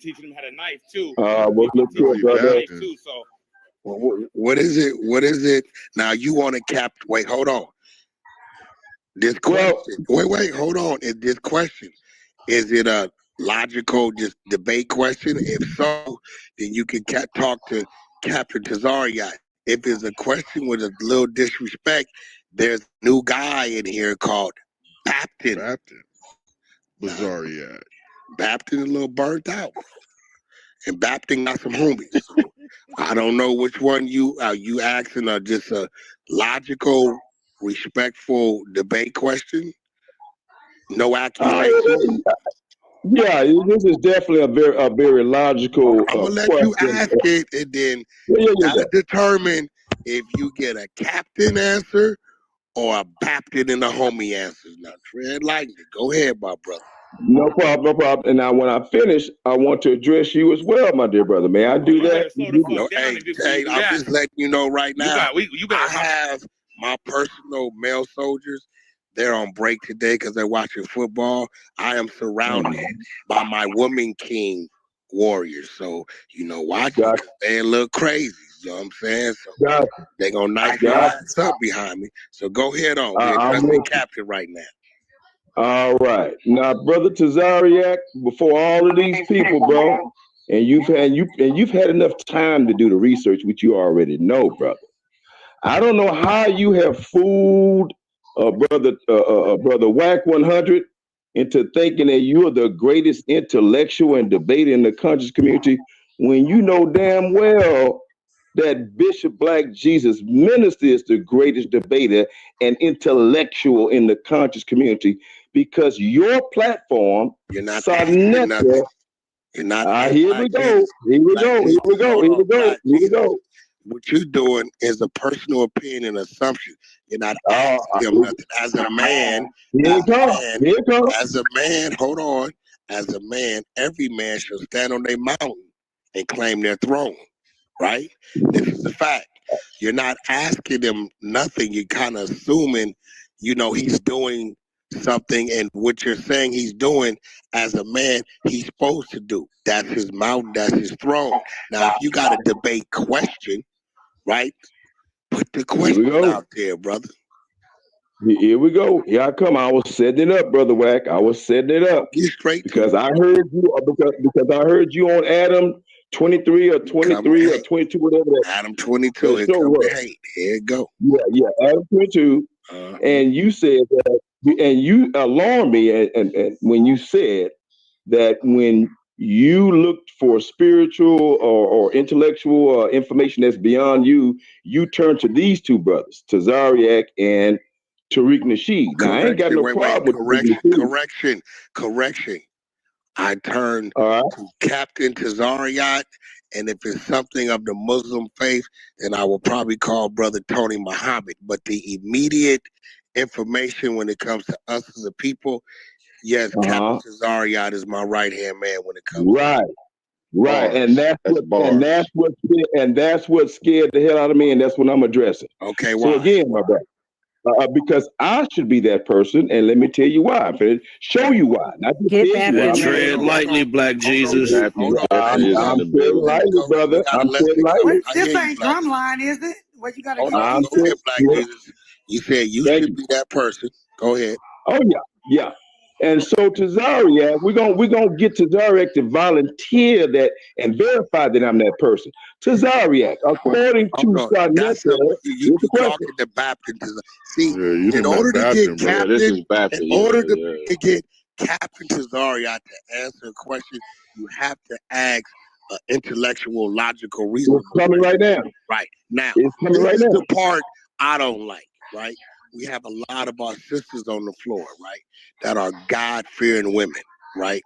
teaching them how to knife too. Look too. So what is it? What is it? Now you want to wait, hold on. This question. Wait, hold on. This question, is it a logical just debate question? If so, then you can talk to Captain Tazaryach. If it's a question with a little disrespect, there's a new guy in here called Baptin. Tazaryach. Baptin a little burnt out. And Baptin got some homies. So I don't know which one you asking just a logical, respectful debate question. No accusations. Yeah, this is definitely a very logical. I'm gonna let you ask it, and then that'll determine if you get a captain answer or a Baptin and a homie answer. Now, tread lightly. Go ahead, my brother. No problem, no problem. And now, when I finish, I want to address you as well, my dear brother. May I do that? Hey, I'm just letting you know right now. I have my personal male soldiers. They're on break today because they're watching football. I am surrounded by my woman king warriors. So, watch it. They a little crazy. You know what I'm saying? So they're going to knife your ass up behind me. So go ahead on. We're addressing captain right now. All right. Now, Brother Tazaryach, before all of these people, bro, and you've had enough time to do the research, which you already know, brother. I don't know how you have fooled brother Whack 100 into thinking that you are the greatest intellectual and debater in the conscious community when you know damn well that Bishop Black Jesus Minister is the greatest debater and intellectual in the conscious community, because your platform, you're not Here we go. What you're doing is a personal opinion assumption. You're not asking him nothing. As a man, hold on. As a man, every man should stand on their mountain and claim their throne, right? This is a fact. You're not asking him nothing. You're kind of assuming, he's doing something, and what you're saying he's doing as a man, he's supposed to do. That's his mountain, that's his throne. Now, if you got a debate question, right? Put the question out there, brother. Here we go. Here I come. I was setting it up, Brother Whack. I was setting it up. You straight because I heard you because I heard you on Adam 23 or 23 or 22, whatever that. Adam 22. Here it go. Yeah, Adam 22. And you said that, and you alarmed me, and when you said that when you looked for spiritual or intellectual information that's beyond you, you turn to these two brothers, Tazaryach and Tariq Nasheed. Now, I ain't got no problem with correction. I turn to Captain Tazaryach, and if it's something of the Muslim faith, then I will probably call Brother Tony Muhammad. But the immediate information when it comes to us as a people, yes, Captain Tazaryach is my right-hand man when it comes to Right, and that's what scared the hell out of me, and that's what I'm addressing. Okay, so again, my brother, because I should be that person, and let me tell you why. I'm going to show you why. Not to Get tell you why. tread lightly, Black Jesus. I'm treading lightly, brother. I'm treading lightly. This ain't drumline, is it? What you got to go ahead, Black Jesus. You said you should be that person. Go ahead. Oh yeah. And so Tazaryach, we're gonna get Tazaryach to volunteer that and verify that I'm that person. Tazaryach, according to Shakka, you talking to Baptin. See, in order to get Captain Tazaryach to answer a question, you have to ask an intellectual, logical reason. It's coming right now. Right now, it's coming right now. The part I don't like. Right. We have a lot of our sisters on the floor, right, that are God-fearing women, right?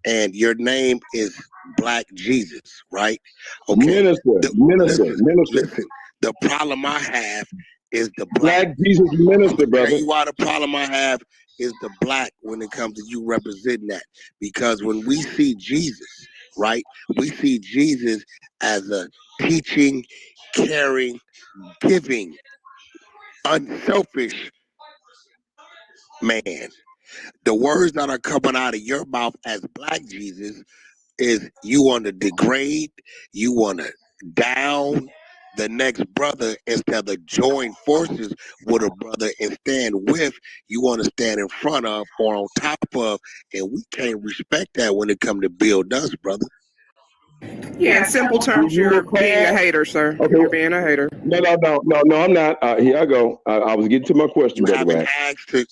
And your name is Black Jesus, right? Okay. Minister. Listen, the problem I have is the Black Jesus minister, brother. Tell you why the problem I have is the Black when it comes to you representing that. Because when we see Jesus, right, we see Jesus as a teaching, caring, giving, unselfish man. The words that are coming out of your mouth as Black Jesus is you want to degrade, you want to down the next brother instead of join forces with a brother and stand with, you want to stand in front of or on top of, and we can't respect that when it come to build us, brother. Yeah, in simple terms, you're being a hater, sir. Okay. You're being a hater. No, I'm not. Here I go. I was getting to my question, You Brother haven't Wack. asked to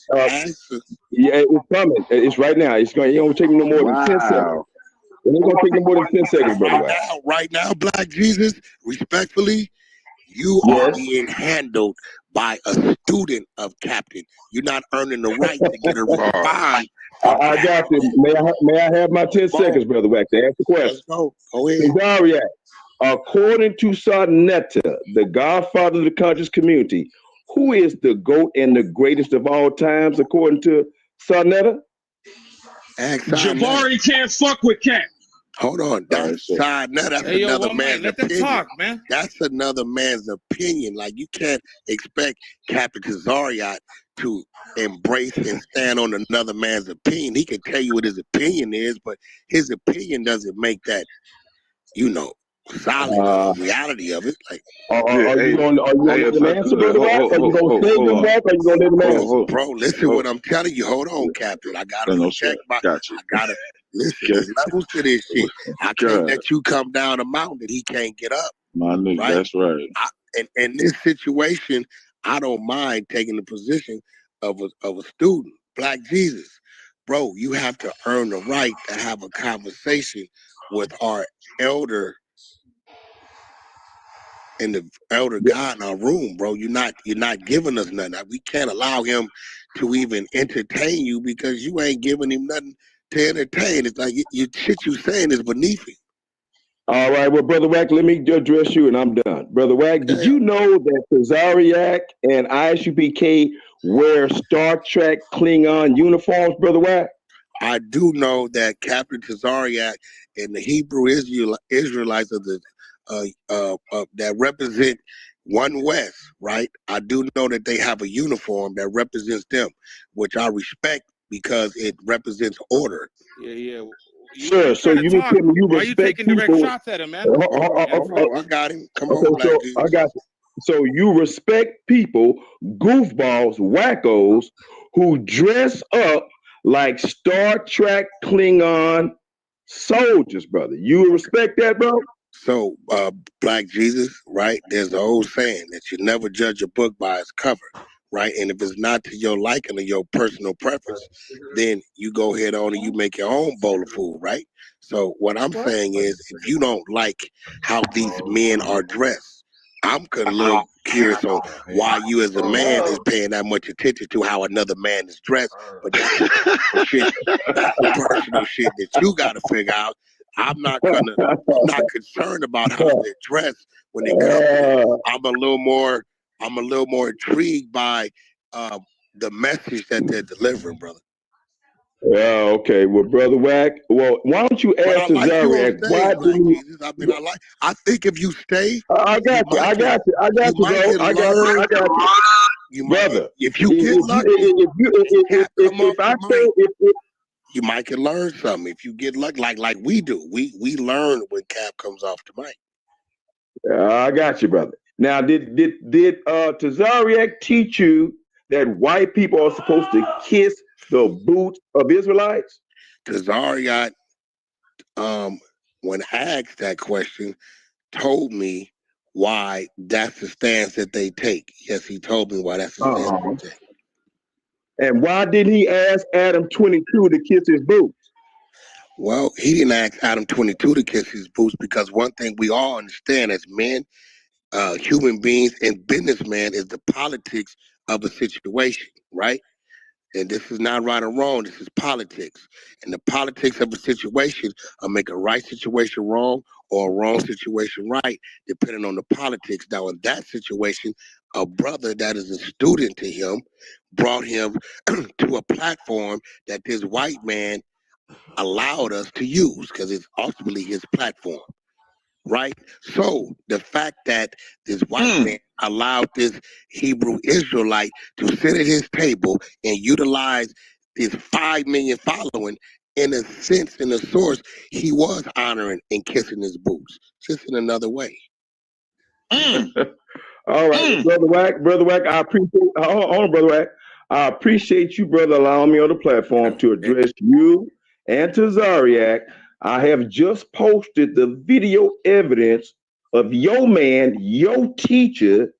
Yeah, it's coming. It's right now. It don't take me no more than 10 seconds. It ain't gonna take no more than 10 seconds, Brother Wack. right now, Black Jesus, respectfully, you are being handled by a student of Captain. You're not earning the right to get a response. I got you. May I have my 10 seconds, Brother Wack, to ask the question? Let's go. Go ahead. Tazaryach, according to Sarnetta, the godfather of the conscious community, who is the GOAT and the greatest of all times, according to Sarnetta? Jabari can't fuck with Cap. Hold on, that's Sarnetta. That's another man's opinion. Talk, man. That's another man's opinion. Like, you can't expect Captain Tazaryach to embrace and stand on another man's opinion. He can tell you what his opinion is, but his opinion doesn't make that, solid reality of it. Like, are you going to let him answer, Brother Wack? Are you going to save him back? Or are you going to let him answer? Bro, listen what I'm telling you. Hold on, Captain. I gotta check my. I gotta listen. There's levels to this shit. I can't let you come down a mountain that he can't get up. My nigga, right? That's right. And in this situation, I don't mind taking the position of a student. Black Jesus, bro, you have to earn the right to have a conversation with our elder and the elder God in our room, bro. You're not giving us nothing. We can't allow him to even entertain you because you ain't giving him nothing to entertain. It's like shit you saying is beneath him. All right, well, Brother Wack, let me address you and I'm done. Brother Wack, did you know that Tazaryach and ISUPK wear Star Trek Klingon uniforms, Brother Wack? I do know that Captain Tazaryach and the Hebrew Israelites of the that represent One West, right? I do know that they have a uniform that represents them, which I respect because it represents order. Yeah. Sure. So you mean you respect? Why are you taking direct shots at him, man? I got him. Come on, Black Jesus. I got you. So you respect people, goofballs, wackos, who dress up like Star Trek Klingon soldiers, brother. You respect that, bro? So, Black Jesus, right? There's the old saying that you never judge a book by its cover, right? And if it's not to your liking or your personal preference, then you go ahead on and you make your own bowl of food, right? So what I'm saying is, if you don't like how these men are dressed, I'm a little curious on why you as a man is paying that much attention to how another man is dressed. But that's the personal shit that you got to figure out. I'm not concerned about how they're dressed when they come. I'm a little more intrigued by the message that they're delivering, brother. Yeah, okay. Well, Brother Wack, why don't you ask Tazaryach why do you? I think if you stay, I got you, bro. Brother, if you get lucky, you might can learn something. If you get lucky, like we do, we learn when Cap comes off the mic. I got you, brother. Now, did Tazaryach teach you that white people are supposed to kiss the boots of Israelites? Tazaryach, when asked that question, told me why that's the stance that they take. Yes, he told me why that's the stance they take. And why didn't he ask Adam 22 to kiss his boots? Well, he didn't ask Adam 22 to kiss his boots because one thing we all understand as men, human beings, and businessmen is the politics of a situation, right? And this is not right or wrong. This is politics. And the politics of a situation will make a right situation wrong or a wrong situation right, depending on the politics. Now, in that situation, a brother that is a student to him brought him to a platform that this white man allowed us to use because it's ultimately his platform. Right? So the fact that this white man allowed this Hebrew Israelite to sit at his table and utilize his 5 million following in a sense, in a source, he was honoring and kissing his boots, just in another way. All right, Brother Wack, I appreciate. Hold on, Brother Wack. I appreciate you, brother, allowing me on the platform to address you and Tazaryach. I have just posted the video evidence of your man, your teacher,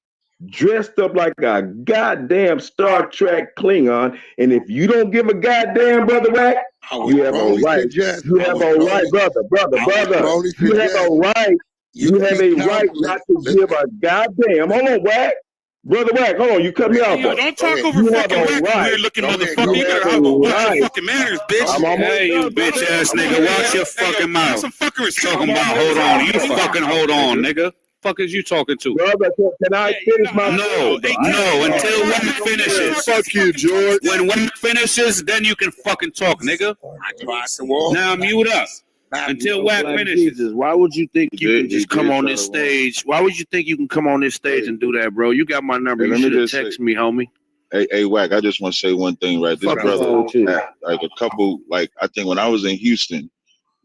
dressed up like a goddamn Star Trek Klingon. And if you don't give a goddamn, Brother Wack, you have a right. You have a right, brother. You have a right. You have a right not to give a goddamn. Hold on, Wack. Brother Wack, hold on. You cut me off. Yo, don't talk over fucking Wack, weird looking motherfucker. You better have a fucking manners, bitch. Hey, you bitch ass nigga, watch your fucking mouth. Some fuckery Talking about hold on. You fucking hold on, nigga. Fuck is you talking to? Brother, can I finish my No, until Wack finishes. Fuck you, George. When Wack finishes, then you can fucking talk, nigga. Now mute up. Until Wack finishes. Why would you think you can just come on this stage? Why would you think you can come on this stage and do that, bro? You got my number. You should have texted me, homie. Hey, Wack, I just want to say one thing, right? This brother, like a couple, like I think when I was in Houston,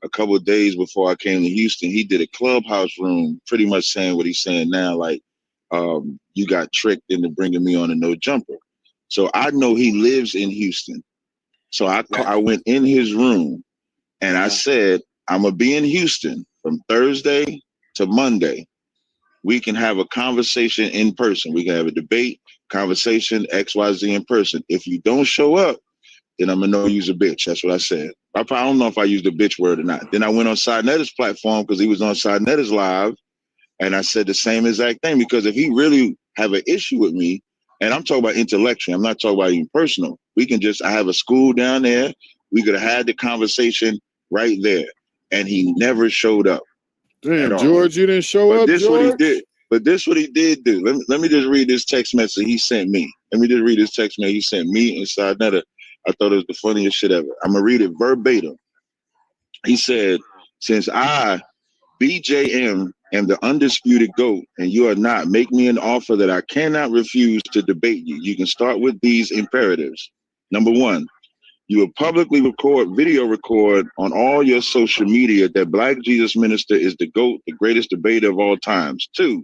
a couple of days before I came to Houston, he did a clubhouse room, pretty much saying what he's saying now, like, you got tricked into bringing me on a no jumper. So I know he lives in Houston. So I went in his room and I said, I'm going to be in Houston from Thursday to Monday. We can have a conversation in person. We can have a debate, conversation, XYZ in person. If you don't show up, then I'm going to know you's a bitch. That's what I said. I don't know if I used the bitch word or not. Then I went on Sidnetter's platform because he was on Sidnetter's live. And I said the same exact thing, because if he really have an issue with me, and I'm talking about intellectually, I'm not talking about even personal. We can I have a school down there. We could have had the conversation right there. And he never showed up. Damn, George, you didn't show up, this George? What he did. But this what he did do. Let me just read this text message he sent me. Let me just read this text message he sent me and Sidnetter. I thought it was the funniest shit ever. I'm going to read it verbatim. He said, since I, BJM, am the undisputed GOAT, and you are not, make me an offer that I cannot refuse to debate you. You can start with these imperatives. Number one, you will publicly video record on all your social media that Black Jesus Minister is the GOAT, the greatest debater of all times. 2,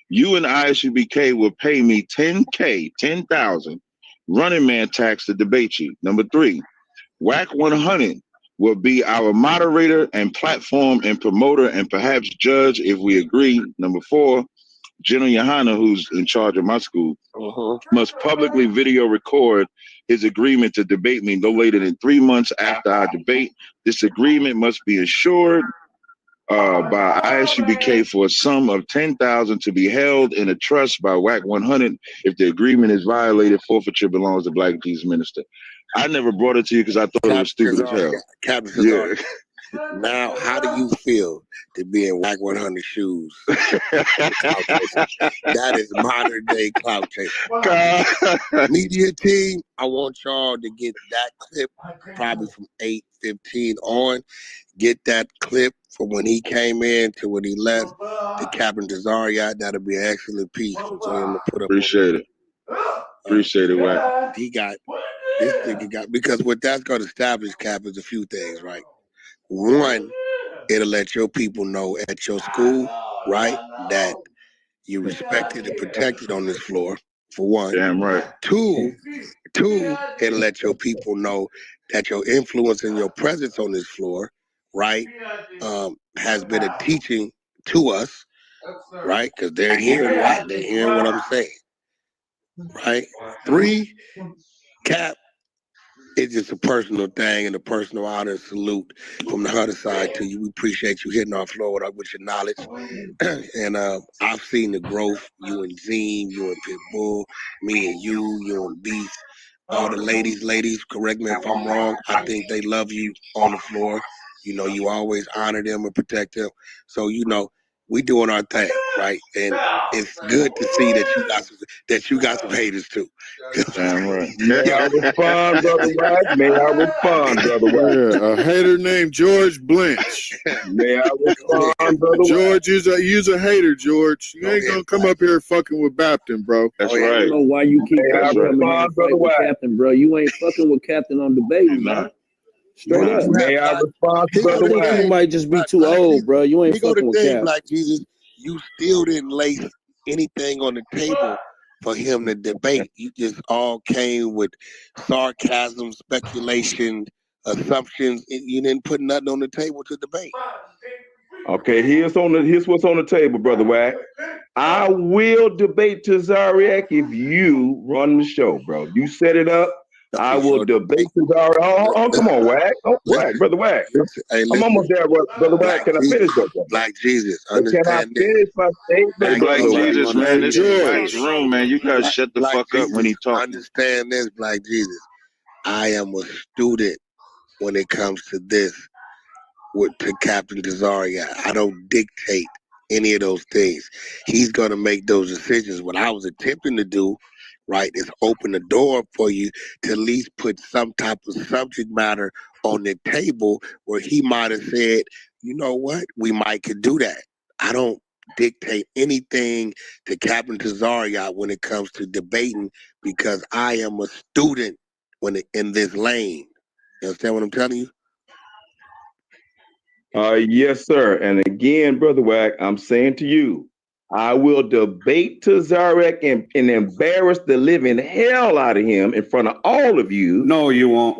you and ISUBK will pay me $10,000 running man tax to debate you. Number 3, WAC 100 will be our moderator and platform and promoter and perhaps judge if we agree. Number 4, General Yohana, who's in charge of my school, must publicly video record his agreement to debate me no later than 3 months after our debate. This agreement must be assured by ISUBK for a sum of $10,000 to be held in a trust by WAC 100. If the agreement is violated, forfeiture belongs to Black Jesus Minister. I never brought it to you because I thought it was stupid as hell. Captain Now, how do you feel to be in WAC 100 shoes? That is modern day clout chasing. Media team, I want y'all to get that clip probably from 8:15 on. Get that clip from when he came in to when he left to Captain Tazaryach. That'll be an excellent piece for him to put up. Appreciate it. Appreciate it, Wack. He got this nigga got, because what that's going to establish, Cap, is a few things, right? One, it'll let your people know at your school, right, that you respected and protected on this floor, for one. Damn right. Two, it'll let your people know that your influence and your presence on this floor, right, has been a teaching to us, right, because they're hearing what I'm saying, right? 3, Cap, it's just a personal thing and a personal honor and salute from the Hunter side to you. We appreciate you hitting our floor with your knowledge. And I've seen the growth, you and Zine, you and Pitbull, me and you and Beast, all the ladies, correct me if I'm wrong. I think they love you on the floor. You know, you always honor them and protect them. So, you know, we doing our thing, right? And it's good to see that you got some haters too. Damn right. May I respond, Brother Wack? May I respond, Brother Wack? Yeah, a hater named George Blanche. May I respond, Brother Wack? George, you's a hater, George. You ain't gonna come up here fucking with Bapton, bro. That's I right. don't know why you keep coming here respond, and fight with Captain, bro. You ain't fucking with Captain on debating, man. Straight up. May I respond to Brother Wack? You might just be too old, bro. You ain't fucking with Cap. Black Jesus, you still didn't lay anything on the table for him to debate. You just all came with sarcasm, speculation, assumptions. You didn't put nothing on the table to debate. Okay, here's what's on the table, Brother Wack. I will debate Tazaryach if you run the show, bro. You set it up. I will debate Tazaryach. Oh, come on, Wack. Oh, Wack, Brother Wack. I'm almost there, Brother Wack. Can I finish that? Black Jesus, can I finish my statement? Black Jesus, man, this is Wack's room, man. You guys shut the fuck up when he talks. Understand this, Black Jesus. I am a student when it comes to this. To Captain Tazaryach. I don't dictate any of those things. He's going to make those decisions. What I was attempting to do, right, is open the door for you to at least put some type of subject matter on the table where he might have said, you know what, we might could do that. I don't dictate anything to Captain Tazaryach when it comes to debating because I am a student in this lane. You understand what I'm telling you? Yes, sir. And again, Brother Wack, I'm saying to you, I will debate Tazaryach and embarrass the living hell out of him in front of all of you. No, you won't.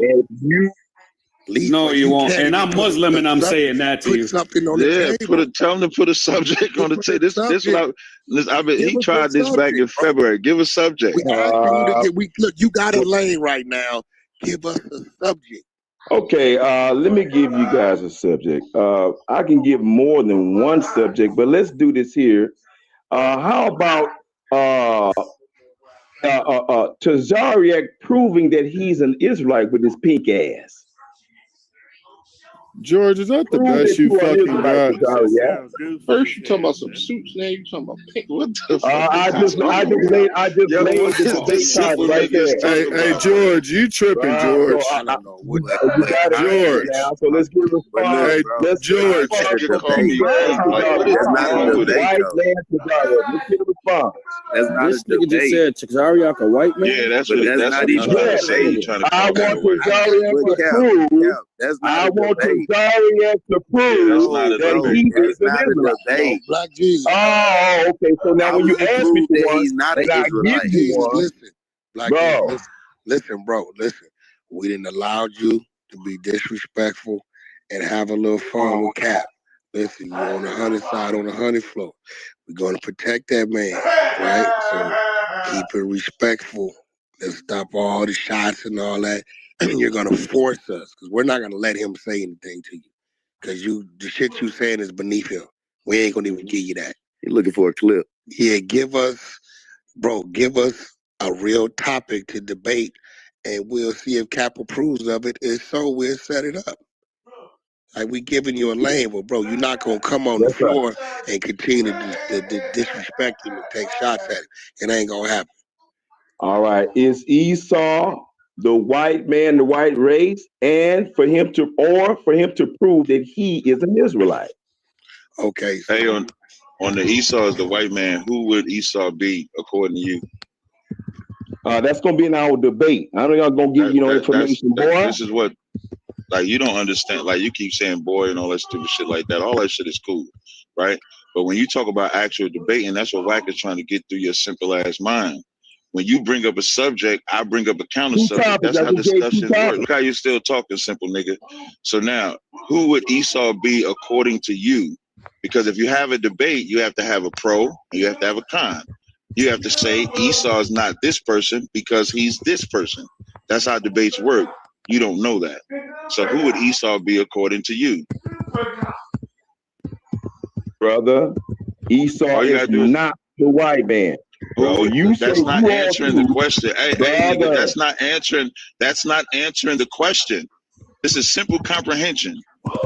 No, you won't. And I'm Muslim, and I'm saying that to you. Something on the table. Tell him to put a subject on the table. He tried this back in February. Give a subject. Look, you got a lane right now. Give us a subject. Okay, let me give you guys a subject. I can give more than one subject, but let's do this here. How about Tazaryach proving that he's an Israelite with his pink ass? George, is that the best you fucking got? First you talking about some suits, now you talking about pink. What the fuck? I just laid the debate title right there. Hey, George, you tripping, George? I don't know what George. Now, so let's get a response. Hey, George. That's not this nigga just said Tazaryach a white man. Yeah, that's not even trying to say. I want Tazaryach to prove. I want Tazaryach to prove that he is an Israelite. Black Jesus. Oh, okay. So now when you ask me for one, he's not an Israelite. Listen, Black Jesus, listen, bro. Listen, we didn't allow you to be disrespectful and have a little fun with Cap. Listen, you're on the 100 side, on the 100 floor. We're going to protect that man, right? So keep it respectful. Let's stop all the shots and all that. You're going to force us because we're not going to let him say anything to you because the shit you saying is beneath him. We ain't going to even give you that. You're looking for a clip. Yeah, give us a real topic to debate and we'll see if Cap approves of it. If so, we'll set it up. Like, we giving you a lane, but bro, you're not gonna come on the floor and continue to disrespect him and take shots at him. It ain't gonna happen. All right. Is Esau the white man, the white race, and for him to prove that he is an Israelite? Okay. So, hey, on the Esau is the white man. Who would Esau be according to you? That's gonna be in our debate. I don't know gonna give you no information, boy. This is what. Like, you don't understand, like, you keep saying boy and all that stupid shit like that. All that shit is cool, right? But when you talk about actual debating, that's what Wack is trying to get through your simple ass mind. When you bring up a subject, I bring up a counter subject. That's how discussions work. Look how you're still talking, simple nigga. So now, who would Esau be according to you? Because if you have a debate, you have to have a pro and you have to have a con. You have to say Esau is not this person because he's this person. That's how debates work. You don't know that. So who would Esau be according to you? Brother, Esau is not the white man. Bro, that's not answering the question. Hey, nigga, that's not answering the question. This is simple comprehension.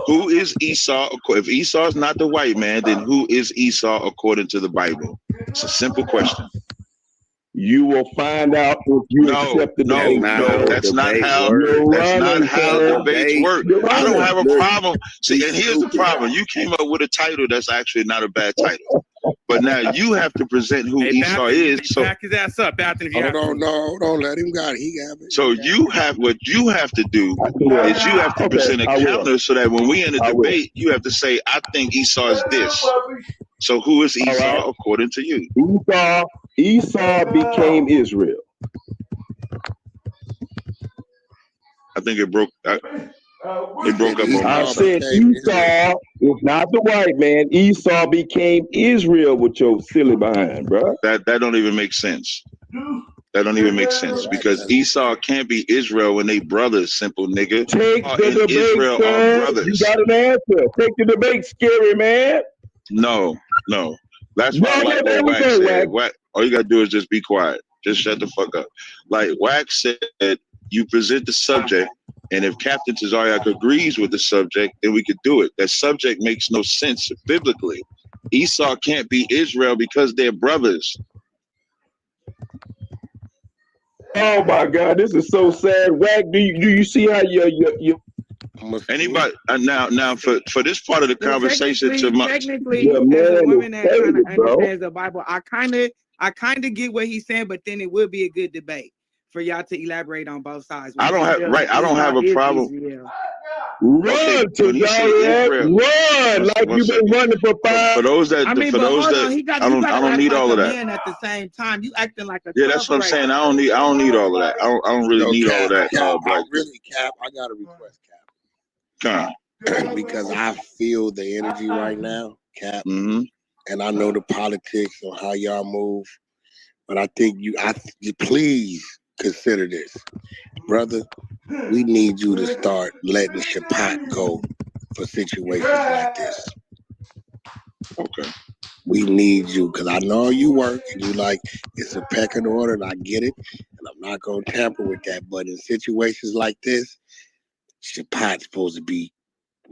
Who is Esau? If Esau is not the white man, then who is Esau according to the Bible? It's a simple question. You will find out if you accept the debate. No, that's not how debates work. I don't have a problem. See, and here's the problem. You came up with a title that's actually not a bad title. But now you have to present who Esau is. So back his ass up, Bapton. Hold on, let him go. He got it. So what you have to do is you have to present a counter so that when we in a debate, you have to say, I think Esau is this. So who is Esau according to you? Esau became Israel. I think it broke. It broke up on I my said Esau is not the white man. Esau became Israel with your silly behind, bro. That don't even make sense. That don't even make sense because Esau can't be Israel when they brothers, simple nigga. Take the debate, Israel son. are brothers. You got an answer. Take the debate, scary man. No. That's why like what Wax said. All you gotta do is just be quiet. Just shut the fuck up. Like Wax said, you present the subject, and if Captain Tazaryach agrees with the subject, then we could do it. That subject makes no sense biblically. Esau can't be Israel because they're brothers. Oh my God, this is so sad. Wack, do you see how you anybody now for this part of the conversation technically as a woman that kind of understands the Bible, I kind of get what he's saying, but then it would be a good debate for y'all to elaborate on both sides. I don't have a problem. Run, Tazaryach, run like you've been running for 5. For those that, I don't need all of that. At the same time, you acting like a that's what I'm saying. I don't need all of that. I don't really need all of that. Cap, I got a request, Cap. Because I feel the energy right now, Cap, and I know the politics on how y'all move, but I think you please consider this, brother. We need you to start letting Shabbat go for situations like this. Okay. We need you because I know you work and you like it's a pecking order and I get it and I'm not gonna tamper with that. But in situations like this, Shabbat's supposed to be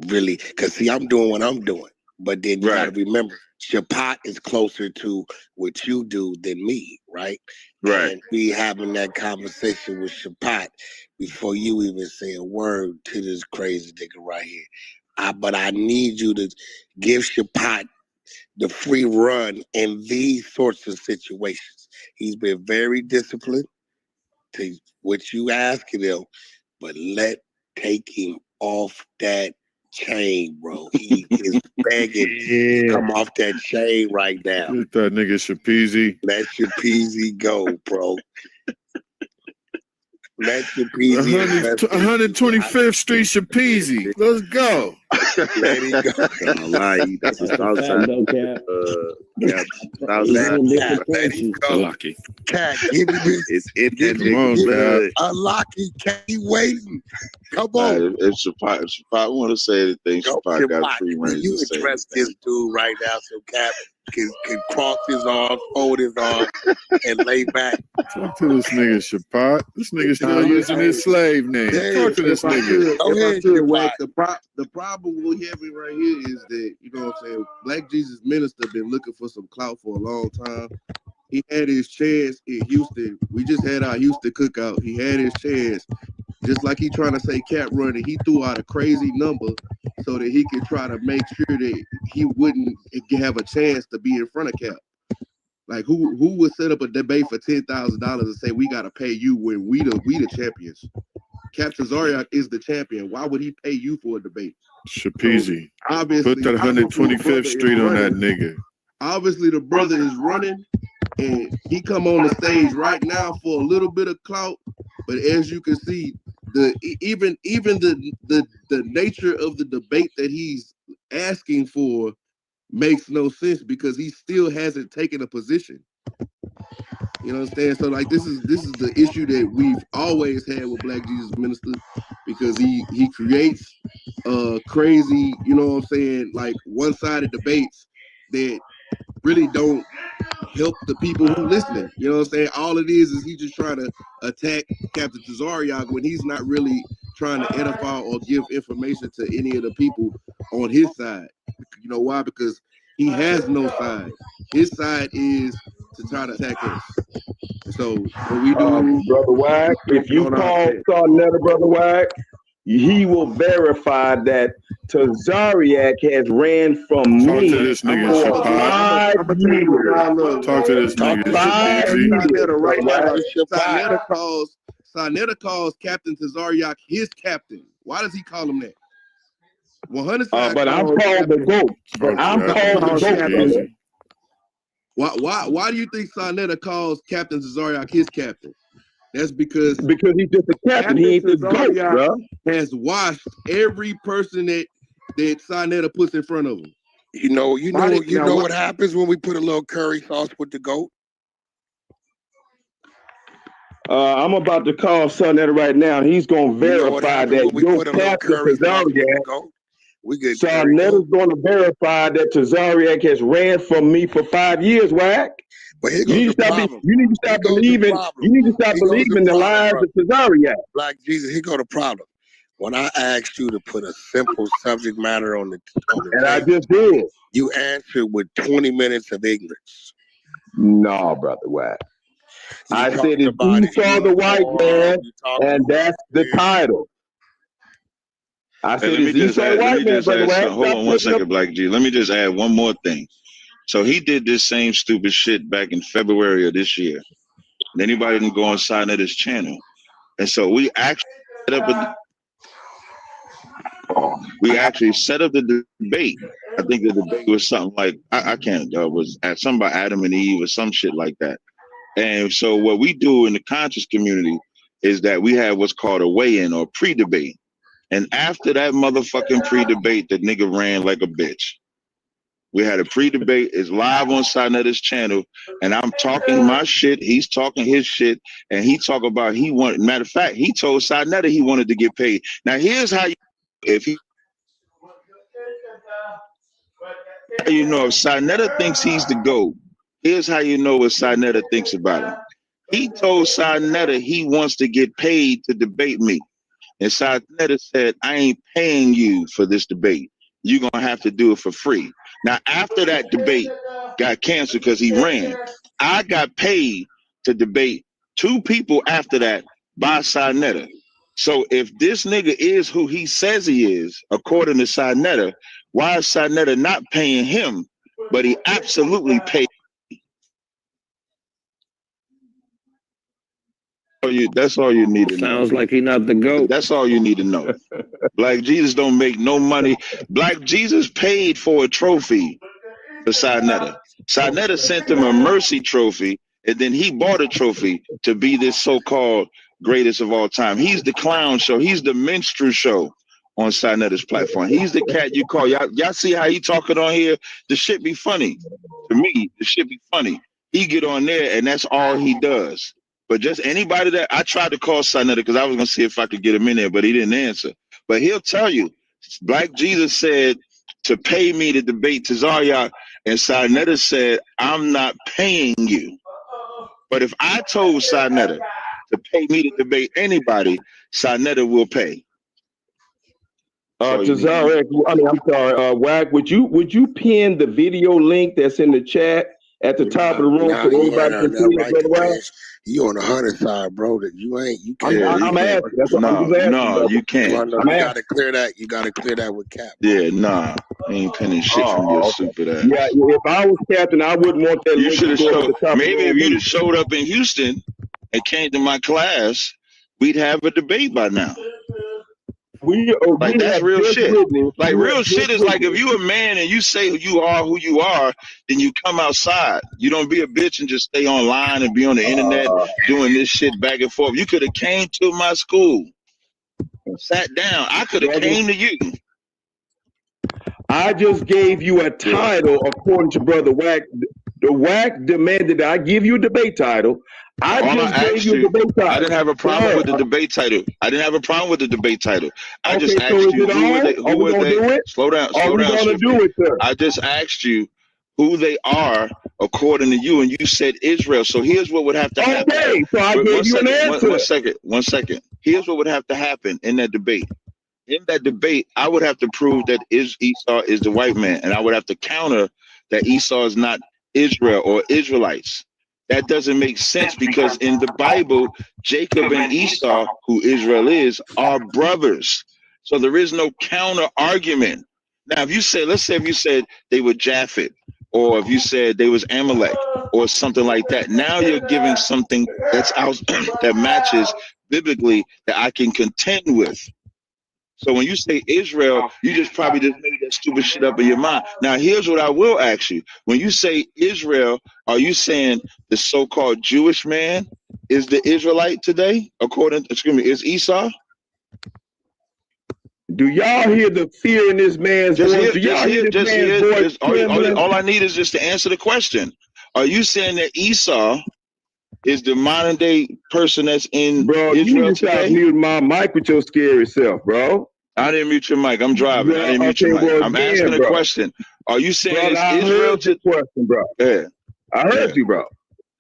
really because see, I'm doing what I'm doing, but then you gotta remember Shabbat is closer to what you do than me, right? Right. And we having that conversation with Shabbat before you even say a word to this crazy nigga right here. But I need you to give Shabbat the free run in these sorts of situations. He's been very disciplined to what you asking him, but take him off that chain, bro. He is begging to come off that chain right now. Let that nigga Shapeezy. Let Shapeezy go, bro. Let Shapeezy 125th Street Shapeezy. Let's go. Let it go. I lie. That's a Southside. Let him go. Lucky. Cat, give me this. It's in that nigga's blood. Unlucky. Cat, he waiting. Come on. If Shabbat want to say anything, Shabbat got free reign you to say address this dude right now so Cap can cross his arms, fold his arms, and lay back. Talk to this nigga Shabbat. This nigga still using his slave name. Talk to this nigga. The problem we're having right here is that, you know what I'm saying, Black Jesus Minister been looking for some clout for a long time. He had his chance in Houston. We just had our Houston cookout. He had his chance. Just like he trying to say Cap running, he threw out a crazy number so that he could try to make sure that he wouldn't have a chance to be in front of Cap. Like who would set up a debate for $10,000 and say we gotta pay you when we the champions? Cap Tazaryach is the champion. Why would he pay you for a debate? Shapeezy. So obviously, put that 125th Street on that nigga. Obviously, the brother is running, and he come on the stage right now for a little bit of clout. But as you can see, even the nature of the debate that he's asking for makes no sense because he still hasn't taken a position. You know what I'm saying? So like this is the issue that we've always had with Black Jesus Minister because he creates crazy, you know what I'm saying, like one-sided debates that really don't help the people who listening. You know what I'm saying? All it is he just trying to attack Captain Tazaryach when he's not really trying to edify or give information to any of the people on his side. You know why? Because he has no side. His side is to try to attack us. So what we do, Brother Wack, if you call Sarnetta Brother Wack, he will verify that Tazaryach has ran from Talk me to this nigga, for Shapad. 5 years. Talk to this nigga, Sinetta right now. Shapad. Sinetta calls Captain Tazaryach his captain. Why does he call him that? 100 but I'm called the GOAT. But I'm called the GOAT. Why do you think Sinetta calls Captain Tazaryach his captain? That's because he's just a captain. He ain't the GOAT, bro. Has washed every person that Sinetta puts in front of him. You know what happens when we put a little curry sauce with the goat? I'm about to call Sinetta right now. He's gonna verify that your captain Tazaryach. Sinetta's gonna verify that Tazaryach has ran from me for 5 years, Whack. But you need to stop believing. You need to stop believing the lies of Tazaryach. Black Jesus, here go the problem. When I asked you to put a simple subject matter on the and table, I just did. You answered with 20 minutes of ignorance. No, brother, Whack. I said if you saw the white man, and that's the title. I said, let me just add, hold on 1 second, Black G. Let me just add one more thing. So he did this same stupid shit back in February of this year. And anybody can go inside of this channel. And so we actually set up the debate. I think the debate was something like, I can't, was at something about Adam and Eve or some shit like that. And so what we do in the conscious community is that we have what's called a weigh-in or pre-debate. And after that motherfucking pre-debate, the nigga ran like a bitch. We had a pre-debate. It's live on Sinetta's channel, and I'm talking my shit. He's talking his shit, and he talk about matter of fact, he told Sinetta he wanted to get paid. Now here's how if Sinetta thinks he's the GOAT, here's how you know what Sinetta thinks about him. He told Sinetta he wants to get paid to debate me. And Sinetta said, I ain't paying you for this debate. You're going to have to do it for free. Now, after that debate got canceled because he ran, I got paid to debate 2 people after that by Sinetta. So if this nigga is who he says he is, according to Sinetta, why is Sinetta not paying him, but he absolutely paid? That's all you need to know. Sounds like he not the GOAT. That's all you need to know. Black Jesus don't make no money. Black Jesus paid for a trophy for Sinetta. Sinetta sent him a mercy trophy, and then he bought a trophy to be this so-called greatest of all time. He's the clown show. He's the minstrel show on Sinetta's platform. He's the cat you call. Y'all see how he talking on here? The shit be funny. To me, the shit be funny. He get on there, and that's all he does. But just anybody that I tried to call Sinetta because I was gonna see if I could get him in there, but he didn't answer. But he'll tell you, Black Jesus said to pay me to debate Tazaryach, and Sinetta said, I'm not paying you. But if I told Sinetta to pay me to debate anybody, Sinetta will pay. Tazaryach, I'm sorry, Wag, would you pin the video link that's in the chat at the top of the room so everybody can see it, brother? You on the 100 side, bro. That you can't. I'm asking. That's what I'm asking. No, you can't. You gotta clear that. You gotta clear that with Cap. Yeah, nah. I ain't pinning shit from your stupid ass. Yeah, if I was captain, I wouldn't want that. You should have showed. Maybe if you'd have showed up in Houston and came to my class, we'd have a debate by now. That's real shit. Like real shit is like if you a man and you say you are who you are, then you come outside. You don't be a bitch and just stay online and be on the internet doing this shit back and forth. You could have came to my school, sat down. I could have came to you. I just gave you a title according to Brother Wack. The Wack demanded that I give you a debate title. I just gave you a debate title. I didn't have a problem with the debate title. I just asked you who were they. Slow down. I just asked you who they are according to you, and you said Israel. So here's what would have to happen. Okay, so I gave you an answer. One second. Here's what would have to happen in that debate. In that debate, I would have to prove that Esau is the white man, and I would have to counter that Esau is not Israel or Israelites. That doesn't make sense because in the Bible, Jacob and Esau, who Israel is, are brothers. So there is no counter argument. Now, if you say, let's say if you said they were Japhet, or if you said they was Amalek, or something like that, now you're giving something that's out that matches biblically that I can contend with. So when you say Israel, you just probably just made that stupid shit up in your mind. Now, here's what I will ask you. When you say Israel, are you saying the so-called Jewish man is the Israelite today? Is Esau? Do y'all hear the fear in this man's voice? Do y'all hear this man's voice? All I need is just to answer the question. Are you saying that Esau is the modern day person that's in Israel you need to today? stop muting my mic with your scary self, bro. I didn't mute your mic. I'm driving. I didn't mute your mic. I'm asking a question. Are you saying it's Israel to question, bro? Yeah. I heard you, bro.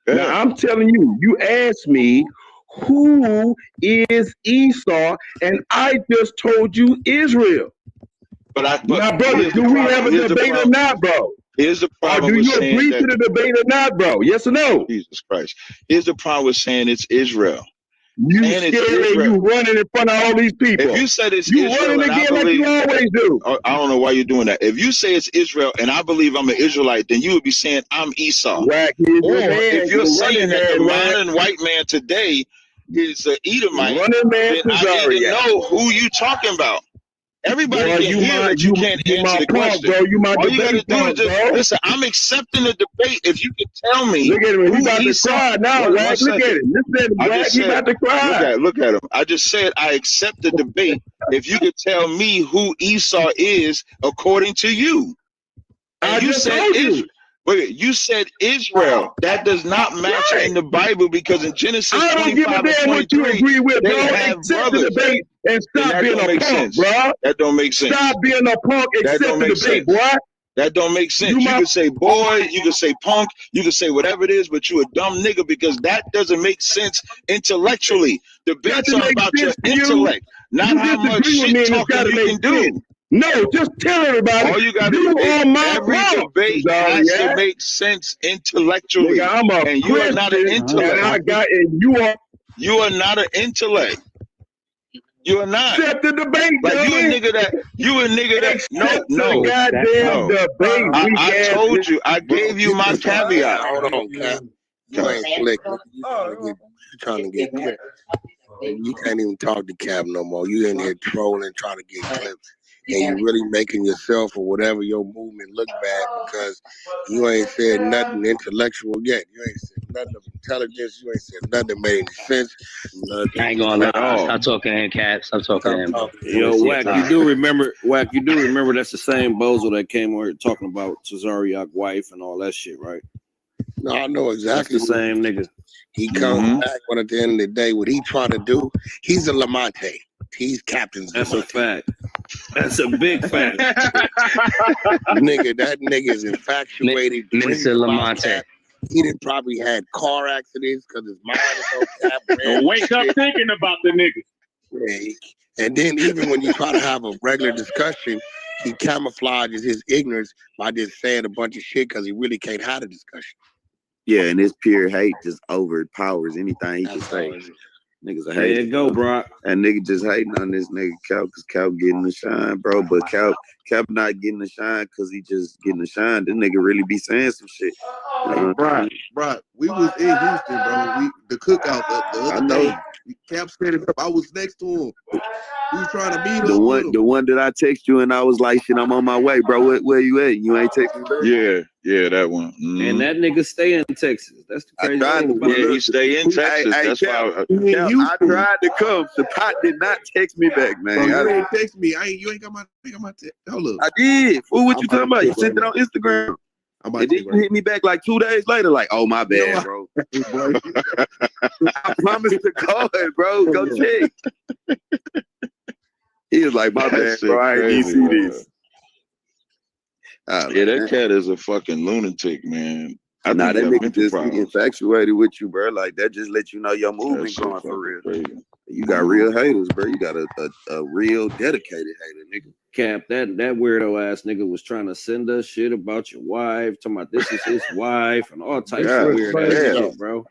Now I'm telling you, you asked me who is Esau, and I just told you Israel. But now, brother, do we have a debate or not, bro? Here's the problem. Or do you agree to the debate or not, bro? Yes or no? Jesus Christ. Here's the problem with saying it's Israel. You scared and you running in front of all these people. If you said it's you Israel, running again like you always do. I don't know why you're doing that. If you say it's Israel and I believe I'm an Israelite, then you would be saying I'm Esau. Or if you're saying that the modern white man today is an Edomite, then I need to know who you talking about. Everybody can hear it. You can't answer the question. All you gotta do is just listen. I'm accepting the debate. If you can tell me, look at him. He about to cry now. Look at him. Listen, he about to cry. Look at him. I just said I accept the debate. If you could tell me who Esau is according to you, and you said Israel. Wait, you said Israel. That does not match in the Bible because in Genesis 25 and 23, they have brothers. The debate and stop being a punk, bro. That don't make sense. Stop being a punk. Accept the debate, boy. That don't make sense. You can say boy, you can say punk, you can say whatever it is, but you a dumb nigga because that doesn't make sense intellectually. Debates are about your intellect, not how much shit talking you can do. No, just tell everybody. All you got to do every debate has to make sense intellectually. Nigga, and you are not an intellect. You are not an intellect. You are not. Accept the debate, like you a nigga that no. Goddamn debate. I told you. I gave you my caveat. Hold on, Cap. You ain't slick. You trying to get clips. You can't even talk to Cap no more. You in here trolling, trying to get clips. And you really making yourself or whatever your movement look bad because you ain't said nothing intellectual yet. You ain't said nothing of intelligence. You ain't said nothing that made any sense. I ain't gonna lie. Stop talking to him, Cat. Stop talking to him. Yo, Wack, you do remember that's the same bozo that came over here talking about Tazaryach wife and all that shit, right? No, I know exactly. That's the same nigga. He comes back, but at the end of the day, what he trying to do, he's a Lamante. He's captain's. That's a fact. That's a big fact. Nigga, that nigga is infatuated. Mr. Lamante. He done probably had car accidents because his mind is on cap. Don't wake up thinking about the nigga. Yeah, and then even when you try to have a regular discussion, he camouflages his ignorance by just saying a bunch of shit because he really can't have a discussion. Yeah, and his pure hate just overpowers anything he can say. Niggas are hating. There you go, bro. And nigga just hating on this nigga Cap because Cap getting the shine, bro. But Cap not getting the shine because he just getting the shine. This nigga really be saying some shit. Bro, we was in Houston, bro. The cookout the other day. Cap set it up. I was next to him. We was trying to meet him. The one that I text you and I was like, shit, I'm on my way, bro. Where you at? You ain't texting me back? Yeah, that one. And that nigga stay in Texas. That's the crazy thing. Yeah, he stay in Texas. That's why I tried to come. The pot did not text me back, man. Bro, you ain't text me. You ain't got my text. Hold up. I did. Fool, what you talking about? You sent it on Instagram. And then you hit me back like 2 days later, like, oh, my bad, bro. I promised to call it, bro. Go check. He was like, my bad, bro. I ain't see this. Yeah, that cat is a fucking lunatic, man. That nigga just infatuated with you, bro. Like, that just let you know your movement going for real. Crazy. You got real haters, bro. You got a real dedicated hater, nigga. Cap, that weirdo ass nigga was trying to send us shit about your wife, talking about this is his wife and all types of weird ass shit, bro.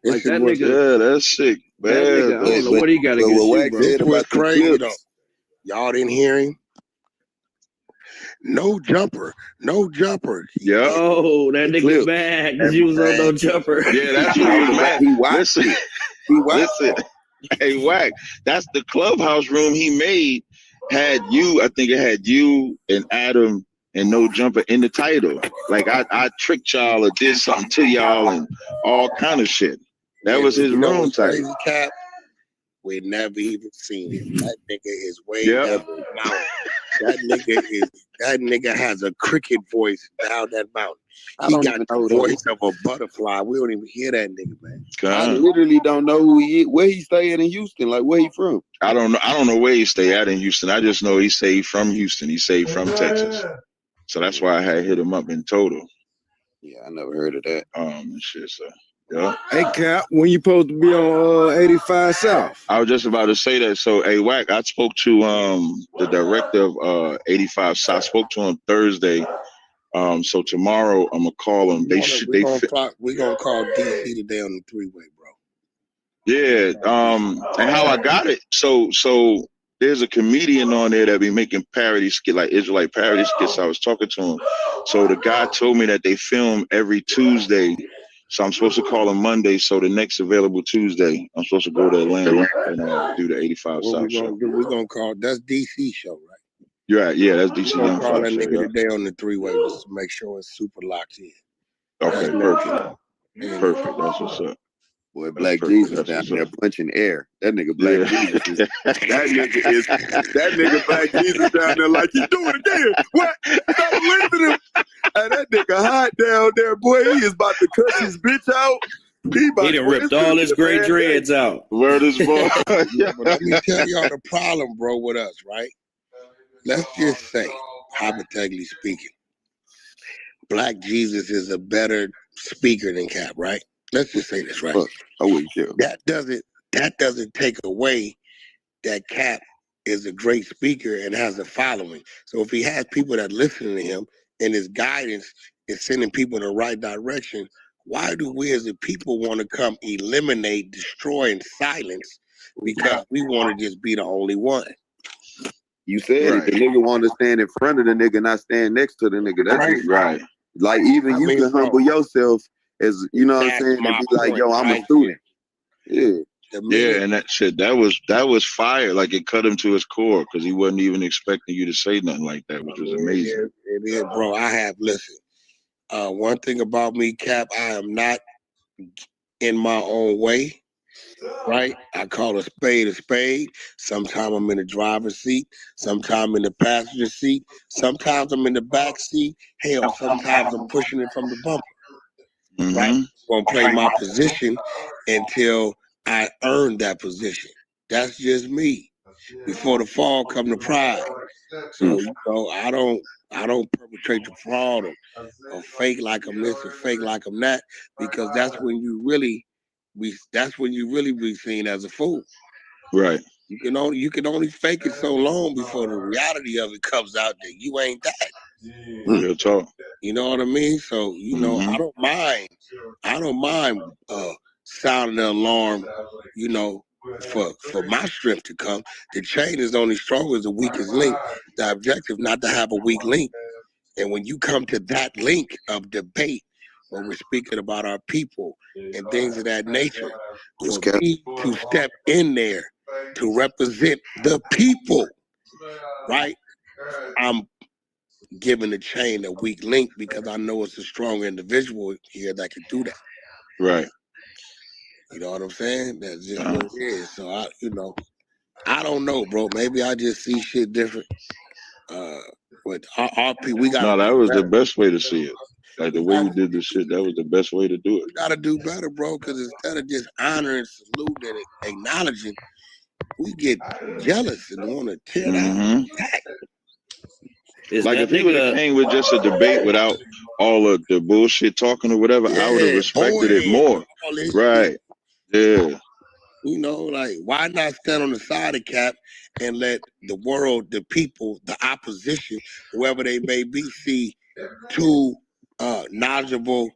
Like that nigga. Yeah, that's sick, man. That nigga, I don't know what he got against you, bro. It was crazy though. Y'all didn't hear him? No jumper. Yeah. Oh, that nigga mad because you was on no jumper. Yeah, that's what he was mad. Listen. Hey, Wack, that's the clubhouse room he made. Had you, I think it had you and Adam and No Jumper in the title. Like I tricked y'all or did something to y'all and all kind of shit. That was his room title. Cap? We never even seen him. That nigga is way up the mountain. That nigga has a cricket voice down that mountain. He got the voice of a butterfly. We don't even hear that nigga, man. I literally don't know who he is. Where he stay at in Houston? Like where he from? I don't know where he stay at in Houston. I just know he say from Houston. He say from Texas. So that's why I had hit him up in total. Yeah, I never heard of that. Shit. So yeah. Hey Cap, when you supposed to be on 85 South? I was just about to say that. So, hey, Wack, I spoke to the director of 85 South. I spoke to him Thursday. So tomorrow I'm gonna call him. We're gonna call DC today on the three-way, bro. Yeah. And how I got it. So there's a comedian on there that be making parody skit, like Israelite parody skits. I was talking to him. So the guy told me that they film every Tuesday. So I'm supposed to call him Monday. So the next available Tuesday, I'm supposed to go to Atlanta and do the 85 South show. We're gonna call that's DC show, right? You're right. Yeah, that's DC. We're gonna call that nigga today on the three-way just to make sure it's super locked in. Okay, perfect. Perfect. That's what's up. Boy, Black Jesus down there punching air. That nigga Black Jesus. That nigga Black Jesus down there like he doing it again. What? Stop believing him. And that nigga hot down there, boy. He is about to cut his bitch out. He done ripped all his gray dreads out. Word is boy. Yeah, but let me tell y'all the problem, bro, with us, right? Let's just say, hypothetically speaking, Black Jesus is a better speaker than Cap, right? Let's just say this, right? I wouldn't care. That doesn't take away that Cap is a great speaker and has a following. So if he has people that listen to him and his guidance is sending people in the right direction, why do we as a people want to come eliminate, destroy, and silence because we want to just be the only one? You said it. The nigga want to stand in front of the nigga, not stand next to the nigga. That's right. Like even you can humble yourself as you know what I'm saying, and be like, yo, I'm a student. Yeah. Yeah, and that shit, that was fire. Like it cut him to his core because he wasn't even expecting you to say nothing like that, which was amazing. It is, bro. Listen. One thing about me, Cap, I am not in my own way. Right? I call a spade a spade. Sometimes I'm in the driver's seat. Sometimes in the passenger seat. Sometimes I'm in the back seat. Hell, sometimes I'm pushing it from the bumper. Mm-hmm. Right? I'm gonna play my position until I earn that position. That's just me. Before the fall come the pride. So you know, I don't perpetrate the fraud or fake like I'm this or fake like I'm that, because that's when you really be seen as a fool. Right. You can only fake it so long before the reality of it comes out that you ain't that. Real talk. You know what I mean? So you know, I don't mind sounding the alarm, you know, for my strength to come. The chain is only strong as the weakest link. The objective not to have a weak link. And when you come to that link of debate, when we're speaking about our people and things of that nature, for me to step in there to represent the people, right? I'm giving the chain a weak link because I know it's a strong individual here that can do that. Right. You know what I'm saying? That's just what it is. So I don't know, bro. Maybe I just see shit different. But our people, we got. No, that was the best way to see it. Like the way you did this shit, that was the best way to do it. We gotta do better, bro. Because instead of just honoring, saluting, and acknowledging, we get jealous and want to tear down. Like if he would have came with just a debate without all of the bullshit talking or whatever, I would have respected it more. Right. Yeah. You know, like why not stand on the side of Cap and let the world, the people, the opposition, whoever they may be, see two knowledgeable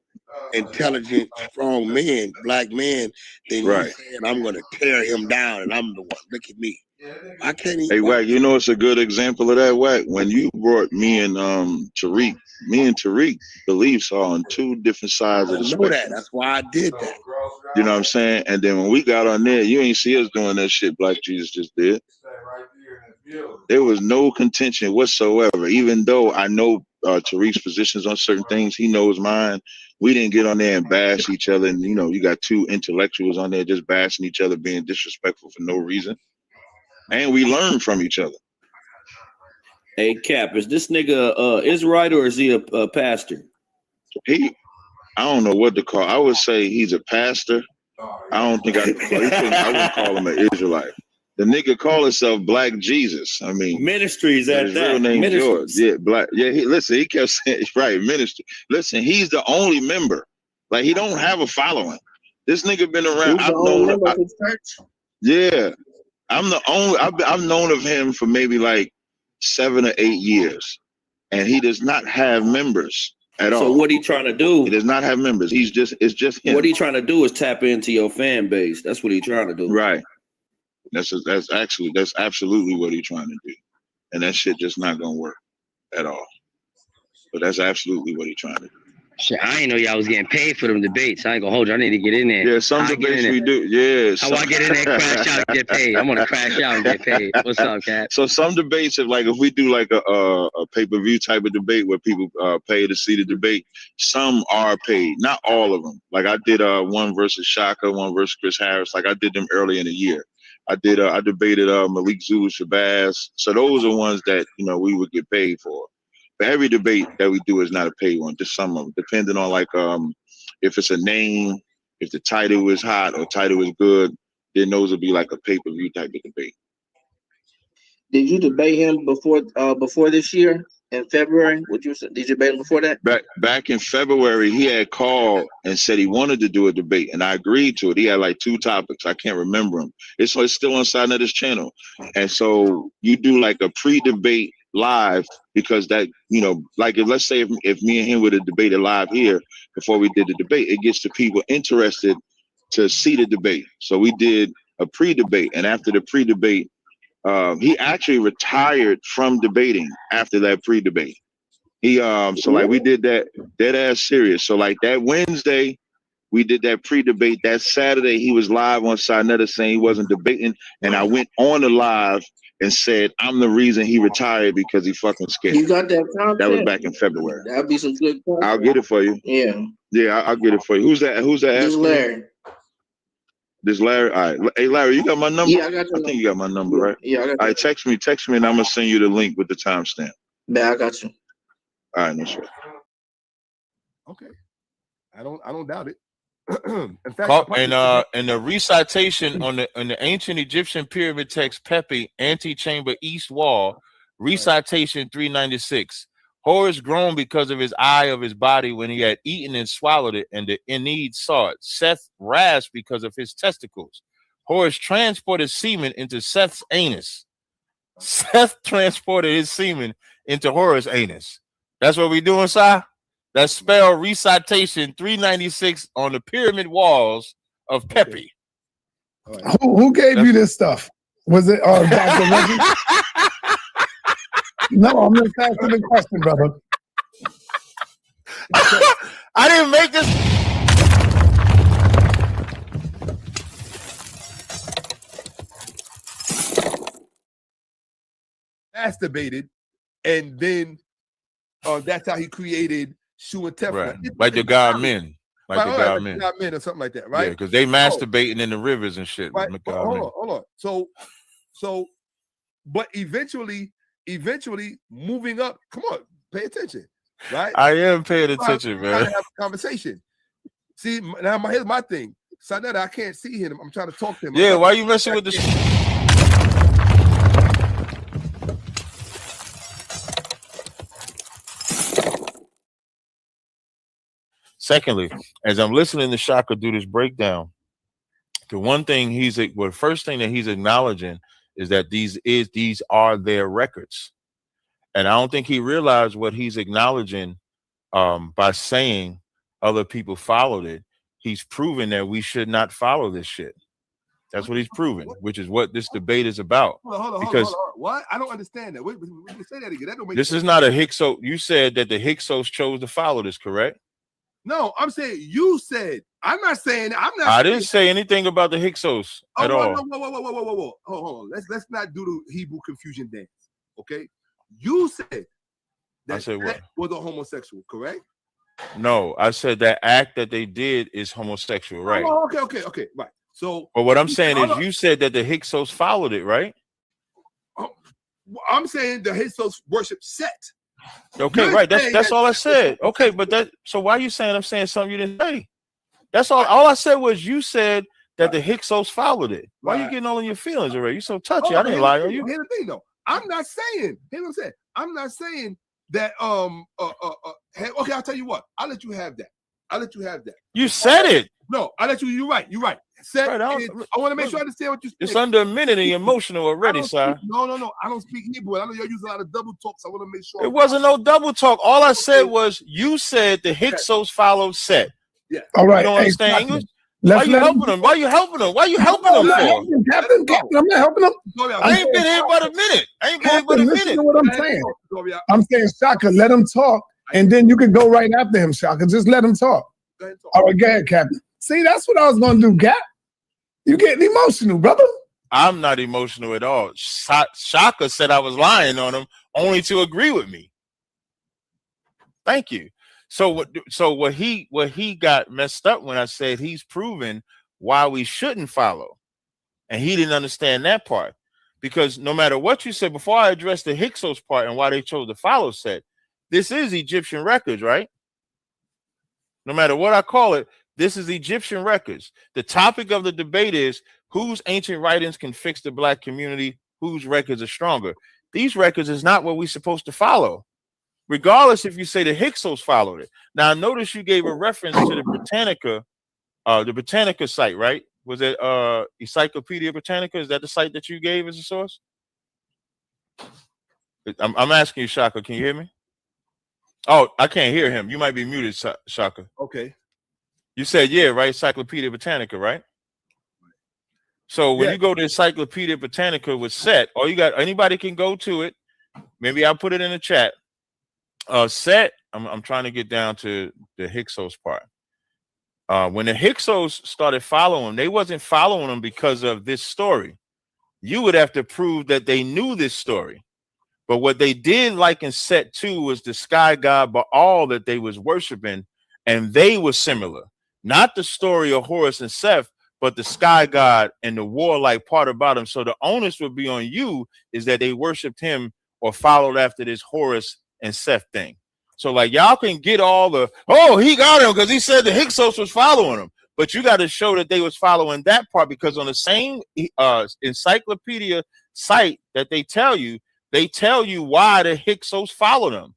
intelligent, strong men, black men, then you saying I'm going to tear him down and I'm the one. Look at me. I can't even. Hey, Wack, you know it's a good example of that, Wack. When you brought me and Tariq believe saw on two different sides of the spectrum. That. That's why I did that. You know what I'm saying? And then when we got on there, you ain't see us doing that shit Black Jesus just did. There was no contention whatsoever. Even though I know Tariq's positions on certain things, he knows mine. We didn't get on there and bash each other. And, you know, you got two intellectuals on there just bashing each other, being disrespectful for no reason. And we learn from each other. Hey, Cap, is this nigga Israelite or is he a pastor? I don't know what to call. I would say he's a pastor. I don't think I wouldn't call him an Israelite. The nigga call himself Black Jesus. I mean, ministries at his that. real name George. Yeah, Black. Yeah, he kept saying right, ministry. Listen, he's the only member. Like, he don't have a following. This nigga been around. Yeah, I'm the only. I've known of him for maybe like 7 or 8 years, and he does not have members at all. So what he trying to do? He does not have members. It's just him. What he trying to do is tap into your fan base. That's what he trying to do. Right. That's absolutely what he's trying to do, and that shit just not gonna work at all. But that's absolutely what he's trying to do. Shit, I ain't know y'all was getting paid for them debates. I ain't gonna hold you. I need to get in there. Yeah, some debates we do. Yeah. How I get in there, crash out, and get paid. I'm gonna crash out and get paid. What's up, Cat? So some debates, if we do like a pay-per-view type of debate where people pay to see the debate, some are paid. Not all of them. Like I did one versus Shakka, one versus Chris Harris. Like I did them early in the year. I debated Malik Zulu, Shabazz. So those are ones that, you know, we would get paid for. But every debate that we do is not a paid one. Just some of them, depending on like if it's a name, if the title is hot or title is good, then those will be like a pay-per-view type of debate. Did you debate him before this year in February? Did you debate him before that? Back in February, he had called and said he wanted to do a debate, and I agreed to it. He had like 2 topics. I can't remember them. It's still on Side Netter's channel, and so you do like a pre-debate live, because that, you know, like if let's say if me and him would have debated live here before we did the debate, it gets the people interested to see the debate. So we did a pre-debate, and after the pre-debate, he actually retired from debating after that pre-debate. He so like we did that dead ass serious. So like that Wednesday we did that pre-debate. That Saturday he was live on Side Netter saying he wasn't debating, and I went on the live and said I'm the reason he retired because he fucking scared. You got that content? That was back in February. That'd be some good content. I'll get it for you. Yeah, I'll get it for you. Who's that? This Larry. This Larry. All right. Hey Larry, you got my number? Yeah, I got your I think you got my number, right? Yeah, I got All right, text me, and I'm gonna send you the link with the timestamp. Yeah, I got you. All right, no sweat. Okay. I don't doubt it. In fact, and the recitation on the ancient Egyptian pyramid text Pepi, antechamber east wall, recitation 396. Horus groaned because of his eye of his body when he had eaten and swallowed it, and the Enid saw it. Seth rasped because of his testicles. Horus transported semen into Seth's anus. Seth transported his semen into Horus' anus. That's what we doing, Si? That's spelled recitation 396 on the pyramid walls of Pepi. Right. Who gave you this stuff? Was it Dr. Reggie? No, I'm just asking the question, brother. I didn't make this. Masturbated, and then that's how he created Shu and Tefra. Right. Like the God men. Like the God men. God men or something like that, right? Yeah, because they masturbating in the rivers and shit. Right. Hold on. So, but eventually moving up, come on, pay attention, right? I am paying attention, man. Have a conversation. See, now here's my thing. Sanetta, I can't see him. I'm trying to talk to him. Yeah, why are you messing with the Secondly, as I'm listening to Shakka do this breakdown, the first thing that he's acknowledging is that these are their records. And I don't think he realized what he's acknowledging by saying other people followed it. He's proven that we should not follow this shit. That's what he's proving, which is what this debate is about. Hold on. What? I don't understand that. Wait, say that again. That don't make this sense. is not a Hyksos. You said that the Hyksos chose to follow this, correct? No, I'm saying you said. I'm not saying. I didn't say anything about the Hyksos at all. Whoa. Hold on. Let's not do the Hebrew confusion dance. Okay? You said that was a homosexual, correct? No, I said that act that they did is homosexual, right? Oh, okay, right. So, but what I'm saying is, you said that the Hyksos followed it, right? I'm saying the Hyksos worship Set. Okay, right. That's all I said. Okay, but so why are you saying I'm saying something you didn't say? That's all. All I said was you said that the Hyksos followed it. Why are you getting all in your feelings already? You're so touchy. I didn't lie on you. Here's the thing, though. I'm not saying. Here's what I'm saying. I'm not saying that. Okay, I'll tell you what. I'll let you have that. You said it. No, I'll let you. You're right. Said. Right, I want to make sure I understand what you said. It's under a minute and you're emotional already, sir. No. I don't speak Hebrew. I know you're using a lot of double talk, so I want to make sure. It wasn't no double talk. All I said was you said the Hyksos followed Set. Yeah. All right. You don't understand English? Why are you helping him? Why are you helping him for? Captain, I'm not helping him. I ain't been here but a minute. Listen to what I'm saying. I'm saying, Shakka, let him talk, and then you can go right after him, Shakka. Just let him talk. All right, go ahead, Captain. See, that's what I was going to do, Cap. You getting emotional, brother. I'm not emotional at all. Shakka said I was lying on him only to agree with me. Thank you. So what he got messed up when I said he's proven why we shouldn't follow. And he didn't understand that part. Because no matter what you said, before I address the Hyksos part and why they chose to follow Set, this is Egyptian records, right? No matter what I call it, this is Egyptian records. The topic of the debate is whose ancient writings can fix the black community, whose records are stronger. These records is not what we're supposed to follow, regardless if you say the Hyksos followed it. Now, notice you gave a reference to the Britannica site, right? Was it Encyclopedia Britannica? Is that the site that you gave as a source? I'm asking you, Shakka. Can you hear me? Oh, I can't hear him. You might be muted, Shakka. Okay. You said, yeah, right? Encyclopedia Britannica, right? So when you go to Encyclopedia Britannica with Set, all you got, anybody can go to it. Maybe I'll put it in the chat. Set, I'm trying to get down to the Hyksos part. When the Hyksos started following them, they wasn't following them because of this story. You would have to prove that they knew this story. But what they did like in Set 2 was the sky god Baal that they was worshiping, and they were similar. Not the story of Horus and Seth, but the sky god and the warlike part about him. So the onus would be on you is that they worshiped him or followed after this Horus and Seth thing. So like y'all can get all the, oh, he got him because he said the Hyksos was following him. But you got to show that they was following that part, because on the same encyclopedia site that they tell you why the Hyksos followed him.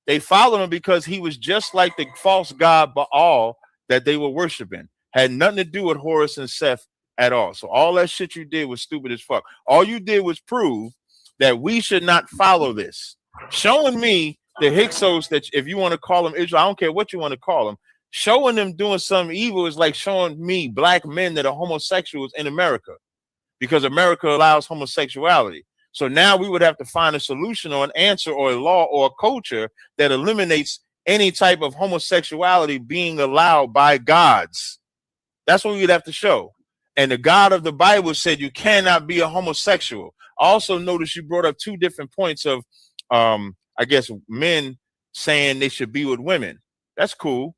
They followed him because he was just like the false god Baal that they were worshiping. Had nothing to do with Horus and Seth at all. So all that shit you did was stupid as fuck. All you did was prove that we should not follow this. Showing me the Hyksos, that if you want to call them Israel, I don't care what you want to call them, showing them doing something evil is like showing me black men that are homosexuals in America, because America allows homosexuality. So now we would have to find a solution or an answer or a law or a culture that eliminates any type of homosexuality being allowed by gods. That's what we'd have to show. And the God of the Bible said you cannot be a homosexual. Also notice you brought up two different points of, I guess, men saying they should be with women. That's cool.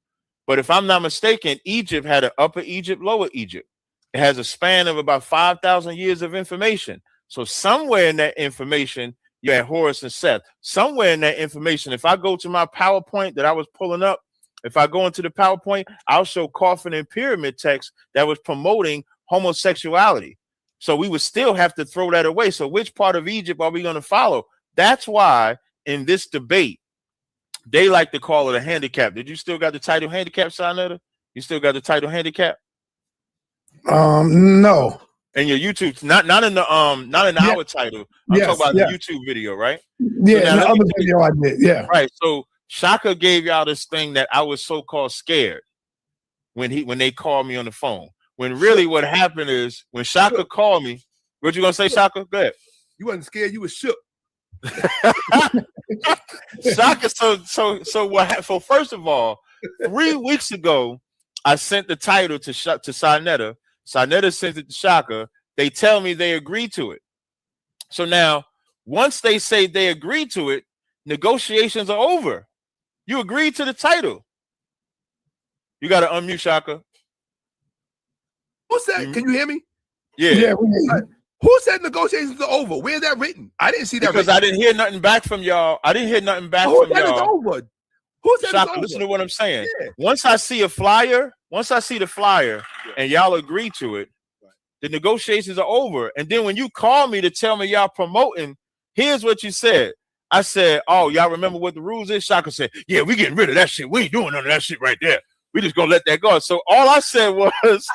But if I'm not mistaken, Egypt had an Upper Egypt, Lower Egypt. It has a span of about 5,000 years of information. So somewhere in that information, you had Horus and Seth. Somewhere in that information, if I go to my PowerPoint that I was pulling up, if I go into the PowerPoint, I'll show coffin and pyramid text that was promoting homosexuality. So we would still have to throw that away. So which part of Egypt are we going to follow? That's why in this debate, they like to call it a handicap. Did you still got the title handicap, Sinetta? You still got the title handicap? No. And your YouTube, not in the our title. I'm talking about the YouTube video, right? Yeah, so the other video I did. Yeah. Right. So Shakka gave y'all this thing that I was so-called scared. when they call me on the phone. When really what happened is when Shakka called me, what you gonna say, Shakka? Go ahead. You wasn't scared, you was shook. Shakka, so what? So first of all, 3 weeks ago, I sent the title to Sinetta. Sinetta sent it to Shakka. They tell me they agreed to it. So now, once they say they agreed to it, negotiations are over. You agreed to the title. You got to unmute, Shakka. Who said? Can you hear me? Yeah. Who said negotiations are over? Where's that written? I didn't see that. Because I didn't hear nothing back from y'all. I didn't hear nothing back Who from said y'all. it's over? Who said Shakka, it's over? listen to what I'm saying. Yeah. Once I see the flyer and y'all agree to it, the negotiations are over. And then when you call me to tell me y'all promoting, here's what you said. I said, oh, y'all remember what the rules is? Shakka said, yeah, we getting rid of that shit. We ain't doing none of that shit right there. We just gonna let that go. So all I said was, that's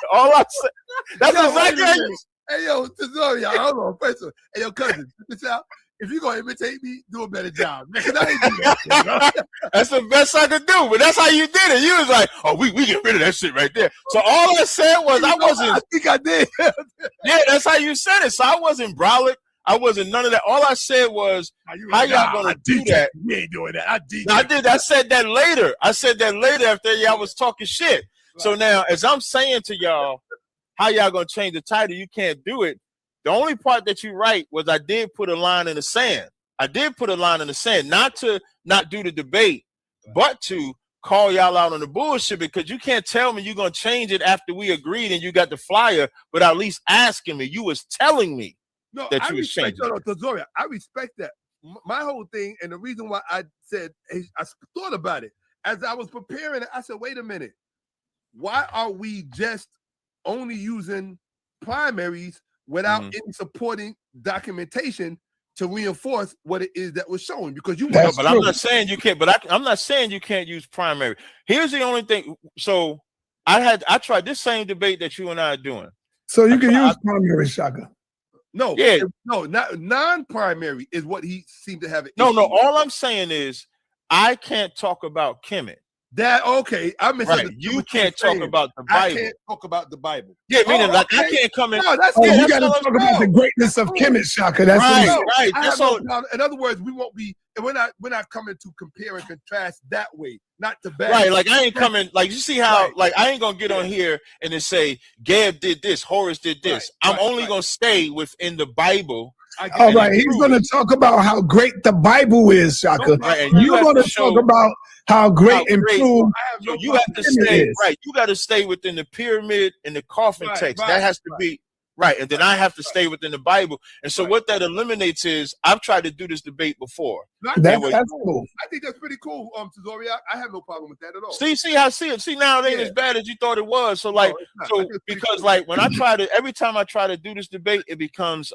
exactly how you. Hey, yo, Tazaryach, hold on. First of all, hey, yo, cousin, this out. If you're going to imitate me, do a better job. Man, I ain't do that shit, bro. That's the best I could do, but that's how you did it. You was like, oh, we get rid of that shit right there. So all I said was, I think I did. Yeah, that's how you said it. So I wasn't brolic. I wasn't none of that. All I said was, how y'all gonna do that? We ain't doing that. I said that later. I said that later after y'all was talking shit. Right. So now, as I'm saying to y'all, how y'all gonna change the title? You can't do it. The only part that you write was I did put a line in the sand. I did put a line in the sand, not to not do the debate, but to call y'all out on the bullshit, because you can't tell me you're gonna change it after we agreed and you got the flyer, but at least asking me. You was telling me that you was changing. Tazaryach, I respect that. My whole thing, and the reason why I said, I thought about it as I was preparing it. I said, wait a minute, why are we just only using primaries without any supporting documentation to reinforce what it is that was showing? Because you want, but I'm not saying you can't. But I'm not saying you can't use primary. Here's the only thing. So I tried this same debate that you and I are doing. So you can use primary, Shakka. No, yeah, no, not non-primary is what he seemed to have. No. All I'm saying is I can't talk about Kemet. That okay? I misunderstood. Right. You can't talk about the Bible. I can't talk about the Bible. Yeah, meaning like I can't come in. No, that's you got to talk about the greatness of Kemet, Shakka. That's right. That's all. In other words, we won't be. We're not coming to compare and contrast that way. Not to bad. Right. Like I ain't coming. Like you see how like I ain't gonna get on here and then say Gab did this, Horace did this. I'm only gonna stay within the Bible. All right, he's going to talk about how great the Bible is, Shakka. Right, you're going to talk about how great and true. So you have to stay right. You got to stay within the pyramid and the coffin text. That has to be right, and then I have to stay within the Bible. And so what that eliminates is I've tried to do this debate before. That's cool. I think that's pretty cool, Tazaryach. I have no problem with that at all. See now it ain't as bad as you thought it was. So like, because cool. Like when I try to, every time I try to do this debate, it becomes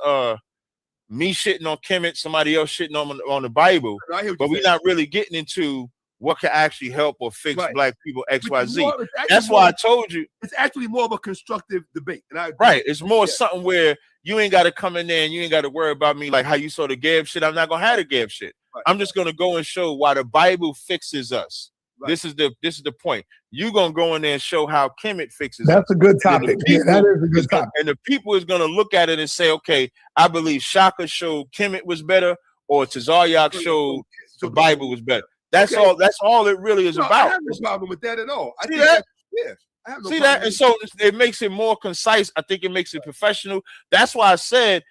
me shitting on Kemet, somebody else shitting on the Bible, but we're not really getting into what can actually help or fix black people XYZ. That's why I told you it's actually more of a constructive debate. And it's more something where you ain't got to come in there and you ain't got to worry about me like how you saw the Gab shit. I'm not gonna have the Gab shit. I'm just gonna go and show why the Bible fixes us. This is the point. You're gonna go in there and show how Kemet fixes. That's a good topic. That is a good topic. And the people is gonna look at it and say, okay, I believe Shakka showed Kemet was better, or Tazaryach showed the Bible was better. That's all. That's all it really is about. I have no problem with that at all. I think that? Yeah. I have no See that, and so it makes it more concise. I think it makes it professional. That's why I said,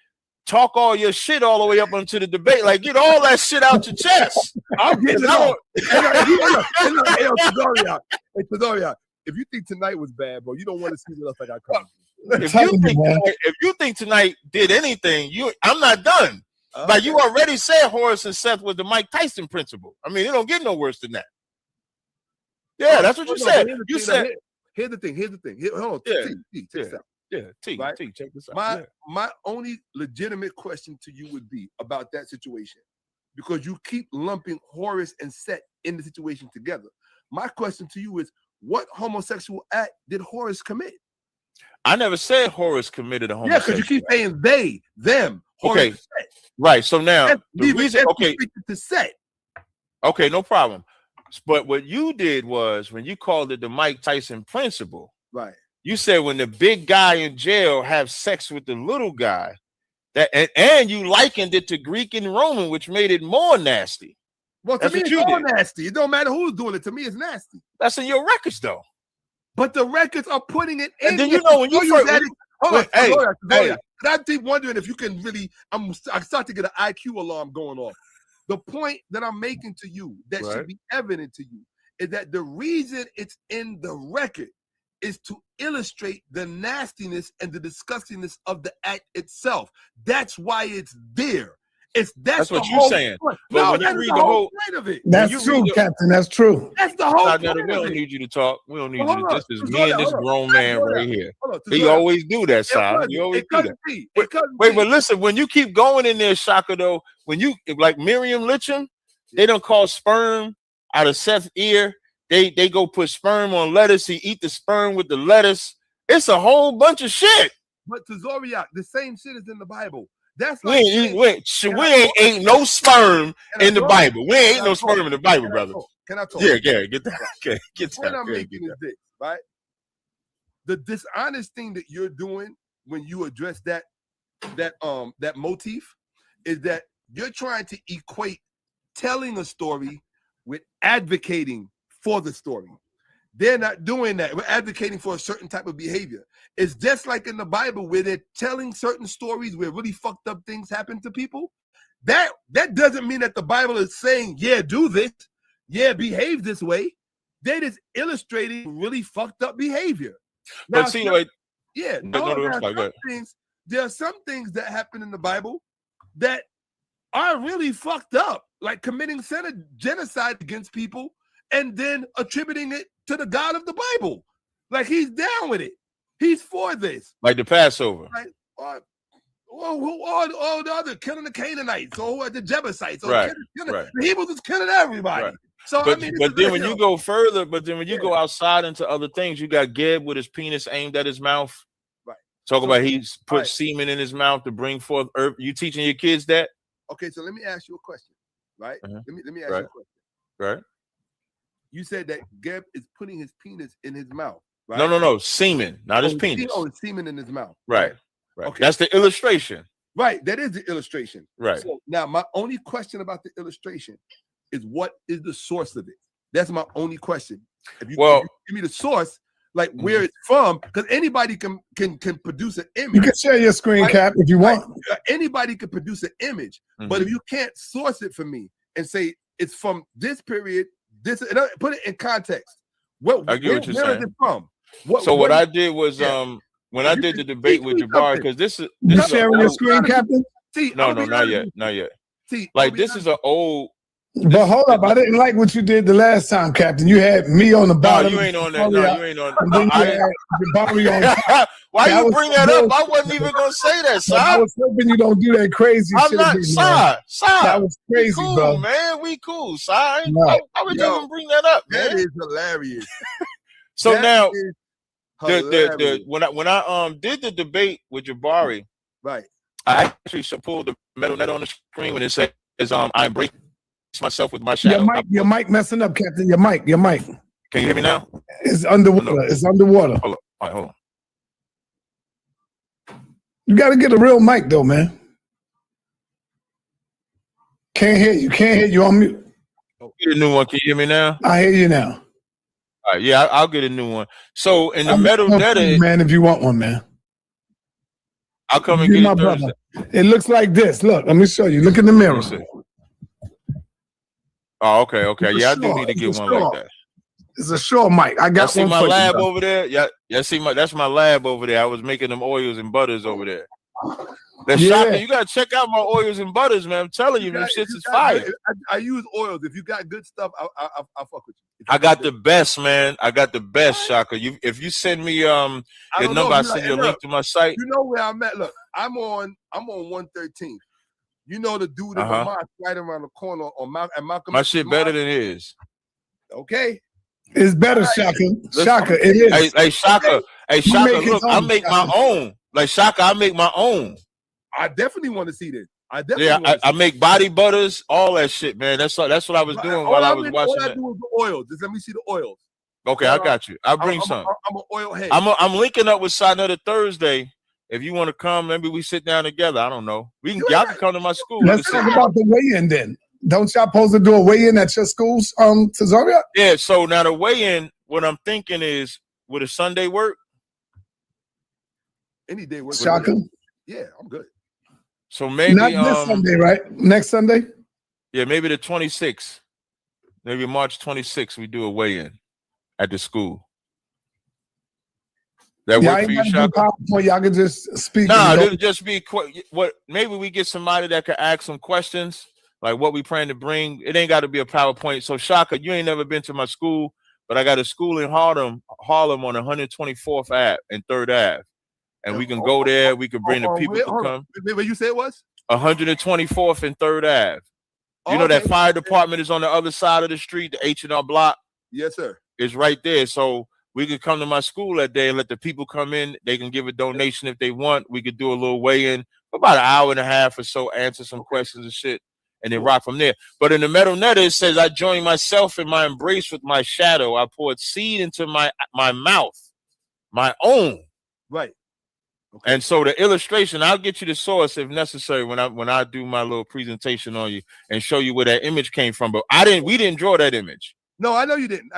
talk all your shit all the way up into the debate. Like, get all that shit out your chest. I'm getting it out. Hey, Tazaryach, if you think tonight was bad, bro, you don't want to see what else I got coming. If you think tonight did anything, I'm not done. Like you already said, Horace and Seth was the Mike Tyson principle. I mean, it don't get no worse than that. Yeah, that's what you said. You said. Here's the thing. Hold on. Check this out. T, check this out. My only legitimate question to you would be about that situation, because you keep lumping Horace and Seth in the situation together. My question to you is, what homosexual act did Horace commit? I never said Horace committed a homosexual. Yeah, because you keep saying they, them. Okay, right. So now the reason, okay, to Seth. Okay, no problem. But what you did was when you called it the Mike Tyson principle. Right. You said when the big guy in jail have sex with the little guy, that and you likened it to Greek and Roman, which made it more nasty. Well, to me, it's all nasty. It don't matter who's doing it. To me, it's nasty. That's in your records, though. But the records are putting it in. And then you know when you first, hold on, hey, I keep wondering if you can really. I start to get an IQ alarm going off. The point that I'm making to you that should be evident to you is that the reason it's in the record is to illustrate the nastiness and the disgustingness of the act itself. That's why it's there. That's what you're saying. Point. But No, when that's you read the the whole whole, point of it. That's true, Captain. That's true. That's the whole point. We don't need you to talk. We don't need Well, you hold to. on. This is me and this grown man right here. He Tazaryach. always do that, son. You always do that. Wait, but listen, when you keep going in there, Shakka, though, when you like Miriam Litcham, they don't call sperm out of Seth's ear. They go put sperm on lettuce. He eat the sperm with the lettuce. It's a whole bunch of shit. But Tazaryach, the same shit is in the Bible. That's We like ain't no sperm in the Bible. We ain't no sperm in the Bible, brother. Can I talk? Yeah, get that. Okay, get The point that. I'm making is this, right? The dishonest thing that you're doing when you address that motif is that you're trying to equate telling a story with advocating for the story. They're not doing that. We're advocating for a certain type of behavior. It's just like in the Bible where they're telling certain stories where really fucked up things happen to people. That doesn't mean that the Bible is saying, yeah, do this. Yeah, behave this way. They're just illustrating really fucked up behavior. Now, But see, like, yeah, there are some things that happen in the Bible that are really fucked up, like committing genocide against people and then attributing it to the God of the Bible. Like he's down with it. He's for this. like the Passover. Right? Or the other killing the Canaanites or the Jebusites. Or Right, killing, right. The Hebrews is killing everybody. Right. So But, I mean, but then when you go further, go outside into other things, you got Geb with his penis aimed at his mouth. Right. Talk about he's put semen in his mouth to bring forth earth. You teaching your kids that? Okay, so let me ask you a question, right? Let me ask you Right. a question. Right. You said that Geb is putting his penis in his mouth, right? No, semen, not his penis. It's semen in his mouth. Right. Right. Okay. That's the illustration. Right. That is the illustration. Right. So now my only question about the illustration is what is the source of it? That's my only question. If you give me the source, like where it's from, because anybody can produce an image. You can share your screen, right? Cap, if you want. Anybody can produce an image, but if you can't source it for me and say it's from this period, this put it in context. I get what you're saying. Where is it from? What I did was when I did the debate with Jabbar, because this is you sharing your screen, Captain? No, not yet. See, like this is an old. But hold up, I didn't like what you did the last time, Captain. You had me on the bottom. No, you ain't on that. No, you ain't on. And then you had Jabari on top. Why you bring that up? I wasn't even gonna say that, son. I was hoping you don't do that crazy I'm shit. not, again, son. That was crazy, cool, bro. man. We cool, son. No. I would even bring that up, man. That is hilarious. So That now, hilarious. when I did the debate with Jabari, right, I actually pulled the metal net on the screen when it says I embrace myself with my shadow. Your mic messing up, Captain. Your mic. Can you hear me now? It's underwater. It's underwater. Hold on. All right, hold on. You got to get a real mic, though, man. Can't hear you on mute. Get a new one. Can you hear me now? I hear you now. All right, yeah, I'll get a new one. So in the metal net, man, if you want one, man, I'll come and get my it brother. Thursday. It looks like this. Look, let me show you. Look in the mirror. Oh, okay. Yeah, I do Sure. need to get It's one sure. like that. It's a Sure mic. I got Y'all see one my for you, lab bro. over there? Yeah, see that's my lab over there. I was making them oils and butters over there. That's shocking. You gotta check out my oils and butters, man. I'm telling you, them shits is fire. I use oils. If you got good stuff, I'll fuck with you. I got the best, man. I got the best, Shakka. If you send me your number, I send you a link to my site. You know where I'm at. Look, I'm on 113th. You know the dude in Vermont right around the corner on Malcolm. My shit better than his. Okay. It's better, Shakka. Shakka, it is. Hey, Shakka. Hey, Shakka, look, I make my own. Like Shakka, I make my own. I definitely want to see this. I make body butters, all that shit, man. That's what I was doing while I was watching all I that. do is the oils. Just let me see the oils. Okay, I got you. I'll bring some. I'm an oil head. I'm linking up with Sinetta Thursday. If you want to come, maybe we sit down together. I don't know. Y'all can come to my school. Let's talk about the weigh-in then. Don't y'all supposed to do a weigh-in at your schools, Tazaryach? Yeah, so now the weigh-in, what I'm thinking is, would a Sunday work? Any day works. Shakka? Yeah, I'm good. So maybe not this Sunday, right? Next Sunday? Yeah, maybe the 26th. Maybe March 26th, we do a weigh-in at the school. That work for you, Shakka? Y'all can just speak. No, it'll just be what. Maybe we get somebody that could ask some questions, like what we plan to bring. It ain't got to be a PowerPoint. So Shakka, you ain't never been to my school, but I got a school in Harlem on 124th Ave and 3rd Ave, and we can go there. We can bring the people to come. Where you say it was? 124th and 3rd Ave. You know that fire department is on the other side of the street, the H&R block. Yes, sir. It's right there. So we could come to my school that day and let the people come in. They can give a donation if they want. We could do a little weigh-in for about an hour and a half or so, answer some questions and shit, and then rock from there. But in the metal netter, it says, I joined myself in my embrace with my shadow. I poured seed into my mouth, my own. Right. Okay. And so the illustration, I'll get you the source if necessary when I do my little presentation on you and show you where that image came from. But we didn't draw that image. No, I know you didn't.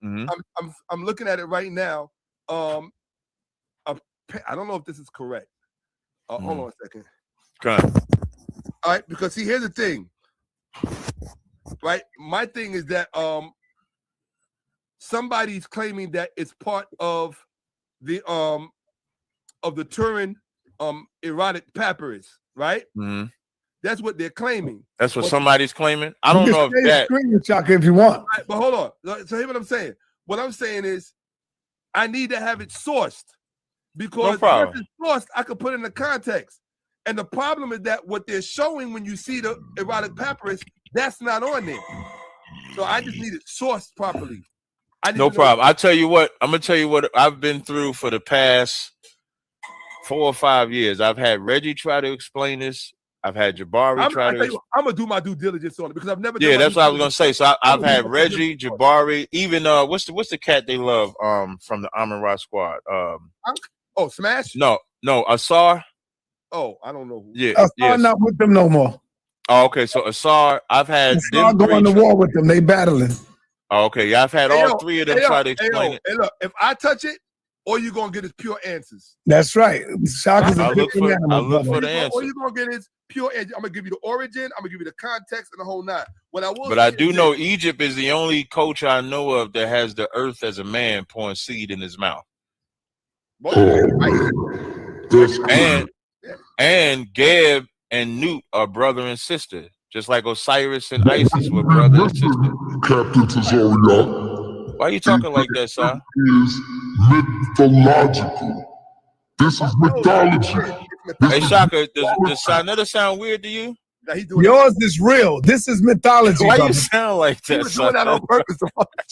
Mm-hmm. I'm looking at it right now. I don't know if this is correct. Hold on a second. Okay. All right, because see, here's the thing. Right, my thing is that somebody's claiming that it's part of the Turin erotic papyrus, right? Mm-hmm. That's what they're claiming. That's what somebody's claiming. I don't know if that. Shakka, if you want. Right, but hold on. So here's what I'm saying. What I'm saying is, I need to have it sourced because once it's sourced, I can put it in the context. And the problem is that what they're showing when you see the erotic papyrus, that's not on there. So I just need it sourced properly. No problem. I'm gonna tell you what I've been through for the past 4 or 5 years. I've had Reggie try to explain this. I've had Jabari try to. I'm gonna do my due diligence on it because I've never. Yeah, that's what I was gonna say. So I've had Reggie, Jabari, even what's the cat they love from the Amon Ra squad? Smash. No, Asar. Oh, I don't know. Yeah, Asar not with them no more. Oh, okay. So Asar, I've had Asar going to war with them. They battling. Oh, okay. Yeah, I've had all three of them try to explain it. Hey, look, if I touch it, all you're gonna get is pure answers. That's right. Shakka's a different animal. I'll look for the answer. All you're gonna get is pure answers. I'm gonna give you the origin. I'm gonna give you the context and the whole nine. But I do know Egypt is the only culture I know of that has the earth as a man pouring seed in his mouth. And Geb and Nut are brother and sister, just like Osiris and Isis were brother and sister. Captain Tazaryach. Why are you talking like that, sir? Is mythological. This is mythology. Hey, Shakka, does Sinetta sound weird to you? Yours is real. This is mythology. Why brother. you sound like that? He was doing that on purpose.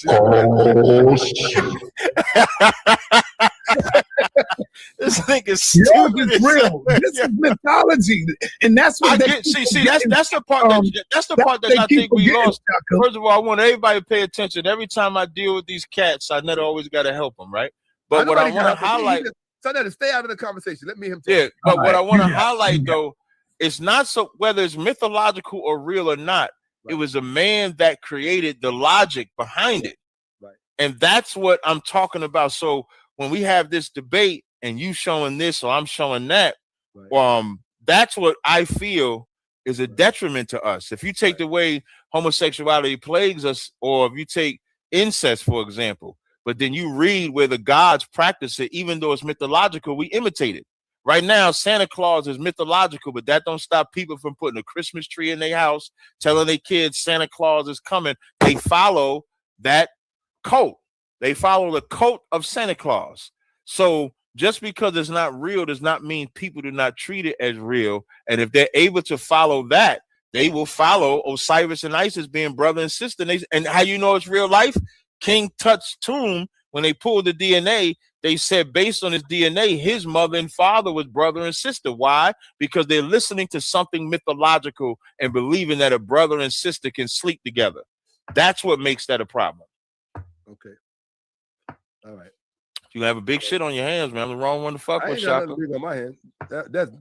Oh, shit. This nigga's stupid. Yours is real. This is mythology, and that's what I get. See, that's the part that I think we lost. First of all, I want everybody to pay attention. Every time I deal with these cats, I never always got to help them, right? But what I want to highlight, so that to stay out of the conversation. Let me him. Yeah, but what I want to highlight though, it's not so whether it's mythological or real or not. Right. It was a man that created the logic behind it, right? And that's what I'm talking about. So when we have this debate and you showing this or I'm showing that, right. That's what I feel is a detriment to us. If you take the way homosexuality plagues us, or if you take incest, for example, but then you read where the gods practice it, even though it's mythological, we imitate it. Right now, Santa Claus is mythological, but that don't stop people from putting a Christmas tree in their house, telling their kids Santa Claus is coming. They follow that cult. They follow the cult of Santa Claus. So just because it's not real does not mean people do not treat it as real. And if they're able to follow that, they will follow Osiris and Isis being brother and sister. And how you know it's real life? King Tut's tomb when they pulled the DNA, they said based on his DNA, his mother and father was brother and sister. Why? Because they're listening to something mythological and believing that a brother and sister can sleep together. That's what makes that a problem. Okay. All right. You have a big shit on your hands, man. I'm the wrong one to fuck with, Shakka. On my hands.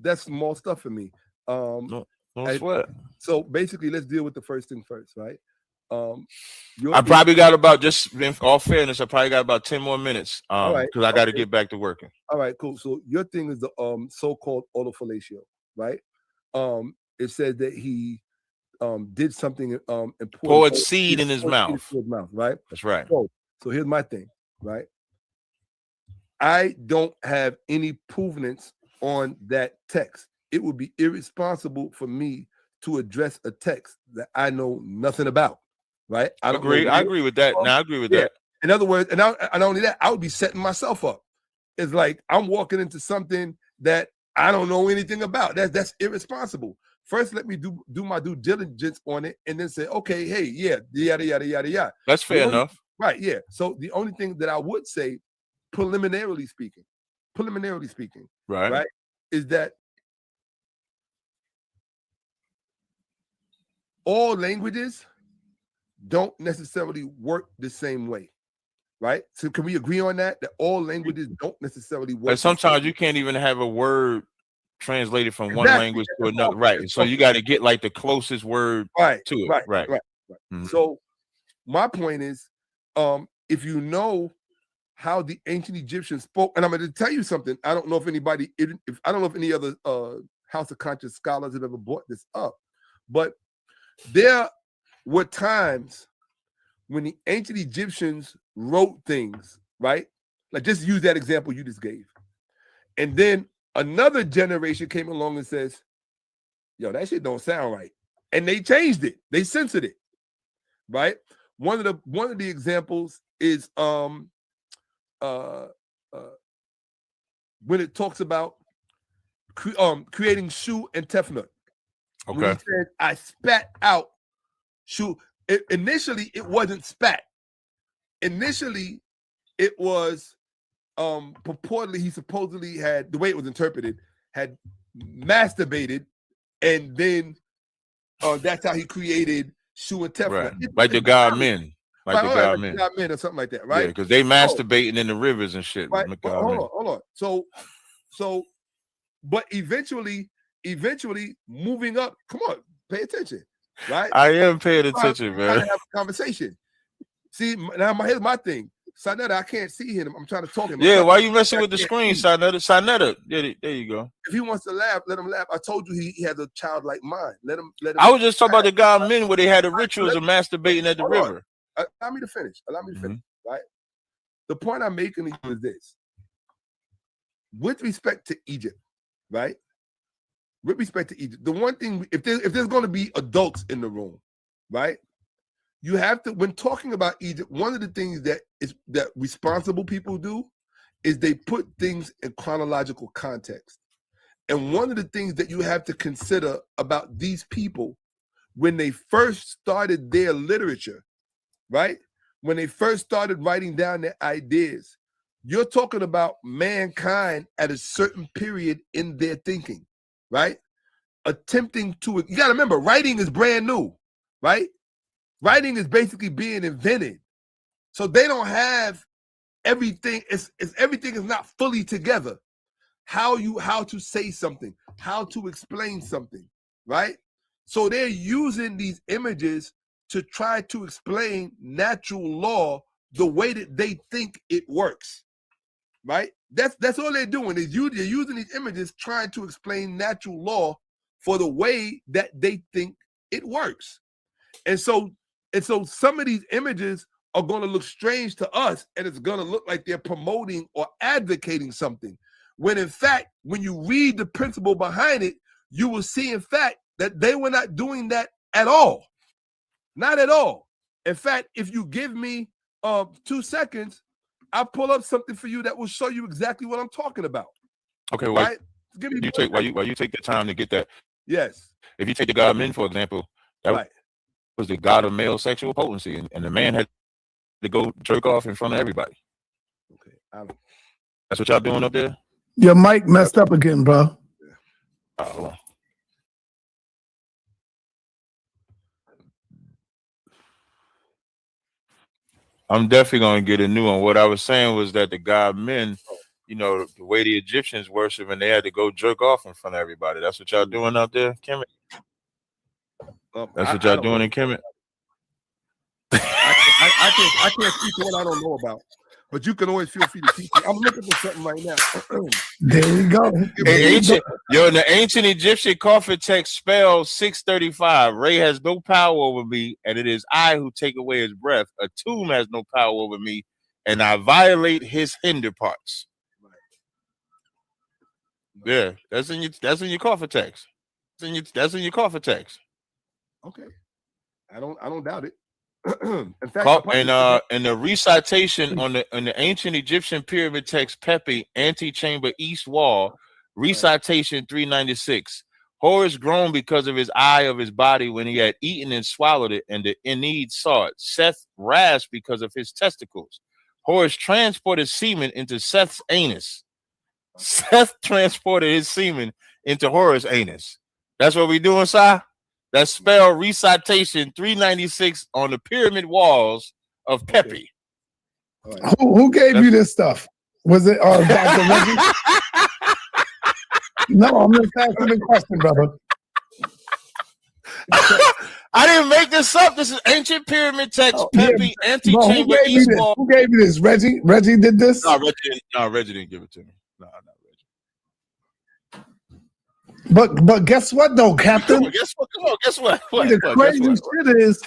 That's small stuff for me. No sweat. So basically, let's deal with the first thing first, right? I probably got about, just in all fairness, I probably got about 10 more minutes. Right. Because I got to get back to working. All right, cool. So your thing is the so-called autofellatio, right? It says that he did something important. Poured seed in his mouth. Right? That's right. So here's my thing, right? I don't have any provenance on that text. It would be irresponsible for me to address a text that I know nothing about, right? I agree with that. Now I agree with that. In other words, and not only that, I would be setting myself up. It's like I'm walking into something that I don't know anything about. That's irresponsible. First, let me do my due diligence on it, and then say, okay, hey, yeah, yada yada yada yada. That's fair enough, right? Yeah. So the only thing that I would say, preliminarily speaking, right, is that all languages don't necessarily work the same way, right? So can we agree on that? That all languages don't necessarily work. But sometimes you can't even have a word translated from one language to another, right? So you got to get like the closest word to it, right? Mm-hmm. So my point is, if you know how the ancient Egyptians spoke, and I'm going to tell you something. I don't know if I don't know if any other House of Conscious scholars have ever brought this up, but there were times when the ancient Egyptians wrote things, right? Like just use that example you just gave. And then another generation came along and says, yo, that shit don't sound right. And they changed it. They censored it, right? One of the examples is when it talks about creating Shu and Tefnut. Okay. When he said, I spat out Shu. Initially, it wasn't spat. Initially, it was purportedly, he supposedly had, the way it was interpreted, had masturbated, and then that's how he created Shu and Tefnut. Right. Like the God men. Like the God men. God men or something like that, right? Yeah, because they masturbating in the rivers and shit. Right. Hold on. So, but eventually moving up, come on, pay attention, right? I am paying attention, man. Have a conversation. See, now here's my thing. Sanetta, I can't see him. I'm trying to talk him. Yeah, why you messing with the screen, Sanetta? Sanetta, there you go. If he wants to laugh, let him laugh. I told you he has a childlike mind. Let him. I was just talking about the God men where they had the rituals of masturbating at the river. Allow me to finish. Right? The point I'm making is this. With respect to Egypt, right? With respect to Egypt, the one thing, if there's going to be adults in the room, right? You have to, when talking about Egypt, one of the things that responsible people do is they put things in chronological context. And one of the things that you have to consider about these people when they first started their literature, right? When they first started writing down their ideas, you're talking about mankind at a certain period in their thinking, right? Attempting to, you got to remember, writing is brand new, right? Writing is basically being invented. So they don't have everything, everything is not fully together. How to say something, how to explain something, right? So they're using these images to try to explain natural law the way that they think it works, right? That's all they're doing is they're using these images trying to explain natural law for the way that they think it works. And so some of these images are going to look strange to us, and it's going to look like they're promoting or advocating something. When in fact, when you read the principle behind it, you will see in fact that they were not doing that at all. Not at all. In fact, if you give me 2 seconds, I'll pull up something for you that will show you exactly what I'm talking about. Okay, well, right? Give me while you take the time to get that. Yes. If you take the God men, for example, that was the God of male sexual potency, and the man had to go jerk off in front of everybody. That's what y'all doing up there? Your mic messed up again, bro. Oh. I'm definitely gonna get a new one. What I was saying was that the God men, you know, the way the Egyptians worship, and they had to go jerk off in front of everybody. That's what y'all doing out there, Kemet? That's what y'all doing in Kemet? I can't speak to what I don't know about. But you can always feel free to teach me. I'm looking for something right now. There you go. In the ancient Egyptian coffin text spells 635. Ray has no power over me, and it is I who take away his breath. A tomb has no power over me, and I violate his hinder parts. Yeah, that's in your coffin text. That's in your coffin text. Okay, I don't doubt it. In fact, and the recitation on the ancient Egyptian pyramid text Pepi, antechamber east wall, recitation 396. Horus groaned because of his eye of his body when he had eaten and swallowed it, and the Enid saw it. Seth rasped because of his testicles. Horus transported semen into Seth's anus. Seth transported his semen into Horus' anus. That's what we doing, Si? That spell recitation 396 on the pyramid walls of Pepi. Right. Who gave you this stuff? Was it Dr. Reggie? No, I'm just asking the question, brother. I didn't make this up. This is ancient pyramid text, Pepi, antechamber east wall. Who gave you this? Reggie? Reggie did this? No, Reggie didn't give it to me. No, not Reggie. But guess what though, Captain? Come on, guess what? The crazy shit is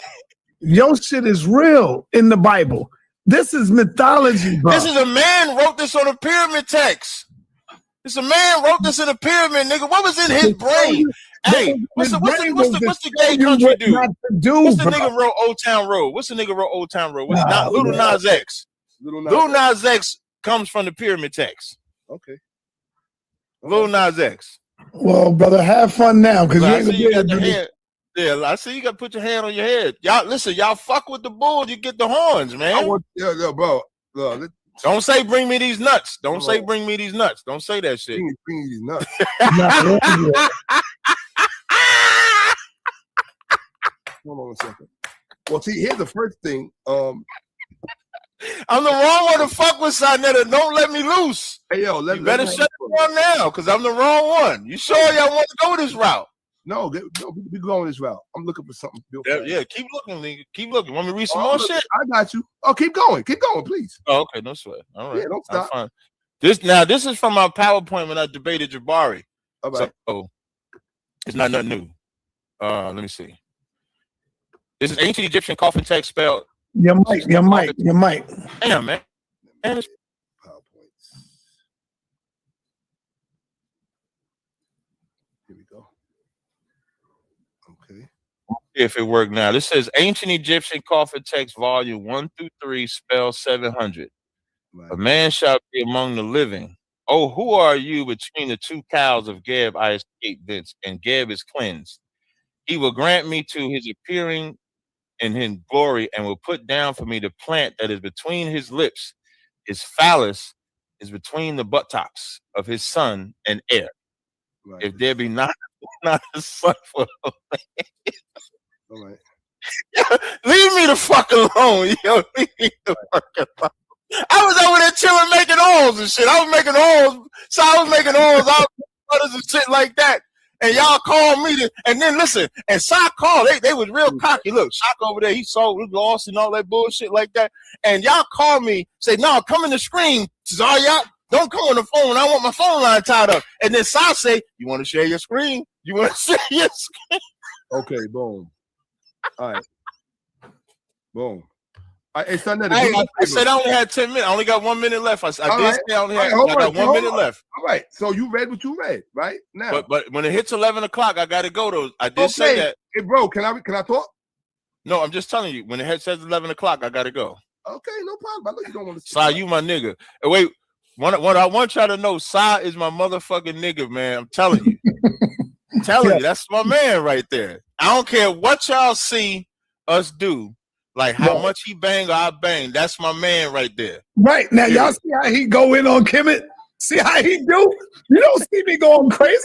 your shit is real in the Bible. This is mythology, bro. This is a man wrote this on a pyramid text. This a man wrote this in a pyramid, nigga. What was in his brain? Hey, what's the gay country dude? What's the nigga wrote Old Town Road? What's the nigga wrote Old Town Road? What's not Little Nas X? Little Nas X comes from the pyramid text. Okay. Little Nas X. Well, brother, have fun now, because I see you got your hand. Yeah, I see you got to put your hand on your head. Y'all, listen, y'all fuck with the bull, you get the horns, man. Bro. Don't say bring me these nuts. Don't say bring me these nuts. Don't say that shit. Bring me these nuts. Hold on a second. Well, see, here's the first thing. I'm the wrong one to fuck with, Sinetta. Don't let me loose. Hey, yo, you better shut it down now, because I'm the wrong one. You sure y'all want to go this route? No, we going this route. I'm looking for something. Yeah, keep looking, nigga. Keep looking. Want me to read some more shit? I got you. Oh, keep going, please. Oh, okay, no sweat. All right. Yeah, don't stop. Fine. This is from my PowerPoint when I debated Jabari. All right. So, it's not nothing new. Let me see. This is ancient Egyptian coffin text spelled. Your mic. Damn, man. PowerPoints. Here we go. Okay. If it worked now. This says ancient Egyptian coffin text volume 1 through 3, spell 700. Right. A man shall be among the living. Oh, who are you between the two cows of Geb? I escaped thence, and Geb is cleansed. He will grant me to his appearing in his glory, and will put down for me the plant that is between his lips. His phallus is between the buttocks of his son and heir. Right. If there be not a son for a man. All right. Leave me the fuck alone, yo. Leave me the fuck alone. I was over there chilling, making oils and shit. I was making oils. So I was making oils. I was butters and shit like that. And y'all called me and then listen, and Shakka called. They was real cocky. Look, Shakka over there, he lost and all that bullshit like that. And y'all called me, say, no, come in the screen, Tazaryach. Don't come on the phone. I want my phone line tied up. And then Shakka say, you want to share your screen? You want to share your screen? Okay, boom. All right. Boom. I said I only had 10 minutes. I only got 1 minute left. I did say I only had I got 1 minute left. All right. So you read what you read, right? Now. But when it hits 11 o'clock, I gotta go though. I did say that. Hey, bro, can I talk? No, I'm just telling you, when it says 11 o'clock, I gotta go. Okay, no problem. I know you don't want to Sai, you my nigga. Wait, what I want y'all to know, Sai is my motherfucking nigga, man. I'm telling you. You, that's my man right there. I don't care what y'all see us do. Like how much he bang or I bang. That's my man right there. Right. Now, y'all see how he go in on Kemet? See how he do? You don't see me going crazy?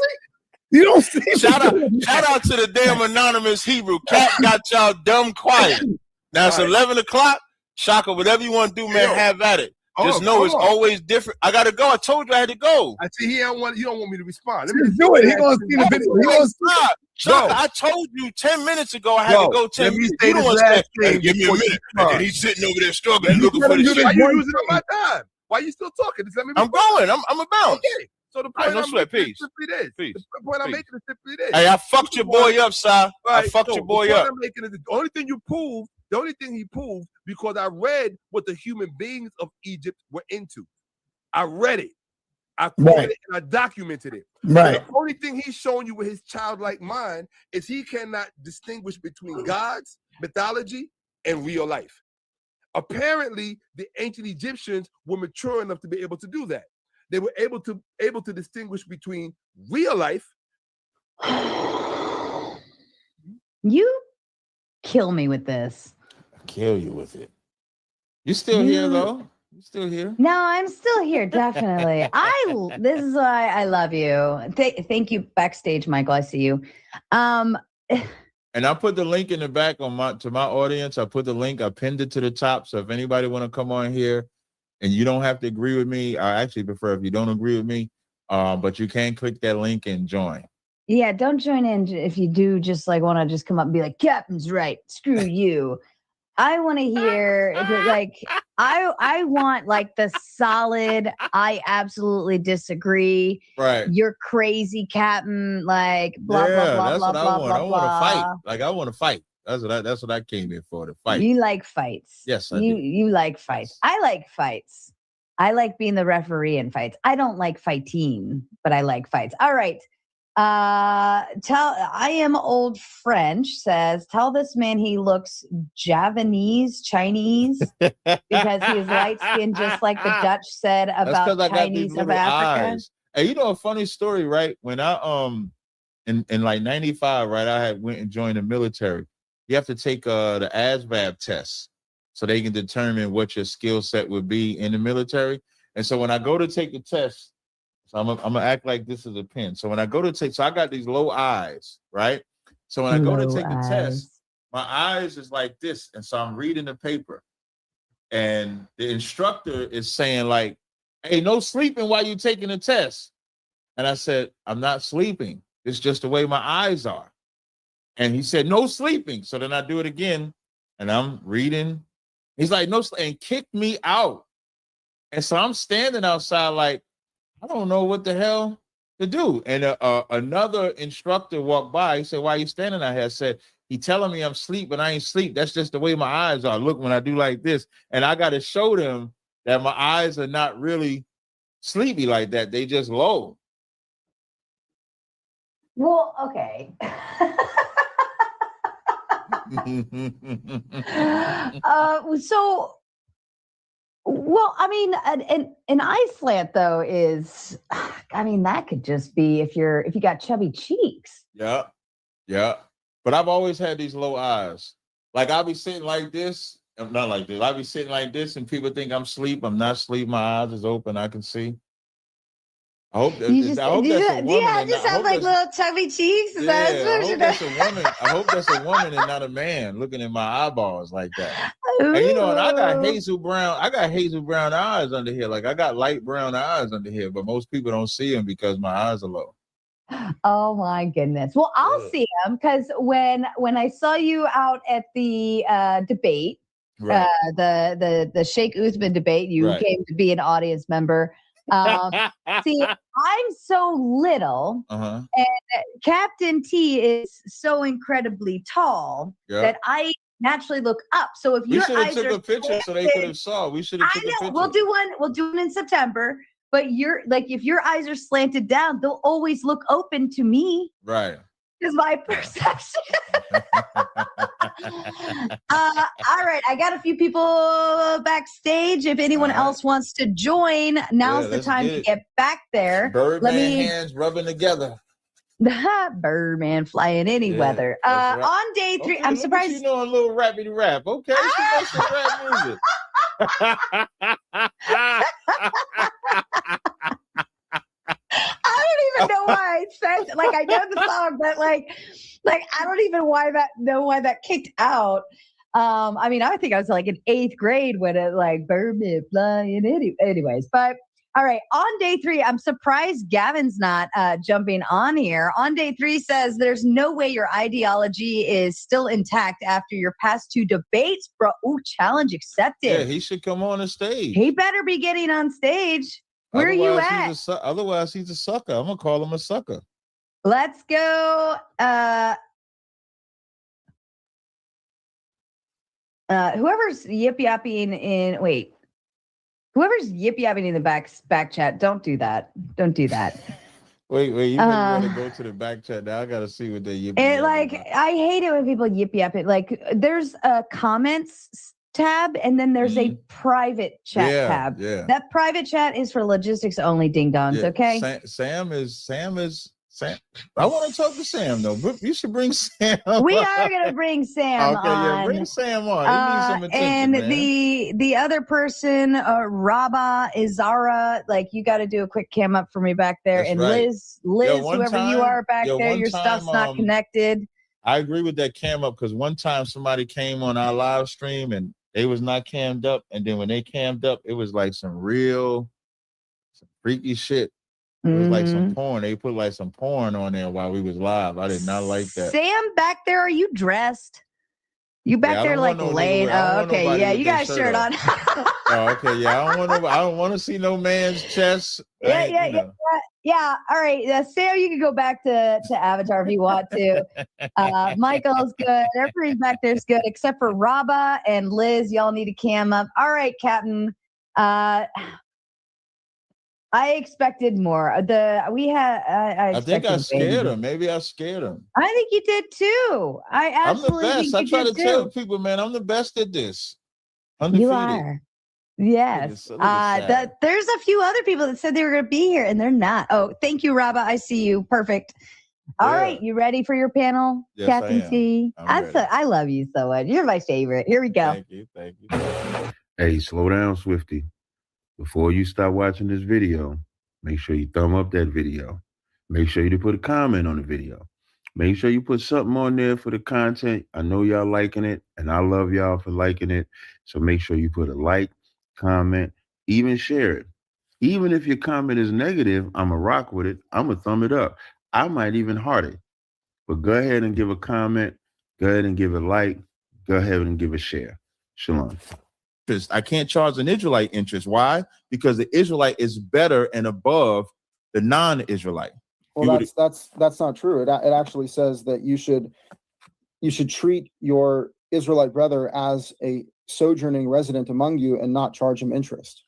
You don't see me Shout out to the damn anonymous Hebrew. Cat got y'all dumb quiet. Now it's 11 o'clock. Shakka, whatever you want to do, man, have at it. Just know it's always different. I gotta go. I told you I had to go. I see he don't want me to respond. Let me do it. He gonna see the video. Shakka, I told you 10 minutes ago I had to go 10 minutes. You don't want to say, hey, give me a minute. And then he's sitting over there struggling, looking for the shit. Why you using up my time? Why you still talking? Just let me I'm going. I'm about. Okay. So the point I'm making is simply this. The point I'm making is simply this. Hey, I fucked your boy up, Si. I fucked your boy up. I'm making is the only thing you proved, the only thing he proved, because I read what the human beings of Egypt were into. I read it. I quoted it and I documented it. Right. So the only thing he's showing you with his childlike mind is he cannot distinguish between gods, mythology, and real life. Apparently, the ancient Egyptians were mature enough to be able to do that. They were able to distinguish between real life. You kill me with this. I'll kill you with it. You still here though? You still here? No, I'm still here, definitely. This is why I love you. Thank you, backstage, Michael. I see you. And I put the link in the back to my audience. I put the link. I pinned it to the top. So if anybody want to come on here, and you don't have to agree with me, I actually prefer if you don't agree with me. But you can click that link and join. Yeah, don't join in if you do just like want to just come up and be like, Captain's right. Screw you. I want to hear like I want like the solid. I absolutely disagree. Right. You're crazy, Captain. Like blah blah blah that's blah what blah I want. blah. I want to fight. Like I want to fight. That's what I came here for, to fight. You like fights. Yes, I do. You like fights. I like fights. I like being the referee in fights. I don't like fighting, but I like fights. All right. I am old French says, tell this man he looks Javanese, Chinese, because he is light skinned, just like the Dutch said about Chinese of Africa. Eyes. Hey, you know a funny story, right? When I in like 95, right, I had went and joined the military. You have to take the ASVAB test so they can determine what your skill set would be in the military. And so when I go to take the test, so I'm gonna act like this is a pen. So when I go to take, so I got these low eyes, right? So when I go to take the test, my eyes is like this. And so I'm reading the paper. And the instructor is saying like, hey, no sleeping while you're taking the test. And I said, I'm not sleeping. It's just the way my eyes are. And he said, no sleeping. So then I do it again. And I'm reading. He's like, no, and kicked me out. And so I'm standing outside like, I don't know what the hell to do. And another instructor walked by. He said, why are you standing out here? I said, he telling me I'm asleep, but I ain't sleep. That's just the way my eyes are. Look, when I do like this. And I got to show them that my eyes are not really sleepy like that. They just low. Well, okay. Well, I mean, an eye slant though is, I mean, that could just be if you got chubby cheeks. Yeah. But I've always had these low eyes. Like I'll be sitting like this. I'm not like this. I'll be sitting like this, and people think I'm asleep. I'm not asleep. My eyes is open. I can see. I hope that's a woman. Yeah, just have like little chubby cheeks. I hope that's a woman. I hope that's a woman and not a man looking in my eyeballs like that. And you know, and I got hazel brown eyes under here. Like I got light brown eyes under here, but most people don't see them because my eyes are low. Oh my goodness. Well, I'll see them because when I saw you out at the debate, right. The Sheikh Uthman debate, you came to be an audience member. See, I'm so little, and Captain T is so incredibly tall that I naturally look up. So if your eyes took a picture so they could have saw. We should have took a picture. We'll do one in September. But if your eyes are slanted down, they'll always look open to me. Right. Is my perception. All right, I got a few people backstage. If anyone else wants to join, now's the time to get back there. Birdman hands rubbing together. Birdman flying any weather. that's right. On day 3, Okay, I'm look surprised. at you know a little rappity rap. Okay, she knows some rap music. I don't even know why I said, like, I know the song, but like I don't even know why that kicked out. I mean, I think I was like in 8th grade when it like Birdman flying anyways. But all right, on day 3, I'm surprised Gavin's not jumping on here. On day 3 says there's no way your ideology is still intact after your past 2 debates, bro. Ooh, challenge accepted. Yeah, he should come on the stage. He better be getting on stage. Where are you at? Otherwise, he's a sucker. I'm gonna call him a sucker. Let's go. Whoever's yip-yapping in, wait. Whoever's yip-yapping in the back chat, don't do that. Don't do that. Wait, you gotta go to the back chat now. I gotta see what they yip. I hate it when people yip-yap it. Like, there's a comments tab, and then there's a private chat tab. Yeah. That private chat is for logistics only, ding-dongs, okay? Sam is. I want to talk to Sam though. You should bring Sam. We are gonna bring Sam on. Yeah, bring Sam on. He needs some attention, and man. the other person, Rabba, Izara, like, you got to do a quick cam up for me back there. That's and right. Liz, whoever you are back there, your stuff's not connected. I agree with that cam up, because one time somebody came on our live stream and they was not cammed up, and then when they cammed up, it was like some freaky shit. It was like some porn. They put like some porn on there while we was live. I did not like that. Sam, back there, are you dressed? You back there like laying? Oh, okay. Yeah, you got a shirt on. Oh, okay. Yeah, I don't want to see no man's chest. Yeah. All right. Sam, you can go back to Avatar if you want to. Michael's good. Everybody's back there's good, except for Rabba and Liz. Y'all need to cam up. All right, Captain. I expected more. I think I scared him. Maybe I scared him. I think you did too. I'm the best. I try to tell people, man, I'm the best at this. Undefeated. You are. Yes. There's a few other people that said they were going to be here, and they're not. Oh, thank you, Rabba. I see you. Perfect. All right, you ready for your panel, yes, Captain T? I love you so much. You're my favorite. Here we go. Thank you. Hey, slow down, Swifty. Before you start watching this video, make sure you thumb up that video. Make sure you put a comment on the video. Make sure you put something on there for the content. I know y'all liking it, and I love y'all for liking it. So make sure you put a like, comment, even share it. Even if your comment is negative, I'm going to rock with it. I'm going to thumb it up. I might even heart it. But go ahead and give a comment. Go ahead and give a like. Go ahead and give a share. Shalom. I can't charge an Israelite interest. Why? Because the Israelite is better and above the non-Israelite. Well, that's not true. It actually says that you should treat your Israelite brother as a sojourning resident among you and not charge him interest.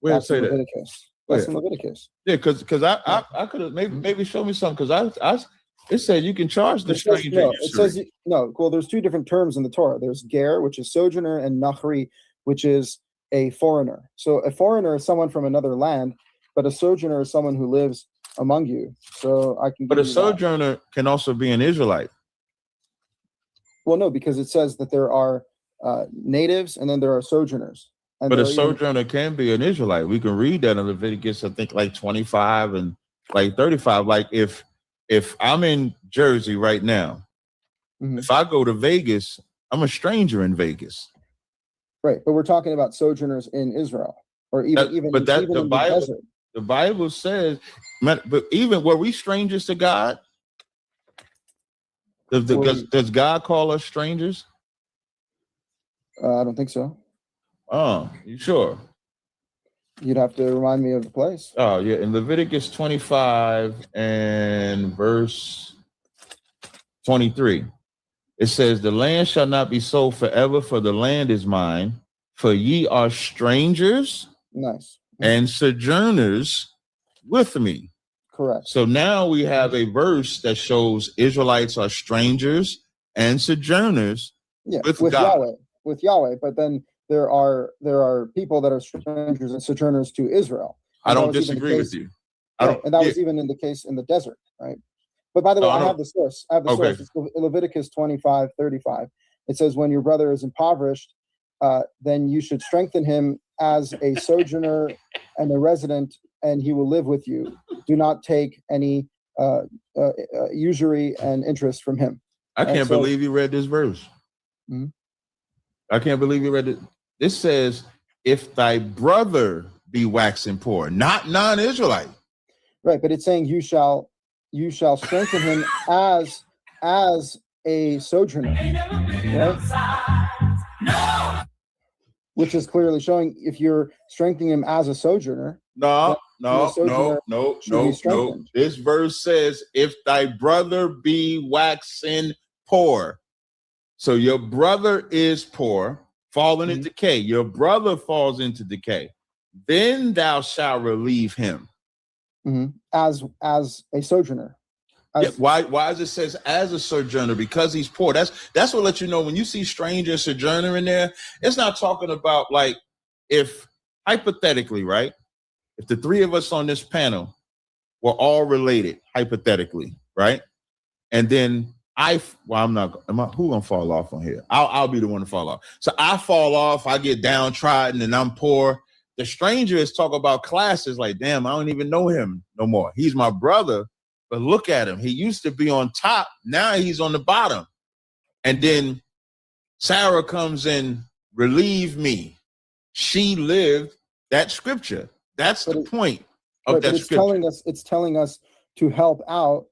Where it say that? Leviticus. That's in Leviticus. Yeah, because I could have maybe show me something, because it said you can charge the stranger. It says no. Well, there's two different terms in the Torah. There's ger, which is sojourner, and nachri, which is a foreigner. So a foreigner is someone from another land, but a sojourner is someone who lives among you. So I can. But a sojourner can also be an Israelite. Well, no, because it says that there are natives and then there are sojourners. But a sojourner can be an Israelite. We can read that in Leviticus, I think, like 25 and like 35. Like if I'm in Jersey right now, if I go to Vegas, I'm a stranger in Vegas. Right, but we're talking about sojourners in Israel, or even in the Bible. desert. The Bible says, but even were we strangers to God? Does God call us strangers? I don't think so. Oh, you sure? You'd have to remind me of the place. Oh, yeah. In Leviticus 25 and verse 23, it says, the land shall not be sold forever, for the land is mine, for ye are strangers and sojourners with me. Correct. So now we have a verse that shows Israelites are strangers and sojourners with God. Yahweh, but then there are people that are strangers and sojourners to Israel. I don't disagree with you. And that was even in the case in the desert, right? But by the way, I have the source. I have the source. It's Leviticus 25:35. It says, when your brother is impoverished, then you should strengthen him as a sojourner and a resident, and he will live with you. Do not take any usury and interest from him. I can't believe you read this verse. Mm-hmm. I can't believe you read it. This says, if thy brother be waxing poor, not non-Israelite. Right, but it's saying you shall strengthen him as a sojourner, right? Which is clearly showing if you're strengthening him as a sojourner. No. This verse says, if thy brother be waxing poor. So your brother is poor, falling in decay. Your brother falls into decay. Then thou shalt relieve him. As a sojourner. Why does it says as a sojourner? Because he's poor. That's what lets you know when you see stranger sojourner in there, it's not talking about like if hypothetically, right? If the three of us on this panel were all related, hypothetically, right? And then who gonna fall off on here? I'll be the one to fall off. So I fall off, I get downtrodden and I'm poor. The stranger is talking about classes like, damn, I don't even know him no more. He's my brother, but look at him. He used to be on top. Now he's on the bottom. And then Sarah comes and relieve me. She lived that scripture. That's the point of that scripture. It's telling us to help out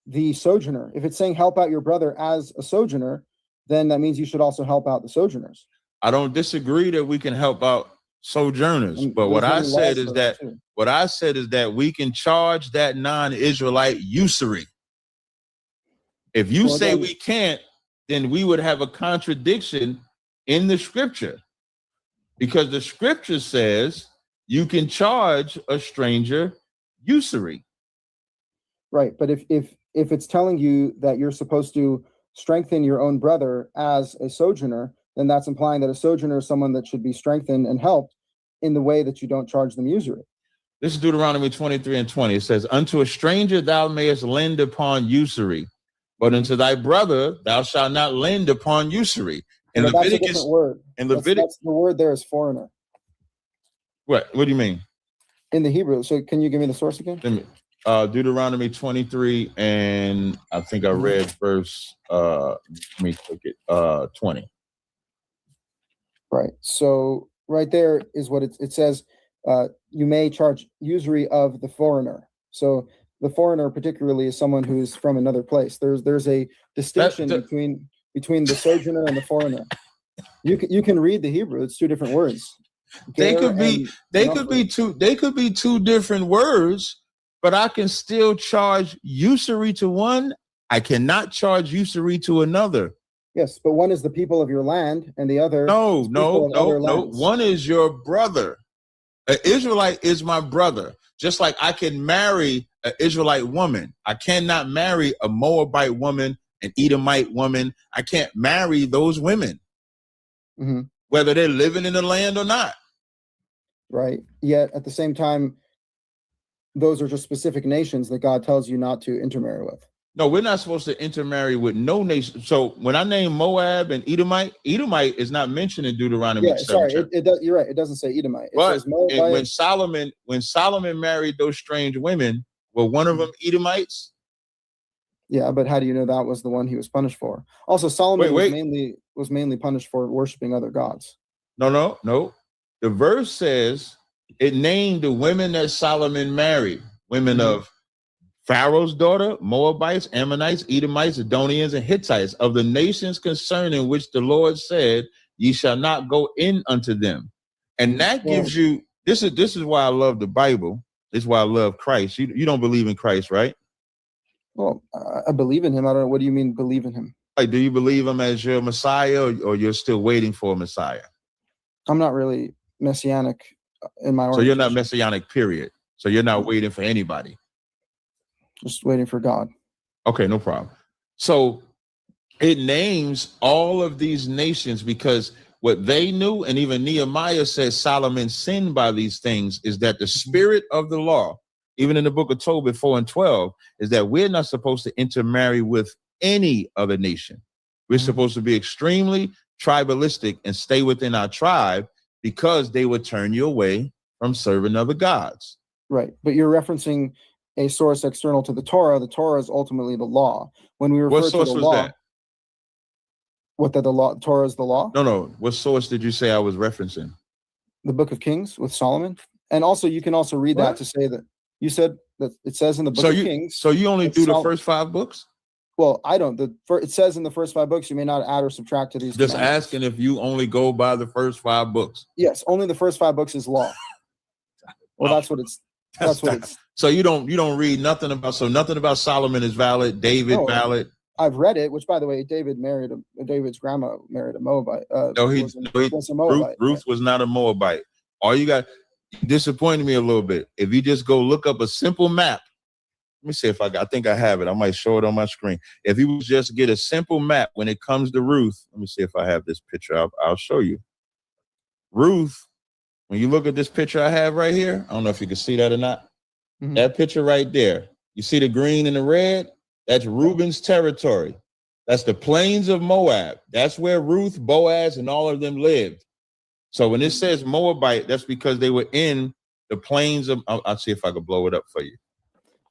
the sojourner. If it's saying help out your brother as a sojourner, then that means you should also help out the sojourners. I don't disagree that we can help out sojourners, but what I said is that we can charge that non-Israelite usury. If you say we can't, then we would have a contradiction in the scripture, because the scripture says you can charge a stranger usury. Right, but if it's telling you that you're supposed to strengthen your own brother as a sojourner, then that's implying that a sojourner is someone that should be strengthened and helped in the way that you don't charge them usury. This is Deuteronomy 23:20. It says, unto a stranger thou mayest lend upon usury, but unto thy brother thou shalt not lend upon usury. And Leviticus, that's a different word. That's the word there is foreigner. What do you mean? In the Hebrew. So can you give me the source again? Deuteronomy 23, and I think I read verse, let me click it, 20. Right. So right there is what it says. You may charge usury of the foreigner. So the foreigner particularly is someone who is from another place. There's a distinction between the sojourner and the foreigner. You can read the Hebrew. It's two different words. They could be two different words, but I can still charge usury to one. I cannot charge usury to another. Yes, but one is the people of your land, and the other no. One is your brother. An Israelite is my brother. Just like I can marry an Israelite woman, I cannot marry a Moabite woman, an Edomite woman. I can't marry those women, whether they're living in the land or not. Right. Yet at the same time, those are just specific nations that God tells you not to intermarry with. No, we're not supposed to intermarry with no nation. So when I name Moab and Edomite is not mentioned in Deuteronomy. Yeah, sorry, you're right. It doesn't say Edomite. It says Moabite. When Solomon married those strange women, were one of them Edomites? Yeah, but how do you know that was the one he was punished for? Also, Solomon was mainly punished for worshiping other gods. No. The verse says it named the women that Solomon married, women of Pharaoh's daughter, Moabites, Ammonites, Edomites, Sidonians, and Hittites, of the nations concerning which the Lord said, ye shall not go in unto them. And that gives you, this is why I love the Bible. This is why I love Christ. You don't believe in Christ, right? Well, I believe in him. I don't know. What do you mean believe in him? Like, do you believe him as your Messiah, or you're still waiting for a Messiah? I'm not really messianic in my So you're not messianic, period. So you're not waiting for anybody. Just waiting for God. Okay, no problem. So it names all of these nations because what they knew, and even Nehemiah says Solomon sinned by these things, is that the spirit of the law, even in the book of Tobit 4 and 12, is that we're not supposed to intermarry with any other nation. We're supposed to be extremely tribalistic and stay within our tribe because they would turn you away from serving other gods. Right. But you're referencing a source external to the Torah. The Torah is ultimately the law. When we refer What source to the was law, that? What the law? Torah is the law. No. What source did you say I was referencing? The Book of Kings with Solomon, and also you can also read that to say that you said that it says in the Book of Kings. So you only do the first 5 books? Well, I don't. It says in the first 5 books you may not add or subtract to these. Just asking if you only go by the first 5 books. Yes, only the first 5 books is law. Well, that's what it's. That's what it's. So you don't read nothing about. So nothing about Solomon is valid. David valid. I've read it, which by the way, David's grandma married a Moabite. Was a Moabite. Ruth was not a Moabite. All you got disappointed me a little bit. If you just go look up a simple map, let me see if I think I have it. I might show it on my screen. If you just get a simple map when it comes to Ruth, let me see if I have this picture. I'll show you. Ruth, when you look at this picture I have right here, I don't know if you can see that or not. Mm-hmm. That picture right there, you see the green and the red? That's Reuben's territory. That's the plains of Moab. That's where Ruth, Boaz, and all of them lived. So when it says Moabite, that's because they were in the plains of, I'll see if I can blow it up for you.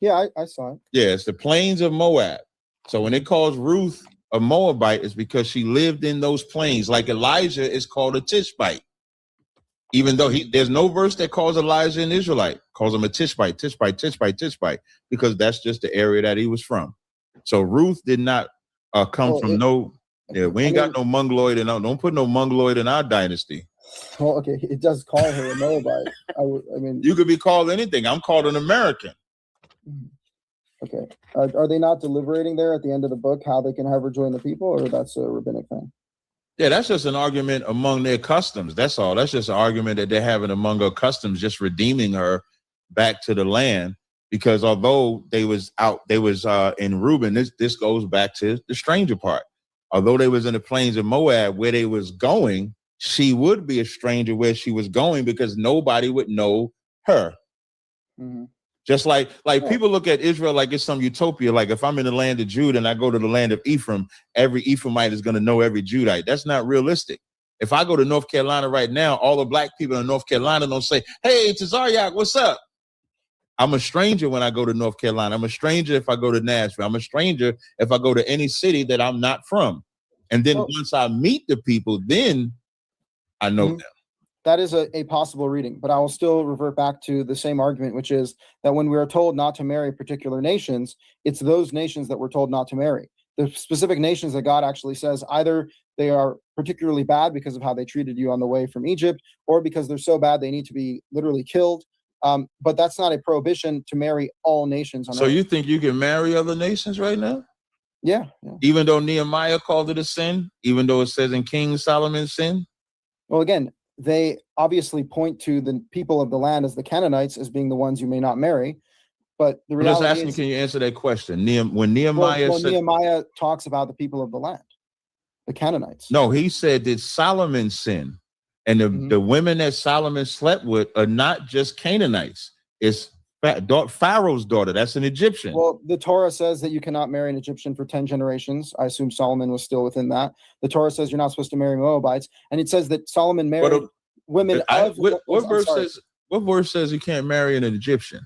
Yeah, I saw it. Yeah, it's the plains of Moab. So when it calls Ruth a Moabite, it's because she lived in those plains. Like Elijah is called a Tishbite. Even though there's no verse that calls Elijah an Israelite, calls him a Tishbite, because that's just the area that he was from. So Ruth did not come from we ain't got no Mongoloid, and don't put no Mongoloid in our dynasty. Well, okay, it does call her a Moabite. I mean, you could be called anything. I'm called an American. Okay, are they not deliberating there at the end of the book how they can have her join the people, or that's a rabbinic thing? Yeah, that's just an argument among their customs. That's all. That's just an argument that they're having among their customs, just redeeming her back to the land. Because although they was in Reuben, this goes back to the stranger part. Although they was in the plains of Moab where they was going, she would be a stranger where she was going because nobody would know her. Mm-hmm. Just like people look at Israel like it's some utopia. Like if I'm in the land of Judah and I go to the land of Ephraim, every Ephraimite is going to know every Judite. That's not realistic. If I go to North Carolina right now, all the black people in North Carolina don't say, "Hey, Tazaryach, what's up?" I'm a stranger when I go to North Carolina. I'm a stranger if I go to Nashville. I'm a stranger if I go to any city that I'm not from. And then once I meet the people, then I know them. That is a possible reading, but I will still revert back to the same argument, which is that when we are told not to marry particular nations, it's those nations that we're told not to marry. The specific nations that God actually says either they are particularly bad because of how they treated you on the way from Egypt, or because they're so bad they need to be literally killed. But that's not a prohibition to marry all nations. So you think you can marry other nations right now? Yeah. Even though Nehemiah called it a sin, even though it says in King Solomon's sin? Well, again, they obviously point to the people of the land as the Canaanites as being the ones you may not marry. But the reality I'm just asking, can you answer that question? When Nehemiah Nehemiah talks about the people of the land, the Canaanites. No, he said, did Solomon sin? And the women that Solomon slept with are not just Canaanites. It's Pharaoh's daughter. That's an Egyptian. Well, the Torah says that you cannot marry an Egyptian for 10 generations. I assume Solomon was still within that. The Torah says you're not supposed to marry Moabites. And it says that Solomon married women of... What verse says you can't marry an Egyptian?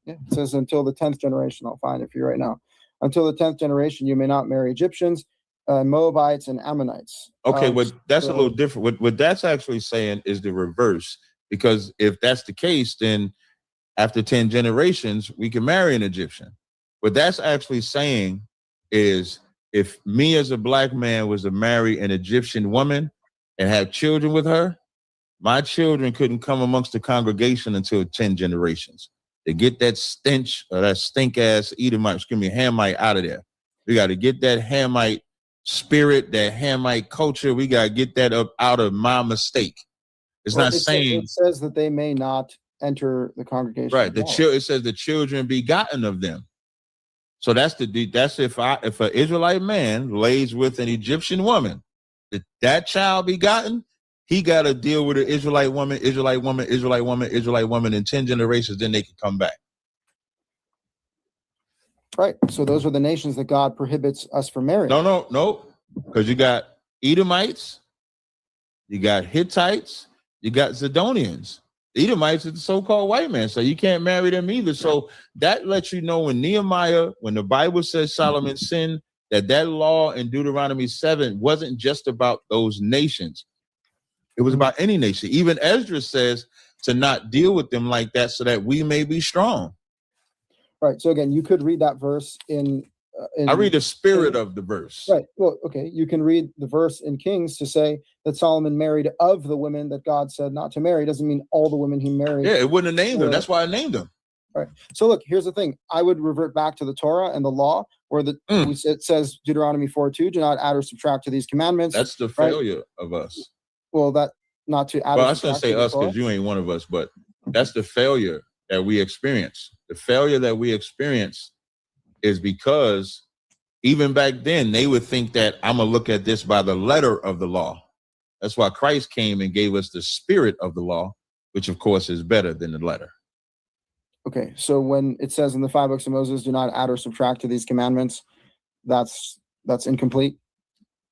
Yeah, it says until the 10th generation. I'll find it for you right now. Until the 10th generation, you may not marry Egyptians, Moabites, and Ammonites. Okay, but that's a little different. What that's actually saying is the reverse. Because if that's the case, then after 10 generations, we can marry an Egyptian. What that's actually saying is if me as a black man was to marry an Egyptian woman and have children with her, my children couldn't come amongst the congregation until 10 generations. To get that stench or that stink ass Hamite out of there. We got to get that Hamite spirit, that Hamite culture. We got to get that up out of my mistake. It's not saying... It says that they may not enter the congregation. Right. It says the children begotten of them. So that's if an Israelite man lays with an Egyptian woman, that child begotten, he got to deal with an Israelite woman in 10 generations, then they can come back. Right. So those are the nations that God prohibits us from marrying. No. Because you got Edomites, you got Hittites, you got Zidonians. Edomites is the so-called white man, so you can't marry them either. So that lets you know in Nehemiah, when the Bible says Solomon sinned, that law in Deuteronomy 7 wasn't just about those nations. It was about any nation. Even Ezra says to not deal with them like that so that we may be strong. Right. So again, you could read that verse in I read the spirit of the verse. Right. Well, okay. You can read the verse in Kings to say that Solomon married of the women that God said not to marry. Doesn't mean all the women he married. Yeah, it wouldn't have named them. That's why I named them. Right. So look, here's the thing. I would revert back to the Torah and the law, where it says Deuteronomy 4:2, do not add or subtract to these commandments. That's the failure of us. Well, that not to add. Well, I was going to say us because you ain't one of us, but that's the failure that we experience. The failure that we experience is because even back then they would think that I'm going to look at this by the letter of the law. That's why Christ came and gave us the spirit of the law, which of course is better than the letter. Okay, so when it says in the 5 books of Moses, do not add or subtract to these commandments, that's incomplete.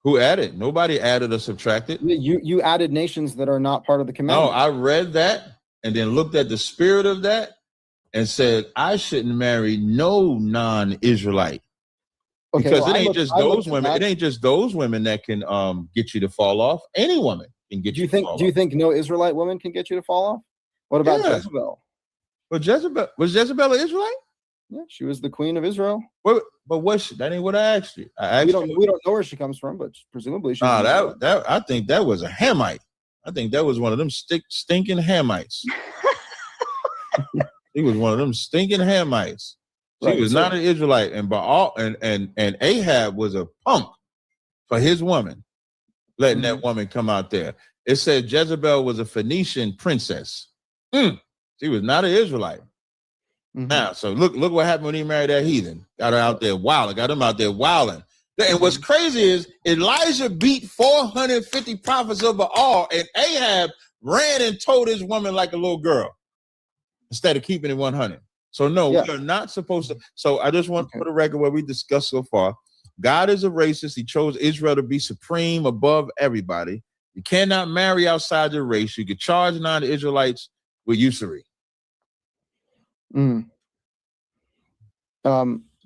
Who added? Nobody added or subtracted. You added nations that are not part of the commandment. No, I read that and then looked at the spirit of that and said, I shouldn't marry no non-Israelite. Okay, because it ain't just those women. It ain't just those women that can get you to fall off. Any woman can get you to fall off. Do you think no Israelite woman can get you to fall off? What about Jezebel? Well, was Jezebel an Israelite? Yeah, she was the queen of Israel. But what? That ain't what I asked you. We don't know where she comes from, but presumably she. That I think that was a Hamite. I think that was one of them stinking Hamites. He was one of them stinking Hamites. She was not an Israelite, and and Ahab was a punk for his woman, letting that woman come out there. It said Jezebel was a Phoenician princess. She was not an Israelite. Now, so look what happened when he married that heathen. Got her out there wilding. Got him out there wilding. And what's crazy is Elijah beat 450 prophets of Baal, and Ahab ran and told his woman like a little girl instead of keeping it 100. So no, we are not supposed to. So I just want to put a record where we discussed so far. God is a racist. He chose Israel to be supreme above everybody. You cannot marry outside your race. You could charge non-Israelites with usury.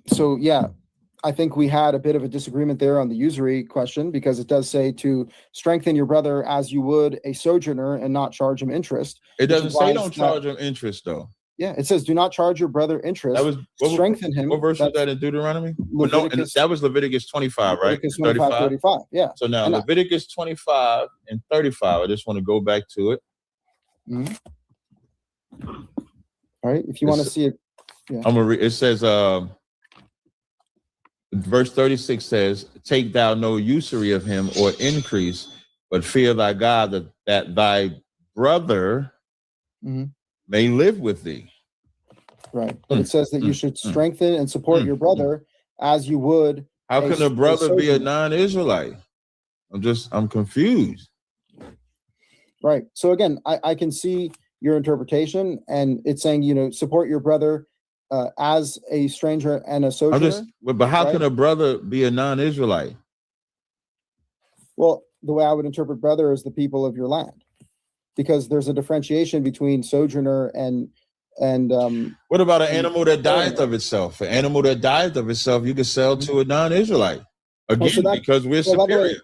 So yeah, I think we had a bit of a disagreement there on the usury question, because it does say to strengthen your brother as you would a sojourner and not charge him interest. It doesn't say don't charge him interest though. Yeah, it says do not charge your brother interest. That was strengthen him. What verse was that in Deuteronomy? That was Leviticus 25, right? Leviticus 25, 35. Yeah. So now Leviticus 25 and 35. I just want to go back to it. All right. If you want to see it, I'm gonna read. It says, verse 36 says, "Take thou no usury of him or increase, but fear thy God that thy brother may live with thee." Right. But it says that you should strengthen and support your brother as you would. How can a brother be a non-Israelite? I'm confused. Right. So again, I can see your interpretation, and it's saying, support your brother as a stranger and a sojourner. But how can a brother be a non-Israelite? Well, the way I would interpret brother is the people of your land, because there's a differentiation between sojourner and what about an animal that dieth of itself? An animal that dieth of itself, you can sell to a non-Israelite. Again, because we're superior.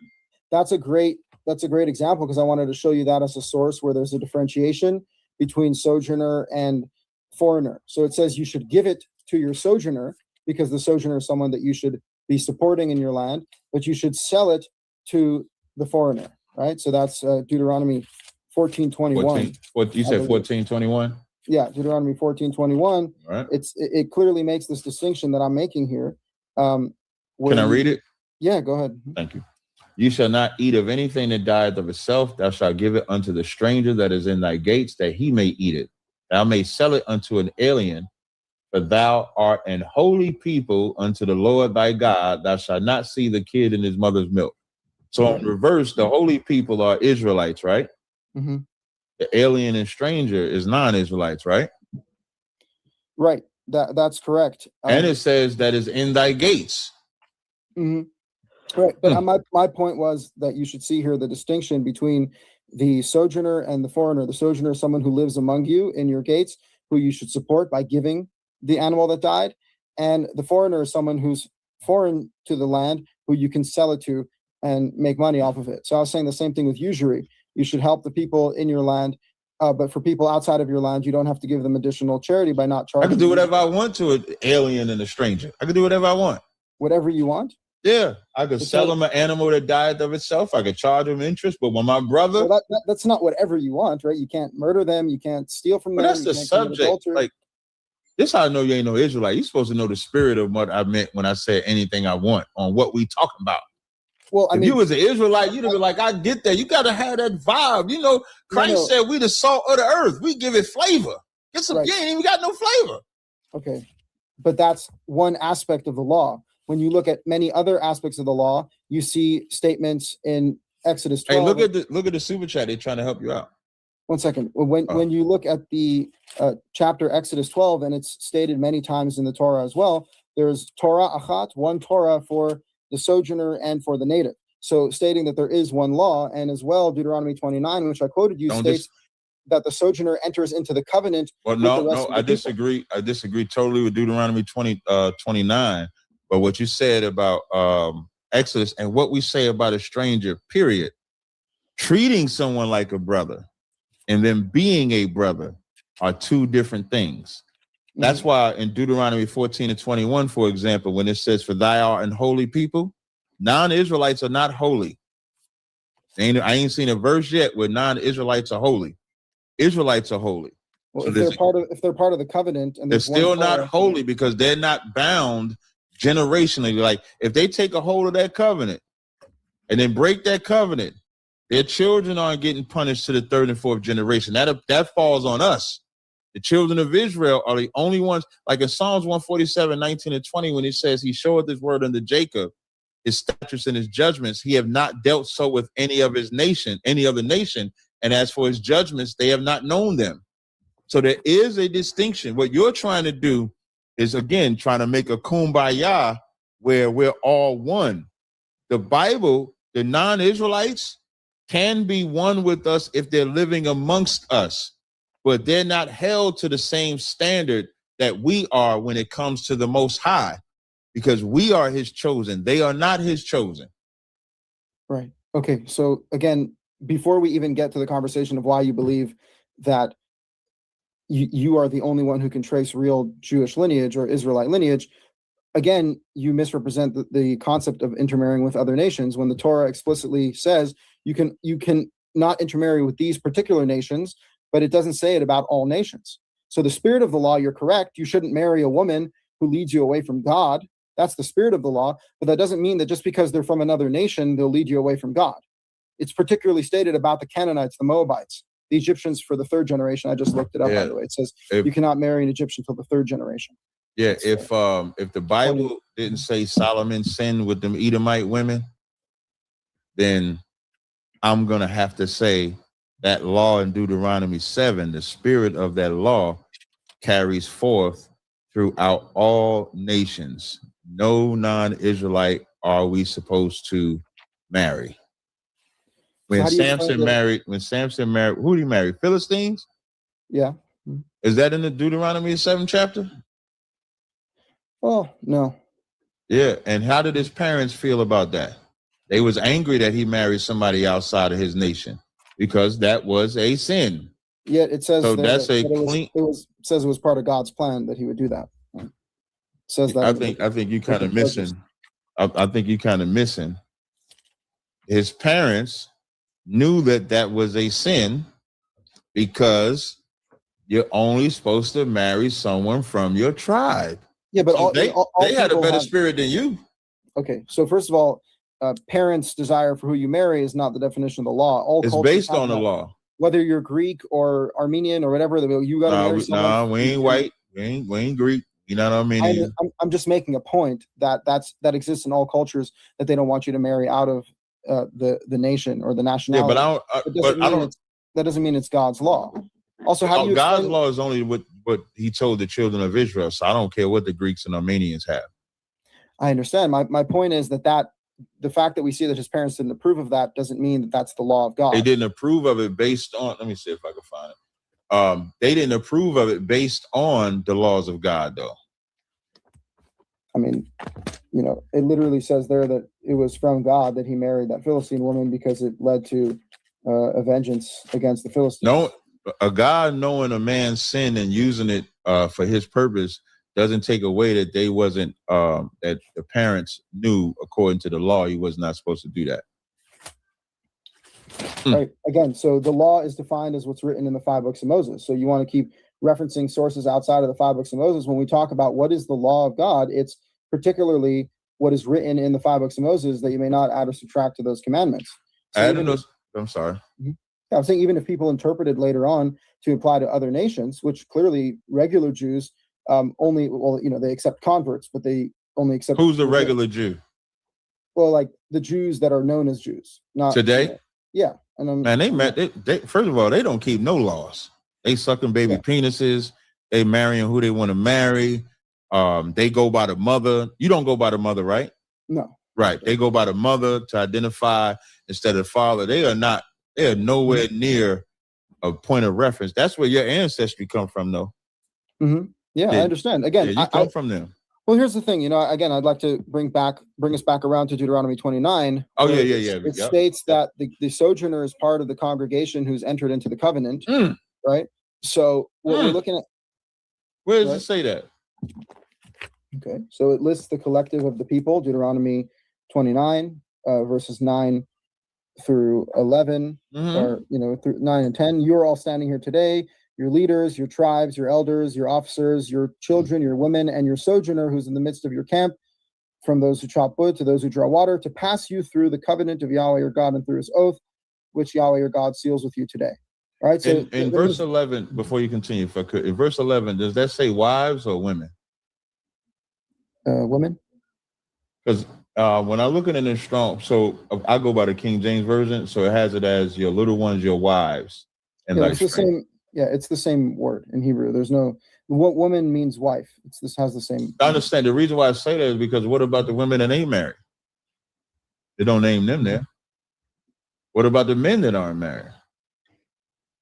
That's a great example, because I wanted to show you that as a source where there's a differentiation between sojourner and foreigner. So it says you should give it to your sojourner, because the sojourner is someone that you should be supporting in your land, but you should sell it to the foreigner, right? So that's Deuteronomy 14:21. What you said, 14:21? Yeah, Deuteronomy 14:21. Right. It clearly makes this distinction that I'm making here. Can I read it? Yeah, go ahead. Thank you. You shall not eat of anything that dieth of itself. Thou shalt give it unto the stranger that is in thy gates, that he may eat it. Thou may sell it unto an alien, for thou art an holy people unto the Lord thy God. Thou shalt not see the kid in his mother's milk. So in reverse, the holy people are Israelites, right? The alien and stranger is non-Israelites, right? Right. That's correct. And it says that is in thy gates. Mm-hmm. Right. But my point was that you should see here the distinction between the sojourner and the foreigner. The sojourner is someone who lives among you in your gates, who you should support by giving the animal that died. And the foreigner is someone who's foreign to the land, who you can sell it to and make money off of it. So I was saying the same thing with usury. You should help the people in your land, but for people outside of your land, you don't have to give them additional charity by not charging. I can do whatever I want to an alien and a stranger. I can do whatever I want. Whatever you want? Yeah, I could sell them an animal that died of itself. I could charge them interest, but when my brother... Well, that's not whatever you want, right? You can't murder them. You can't steal from them. That's the subject. Like, this is how I know you ain't no Israelite. You're supposed to know the spirit of what I meant when I said anything I want on what we talking about. Well, if you was an Israelite, you'd have been like, I get that. You got to have that vibe. You know, Christ said we the salt of the earth. We give it flavor. Get some, you ain't even got no flavor. Okay. But that's one aspect of the law. When you look at many other aspects of the law, you see statements in Exodus 12. Hey, look at the super chat. They're trying to help you out. 1 second. When you look at the chapter Exodus 12, and it's stated many times in the Torah as well, there's Torah achat, one Torah for the sojourner and for the native. So stating that there is one law, and as well Deuteronomy 29, which I quoted you, states that the sojourner enters into the covenant. Well, no, I disagree. I disagree totally with Deuteronomy 29. But what you said about Exodus and what we say about a stranger, period, treating someone like a brother and then being a brother are two different things. That's why in Deuteronomy 14:21, for example, when it says, for thy art an holy people, non-Israelites are not holy. I ain't seen a verse yet where non-Israelites are holy. Israelites are holy. Well, So if they're part of the covenant, and they're still not holy because they're not bound generationally. Like if they take a hold of that covenant and then break that covenant, their children aren't getting punished to the third and fourth generation. That falls on us. The children of Israel are the only ones, like in Psalms 147:19-20, when it says, he showeth his word unto Jacob, his statutes and his judgments. He have not dealt so with any other nation. And as for his judgments, they have not known them. So there is a distinction. What you're trying to do is, again, trying to make a kumbaya where we're all one. The Bible, the non-Israelites can be one with us if they're living amongst us, but they're not held to the same standard that we are when it comes to the Most High, because we are his chosen. They are not his chosen. Right. Okay. So again, before we even get to the conversation of why you believe that you are the only one who can trace real Jewish lineage or Israelite lineage, again, you misrepresent the concept of intermarrying with other nations when the Torah explicitly says you can not intermarry with these particular nations, but it doesn't say it about all nations. So the spirit of the law, you're correct. You shouldn't marry a woman who leads you away from God. That's the spirit of the law, but that doesn't mean that just because they're from another nation, they'll lead you away from God. It's particularly stated about the Canaanites, the Moabites, the Egyptians for the third generation. I just looked it up, by the way. It says you cannot marry an Egyptian till the third generation. Yeah, if the Bible didn't say Solomon sinned with them Edomite women, then I'm gonna have to say that law in Deuteronomy 7, the spirit of that law carries forth throughout all nations. No non-Israelite are we supposed to marry. When Samson married, who did he marry? Philistines? Yeah. Is that in the Deuteronomy 7 chapter? Oh, no. Yeah, and how did his parents feel about that? They was angry that he married somebody outside of his nation because that was a sin. Yeah, it says so. It says it was part of God's plan that he would do that. It says that. I think you kind of missing. I think you kind of missing. His parents knew that was a sin because you're only supposed to marry someone from your tribe. Yeah, but so they had a better spirit than you. Okay, so first of all, parents' desire for who you marry is not the definition of the law. It's based on the law. Whether you're Greek or Armenian or whatever, you got to marry someone. No, we ain't white. We ain't Greek. You know what I mean? I'm just making a point that exists in all cultures, that they don't want you to marry out of the nation or the nationality. Yeah, but I don't. That doesn't mean it's God's law. Also, how do you God's law is only what what he told the children of Israel. So I don't care what the Greeks and Armenians have. I understand. My point is that the fact that we see that his parents didn't approve of that doesn't mean that that's the law of God. They didn't approve of it based on, let me see if I can find it. They didn't approve of it based on the laws of God, though. I mean, it literally says there that it was from God that he married that Philistine woman because it led to a vengeance against the Philistines. No, a God knowing a man's sin and using it for his purpose doesn't take away that they wasn't, that the parents knew according to the law he was not supposed to do that. Right. Again, so the law is defined as what's written in the 5 books of Moses. So you want to keep referencing sources outside of the 5 books of Moses. When we talk about what is the law of God, it's particularly what is written in the 5 books of Moses that you may not add or subtract to those commandments. So I'm sorry. Yeah, I'm saying even if people interpreted later on to apply to other nations, which clearly regular Jews they accept converts, but they only accept. Who's the regular Jew? Well, like the Jews that are known as Jews. Not today. Yeah. And man, they first of all, they don't keep no laws. They sucking baby penises. They marrying who they want to marry. They go by the mother. You don't go by the mother, right? No. Right. They go by the mother to identify instead of the father. They are nowhere near a point of reference. That's where your ancestry come from, though. Mm-hmm. Yeah, I understand. Again, you come from them. Well, here's the thing. Again, I'd like to bring us back around to Deuteronomy 29. Oh, yeah. It states that the sojourner is part of the congregation who's entered into the covenant, right? So what we're looking at. Where does it say that? Okay, so it lists the collective of the people, Deuteronomy 29, verses 9 through 11, or through 9 and 10. You are all standing here today, your leaders, your tribes, your elders, your officers, your children, your women, and your sojourner who's in the midst of your camp, from those who chop wood to those who draw water, to pass you through the covenant of Yahweh your God and through his oath, which Yahweh your God seals with you today. All right. So in verse 11, before you continue, if I could, in verse 11, does that say wives or women? Women. Because when I look at it in strong, so I go by the King James version, so it has it as your little ones, your wives, and it's the same. Yeah, it's the same word in Hebrew. There's no what woman means wife. This has the same. I understand. The reason why I say that is because what about the women that ain't married? They don't name them there. What about the men that aren't married?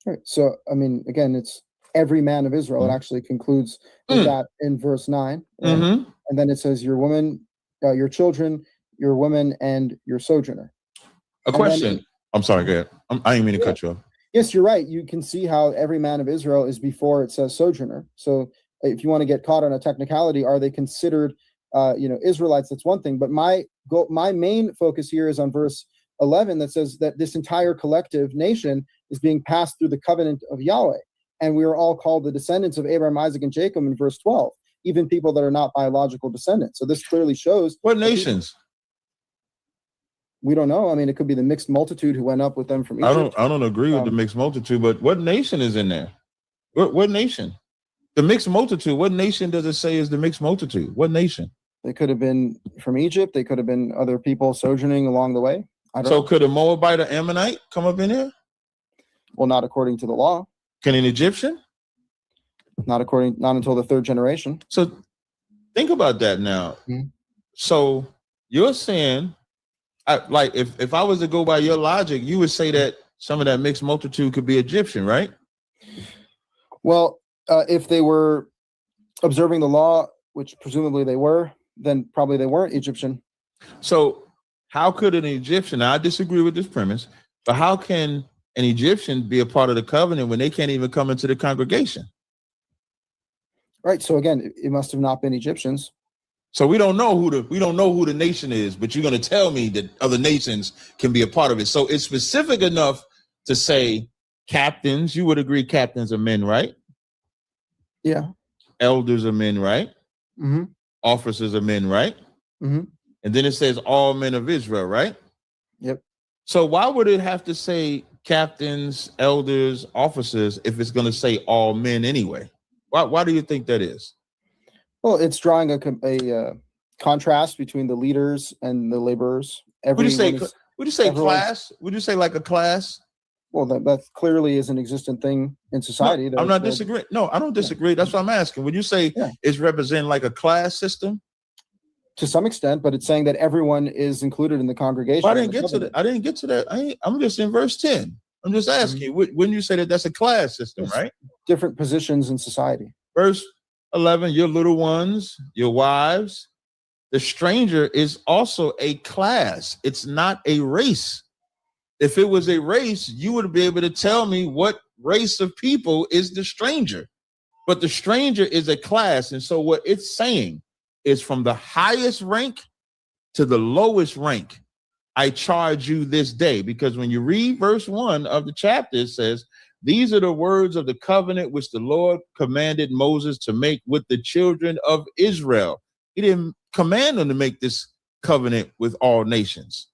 Right. So I mean, again, it's every man of Israel. It actually concludes with that in verse 9, right? And then it says your woman, your children, your women, and your sojourner. A question. I'm sorry, go ahead. I didn't mean to cut you off. Yes, you're right. You can see how every man of Israel is before it says sojourner. So if you want to get caught on a technicality, are they considered, Israelites? That's one thing. But my main focus here is on verse 11 that says that this entire collective nation is being passed through the covenant of Yahweh. And we are all called the descendants of Abraham, Isaac, and Jacob in verse 12, even people that are not biological descendants. So this clearly shows. What nations? We don't know. I mean, it could be the mixed multitude who went up with them from Egypt. I don't agree with the mixed multitude, but what nation is in there? What nation? The mixed multitude. What nation does it say is the mixed multitude? What nation? They could have been from Egypt. They could have been other people sojourning along the way. So could a Moabite or Ammonite come up in here? Well, not according to the law. Can an Egyptian? Not until the 3rd generation. So think about that now. So you're saying, if I was to go by your logic, you would say that some of that mixed multitude could be Egyptian, right? Well, if they were observing the law, which presumably they were, then probably they weren't Egyptian. So how could an Egyptian, now I disagree with this premise, but how can an Egyptian be a part of the covenant when they can't even come into the congregation? Right. So again, it must have not been Egyptians. So we don't know who the nation is, but you're going to tell me that other nations can be a part of it. So it's specific enough to say captains. You would agree captains are men, right? Yeah. Elders are men, right? Mm-hmm. Officers are men, right? Mm-hmm. And then it says all men of Israel, right? Yep. So why would it have to say captains, elders, officers if it's going to say all men anyway? Why do you think that is? Well, it's drawing a contrast between the leaders and the laborers. Would you say class? Would you say like a class? Well, that clearly is an existent thing in society. No, I'm not disagreeing. No, I don't disagree. That's what I'm asking. When you say it's representing like a class system, to some extent, but it's saying that everyone is included in the congregation. Well, I didn't get to that. I didn't get to that. I'm just in verse 10. I'm just asking you. When you say that that's a class system, right? Different positions in society. Verse 11, your little ones, your wives. The stranger is also a class. It's not a race. If it was a race, you would be able to tell me what race of people is the stranger. But the stranger is a class. And so what it's saying is from the highest rank to the lowest rank, I charge you this day. Because when you read verse 1 of the chapter, it says, these are the words of the covenant which the Lord commanded Moses to make with the children of Israel. He didn't command them to make this covenant with all nations.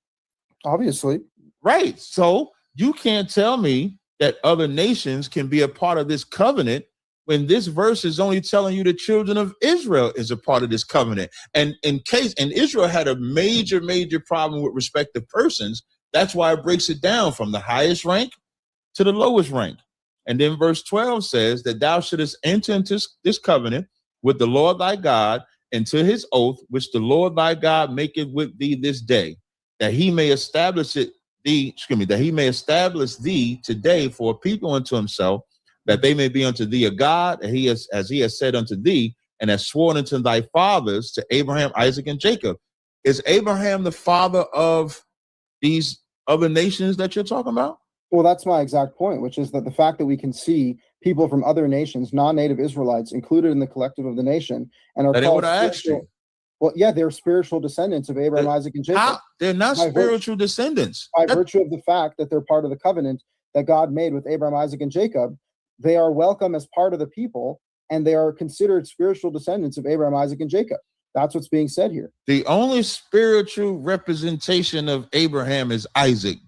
Obviously. Right. So you can't tell me that other nations can be a part of this covenant when this verse is only telling you the children of Israel is a part of this covenant. And Israel had a major problem with respect to persons. That's why it breaks it down from the highest rank to the lowest rank. And then verse 12 says that thou shouldest enter into this covenant with the Lord thy God and to his oath, which the Lord thy God maketh with thee this day, that he may establish thee today for a people unto himself, that they may be unto thee a God, and as he has said unto thee, and has sworn unto thy fathers, to Abraham, Isaac, and Jacob. Is Abraham the father of these other nations that you're talking about? Well, that's my exact point, which is that the fact that we can see people from other nations, non-native Israelites, included in the collective of the nation, and are that ain't what I asked you. Well, yeah, they're spiritual descendants of Abraham, Isaac, and Jacob. How? They're not spiritual descendants. By virtue of the fact that they're part of the covenant that God made with Abraham, Isaac, and Jacob, they are welcome as part of the people, and they are considered spiritual descendants of Abraham, Isaac, and Jacob. That's what's being said here. The only spiritual representation of Abraham is Isaac.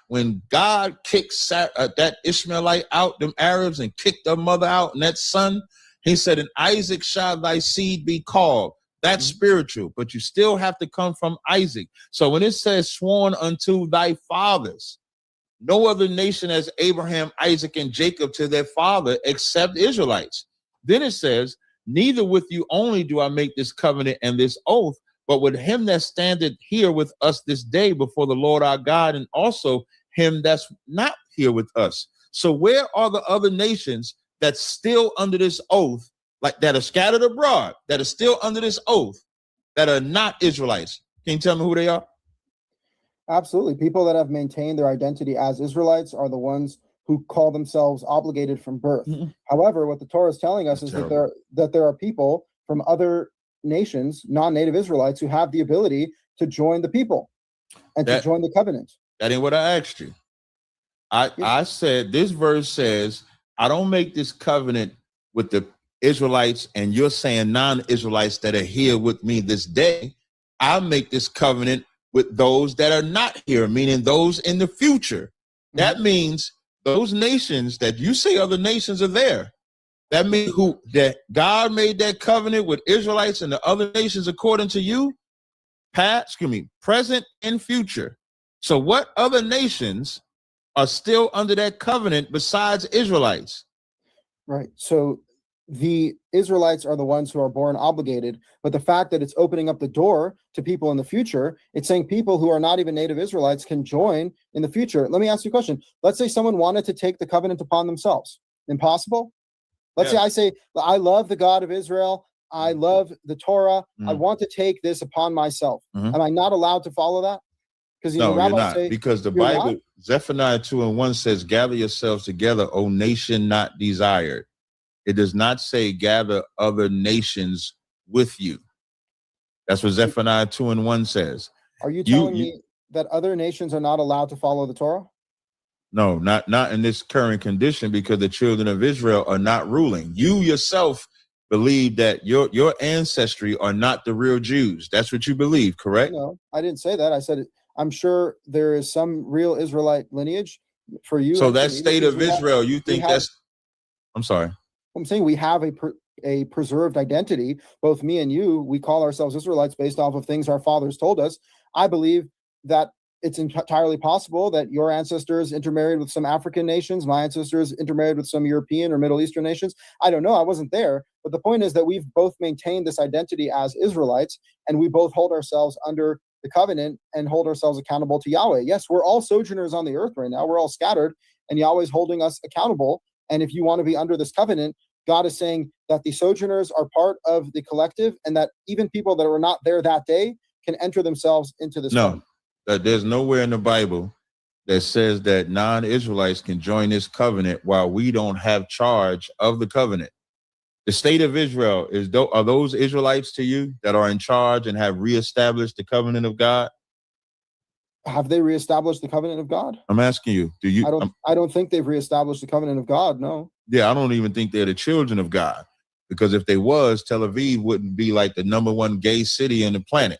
When God kicked that Ishmaelite out, them Arabs, and kicked their mother out and that son, he said, in Isaac shall thy seed be called. That's spiritual, but you still have to come from Isaac. So when it says sworn unto thy fathers, no other nation has Abraham, Isaac, and Jacob to their father except Israelites. Then it says, neither with you only do I make this covenant and this oath, but with him that standeth here with us this day before the Lord our God, and also him that's not here with us. So where are the other nations that's still under this oath, like that are scattered abroad, that are still under this oath, that are not Israelites? Can you tell me who they are? Absolutely. People that have maintained their identity as Israelites are the ones who call themselves obligated from birth. However, what the Torah is telling us is that there are people from other nations, non-native Israelites, who have the ability to join the people and to join the covenant. That ain't what I asked you. I said this verse says, I don't make this covenant with the Israelites, and you're saying non-Israelites that are here with me this day. I'll make this covenant with those that are not here, meaning those in the future. That means those nations that you say other nations are there, that means that God made that covenant with Israelites and the other nations according to you, present and future. So what other nations are still under that covenant besides Israelites? Right. So the Israelites are the ones who are born obligated, but the fact that it's opening up the door to people in the future, it's saying people who are not even native Israelites can join in the future. Let me ask you a question. Let's say someone wanted to take the covenant upon themselves. Impossible? Let's say I say, I love the God of Israel. I love the Torah. I want to take this upon myself. Am I not allowed to follow that? Because no, you're not, because the Bible, Zephaniah 2:1 says, gather yourselves together, O nation not desired. It does not say gather other nations with you. That's what Zephaniah 2:1 says. Are you telling me that other nations are not allowed to follow the Torah? No, not in this current condition, because the children of Israel are not ruling. You yourself believe that your ancestry are not the real Jews. That's what you believe, correct? No, I didn't say that. I said I'm sure there is some real Israelite lineage for you. So that state of Israel, you think that's? I'm sorry. I'm saying we have a preserved identity. Both me and you, we call ourselves Israelites based off of things our fathers told us. I believe that it's entirely possible that your ancestors intermarried with some African nations, my ancestors intermarried with some European or Middle Eastern nations. I don't know. I wasn't there. But the point is that we've both maintained this identity as Israelites, and we both hold ourselves under the covenant and hold ourselves accountable to Yahweh. Yes, we're all sojourners on the earth right now. We're all scattered, and Yahweh's holding us accountable. And if you want to be under this covenant, God is saying that the sojourners are part of the collective, and that even people that were not there that day can enter themselves into this covenant. That there's nowhere in the Bible that says that non-Israelites can join this covenant while we don't have charge of the covenant. The state of Israel, are those Israelites to you that are in charge and have reestablished the covenant of God? Have they reestablished the covenant of God? I'm asking you, do you? I don't think they've reestablished the covenant of God, no. Yeah, I don't even think they're the children of God, because if they was, Tel Aviv wouldn't be like the #1 gay city on the planet,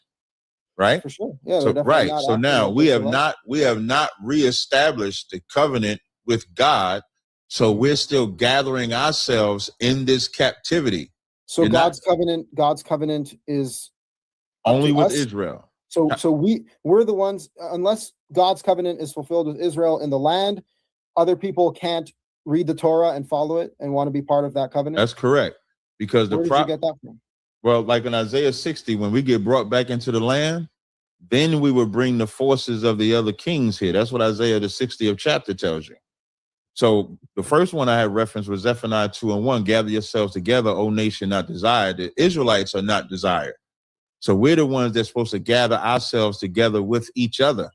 right? For sure. Yeah. So, right. So now we have not reestablished the covenant with God. So we're still gathering ourselves in this captivity. So God's covenant is only with Israel. So we're the ones, unless God's covenant is fulfilled with Israel in the land, other people can't read the Torah and follow it and want to be part of that covenant. That's correct. Because where did you get that from? Well, like in Isaiah 60, when we get brought back into the land, then we will bring the forces of the other kings here. That's what Isaiah the 60th chapter tells you. So the first one I had referenced was Zephaniah 2:1. Gather yourselves together, O nation not desired. The Israelites are not desired. So we're the ones that's supposed to gather ourselves together with each other.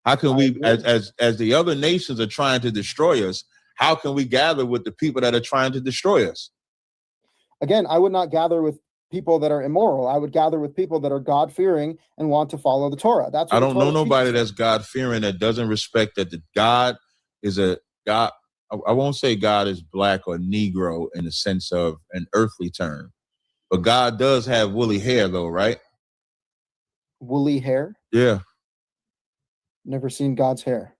How can we, as the other nations are trying to destroy us, how can we gather with the people that are trying to destroy us? Again, I would not gather with people that are immoral. I would gather with people that are God-fearing and want to follow the Torah. That's what I don't know nobody that's God-fearing that doesn't respect that the God is a God. I won't say God is black or Negro in the sense of an earthly term, but God does have woolly hair though, right? Woolly hair? Yeah. Never seen God's hair.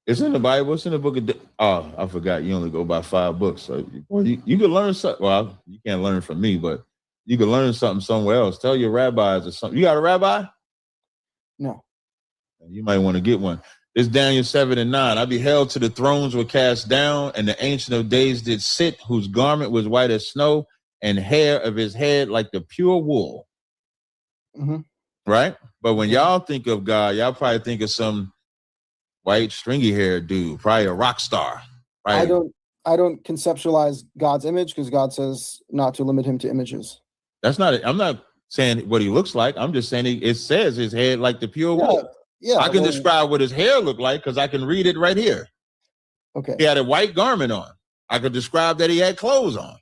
It's in the Bible. It's in the book of. Oh, I forgot. You only go by 5 books, so you can learn something. Well, you can't learn from me, but you can learn something somewhere else. Tell your rabbis or something. You got a rabbi? No. You might want to get one. It's Daniel 7:9. I beheld till the thrones were cast down, and the Ancient of Days did sit, whose garment was white as snow, and hair of his head like the pure wool. Mm-hmm. Right? But when y'all think of God, y'all probably think of some white stringy haired dude, probably a rock star. Right? I don't conceptualize God's image because God says not to limit him to images. That's not it. I'm not saying what he looks like. I'm just saying it says his head like the pure wool. Yeah, I can describe what his hair looked like because I can read it right here. Okay. He had a white garment on. I could describe that he had clothes on.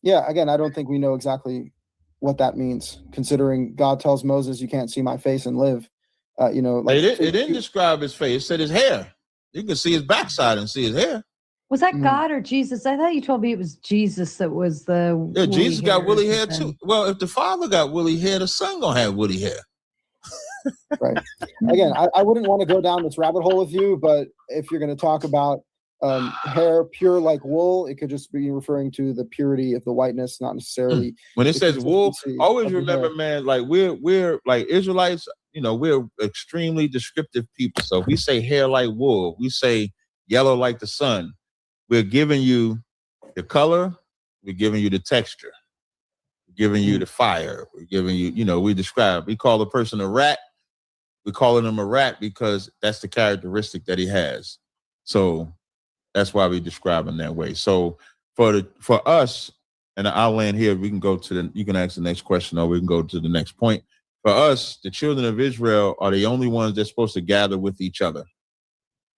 Yeah, again, I don't think we know exactly what that means, considering God tells Moses, you can't see my face and live. Like it didn't describe his face. It said his hair. You can see his backside and see his hair. Was that God or Jesus? I thought you told me it was Jesus that was the. Yeah, Jesus got woolly hair too. Well, if the Father got woolly hair, the Son gonna have woolly hair. Right. Again, I wouldn't want to go down this rabbit hole with you, but if you're going to talk about hair pure like wool, it could just be referring to the purity of the whiteness, not necessarily. When it says wool, always remember, man, like we're like Israelites, we're extremely descriptive people. So if we say hair like wool, we say yellow like the sun. We're giving you the color, we're giving you the texture, we're giving you the fire, we're giving you, we call the person a rat. We're calling him a rat because that's the characteristic that he has. So that's why we describe him that way. So for us, and I'll land here, we can go to you can ask the next question or we can go to the next point. For us, the children of Israel are the only ones that's supposed to gather with each other.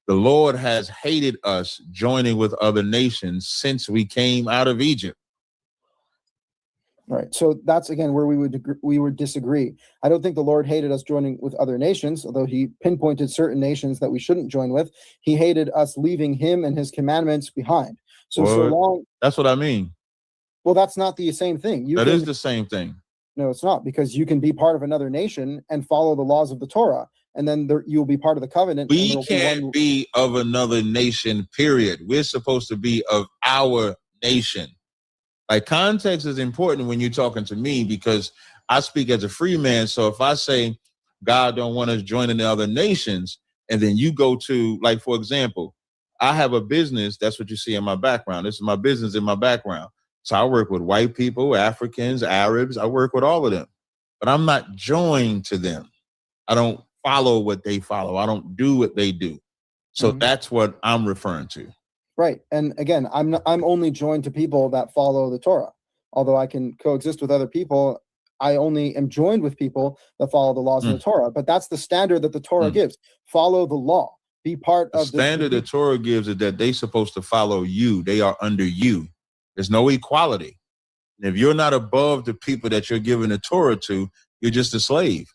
The Lord has hated us joining with other nations since we came out of Egypt. Right. So that's, again, where we would disagree. I don't think the Lord hated us joining with other nations, although he pinpointed certain nations that we shouldn't join with. He hated us leaving him and his commandments behind. So long. That's what I mean. Well, that's not the same thing. That is the same thing. No, it's not, because you can be part of another nation and follow the laws of the Torah, and then you'll be part of the covenant. We can't be of another nation, period. We're supposed to be of our nation. Like, context is important when you're talking to me because I speak as a free man. So if I say God don't want us joining the other nations. And then you go to, like, for example, I have a business. That's what you see in my background. This is my business in my background. So I work with white people, Africans, Arabs. I work with all of them. But I'm not joined to them. I don't follow what they follow. I don't do what they do. So that's what I'm referring to. Right. And again, I'm only joined to people that follow the Torah. Although I can coexist with other people, I only am joined with people that follow the laws of the Torah. But that's the standard that the Torah gives. Follow the law. Be part of the standard the Torah gives is that they're supposed to follow you. They are under you. There's no equality. And if you're not above the people that you're giving the Torah to, you're just a slave.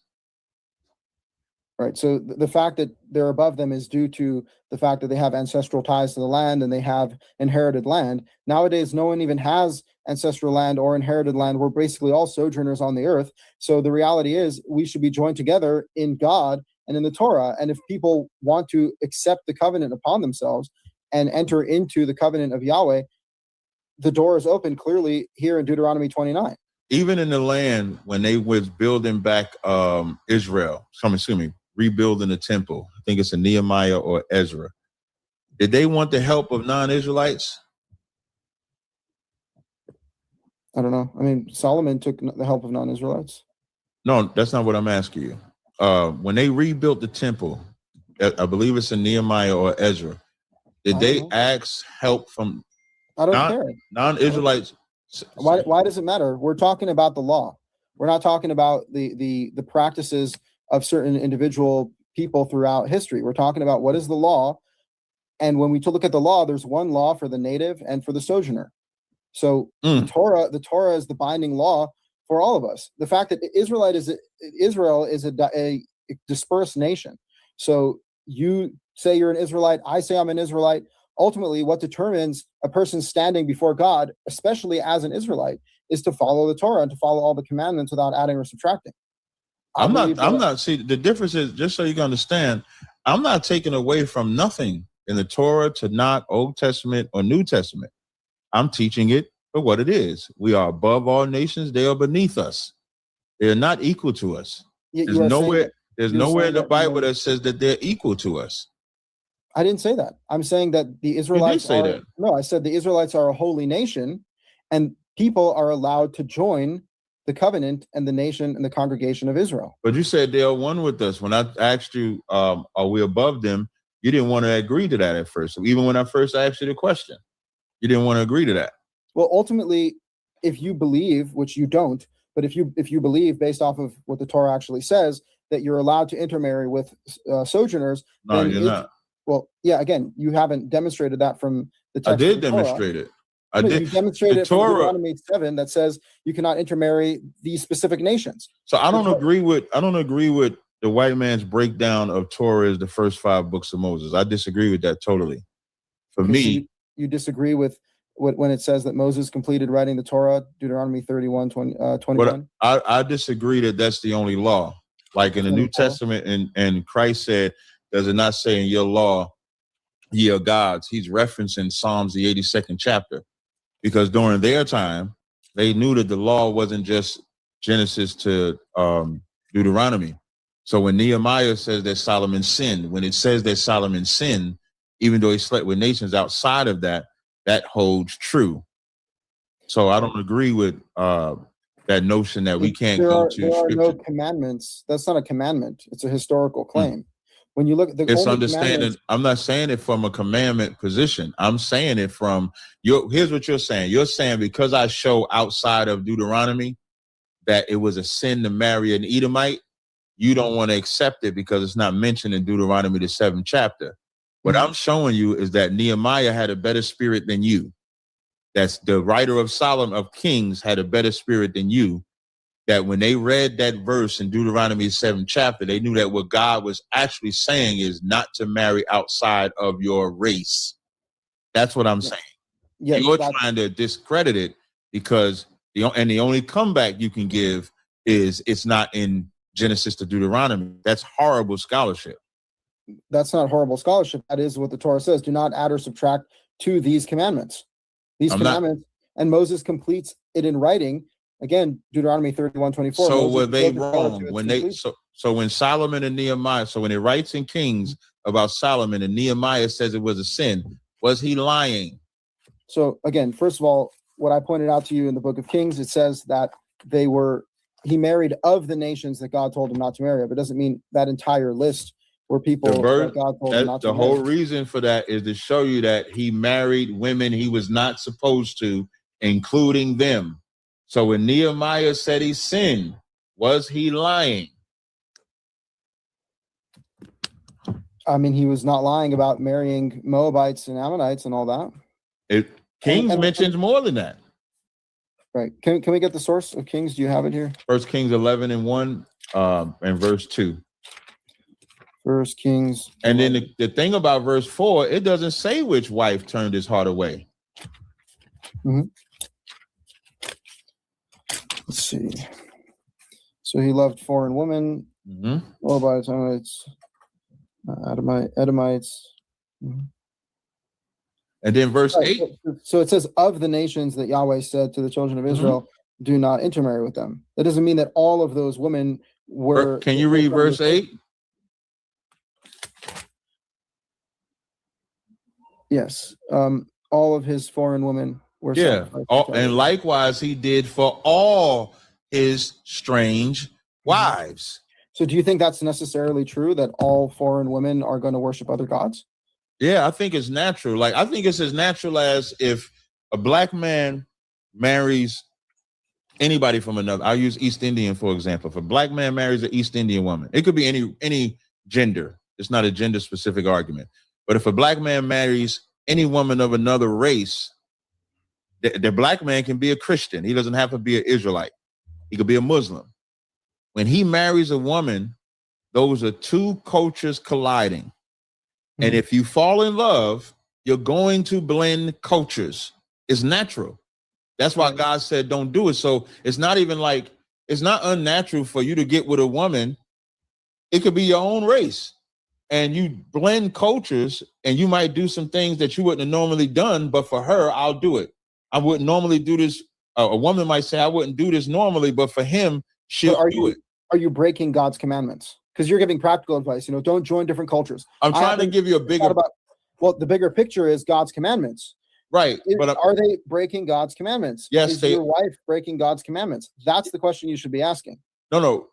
Right. So the fact that they're above them is due to the fact that they have ancestral ties to the land and they have inherited land. Nowadays, no one even has ancestral land or inherited land. We're basically all sojourners on the earth. So the reality is we should be joined together in God and in the Torah. And if people want to accept the covenant upon themselves and enter into the covenant of Yahweh, the door is open clearly here in Deuteronomy 29. Even in the land when they was building back Israel, so I'm assuming rebuilding the temple, I think it's in Nehemiah or Ezra, did they want the help of non-Israelites? I don't know. I mean, Solomon took the help of non-Israelites. No, that's not what I'm asking you. When they rebuilt the temple, I believe it's in Nehemiah or Ezra, did they ask help from non-Israelites? Why does it matter? We're talking about the law. We're not talking about the practices of certain individual people throughout history. We're talking about what is the law. And when we look at the law, there's one law for the native and for the sojourner. So the Torah is the binding law for all of us. The fact that Israel is a dispersed nation. So you say you're an Israelite, I say I'm an Israelite. Ultimately, what determines a person standing before God, especially as an Israelite, is to follow the Torah and to follow all the commandments without adding or subtracting. I'm not. See, the difference is, just so you can understand, I'm not taking away from nothing in the Torah, Tanakh, Old Testament, or New Testament. I'm teaching it for what it is. We are above all nations. They are beneath us. They are not equal to us. There's nowhere in the Bible that says that they're equal to us. I didn't say that. I'm saying that the Israelites No, I said the Israelites are a holy nation, and people are allowed to join the covenant and the nation and the congregation of Israel. But you said they are one with us. When I asked you, are we above them? You didn't want to agree to that at first. So even when I first asked you the question, you didn't want to agree to that. Well, ultimately, if you believe, which you don't, but if you believe based off of what the Torah actually says, that you're allowed to intermarry with sojourners, no, you're not. Well, yeah, again, you haven't demonstrated that from the text. I did demonstrate it. You demonstrated it from Deuteronomy 7 that says you cannot intermarry these specific nations. So I don't agree with the white man's breakdown of Torah as the first 5 books of Moses. I disagree with that totally. For me, you disagree with when it says that Moses completed writing the Torah, Deuteronomy 31:21. But I disagree that that's the only law. Like in the New Testament, and Christ said, does it not say in your law, ye are gods? He's referencing Psalms, the 82nd chapter. Because during their time, they knew that the law wasn't just Genesis to Deuteronomy. So when Nehemiah says that Solomon sinned, when it says that Solomon sinned, even though he slept with nations outside of that, that holds true. So I don't agree with that notion that we can't go to Scripture. There are no commandments. That's not a commandment. It's a historical claim. When you look at it's understanding, I'm not saying it from a commandment position. I'm saying it from here's what you're saying. You're saying because I show outside of Deuteronomy that it was a sin to marry an Edomite, you don't want to accept it because it's not mentioned in Deuteronomy, the 7th chapter. What I'm showing you is that Nehemiah had a better spirit than you. That's the writer of Solomon of Kings had a better spirit than you. That when they read that verse in Deuteronomy 7th chapter, they knew that what God was actually saying is not to marry outside of your race. That's what I'm saying. Yeah, you're trying to discredit it because the only comeback you can give is it's not in Genesis to Deuteronomy. That's horrible scholarship. That's not horrible scholarship. That is what the Torah says. Do not add or subtract to these commandments. And Moses completes it in writing. Again, Deuteronomy 31:24. So were they wrong when they So when Solomon and Nehemiah, so when it writes in Kings about Solomon and Nehemiah says it was a sin, was he lying? So again, first of all, what I pointed out to you in the book of Kings, it says that he married of the nations that God told him not to marry, but it doesn't mean that entire list were people that God told him not to marry. The whole reason for that is to show you that he married women he was not supposed to, including them. So when Nehemiah said he sinned, was he lying? I mean, he was not lying about marrying Moabites and Ammonites and all that. Kings mentions more than that. Right. Can we get the source of Kings? Do you have it here? 1 Kings 11:1 and verse 2. 1 Kings. And then the thing about verse 4, it doesn't say which wife turned his heart away. Mm-hmm. Let's see. So he loved foreign women, Moabites, Ammonites, Edomites. Mm-hmm. And then verse 8. So it says, of the nations that Yahweh said to the children of Israel, do not intermarry with them. That doesn't mean that all of those women were. Can you read verse 8? Yes. All of his foreign women were. Yeah. And likewise, he did for all his strange wives. So do you think that's necessarily true, that all foreign women are going to worship other gods? Yeah, I think it's natural. Like, I think it's as natural as if a black man marries anybody from another. I'll use East Indian, for example. If a black man marries an East Indian woman, it could be any gender. It's not a gender specific argument. But if a black man marries any woman of another race, the black man can be a Christian. He doesn't have to be an Israelite. He could be a Muslim. When he marries a woman, those are two cultures colliding. And if you fall in love, you're going to blend cultures. It's natural. That's why God said don't do it. So it's not even like, it's not unnatural for you to get with a woman. It could be your own race. And you blend cultures, and you might do some things that you wouldn't have normally done, but for her, I'll do it. I wouldn't normally do this. A woman might say, I wouldn't do this normally, but for him, she'll do it. Are you breaking God's commandments? Because you're giving practical advice, don't join different cultures. I'm trying to give you a bigger. The bigger picture is God's commandments. Right. But are they breaking God's commandments? Yes. Is your wife breaking God's commandments? That's the question you should be asking. No.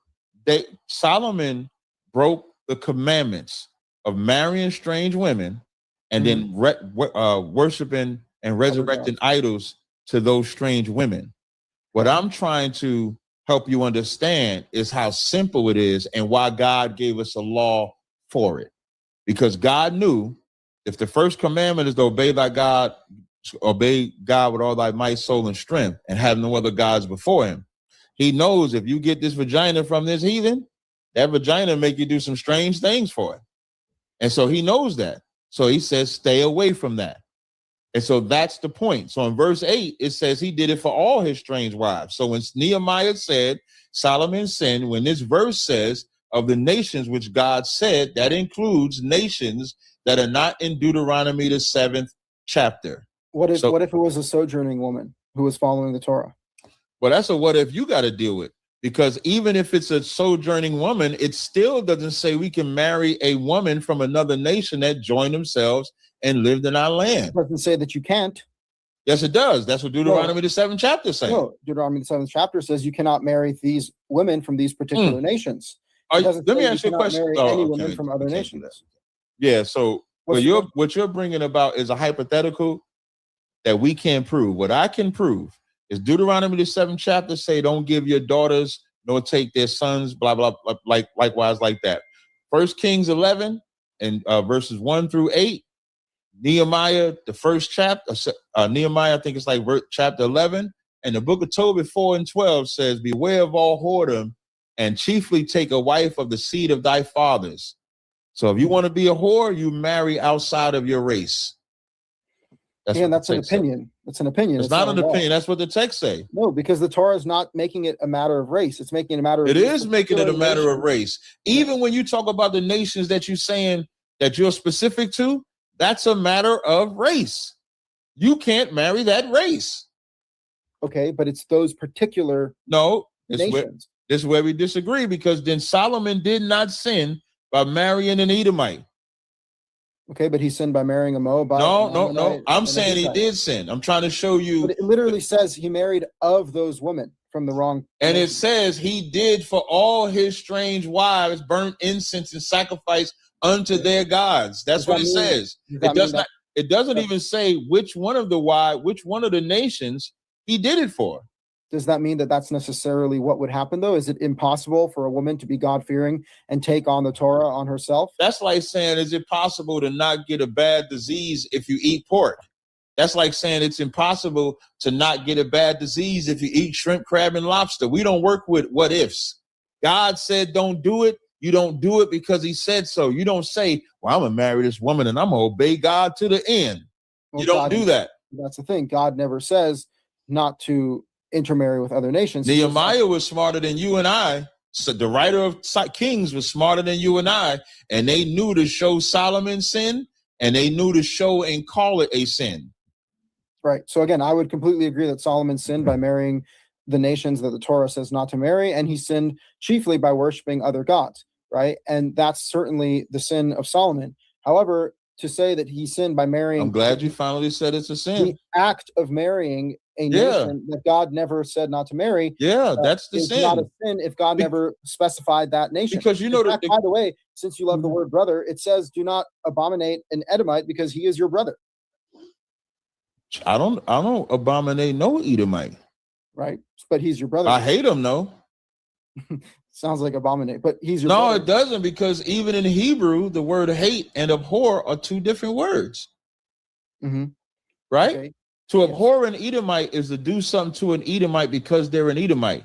Solomon broke the commandments of marrying strange women and then worshiping and resurrecting idols to those strange women. What I'm trying to help you understand is how simple it is and why God gave us a law for it. Because God knew if the first commandment is to obey God with all thy might, soul, and strength, and have no other gods before him. He knows if you get this vagina from this heathen, that vagina make you do some strange things for it. And so he knows that. So he says, stay away from that. And so that's the point. So in verse 8, it says he did it for all his strange wives. So when Nehemiah said Solomon sinned, when this verse says of the nations which God said, that includes nations that are not in Deuteronomy, the 7th chapter. What if it was a sojourning woman who was following the Torah? Well, that's a what if you got to deal with. Because even if it's a sojourning woman, it still doesn't say we can marry a woman from another nation that joined themselves and lived in our land. It doesn't say that you can't. Yes, it does. That's what Deuteronomy, the 7th chapter says. No, Deuteronomy, the 7th chapter says you cannot marry these women from these particular nations. Let me ask you a question. Marry any women from other nations. Yeah, so what you're bringing about is a hypothetical that we can't prove. What I can prove is Deuteronomy, the 7th chapter say don't give your daughters nor take their sons, blah, blah, blah, likewise like that. 1 Kings 11 and verses 1 through 8, Nehemiah, the first chapter, Nehemiah, I think it's like chapter 11, and the book of Tobit 4 and 12 says, beware of all whoredom, and chiefly take a wife of the seed of thy fathers. So if you want to be a whore, you marry outside of your race. That's an opinion. It's an opinion. It's not an opinion. That's what the text say. No, because the Torah is not making it a matter of race. It's making it a matter of. It is making it a matter of race. Even when you talk about the nations that you're saying that you're specific to, that's a matter of race. You can't marry that race. Okay, but it's those particular nations. This is where we disagree, because then Solomon did not sin by marrying an Edomite. Okay, but he sinned by marrying a Moabite. No. I'm saying he did sin. I'm trying to show you. But it literally says he married of those women from the wrong. And it says he did for all his strange wives burnt incense and sacrifice unto their gods. That's what it says. It doesn't even say which one of the nations he did it for. Does that mean that that's necessarily what would happen, though? Is it impossible for a woman to be God-fearing and take on the Torah on herself? That's like saying, is it possible to not get a bad disease if you eat pork? That's like saying it's impossible to not get a bad disease if you eat shrimp, crab, and lobster. We don't work with what ifs. God said don't do it. You don't do it because he said so. You don't say, well, I'm going to marry this woman and I'm going to obey God to the end. Well, you don't do that. That's the thing. God never says not to intermarry with other nations. Nehemiah was smarter than you and I. So the writer of Kings was smarter than you and I. And they knew to show Solomon's sin, and they knew to show and call it a sin. Right. So again, I would completely agree that Solomon sinned by marrying the nations that the Torah says not to marry, and he sinned chiefly by worshiping other gods, right? And that's certainly the sin of Solomon. However, to say that he sinned by marrying... I'm glad you finally said it's a sin. The act of marrying a nation that God never said not to marry. Yeah, that's the is sin. Not a sin if God never specified that nation. Because you know that, by the way, since you love the word brother, it says do not abominate an Edomite because he is your brother. I don't abominate no Edomite. Right, but he's your brother. I hate him though. Sounds like abominate, but he's your no, brother. It doesn't, because even in Hebrew, the word hate and abhor are two different words. Mm-hmm. Right? Okay. To abhor an Edomite is to do something to an Edomite because they're an Edomite.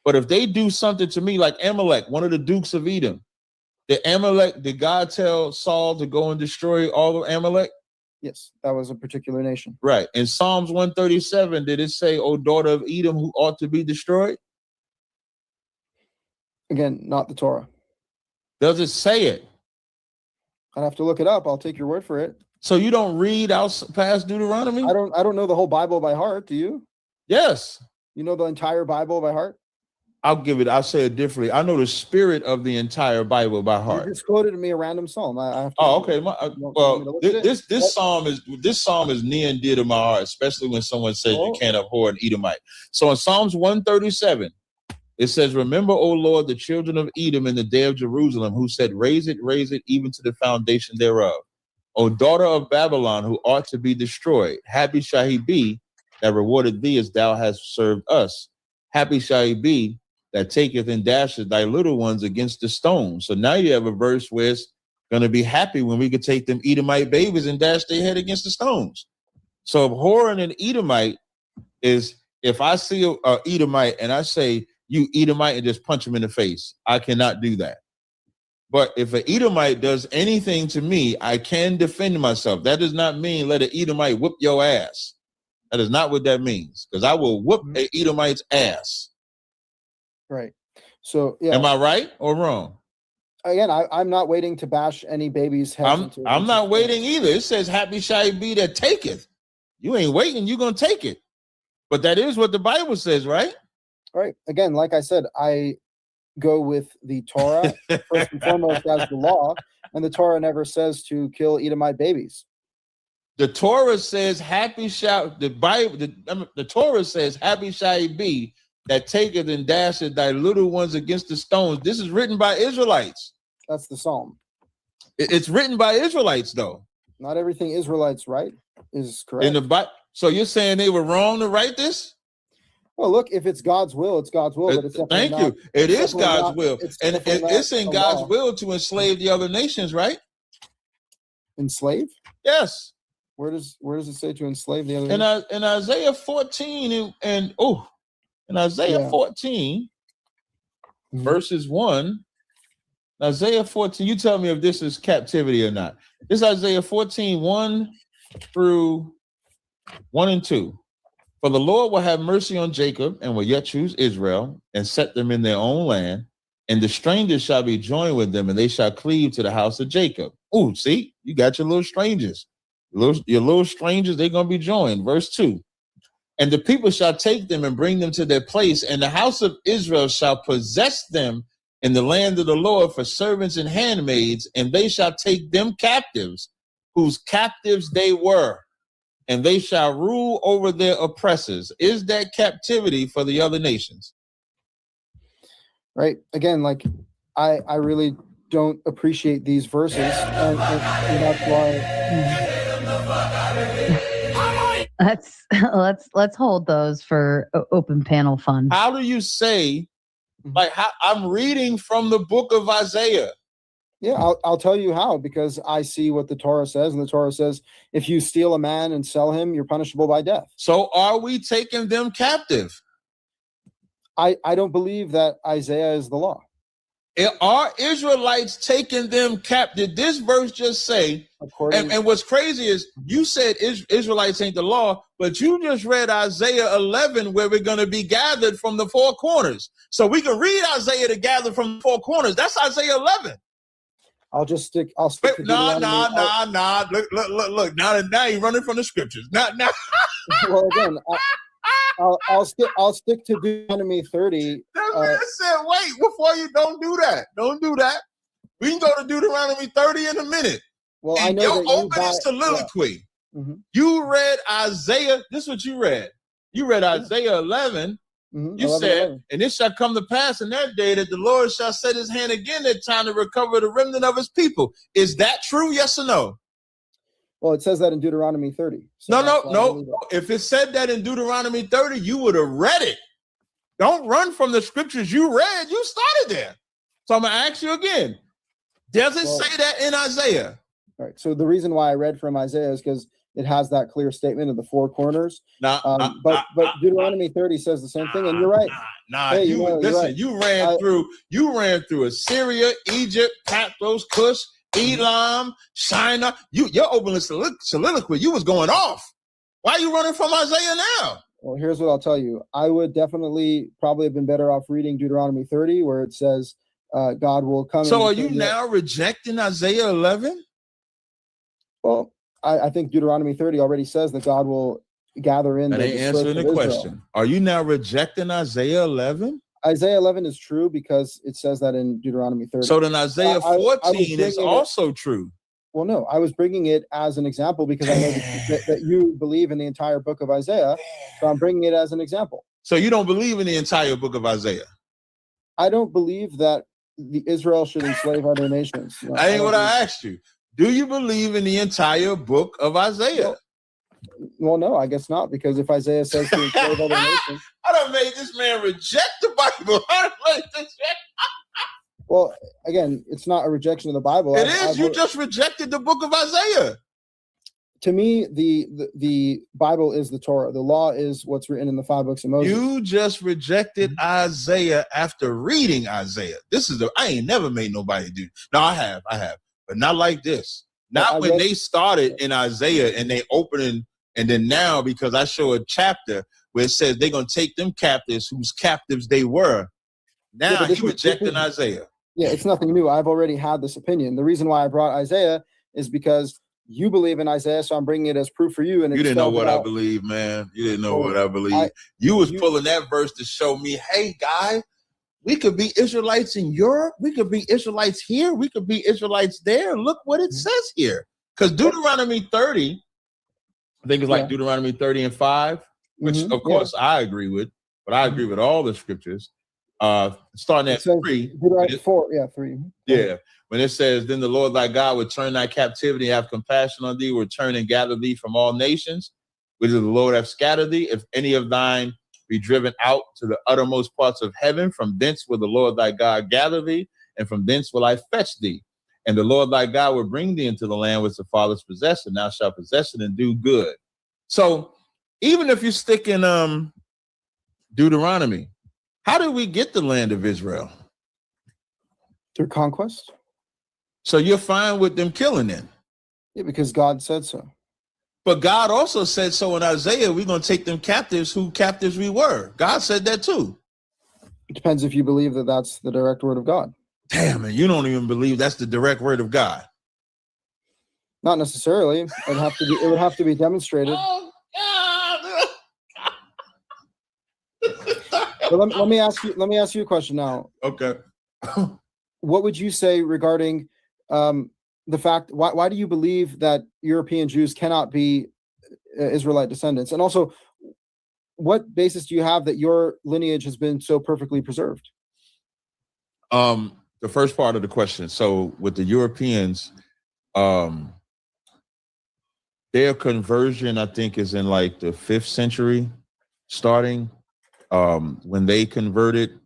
But if they do something to me, like Amalek, one of the dukes of Edom, did God tell Saul to go and destroy all of Amalek? Yes, that was a particular nation. Right. In Psalms 137, did it say, "O daughter of Edom, who ought to be destroyed"? Again, not the Torah. Does it say it? I'd have to look it up. I'll take your word for it. So you don't read out past Deuteronomy? I don't know the whole Bible by heart. Do you? Yes. You know the entire Bible by heart? I'll say it differently. I know the spirit of the entire Bible by heart. You just quoted me a random psalm. I have to okay. This psalm is near and dear to my heart, especially when someone says you can't abhor an Edomite. So in Psalms 137, it says, "Remember, O Lord, the children of Edom in the day of Jerusalem, who said, raise it, even to the foundation thereof. O daughter of Babylon, who ought to be destroyed. Happy shall he be that rewarded thee as thou hast served us. Happy shall he be that taketh and dasheth thy little ones against the stone." So now you have a verse where it's going to be happy when we could take them Edomite babies and dash their head against the stones. So abhorring an Edomite is if I see a Edomite and I say, "You Edomite," and just punch him in the face. I cannot do that. But if an Edomite does anything to me, I can defend myself. That does not mean let an Edomite whoop your ass. That is not what that means, because I will whoop an Edomite's ass. Right. So, yeah. Am I right or wrong? Again, I'm not waiting to bash any baby's head. I'm not waiting either. It says, "Happy shall he be that taketh." You ain't waiting. You're going to take it. But that is what the Bible says, right? Right. Again, like I said, I go with the Torah first and foremost as the law, and the Torah never says to kill Edomite babies. The Torah says, "Happy shall the Bible." The Torah says, "Happy shall he be that taketh and dasheth thy little ones against the stones." This is written by Israelites. That's the psalm. It's written by Israelites, though. Not everything Israelites write is correct. In the Bible, so you're saying they were wrong to write this? Well, look, if it's God's will, it's God's will. But it's thank you. It is God's will, and it's in God's will to enslave the other nations, right? Enslave? Yes. Where does it say to enslave the other nations? In Isaiah 14 in Isaiah 14, verses 1, Isaiah 14, you tell me if this is captivity or not. This is Isaiah 14, 1 through 1 and 2. "For the Lord will have mercy on Jacob and will yet choose Israel and set them in their own land. And the strangers shall be joined with them, and they shall cleave to the house of Jacob." Oh, see, you got your little strangers. Your little strangers, they're going to be joined. Verse 2. And the people shall take them and bring them to their place, and the house of Israel shall possess them in the land of the Lord for servants and handmaids, and they shall take them captives, whose captives they were, and they shall rule over their oppressors. Is that captivity for the other nations? Right. Again, like I really don't appreciate these verses, and that's why. Let's hold those for open panel fun. How do you say, like, I'm reading from the book of Isaiah? Yeah, I'll tell you how, because I see what the Torah says, and the Torah says if you steal a man and sell him, you're punishable by death. So are we taking them captive? I don't believe that Isaiah is the law. Are Israelites taking them captive? Did this verse just say, and what's crazy is you said Israelites ain't the law, but you just read Isaiah 11 where we're going to be gathered from the four corners. So we can read Isaiah to gather from the four corners. That's Isaiah 11. I'll stick to Nah. Look. Now you're running from the scriptures. Now. Well, again, I'll stick to Deuteronomy 30. That man said, wait, before you don't do that. Don't do that. We can go to Deuteronomy 30 in a minute. Well, and I know your that opening soliloquy. Yeah. Mm-hmm. You read Isaiah. This is what you read. You read Isaiah 11. Mm-hmm. You 11. And it shall come to pass in that day that the Lord shall set his hand again at time to recover the remnant of his people. Is that true? Yes or no? Well, it says that in Deuteronomy 30. So no. If it said that in Deuteronomy 30, you would have read it. Don't run from the scriptures you read. You started there. So I'm going to ask you again. Does it say that in Isaiah? All right. So the reason why I read from Isaiah is because it has that clear statement of the four corners. But Deuteronomy 30 says the same thing, and you're right. Hey, you ran through Assyria, Egypt, Pathros, Cush, Elam, Shinar. Your opening soliloquy, you was going off. Why are you running from Isaiah now? Well, here's what I'll tell you. I would probably have been better off reading Deuteronomy 30, where it says God will come. So are you now rejecting Isaiah 11? Well, I think Deuteronomy 30 already says that God will gather in. That ain't answering the question. Are you now rejecting Isaiah 11? Isaiah 11 is true because it says that in Deuteronomy 30. So then Isaiah 14 is also true. Well, no, I was bringing it as an example because I know that you believe in the entire book of Isaiah. So I'm bringing it as an example. So you don't believe in the entire book of Isaiah? I don't believe that Israel should enslave other nations. No, that ain't what I asked you. Do you believe in the entire book of Isaiah? Well, no, I guess not, because if Isaiah says to enslave other nations, I done made this man reject the Bible. Well, again, it's not a rejection of the Bible. It is. You just rejected the book of Isaiah. To me, the Bible is the Torah. The law is what's written in the 5 books of Moses. You just rejected Isaiah after reading Isaiah. I ain't never made nobody do. No, I have, but not like this. Not when they started in Isaiah and they opening, and then now because I show a chapter where it says they're gonna take them captives whose captives they were. Now you rejecting Isaiah. Yeah, it's nothing new. I've already had this opinion. The reason why I brought Isaiah is because you believe in Isaiah, so I'm bringing it as proof for you. And you didn't know what I believe, man. You didn't know what I believe. You was pulling that verse to show me, hey, guy, we could be Israelites in Europe. We could be Israelites here. We could be Israelites there. Look what it says here. Because Deuteronomy 30, I think it's like Deuteronomy 30 and 5, which of course I agree with, but I agree with all the scriptures. Starting at 3. 4, 3. Yeah. When it says, then the Lord thy God would turn thy captivity, have compassion on thee, will turn and gather thee from all nations, which the Lord have scattered thee. If any of thine be driven out to the uttermost parts of heaven, from thence will the Lord thy God gather thee, and from thence will I fetch thee. And the Lord thy God will bring thee into the land which the fathers possessed, and thou shalt possess it and do good. So even if you stick in Deuteronomy, how did we get the land of Israel? Through conquest. So you're fine with them killing them? Yeah, because God said so. But God also said so in Isaiah, we're going to take them captives who captives we were. God said that too. It depends if you believe that that's the direct word of God. Damn, man, you don't even believe that's the direct word of God. Not necessarily. It would have to be demonstrated. Oh, God. let me ask you a question now. Okay. What would you say regarding the fact, why do you believe that European Jews cannot be Israelite descendants? And also, what basis do you have that your lineage has been so perfectly preserved? The first part of the question. So with the Europeans, their conversion, I think, is in like the 5th century starting. When they converted,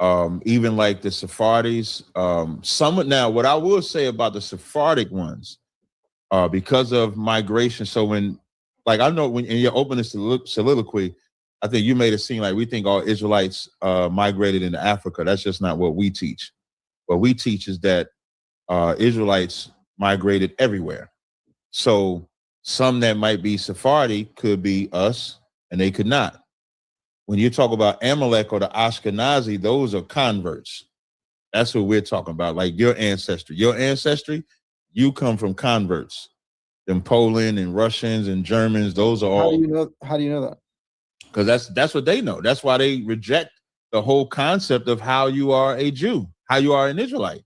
even like the Sephardi's, now what I will say about the Sephardic ones, because of migration. So when, like, I know when in your opening soliloquy, I think you made it seem like we think all Israelites migrated into Africa. That's just not what we teach. What we teach is that Israelites migrated everywhere. So some that might be Sephardi could be us, and they could not. When you talk about Amalek or the Ashkenazi, those are converts. That's what we're talking about, like your ancestry. Your ancestry, you come from converts. Them Poland and Russians and Germans, those are all. How do you know that? Because that's what they know. That's why they reject the whole concept of how you are a Jew, how you are an Israelite.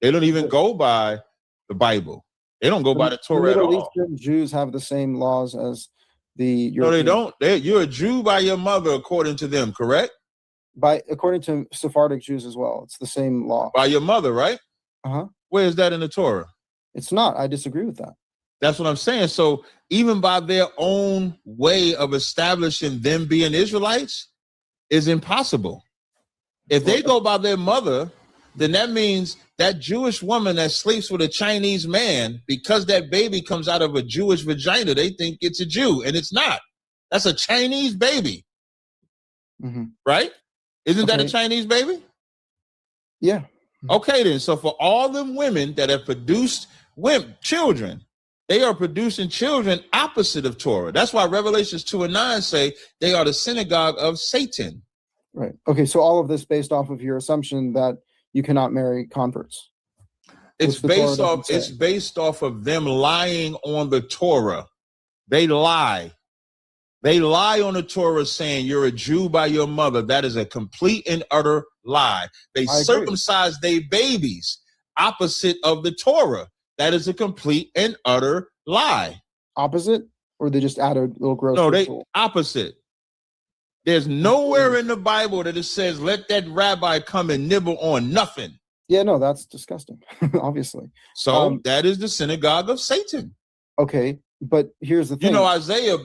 They don't even go by the Bible. They don't go by the Torah at all. Middle Eastern Jews have the same laws as the European. No, they don't. You're a Jew by your mother, according to them, correct? According to Sephardic Jews as well. It's the same law. By your mother, right? Uh-huh. Where is that in the Torah? It's not. I disagree with that. That's what I'm saying. So even by their own way of establishing them being Israelites is impossible. If they go by their mother, then that means that Jewish woman that sleeps with a Chinese man, because that baby comes out of a Jewish vagina, they think it's a Jew, and it's not. That's a Chinese baby. Mm-hmm. Right? Isn't that a Chinese baby? Yeah. Okay, then. So for all them women that have produced children, they are producing children opposite of Torah. That's why Revelations 2:9 say they are the synagogue of Satan. Right. Okay, so all of this based off of your assumption that you cannot marry converts. It's based off of them lying on the Torah. They lie. They lie on the Torah saying you're a Jew by your mother. That is a complete and utter lie. They circumcise their babies opposite of the Torah. That is a complete and utter lie. Opposite? Or they just add a little gross? No, they opposite. There's nowhere in the Bible that it says, let that rabbi come and nibble on nothing. Yeah, no, that's disgusting, obviously. So that is the synagogue of Satan. Okay, but here's the thing. You know, Isaiah,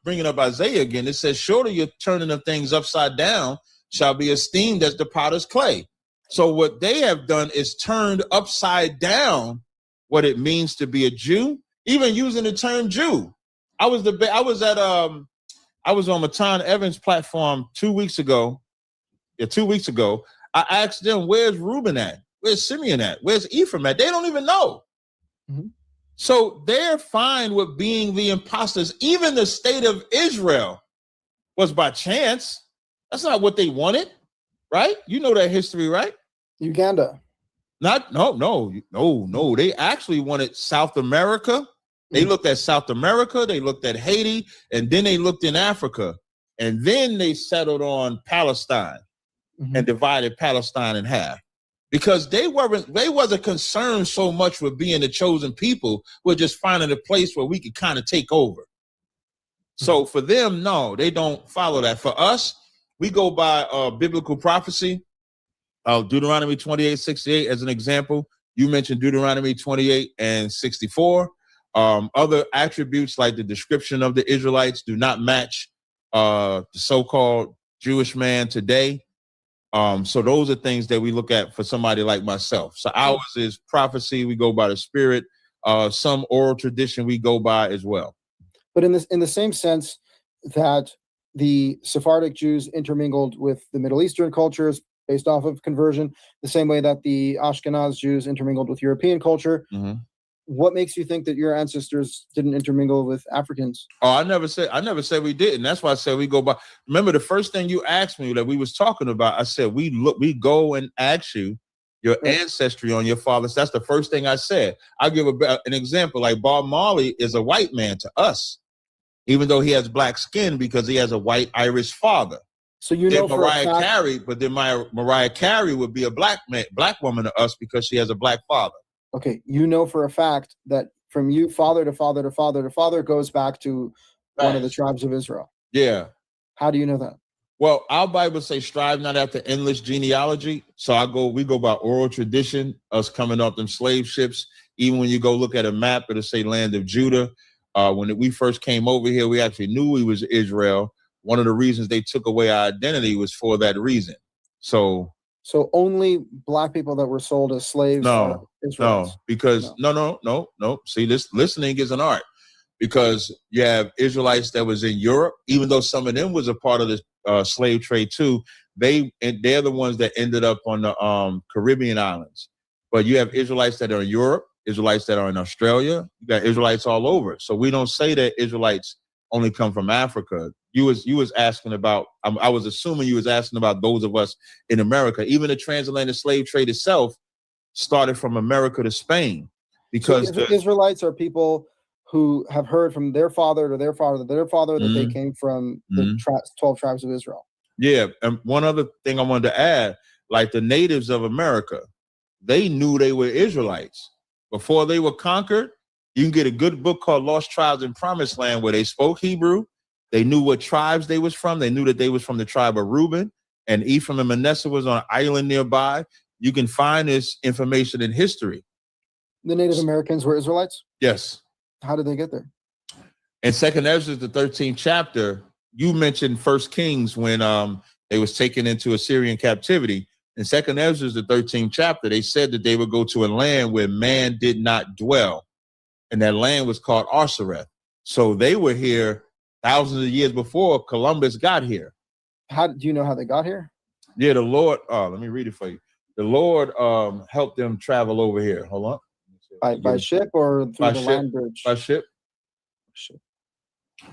bringing up Isaiah again, it says, surely your turning of things upside down shall be esteemed as the potter's clay. So what they have done is turned upside down what it means to be a Jew, even using the term Jew. I was on Matan Evans' platform 2 weeks ago. Yeah, 2 weeks ago. I asked them, where's Reuben at? Where's Simeon at? Where's Ephraim at? They don't even know. Mm-hmm. So they're fine with being the imposters. Even the state of Israel was by chance. That's not what they wanted, right? You know that history, right? Uganda. No. They actually wanted South America. They looked at South America, they looked at Haiti, and then they looked in Africa. And then they settled on Palestine and divided Palestine in half. Because they wasn't concerned so much with being the chosen people, we're just finding a place where we could kind of take over. So for them, no, they don't follow that. For us, we go by biblical prophecy. Deuteronomy 28:68 as an example. You mentioned Deuteronomy 28 and 64. Other attributes like the description of the Israelites do not match the so-called Jewish man today. So those are things that we look at for somebody like myself. So ours is prophecy. We go by the spirit. Some oral tradition we go by as well. But in the same sense that the Sephardic Jews intermingled with the Middle Eastern cultures based off of conversion, the same way that the Ashkenaz Jews intermingled with European culture. Mm-hmm. What makes you think that your ancestors didn't intermingle with Africans? Oh, I never said we didn't. That's why I said we go by. Remember the first thing you asked me that we was talking about, I said, we go and ask you your ancestry on your fathers. That's the first thing I said. I'll give an example. Like Bob Marley is a white man to us, even though he has black skin because he has a white Irish father. So you know for Mariah Carey, but then Mariah Carey would be a black woman to us because she has a black father. Okay, you know for a fact that from you, father to father to father to father goes back to one of the tribes of Israel. Yeah. How do you know that? Well, our Bible says strive not after endless genealogy. So we go by oral tradition, us coming off them slave ships. Even when you go look at a map, it'll say land of Judah. When we first came over here, we actually knew we was Israel. One of the reasons they took away our identity was for that reason. So only black people that were sold as slaves are Israelites? No. See, this listening is an art, because you have Israelites that was in Europe, even though some of them was a part of the slave trade too. They're the ones that ended up on the Caribbean islands. But you have Israelites that are in Europe, Israelites that are in Australia. You got Israelites all over. So we don't say that Israelites only come from Africa. You was asking about, I was assuming you was asking about those of us in America. Even the transatlantic slave trade itself started from America to Spain, because so Israelites are people who have heard from their father to their father to their father that they came from the 12 tribes of Israel. Yeah, and one other thing I wanted to add, like the natives of America, they knew they were Israelites before they were conquered. You can get a good book called Lost Tribes in Promised Land, where they spoke Hebrew. They knew what tribes they was from. They knew that they was from the tribe of Reuben, and Ephraim and Manasseh was on an island nearby. You can find this information in history. The Native Americans were Israelites? Yes. How did they get there? In 2nd Ezra, the 13th chapter, you mentioned 1 Kings when they was taken into Assyrian captivity. In 2nd Ezra, the 13th chapter, they said that they would go to a land where man did not dwell. And that land was called Arsareth. So they were here thousands of years before Columbus got here. How do you know how they got here? Yeah, the Lord, let me read it for you. The Lord helped them travel over here. Hold on. By ship or through the land bridge? By ship.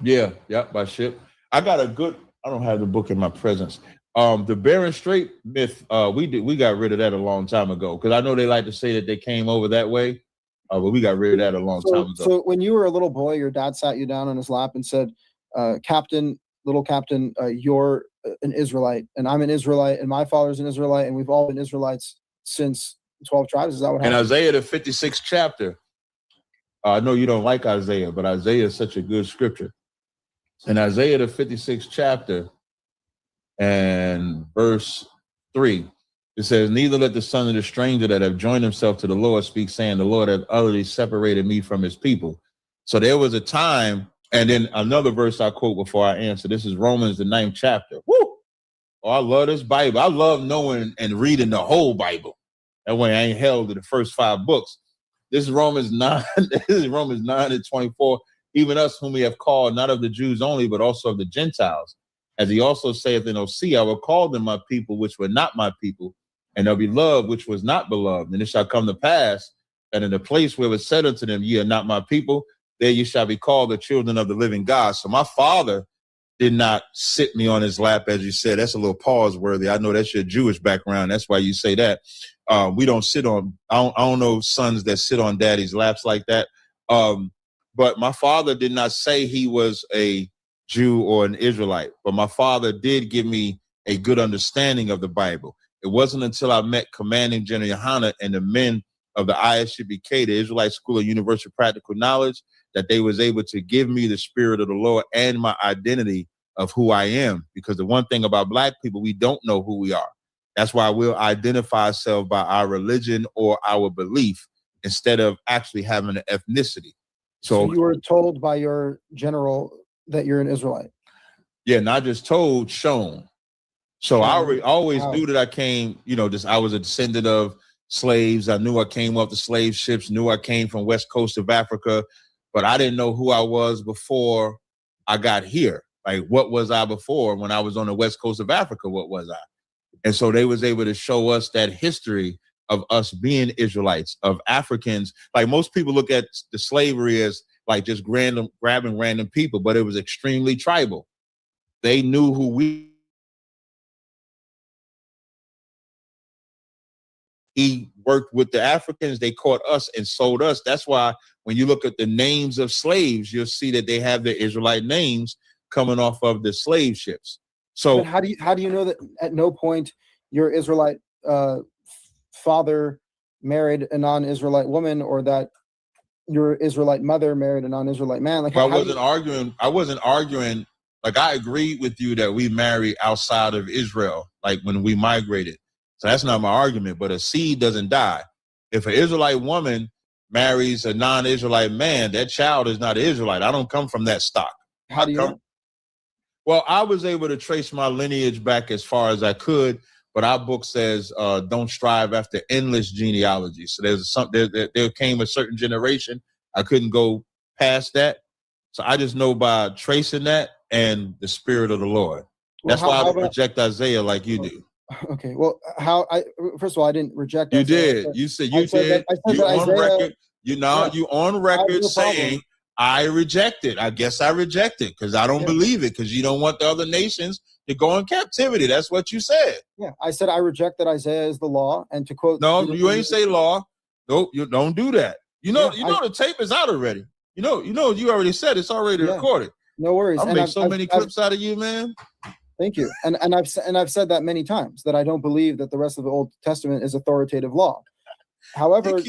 Yeah, by ship. I don't have the book in my presence. The Bering Strait myth, we got rid of that a long time ago, because I know they like to say that they came over that way, but we got rid of that a long time ago. So when you were a little boy, your dad sat you down on his lap and said, little captain, you're an Israelite, and I'm an Israelite, and my father's an Israelite, and we've all been Israelites since 12 tribes. Is that what happened? In Isaiah, the 56th chapter, I know you don't like Isaiah, but Isaiah is such a good scripture. In Isaiah, the 56th chapter and verse 3, it says, neither let the son of the stranger that have joined himself to the Lord speak, saying, the Lord hath utterly separated me from his people. So there was a time, and then another verse I quote before I answer. This is Romans, the 9th chapter. Woo! Oh, I love this Bible. I love knowing and reading the whole Bible. That way I ain't held to the first 5 books. This is Romans 9. This is Romans 9 and 24. Even us whom we have called, not of the Jews only, but also of the Gentiles. As he also saith in Hosea, I will call them my people, which were not my people, and they'll be loved, which was not beloved. And it shall come to pass that in the place where it was said unto them, ye are not my people, there you shall be called the children of the living God. So my father did not sit me on his lap, as you said. That's a little pause worthy. I know that's your Jewish background. That's why you say that. We don't sit on, I don't know sons that sit on daddy's laps like that. But my father did not say he was a Jew or an Israelite, but my father did give me a good understanding of the Bible. It wasn't until I met Commanding General Yohana and the men of the ISUBK, the Israelite School of Universal Practical Knowledge, that they was able to give me the spirit of the Lord and my identity of who I am. Because the one thing about black people, we don't know who we are. That's why we'll identify ourselves by our religion or our belief instead of actually having an ethnicity. So you were told by your general that you're an Israelite? Yeah, not just told, shown. So I always knew that I came, I was a descendant of slaves. I knew I came off the slave ships, knew I came from west coast of Africa, but I didn't know who I was before I got here. Like, what was I before when I was on the west coast of Africa? What was I? And so they was able to show us that history of us being Israelites, of Africans. Like, most people look at the slavery as like just grabbing random people, but it was extremely tribal. They knew who we He worked with the Africans. They caught us and sold us. That's why when you look at the names of slaves, you'll see that they have their Israelite names coming off of the slave ships. So but how do you know that at no point your Israelite father married a non-Israelite woman, or that your Israelite mother married a non-Israelite man? Like, I wasn't arguing. Like, I agreed with you that we marry outside of Israel, like when we migrated. So that's not my argument. But a seed doesn't die. If an Israelite woman marries a non-Israelite man, that child is not an Israelite. I don't come from that stock. How do you know? Well, I was able to trace my lineage back as far as I could, but our book says don't strive after endless genealogy. So there came a certain generation I couldn't go past that. So I just know by tracing that and the Spirit of the Lord. That's why I don't reject Isaiah like you do. Okay, well, first of all, I didn't reject. You Isaiah, did. You said you did. You on record. You on record saying I reject it. I guess I reject it because I don't believe it, because you don't want the other nations to go in captivity. That's what you said. Yeah, I said I reject that Isaiah is the law, and to quote. No, you ain't say law. Nope, you don't do that. The tape is out already. You already said it's already recorded. No worries. I'll make so many clips out of you, man. Thank you. And I've said that many times, that I don't believe that the rest of the Old Testament is authoritative law. However,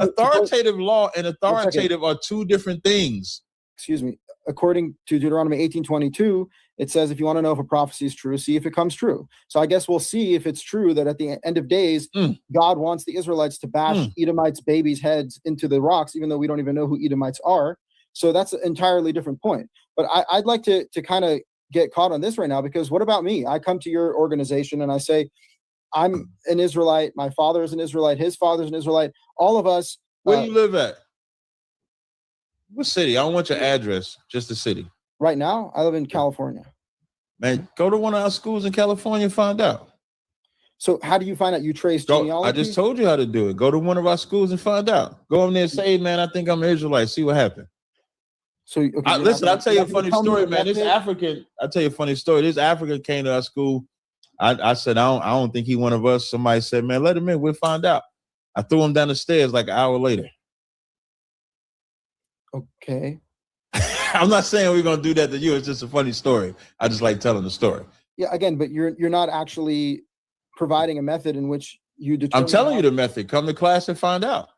authoritative law and authoritative are two different things. Excuse me. According to Deuteronomy 18:22, it says, if you want to know if a prophecy is true, see if it comes true. So I guess we'll see if it's true that at the end of days, God wants the Israelites to bash Edomites' babies' heads into the rocks, even though we don't even know who Edomites are. So that's an entirely different point. But I'd like to kind of get caught on this right now, because what about me? I come to your organization and I say, I'm an Israelite. My father is an Israelite. His father's an Israelite. All of us. Where you live at? What city? I don't want your address, just the city. Right now, I live in California. Man, go to one of our schools in California and find out. So how do you find out? You trace genealogy? I just told you how to do it. Go to one of our schools and find out. Go in there and say, hey, man, I think I'm an Israelite. See what happens. So listen, I'll tell you a funny story, man. I'll tell you a funny story. This African came to our school. I said, I don't think he one of us. Somebody said, man, let him in. We'll find out. I threw him down the stairs like an hour later. Okay. I'm not saying we're gonna do that to you. It's just a funny story. I just like telling the story. Yeah, again, but you're not actually providing a method in which you determine. I'm telling you the method. Come to class and find out.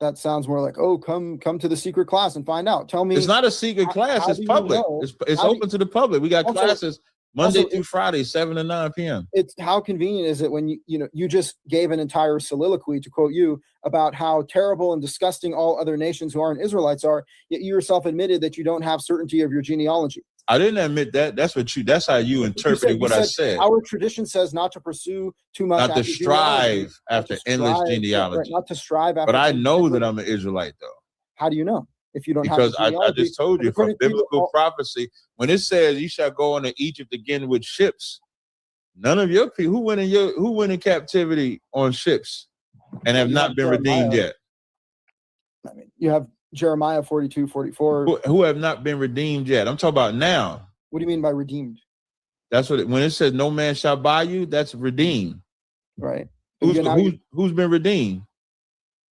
That sounds more like, oh, come to the secret class and find out. Tell me. It's not a secret class. It's public. It's open to the public. We got classes Monday through Friday, 7 to 9 p.m. It's how convenient is it when you just gave an entire soliloquy, to quote you, about how terrible and disgusting all other nations who aren't Israelites are, yet you yourself admitted that you don't have certainty of your genealogy. I didn't admit that. That's how you interpreted what I said. Our tradition says not to pursue too much. Not to strive after endless genealogy. Not to strive after. But I know that I'm an Israelite, though. How do you know? If you don't because have I just told you from biblical prophecy, when it says you shall go into Egypt again with ships, none of your people who went in captivity on ships and have not been redeemed yet. I mean, you have Jeremiah 42:44. Who have not been redeemed yet. I'm talking about now. What do you mean by redeemed? That's what when it says no man shall buy you, that's redeemed. Right. Who's been redeemed?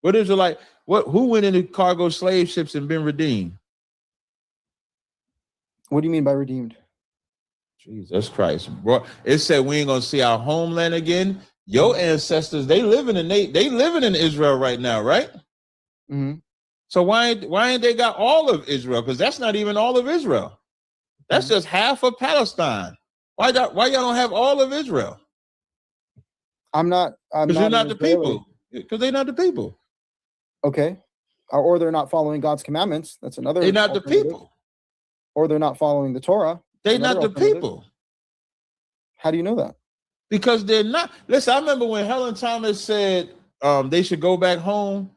What is it like? Who went into cargo slave ships and been redeemed? What do you mean by redeemed? Jesus Christ, bro! It said we ain't gonna see our homeland again. Your ancestors, they living in Israel right now, right? Mm-hmm. So why ain't they got all of Israel? Because that's not even all of Israel. That's just half of Palestine. Why y'all don't have all of Israel? Because you're not the people. Because they're not the people. Okay. Or they're not following God's commandments. That's another. They're not the people. Or they're not following the Torah. They're not the people. How do you know that? Because they're not. Listen, I remember when Helen Thomas said they should go back home,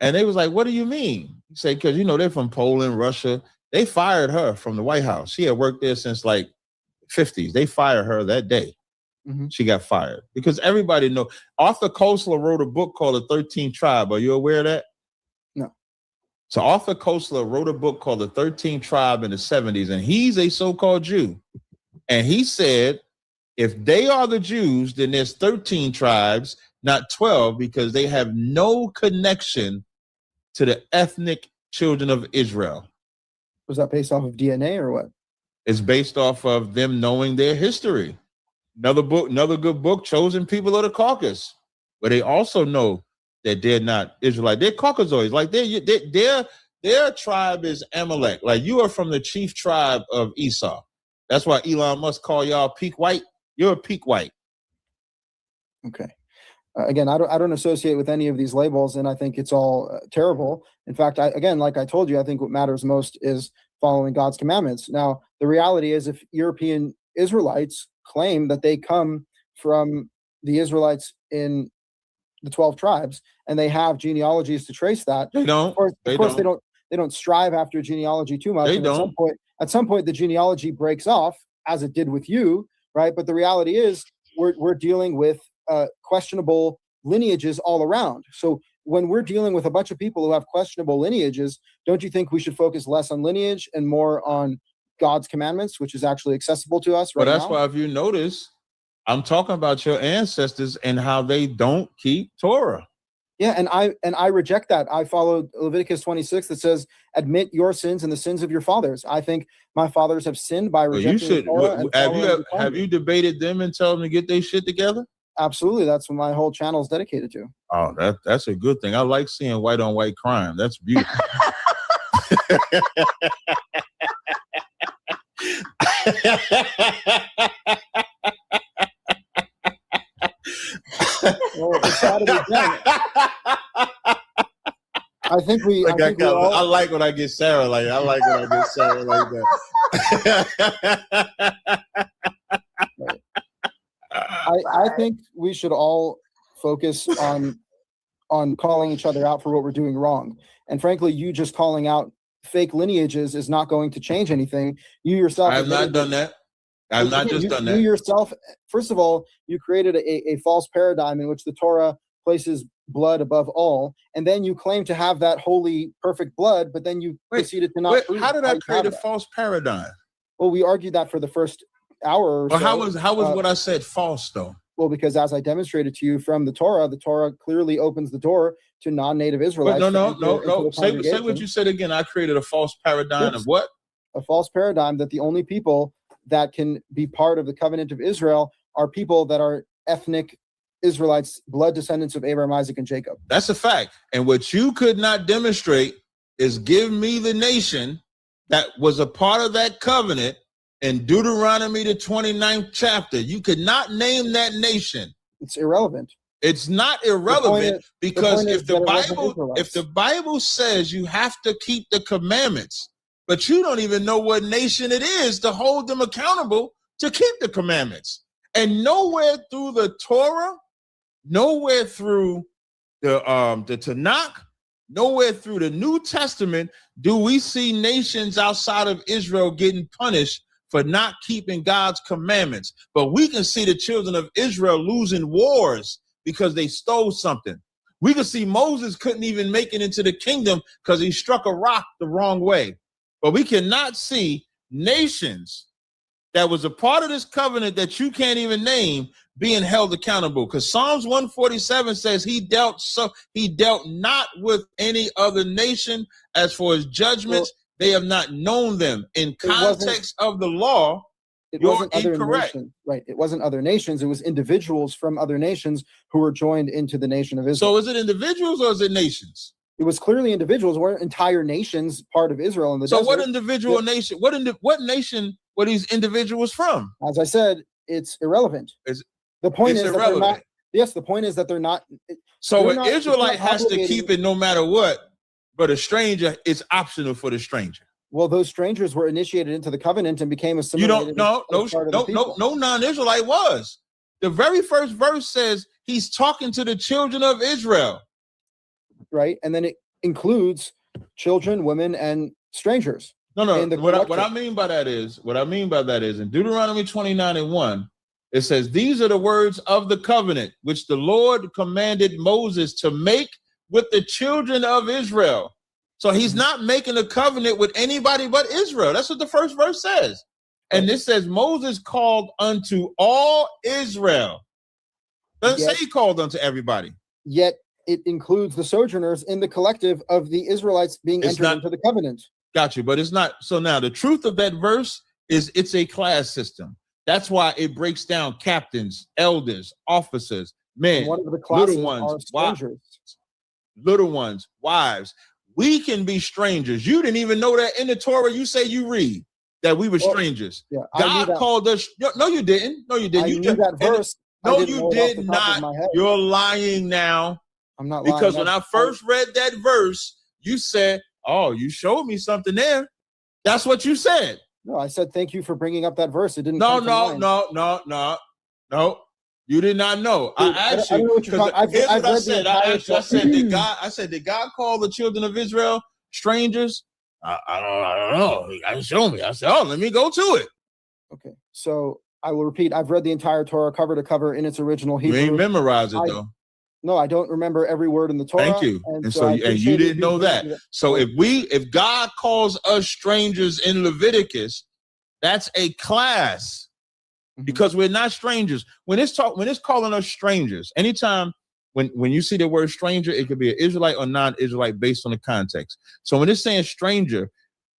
and they was like, what do you mean? He said, because, they're from Poland, Russia. They fired her from the White House. She had worked there since like 50s. They fired her that day. Mm-hmm. She got fired because everybody know. Arthur Koestler wrote a book called The 13th Tribe. Are you aware of that? No. So Arthur Koestler wrote a book called The 13th Tribe in the 70s, and he's a so-called Jew. And he said, if they are the Jews, then there's 13 tribes, not 12, because they have no connection to the ethnic children of Israel. Was that based off of DNA or what? It's based off of them knowing their history. Another good book, Chosen People of the Caucasus, where they also know that they're not Israelite. They're Caucasoids. Like their tribe is Amalek. Like you are from the chief tribe of Esau. That's why Elon Musk call y'all peak white. You're a peak white. Okay. Again, I don't associate with any of these labels, and I think it's all terrible. In fact, like I told you, I think what matters most is following God's commandments. Now, the reality is, if European Israelites claim that they come from the Israelites in the 12 tribes, and they have genealogies to trace that, they don't. Of course, they don't strive after genealogy too much. They don't. At some point, the genealogy breaks off, as it did with you, right? But the reality is, we're dealing with questionable lineages all around. So when we're dealing with a bunch of people who have questionable lineages, don't you think we should focus less on lineage and more on God's commandments, which is actually accessible to us right now? Well, that's why, if you notice, I'm talking about your ancestors and how they don't keep Torah. Yeah, and I reject that. I follow Leviticus 26 that says, "Admit your sins and the sins of your fathers." I think my fathers have sinned by rejecting Torah. Have you debated them and told them to get their shit together? Absolutely, that's what my whole channel is dedicated to. Oh, that's a good thing. I like seeing white on white crime. That's beautiful. Well, it's gotta be done. I think we. I like when I get Sarah like. I like when I get Sarah like that. I think we should all focus on calling each other out for what we're doing wrong. And frankly, you just calling out fake lineages is not going to change anything. You yourself. I've not done that. I've not just done that. You yourself, first of all, you created a false paradigm in which the Torah places blood above all, and then you claim to have that holy, perfect blood, but then you proceeded to not. How did I create a false paradigm? Well, we argued that for the first hour or so. How was what I said false though? Well, because as I demonstrated to you from the Torah clearly opens the door to non-native Israelites. No. Say what you said again. I created a false paradigm of what? A false paradigm that the only people that can be part of the covenant of Israel are people that are ethnic Israelites, blood descendants of Abraham, Isaac, and Jacob. That's a fact. And what you could not demonstrate is give me the nation that was a part of that covenant in Deuteronomy, the 29th chapter. You could not name that nation. It's irrelevant. It's not irrelevant because if the Bible says you have to keep the commandments, but you don't even know what nation it is to hold them accountable to keep the commandments. And nowhere through the Torah, nowhere through the Tanakh, nowhere through the New Testament do we see nations outside of Israel getting punished for not keeping God's commandments. But we can see the children of Israel losing wars because they stole something. We can see Moses couldn't even make it into the kingdom because he struck a rock the wrong way. But we cannot see nations that was a part of this covenant that you can't even name being held accountable. Because Psalms 147 says he dealt not with any other nation as for his judgments. They have not known them. In context of the law, you're incorrect. Right. It wasn't other nations. It was individuals from other nations who were joined into the nation of Israel. So is it individuals or is it nations? It was clearly individuals. Weren't entire nations part of Israel in the desert. So what individual nation? What nation were these individuals from? As I said, it's irrelevant. The point is that they're not. Yes, the point is that they're not. So an Israelite has to keep it no matter what, but a stranger, it's optional for the stranger. Well, those strangers were initiated into the covenant and became assimilated. No non-Israelite was. The very first verse says he's talking to the children of Israel. Right, and then it includes children, women, and strangers. No. What I mean by that is in Deuteronomy 29:1, it says, "These are the words of the covenant which the Lord commanded Moses to make with the children of Israel." So he's not making a covenant with anybody but Israel. That's what the first verse says. And this says Moses called unto all Israel. Doesn't say he called unto everybody. Yet it includes the sojourners in the collective of the Israelites being entered into the covenant. Got you, but it's not. So now the truth of that verse it's a class system. That's why it breaks down captains, elders, officers, men, one of the classes little ones, are strangers. little ones, wives. We can be strangers. You didn't even know that in the Torah. You say you read that we were strangers. Yeah, God called us. No, you didn't. No, you didn't. I knew that verse. No, you did not. You're lying now. I'm not lying. Because when I first read that verse, you said, "Oh, you showed me something there." That's what you said. No, I said thank you for bringing up that verse. It didn't. No. You did not know. Dude, I asked I don't know what you. you're talking. Here's I've what I read said. I said, did God call the children of Israel strangers? I don't know. You gotta show me. I said, oh, let me go to it. Okay, so I will repeat. I've read the entire Torah cover to cover in its original Hebrew. You ain't memorize it though. No, I don't remember every word in the Torah. Thank you. And so you didn't know that. So if God calls us strangers in Leviticus, that's a class. Because we're not strangers. When it's calling us strangers, anytime when you see the word stranger, it could be an Israelite or non-Israelite based on the context. So when it's saying stranger,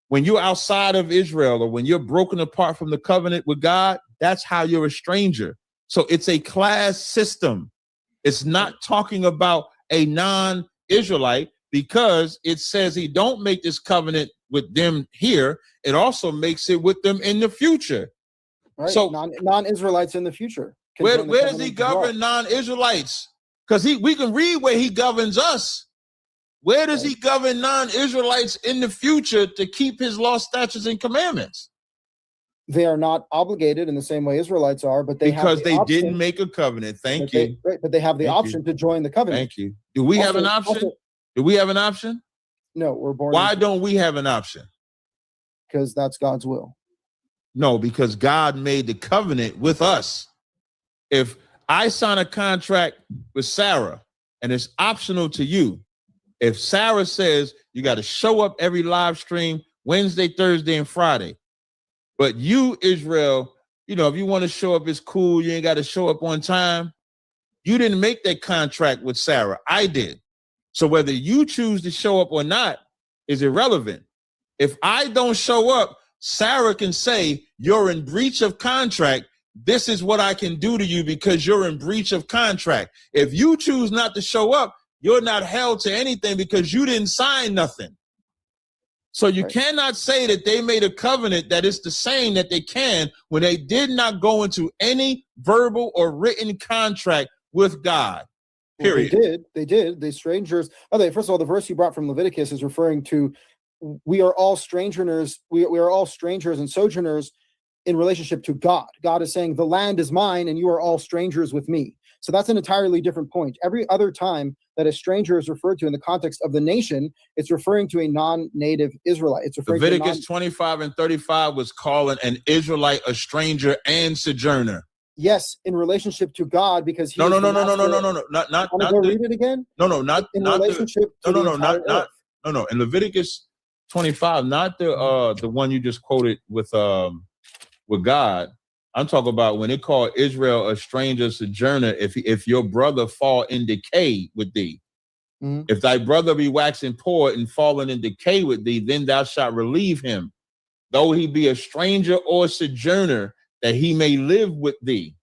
when you're outside of Israel or when you're broken apart from the covenant with God, that's how you're a stranger. So it's a class system. It's not talking about a non-Israelite because it says he don't make this covenant with them here. It also makes it with them in the future. Right. So non-Israelites in the future. Where does he govern non-Israelites? Because we can read where he governs us. Where does he govern non-Israelites in the future to keep his law, statutes, and commandments? They are not obligated in the same way Israelites are, but they didn't make a covenant. Thank you. But they have the option to join the covenant. Thank you. Do we have an option? Do we have an option? No, we're born. Why don't we have an option? Because that's God's will. No, because God made the covenant with us. If I sign a contract with Sarah and it's optional to you, if Sarah says you got to show up every live stream Wednesday, Thursday, and Friday, but you, Israel, if you want to show up, it's cool. You ain't got to show up on time. You didn't make that contract with Sarah. I did. So whether you choose to show up or not is irrelevant. If I don't show up, Sarah can say, you're in breach of contract. This is what I can do to you because you're in breach of contract. If you choose not to show up, you're not held to anything because you didn't sign nothing. So you cannot say that they made a covenant that is the same that they can when they did not go into any verbal or written contract with God. Period. Well, they did. The strangers. Okay, first of all, the verse you brought from Leviticus is referring to we are all strangers. We are all strangers and sojourners in relationship to God. God is saying the land is mine and you are all strangers with me. So that's an entirely different point. Every other time that a stranger is referred to in the context of the nation, it's referring to a non-native Israelite. It's referring Leviticus 25 and 35 was calling an Israelite a stranger and sojourner. Yes, in relationship to God, because he no. Not Read it again. In relationship. In Leviticus 25, not the one you just quoted with God. I'm talking about when it called Israel a stranger sojourner. If your brother fall in decay with thee, if thy brother be waxing poor and falling in decay with thee, then thou shalt relieve him, though he be a stranger or sojourner, that he may live with thee.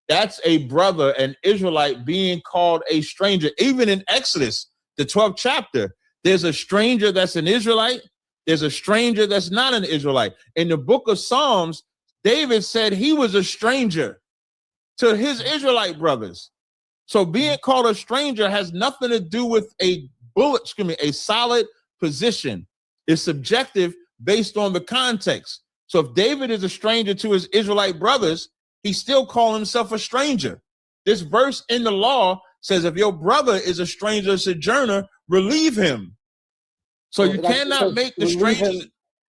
That's a brother, an Israelite, being called a stranger. Even in Exodus, the 12th chapter, there's a stranger that's an Israelite. There's a stranger that's not an Israelite. In the book of Psalms, David said he was a stranger to his Israelite brothers. So being called a stranger has nothing to do with a solid position. It's subjective based on the context. So if David is a stranger to his Israelite brothers, he still calls himself a stranger. This verse in the law says if your brother is a stranger or sojourner, relieve him. So you cannot make the stranger.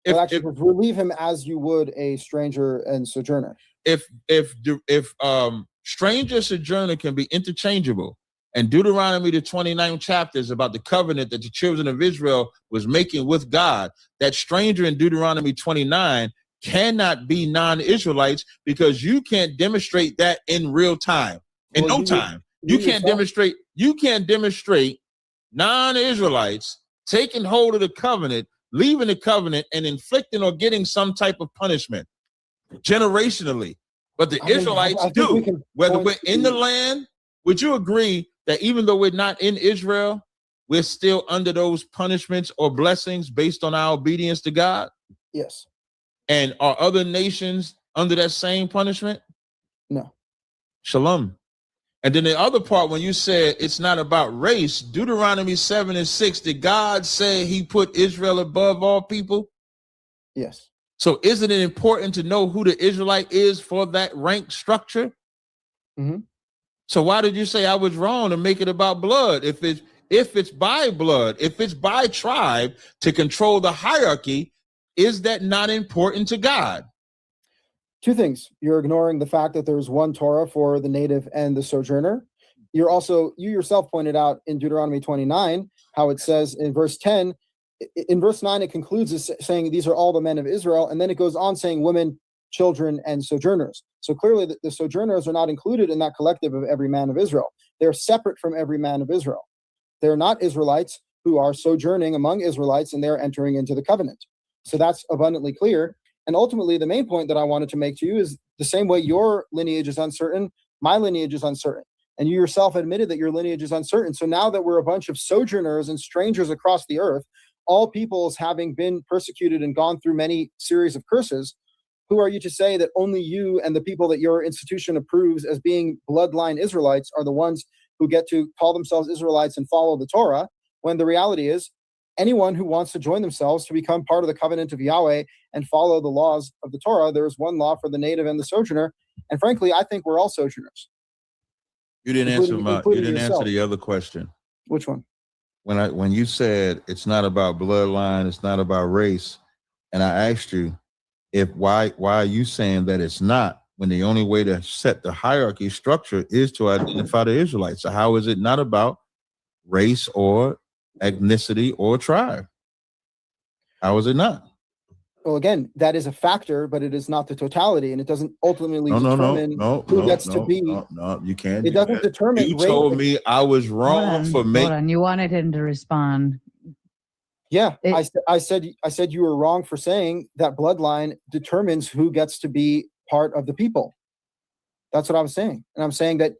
Relieve him as you would a stranger and sojourner. If stranger sojourner can be interchangeable, and Deuteronomy the 29th chapter is about the covenant that the children of Israel was making with God, that stranger in Deuteronomy 29 cannot be non-Israelites because you can't demonstrate that in real time. You can't demonstrate non-Israelites taking hold of the covenant, leaving the covenant, and inflicting or getting some type of punishment. generationally, but the Israelites do. Whether we're in the land, would you agree that even though we're not in Israel, we're still under those punishments or blessings based on our obedience to God? Yes. And are other nations under that same punishment? No. Shalom. And then the other part, when you said it's not about race, Deuteronomy 7:6, did God say he put Israel above all people? Yes. So isn't it important to know who the Israelite is for that rank structure? Mm-hmm. So why did you say I was wrong to make it about blood? If it's by blood, if it's by tribe to control the hierarchy, is that not important to God? Two things. You're ignoring the fact that there's one Torah for the native and the sojourner. You yourself pointed out in Deuteronomy 29 how it says in verse 10, in verse 9 it concludes as saying these are all the men of Israel, and then it goes on saying women, children, and sojourners. So clearly the sojourners are not included in that collective of every man of Israel. They're separate from every man of Israel. They're not Israelites who are sojourning among Israelites, and they're entering into the covenant. So that's abundantly clear. And ultimately, the main point that I wanted to make to you is the same way your lineage is uncertain, my lineage is uncertain. And you yourself admitted that your lineage is uncertain. So now that we're a bunch of sojourners and strangers across the earth, all peoples having been persecuted and gone through many series of curses, who are you to say that only you and the people that your institution approves as being bloodline Israelites are the ones who get to call themselves Israelites and follow the Torah, when the reality is anyone who wants to join themselves to become part of the covenant of Yahweh and follow the laws of the Torah, there is one law for the native and the sojourner. And frankly, I think we're all sojourners. You didn't answer the other question. Which one? When you said it's not about bloodline, it's not about race, and I asked you why are you saying that it's not, when the only way to set the hierarchy structure is to identify the Israelites? So how is it not about race or ethnicity or tribe? How is it not? Well, again, that is a factor, but it is not the totality, and it doesn't ultimately determine who gets to be. No, you can't. It doesn't determine. You told me I was wrong for making. Hold on, you wanted him to respond. Yeah, I said you were wrong for saying that bloodline determines who gets to be part of the people. That's what I was saying, and I'm saying that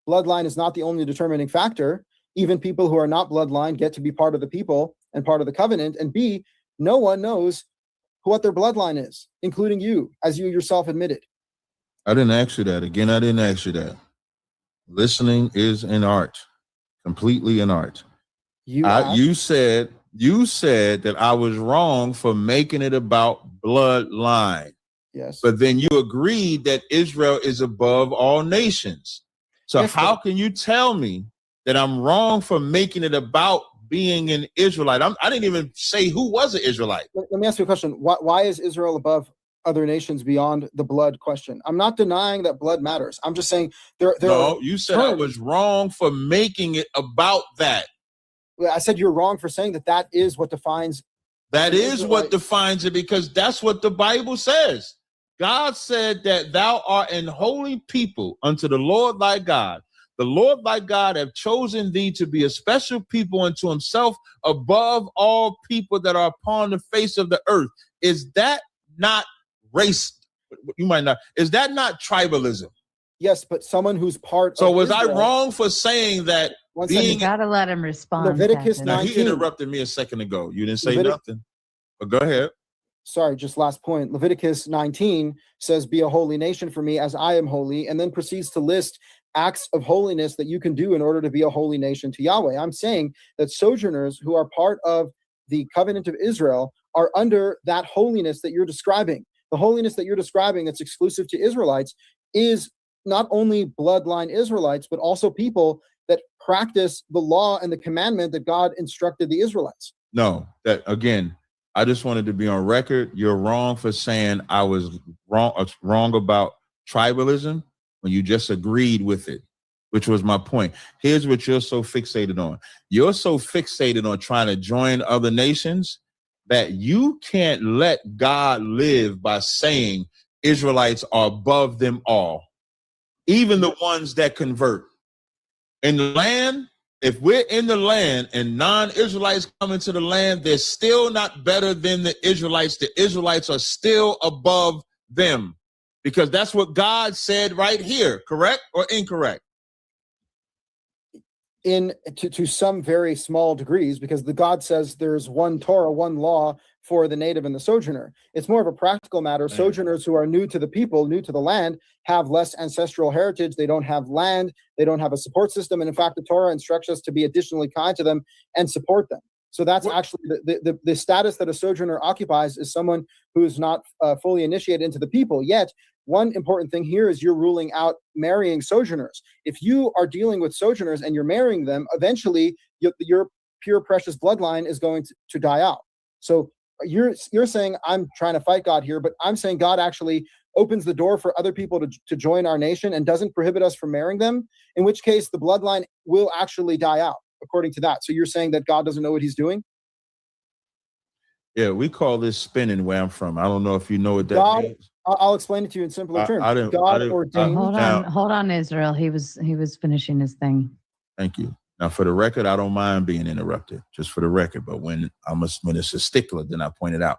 bloodline is not the only determining factor. Even people who are not bloodline get to be part of the people and part of the covenant. And B, no one knows what their bloodline is, including you, as you yourself admitted. I didn't ask you that. Again, I didn't ask you that. Listening is an art, completely an art. You said that I was wrong for making it about bloodline. Yes. But then you agreed that Israel is above all nations. So yes, how can you tell me that I'm wrong for making it about being an Israelite? I didn't even say who was an Israelite. Let me ask you a question. Why is Israel above other nations beyond the blood question? I'm not denying that blood matters. I'm just saying you said I was wrong for making it about that. I said you're wrong for saying that is what defines. That is what defines it, because that's what the Bible says. God said that thou art an holy people unto the Lord thy God. The Lord thy God have chosen thee to be a special people unto himself above all people that are upon the face of the earth. Is that not race? You might not. Is that not tribalism? Yes, but someone who's part of Israel, I wrong for saying that? You gotta let him respond. Leviticus 19. He interrupted me a second ago. You didn't say nothing. But go ahead. Sorry, just last point. Leviticus 19 says, be a holy nation for me as I am holy, and then proceeds to list acts of holiness that you can do in order to be a holy nation to Yahweh. I'm saying that sojourners who are part of the covenant of Israel are under that holiness that you're describing. The holiness that you're describing that's exclusive to Israelites is not only bloodline Israelites, but also people that practice the law and the commandment that God instructed the Israelites. No, that again, I just wanted to be on record. You're wrong for saying I was wrong about tribalism when you just agreed with it, which was my point. Here's what you're so fixated on. You're so fixated on trying to join other nations that you can't let God live by saying Israelites are above them all, even the ones that convert. In the land, if we're in the land and non-Israelites come into the land, they're still not better than the Israelites. The Israelites are still above them, because that's what God said right here. Correct or incorrect? To some very small degrees, because the God says there's one Torah, one law for the native and the sojourner. It's more of a practical matter. Sojourners who are new to the people, new to the land, have less ancestral heritage. They don't have land. They don't have a support system. And in fact, the Torah instructs us to be additionally kind to them and support them. So that's actually the status that a sojourner occupies, is someone who is not fully initiated into the people. Yet, one important thing here is you're ruling out marrying sojourners. If you are dealing with sojourners and you're marrying them, eventually your pure, precious bloodline is going to die out. So you're saying I'm trying to fight God here, but I'm saying God actually opens the door for other people to join our nation and doesn't prohibit us from marrying them, in which case the bloodline will actually die out, according to that. So you're saying that God doesn't know what he's doing? Yeah, we call this spinning where I'm from. I don't know if you know what that means. I'll explain it to you in simpler terms. God ordained. Hold on, Israel. He was finishing his thing. Thank you. Now, for the record, I don't mind being interrupted, just for the record. But when it's a stickler, then I point it out.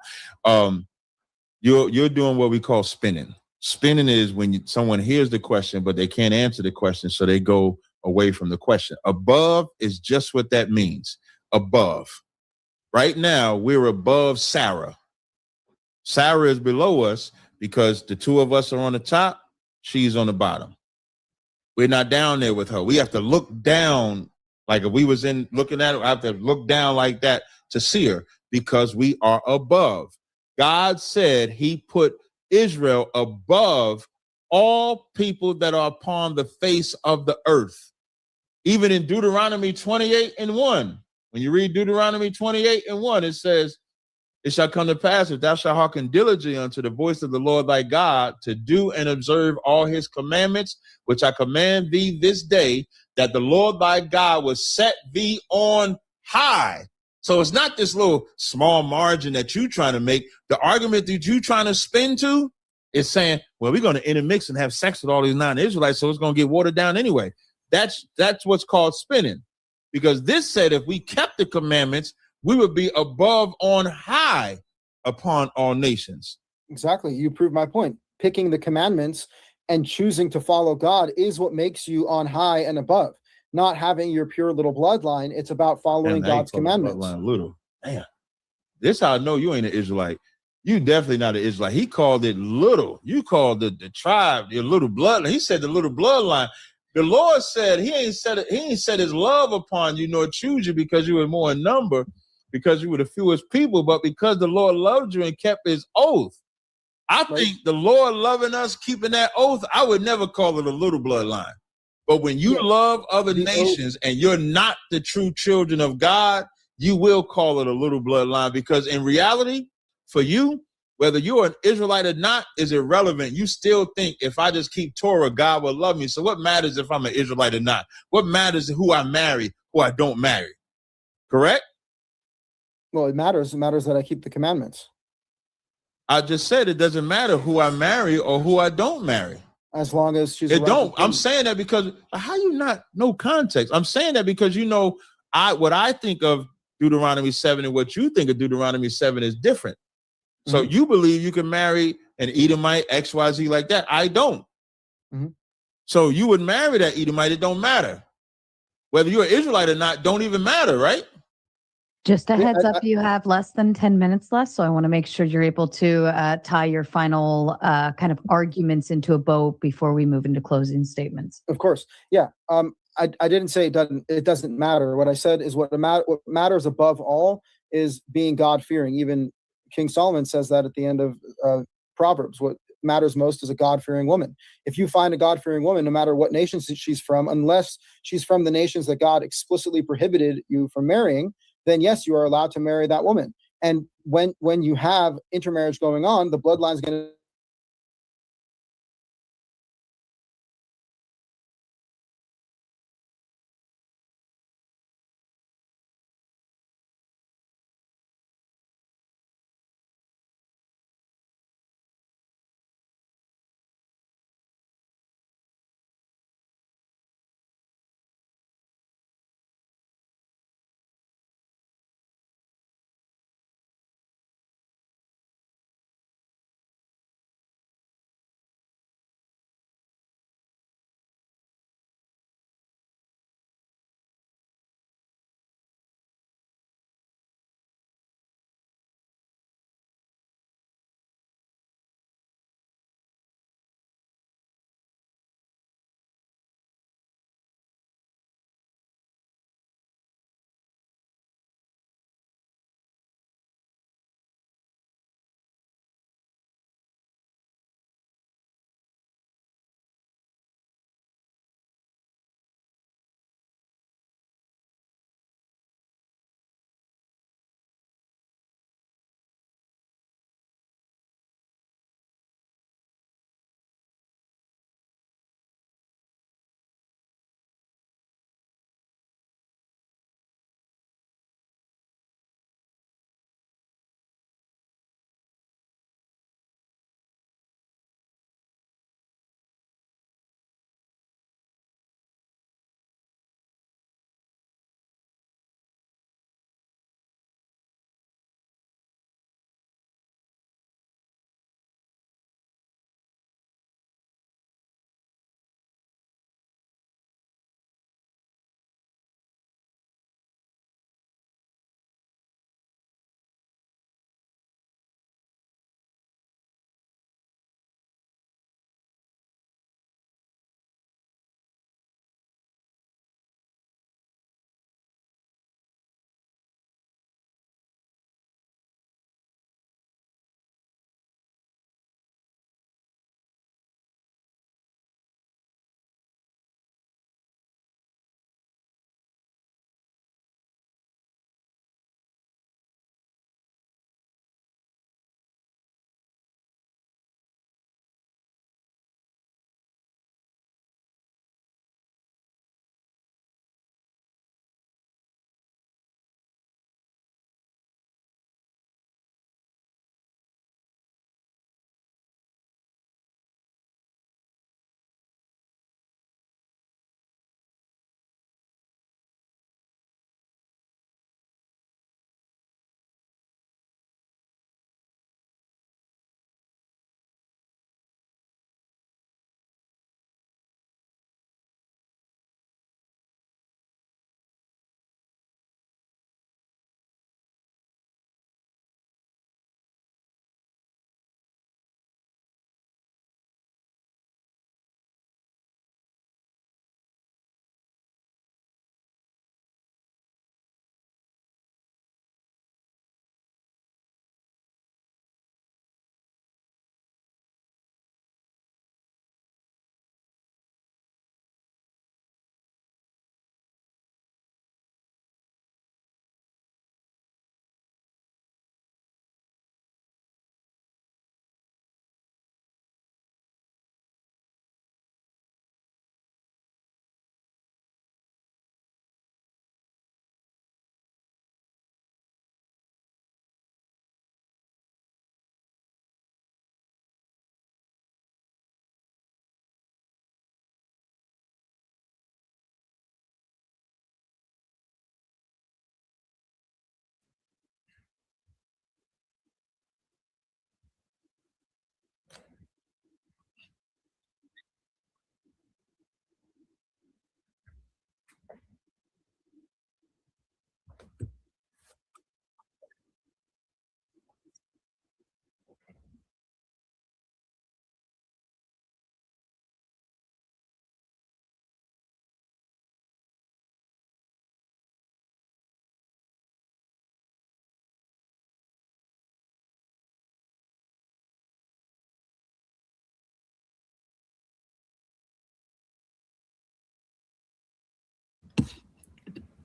You're doing what we call spinning. Spinning is when someone hears the question, but they can't answer the question, so they go away from the question. Above is just what that means. Above. Right now, we're above Sarah. Sarah is below us because the two of us are on the top. She's on the bottom. We're not down there with her. We have to look down. Like if we was looking at her, I have to look down like that to see her, because we are above. God said he put Israel above all people that are upon the face of the earth. Even in Deuteronomy 28:1, when you read Deuteronomy 28:1, it says, "It shall come to pass, if thou shalt hearken diligently unto the voice of the Lord thy God, to do and observe all his commandments, which I command thee this day, that the Lord thy God will set thee on high." So it's not this little small margin that you trying to make. The argument that you trying to spin to is saying, well, we're going to intermix and have sex with all these non-Israelites, so it's going to get watered down anyway. That's what's called spinning. Because this said if we kept the commandments, we would be above on high upon all nations. Exactly. You proved my point. Picking the commandments and choosing to follow God is what makes you on high and above. Not having your pure little bloodline. It's about following God's commandments. Little. Damn. This how I know you ain't an Israelite. You definitely not an Israelite. He called it little. You called the tribe your little bloodline. He said the little bloodline. The Lord said he ain't set his love upon you nor choose you because you were more in number, because you were the fewest people, but because the Lord loved you and kept his oath. I think the Lord loving us, keeping that oath, I would never call it a little bloodline. But when you love other nations and you're not the true children of God, you will call it a little bloodline, because in reality, for you, whether you're an Israelite or not is irrelevant. You still think if I just keep Torah, God will love me. So what matters if I'm an Israelite or not? What matters is who I marry, who I don't marry. Correct? Well, it matters. It matters that I keep the commandments. I just said it doesn't matter who I marry or who I don't marry. As long as she's it don't. I'm saying that because how you not no context? I'm saying that because what I think of Deuteronomy 7 and what you think of Deuteronomy 7 is different. So you believe you can marry an Edomite, XYZ like that. I don't. So you would marry that Edomite. It don't matter. Whether you're an Israelite or not, don't even matter, right? Just a heads up, you have less than 10 minutes left, so I want to make sure you're able to tie your final kind of arguments into a bow before we move into closing statements. Of course, yeah. I didn't say it doesn't matter. What I said is what matters above all is being God-fearing. Even King Solomon says that at the end of Proverbs. What matters most is a God-fearing woman. If you find a God-fearing woman, no matter what nation she's from, unless she's from the nations that God explicitly prohibited you from marrying, then yes, you are allowed to marry that woman. And when you have intermarriage going on, the bloodline is going to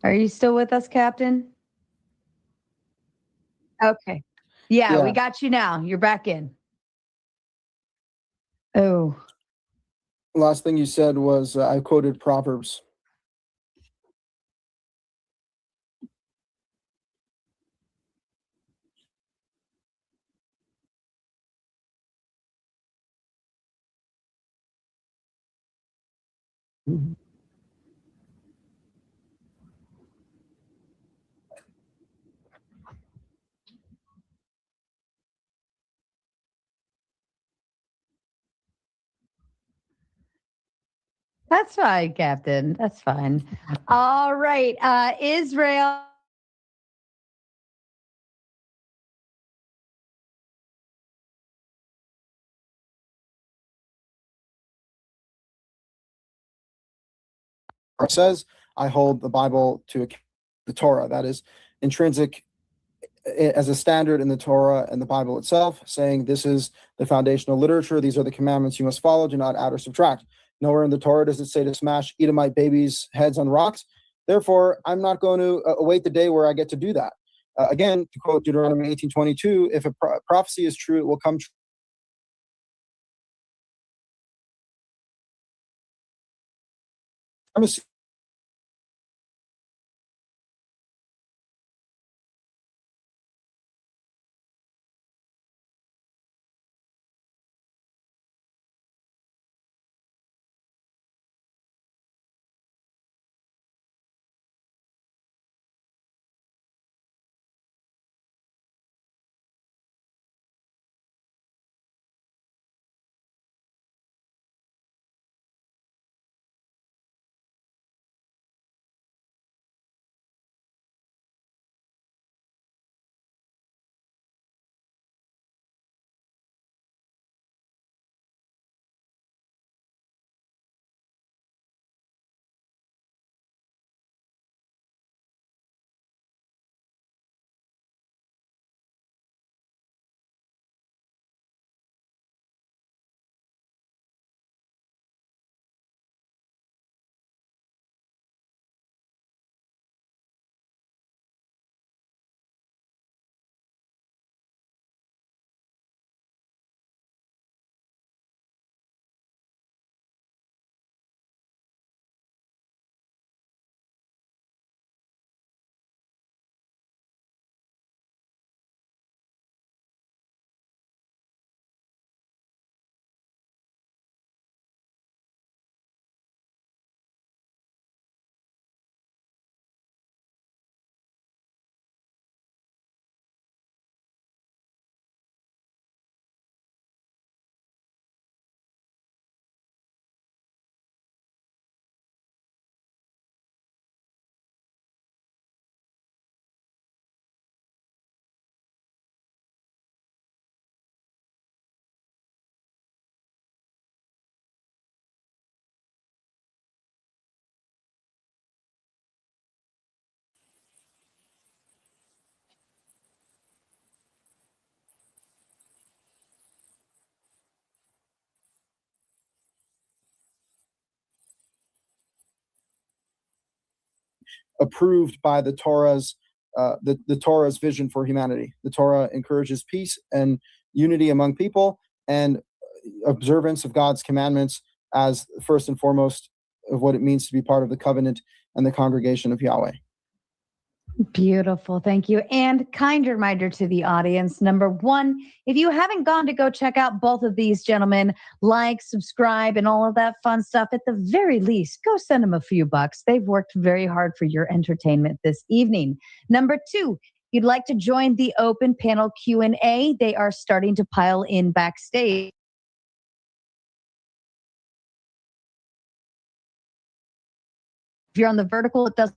Are you still with us, Captain? Okay. Yeah, we got you now. You're back in. Oh. Last thing you said was I quoted Proverbs. That's fine, Captain. That's fine. All right. Israel. Says, I hold the Bible to the Torah. That is intrinsic as a standard in the Torah and the Bible itself, saying this is the foundational literature. These are the commandments you must follow. Do not add or subtract. Nowhere in the Torah does it say to smash Edomite babies' heads on rocks. Therefore, I'm not going to await the day where I get to do that. Again, to quote Deuteronomy 18:22, if a prophecy is true, it will come true. Approved by the Torah's the Torah's vision for humanity. The Torah encourages peace and unity among people and observance of God's commandments as first and foremost of what it means to be part of the covenant and the congregation of Yahweh. Beautiful. Thank you. And kind reminder to the audience. Number one, if you haven't gone to go check out both of these gentlemen, like, subscribe, and all of that fun stuff, at the very least, go send them a few bucks. They've worked very hard for your entertainment this evening. Number two, if you'd like to join the open panel Q&A, they are starting to pile in backstage. If you're on the vertical, it doesn't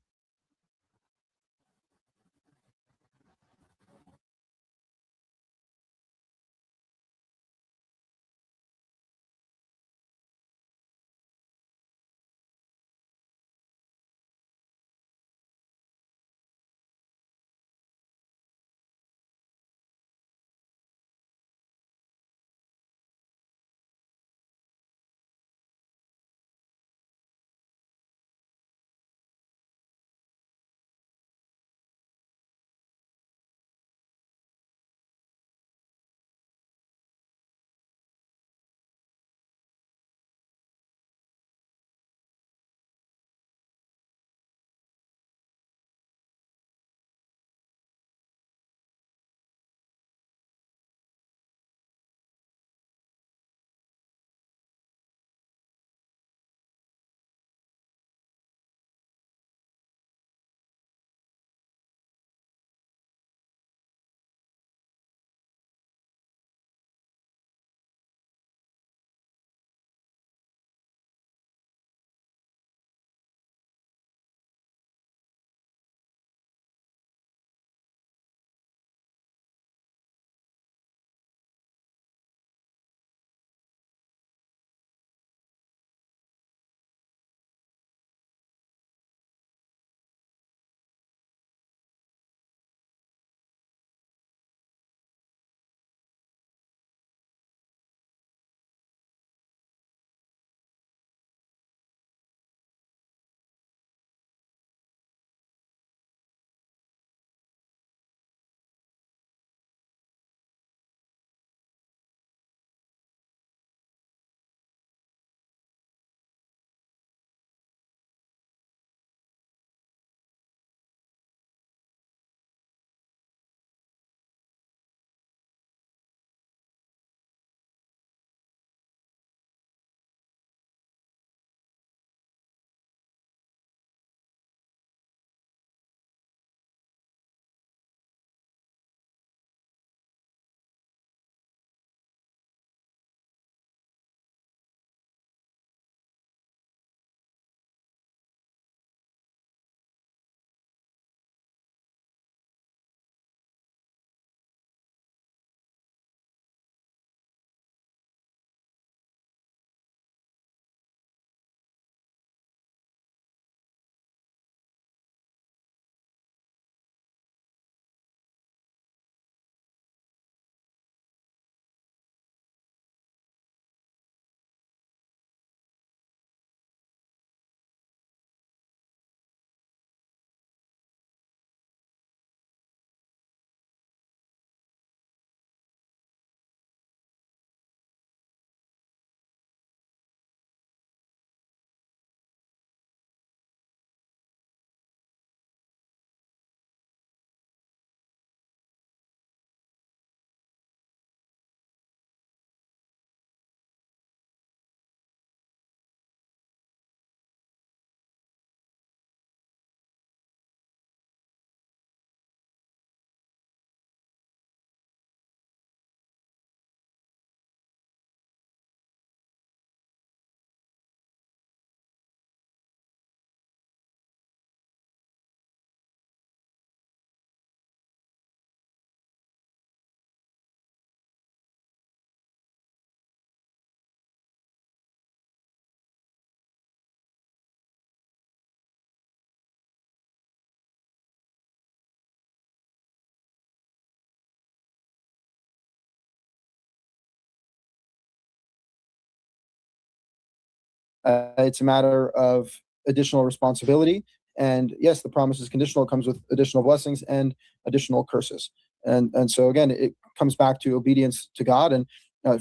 It's a matter of additional responsibility. And yes, the promise is conditional. It comes with additional blessings and additional curses. And so again, it comes back to obedience to God. And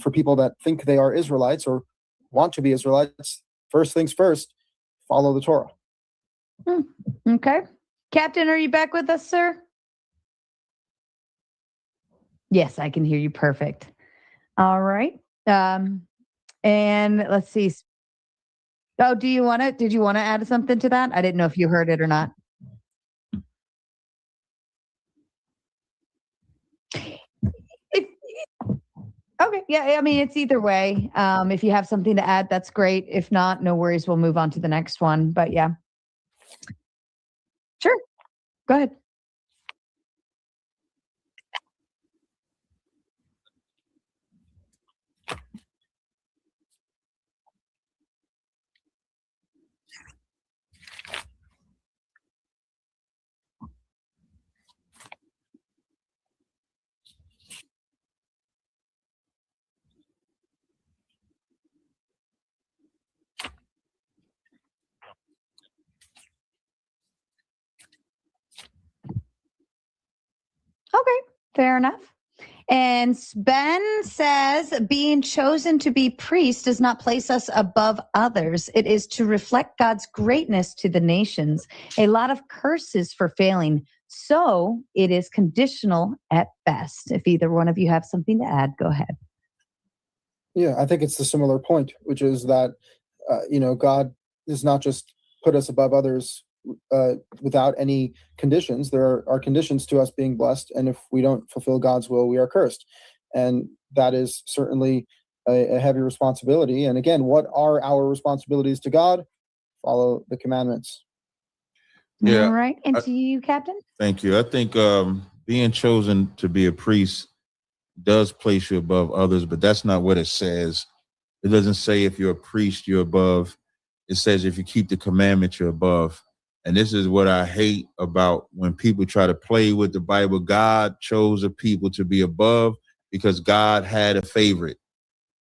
for people that think they are Israelites or want to be Israelites, first things first, follow the Torah. Okay. Captain, are you back with us, sir? Yes, I can hear you perfect. All right. And let's see. Oh, did you want to add something to that? I didn't know if you heard it or not. Okay. Yeah. I mean, it's either way. If you have something to add, that's great. If not, no worries. We'll move on to the next one. But yeah. Sure. Go ahead. Okay, fair enough. And Ben says, being chosen to be priest does not place us above others. It is to reflect God's greatness to the nations. A lot of curses for failing. So it is conditional at best. If either one of you have something to add, go ahead. Yeah, I think it's a similar point, which is that, God does not just put us above others without any conditions. There are conditions to us being blessed, and if we don't fulfill God's will, we are cursed. And that is certainly a heavy responsibility. And again, what are our responsibilities to God? Follow the commandments. Yeah. All right. And to you, Captain? Thank you. I think being chosen to be a priest does place you above others, but that's not what it says. It doesn't say if you're a priest, you're above. It says if you keep the commandments, you're above. And this is what I hate about when people try to play with the Bible. God chose a people to be above because God had a favorite.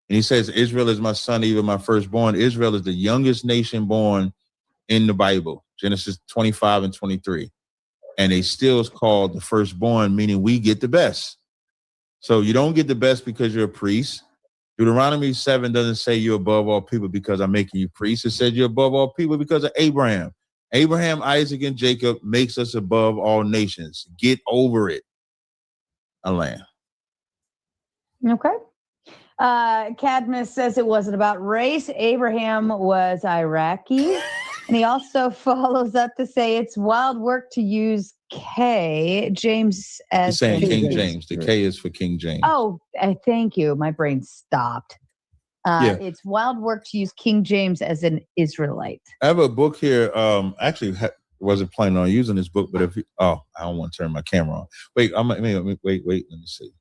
And he says, Israel is my son, even my firstborn. Israel is the youngest nation born in the Bible, Genesis 25 and 23. And they still is called the firstborn, meaning we get the best. So you don't get the best because you're a priest. Deuteronomy 7 doesn't say you're above all people because I'm making you priests. It says you're above all people because of Abraham. Abraham, Isaac, and Jacob makes us above all nations. Get over it. Alan. Okay. Cadmus says it wasn't about race. Abraham was Iraqi. And he also follows up to say it's wild work to use K. James as He's saying King James. The K is for King James. Oh, thank you. My brain stopped. It's wild work to use King James as an Israelite. I have a book here. Actually, wasn't planning on using this book, but if I don't want to turn my camera on. Wait, wait. Let me see.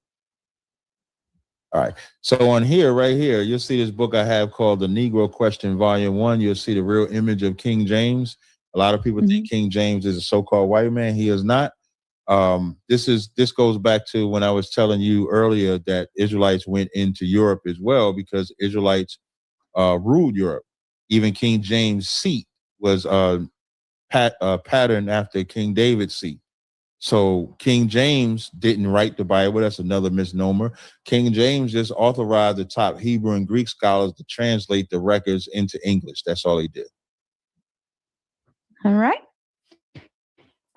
All right. So on here, right here, you'll see this book I have called The Negro Question, Volume 1. You'll see the real image of King James. A lot of people think King James is a so-called white man. He is not. This goes back to when I was telling you earlier that Israelites went into Europe as well because Israelites ruled Europe. Even King James' seat was patterned after King David's seat. So King James didn't write the Bible. That's another misnomer. King James just authorized the top Hebrew and Greek scholars to translate the records into English. That's all he did. All right.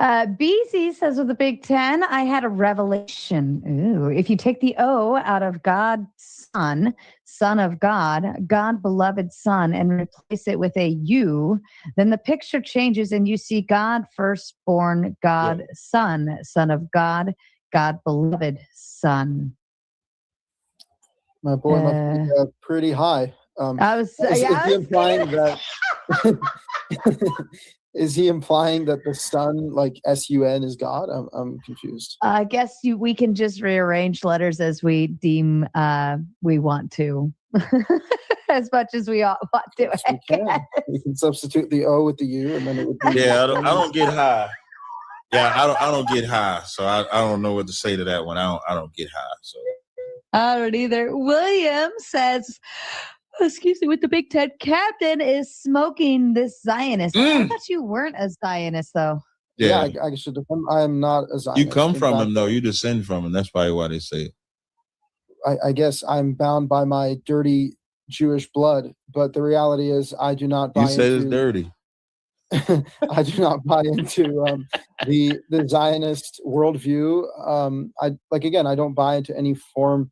BC says with the Big Ten, I had a revelation. Ooh, if you take the O out of God's Son, Son of God, God beloved Son, and replace it with a U, then the picture changes and you see God firstborn, God Son, Son of God, God beloved Son. My boy must be pretty high. Is he implying that? Is he implying that the Son, like S-U-N, is God? I'm confused. I guess we can just rearrange letters as we deem we want to, as much as we want to. Yes, we can substitute the O with the U, and then it would be. Yeah, I don't get high. Yeah, I don't get high, so I don't know what to say to that one. I don't get high. So I don't either. William says, excuse me, with the Big Ted, Captain is smoking this Zionist. I thought you weren't a Zionist, though. Yeah, I should. I am not a Zionist. You come from him, though. You descend from him. That's probably why they say it. I guess I'm bound by my dirty Jewish blood, but the reality is I do not buy You said into, it's dirty. I do not buy into the Zionist worldview. I don't buy into any form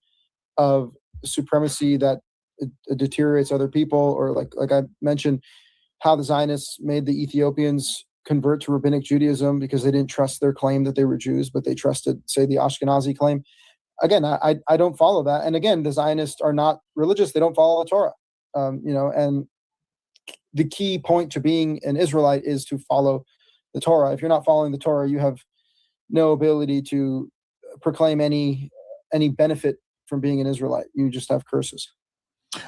of supremacy that it deteriorates other people, or like I mentioned, how the Zionists made the Ethiopians convert to rabbinic Judaism because they didn't trust their claim that they were Jews, but they trusted, say, the Ashkenazi claim. Again, I don't follow that. And again, the Zionists are not religious. They don't follow the Torah. And the key point to being an Israelite is to follow the Torah. If you're not following the Torah, you have no ability to proclaim any benefit from being an Israelite. You just have curses.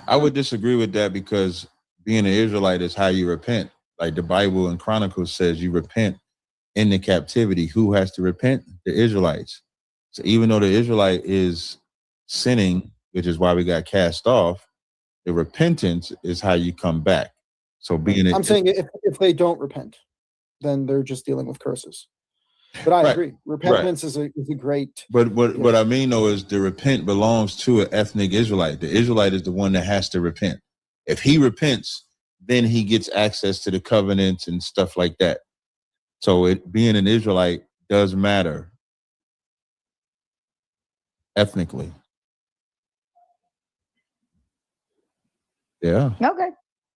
I would disagree with that because being an Israelite is how you repent. Like the Bible in Chronicles says, you repent in the captivity. Who has to repent? The Israelites. So even though the Israelite is sinning, which is why we got cast off, the repentance is how you come back. So I'm saying if they don't repent, then they're just dealing with curses. But I agree. Repentance is a great. But what I mean though is the repent belongs to an ethnic Israelite. The Israelite is the one that has to repent. If he repents, then he gets access to the covenants and stuff like that. So being an Israelite does matter ethnically. Yeah. Okay.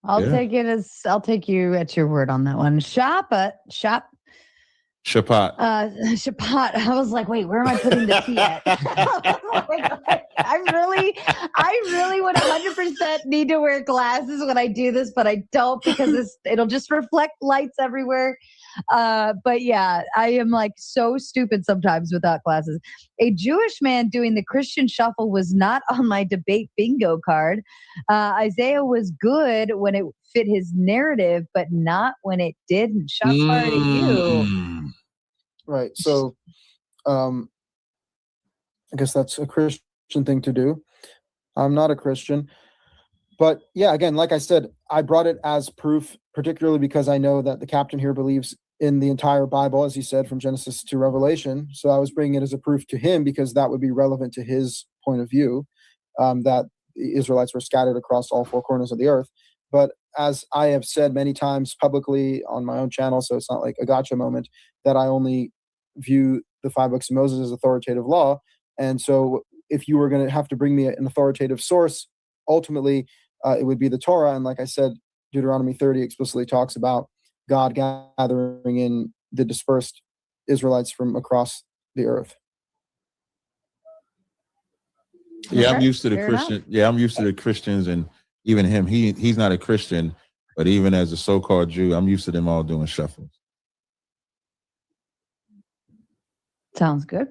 I'll take you at your word on that one. Shabbat. Shabbat. Shabbat. I was like, wait, where am I putting the T at? I really would 100% need to wear glasses when I do this, but I don't because it'll just reflect lights everywhere. But yeah, I am like so stupid sometimes without glasses. A Jewish man doing the Christian shuffle was not on my debate bingo card. Isaiah was good when it fit his narrative, but not when it didn't. Shots fired at you. Right. So I guess that's a Christian thing to do. I'm not a Christian. But yeah, again, like I said, I brought it as proof, particularly because I know that the captain here believes in the entire Bible, as he said, from Genesis to Revelation. So I was bringing it as a proof to him because that would be relevant to his point of view, that the Israelites were scattered across all four corners of the earth. But as I have said many times publicly on my own channel, so it's not like a gotcha moment, that I only view the 5 books of Moses as authoritative law. And so if you were going to have to bring me an authoritative source, ultimately it would be the Torah. And like I said, Deuteronomy 30 explicitly talks about God gathering in the dispersed Israelites from across the earth. Yeah, I'm used to the Christian. Yeah, I'm used to the Christians, and even him. He's not a Christian, but even as a so-called Jew, I'm used to them all doing shuffles. Sounds good.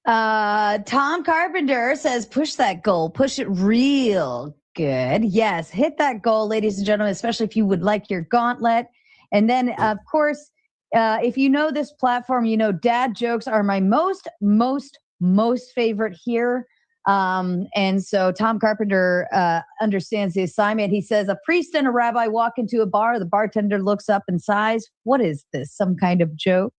Tom Carpenter says, push that goal. Push it real good. Yes, hit that goal, ladies and gentlemen, especially if you would like your gauntlet. And then, of course, if you know this platform, you know dad jokes are my most favorite here. And so Tom Carpenter understands the assignment. He says, a priest and a rabbi walk into a bar. The bartender looks up and sighs. What is this? Some kind of joke?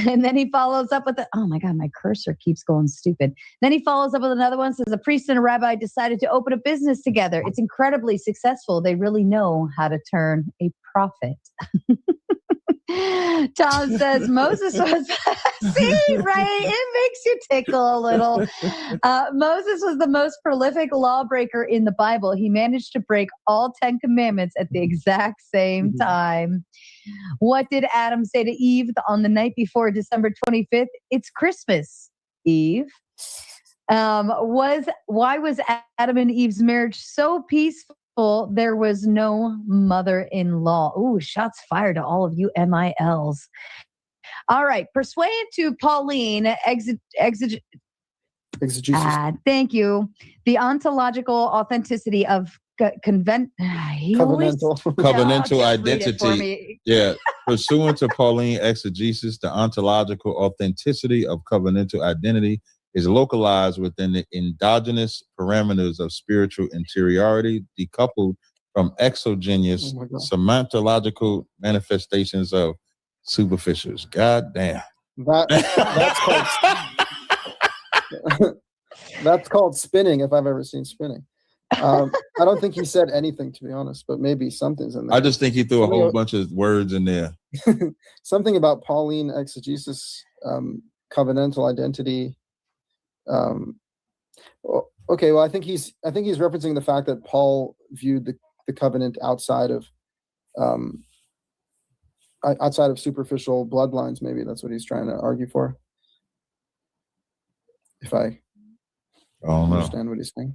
And then he follows up with oh my God, my cursor keeps going stupid. Then he follows up with another one, says a priest and a rabbi decided to open a business together. It's incredibly successful. They really know how to turn a profit. Tom says Moses was, see, right? It makes you tickle a little. Moses was the most prolific lawbreaker in the Bible. He managed to break all 10 commandments at the exact same time. What did Adam say to Eve on the night before December 25th? It's Christmas, Eve. Why was Adam and Eve's marriage so peaceful? There was no mother-in-law. Ooh, shots fired to all of you MILs. All right. Persuade to Pauline, exegesis. Thank you. The ontological authenticity of covenantal identity. Yeah. Pursuant to Pauline exegesis, the ontological authenticity of covenantal identity is localized within the endogenous parameters of spiritual interiority, decoupled from exogenous semantological manifestations of superficials. God damn. That's called spinning, if I've ever seen spinning. I don't think he said anything, to be honest, but maybe something's in there. I just think he threw a whole bunch of words in there. Something about Pauline exegesis, covenantal identity. Okay, well, I think he's referencing the fact that Paul viewed the covenant outside of superficial bloodlines. Maybe that's what he's trying to argue for. If I understand what he's saying.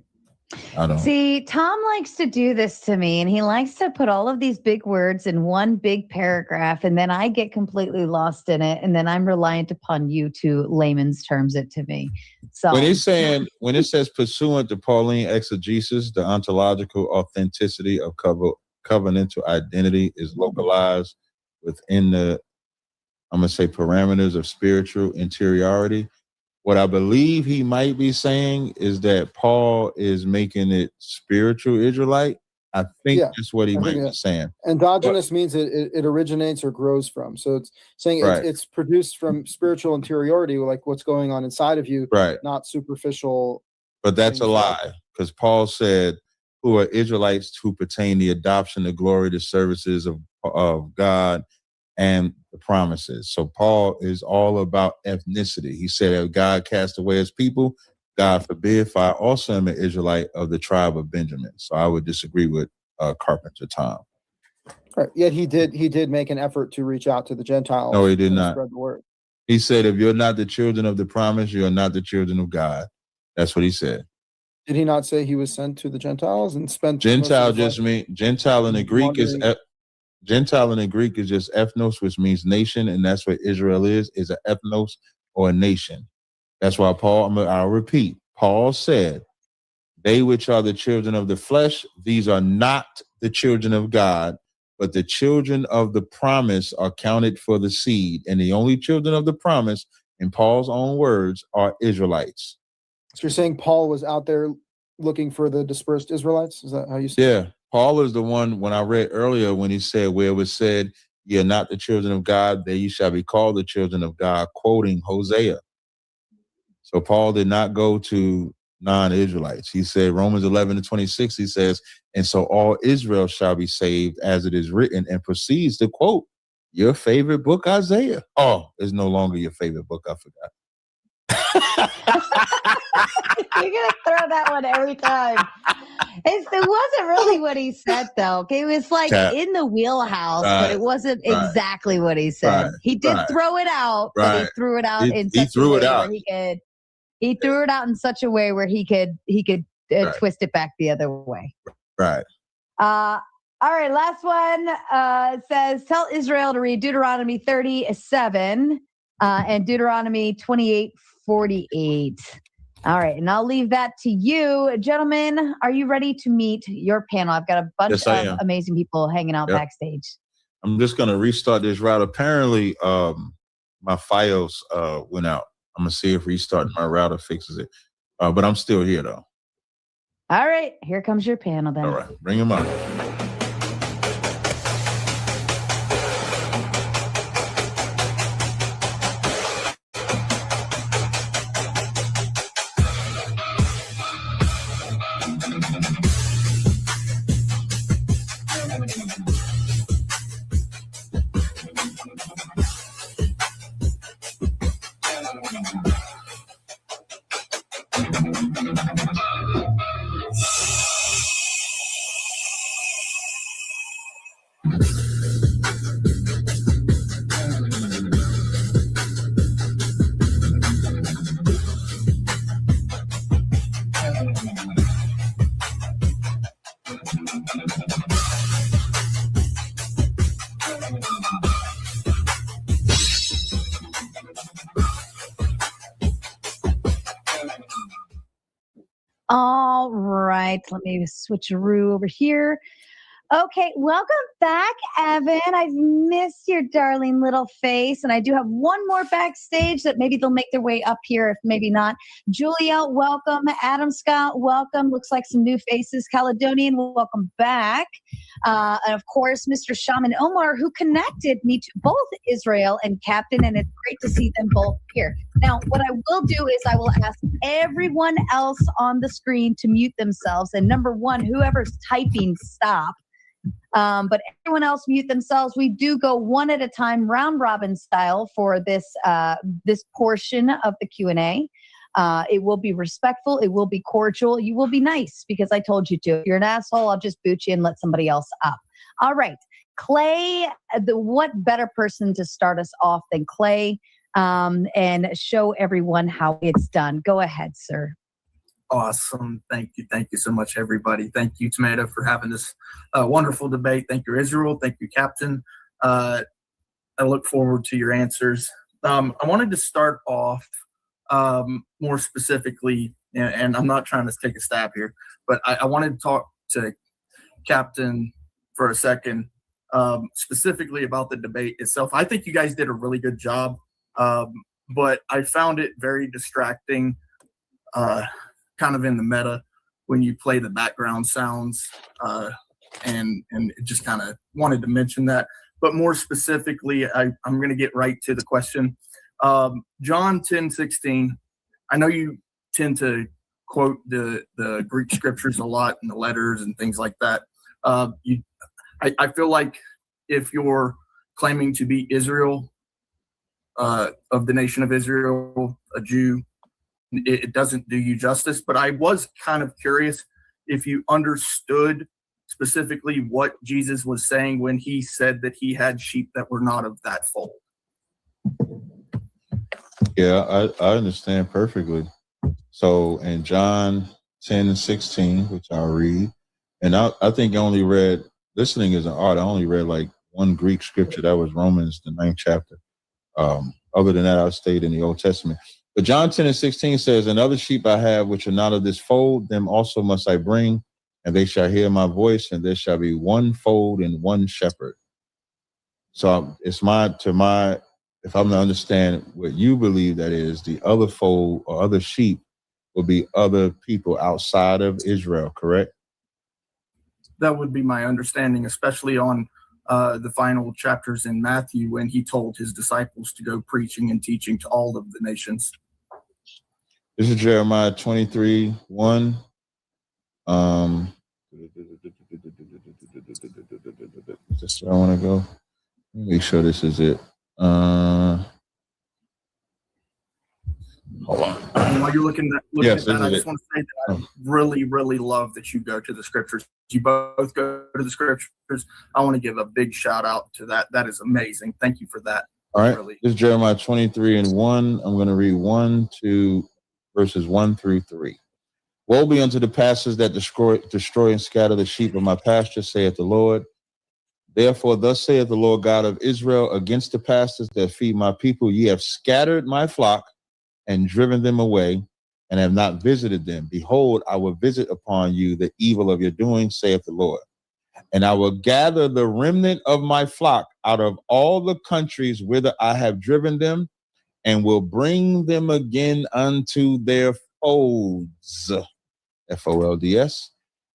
I don't see. Tom likes to do this to me, and he likes to put all of these big words in one big paragraph, and then I get completely lost in it, and then I'm reliant upon you to layman's terms it to me. So when it says pursuant to Pauline exegesis, the ontological authenticity of covenantal identity is localized within the, I'm gonna say, parameters of spiritual interiority. What I believe he might be saying is that Paul is making it spiritual Israelite. I think that's what he might be saying. Endogenous means it originates or grows from. So it's saying it's produced from spiritual interiority, like what's going on inside of you, not superficial. But that's a lie, because Paul said, who are Israelites who pertain the adoption, the glory, the services of God and the promises. So Paul is all about ethnicity. He said, if God cast away his people, God forbid, for I also am an Israelite of the tribe of Benjamin. So I would disagree with Carpenter Tom. Right. Yet he did make an effort to reach out to the Gentiles. No, he did not. Spread the word. He said, if you're not the children of the promise, you're not the children of God. That's what he said. Did he not say he was sent to the Gentiles and spent Gentile just mean Gentile in the Greek is Gentile in the Greek is just ethnos, which means nation, and that's what Israel is an ethnos or a nation. That's why I'll repeat, Paul said, they which are the children of the flesh, these are not the children of God, but the children of the promise are counted for the seed. And the only children of the promise, in Paul's own words, are Israelites. So you're saying Paul was out there looking for the dispersed Israelites? Is that how you say it? Yeah. Paul is the one, when I read earlier, when he said, where it was said, you're not the children of God, then you shall be called the children of God, quoting Hosea. So Paul did not go to non-Israelites. He said, Romans 11:26, he says, and so all Israel shall be saved, as it is written, and proceeds to quote your favorite book, Isaiah. Oh, it's no longer your favorite book. I forgot. You're gonna throw that one every time. It wasn't really what he said, though. It was like in the wheelhouse, but it wasn't exactly what he said. He did throw it out, but he threw it out in such a way where he could. He threw it out in such a way where he could twist it back the other way. Right. All right. Last one says, tell Israel to read Deuteronomy 30:7 and Deuteronomy 28:48. All right, and I'll leave that to you. Gentlemen, are you ready to meet your panel? I've got a bunch of amazing people hanging out backstage. I'm just going to restart this route. Apparently, my files went out. I'm going to see if restarting my router fixes it. But I'm still here, though. All right, here comes your panel then. All right, bring him up. All right, let me switcheroo over here. Okay, welcome back, Evan. I've missed your darling little face, and I do have one more backstage that maybe they'll make their way up here, if maybe not. Julia, welcome. Adam Scott, welcome. Looks like some new faces. Caledonian, welcome back. And of course, Mr. Shaman Omar, who connected me to both Israel and Captain, and it's great to see them both here. Now, what I will do is I will ask everyone else on the screen to mute themselves, and number one, whoever's typing, stop. But everyone else mute themselves. We do go one at a time, round robin style, for this this portion of the Q&A. It will be respectful. It will be cordial. You will be nice because I told you to. If you're an asshole, I'll just boot you and let somebody else up. All right. Clay, what better person to start us off than Clay and show everyone how it's done. Go ahead, sir. Awesome. Thank you. Thank you so much, everybody. Thank you, Tomato, for having this wonderful debate. Thank you, Israel. Thank you, Captain. I look forward to your answers. I wanted to start off more specifically, and I'm not trying to take a stab here, but I wanted to talk to Captain for a second, specifically about the debate itself. I think you guys did a really good job, but I found it very distracting, kind of in the meta when you play the background sounds, and just kind of wanted to mention that. But more specifically, I'm going to get right to the question. John 10:16. I know you tend to quote the Greek scriptures a lot and the letters and things like that. I feel like if you're claiming to be Israel, of the nation of Israel, a Jew, it doesn't do you justice. But I was kind of curious if you understood specifically what Jesus was saying when he said that he had sheep that were not of that fold. Yeah, I understand perfectly. So in John 10:16, which I'll read, and I think I only read, listening is an art, I only read like one Greek scripture, that was Romans, the 9th chapter. Other than that, I stayed in the Old Testament. But John 10:16 says, "And other sheep I have which are not of this fold, them also must I bring, and they shall hear my voice, and there shall be one fold and one shepherd." So it's if I'm to understand what you believe, that is, the other fold or other sheep will be other people outside of Israel, correct? That would be my understanding, especially on the final chapters in Matthew when he told his disciples to go preaching and teaching to all of the nations. This is Jeremiah 23:1. Is this where I want to go? Make sure this is it. Hold on. While you're looking at that, I just want to say that I really, really love that you go to the scriptures. You both go to the scriptures. I want to give a big shout out to that. That is amazing. Thank you for that. All right. This is Jeremiah 23:1. I'm going to read 1 to verses 1 through 3. Woe be unto the pastors that destroy and scatter the sheep of my pasture, saith the Lord. Therefore, thus saith the Lord God of Israel against the pastors that feed my people, ye have scattered my flock and driven them away, and have not visited them. Behold, I will visit upon you the evil of your doing, saith the Lord. And I will gather the remnant of my flock out of all the countries whither I have driven them, and will bring them again unto their folds, F-O-L-D-S,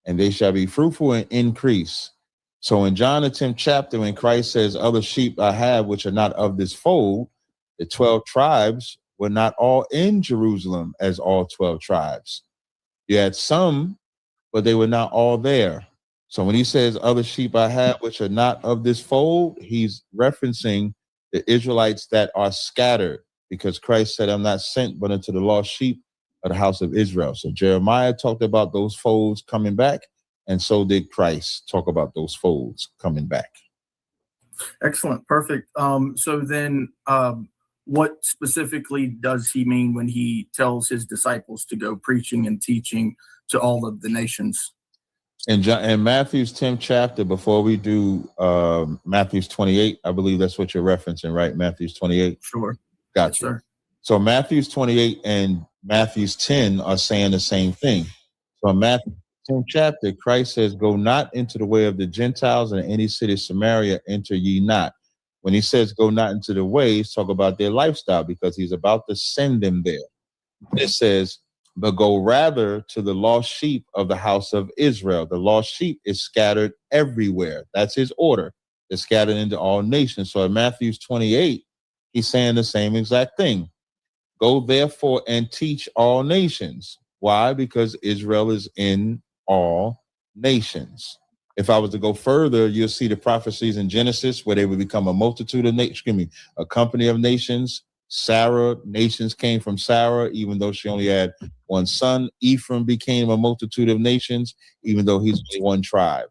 and they shall be fruitful and increase. So in John the 10th chapter, when Christ says, other sheep I have which are not of this fold, the 12 tribes were not all in Jerusalem as all 12 tribes. You had some, but they were not all there. So when he says other sheep I have which are not of this fold, he's referencing the Israelites that are scattered, because Christ said, I'm not sent but unto the lost sheep of the house of Israel. So Jeremiah talked about those folds coming back, and so did Christ talk about those folds coming back. Excellent. Perfect. So then what specifically does he mean when he tells his disciples to go preaching and teaching to all of the nations? In Matthew's 10th chapter, before we do Matthew's 28, I believe that's what you're referencing, right? Matthew's 28? Sure. Gotcha. Yes, so Matthew's 28 and Matthew's 10 are saying the same thing. So in Matthew 10th chapter, Christ says, "Go not into the way of the Gentiles, and any city of Samaria enter ye not." When he says go not into the way, he's talking about their lifestyle, because he's about to send them there. It says, "But go rather to the lost sheep of the house of Israel." The lost sheep is scattered everywhere. That's his order. They're scattered into all nations. So in Matthew 28, he's saying the same exact thing. Go therefore and teach all nations. Why? Because Israel is in all nations. If I was to go further, you'll see the prophecies in Genesis where they would become a multitude of nations, a company of nations. Sarah, nations came from Sarah, even though she only had one son. Ephraim became a multitude of nations, even though he's one tribe.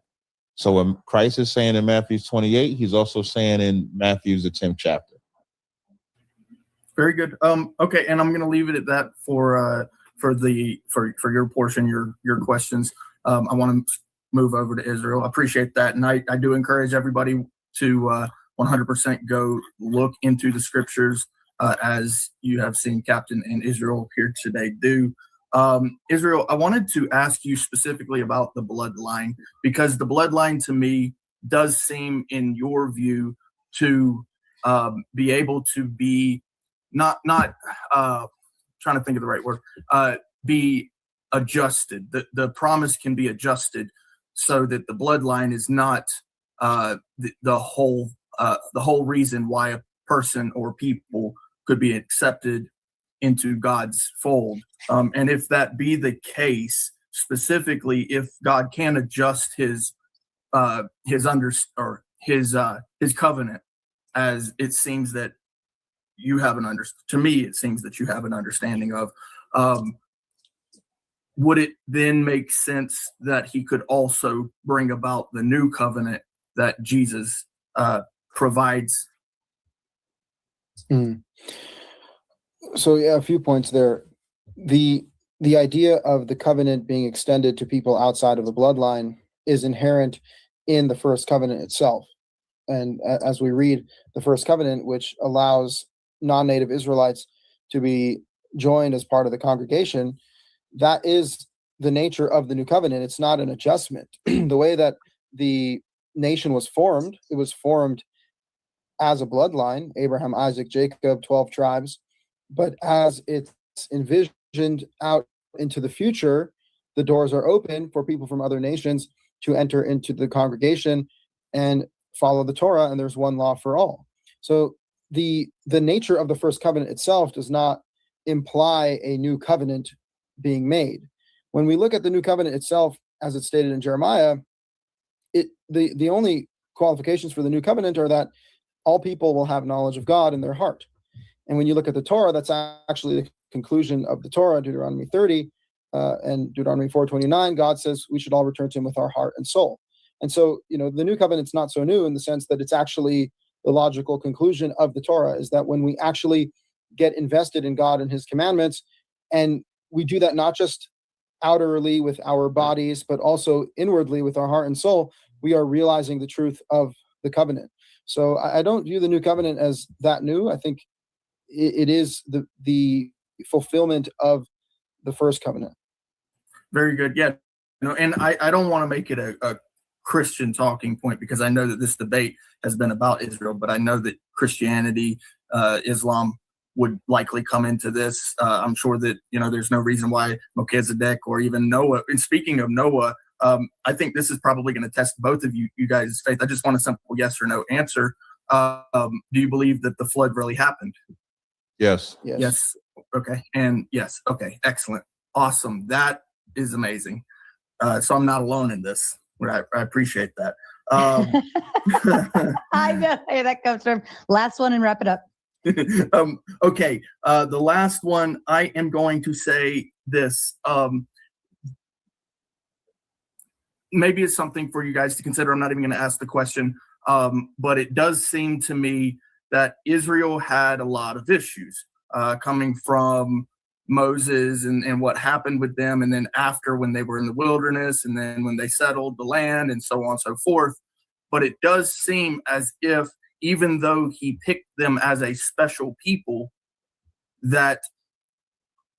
So when Christ is saying in Matthew 28, he's also saying in Matthew's the 10th chapter. Very good. Okay, and I'm going to leave it at that for your portion, your questions. I want to move over to Israel. I appreciate that, and I do encourage everybody to 100% go look into the scriptures, as you have seen Captain and Israel here today do. Israel, I wanted to ask you specifically about the bloodline, because the bloodline to me does seem, in your view, to be able to be not trying to think of the right word, be adjusted. The promise can be adjusted so that the bloodline is not the whole reason why a person or people could be accepted into God's fold. And if that be the case, specifically, if God can adjust his covenant, as it seems that you have to me, it seems that you have an understanding of, would it then make sense that he could also bring about the new covenant that Jesus provides? So yeah, a few points there. The idea of the covenant being extended to people outside of the bloodline is inherent in the first covenant itself. And as we read the first covenant, which allows non-native Israelites to be joined as part of the congregation, that is the nature of the new covenant. It's not an adjustment. The way that the nation was formed, it was formed as a bloodline, Abraham, Isaac, Jacob, 12 tribes. But as it's envisioned out into the future, the doors are open for people from other nations to enter into the congregation and follow the Torah, and there's one law for all. So the nature of the first covenant itself does not imply a new covenant being made. When we look at the new covenant itself, as it's stated in Jeremiah, the only qualifications for the new covenant are that all people will have knowledge of God in their heart. And when you look at the Torah, that's actually the conclusion of the Torah, Deuteronomy 30 and Deuteronomy 4:29. God says we should all return to him with our heart and soul. And so, the new covenant's not so new in the sense that it's actually the logical conclusion of the Torah, is that when we actually get invested in God and his commandments, and we do that not just outwardly with our bodies, but also inwardly with our heart and soul, we are realizing the truth of the covenant. So I don't view the new covenant as that new. I think it is the fulfillment of the first covenant. Very good. Yeah. And I don't want to make it a Christian talking point, because I know that this debate has been about Israel, but I know that Christianity, Islam would likely come into this. I'm sure that, there's no reason why Melchizedek or even Noah, and speaking of Noah, I think this is probably going to test both of you guys' faith. I just want a simple yes or no answer. Do you believe that the flood really happened? Yes. Yes. Okay. And yes. Okay. Excellent. Awesome. That is amazing. So I'm not alone in this. I appreciate that. I know where that comes from. Last one and wrap it up. Okay. The last one, I am going to say this. Maybe it's something for you guys to consider. I'm not even going to ask the question. But it does seem to me that Israel had a lot of issues coming from Moses and what happened with them, and then after, when they were in the wilderness, and then when they settled the land, and so on and so forth. But it does seem as if, even though he picked them as a special people, that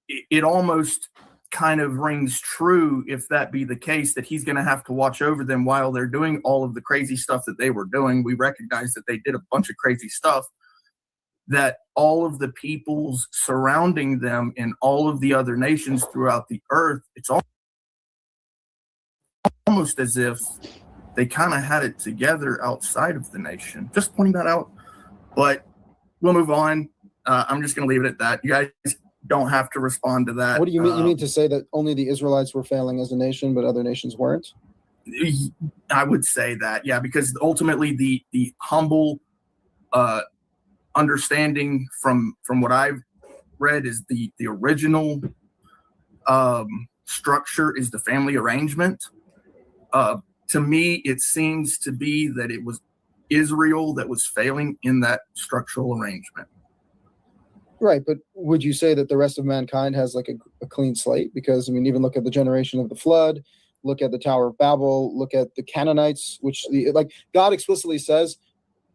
it almost kind of rings true if that be the case, that he's going to have to watch over them while they're doing all of the crazy stuff that they were doing. We recognize that they did a bunch of crazy stuff, that all of the peoples surrounding them in all of the other nations throughout the earth, it's almost as if they kind of had it together outside of the nation. Just pointing that out, but we'll move on. I'm just going to leave it at that. You guys don't have to respond to that. What do you mean? You mean to say that only the Israelites were failing as a nation, but other nations weren't? I would say that, yeah, because ultimately the humble understanding from what I've read is the original structure is the family arrangement. To me, it seems to be that it was Israel that was failing in that structural arrangement. Right, but would you say that the rest of mankind has like a clean slate? Because, I mean, even look at the generation of the flood, look at the Tower of Babel, look at the Canaanites, which, like, God explicitly says,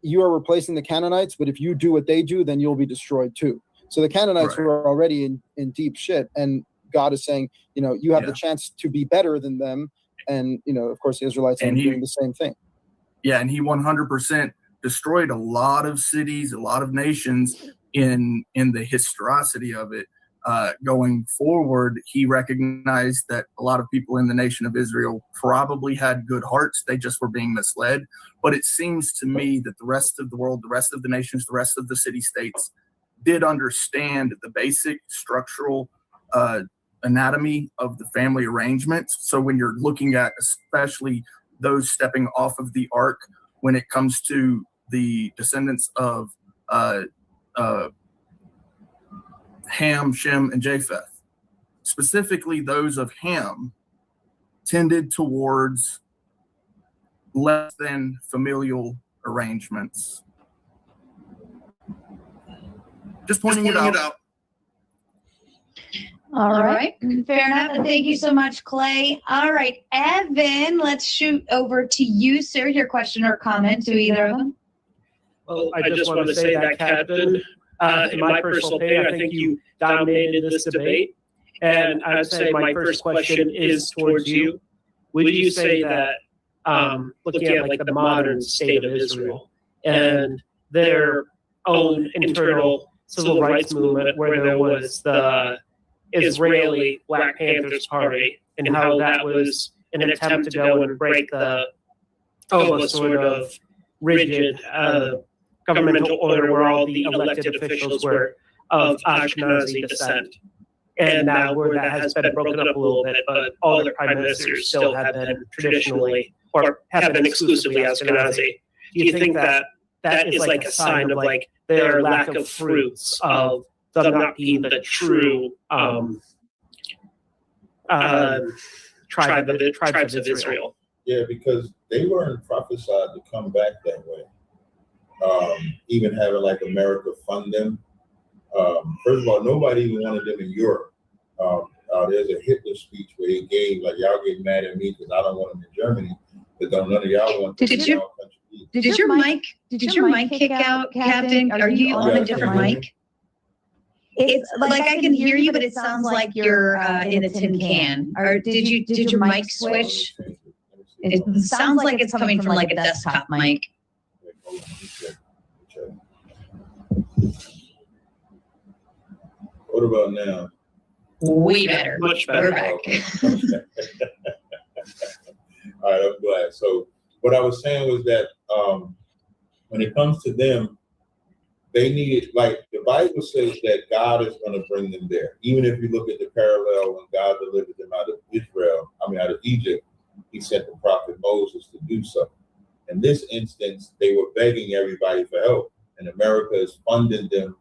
you are replacing the Canaanites, but if you do what they do, then you'll be destroyed too. So the Canaanites were already in deep shit, and God is saying, you know, you have the chance to be better than them, and, you know, of course, the Israelites are doing the same thing. Yeah, and he 100% destroyed a lot of cities, a lot of nations in the historicity of it. Going forward, he recognized that a lot of people in the nation of Israel probably had good hearts. They just were being misled. But it seems to me that the rest of the world, the rest of the nations, the rest of the city-states did understand the basic structural anatomy of the family arrangements. So when you're looking at especially those stepping off of the ark, when it comes to the descendants of Ham, Shem, and Japheth, specifically those of Ham, tended towards less than familial arrangements. Just pointing it out. All right. Fair enough. And thank you so much, Clay. All right, Evan, let's shoot over to you, sir. Your question or comment to either of them. Well, I just want to say that, Captain, in my personal opinion, I think you dominated this debate. And I would say my first question is towards you. Would you say that, looking at like the modern state of Israel and their own internal civil rights movement, where there was the Israeli Black Panthers Party, and how that was an attempt to go and break the almost sort of rigid governmental order where all the elected officials were of Ashkenazi descent. And now where that has been broken up a little bit, but all the prime ministers still have been traditionally or have been exclusively Ashkenazi. Do you think that that is like a sign of like their lack of fruits of them not being the true tribes of Israel? Yeah, because they weren't prophesied to come back that way. Even having like America fund them. First of all, nobody even wanted them in Europe. There's a Hitler speech where he gave, like, y'all get mad at me because I don't want them in Germany, but don't none of y'all want them in our country. Did your mic kick out, Captain? Are you on a different mic? It's like I can hear you, but it sounds like you're in a tin can. Or did your mic switch? It sounds like it's coming from like a desktop mic. What about now? Way better. Much better. We're back. All right, I'm glad. So what I was saying was that when it comes to them, they needed, like the Bible says that God is going to bring them there. Even if you look at the parallel when God delivered them out of Egypt, he sent the prophet Moses to do so. In this instance, they were begging everybody for help, and America has funded them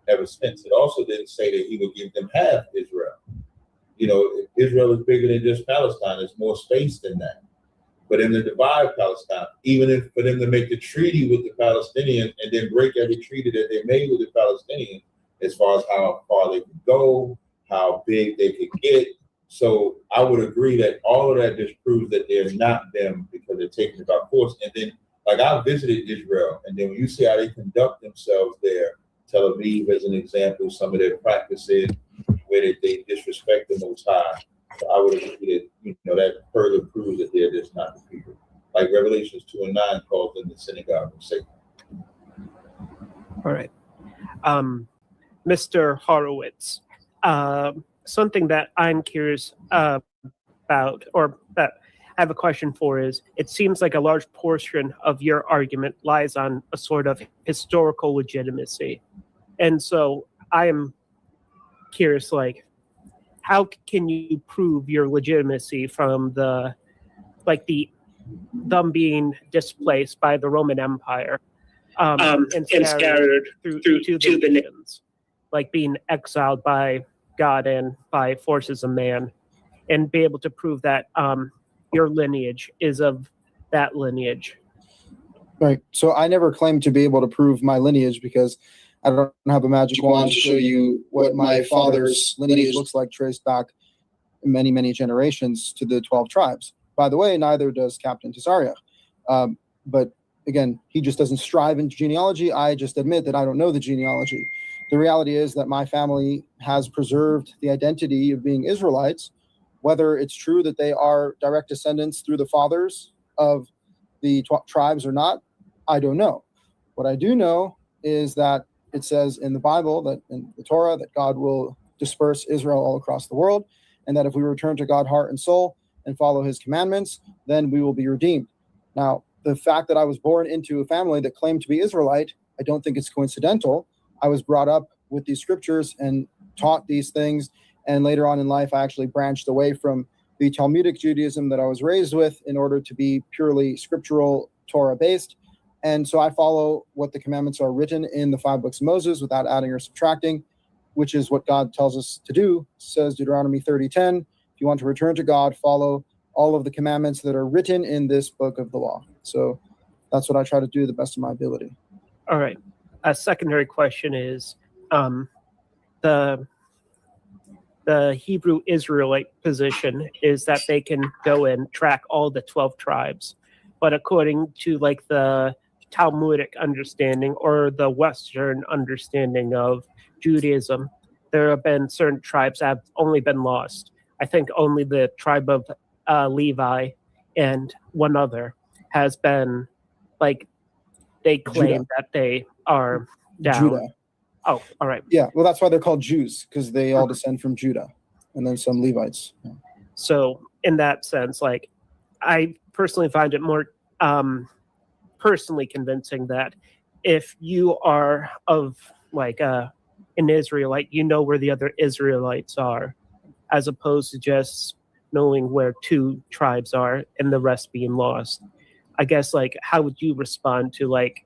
ever since. It also didn't say that he would give them half Israel. You know, Israel is bigger than just Palestine. There's more space than that. But in the divide Palestine, even if for them to make the treaty with the Palestinians and then break every treaty that they made with the Palestinians, as far as how far they could go, how big they could get. So I would agree that all of that just proves that they're not them because they're taking it by force. And then, like, I visited Israel, and then when you see how they conduct themselves there, Tel Aviv as an example, some of their practices way that they disrespect the Most High. So I would agree that that further proves that they're just not the people. Like Revelations 2:9 calls them the synagogue of Satan. All right. Mr. Horowitz, something that I'm curious about, or that I have a question for, is it seems like a large portion of your argument lies on a sort of historical legitimacy. And so I am curious, like, how can you prove your legitimacy from them being displaced by the Roman Empire and scattered through to the nations, like being exiled by God and by forces of man, and be able to prove that your lineage is of that lineage? Right. So I never claimed to be able to prove my lineage because I don't have a magic wand to show you what my father's lineage looks like traced back many, many generations to the 12 tribes. By the way, neither does Captain Tazaryach. But again, he just doesn't strive in genealogy. I just admit that I don't know the genealogy. The reality is that my family has preserved the identity of being Israelites. Whether it's true that they are direct descendants through the fathers of the tribes or not, I don't know. What I do know is that it says in the Bible, that in the Torah, that God will disperse Israel all across the world, and that if we return to God heart and soul and follow his commandments, then we will be redeemed. Now, the fact that I was born into a family that claimed to be Israelite, I don't think it's coincidental. I was brought up with these scriptures and taught these things, and later on in life, I actually branched away from the Talmudic Judaism that I was raised with in order to be purely scriptural, Torah-based. And so I follow what the commandments are written in the 5 books of Moses without adding or subtracting, which is what God tells us to do. It says Deuteronomy 30:10, if you want to return to God, follow all of the commandments that are written in this book of the law. So that's what I try to do to the best of my ability. All right. A secondary question is the Hebrew Israelite position is that they can go and track all the 12 tribes. But according to like the Talmudic understanding or the Western understanding of Judaism, there have been certain tribes that have only been lost. I think only the tribe of Levi and one other has been, like, they claim Judah. that they are down. Judah. Oh, all right. Yeah, well, that's why they're called Jews, because they all descend from Judah, and then some Levites. Yeah. So in that sense, like, I personally find it more personally convincing that if you are of like an Israelite, you know where the other Israelites are, as opposed to just knowing where 2 tribes are and the rest being lost. I guess, like, how would you respond to, like,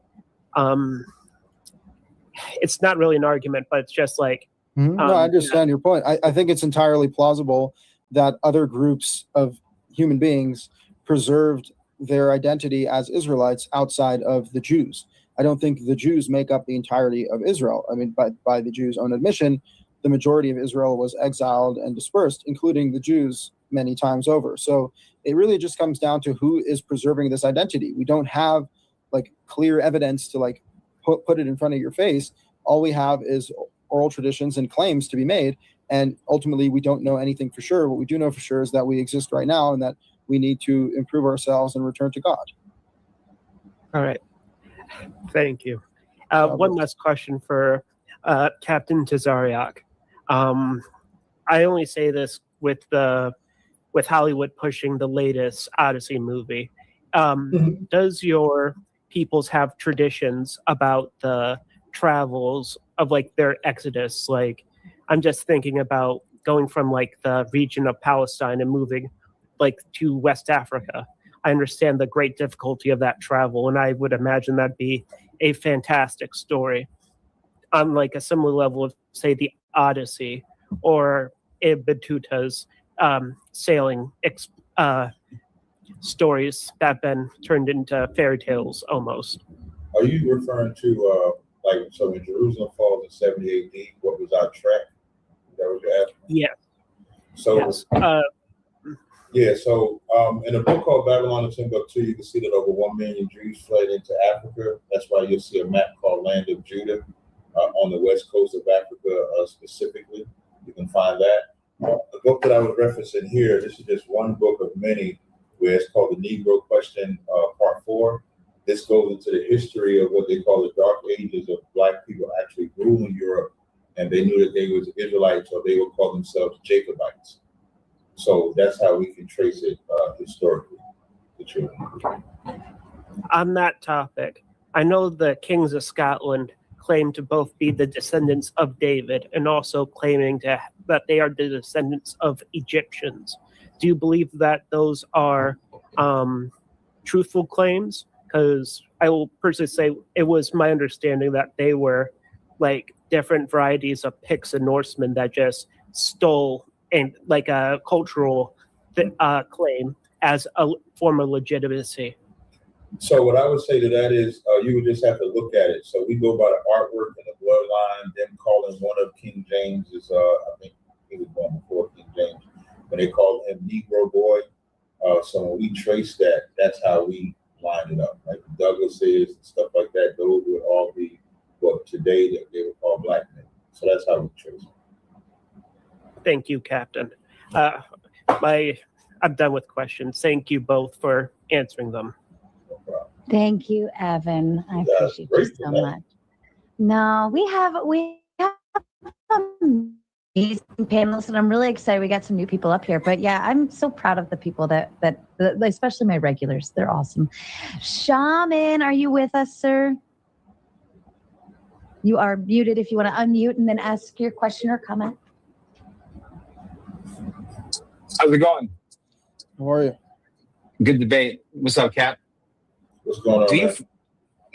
it's not really an argument, but it's just like, No, I understand your point. I think it's entirely plausible that other groups of human beings preserved their identity as Israelites outside of the Jews. I don't think the Jews make up the entirety of Israel. I mean, by the Jews' own admission, the majority of Israel was exiled and dispersed, including the Jews many times over. So it really just comes down to who is preserving this identity. We don't have like clear evidence to like put it in front of your face. All we have is oral traditions and claims to be made. And ultimately, we don't know anything for sure. What we do know for sure is that we exist right now and that we need to improve ourselves and return to God. All right. Thank you. One last question for Captain Tazaryach. I only say this with Hollywood pushing the latest Odyssey movie. Does your peoples have traditions about the travels of like their exodus? Like, I'm just thinking about going from like the region of Palestine and moving like to West Africa. I understand the great difficulty of that travel, and I would imagine that'd be a fantastic story on like a similar level of, say, the Odyssey or Ibn Battuta's sailing stories that have been turned into fairy tales almost. Are you referring to like, so when Jerusalem falls in 70 AD, what was our track? Is that what you're asking? Yeah. So yes. Yeah, so in a book called Babylon and Timbuktu, you can see that over 1 million Jews fled into Africa. That's why you'll see a map called Land of Judah on the west coast of Africa specifically. You can find that. The book that I was referencing here, this is just one book of many, where it's called The Negro Question, Part 4. This goes into the history of what they call the Dark Ages of Black people actually ruling Europe, and they knew that they was Israelites, or they would call themselves Jacobites. So that's how we can trace it historically. On that topic, I know the kings of Scotland claim to both be the descendants of David and also claiming that they are the descendants of Egyptians. Do you believe that those are truthful claims? Because I will personally say it was my understanding that they were like different varieties of Picts and Norsemen that just stole and like a cultural claim as a form of legitimacy. So what I would say to that is you would just have to look at it. So we go by the artwork and the bloodline, them calling one of King James is, I think he was born before King James, but they called him Negro Boy. So when we trace that, that's how we line it up. Like Douglas is and stuff like that, those would all be what today that they would call black men. So that's how we trace it. Thank you, Captain. I'm done with questions. Thank you both for answering them. Thank you, Evan. I appreciate you so much. No, we have amazing panelists, and I'm really excited we got some new people up here. But yeah, I'm so proud of the people that especially my regulars. They're awesome. Shaman, are you with us, sir? You are muted if you want to unmute and then ask your question or comment. How's it going? How are you? Good debate. What's up, Cap? What's going on?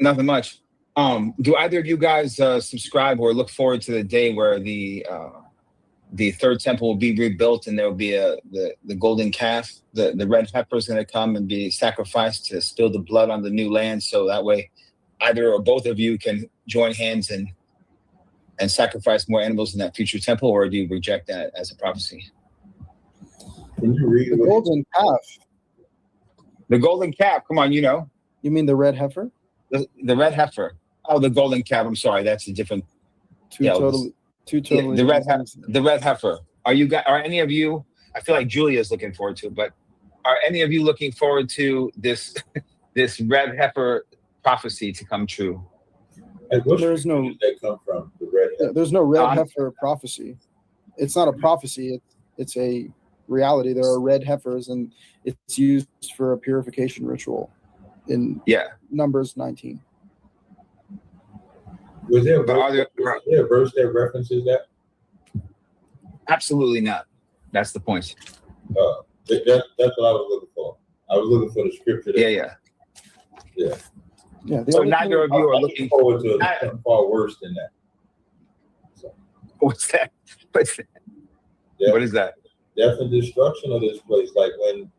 Nothing much. Do either of you guys subscribe or look forward to the day where the third temple will be rebuilt and there will be the golden calf, the red heifer is going to come and be sacrificed to spill the blood on the new land, so that way either or both of you can join hands and sacrifice more animals in that future temple, or do you reject that as a prophecy? Can you read the golden calf? The golden calf. Come on, you know. You mean the red heifer? The red heifer. Oh, the golden calf. I'm sorry, that's a different. Two totally. The red heifer. Are any of you? I feel like Julia is looking forward to, but are any of you looking forward to this this red heifer prophecy to come true? There's no. They come from the red heifer. There's no red heifer prophecy. It's not a prophecy. It's a reality. There are red heifers, and it's used for a purification ritual in Numbers 19. Was there a verse that references that? Absolutely not. That's the point. That's what I was looking for. I was looking for the scripture. Yeah. So neither of you are looking forward to something far worse than that. So. What's that? What is that? Death and destruction of this place. Like when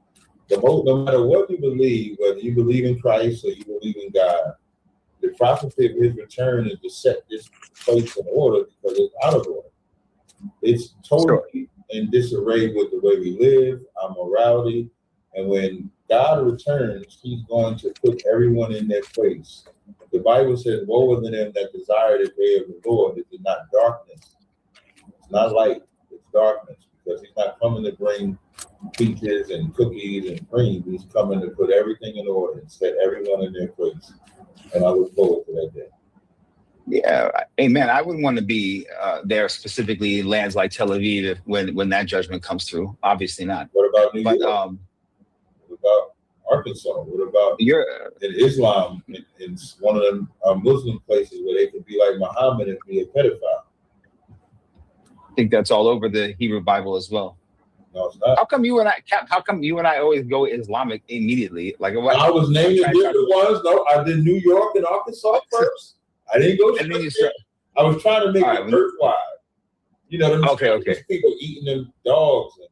no matter what you believe, whether you believe in Christ or you believe in God, the prophecy of his return is to set this place in order because it's out of order. It's totally in disarray with the way we live, our morality. And when God returns, he's going to put everyone in their place. The Bible says, woe unto them that desire the day of the Lord. It is not darkness. It's not light. It's darkness. Because he's not coming to bring peaches and cookies and cream. He's coming to put everything in order and set everyone in their place. And I look forward to that day. Yeah, amen. I wouldn't want to be there, specifically lands like Tel Aviv, when that judgment comes through. Obviously not. What about New York? What about Arkansas? What about in Islam, in one of them Muslim places where they could be like Muhammad and be a pedophile? I think that's all over the Hebrew Bible as well. No, it's not. How come you and I always go Islamic immediately? Like what, I was naming different ones. No, I did New York and Arkansas first. I didn't go. And then you I was trying to make it earthwide. You know, okay. People eating them dogs and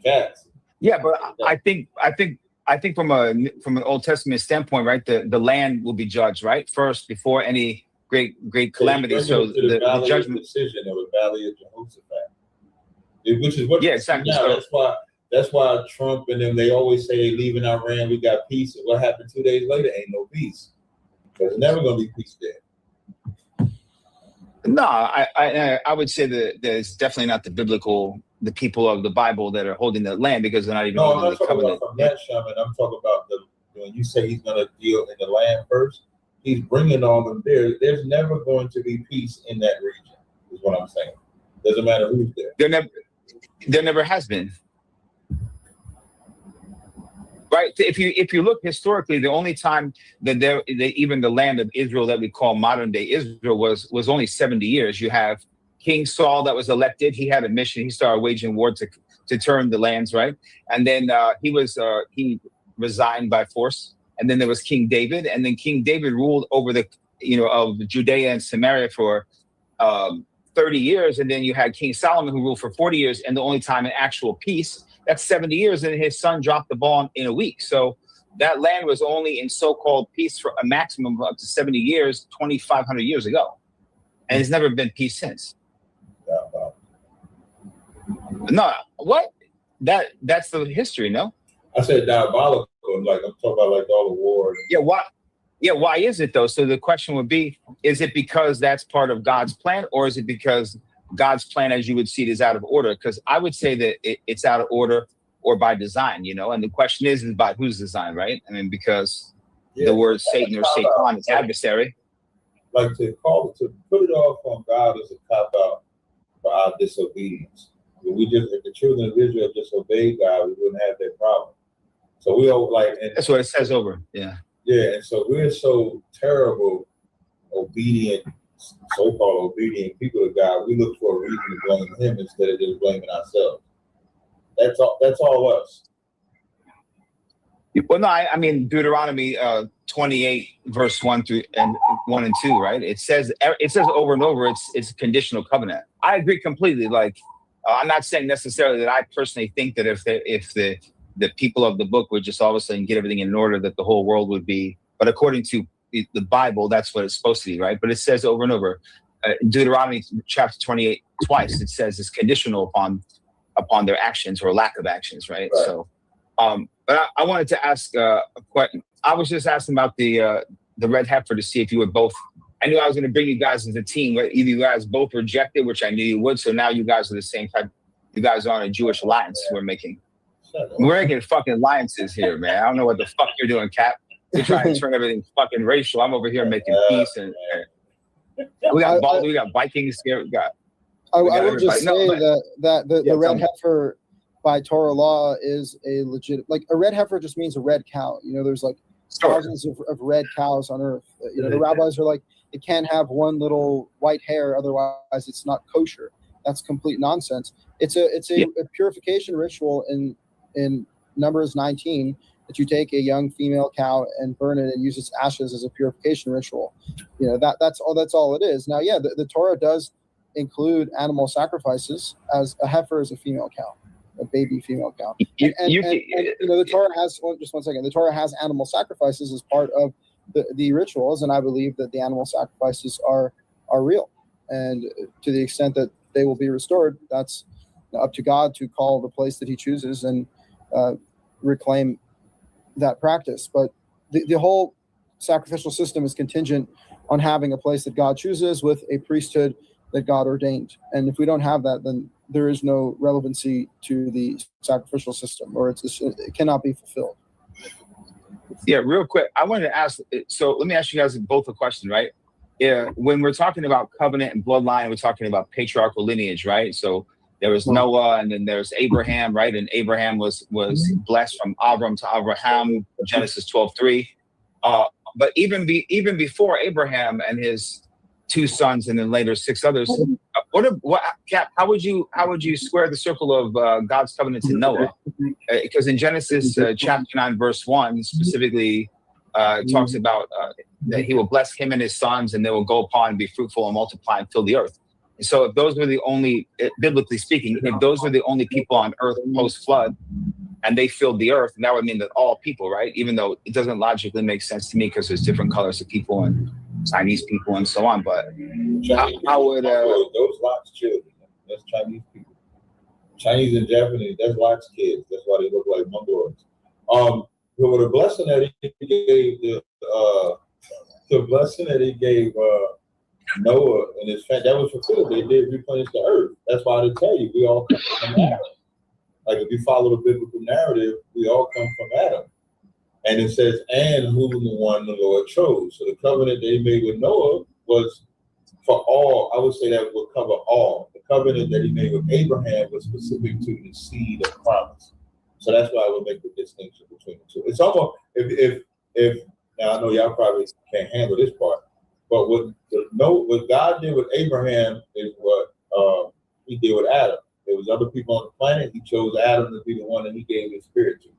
cats. Yeah, but I think from an Old Testament standpoint, right? The land will be judged, right? First, before any great calamity. So the judgment decision of the Valley of Jehoshaphat, which is what exactly. Now. That's why Trump and them, they always say leaving Iran, we got peace. And what happened 2 days later? Ain't no peace. There's never gonna be peace there. No, I would say that there's definitely not the people of the Bible that are holding the land, because they're not even No, I'm holding not the talking covenant. about from that, Shaman. I'm talking about when you say he's going to deal in the land first, he's bringing all them there. There's never going to be peace in that region, is what I'm saying. Doesn't matter who's there. There never has been. Right. If you look historically, the only time that even the land of Israel that we call modern day Israel was only 70 years. You have King Saul that was elected. He had a mission. He started waging war to turn the lands, right? And then he resigned by force. And then there was King David, and then King David ruled over of Judea and Samaria for 30 years, and then you had King Solomon who ruled for 40 years, and the only time in actual peace, that's 70 years, and his son dropped the ball in a week. So that land was only in so-called peace for a maximum of up to 70 years, 2,500 years ago. And it's never been peace since. No, what? That's the history, no? I said diabolical, like I'm talking about like all the wars. Yeah, why is it though? So the question would be, is it because that's part of God's plan, or is it because God's plan, as you would see it, is out of order? Because I would say that it's out of order or by design, and the question is by whose design, right? I mean, because the word Satan or Satan is adversary. Like to put it off on God is a cop out for our disobedience. If the children of Israel disobeyed God, we wouldn't have that problem. So we all that's what it says over. Yeah. Yeah, and so we're so terrible, obedient, so-called obedient people of God. We look for a reason to blame Him instead of just blaming ourselves. That's all us. Well, no, I mean Deuteronomy 28 verse 1 and 2, right? It says over and over it's a conditional covenant. I agree completely. Like I'm not saying necessarily that I personally think that if the people of the book would just all of a sudden get everything in order, that the whole world would be. But according to the Bible, that's what it's supposed to be, right? But it says over and over, Deuteronomy chapter 28 twice. It says it's conditional upon their actions or lack of actions, right? So, but I wanted to ask a question. I was just asking about the red heifer to see if you would both. I knew I was going to bring you guys as a team, but either you guys both rejected, which I knew you would. So now you guys are the same type. You guys are on a Jewish alliance we're making. We're making fucking alliances here, man. I don't know what the fuck you're doing, Cap. You're trying to turn everything fucking racial. I'm over here making peace, and we got Vikings here. I would just say that the red heifer by Torah law is a legit, like a red heifer just means a red cow. There's like thousands of red cows on earth. The rabbis are like, it can't have one little white hair, otherwise it's not kosher. That's complete nonsense. It's a purification ritual in Numbers 19 that you take a young female cow and burn it and use its ashes as a purification ritual. That's all it is. Now, the Torah does include animal sacrifices, as a heifer is a female cow, a baby female cow. The Torah has just 1 second. The Torah has animal sacrifices as part of the rituals, and I believe that the animal sacrifices are real, and to the extent that they will be restored, that's up to God to call the place that He chooses and reclaim that practice. But the whole sacrificial system is contingent on having a place that God chooses with a priesthood that God ordained. And if we don't have that, then there is no relevancy to the sacrificial system, or it cannot be fulfilled. Yeah, real quick, I wanted to ask. So let me ask you guys both a question, right? Yeah, when we're talking about covenant and bloodline, we're talking about patriarchal lineage, right? So there was Noah, and then there's Abraham, right? And Abraham was blessed from Abram to Abraham, Genesis 12:3. But even before Abraham and his 2 sons, and then later 6 others, Cap? How would you square the circle of God's covenant to Noah? Because in Genesis chapter 9, verse 1, specifically talks about that He will bless him and his sons, and they will go upon and be fruitful and multiply and fill the earth. And so if those were the only, biblically speaking, if those were the only people on earth post-flood, and they filled the earth, and that would mean that all people, right? Even though it doesn't logically make sense to me because there's different colors of people and Chinese people and so on. But how would those Lot's children? That's Chinese people. Chinese and Japanese, that's Lot's kids. That's why they look like Mongoloids. But with the blessing that He gave, the blessing that He gave Noah and his family, that was fulfilled. They did replenish the earth. That's why they tell you we all come from Adam. Like if you follow the biblical narrative, we all come from Adam. And it says, and whom the one the Lord chose. So the covenant they made with Noah was for all. I would say that would cover all. The covenant that he made with Abraham was specific to the seed of promise. So that's why I would make the distinction between the two. It's almost if now I know y'all probably can't handle this part, but what God did with Abraham is what he did with Adam. There was other people on the planet. He chose Adam to be the one that he gave his spirit to.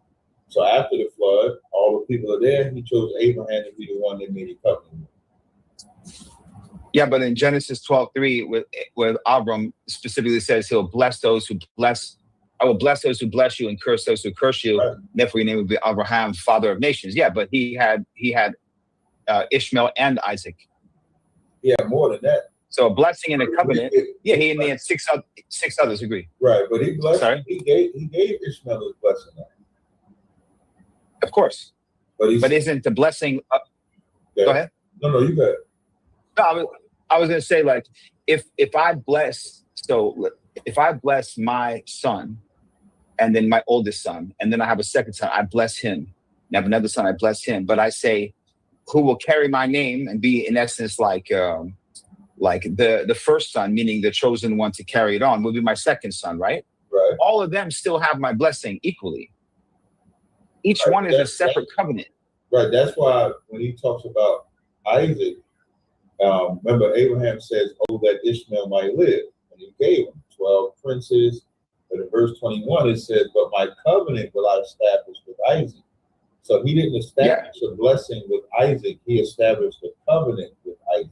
So after the flood, all the people are there. He chose Abraham to be the one that made a covenant. Yeah, but in Genesis 12:3, with Abram specifically says he'll bless those who bless. I will bless those who bless you and curse those who curse you. Right. Therefore, your name would be Abraham, father of nations. Yeah, but he had Ishmael and Isaac. Yeah, more than that. So a blessing and a covenant. Yeah, he and they had six others. Agree. Right, but he blessed. Sorry, he gave Ishmael his blessing. Of course, but isn't the blessing? Go ahead. No, you got it. No, I was going to say, like, if I bless my son, and then my oldest son, and then I have a second son, I bless him. And I have another son, I bless him. But I say, who will carry my name and be in essence like the first son, meaning the chosen one to carry it on, will be my second son, right? Right. All of them still have my blessing equally. Each one is a separate covenant. Right. That's why when he talks about Isaac, remember Abraham says, "Oh, that Ishmael might live," and he gave him 12 princes. But in verse 21, it says, "But my covenant will I establish with Isaac." So he didn't establish a blessing with Isaac; he established a covenant with Isaac.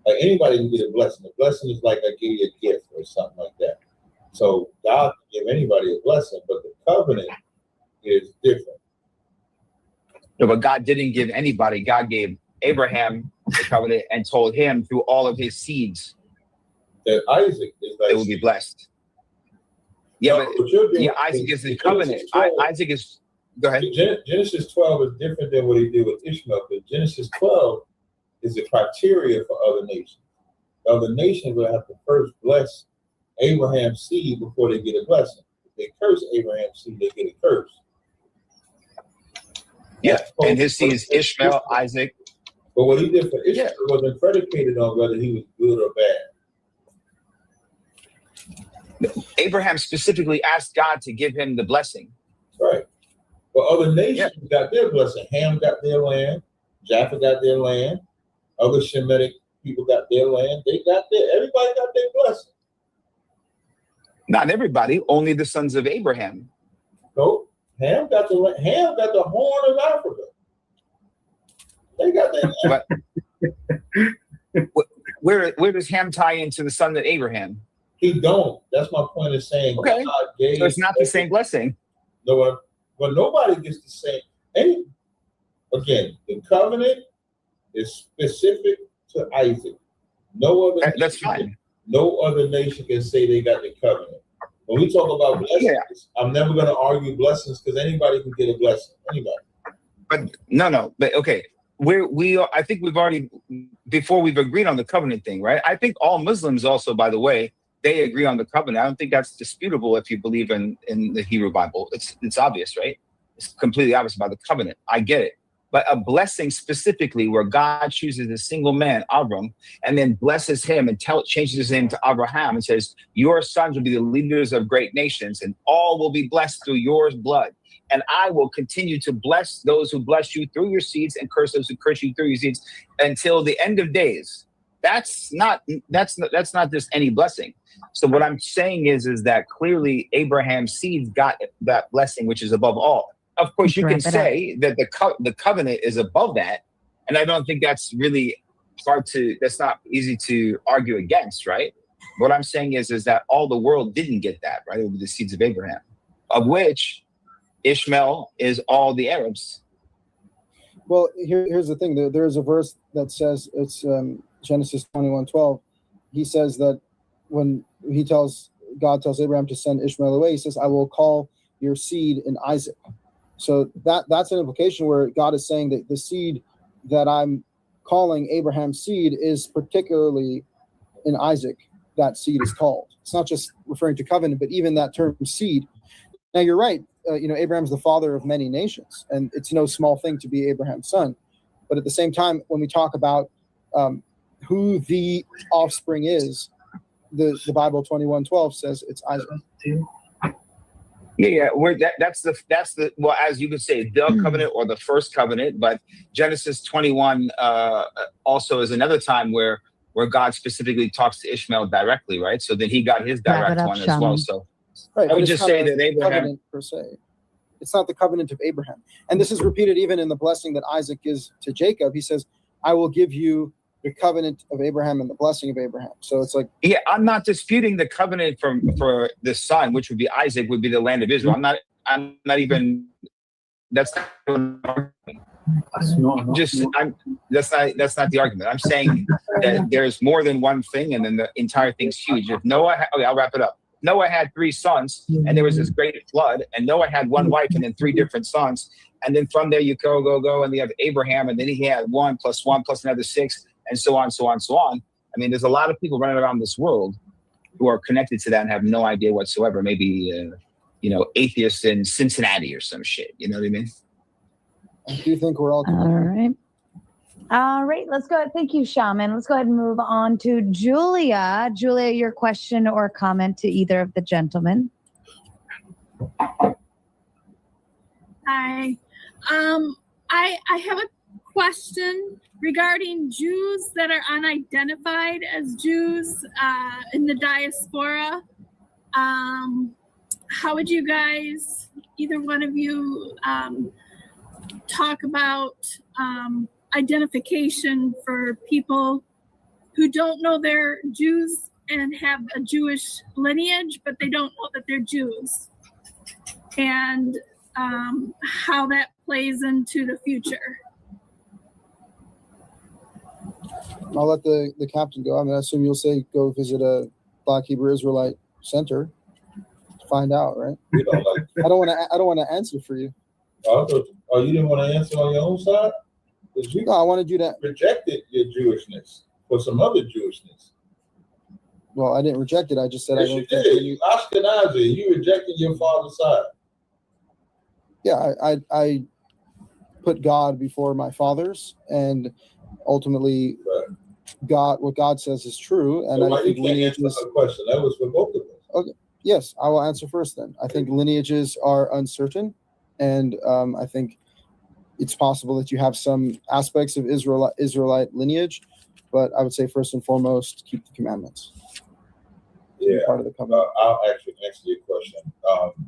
Like anybody can get a blessing. A blessing is like I give you a gift or something like that. So God can give anybody a blessing, but the covenant is different. No, but God didn't give anybody. God gave Abraham the covenant and told him through all of his seeds that Isaac is like it will be blessed. Yeah, but Isaac is the covenant. Isaac is. Go ahead. Genesis 12 is different than what he did with Ishmael, because Genesis 12 is the criteria for other nations. The other nations will have to first bless Abraham's seed before they get a blessing. If they curse Abraham's seed, they get a curse. Yeah, and his seed is Ishmael, Isaac. But what he did for Ishmael wasn't predicated on whether he was good or bad. Abraham specifically asked God to give him the blessing. Right. But other nations got their blessing. Ham got their land. Japheth got their land. Other Shemitic people got their land. Everybody got their blessing. Not everybody, only the sons of Abraham. No, Ham got the horn of Africa. They got their land. Where does Ham tie into the son of Abraham? He don't. That's my point of saying. Okay. So it's not the same blessing. No, but nobody gets the same. Again, the covenant is specific to Isaac. No other. That's fine. No other nation can say they got the covenant. When we talk about blessings, I'm never going to argue blessings because anybody can get a blessing. Anybody. But no. But okay, I think we've already before we've agreed on the covenant thing, right? I think all Muslims also, by the way, they agree on the covenant. I don't think that's disputable if you believe in the Hebrew Bible. It's obvious, right? It's completely obvious about the covenant. I get it. But a blessing specifically where God chooses a single man, Abram, and then blesses him and changes his name to Abraham and says, your sons will be the leaders of great nations and all will be blessed through your blood. And I will continue to bless those who bless you through your seeds and curse those who curse you through your seeds until the end of days. That's not just any blessing. So what I'm saying is that clearly Abraham's seeds got that blessing, which is above all. Of course, you can say that the covenant is above that, and I don't think that's really that's not easy to argue against, right? What I'm saying is that all the world didn't get that, right? Over the seeds of Abraham, of which Ishmael is all the Arabs. Well, here's the thing. There is a verse that says, it's Genesis 21:12. He says that when God tells Abraham to send Ishmael away, he says, I will call your seed in Isaac. So that's an implication where God is saying that the seed that I'm calling Abraham's seed is particularly in Isaac. That seed is called. It's not just referring to covenant, but even that term seed. Now you're right. Abraham's the father of many nations, and it's no small thing to be Abraham's son. But at the same time, when we talk about who the offspring is, the Bible 21:12 says it's Isaac. Yeah, that's the well, as you could say, the covenant or the first covenant. But Genesis 21 also is another time where God specifically talks to Ishmael directly, right? So then he got his direct one as well. So right, I would just say that Abraham covenant per se. It's not the covenant of Abraham, and this is repeated even in the blessing that Isaac gives to Jacob. He says, "I will give you the covenant of Abraham and the blessing of Abraham." So it's like, yeah, I'm not disputing the covenant for the son, which would be Isaac, would be the land of Israel. I'm not even. That's not that's not the argument. I'm saying that there's more than one thing, and then the entire thing's huge. If Noah, I'll wrap it up. Noah had 3 sons, and there was this great flood, and Noah had 1 wife and then 3 different sons. And then from there you go, and you have Abraham, and then he had 1 plus 1 plus another 6, and so on, so on, so on. I mean, there's a lot of people running around this world who are connected to that and have no idea whatsoever. Maybe, atheists in Cincinnati or some shit. You know what I mean? I do think we're all All right, let's go. Thank you, Shaman. Let's go ahead and move on to Julia. Julia, your question or comment to either of the gentlemen. Hi. I have a question regarding Jews that are unidentified as Jews in the diaspora. How would you guys, either one of you, talk about identification for people who don't know they're Jews and have a Jewish lineage, but they don't know that they're Jews, and how that plays into the future? I'll let the captain go. I mean, I assume you'll say go visit a Black Hebrew Israelite center to find out, right? I don't want to answer for you. Oh, you didn't want to answer on your own side? No, I wanted you to rejected your Jewishness for some other Jewishness. Well, I didn't reject it. I just said yes, I don't you did. You Ashkenazi. You rejected your father's side. Yeah, I put God before my father's, and ultimately, right. What God says is true. And so I think lineages. A question that was for both of us. Okay. Yes, I will answer first. Then I think lineages are uncertain, and I think it's possible that you have some aspects of Israelite lineage, but I would say first and foremost, keep the commandments. Yeah, part of the covenant. I'll actually answer your question.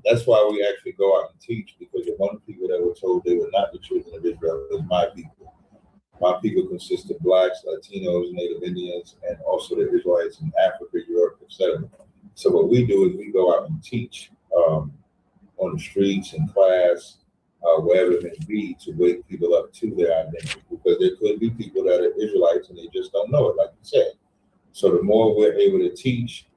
That's why we actually go out and teach, because the one people that were told they were not the children of Israel is my people. My people consist of Blacks, Latinos, Native Indians, and also the Israelites in Africa, Europe, etc. So what we do is we go out and teach on the streets, in class, wherever it may be, to wake people up to their identity, because there could be people that are Israelites and they just don't know it, like you said. So the more we're able to teach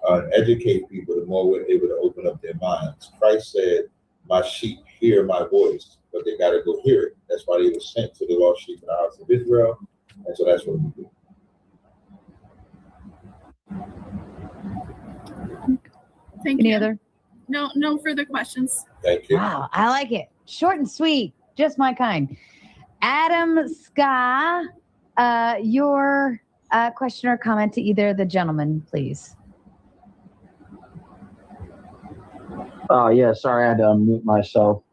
and educate people, the more we're able to open up their minds. Christ said, "My sheep hear my voice," but they got to go hear it. That's why they were sent to the lost sheep in the house of Israel, and so that's what we do. Thank Any you. other? No further questions. Thank you. Wow, I like it. Short and sweet, just my kind. Adam Ska, your question or comment to either of the gentlemen, please. Yeah, sorry, I had to unmute myself.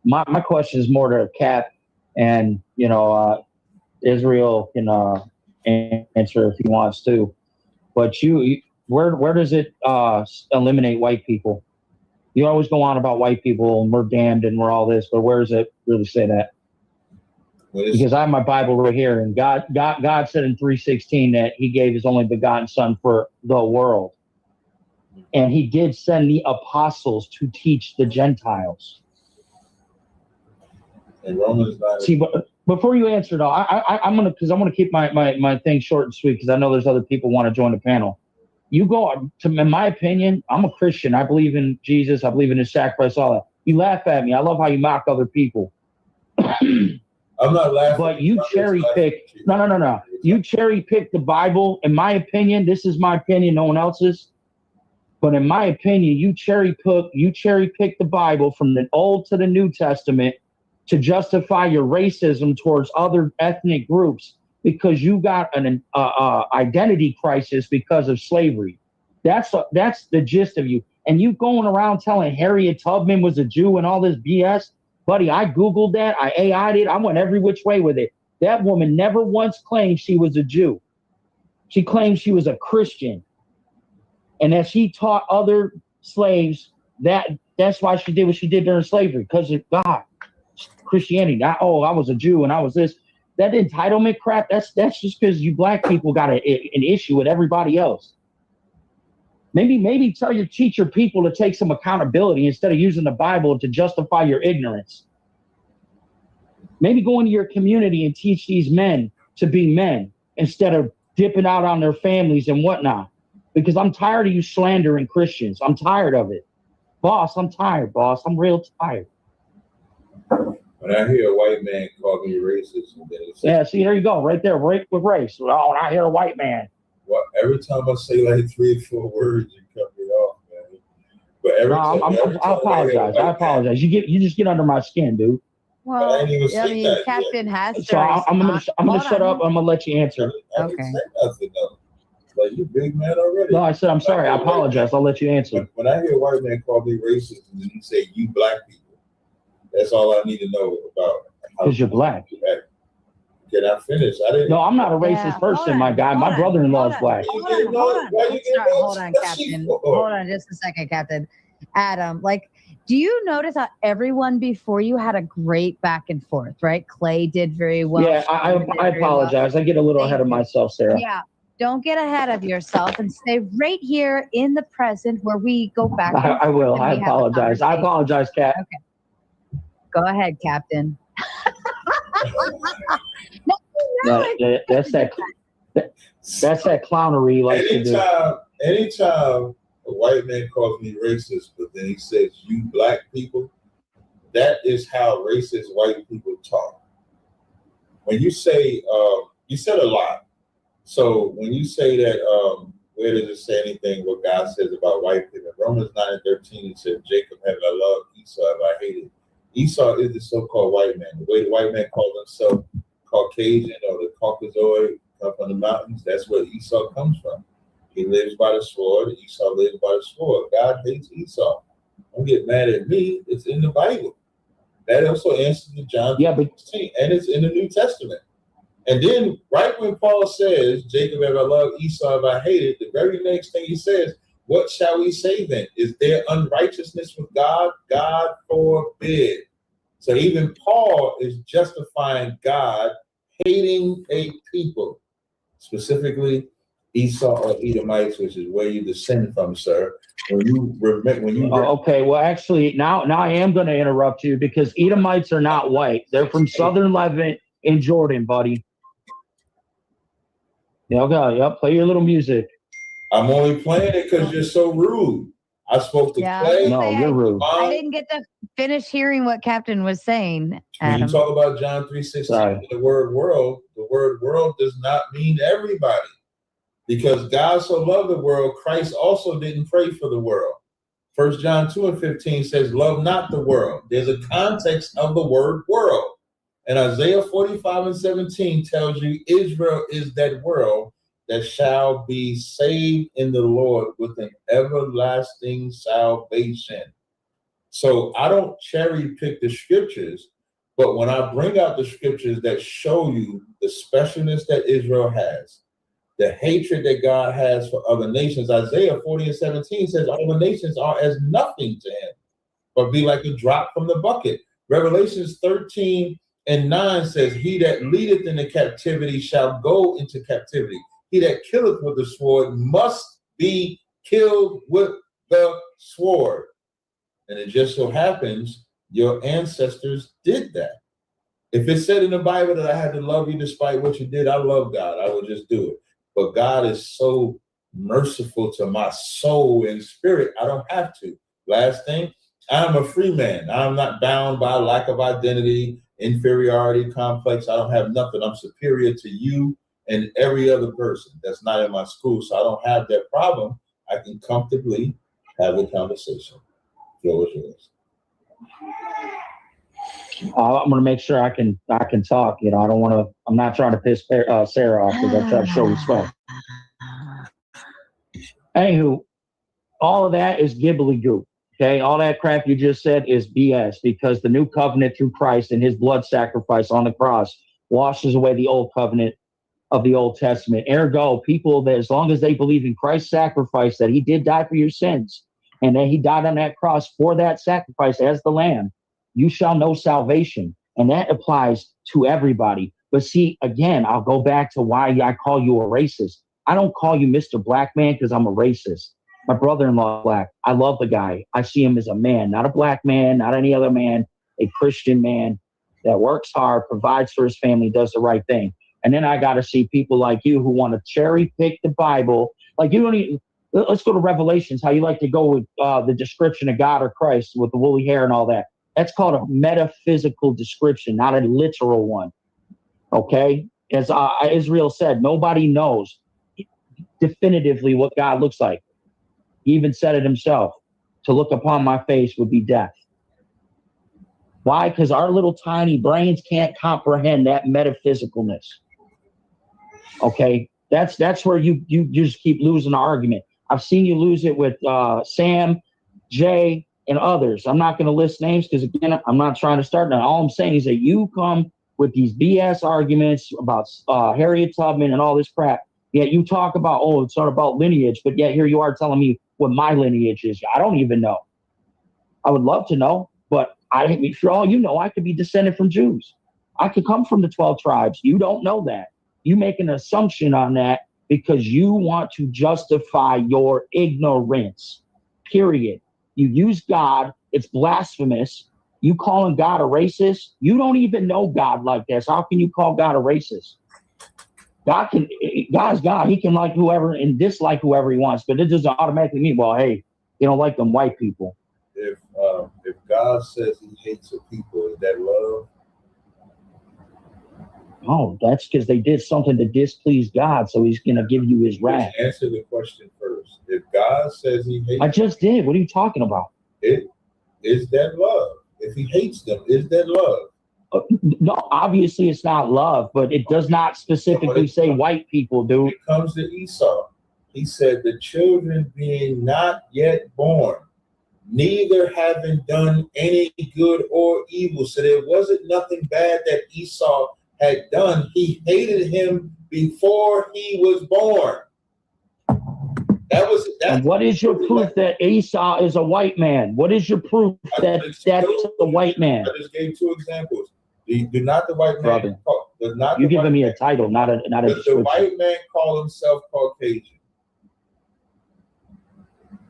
My question is more to Cap, and Israel can answer if he wants to. But where does it eliminate white people? You always go on about white people and we're damned and we're all this, but where does it really say that? Because I have my Bible right here, and God said in 3:16 that He gave His only begotten Son for the world, and He did send the apostles to teach the Gentiles. In Romans 9. See, but before you answer, though, I'm gonna keep my thing short and sweet, because I know there's other people want to join the panel. You go to, in my opinion, I'm a Christian. I believe in Jesus. I believe in His sacrifice. All that. You laugh at me. I love how you mock other people. I'm not laughing. But you cherry pick. No. You cherry pick the Bible. In my opinion, this is my opinion, no one else's. But in my opinion, you cherry pick the Bible from the Old to the New Testament to justify your racism towards other ethnic groups because you got an identity crisis because of slavery. That's the gist of you. And you going around telling Harriet Tubman was a Jew and all this BS. Buddy, I Googled that. I AI'd it. I went every which way with it. That woman never once claimed she was a Jew. She claimed she was a Christian. And that she taught other slaves that's why she did what she did during slavery, because of God, Christianity. I was a Jew and I was this. That entitlement crap, that's just because you black people got an issue with everybody else. Maybe teach your people to take some accountability instead of using the Bible to justify your ignorance. Maybe go into your community and teach these men to be men instead of dipping out on their families and whatnot. Because I'm tired of you slandering Christians. I'm tired of it. Boss, I'm tired, boss. I'm real tired. When I hear a white man call me racist, and then yeah, see, there you go, right there, right with race. Oh, and I hear a white man. Well, every time I say like 3 or 4 words, you cut me off, man. But I apologize. I apologize. You just get under my skin, dude. Well, I didn't even say that Captain has to. So I'm gonna shut up. I'm gonna let you answer. I didn't say nothing though. Like, you big man already. No, I said I'm sorry. I apologize. I'll let you answer. When I hear a white man call me racist and then you say you black people, that's all I need to know about. Because you're black. Can I finish? No, I'm not a racist person, my guy. My brother-in-law is black. Hold on, Captain. Hold on just a second, Captain. Adam, do you notice how everyone before you had a great back and forth, right? Clay did very well. Yeah, I apologize. Well. I get a little ahead of myself, Sarah. Yeah. Don't get ahead of yourself and stay right here in the present where we go back. I will. I apologize. I apologize, Cap. Okay. Go ahead, Captain. That's that clownery you like to do. Anytime a white man calls me racist, but then he says you black people, that is how racist white people talk. When you say, you said a lot. So when you say that, where does it say anything what God says about white people? Romans 9:13, it says, Jacob have I loved, Esau have I hated. Esau is the so-called white man. The way the white man calls himself Caucasian or the Caucasoid up on the mountains, that's where Esau comes from. He lives by the sword. Esau lives by the sword. God hates Esau. Don't get mad at me. It's in the Bible. That also answers to John 16, and it's in the New Testament. And then, right when Paul says, Jacob have I loved, Esau have I hated, the very next thing he says, what shall we say then? Is there unrighteousness with God? God forbid. So even Paul is justifying God hating a people, specifically Esau or Edomites, which is where you descend from, sir. Okay, well, actually, now I am going to interrupt you because Edomites are not white. They're from southern Levant in Jordan, buddy. Yeah, okay, yep, play your little music. I'm only playing it because you're so rude. I spoke to Clay. No, you're rude. I didn't get to finish hearing what Captain was saying, Adam. When you talk about John 3:16, the word world does not mean everybody. Because God so loved the world, Christ also didn't pray for the world. 1 John 2:15 says, love not the world. There's a context of the word world. And Isaiah 45:17 tells you Israel is that world that shall be saved in the Lord with an everlasting salvation. So I don't cherry pick the scriptures, but when I bring out the scriptures that show you the specialness that Israel has, the hatred that God has for other nations, Isaiah 40:17 says all the nations are as nothing to him, but be like a drop from the bucket. Revelations 13:9 says, he that leadeth into captivity shall go into captivity. He that killeth with the sword must be killed with the sword. And it just so happens your ancestors did that. If it said in the Bible that I had to love you despite what you did, I love God. I would just do it. But God is so merciful to my soul and spirit, I don't have to. Last thing, I'm a free man. I'm not bound by lack of identity. inferiority complex. I don't have nothing. I'm superior to you and every other person that's not in my school. So I don't have that problem. I can comfortably have a conversation. Floor is yours. I'm going to make sure I can talk. You know, I don't want to. I'm not trying to piss Sarah off because I'm trying to show respect. Anywho, all of that is gibbly-goop. Okay, all that crap you just said is BS because the new covenant through Christ and his blood sacrifice on the cross washes away the old covenant of the Old Testament. Ergo, people that as long as they believe in Christ's sacrifice, that he did die for your sins, and that he died on that cross for that sacrifice as the Lamb, you shall know salvation. And that applies to everybody. But see, again, I'll go back to why I call you a racist. I don't call you Mr. Black Man because I'm a racist. My brother-in-law is black. I love the guy. I see him as a man, not a black man, not any other man, a Christian man that works hard, provides for his family, does the right thing. And then I got to see people like you who want to cherry pick the Bible. Like you don't even, let's go to Revelations, how you like to go with the description of God or Christ with the woolly hair and all that. That's called a metaphysical description, not a literal one. Okay? As Israel said, nobody knows definitively what God looks like. He even said it himself. To look upon my face would be death. Why? Because our little tiny brains can't comprehend that metaphysicalness. Okay? That's where you just keep losing the argument. I've seen you lose it with Sam, Jay, and others. I'm not going to list names because, again, I'm not trying to start now. All I'm saying is that you come with these BS arguments about Harriet Tubman and all this crap. Yet you talk about, oh, it's not about lineage, but yet here you are telling me what my lineage is. I don't even know. I would love to know, but for all you know, I could be descended from Jews. I could come from the 12 tribes. You don't know that. You make an assumption on that because you want to justify your ignorance, period. You use God. It's blasphemous. You calling God a racist? You don't even know God like this. How can you call God a racist? God's God. He can like whoever and dislike whoever he wants, but it doesn't automatically mean, well, hey, you don't like them white people. If God says he hates a people, is that love? Oh, that's because they did something to displease God, so he's going to give you his wrath. Answer the question first. If God says he hates I just did. What are you talking about? Is that love? If he hates them, is that love? No, obviously it's not love, but it does not specifically say white people do. When it comes to Esau, he said the children being not yet born, neither having done any good or evil. So there wasn't nothing bad that Esau had done. He hated him before he was born. And what is your proof that Esau is a white man? What is your proof that that's a white man? I just gave 2 examples. Do not the white man call, does not you giving me a title, not a does the white man call himself Caucasian?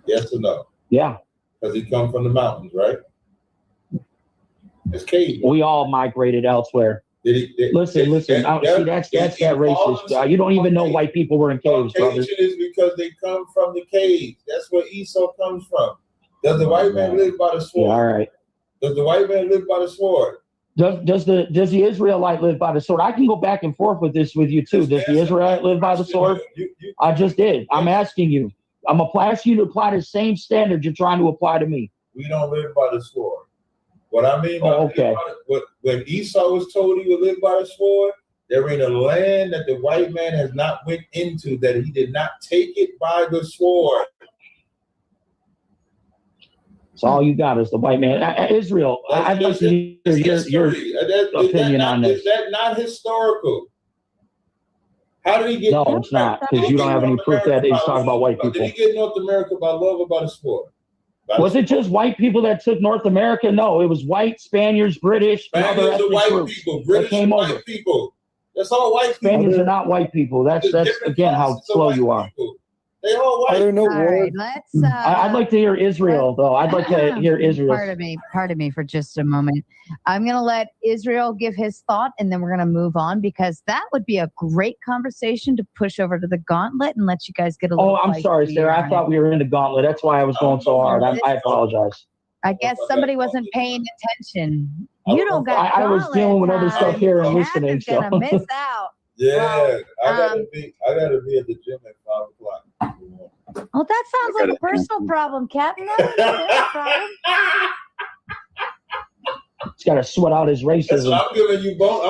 Yes or no? Yeah. Because he come from the mountains, right? It's Cajun. We all migrated elsewhere. Listen. See, that's that racist. You don't even know white people were in caves, brother. Caucasian is because they come from the caves. That's where Esau comes from. Does the white man live by the sword? Yeah, all right. Does the white man live by the sword? Does the Israelite live by the sword? I can go back and forth with you too. Does the Israelite live by the sword? I just did. I'm asking you. I'm asking you to apply the same standard you're trying to apply to me. We don't live by the sword. What I mean by when Esau was told he would live by the sword, there ain't a land that the white man has not went into that he did not take it by the sword. So all you got is the white man. Israel, I'd like to hear your opinion on this. Is that not historical? How did he get? No, it's not, because you don't have any proof that he's talking about white people. Did he get North America by love or by the sword? Was it just white people that took North America? No, it was white, Spaniards, British, and other ethnic white groups people. British that came white over. People. That's all white people. Spaniards are not white people. That's again how slow you are. They all white. All right, let's. I'd like to hear Israel, though. I'd like to hear Israel. Pardon me for just a moment. I'm going to let Israel give his thought, and then we're going to move on, because that would be a great conversation to push over to the gauntlet and let you guys get a little. Oh, I'm sorry, Sarah. I thought we were in the gauntlet. That's why I was going so hard. I apologize. I guess somebody wasn't paying attention. You don't got. I was dealing with other stuff here and Cap listening. is gonna So. miss out. Yeah, I gotta be at the gym at 5 o'clock. Oh, that sounds like a personal problem, Captain. That's a problem. He's got to sweat out his racism. So I'm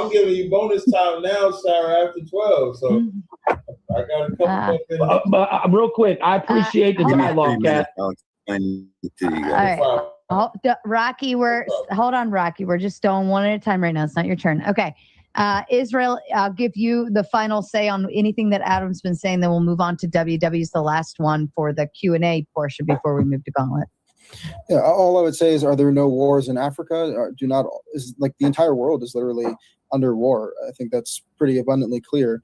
giving you bonus time now, Sarah, after 12. So I got a couple but real quick, I appreciate the dialogue, Cap. All right. Rocky, hold on, Rocky. We're just going one at a time right now. It's not your turn. Okay. Israel, I'll give you the final say on anything that Adam's been saying. Then we'll move on to WW's the last one for the Q&A portion before we move to Gauntlet. Yeah, all I would say is, are there no wars in Africa? Is like the entire world is literally under war. I think that's pretty abundantly clear.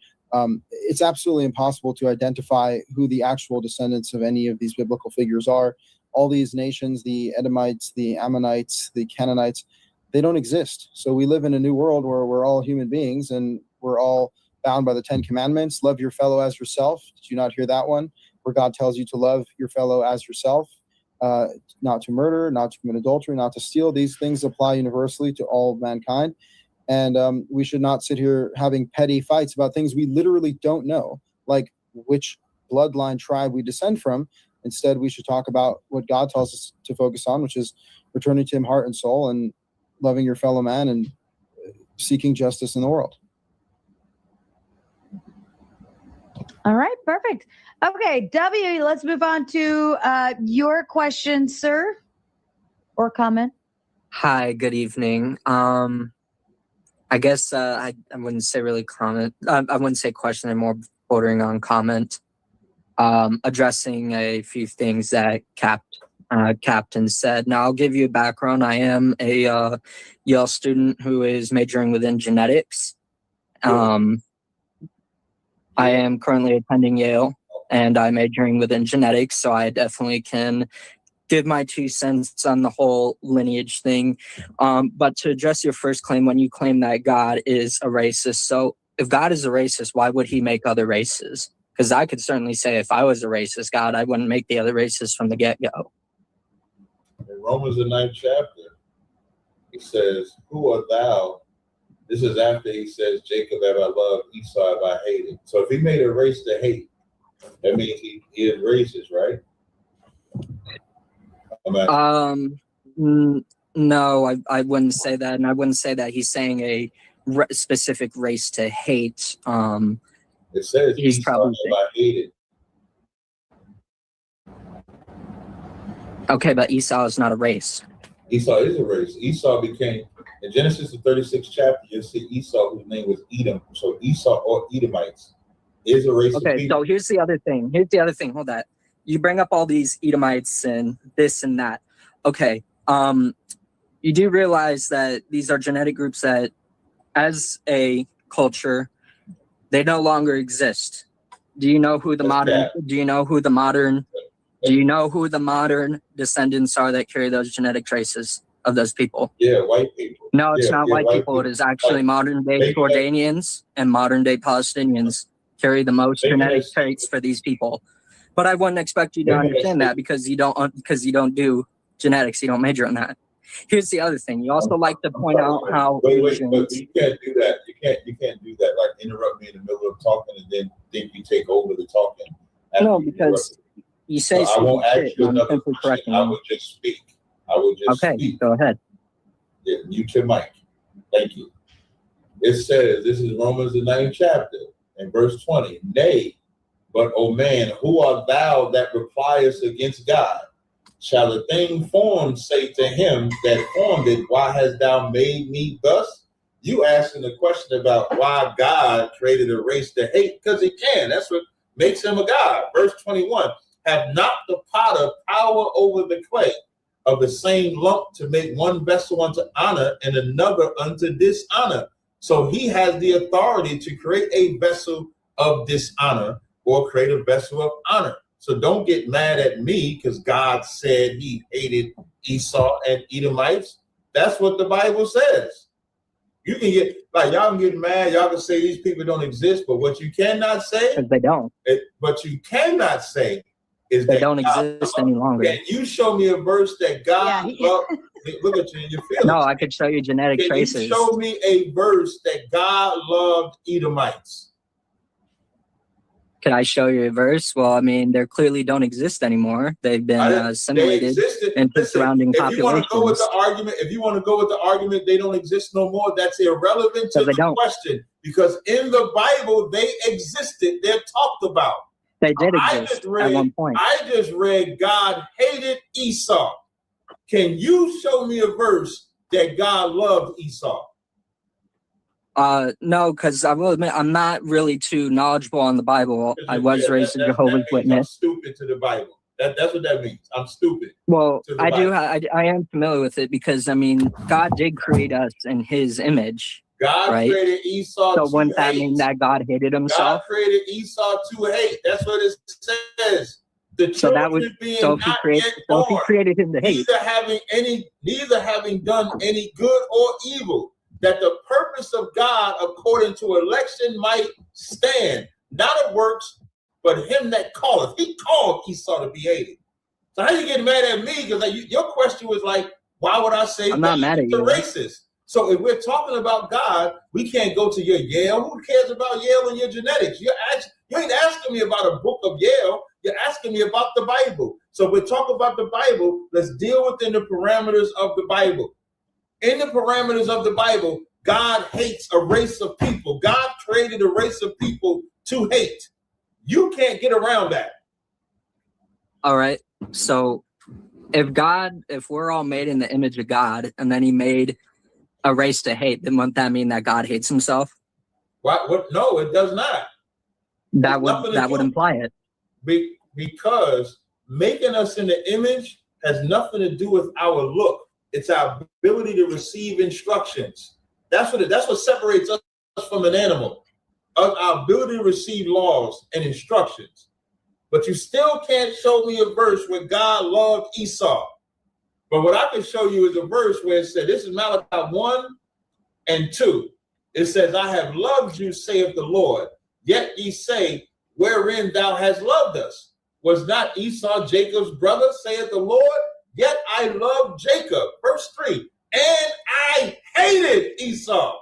It's absolutely impossible to identify who the actual descendants of any of these biblical figures are. All these nations, the Edomites, the Ammonites, the Canaanites, they don't exist. So we live in a new world where we're all human beings and we're all bound by the 10 Commandments. Love your fellow as yourself. Did you not hear that one? Where God tells you to love your fellow as yourself, not to murder, not to commit adultery, not to steal. These things apply universally to all mankind. And we should not sit here having petty fights about things we literally don't know, like which bloodline tribe we descend from. Instead, we should talk about what God tells us to focus on, which is returning to him heart and soul and loving your fellow man and seeking justice in the world. All right, perfect. Okay, W, let's move on to your question, sir, or comment. Hi, good evening. I guess I wouldn't say really comment. I wouldn't say question, I'm more bordering on comment. Addressing a few things that Captain said. Now, I'll give you a background. I am a Yale student who is majoring within genetics. I am currently attending Yale, and I'm majoring within genetics, so I definitely can give my 2 cents on the whole lineage thing. But to address your first claim, when you claim that God is a racist, so if God is a racist, why would he make other races? Because I could certainly say if I was a racist God, I wouldn't make the other races from the get-go. In Romans the 9th chapter, he says, "Who art thou?" This is after he says, "Jacob have I loved, Esau have I hated." So if he made a race to hate, that means he is racist, right? No, I wouldn't say that, and I wouldn't say that he's saying a specific race to hate. It says he's Esau probably have I hated. Okay, but Esau is not a race. Esau is a race. Esau became, in Genesis the 36th chapter, you'll see Esau, whose name was Edom. So Esau or Edomites is a race of people. Okay, so here's the other thing. Hold that. You bring up all these Edomites and this and that. Okay, you do realize that these are genetic groups that, as a culture, they no longer exist. Do you know who the modern descendants are that carry those genetic traces of those people? Yeah, white people. No, it's not white people. It is actually modern day Jordanians and modern day Palestinians carry the most genetic traits for these people. But I wouldn't expect you to understand that because you don't do genetics. You don't major in that. Here's the other thing. You also like to point out how but you can't do that. You can't do that. Like interrupt me in the middle of talking and then think you take over the talking. No, because you say so I won't ask you another question. I will just speak. Speak. Go ahead. Yeah, mute your mic. Thank you. It says, this is Romans the 9th chapter and verse 20. Nay, but O man, who art thou that repliest against God? Shall a thing formed say to him that formed it, why hast thou made me thus? You asking the question about why God created a race to hate, because he can. That's what makes him a God. Verse 21, have not the potter power over the clay of the same lump to make one vessel unto honor and another unto dishonor. So he has the authority to create a vessel of dishonor or create a vessel of honor. So don't get mad at me because God said he hated Esau and Edomites. That's what the Bible says. You can get, like, y'all can get mad. Y'all can say these people don't exist, but what you cannot say, they don't. What you cannot say is they that don't exist any longer. Can you show me a verse that God loved? look at you in your feelings. No, I could show you genetic Can traces. you show me a verse that God loved Edomites? Can I show you a verse? Well, I mean, they clearly don't exist anymore. They've been assimilated into surrounding If you want to populations. go with the argument, they don't exist no more. That's irrelevant to the question, because in the Bible they existed. They're talked about. They did exist at one point. I just read God hated Esau. Can you show me a verse that God loved Esau? No, because I will admit I'm not really too knowledgeable on the Bible. I was raised a Jehovah's Witness. I'm stupid to the Bible. That's what that means. I'm stupid. Well, to the I Bible. I am familiar with it because I mean God did create us in His image. God right? created Esau So to wouldn't that hate. mean that God hated himself? God created Esau to hate. That's what it says. The So that children would being so if he not created yet so if he born, created him to hate. neither having done any good or evil, that the purpose of God according to election might stand, not of works, but him that calleth. He called Esau to be hated. So how you get mad at me? Because your question was like, why would I say I'm not mad at the you. racist? So if we're talking about God, we can't go to your Yale. Who cares about Yale and your genetics? You ain't asking me about a book of Yale. You're asking me about the Bible. So if we're talking about the Bible, let's deal within the parameters of the Bible. In the parameters of the Bible, God hates a race of people. God created a race of people to hate. You can't get around that. All right. So if we're all made in the image of God and then he made a race to hate, then wouldn't that mean that God hates himself? What? No, it does not. That would imply it. Because making us in the image has nothing to do with our look. It's our ability to receive instructions. That's what separates us from an animal. Our ability to receive laws and instructions. But you still can't show me a verse where God loved Esau. But what I can show you is a verse where it said, this is Malachi 1 and 2. It says, I have loved you, saith the Lord. Yet ye say, wherein thou hast loved us. Was not Esau Jacob's brother, saith the Lord? Yet I loved Jacob. Verse 3. And I hated Esau.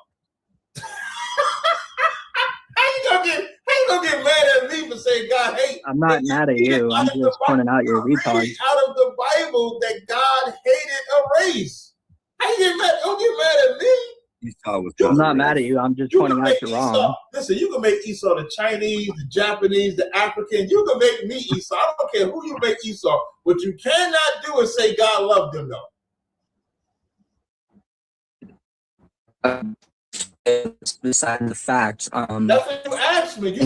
How you gonna get mad at me for saying God hates? I'm not mad at you. I'm just pointing out your retards. Out of the Bible that God hated a race. How you get mad? Don't get mad at me. I'm not mad at you. I'm just pointing out you're wrong. Listen, you can make Esau the Chinese, the Japanese, the African. You can make me Esau. I don't care who you make Esau. What you cannot do is say God loved him, though. It's beside the fact. That's what you asked me. You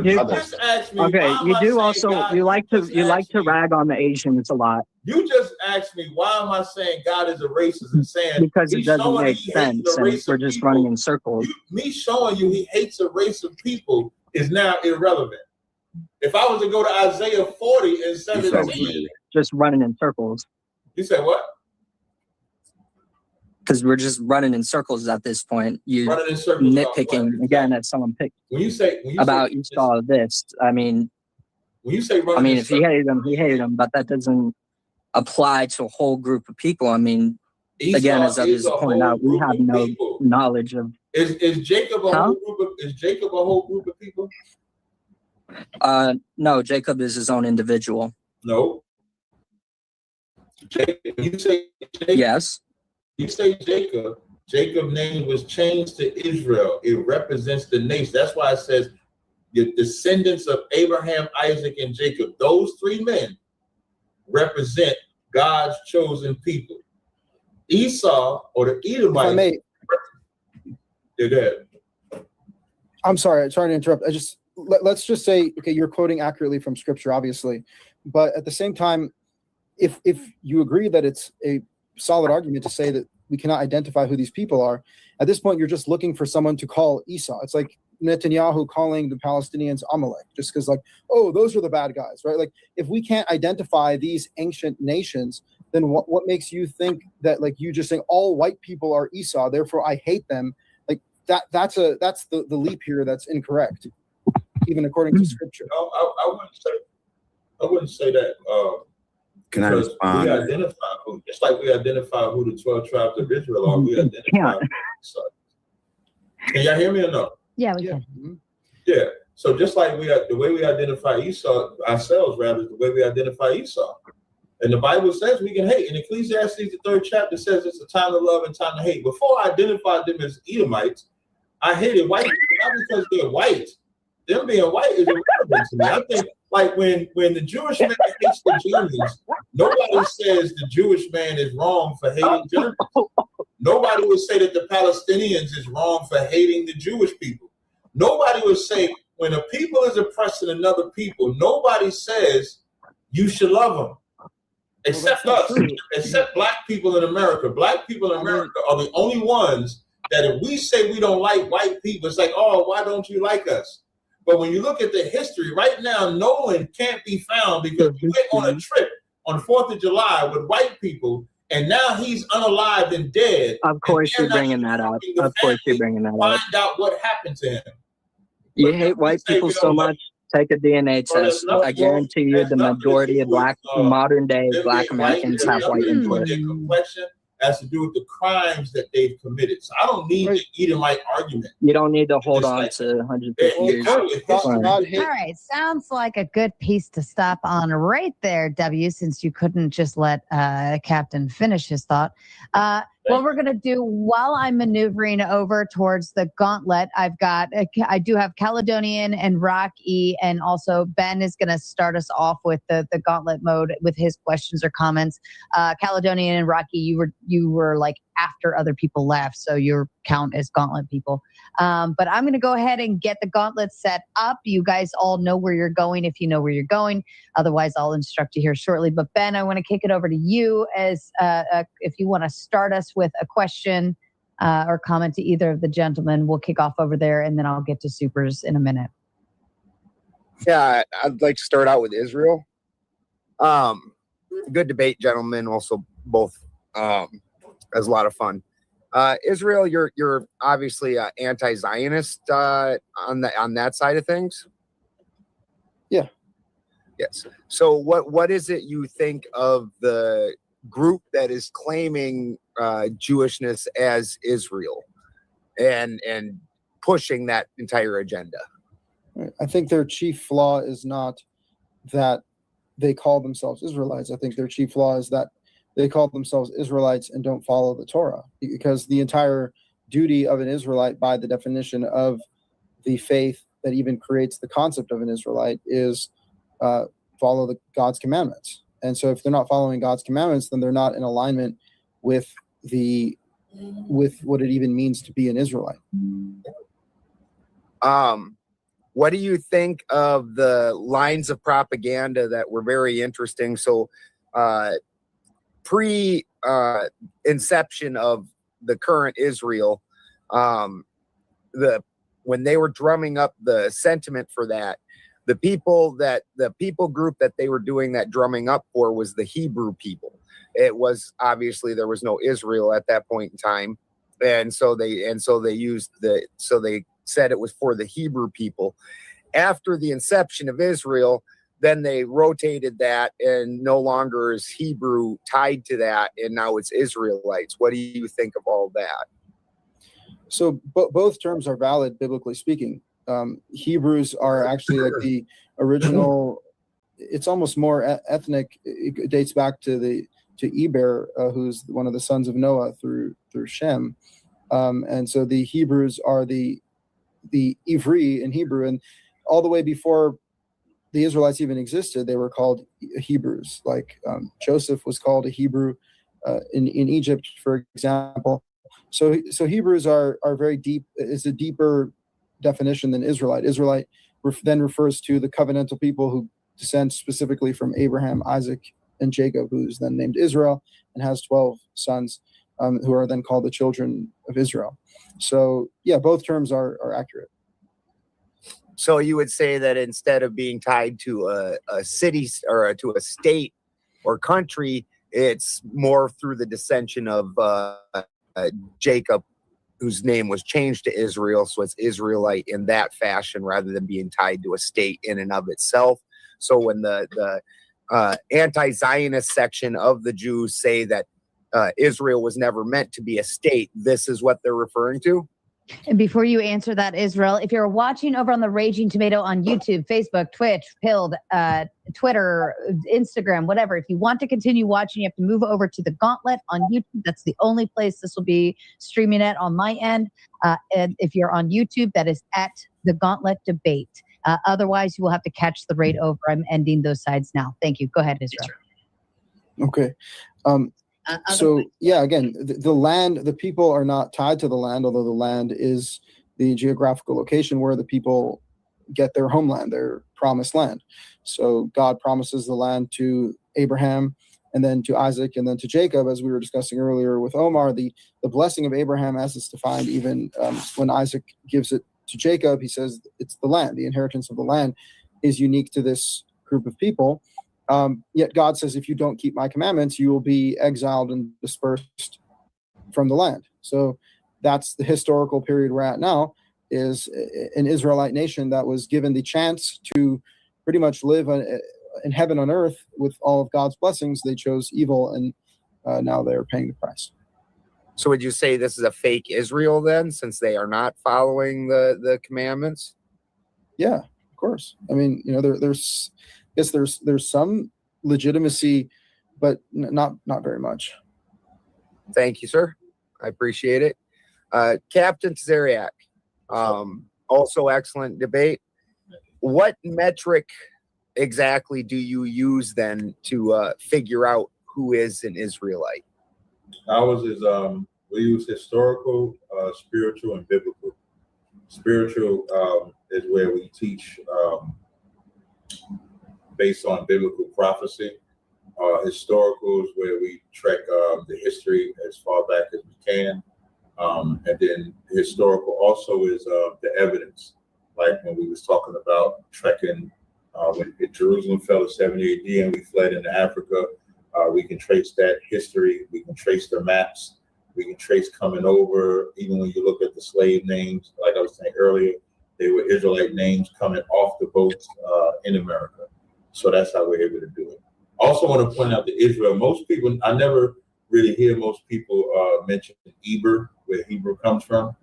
just asked me. Okay, you do also. You like to rag on the Asians a lot. You just asked me why am I saying God is a racist and saying because it doesn't make sense and we're just running in circles. Me showing you he hates a race of people is now irrelevant. If I was to go to Isaiah 40 and 17, just running in circles. You said what? Because we're just running in circles at this point. You're nitpicking again at someone picked. When you say you saw this, I mean, when you say if he hated him, he hated him, but that doesn't apply to a whole group of people. I mean, again, as others pointed out, we have no knowledge of. Is Jacob a whole group of? Is Jacob a whole group of people? No, Jacob is his own individual. No. Jacob, you say Jacob, yes. You say Jacob. Jacob's name was changed to Israel. It represents the nation. That's why it says the descendants of Abraham, Isaac, and Jacob. Those three men represent God's chosen people. Esau or the Edomites. They're dead. I'm sorry to interrupt. Let's just say, okay, you're quoting accurately from scripture, obviously, but at the same time, if you agree that it's a solid argument to say that we cannot identify who these people are, at this point, you're just looking for someone to call Esau. It's like Netanyahu calling the Palestinians Amalek, just because oh, those are the bad guys, right? Like, if we can't identify these ancient nations, then what makes you think that, you just saying all white people are Esau, therefore I hate them? That's the leap here that's incorrect, even according to scripture. I wouldn't say that. Can I Because respond? we identify who, just like we identify who the 12 tribes of Israel are, we identify who Esau. Can y'all hear me or no? Yeah, we can. Yeah. So just like the way we identify Esau ourselves, rather, is the way we identify Esau. And the Bible says we can hate. In Ecclesiastes, the 3rd chapter says it's a time to love and time to hate. Before I identified them as Edomites, I hated white people, not because they're white. Them being white is irrelevant to me. I think, like, when the Jewish man hates the Germans, nobody says the Jewish man is wrong for hating Germans. Nobody would say that the Palestinians is wrong for hating the Jewish people. Nobody would say when a people is oppressing another people, nobody says you should love them. Except us, except black people in America. Black people in America are the only ones that if we say we don't like white people, it's like, oh, why don't you like us? But when you look at the history, right now, Nolan can't be found because he went on a trip on 4th of July with white people, and now he's unalived and dead. Of course you're bringing that up. Of course you're bringing that up. Find out what happened to him. You hate white people so much, take a DNA test. I guarantee you the majority of modern day black Americans have white input. Their complexion has to do with the crimes that they've committed. So I don't need the Edomite argument. You don't need to hold on to 150 years. All right, sounds like a good piece to stop on right there, W, since you couldn't just let Captain finish his thought. What we're going to do while I'm maneuvering over towards the gauntlet, I do have Caledonian and Rocky, and also Ben is going to start us off with the gauntlet mode with his questions or comments. Caledonian and Rocky, you were like after other people left, so your count as gauntlet people. But I'm going to go ahead and get the gauntlet set up. You guys all know where you're going if you know where you're going. Otherwise, I'll instruct you here shortly. But Ben, I want to kick it over to you as if you want to start us with a question or comment to either of the gentlemen. We'll kick off over there, and then I'll get to supers in a minute. Yeah, I'd like to start out with Israel. Good debate, gentlemen. Also, both as a lot of fun. Israel, you're obviously anti-Zionist on that side of things. Yeah. Yes. So what is it you think of the group that is claiming Jewishness as Israel and pushing that entire agenda? I think their chief flaw is not that they call themselves Israelites. I think their chief flaw is that they call themselves Israelites and don't follow the Torah, because the entire duty of an Israelite, by the definition of the faith that even creates the concept of an Israelite, is follow God's commandments. And so if they're not following God's commandments, then they're not in alignment with what it even means to be an Israelite. What do you think of the lines of propaganda that were very interesting? So pre-inception of the current Israel, when they were drumming up the sentiment for that, the people group that they were doing that drumming up for was the Hebrew people. It was obviously there was no Israel at that point in time, and so they said it was for the Hebrew people. After the inception of Israel, then they rotated that, and no longer is Hebrew tied to that, and now it's Israelites. What do you think of all that? So both terms are valid, biblically speaking. Hebrews are actually like the original. It's almost more ethnic. It dates back to Eber, who's one of the sons of Noah through Shem, and so the Hebrews are the Ivri in Hebrew, and all the way before the Israelites even existed, they were called Hebrews. Like Joseph was called a Hebrew in Egypt, for example. So Hebrews are very deep. It's a deeper definition than Israelite. Israelite then refers to the covenantal people who descend specifically from Abraham, Isaac, and Jacob, who's then named Israel and has 12 sons who are then called the children of Israel. So yeah, both terms are accurate. So you would say that instead of being tied to a city or to a state or country, it's more through the dissension of Jacob, whose name was changed to Israel. So it's Israelite in that fashion rather than being tied to a state in and of itself. So when the anti-Zionist section of the Jews say that Israel was never meant to be a state, this is what they're referring to? And before you answer that, Israel, if you're watching over on the Raging Tomato on YouTube, Facebook, Twitch, Pilled, Twitter, Instagram, whatever, if you want to continue watching, you have to move over to the Gauntlet on YouTube. That's the only place this will be streaming at on my end. And if you're on YouTube, that is at the Gauntlet Debate. Otherwise, you will have to catch the raid over. I'm ending those sides now. Thank you. Go ahead, Israel. Okay. So yeah, again, the land, the people are not tied to the land, although the land is the geographical location where the people get their homeland, their promised land. So God promises the land to Abraham and then to Isaac and then to Jacob, as we were discussing earlier with Omar. The blessing of Abraham, as it's defined, even when Isaac gives it to Jacob, he says it's the land. The inheritance of the land is unique to this group of people. Yet God says, if you don't keep my commandments, you will be exiled and dispersed from the land. So that's the historical period we're at now, is an Israelite nation that was given the chance to pretty much live in heaven on earth with all of God's blessings. They chose evil, and now they're paying the price. So would you say this is a fake Israel then, since they are not following the commandments? Yeah, of course. I mean, you know, there's some legitimacy, but not very much. Thank you, sir. I appreciate it. Captain Tazaryach, also excellent debate. What metric exactly do you use then to figure out who is an Israelite? Ours is we use historical, spiritual, and biblical. Spiritual is where we teach based on biblical prophecy. Historical is where we track the history as far back as we can. And then historical also is the evidence. Like when we was talking about trekking, when Jerusalem fell in 70 AD and we fled into Africa, we can trace that history. We can trace the maps. We can trace coming over. Even when you look at the slave names, like I was saying earlier, they were Israelite names coming off the boats in America. So that's how we're able to do it. Also want to point out that Israel, most people, I never really hear most people mention Eber, where Hebrew comes from.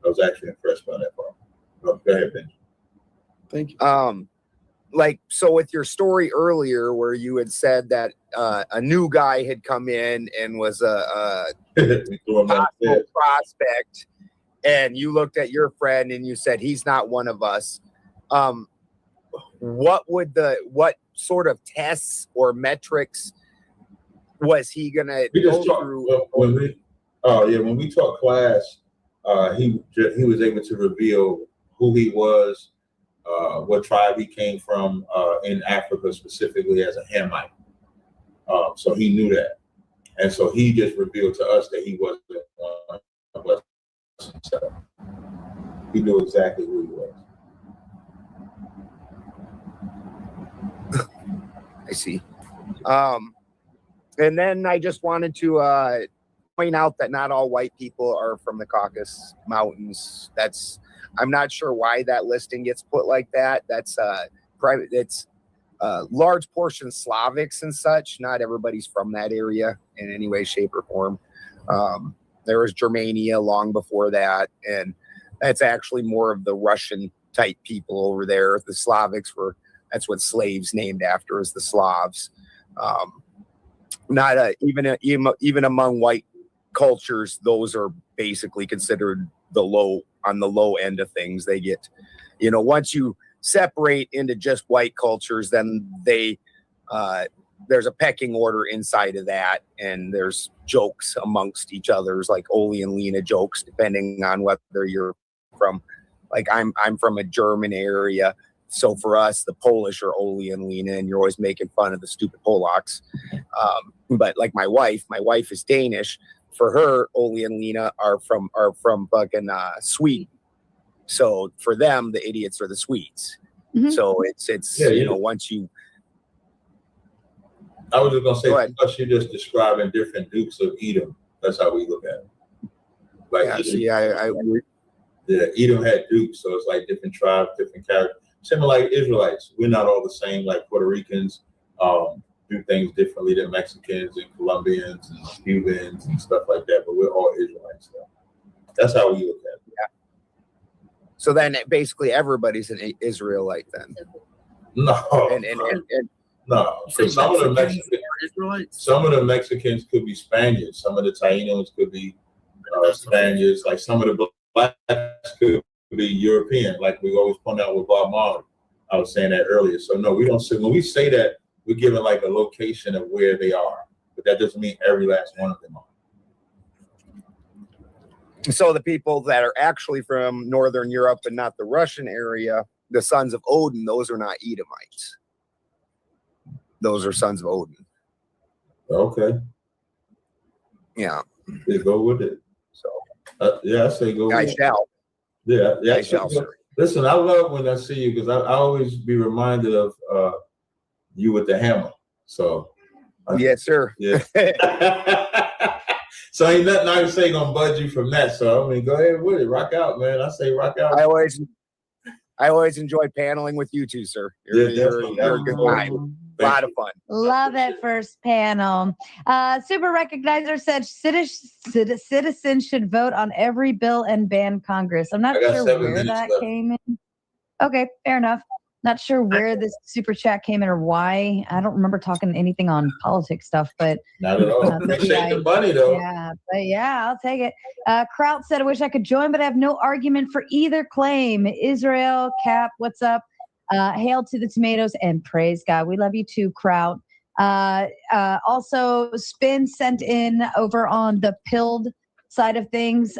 I was actually impressed by that part. Go ahead, Ben. Thank you. Like, so with your story earlier where you had said that a new guy had come in and was a possible prospect, and you looked at your friend and you said, he's not one of us. What sort of tests or metrics was he gonna go through? When we taught class, he was able to reveal who he was, what tribe he came from in Africa, specifically as a Hamite. So he knew that, and so he just revealed to us that he wasn't one of us himself. He knew exactly who he was. I see. And then I just wanted to point out that not all white people are from the Caucasus Mountains. I'm not sure why that listing gets put like that. That's private. It's large portion Slavics and such. Not everybody's from that area in any way, shape, or form. There was Germania long before that, and that's actually more of the Russian type people over there. The Slavics that's what slaves named after, is the Slavs. Even among white cultures, those are basically considered on the low end of things. They get, once you separate into just white cultures, then there's a pecking order inside of that, and there's jokes amongst each other's, like Oli and Lena jokes, depending on whether you're from, like I'm from a German area. So for us, the Polish are Oli and Lena, and you're always making fun of the stupid Polacks. But like my wife is Danish. For her, Oli and Lena are from fucking Sweden. So for them, the idiots are the Swedes. Mm-hmm. So it's once you. I was just gonna say, plus you're just describing different dukes of Edom. That's how we look at it. Like Edom had dukes, so it's like different tribes, different characters. Similar like Israelites, we're not all the same. Like Puerto Ricans, do things differently than Mexicans and Colombians and Cubans and stuff like that, but we're all Israelites. So that's how we look at it. Yeah. So then basically everybody's an Israelite then. No. And no. So some of the Mexicans could be Spaniards. Some of the Taínos could be Spaniards. Like some of the blacks could be European. Like we always point out with Bob Marley. I was saying that earlier. So no, we don't say, when we say that, we're giving like a location of where they are, but that doesn't mean every last one of them are. So the people that are actually from Northern Europe and not the Russian area, the sons of Odin, those are not Edomites. Those are sons of Odin. Okay. Yeah. They go with it. So yeah, I say go. I with shall. It. Yeah, I shall, sir. Listen, I love when I see you because I always be reminded of you with the hammer. So yes, sir. Yeah. So ain't nothing I can say gonna budge you from that. So I mean, go ahead with it. Rock out, man. I say rock out. I always enjoy paneling with you two, sir. You're a good time. A lot of fun. Love it. First panel. Super Recognizer said citizens should vote on every bill and ban Congress. I'm not sure where that came in. Okay, fair enough. Not sure where this super chat came in or why. I don't remember talking anything on politics stuff, but not at all. Appreciate the money though. Yeah, but yeah, I'll take it. Kraut said, I wish I could join, but I have no argument for either claim. Israel, Cap, what's up? Hail to the tomatoes and praise God. We love you too, Kraut. Also, Spin sent in over on the pilled side of things,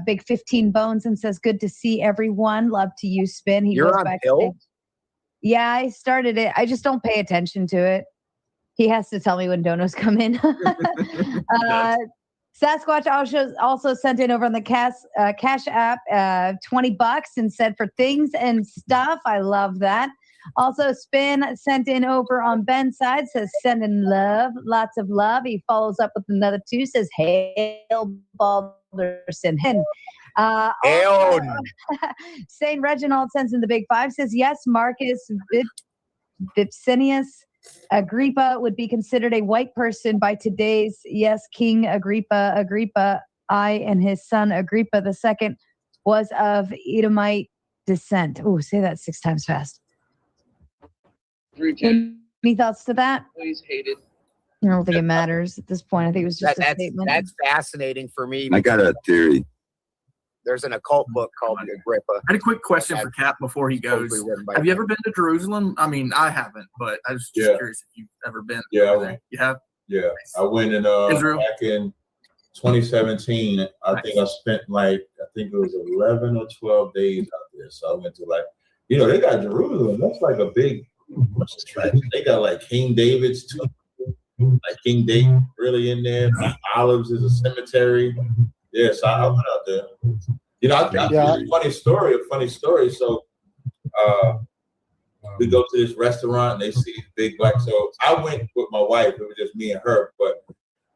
big 15 bones, and says, good to see everyone. Love to you, Spin. You're on pill? Yeah, I started it. I just don't pay attention to it. He has to tell me when donos come in. Sasquatch also sent in over on the Cash App $20 and said for things and stuff. I love that. Also, Spin sent in over on Ben's side, says sending love, lots of love. He follows up with another 2, says hail Balderson. Saint Reginald sends in the big 5, says yes, Marcus Vipsinius Agrippa would be considered a white person by today's King Agrippa I and his son Agrippa II was of Edomite descent. Oh, say that 6 times fast. Any thoughts to that? Always hated. I don't think it matters at this point. I think it was just a statement. That's fascinating for me. I got a theory. There's an occult book called Agrippa. I had a quick question for Cap before he goes. Have you ever been to Jerusalem? I mean, I haven't, but I was just curious if you've ever been. Yeah, I there. went. You have? Yeah, I went in Israel? back in 2017. I think I spent it was 11 or 12 days out there. So I went to they got Jerusalem. That's like a big attraction. They got like King David's tomb, like King David really in there. Olives is a cemetery. Yeah, so I went out there. A funny story. So we go to this restaurant and they see these big black. So I went with my wife. It was just me and her, but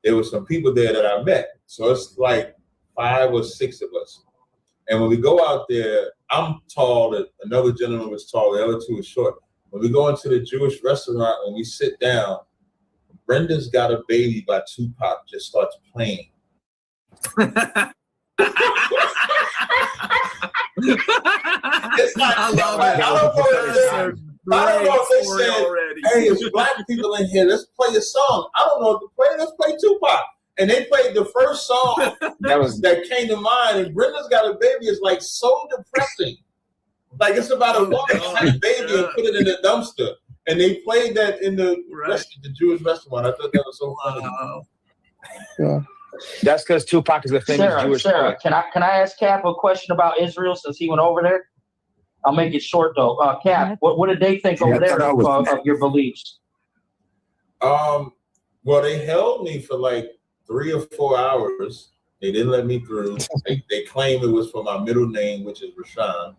there was some people there that I met. So it's like 5 or 6 of us. And when we go out there, I'm tall. Another gentleman was tall. The other 2 was short. When we go into the Jewish restaurant and we sit down, Brenda's Got a Baby by Tupac just starts playing. It's like, I love it. I don't know if they said, hey, there's black people in here, let's play a song. I don't know what to play, let's play Tupac. And they played the first song that came to mind, and Brenda's Got a Baby is like so depressing. Like it's about a woman had a baby and put it in a dumpster. And they played that in the Jewish restaurant. I thought that was so funny. Yeah. That's because Tupac is a famous Jewish poet. Can I ask Cap a question about Israel since he went over there? I'll make it short though. Cap, what did they think over there of your beliefs? Well, they held me for like 3 or 4 hours. They didn't let me through. They claimed it was for my middle name, which is Rashawn.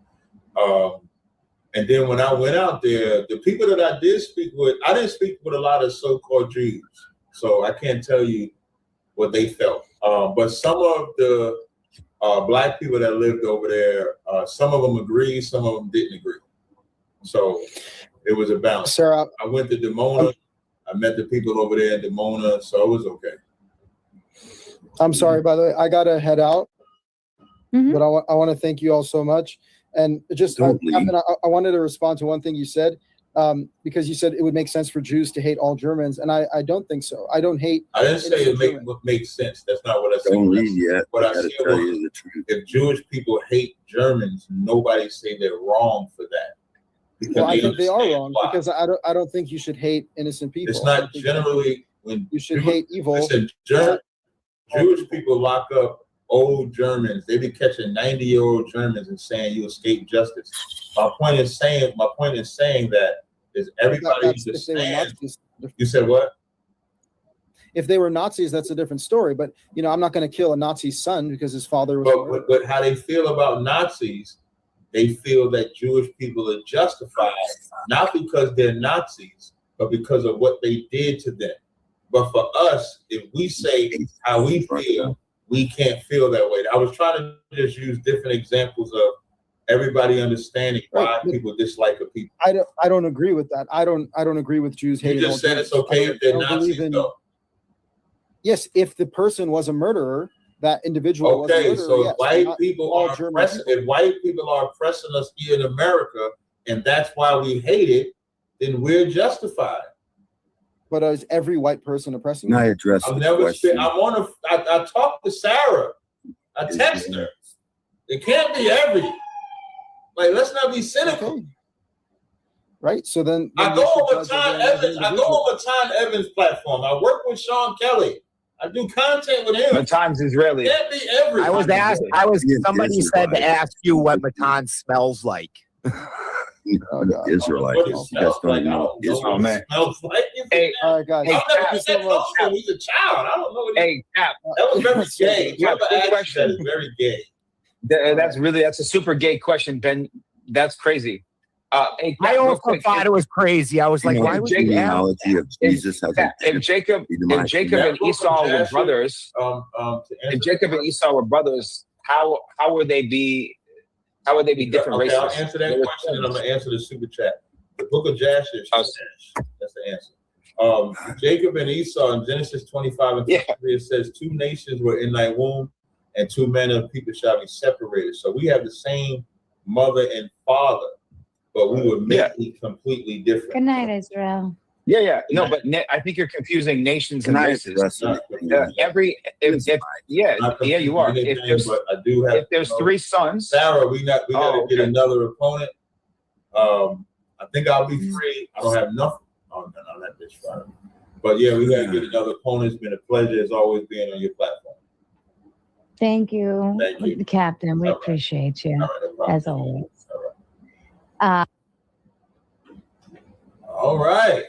And then when I went out there, the people that I did speak with, I didn't speak with a lot of so-called Jews. So I can't tell you what they felt. But some of the black people that lived over there, some of them agreed, some of them didn't agree. So it was a balance. Sarah, I went to Dimona. I met the people over there in Dimona, so it was okay. I'm sorry, by the way, I gotta head out, but I want to thank you all so much. And just, I wanted to respond to one thing you said, because you said it would make sense for Jews to hate all Germans, and I don't think so. I don't hate. I didn't say it makes sense. That's not what I said. Don't leave yet. What I I gotta said tell was, you the truth. if Jewish people hate Germans, nobody say they're wrong for that. Because Well, I think they are understand wrong why. because I don't think you should hate innocent people. It's I not don't think generally when you should hate evil. Listen, Jewish people lock up old Germans. They be catching 90-year-old Germans and saying you escape justice. My point in saying that is everybody understands. You said what? If they were Nazis, that's a different story. But I'm not going to kill a Nazi son because his father was. But how they feel about Nazis, they feel that Jewish people are justified not because they're Nazis, but because of what they did to them. But for us, if we say how we feel, we can't feel that way. I was trying to just use different examples of everybody understanding why people dislike a people. I don't agree with that. I don't agree with Jews hating. You just said it's okay if they're Nazis, though. Yes, if the person was a murderer, that individual was a murderer. So yes, if white people are oppressing us here in America, and that's why we hate it, then we're justified. But is every white person oppressing you? I address I've the never question. I talked to Sarah. I text her. It can't be every. Like, let's not be cynical. Right. So then I go over Tom Evans' platform. I work with Sean Kelly. I do content with him. Matan's Israeli. It can't be every. I was asked. Somebody said to ask you what Matan smells like. Israelite. You guys don't know Israel. Man. Smells like. Hey, all right, guys. I've never been that close to him. He's a child. I don't know what Hey, Cap. That was very gay. Yeah, quick question. That is very gay. That's a super gay question, Ben. That's crazy. Hey, Cap, I also thought it was crazy. I was like, why would you ask? If Jacob and Esau were brothers, how would they be different races? I'll answer that question, and I'm gonna answer the super chat. The book of Jasher. That's the answer. Jacob and Esau in Genesis 25 and 23, it says 2 nations were in thy womb, and 2 men of people shall be separated. So we have the same mother and father, but we were made completely different. Good night, Israel. Yeah. No, but I think you're confusing nations and races. You are. If there's 3 sons, Sarah, we gotta get another opponent. I think I'll be free. I don't have nothing. Oh no, not this Friday. But yeah, we gotta get another opponent. It's been a pleasure as always being on your platform. Thank you, Captain. We appreciate you as always. All right.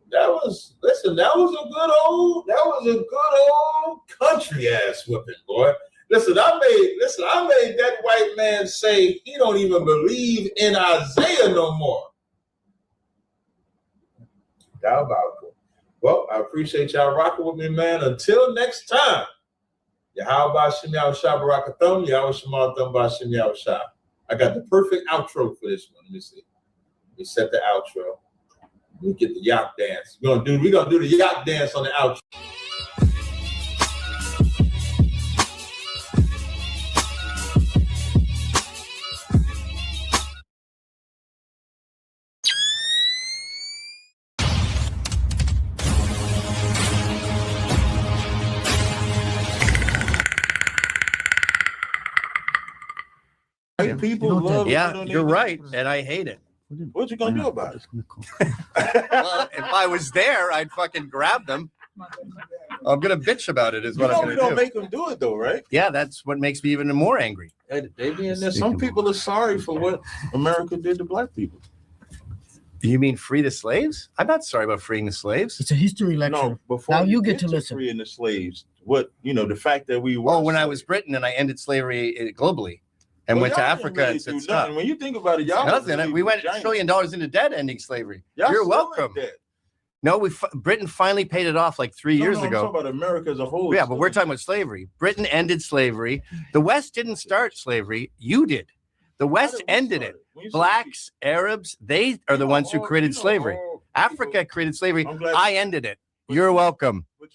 That was a good old country ass whipping, boy. Listen, I made that white man say he don't even believe in Isaiah no more. Diabolical. Well, I appreciate y'all rocking with me, man. Until next time. Yahweh Shem Yahweh Shah Barakathum, Yahweh Shema Thum Bashem Yahweh Shah. I got the perfect outro for this one. Let me see. Let me set the outro. Let me get the yacht dance. We're gonna do the yacht dance on the outro. People love it. Yeah, you're right, and I hate it. What you gonna do about it? Well, if I was there, I'd fucking grab them. I'm gonna bitch about it. Is what I'm gonna we do. don't make them do it though, right? Yeah, that's what makes me even more angry. Some people are sorry for what America did to black people. You mean free the slaves? I'm not sorry about freeing the slaves. It's a history lecture. No, before now you get to listen. Freeing the slaves. The fact that we were. Oh, when I was Britain and I ended slavery globally. And went to Africa and said, "Stop." When you think about it, y'all nothing. We went $1 trillion into debt ending slavery. Y'all You're welcome. No, Britain finally paid it off like 3 years ago. I'm talking about America as a whole. Yeah, but we're talking about slavery. Britain ended slavery. The West didn't start slavery. You did. The West ended it. Blacks, Arabs, they are the ones who created slavery. Africa created slavery. I ended it. You're welcome. But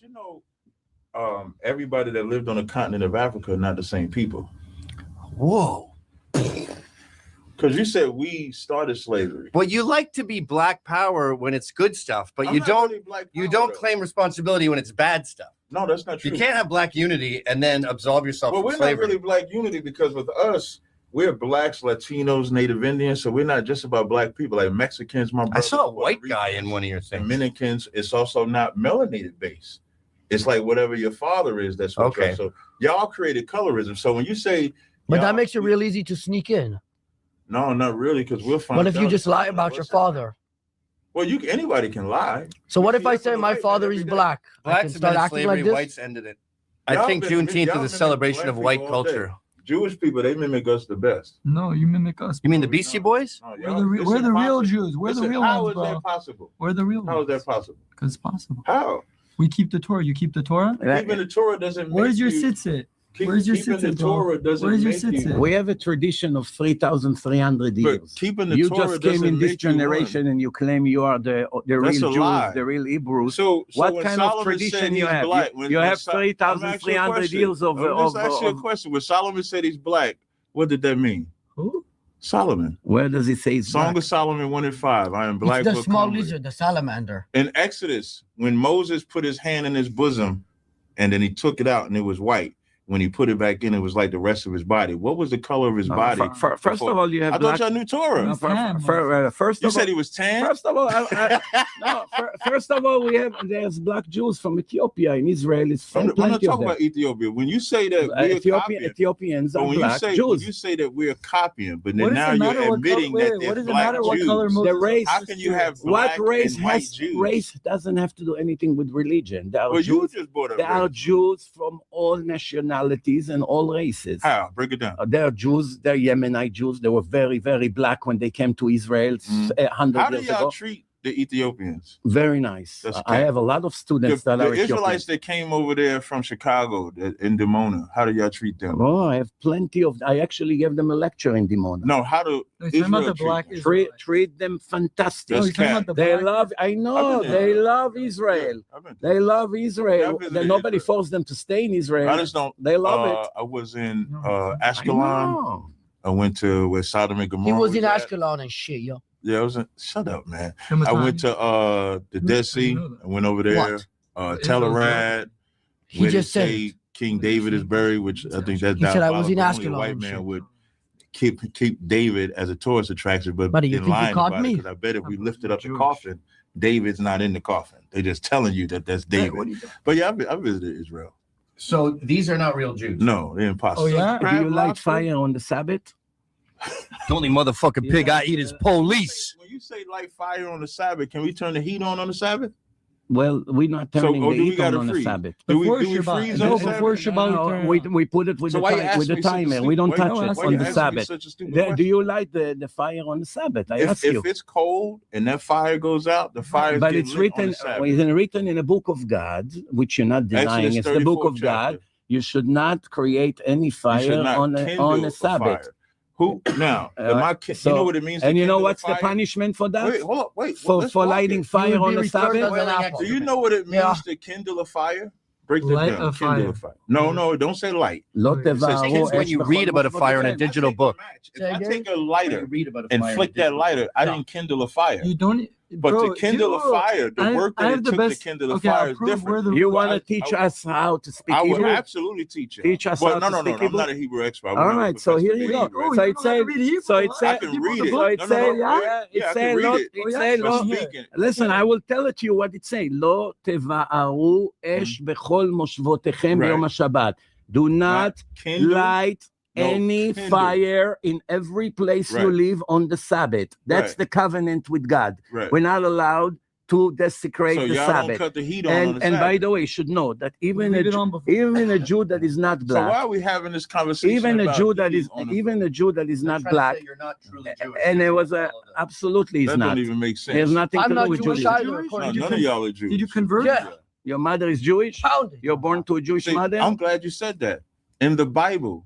everybody that lived on the continent of Africa are not the same people. Whoa. Because you said we started slavery. Well, you like to be black power when it's good stuff, but you don't claim responsibility when it's bad stuff. No, that's not true. You can't have black unity and then absolve yourself Well, from we're slavery. not really black unity because with us, we're blacks, Latinos, Native Indians, so we're not just about black people. Like Mexicans, my brother. I saw a white guy in one of your things. Dominicans, it's also not melanated based. It's like whatever your father is, that's what okay. So y'all created colorism. So when you say, but that makes it real easy to sneak in. No, not really, because we'll find. What if you just lie about your father? Well, anybody can lie. So what if I say my father is black? Blacks start invented acting slavery, like this? whites ended it. I think Juneteenth is a celebration of white culture. Jewish people, they mimic us the best. No, you mimic us. You mean the Beastie Boys? We're the real Jews. We're the real How ones, is bro. that possible? We're the real How ones. is that possible? Because it's possible. How? We keep the Torah. You keep the Torah? Keeping the Torah doesn't make Where's your you... sit? Where's your keeping the sit, Torah doesn't Where's your make sit? you... We have a tradition of 3,300 years. But keeping the you Torah just came doesn't in this make you generation one. and you claim you are the real That's a Jews, lie. the real Hebrews. So what when kind Solomon of tradition said you he's have? black, You have 3,300 years of. Let's ask you a question. When Solomon said he's black, what did that mean? Who? Solomon. Where does it say he's Song black? of Solomon 1:5. I am black. It's the but small comely. lizard, the salamander. In Exodus, when Moses put his hand in his bosom, and then he took it out, and it was white. When he put it back in, it was like the rest of his body. What was the color of his body? First of all, you have. I thought y'all knew Torah. First You of said all, he was tan. First of all, first of all, there's black Jews from Ethiopia in Israel. It's I'm not plenty of talking them. about Ethiopia. When you say that we're copying, Ethiopians but are when black when Jews. you say that we're copying, but What then does now it matter you're what admitting color- that wait, they're what does it black matter what Jews. color Moses- The race. How can you have what black race and white has Jews? race doesn't have to do anything with religion. There are Well, you Jews. just brought up There are race. Jews from all nationalities and all races. How? Break it down. There are Jews. They're Yemenite Jews. They were very, very black when they came to Israel 100 How do years y'all ago. treat the Ethiopians? Very nice. That's I okay. have a lot of students that The are Israelites Ethiopians. that came over there from Chicago in Dimona, how do y'all treat them? Oh, I have plenty of. I actually gave them a lecture in Dimona. No, how do Israel treat them fantastic. That's cat. They love. I know been there. they love Israel. They love Israel. visited Nobody forced them to stay in Israel. I just don't. They love it. I was in Ashkelon. I went to where Sodom and Gomorrah. He was in at. Ashkelon and shit, yo. Yeah, I was in. Shut up, man. Him was I mine. went to the Dead Sea. I went over there. Tazaryach. He Where just they said say King David is buried, which I think that's He said I was in diabolical. Only a Ashkelon white and man shit. would keep David as a tourist attraction, but Buddy, you in think you lying caught about it, me? because I bet if we lifted up the coffin, David's not in the coffin. They're just telling you that that's David. But yeah, I visited Israel. So these are not real Jews. No, they're impossible. Do you light fire on the Sabbath? The only motherfucking pig I eat is police. When you say light fire on the Sabbath, can we turn the heat on the Sabbath? Well, we're not turning or the do we heat on gotta the freeze? Sabbath. Do we freeze on the Sabbath? No, we put it with So the why you time, asking with the me such a timer. stupid- We don't why you- touch why it you on asking the me Sabbath. such a stupid Do question? you light the fire on the Sabbath? I ask If you. it's cold and that fire goes out, the fire. But it's written in the book of God, which you're not denying. Exodus It's the book 34th of God. You should not create any fire not on kindle a a Sabbath. fire. Who now? You know what it means? And to you know kindle a what's the fire? punishment for that? Wait, hold on, wait. For let's walk lighting it. fire on the Sabbath? Do you know what it means to kindle a fire? Break that Light down. a Kindle a fire. No, don't say light. It says kindle when you read about a fire in a digital book. If I take a lighter and flick that lighter, I didn't kindle a fire. You don't. But bro, to kindle a fire, the work I that have it the took best- to kindle a okay, fire is approve where different. the- You want to teach us how to speak I would Hebrew? absolutely teach you. Teach us But how no, to no, speak I'm Hebrew? not a Hebrew expert. All right, so here you go. So it says, I can read it. So it No, says, no, yeah, yeah, I it can says, read Lo, it. it says, But Lo, speaking. listen, I will tell it to you what it says. Lo teva'aru esh bechol moshvotechem b'yom HaShabbat. Do not kindle, light any kindle. fire in every place you Right. live on the Sabbath. That's Right. the covenant with God. Right. We're not allowed to desecrate So the y'all don't Sabbath. cut the heat on the And by Sabbath. the way, you should know that even leave it on before. even a Jew that is not So black, why are we having this conversation? even a about Jew that heat is on the- even a Jew that is not trying to black, say you're not truly Jewish. and it was a absolutely he's That not. don't even make sense. It has nothing I'm to not do with Jewish Judaism. either, No, according to none of y'all are Jews. Did you convert? Yeah. Your mother is Jewish. Pound it. You're born to a Jewish See, mother. I'm glad you said that. In the Bible,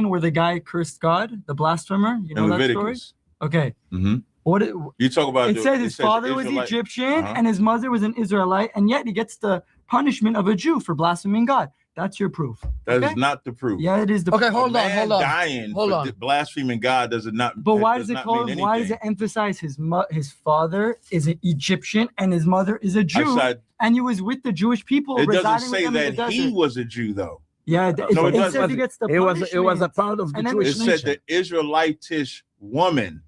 where the guy cursed God, the blasphemer? You know that story? Leviticus. Okay. Mm-hmm. What You talk about it says his father was Israelite- Egyptian and his mother was an Israelite, and yet he gets the punishment of a Jew for blaspheming God. That's your proof. That okay? is not the proof. Yeah, it is the Okay, proof. hold on, hold on. Dying Hold for on. blaspheming God does it not. But why does it not call? mean Why does it anything. emphasize his father is an Egyptian and his mother is a Jew, said- and he was with the Jewish people It doesn't residing with say them in the that he desert? was a Jew though. Yeah, it it doesn't. says he gets the It was a punishment. part of the And then Jewish It said the Israelitish woman.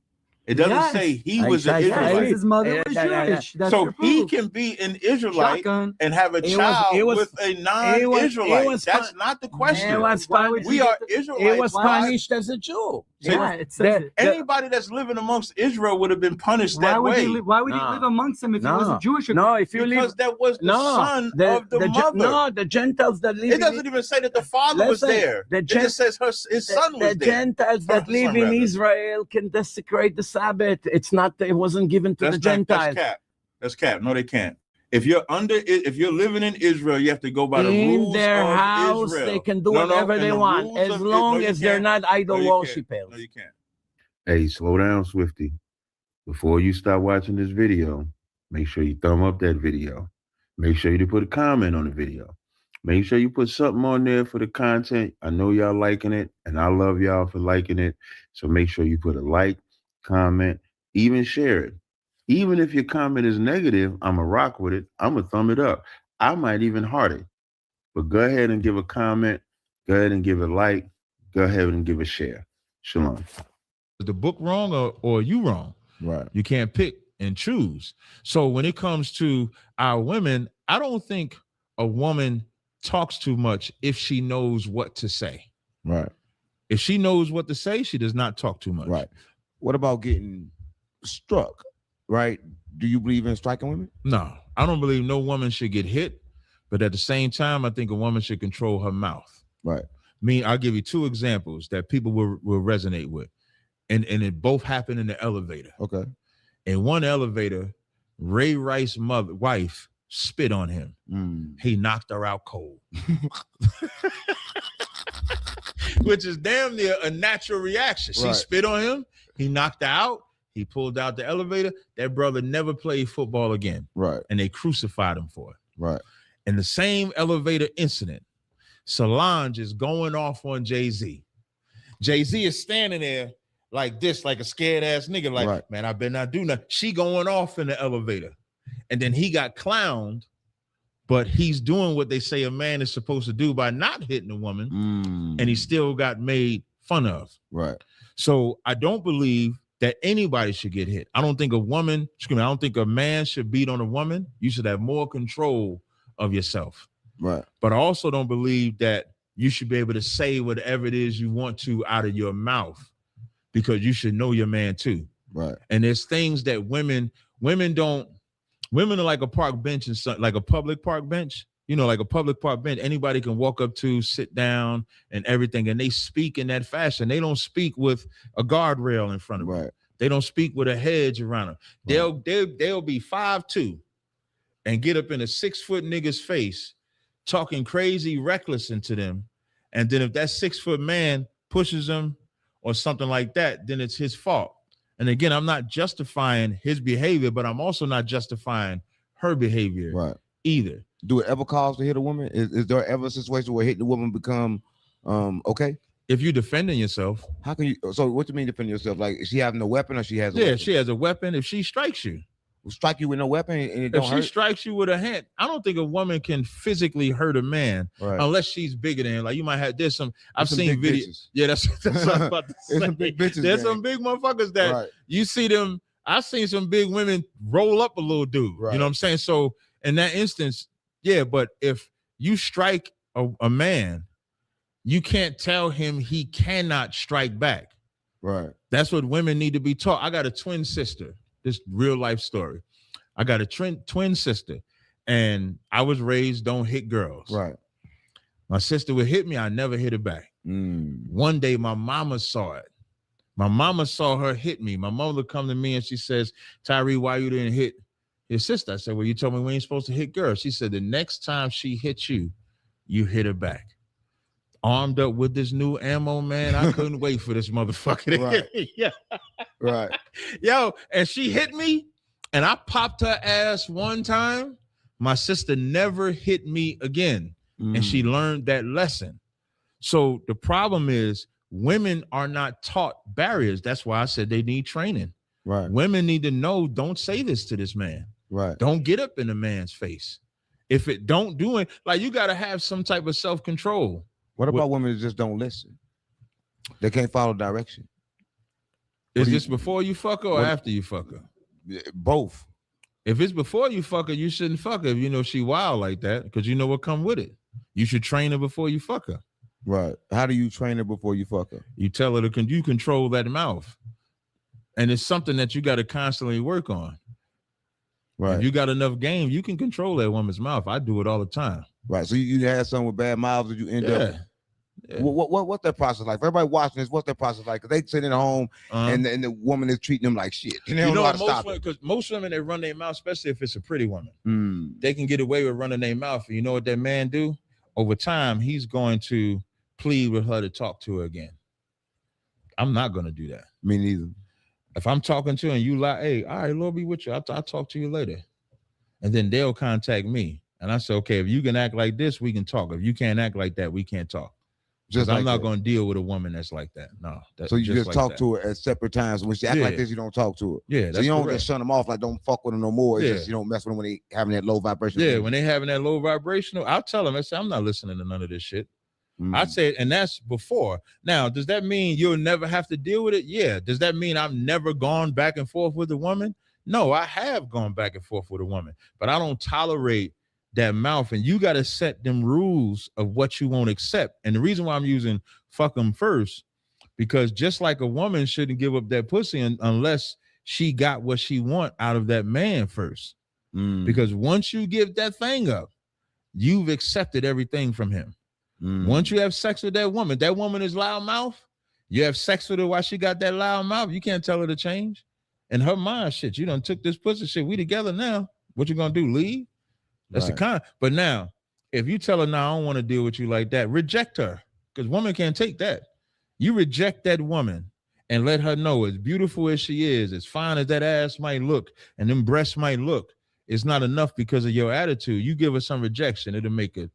It doesn't Yes. say he was an Yes, Israelite. his mother was Jewish. That's So your he proof. can be an Israelite Shotgun. and have a It was- child it was- with a it non-Israelite. was That's fun- not the question. It was punished. We are It Israelites. was punished as a Jew. Yeah, it says it. Anybody that's living amongst Israel would have been punished Why that would way. he live amongst them if he wasn't Jewish? No, if you Because live, that was the son of the mother. No, the Gentiles that live. It doesn't even say that the father was there. It just says his son was the there. Gentiles that Son, live in rather. Israel can desecrate the Sabbath. It's not. It wasn't given to the Gentiles. That's cap. That's cap. No, they can't. If you're living in Israel, you have to go by the In rules their of house, Israel. they can do No, whatever and they the want, rules as of long you as they're can't. not idol No, you can't. worshippers. No, you can't. Hey, slow down, Swifty. Before you start watching this video, make sure you thumb up that video. Make sure you put a comment on the video. Make sure you put something on there for the content. I know y'all liking it, and I love y'all for liking it. So make sure you put a like, comment, even share it. Even if your comment is negative, I'm going to rock with it. I'm going to thumb it up. I might even heart it. But go ahead and give a comment. Go ahead and give a like. Go ahead and give a share. Shalom. Is the book wrong or you wrong? Right. You can't pick and choose. So when it comes to our women, I don't think a woman talks too much if she knows what to say. Right. If she knows what to say, she does not talk too much. Right. What about getting struck? Right. Do you believe in striking women? No, I don't believe no woman should get hit. But at the same time, I think a woman should control her mouth. Right. I'll give you two examples that people will resonate with. And it both happened in the elevator. Okay. In one elevator, Ray Rice's wife spit on him. He knocked her out cold. Which is damn near a natural reaction. She Right. spit on him. He knocked her out. He pulled out the elevator. That brother never played football again. Right. And they crucified him for it. Right. In the same elevator incident, Solange is going off on Jay-Z. Jay-Z is standing there like this, like a scared ass nigga, like, Right. man, I better not do nothing. She going off in the elevator. And then he got clowned, but he's doing what they say a man is supposed to do by not hitting a woman, and he still got made fun of. Right. So I don't believe that anybody should get hit. I don't think I don't think a man should beat on a woman. You should have more control of yourself. Right. But I also don't believe that you should be able to say whatever it is you want to out of your mouth, because you should know your man too. Right. And there's things that women are like a park bench and like a public park bench. You know, like a public park bench, anybody can walk up to, sit down, and everything. And they speak in that fashion. They don't speak with a guardrail in front of them. They don't speak with a hedge around them. They'll be 5'2" and get up in a 6-foot nigga's face, talking crazy, reckless into them. And then if that 6-foot man pushes them or something like that, then it's his fault. And again, I'm not justifying his behavior, but I'm also not justifying her behavior either. Do it ever cause to hit a woman? Is there ever a situation where hitting a woman become okay? If you're defending yourself. How can you? So what do you mean defending yourself? Like, is she having a weapon or she has a weapon? She has a weapon. If she strikes you. Strike you with no weapon and it If don't she hurt? strikes you with a hand, I don't think a woman can physically hurt a man unless she's bigger than him. Like you might have I've some seen big videos. bitches. Yeah, that's what I'm about to say. There's some big bitches, There's man. some big motherfuckers that you see them. I've seen some big women roll up a little dude. You know what I'm saying? So in that instance, yeah, but if you strike a man, you can't tell him he cannot strike back. Right. That's what women need to be taught. I got a twin sister. This real life story. I got a twin sister, and I was raised don't hit girls. Right. My sister would hit me. I never hit her back. One day, my mama saw it. My mama saw her hit me. My mother come to me and she says, "Tyree, why you didn't hit your sister?" I said, "Well, you told me we ain't supposed to hit girls." She said, "The next time she hits you, you hit her back." Armed up with this new ammo, man, I couldn't wait for this motherfucker to hit me. Yeah. Right. Yo, and she hit me, and I popped her ass one time. My sister never hit me again, and she learned that lesson. So the problem is women are not taught barriers. That's why I said they need training. Right. Women need to know, don't say this to this man. Right. Don't get up in a man's face. If it don't do it, like you got to have some type of self-control. What about women that just don't listen? They can't follow direction. Is this before you fuck her or after you fuck her? Both. If it's before you fuck her, you shouldn't fuck her if you know she wild like that, because you know what come with it. You should train her before you fuck her. Right. How do you train her before you fuck her? You tell her you control that mouth. And it's something that you got to constantly work on. Right. If you got enough game, you can control that woman's mouth. I do it all the time. Right. So you had someone with bad mouths that you end up. Yeah. What's that process like? For everybody watching this, what's that process like? Because they sitting at home and the woman is treating them like shit. And they don't know how to stop it. Because most women, they run their mouth, especially if it's a pretty woman. They can get away with running their mouth. And you know what that man do? Over time, he's going to plead with her to talk to her again. I'm not going to do that. Me neither. If I'm talking to her and you lie, hey, all right, Lord be with you. I'll talk to you later. And then they'll contact me. And I say, okay, if you can act like this, we can talk. If you can't act like that, we can't talk. Just I'm not going to deal with a woman that's like that. No. So you just talk to her at separate times. When she act like this, you don't talk to her. Yeah. So you don't just shut them off, like don't fuck with them no more. It's just you don't mess with them when they having that low vibration. Yeah, when they having that low vibrational, I'll tell them, I say, I'm not listening to none of this shit. I said, and that's before. Now, does that mean you'll never have to deal with it? Yeah. Does that mean I've never gone back and forth with a woman? No, I have gone back and forth with a woman, but I don't tolerate that mouth. And you got to set them rules of what you won't accept. And the reason why I'm using fuck them first, because just like a woman shouldn't give up that pussy unless she got what she want out of that man first. Because once you give that thing up, you've accepted everything from him. Once you have sex with that woman is loud mouth. You have sex with her while she got that loud mouth. You can't tell her to change. In her mind, shit, you done took this pussy shit. We together now. What you gonna do? Leave? That's the kind. But now, if you tell her, "No, I don't want to deal with you like that," reject her, because women can't take that. You reject that woman and let her know, as beautiful as she is, as fine as that ass might look, and them breasts might look, it's not enough because of your attitude. You give her some rejection, it'll make it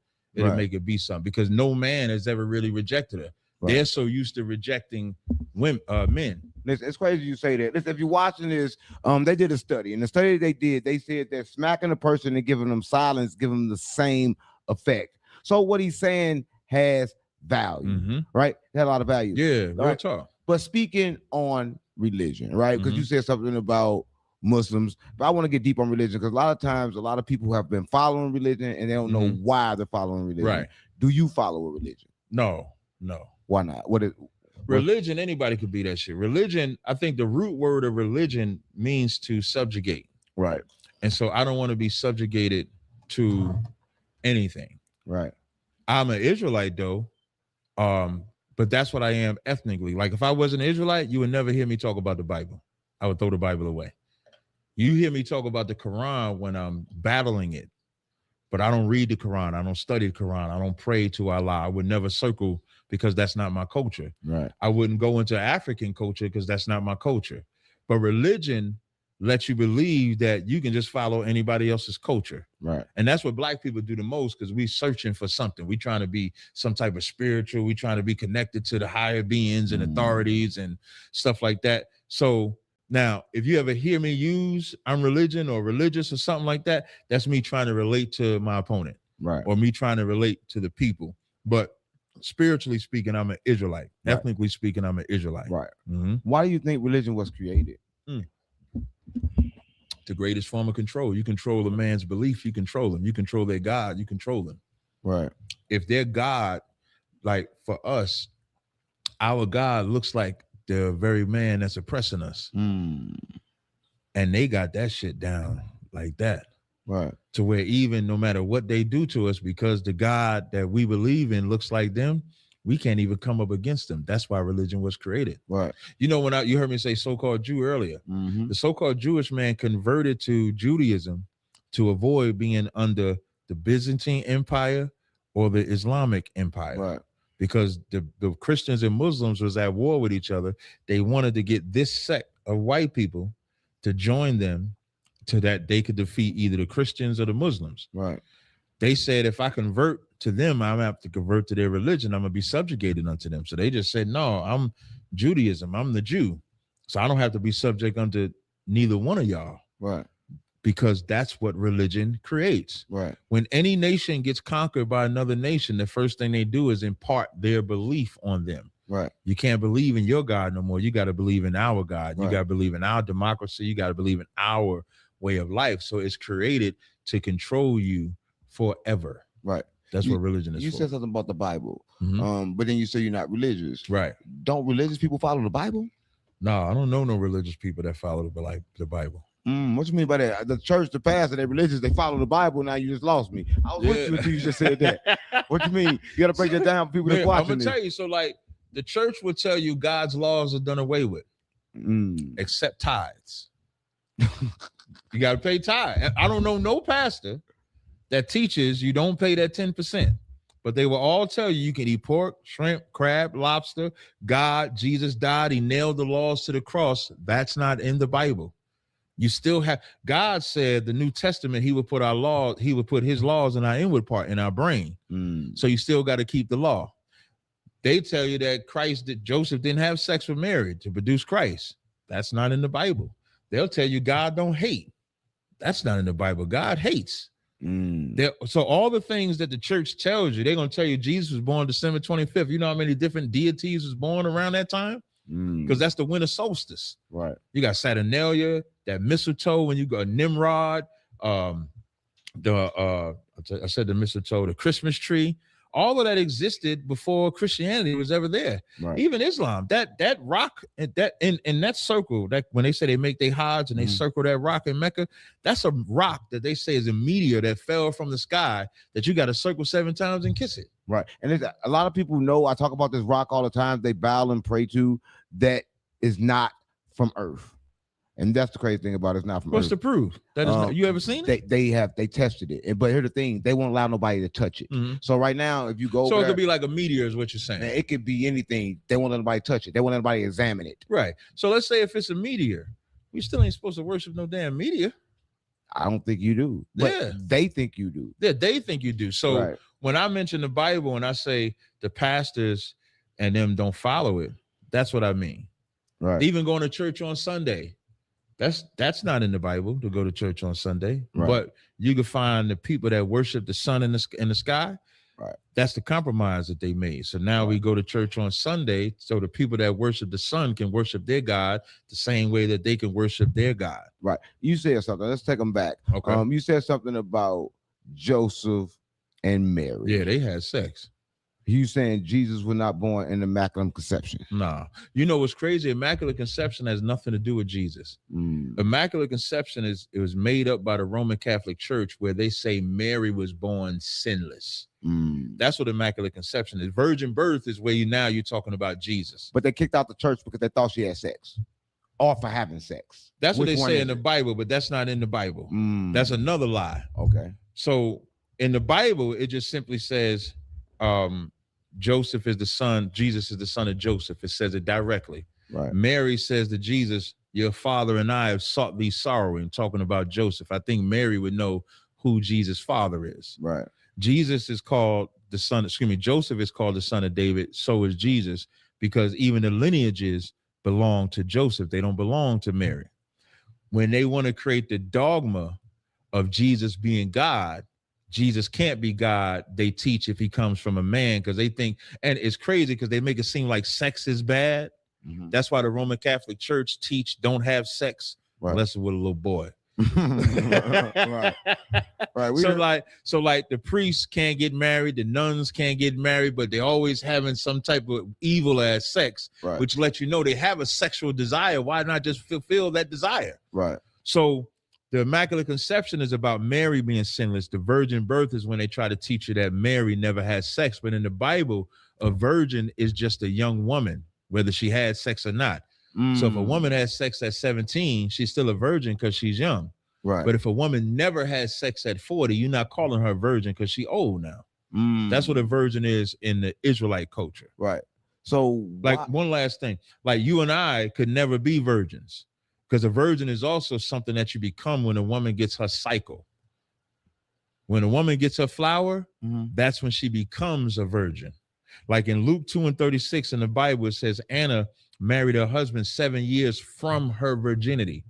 be something, because no man has ever really rejected her. They're so used to rejecting women, men. It's crazy you say that. Listen, if you're watching this, they did a study, and the study they did, they said that smacking a person and giving them silence give them the same effect. So what he's saying has value, right? It had a lot of value. Yeah, real talk. But speaking on religion, right? Because you said something about Muslims, but I want to get deep on religion, because a lot of times a lot of people have been following religion and they don't know why they're following religion. Right. Do you follow a religion? No. Why not? Religion, anybody could be that shit. Religion, I think the root word of religion means to subjugate. Right. And so I don't want to be subjugated to anything. Right. I'm an Israelite though. But that's what I am ethnically. Like if I was an Israelite, you would never hear me talk about the Bible. I would throw the Bible away. You hear me talk about the Quran when I'm battling it, but I don't read the Quran. I don't study the Quran. I don't pray to Allah. I would never circle, because that's not my culture. Right. I wouldn't go into African culture because that's not my culture. But religion lets you believe that you can just follow anybody else's culture. Right. And that's what Black people do the most, because we searching for something. We trying to be some type of spiritual. We trying to be connected to the higher beings and authorities and stuff like that. So now, if you ever hear me use I'm religion or religious or something like that, that's me trying to relate to my opponent. Right. Or me trying to relate to the people. But spiritually speaking, I'm an Israelite. Right. Ethnically speaking, I'm an Israelite. Right. Why do you think religion was created? The greatest form of control. You control a man's belief, you control them. You control their God, you control them. Right. If their God, like for us, our God looks like the very man that's oppressing us. And they got that shit down like that. Right. To where even no matter what they do to us, because the God that we believe in looks like them, we can't even come up against them. That's why religion was created. Right. You know, when you heard me say so-called Jew earlier, the so-called Jewish man converted to Judaism to avoid being under the Byzantine Empire or the Islamic Empire. Right. because the Christians and Muslims was at war with each other. They wanted to get this sect of white people to join them so that they could defeat either the Christians or the Muslims. Right. They said, if I convert to them, I'm gonna have to convert to their religion. I'm gonna be subjugated unto them. So they just said, no, I'm Judaism. I'm the Jew. So I don't have to be subject unto neither one of y'all. Right. Because that's what religion creates. Right. When any nation gets conquered by another nation, the first thing they do is impart their belief on them. Right. You can't believe in your God no more. You got to believe in our God. You Right. got to believe in our democracy. You got to believe in our way of life. So it's created to control you forever. Right. That's what religion is You for. said something about the Bible, Mhm. but then you say you're not religious. Right. Don't religious people follow the Bible? No, I don't know no religious people that follow the Bible. What you mean by that? The church, the pastor, they religious, they follow the Bible. Now you just lost me. I was with you until you just said that. What you mean? You got to break that down for people that's I'm watching gonna this. tell you. So, like, the church will tell you God's laws are done away with, except tithes. You got to pay tithe. I don't know no pastor that teaches you don't pay that 10%, but they will all tell you can eat pork, shrimp, crab, lobster. God, Jesus died. He nailed the laws to the cross. That's not in the Bible. You still have, God said the New Testament, he would put our law, he would put his laws in our inward part, in our brain. So you still got to keep the law. They tell you that Joseph didn't have sex with Mary to produce Christ. That's not in the Bible. They'll tell you God don't hate. That's not in the Bible. God hates. So all the things that the church tells you, they're going to tell you Jesus was born December 25th. You know how many different deities was born around that time? Because that's the winter solstice. Right. You got Saturnalia, that mistletoe, when you go Nimrod, I said the mistletoe, the Christmas tree. All of that existed before Christianity was ever there. Right. Even Islam, that rock, that in that circle, that when they say they make their Hajj and they circle that rock in Mecca, that's a rock that they say is a meteor that fell from the sky that you got to circle 7 times and kiss it. Right. And there's a lot of people know, I talk about this rock all the time, they bow and pray to, that is not from earth. And that's the crazy thing about it. It's not from What's earth. the proof? That is not, you ever seen it? They tested it. But here's the thing, they won't allow nobody to touch it. So right now, if you go So over it there, could be like a meteor is what you're saying. it could be anything. They won't let nobody touch it. They won't let nobody examine it. Right. So let's say if it's a meteor, we still ain't supposed to worship no damn meteor. I don't think you do. But Yeah. they think you do. Yeah, they think you do. So Right. when I mention the Bible and I say the pastors and them don't follow it, that's what I mean. Right. Even going to church on Sunday, that's not in the Bible to go to church on Sunday. Right. But you can find the people that worship the sun in the sky. Right. That's the compromise that they made. So now we go to church on Sunday, so the people that worship the sun can worship their God the same way that they can worship their God. Right. You said something. Let's take them back. Okay. You said something about Joseph and Mary. Yeah, they had sex. You saying Jesus was not born in immaculate conception? Nah. You know what's crazy? Immaculate conception has nothing to do with Jesus. Immaculate conception it was made up by the Roman Catholic Church, where they say Mary was born sinless. That's what immaculate conception is. Virgin birth is where you're talking about Jesus. But they kicked out the church because they thought she had sex, or for having sex. That's what Which they one say is in the it? Bible, but that's not in the Bible. That's another lie. Okay. So in the Bible, it just simply says Joseph is the son, Jesus is the son of Joseph. It says it directly. Right. Mary says to Jesus, your father and I have sought thee sorrowing, talking about Joseph. I think Mary would know who Jesus' father is. Right. Jesus is called the son, Joseph is called the son of David. So is Jesus, because even the lineages belong to Joseph. They don't belong to Mary. When they want to create the dogma of Jesus being God, Jesus can't be God. They teach if he comes from a man, because they think, and it's crazy because they make it seem like sex is bad. That's why the Roman Catholic Church teach don't have sex unless it's with a little boy. Right. So like the priests can't get married, the nuns can't get married, but they're always having some type of evil ass sex, which lets you know they have a sexual desire. Why not just fulfill that desire? Right. So the Immaculate Conception is about Mary being sinless. The virgin birth is when they try to teach you that Mary never had sex. But in the Bible, a virgin is just a young woman, whether she had sex or not. So if a woman has sex at 17, she's still a virgin because she's young. Right. But if a woman never has sex at 40, you're not calling her a virgin because she's old now. That's what a virgin is in the Israelite culture. Right. So like one last thing, like you and I could never be virgins, because a virgin is also something that you become when a woman gets her cycle. When a woman gets her flower, that's when she becomes a virgin. Like in Luke 2:36 in the Bible, it says Anna married her husband 7 years from her virginity.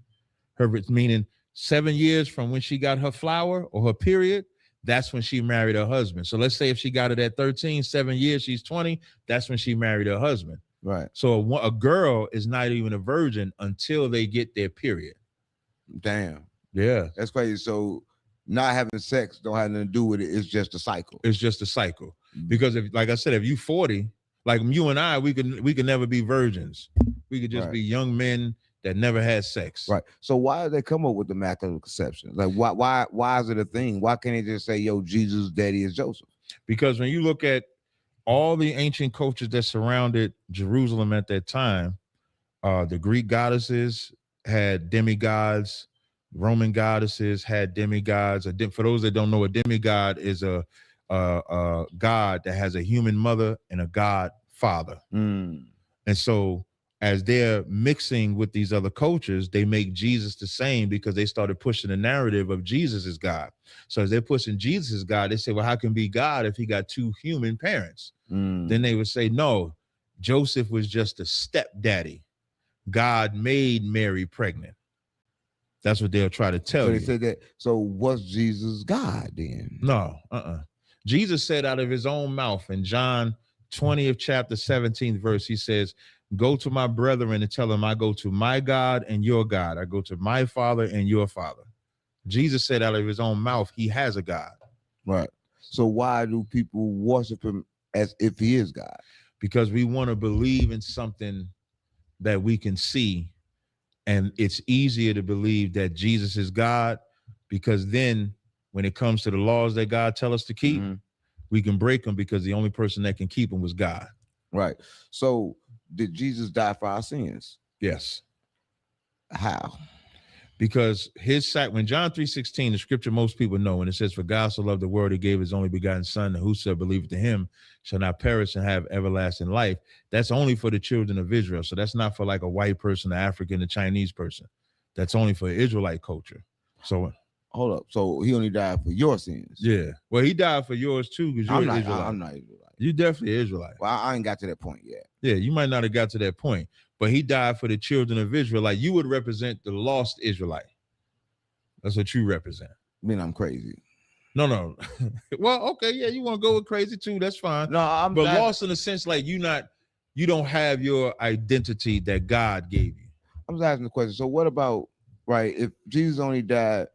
Meaning 7 years from when she got her flower or her period, that's when she married her husband. So let's say if she got it at 13, 7 years, she's 20, that's when she married her husband. Right. So a girl is not even a virgin until they get their period. Damn. Yeah. That's crazy. So not having sex don't have nothing to do with it. It's just a cycle. It's just a cycle. Because if, like I said, if you 40, like you and I, we could never be virgins. We could just be young men that never had sex. Right. So why did they come up with the immaculate conception? Like why is it a thing? Why can't they just say, yo, Jesus' daddy is Joseph? Because when you look at all the ancient cultures that surrounded Jerusalem at that time, the Greek goddesses had demigods, Roman goddesses had demigods. For those that don't know, a demigod is a god that has a human mother and a god father. And so as they're mixing with these other cultures, they make Jesus the same because they started pushing the narrative of Jesus as God. So as they're pushing Jesus as God, they say, well, how can be God if he got two human parents? Then they would say, no, Joseph was just a stepdaddy. God made Mary pregnant. That's what they'll try to tell So you. they said that. So was Jesus God then? No, Jesus said out of his own mouth in John 20th chapter 17th verse, he says, go to my brethren and tell them I go to my God and your God. I go to my Father and your Father. Jesus said out of his own mouth, he has a God. Right. So why do people worship him as if he is God? Because we want to believe in something that we can see. And it's easier to believe that Jesus is God, because then when it comes to the laws that God tell us to keep, we can break them because the only person that can keep them was God. Right. So did Jesus die for our sins? Yes. How? Because when John 3:16, the scripture most people know, when it says, for God so loved the world, he gave his only begotten son, and whosoever believeth in him shall not perish and have everlasting life. That's only for the children of Israel. So that's not for like a white person, an African, a Chinese person. That's only for Israelite culture. So hold up. So he only died for your sins? Yeah. Well, he died for yours too, because you're I'm Israelite. I'm not Israelite. You definitely Israelite. Well, I ain't got to that point yet. Yeah, you might not have got to that point, but he died for the children of Israel. Like you would represent the lost Israelite. That's what you represent. I mean, I'm crazy. No. Well, okay, yeah, you want to go with crazy too. That's fine. No, but lost in the sense like you don't have your identity that God gave you. I'm just asking the question. So what about, right, if Jesus only died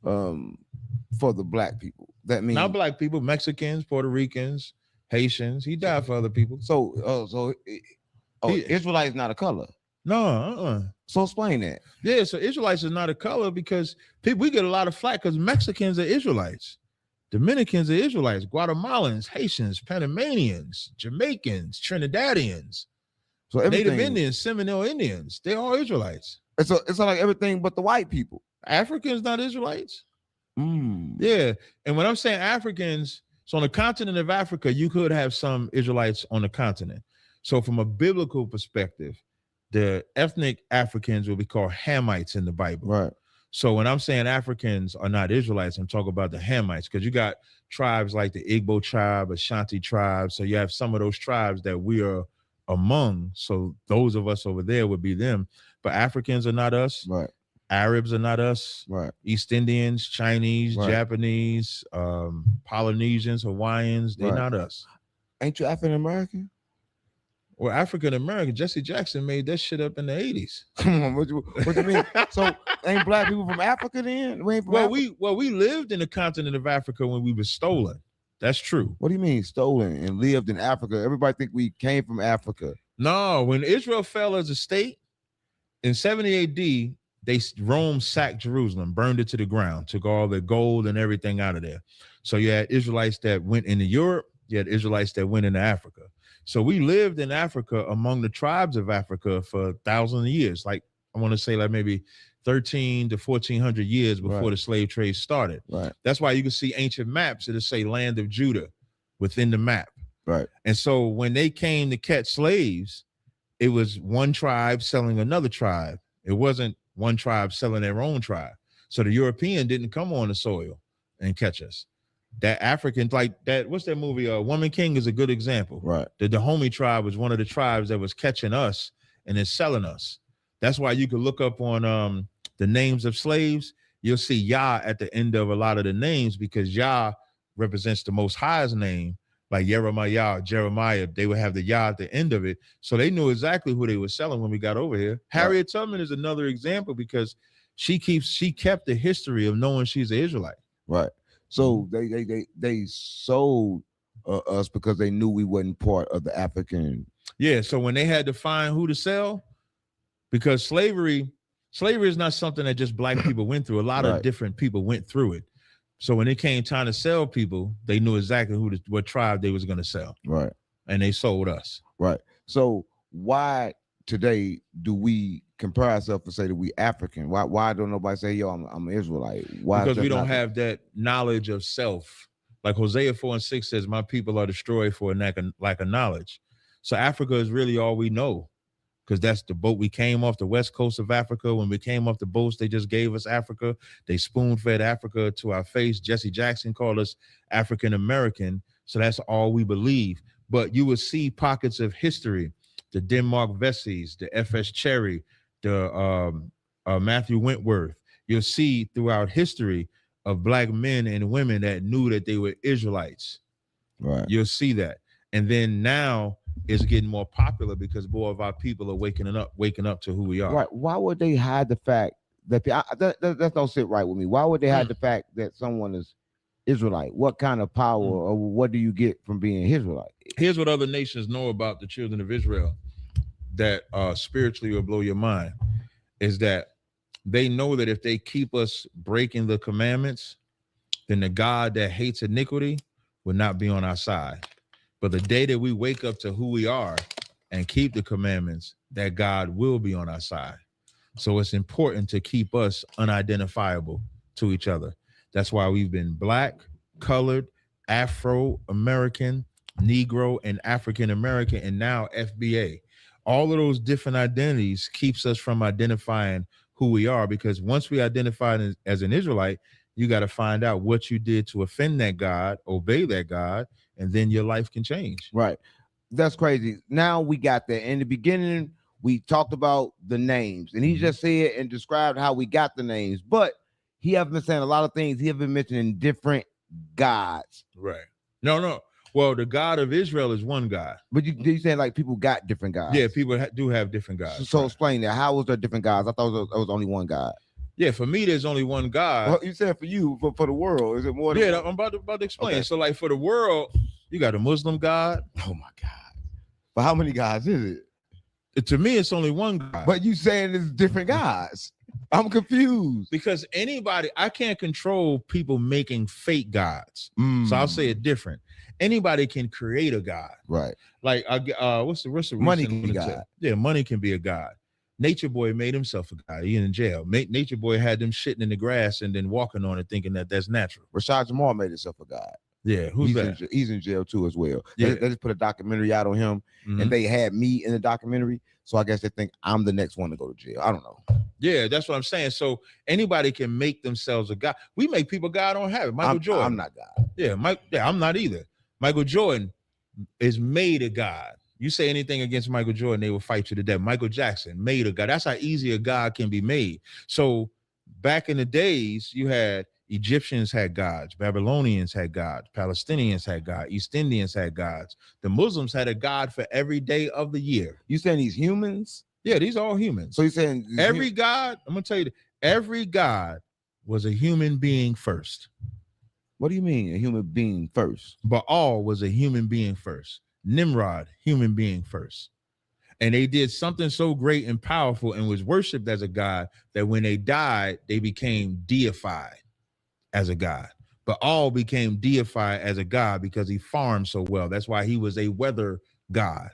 for the black people, that means not black people, Mexicans, Puerto Ricans, Haitians. He died for other people. So Israelite is not a color. No, So explain that. Yeah, so Israelites is not a color because we get a lot of flack because Mexicans are Israelites, Dominicans are Israelites, Guatemalans, Haitians, Panamanians, Jamaicans, Trinidadians, so Native Indians, Seminole Indians, they're all Israelites. It's like everything but the white people. Africans not Israelites. Yeah, and when I'm saying Africans, so on the continent of Africa, you could have some Israelites on the continent. So from a biblical perspective, the ethnic Africans will be called Hamites in the Bible. Right. So when I'm saying Africans are not Israelites, I'm talking about the Hamites, because you got tribes like the Igbo tribe, Ashanti tribe. So you have some of those tribes that we are among. So those of us over there would be them. But Africans are not us. Right. Arabs are not us. Right. East Indians, Chinese, Right. Japanese, Polynesians, Hawaiians, they're not us. Ain't you African American? Well, African American, Jesse Jackson made that shit up in the 80s. Come on, what you mean? So ain't black people from Africa then? We lived in the continent of Africa when we were stolen. That's true. What do you mean stolen and lived in Africa? Everybody think we came from Africa. No, when Israel fell as a state in 70 AD, Rome sacked Jerusalem, burned it to the ground, took all the gold and everything out of there. So you had Israelites that went into Europe, you had Israelites that went into Africa. So we lived in Africa among the tribes of Africa for thousands of years. Like I want to say like maybe 13 to 1400 years before the slave trade started. Right. That's why you can see ancient maps that'll say land of Judah, within the map. Right. And so when they came to catch slaves, it was one tribe selling another tribe. It wasn't one tribe selling their own tribe. So the European didn't come on the soil and catch us. That African, like that, what's that movie? Woman King is a good example. Right. The Dahomey tribe was one of the tribes that was catching us and then selling us. That's why you could look up on the names of slaves. You'll see Yah at the end of a lot of the names because Yah represents the Most High's name. Like Jeremiah, they would have the Yah at the end of it. So they knew exactly who they were selling when we got over here. Harriet Tubman is another example because she kept the history of knowing she's an Israelite. Right. So they sold us because they knew we wasn't part of the African. Yeah. So when they had to find who to sell, because slavery is not something that just black people went through. A lot of different people went through it. So when it came time to sell people, they knew exactly what tribe they was going to sell. Right. And they sold us. Right. So why today do we compare ourselves and say that we African? Why don't nobody say, yo, I'm an Israelite? Why? Because we don't have that knowledge of self. Like Hosea 4:6 says, my people are destroyed for a lack of knowledge. So Africa is really all we know. Because that's the boat we came off the west coast of Africa. When we came off the boats, they just gave us Africa. They spoon-fed Africa to our face. Jesse Jackson called us African American. So that's all we believe. But you will see pockets of history, the Denmark Vessies, the F.S. Cherry, the Matthew Wentworth. You'll see throughout history of black men and women that knew that they were Israelites. Right. You'll see that. And then now it's getting more popular because more of our people are waking up to who we are. Right. Why would they hide the fact that that don't sit right with me? Why would they hide the fact that someone is Israelite? What kind of power or what do you get from being Israelite? Here's what other nations know about the children of Israel that spiritually will blow your mind is that they know that if they keep us breaking the commandments, then the God that hates iniquity will not be on our side. But the day that we wake up to who we are and keep the commandments, that God will be on our side. So it's important to keep us unidentifiable to each other. That's why we've been black, colored, Afro-American, Negro, and African-American, and now FBA. All of those different identities keeps us from identifying who we are, because once we identify as an Israelite, you got to find out what you did to offend that God, obey that God, and then your life can change. Right. That's crazy. Now we got that. In the beginning, we talked about the names, and he just said and described how we got the names, but he has been saying a lot of things. He has been mentioning different gods. Right. No. Well, the God of Israel is one God. But you saying like people got different gods? Yeah, people do have different gods. So explain that. How was there different gods? I thought it was only one God. Yeah, for me, there's only one God. Well, you said for you, but for the world, is it more? Yeah, I'm about to explain. Okay. So, like for the world, you got a Muslim God. Oh my God! But how many gods is it? To me, it's only one God. But you saying it's different gods? I'm confused. Because I can't control people making fake gods. So I'll say it different. Anybody can create a God. Right. Like what's the money can be a God? Yeah, money can be a God. Nature Boy made himself a God. He in jail. Nature Boy had them shitting in the grass and then walking on it, thinking that that's natural. Rashad Jamal made himself a God. Yeah, who's that? He's in jail too as well. Yeah. They just put a documentary out on him, and they had me in the documentary. So I guess they think I'm the next one to go to jail. I don't know. Yeah, that's what I'm saying. So anybody can make themselves a God. We make people God on habit. Michael Jordan. I'm not God. Yeah, I'm not either. Michael Jordan is made a God. You say anything against Michael Jordan, they will fight you to death. Michael Jackson made a God. That's how easy a God can be made. So back in the days, you had Egyptians had gods, Babylonians had gods, Palestinians had gods, East Indians had gods. The Muslims had a God for every day of the year. You saying these humans? Yeah, these are all humans. So you're saying every God, I'm gonna tell you, every God was a human being first. What do you mean a human being first? Baal was a human being first. Nimrod, human being first. And they did something so great and powerful and was worshipped as a god that when they died, they became deified as a god. But all became deified as a god because he farmed so well. That's why he was a weather god.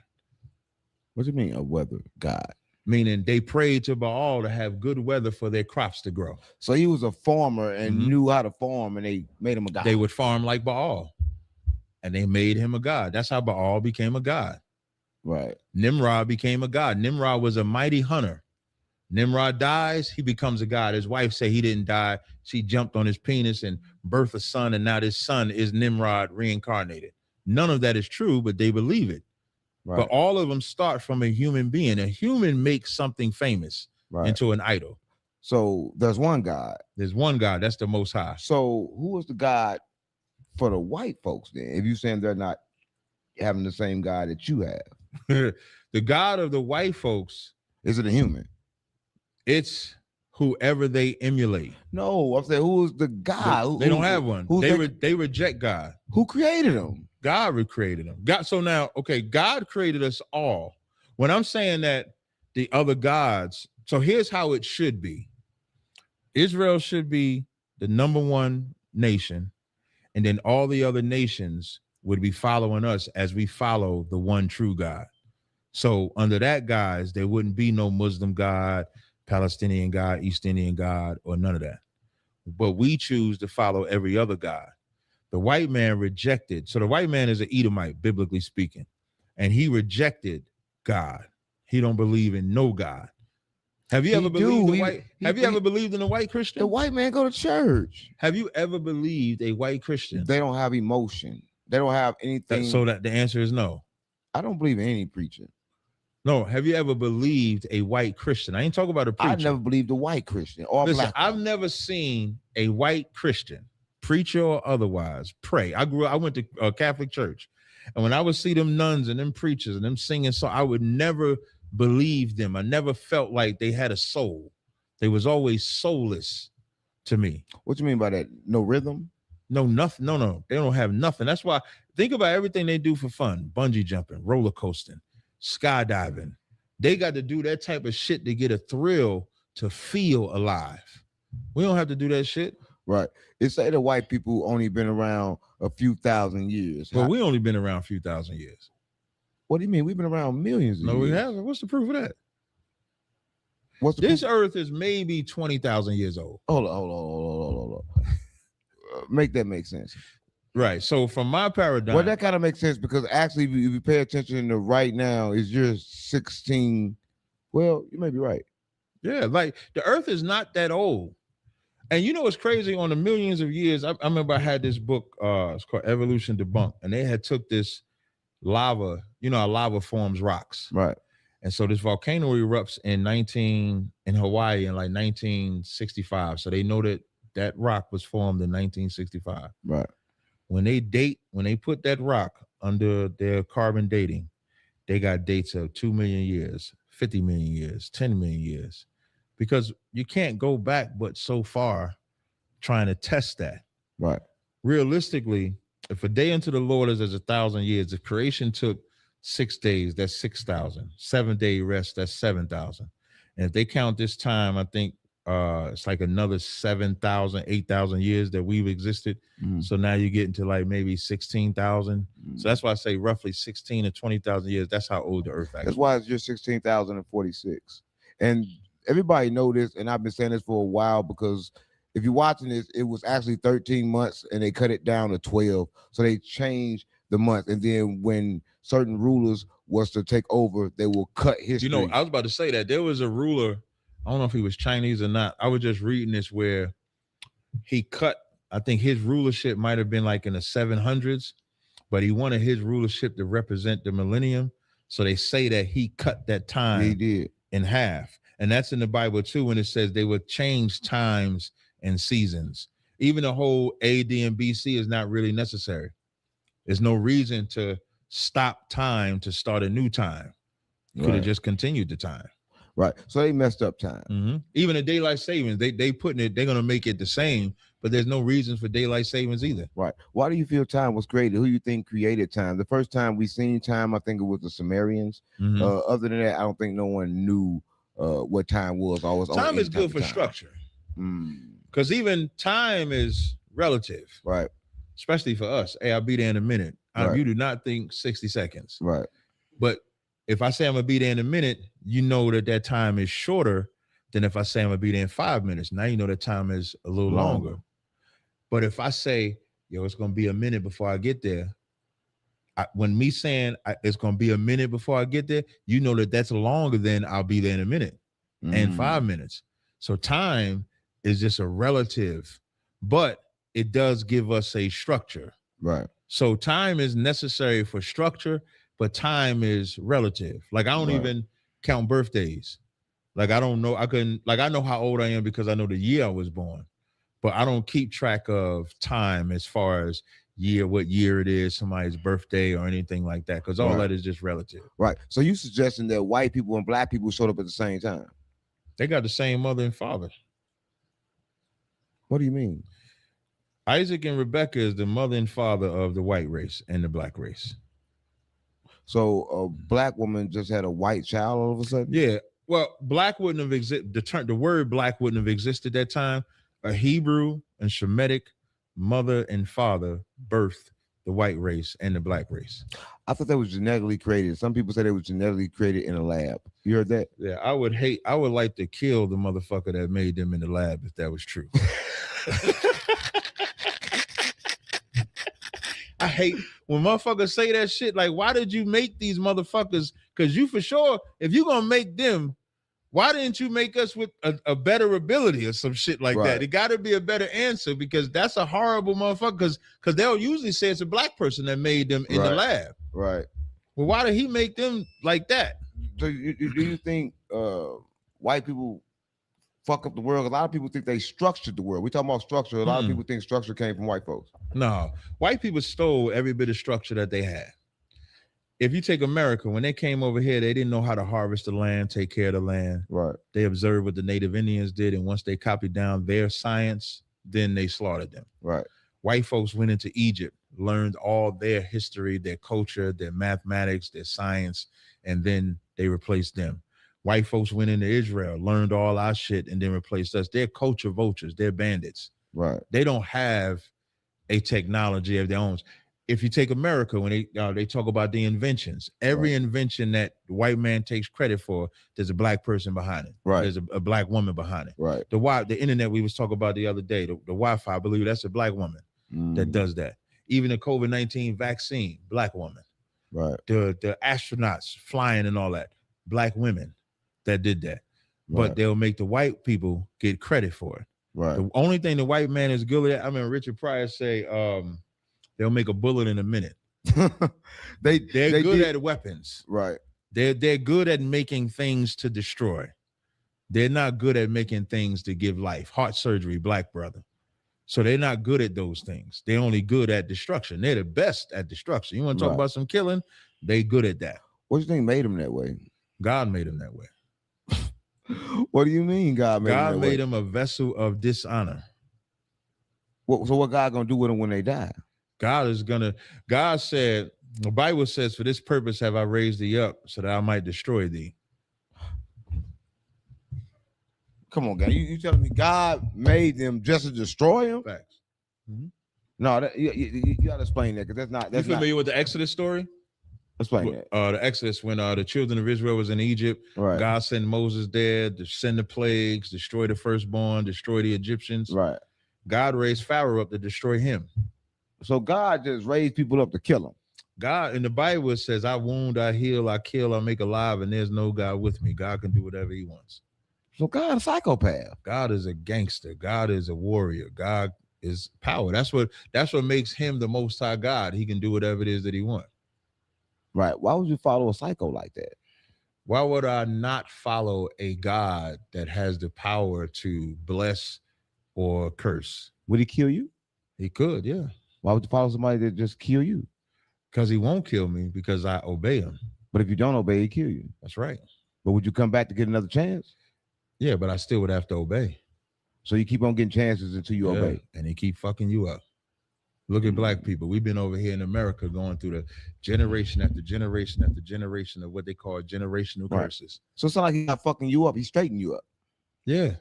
What do you mean a weather god? Meaning they prayed to Baal to have good weather for their crops to grow. So he was a farmer and knew how to farm, and they made him a god. They would farm like Baal. and they made him a god. That's how Baal became a god. Right. Nimrod became a god. Nimrod was a mighty hunter. Nimrod dies, he becomes a god. His wife said he didn't die. She jumped on his penis and birthed a son, and now this son is Nimrod reincarnated. None of that is true, but they believe it. Right. But all of them start from a human being. A human makes something famous into an idol. So there's one God. There's one God. That's the Most High. So who is the God for the white folks then? If you're saying they're not having the same God that you have. The God of the white folks. Is it a human? It's whoever they emulate. No, I'm saying who is the God? They don't have one. They reject God. Who created them? God created them. God. So now, okay, God created us all. When I'm saying that the other gods, so here's how it should be. Israel should be the number one nation, and then all the other nations would be following us as we follow the one true God. So under that guise, there wouldn't be no Muslim God, Palestinian God, East Indian God, or none of that. But we choose to follow every other God. The white man rejected. So the white man is an Edomite, biblically speaking, and he rejected God. He don't believe in no God. Have you ever believed ever believed in a white Christian? The white man go to church. Have you ever believed a white Christian? They don't have emotion. They don't have anything. So that the answer is no. I don't believe in any preacher. No, have you ever believed a white Christian? I ain't talking about a preacher. I never believed a white Christian or Listen, black. I've never seen a white Christian, preacher or otherwise, pray. I went to a Catholic church, and when I would see them nuns and them preachers and them singing, so I would never believe them. I never felt like they had a soul. They was always soulless to me. What you mean by that? No rhythm? No, nothing. No. They don't have nothing. That's why think about everything they do for fun: bungee jumping, roller coasting, skydiving. They got to do that type of shit to get a thrill, to feel alive. We don't have to do that shit. Right. It's say the white people only been around a few thousand years. Well, we only been around a few thousand years. What do you mean? We've been around millions of years. No, we haven't. What's the proof of that? This earth is maybe 20,000 years old. Hold on. Make that make sense. Right. So from my paradigm. Well, that kind of makes sense because actually, if you pay attention to right now, is just 16. Well, you may be right. Yeah, like the earth is not that old. And you know what's crazy? On the millions of years, I remember I had this book, it's called Evolution Debunked, and they had took this lava, you know how lava forms rocks. Right. And so this volcano erupts in Hawaii in like 1965. So they know that rock was formed in 1965. Right. When they put that rock under their carbon dating, they got dates of 2 million years, 50 million years, 10 million years, because you can't go back but so far trying to test that. Right. Realistically, if a day unto the Lord is as 1,000 years, if creation took 6 days, that's 6,000. 7-day rest, that's 7,000. And if they count this time, I think it's like another 7,000, 8,000 years that we've existed. So now you get into like maybe 16,000. So that's why I say roughly 16 to 20,000 years. That's how old the earth actually is. That's why it's just 16,046. And everybody know this, and I've been saying this for a while because if you're watching this, it was actually 13 months and they cut it down to 12. So they changed the month. And then when certain rulers was to take over, they will cut history. You know, I was about to say that there was a ruler, I don't know if he was Chinese or not. I was just reading this where he cut, I think his rulership might have been like in the 700s, but he wanted his rulership to represent the millennium. So they say that he cut that time He did. in half. And that's in the Bible too, when it says they would change times and seasons. Even the whole AD and BC is not really necessary. There's no reason to stop time to start a new time. You could have just continued the time. Right. So they messed up time. Even the daylight savings, they putting it, they're gonna make it the same, but there's no reason for daylight savings either. Right. Why do you feel time was created? Who you think created time? The first time we seen time, I think it was the Sumerians. Other than that, I don't think no one knew what time was. Time is good for structure. Because even time is relative. Right. Especially for us. Hey, I'll be there in a minute. You do not think 60 seconds. Right. But if I say I'm gonna be there in a minute, you know that time is shorter than if I say I'm gonna be there in 5 minutes. Now you know that time is a little longer. But if I say, yo, it's gonna be a minute before I get there, when me saying it's going to be a minute before I get there, you know that's longer than I'll be there in a minute and 5 minutes. So time is just a relative, but it does give us a structure. Right. So time is necessary for structure, but time is relative. Like I don't even count birthdays. Like I don't know. I know how old I am because I know the year I was born, but I don't keep track of time as far as what year it is, somebody's birthday or anything like that, because all that is just relative. Right. So you suggesting that white people and black people showed up at the same time? They got the same mother and father. What do you mean? Isaac and Rebecca is the mother and father of the white race and the black race. So a black woman just had a white child all of a sudden? Yeah. Well, black wouldn't have existed. The word black wouldn't have existed that time. A Hebrew and Shemitic mother and father birthed the white race and the black race. I thought that was genetically created. Some people say it was genetically created in a lab. You heard that? Yeah, I would like to kill the motherfucker that made them in the lab if that was true. I hate when motherfuckers say that shit. Like, why did you make these motherfuckers? Because you for sure, if you're gonna make them, why didn't you make us with a better ability or some shit like that? It got to be a better answer, because that's a horrible motherfucker. Because they'll usually say it's a black person that made them in the lab. Right. Well, why did he make them like that? So do you think white people fuck up the world? A lot of people think they structured the world. We talking about structure. A lot of people think structure came from white folks. No, white people stole every bit of structure that they had. If you take America, when they came over here, they didn't know how to harvest the land, take care of the land. Right. They observed what the native Indians did, and once they copied down their science, then they slaughtered them. Right. White folks went into Egypt, learned all their history, their culture, their mathematics, their science, and then they replaced them. White folks went into Israel, learned all our shit, and then replaced us. They're culture vultures. They're bandits. Right. They don't have a technology of their own. If you take America, when they talk about the inventions, every invention that the white man takes credit for, there's a black person behind it. Right. There's a black woman behind it. Right. The internet we was talking about the other day, the Wi-Fi, I believe that's a black woman that does that. Even the COVID-19 vaccine, black woman. Right. The astronauts flying and all that, black women that did that. Right. But they'll make the white people get credit for it. Right. The only thing the white man is good at, I mean, Richard Pryor say, they'll make a bullet in a minute. They're good at weapons. Right. They're good at making things to destroy. They're not good at making things to give life. Heart surgery, black brother. So they're not good at those things. They're only good at destruction. They're the best at destruction. You want to talk about some killing? They good at that. What do you think made them that way? God made them that way. What do you mean God made them that way? God made them a vessel of dishonor. So what God gonna do with them when they die? God said, the Bible says, for this purpose have I raised thee up, so that I might destroy thee. Come on, guy. You telling me God made them just to destroy them? Facts. No, you gotta explain that, because that's not. You familiar with the Exodus story? Explain that. The Exodus, when the children of Israel was in Egypt, God sent Moses there to send the plagues, destroy the firstborn, destroy the Egyptians. Right. God raised Pharaoh up to destroy him. So God just raised people up to kill them. God, in the Bible, it says, I wound, I heal, I kill, I make alive, and there's no God with me. God can do whatever he wants. So God a psychopath. God is a gangster. God is a warrior. God is power. That's what makes him the most high God. He can do whatever it is that he wants. Right. Why would you follow a psycho like that? Why would I not follow a God that has the power to bless or curse? Would he kill you? He could, yeah. Why would you follow somebody that just kill you? Because he won't kill me, because I obey him. But if you don't obey, he kill you. That's right. But would you come back to get another chance? Yeah, but I still would have to obey. So you keep on getting chances until you obey. And he keep fucking you up. Look at black people. We've been over here in America going through the generation after generation after generation of what they call generational curses. So it's not like he's not fucking you up. He's straightening you up. Yeah.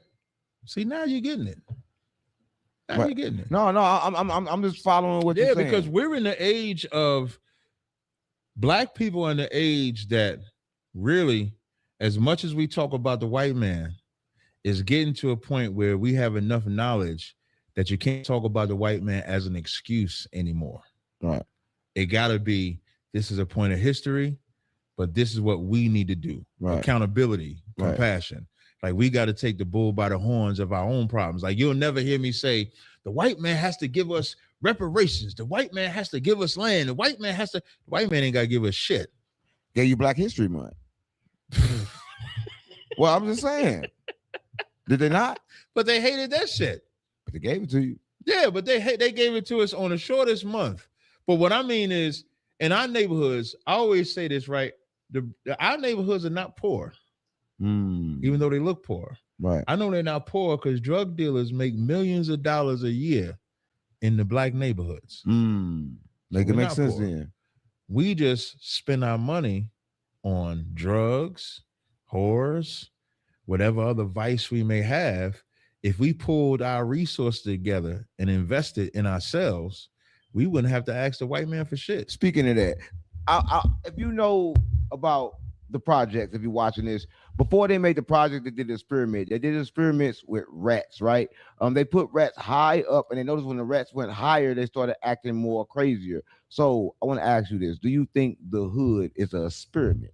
See, now you're getting it. Now you're getting it. No, I'm just following what you're saying. Yeah, because we're in the age of black people, in the age that really, as much as we talk about the white man, is getting to a point where we have enough knowledge that you can't talk about the white man as an excuse anymore. Right. It got to be, This is a point of history, but this is what we need to do. Right. Accountability, Right. compassion. Like we got to take the bull by the horns of our own problems. Like you'll never hear me say the white man has to give us reparations. The white man has to give us land. The white man ain't got to give us shit. Gave you Black History Month. Well, I'm just saying. Did they not? But they hated that shit. But they gave it to you. Yeah, but they gave it to us on the shortest month. But what I mean is, in our neighborhoods, I always say this, right? Our neighborhoods are not poor, even though they look poor. Right. I know they're not poor because drug dealers make millions of dollars a year in the Black neighborhoods. Make it make sense then. We just spend our money on drugs, whores, whatever other vice we may have. If we pulled our resources together and invested in ourselves, we wouldn't have to ask the white man for shit. Speaking of that, if you know about the project, if you're watching this, before they made the project, they did an experiment. They did experiments with rats, right? They put rats high up, and they noticed when the rats went higher, they started acting more crazier. So I want to ask you this. Do you think the hood is an experiment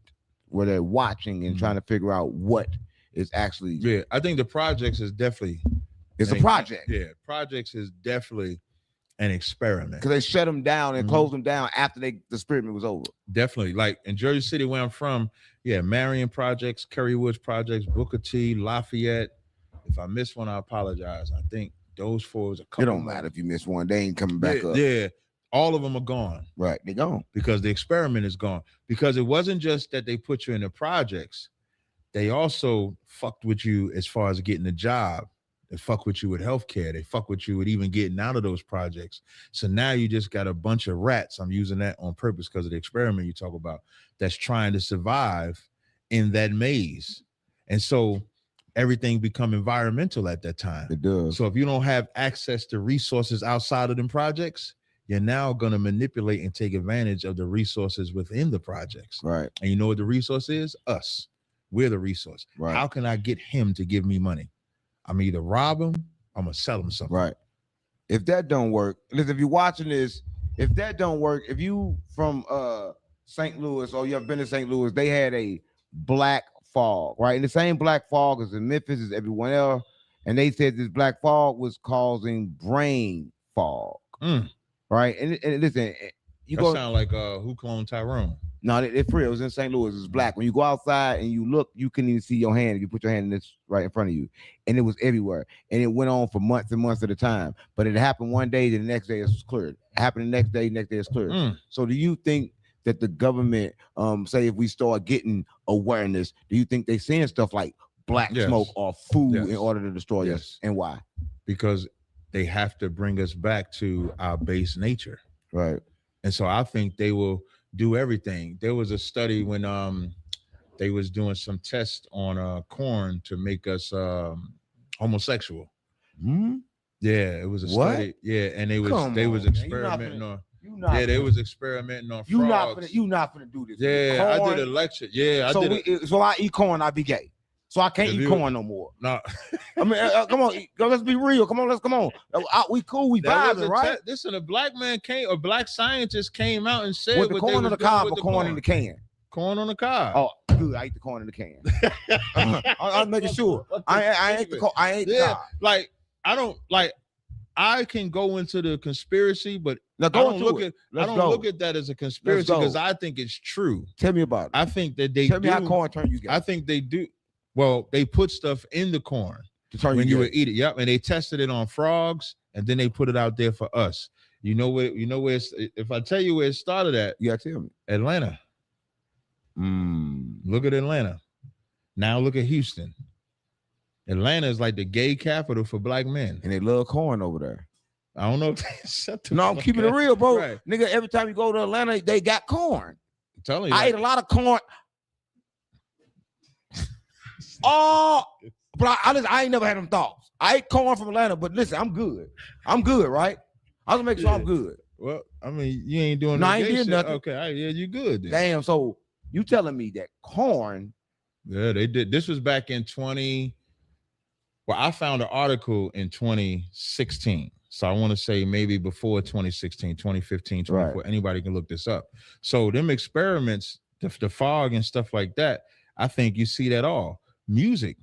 where they're watching and trying to figure out what is actually? Yeah, I think the projects is definitely. It's a project. Yeah, projects is definitely an experiment. Because they shut them down and closed them down after the experiment was over. Definitely. Like in Jersey City, where I'm from, yeah, Marion Projects, Curry Woods Projects, Booker T, Lafayette. If I miss one, I apologize. I think those four is a couple. It don't matter if you miss one. They ain't coming back up. Yeah, all of them are gone. Right, they're gone. Because the experiment is gone. Because it wasn't just that they put you in the projects. They also fucked with you as far as getting a job. They fuck with you with healthcare. They fuck with you with even getting out of those projects. So now you just got a bunch of rats. I'm using that on purpose because of the experiment you talk about that's trying to survive in that maze. And so everything become environmental at that time. It does. So if you don't have access to resources outside of them projects, you're now going to manipulate and take advantage of the resources within the projects. Right. And you know what the resource is? Us. We're the resource. Right. How can I get him to give me money? I'm either rob him, I'm gonna sell him something. Right. If that don't work, listen, if you're watching this, if that don't work, if you from St. Louis or you have been to St. Louis, they had a black fog, right? And the same black fog as in Memphis as everyone else. And they said this black fog was causing brain fog. Right. And listen, you go sound like Who Cloned Tyrone. No, it's real. It was in St. Louis. It's black. When you go outside and you look, you couldn't even see your hand. You put your hand in this right in front of you, and it was everywhere. And it went on for months and months at a time. But it happened one day, then the next day it's cleared. It happened the next day it's cleared. So do you think that the government, say if we start getting awareness, do you think they seeing stuff like black smoke or food in order to destroy us? And why? Because they have to bring us back to our base nature. Right. And so I think they will do everything. There was a study when they was doing some tests on corn to make us homosexual. Yeah, it was a study. Yeah, and they was experimenting on. They was experimenting on frogs. You not gonna do this. Yeah, corn. I did a lecture. Yeah, so I eat corn, I be gay. So I can't eat corn no more. No, I mean, come on, let's be real. Come on. We cool, we vibing, right? Listen, a black man a black scientist came out and said with the corn on the cob or corn in the can. Corn on the cob. Oh, good. I eat the corn in the can. I'm making sure. I ate the cob. Like I don't like. I can go into the conspiracy, but now I don't look at that as a conspiracy because I think it's true. Tell me about it. I think that they tell me how corn turn you gay. I think they do. Well, they put stuff in the corn when you would eat it. Yep, and they tested it on frogs, and then they put it out there for us. You know where? If I tell you where it started at, you gotta tell me. Atlanta. Look at Atlanta. Now look at Houston. Atlanta is like the gay capital for black men, and they love corn over there. I don't know. I'm keeping it real, bro. Right. Nigga, every time you go to Atlanta, they got corn. I'm telling you, I ate a lot of corn. Oh, but I ain't never had them thoughts. I ate corn from Atlanta, but listen, I'm good. I'm good, right? I was make sure I'm good. Well, I mean, you ain't doing no, I ain't did nothing. Okay, yeah, you good. Then. Damn, so you telling me that corn? Yeah, they did. This was back in 20. Well, I found an article in 2016. So I want to say maybe before 2016, 2015, 24. Right. Anybody can look this up. So them experiments, the fog and stuff like that, I think you see that all. Music,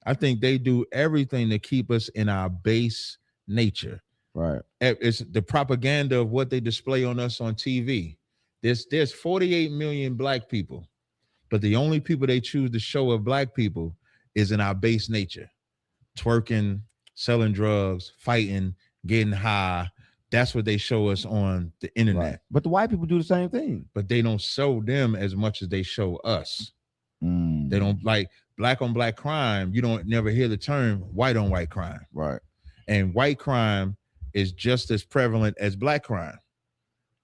I think they do everything to keep us in our base nature. Right. It's the propaganda of what they display on us on TV. There's 48 million black people, but the only people they choose to show of black people is in our base nature. Twerking, selling drugs, fighting, getting high. That's what they show us on the internet. Right. But the white people do the same thing. But they don't show them as much as they show us. They don't like black on black crime. You don't never hear the term white on white crime. Right. And white crime is just as prevalent as black crime.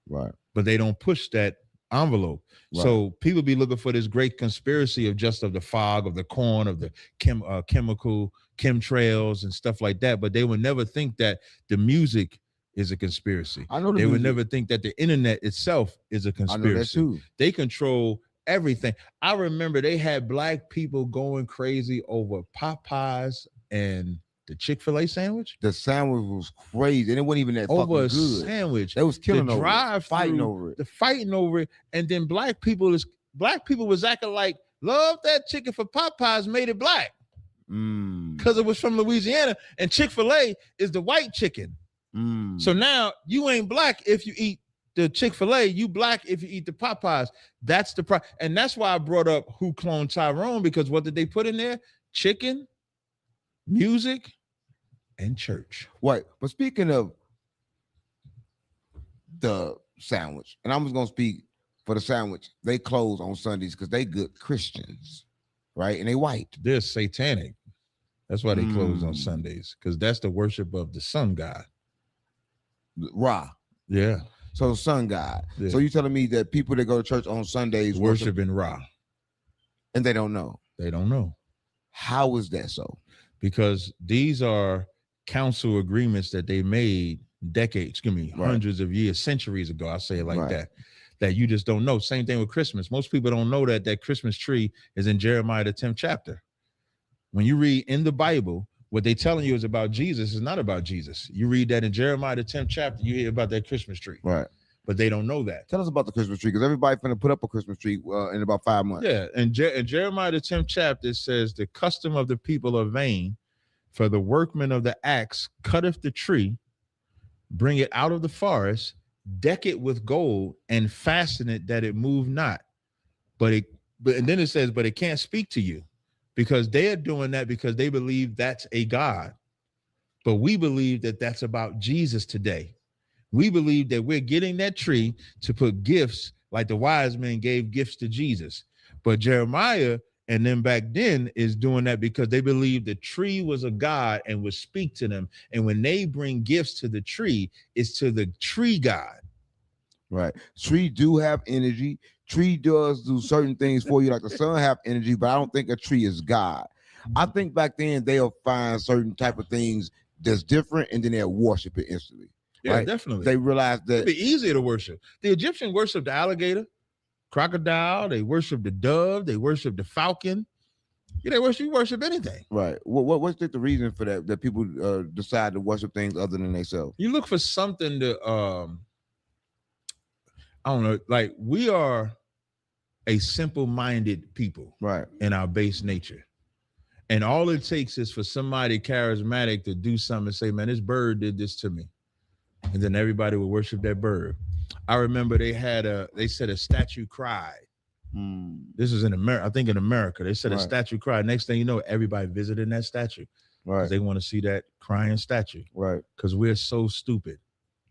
Right. But they don't push that envelope. Right. So people be looking for this great conspiracy of just of the fog, of the corn, of the chemical chemtrails and stuff like that. But they would never think that the music is a conspiracy. I know they would never think that the internet itself is a conspiracy. I know that too. They control everything. I remember they had black people going crazy over Popeyes and the Chick-fil-A sandwich. The sandwich was crazy, and it wasn't even that over fucking a good. sandwich. They was killing the over drive it, fighting over it. The fighting over it, and then black people was acting like love that chicken for Popeyes made it black because it was from Louisiana, and Chick-fil-A is the white chicken. So now you ain't black if you eat the Chick-fil-A, you black if you eat the Popeyes. That's the and that's why I brought up Who Cloned Tyrone, because what did they put in there? Chicken, music, and church. Right. But speaking of the sandwich, and I'm just gonna speak for the sandwich, they close on Sundays because they good Christians, right? And they white. They're satanic. That's why they close on Sundays, because that's the worship of the sun god. Ra. Yeah. So sun god. Yeah. So you telling me that people that go to church on Sundays worshiping Ra. And they don't know. They don't know. How is that so? Because these are council agreements that they made hundreds of years, centuries ago. I say it like that you just don't know. Same thing with Christmas. Most people don't know that Christmas tree is in Jeremiah, the 10th chapter. When you read in the Bible, what they telling you is about Jesus is not about Jesus. You read that in Jeremiah, the 10th chapter, you hear about that Christmas tree. Right. But they don't know that. Tell us about the Christmas tree, because everybody's going to put up a Christmas tree in about 5 months. Yeah, and in Jeremiah, the 10th chapter, it says, the custom of the people are vain, for the workman of the axe cutteth the tree, bring it out of the forest, deck it with gold, and fasten it that it move not. And then it says, but it can't speak to you, because they are doing that because they believe that's a God. But we believe that that's about Jesus today. We believe that we're getting that tree to put gifts like the wise men gave gifts to Jesus. But Jeremiah and them back then is doing that because they believe the tree was a God and would speak to them. And when they bring gifts to the tree, it's to the tree God. Right. Tree do have energy. Tree does do certain things for you, like the sun have energy, but I don't think a tree is God. I think back then they'll find certain type of things that's different, and then they'll worship it instantly. Yeah, right? definitely. They realize that it'd be easier to worship. The Egyptians worshiped the alligator, crocodile, they worship the dove, they worship the falcon. Yeah, you worship anything. Right. What's the reason for that people decide to worship things other than themselves? You look for something to I don't know, like we are a simple-minded people, right, in our base nature. And all it takes is for somebody charismatic to do something and say, man, this bird did this to me. And then everybody would worship that bird. I remember they said a statue cried. This is in America. I think in America, they said a statue cried. Next thing you know, everybody visiting that statue. Right. They want to see that crying statue. Right. Because we're so stupid.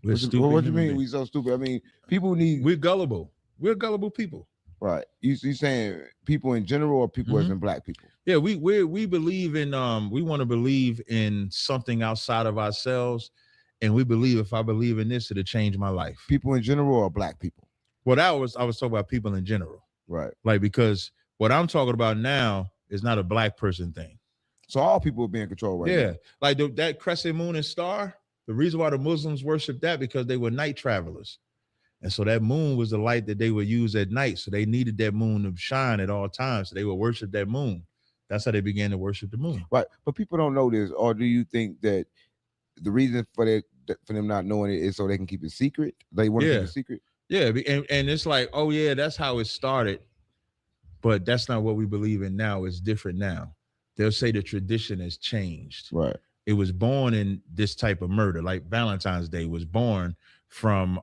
We're stupid. What do you mean we so stupid? I mean, we're gullible. We're gullible people. Right. You saying people in general or people as in black people? Yeah, we believe in we want to believe in something outside of ourselves, and we believe if I believe in this, it'll change my life. People in general or black people? Well, I was talking about people in general. Right. Like, because what I'm talking about now is not a black person thing. So all people are being controlled right now. Like that crescent moon and star, the reason why the Muslims worship that, because they were night travelers. And so that moon was the light that they would use at night. So they needed that moon to shine at all times. So they would worship that moon. That's how they began to worship the moon. Right. But people don't know this. Or do you think that the reason for for them not knowing it is so they can keep it secret. They want to keep it secret. Yeah, and it's like, oh yeah, that's how it started, but that's not what we believe in now. It's different now. They'll say the tradition has changed. Right. It was born in this type of murder, like Valentine's Day was born from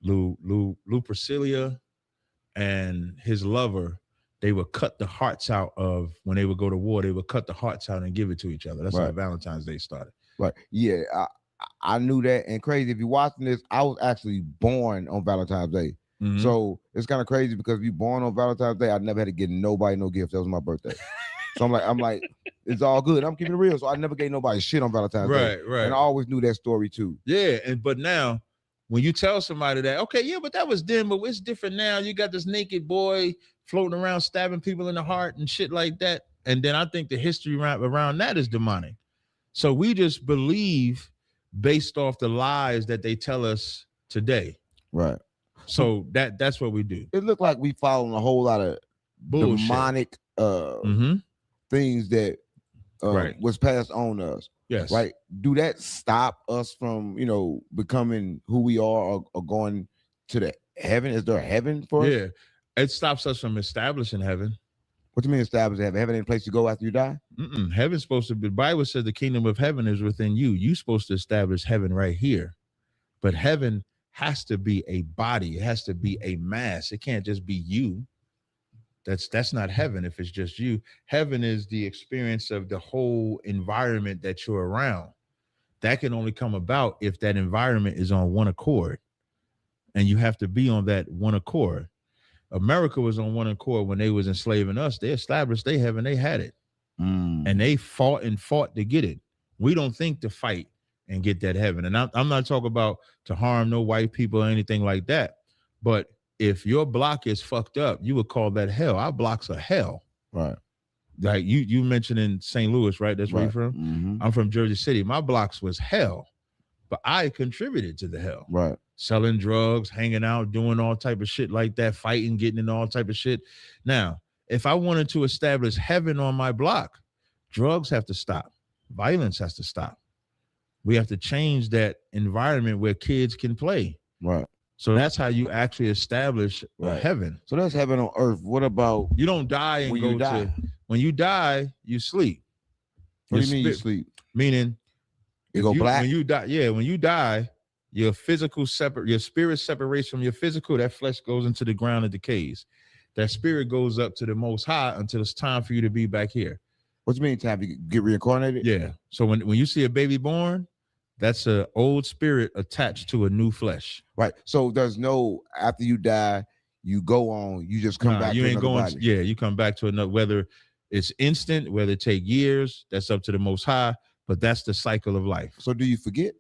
Lou Priscilla and his lover. They would cut the hearts out of, when they would go to war, they would cut the hearts out and give it to each other. That's how Valentine's Day started. Right. Yeah, I knew that. And crazy, if you're watching this, I was actually born on Valentine's Day. Mhm. So it's kind of crazy because if you're born on Valentine's Day, I never had to get nobody no gift. That was my birthday. So I'm like, it's all good. I'm keeping it real. So I never gave nobody shit on Valentine's Day. Right. And I always knew that story too. Yeah, but now when you tell somebody that, okay, yeah, but that was then, but it's different now. You got this naked boy floating around stabbing people in the heart and shit like that. And then I think the history around that is demonic. So we just believe based off the lies that they tell us today. Right. So that's what we do. It looked like we following a whole lot of Bullshit. demonic things that was passed on to us. Yes. Right. Do that stop us from, becoming who we are or going to the heaven? Is there a heaven for us? Yeah. It stops us from establishing heaven. What do you mean establish heaven? Heaven ain't a place to go after you die? Heaven's supposed to be, the Bible says the kingdom of heaven is within you. You're supposed to establish heaven right here. But heaven has to be a body. It has to be a mass. It can't just be you. That's not heaven if it's just you. Heaven is the experience of the whole environment that you're around. That can only come about if that environment is on one accord. And you have to be on that one accord. America was on one accord when they was enslaving us. They established their heaven. They had it. And they fought to get it. We don't think to fight and get that heaven. And I'm not talking about to harm no white people or anything like that. But if your block is fucked up, you would call that hell. Our blocks are hell. Right. Like you mentioned in St. Louis, right? That's where you're from? I'm from Jersey City. My blocks was hell. But I contributed to the hell. Right. Selling drugs, hanging out, doing all type of shit like that, fighting, getting in all type of shit. Now, if I wanted to establish heaven on my block, drugs have to stop. Violence has to stop. We have to change that environment where kids can play. Right. So that's how you actually establish heaven. So that's heaven on earth. What about you don't die and go to when you die, you sleep. What do you mean you sleep? Meaning you go black. When you die, when you die, your spirit separates from your physical. That flesh goes into the ground and decays. That spirit goes up to the Most High until it's time for you to be back here. What do you mean time to get reincarnated? Yeah. So when you see a baby born, that's an old spirit attached to a new flesh. Right. So there's no after you die, you go on. You just come back. You to ain't another going. body. Yeah, you come back to another. Whether it's instant, whether it take years, that's up to the Most High. But that's the cycle of life. So do you forget?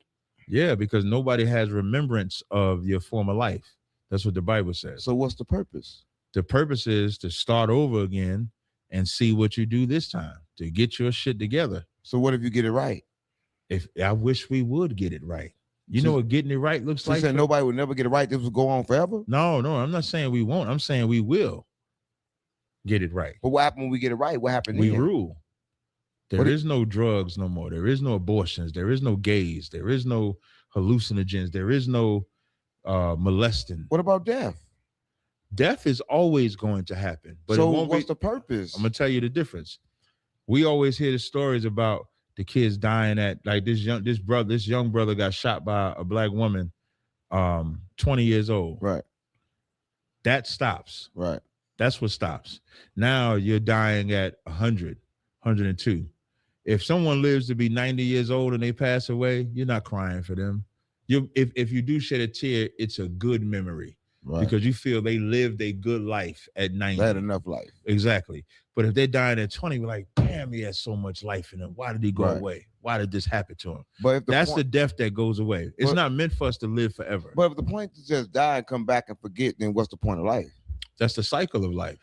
Yeah, because nobody has remembrance of your former life. That's what the Bible says. So what's the purpose? The purpose is to start over again and see what you do this time to get your shit together. So what if you get it right? If I wish we would get it right. You know what getting it right looks like? You said nobody would never get it right. This will go on forever? No, I'm not saying we won't. I'm saying we will get it right. But what happened when we get it right? What happened We then? rule. There is no drugs no more. There is no abortions. There is no gays. There is no hallucinogens. There is no molesting. What about death? Death is always going to happen. But so it won't what's the purpose? I'm gonna tell you the difference. We always hear the stories about the kids dying at like this young brother got shot by a black woman, 20 years old. Right. That stops. Right. That's what stops. Now you're dying at 100, 102. If someone lives to be 90 years old and they pass away, you're not crying for them. If you do shed a tear, it's a good memory. Right. Because you feel they lived a good life at 90. They had enough life. Exactly. But if they're dying at 20, we're like, damn, he had so much life in him. Why did he go away? Why did this happen to him? But if that's the death that goes away. It's not meant for us to live forever. But if the point is just die and come back and forget, then what's the point of life? That's the cycle of life.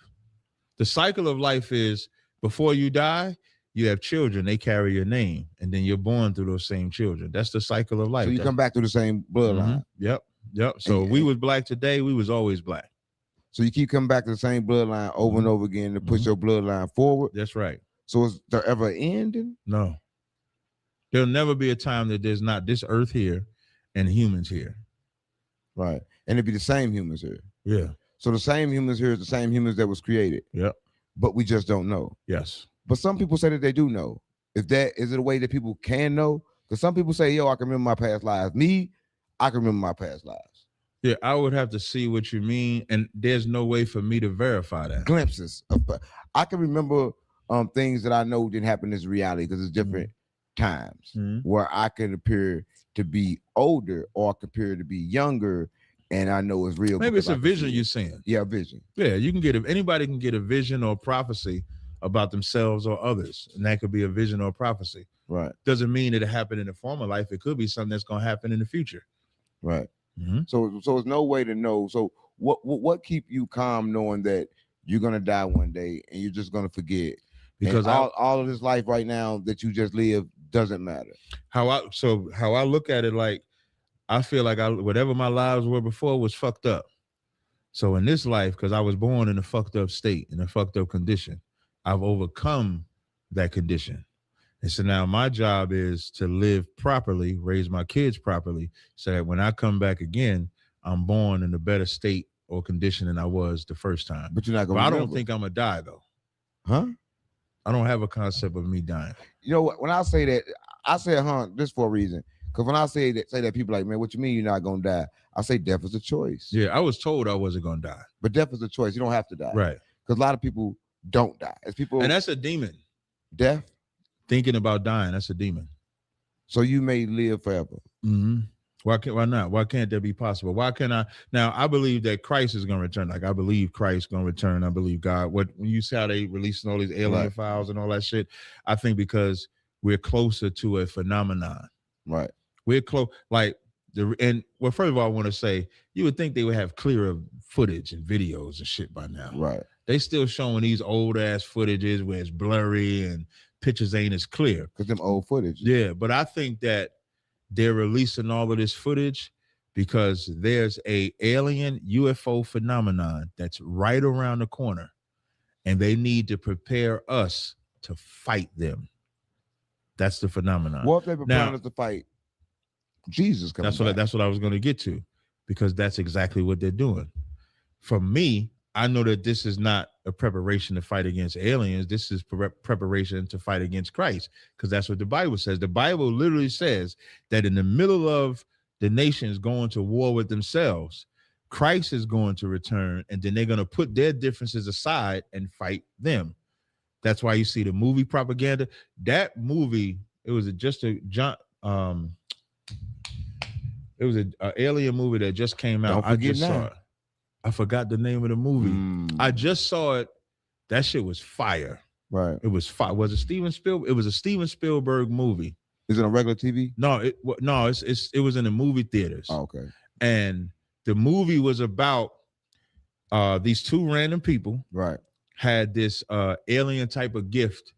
The cycle of life is before you die, you have children, they carry your name, and then you're born through those same children. That's the cycle of life. So you come back to the same bloodline. Yep. So we was black today, we was always black. So you keep coming back to the same bloodline over and over again to push your bloodline forward. That's right. So is there ever an ending? No. There'll never be a time that there's not this earth here and humans here. Right. And it'd be the same humans here. Yeah. So the same humans here is the same humans that was created. Yep. But we just don't know. Yes. But some people say that they do know. Is it a way that people can know? Because some people say, yo, I can remember my past lives. Me, I can remember my past lives. Yeah, I would have to see what you mean, and there's no way for me to verify that. Glimpses of, I can remember things that I know didn't happen as reality because it's different times where I can appear to be older or I can appear to be younger, and I know it's real. Maybe it's a vision you're seeing. Yeah, a vision. Yeah, you can get anybody can get a vision or prophecy about themselves or others, and that could be a vision or prophecy. Right. Doesn't mean it happened in the former life. It could be something that's going to happen in the future. Right. So there's no way to know. So what keep you calm knowing that you're gonna die one day and you're just gonna forget? Because all of this life right now that you just live doesn't matter. How I look at it, like I feel like whatever my lives were before was fucked up. So in this life, because I was born in a fucked up state, in a fucked up condition, I've overcome that condition. And so now my job is to live properly, raise my kids properly, so that when I come back again, I'm born in a better state or condition than I was the first time. But you're not going to. I don't think I'm gonna die though. Huh? I don't have a concept of me dying. You know what? When I say that, I say this for a reason. Because when I say that, people like, man, what you mean you're not gonna die? I say death is a choice. Yeah, I was told I wasn't gonna die. But death is a choice. You don't have to die. Right. Because a lot of people don't die. As people, and that's a demon. Death. Thinking about dying, that's a demon. So you may live forever. Why not? Why can't that be possible? Why can't I? Now, I believe that Christ is going to return. Like, I believe Christ is going to return. I believe God. When you see how they releasing all these alien files and all that shit, I think because we're closer to a phenomenon. Right. We're close. Like, first of all, I want to say, you would think they would have clearer footage and videos and shit by now. Right. They still showing these old ass footages where it's blurry and pictures ain't as clear. Because them old footage. Yeah, but I think that they're releasing all of this footage because there's a alien UFO phenomenon that's right around the corner, and they need to prepare us to fight them. That's the phenomenon. What if they prepare us to fight Jesus? That's what I was going to get to, because that's exactly what they're doing. For me, I know that this is not a preparation to fight against aliens. This is preparation to fight against Christ, because that's what the Bible says. The Bible literally says that in the middle of the nations going to war with themselves, Christ is going to return, and then they're going to put their differences aside and fight them. That's why you see the movie propaganda. That movie, it was an alien movie that just came out. I just saw it. I forgot the name of the movie. I just saw it. That shit was fire. Right. It was fire. Was it Steven Spielberg? It was a Steven Spielberg movie. Is it on regular TV? No, it was in the movie theaters. Oh, okay. And the movie was about these two random people. Right. Had this alien type of gift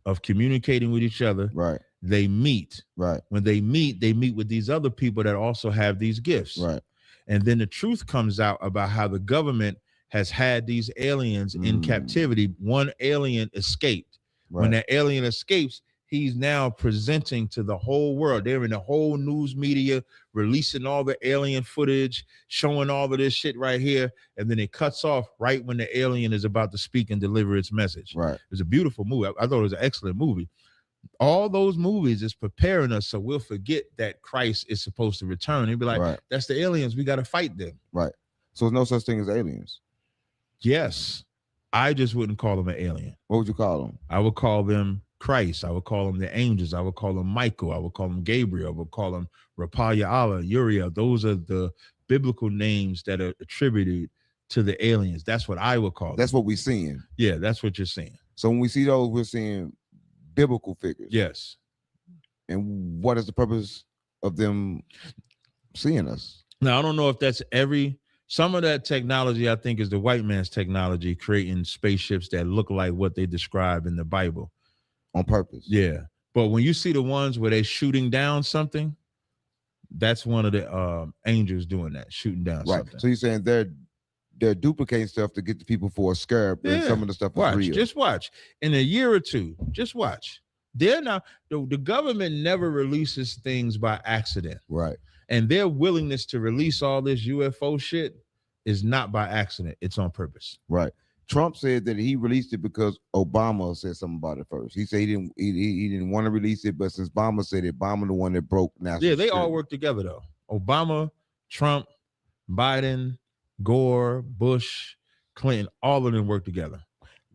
of communicating with each other. Right. They meet. Right. When they meet with these other people that also have these gifts. Right. And then the truth comes out about how the government has had these aliens in captivity. One alien escaped. Right. When that alien escapes, he's now presenting to the whole world. They're in the whole news media, releasing all the alien footage, showing all of this shit right here. And then it cuts off right when the alien is about to speak and deliver its message. Right. It's a beautiful movie. I thought it was an excellent movie. All those movies is preparing us so we'll forget that Christ is supposed to return and be like, that's the aliens. We got to fight them. Right. So there's no such thing as aliens. Yes. I just wouldn't call them an alien. What would you call them? I would call them Christ. I would call them the angels. I would call them Michael. I would call them Gabriel. I would call them Raphael, Allah, Uriel. Those are the biblical names that are attributed to the aliens. That's what I would call them. That's what we're seeing. Yeah, that's what you're seeing. So when we see those, we're seeing biblical figures. Yes. And what is the purpose of them seeing us? Now, I don't know if that's some of that technology, I think, is the white man's technology, creating spaceships that look like what they describe in the Bible. On purpose. Yeah. But when you see the ones where they're shooting down something, that's one of the angels doing that, shooting down something. So you're saying they're duplicating stuff to get the people for a scare, and some of the stuff is real. Just watch. In a year or two, just watch. They're not the government never releases things by accident. Right. And their willingness to release all this UFO shit is not by accident. It's on purpose. Right. Trump said that he released it because Obama said something about it first. He said he didn't want to release it, but since Obama said it, Obama the one that broke national Yeah, they security. all work together though. Obama, Trump, Biden, Gore, Bush, Clinton, all of them work together.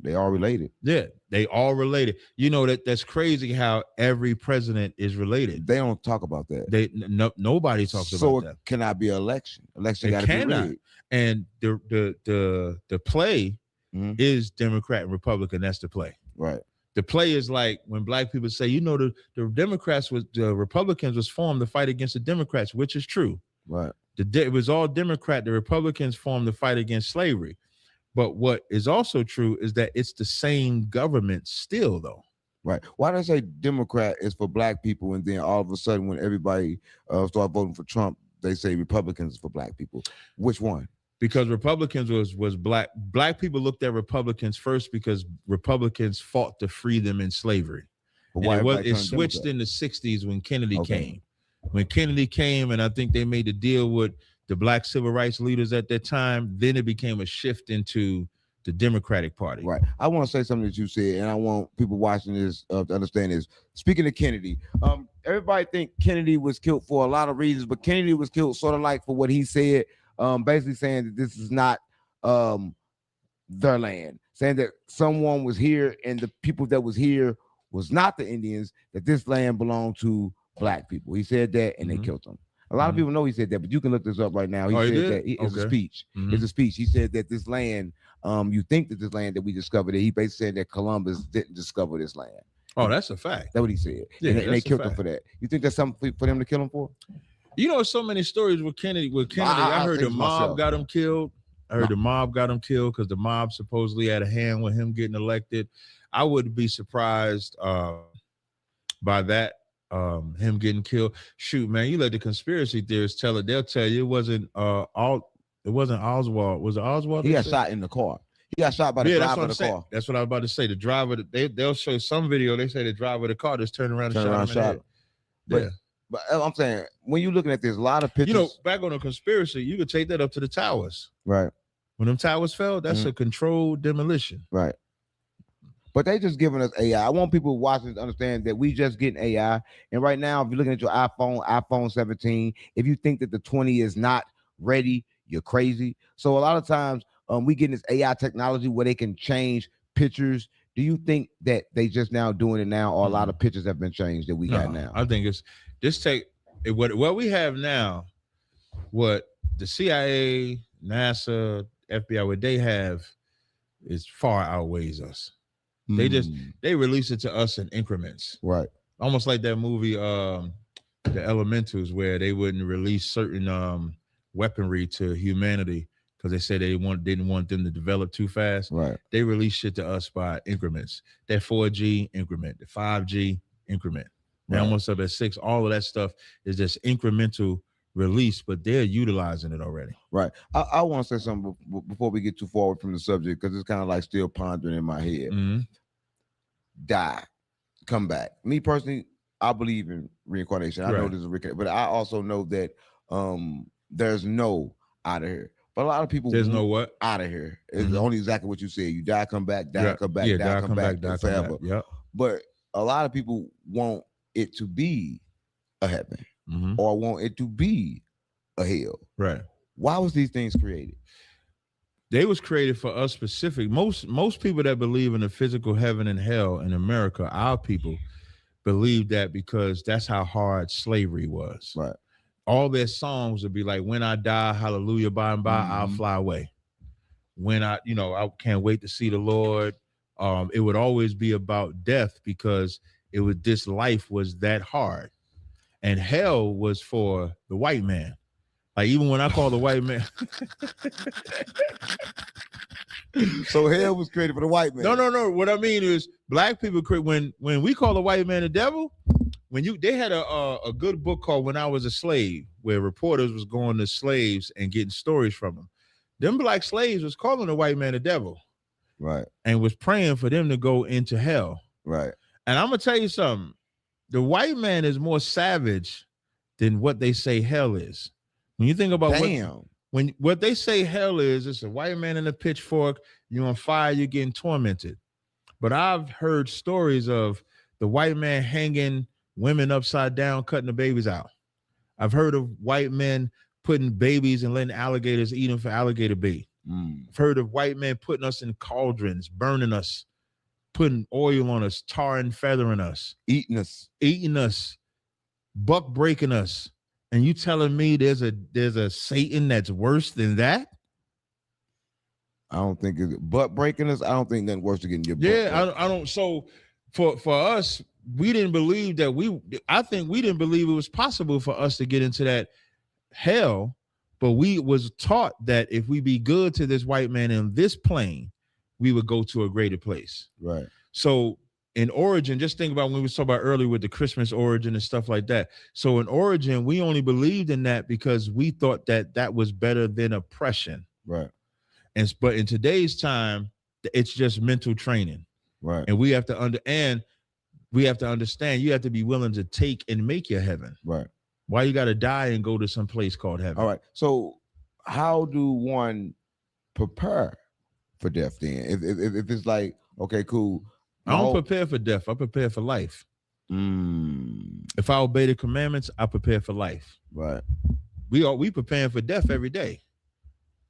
They all related. Yeah, they all related. You know that's crazy how every president is related. They don't talk about that. Nobody talks so about that. it cannot be an election. Election got to be cannot. rigged. And the play is Democrat and Republican. That's the play. Right. The play is like when black people say, you know, the Republicans was formed to fight against the Democrats, which is true. Right. It was all Democrat. The Republicans formed to fight against slavery. But what is also true is that it's the same government still, though. Right. Why do I say Democrat is for black people, and then all of a sudden when everybody start voting for Trump, they say Republicans for black people? Which one? Because Republicans was black. Black people looked at Republicans first because Republicans fought to free them in slavery. But why It switched in the 60s when Kennedy Okay. came. When Kennedy came, and I think they made a deal with the black civil rights leaders at that time, then it became a shift into the Democratic Party. Right. I want to say something that you said, and I want people watching this to understand this. Speaking of Kennedy, everybody think Kennedy was killed for a lot of reasons, but Kennedy was killed sort of like for what he said, basically saying that this is not their land, saying that someone was here and the people that was here was not the Indians, that this land belonged to black people. He said that, and they killed him. A lot of people know he said that, but you can look this up right now. He said that it's a speech. It's a speech. He said that this land, you think that this land that we discovered it, he basically said that Columbus didn't discover this land. Oh, that's a fact. That's what he said. Yeah, and they that's a killed him fact. for that. You think that's something for them to kill him for? You know, so many stories with Kennedy. I heard think the mob myself. got him killed. I heard the mob got him killed because the mob supposedly had a hand with him getting elected. I wouldn't be surprised by that. Him getting killed. Shoot, man, you let the conspiracy theorists tell it. They'll tell you it wasn't Oswald. Was it Oswald? He got shot in the car. He got shot by the driver of the car. That's what I was about to say. The driver, they'll show some video. They say the driver of the car just turned around and shot him in the head. But I'm saying, when you're looking at this, a lot of pictures. You know, back on the conspiracy, you could take that up to the towers. Right. When them towers fell, that's a controlled demolition. Right. But they just giving us AI. I want people watching to understand that we just getting AI. And right now, if you're looking at your iPhone 17, if you think that the 20 is not ready, you're crazy. So a lot of times we getting this AI technology where they can change pictures. Do you think that they just now doing it now, or a lot of pictures have been changed that we got now? I think it's just what we have now, what the CIA, NASA, FBI, what they have is far outweighs us. They release it to us in increments. Right. Almost like that movie, The Elementals, where they wouldn't release certain weaponry to humanity because they said they didn't want them to develop too fast. Right. They release shit to us by increments. That 4G increment, the 5G increment. They're almost up at 6. All of that stuff is just incremental release, but they're utilizing it already. Right. I want to say something before we get too forward from the subject, because it's kind of like still pondering in my head. Die, come back. Me personally, I believe in reincarnation. I know there's a reincarnation, but I also know that there's no out of here. But a lot of people There's no what out of here. It's only exactly what you said. You die, come back, die, come back, die, come back, die, forever. come back. Yep. But a lot of people want it to be a heaven or want it to be a hell. Right. Why was these things created? They was created for us specific. Most people that believe in a physical heaven and hell in America, our people believe that because that's how hard slavery was. Right. All their songs would be like, when I die, hallelujah, by and by, I'll fly away. When I can't wait to see the Lord. It would always be about death because this life was that hard. And hell was for the white man. Like, even when I call the white man. So hell was created for the white man. No. What I mean is black people when we call the white man the devil, they had a good book called When I Was a Slave, where reporters was going to slaves and getting stories from them. Them black slaves was calling the white man the devil. Right. And was praying for them to go into hell. Right. And I'm gonna tell you something. The white man is more savage than what they say hell is. When you think about what they say hell is, it's a white man in a pitchfork, you're on fire, you're getting tormented. But I've heard stories of the white man hanging women upside down, cutting the babies out. I've heard of white men putting babies and letting alligators eat them for alligator bait. I've heard of white men putting us in cauldrons, burning us, putting oil on us, tar and feathering us, eating us, buck breaking us. And you telling me there's a Satan that's worse than that? I don't think it's butt breaking us. I don't think nothing worse than getting your butt. Yeah, I don't. So for us, we didn't believe that I think we didn't believe it was possible for us to get into that hell, but we was taught that if we be good to this white man in this plane, we would go to a greater place. Right. So in origin, just think about when we were talking about earlier with the Christmas origin and stuff like that. So in origin, we only believed in that because we thought that that was better than oppression. Right. But in today's time, it's just mental training. Right. And we have to understand you have to be willing to take and make your heaven. Right. Why you got to die and go to some place called heaven? All right. So how do one prepare for death then? If it's like, okay, cool. I don't prepare for death. I prepare for life. If I obey the commandments, I prepare for life. Right. We preparing for death every day.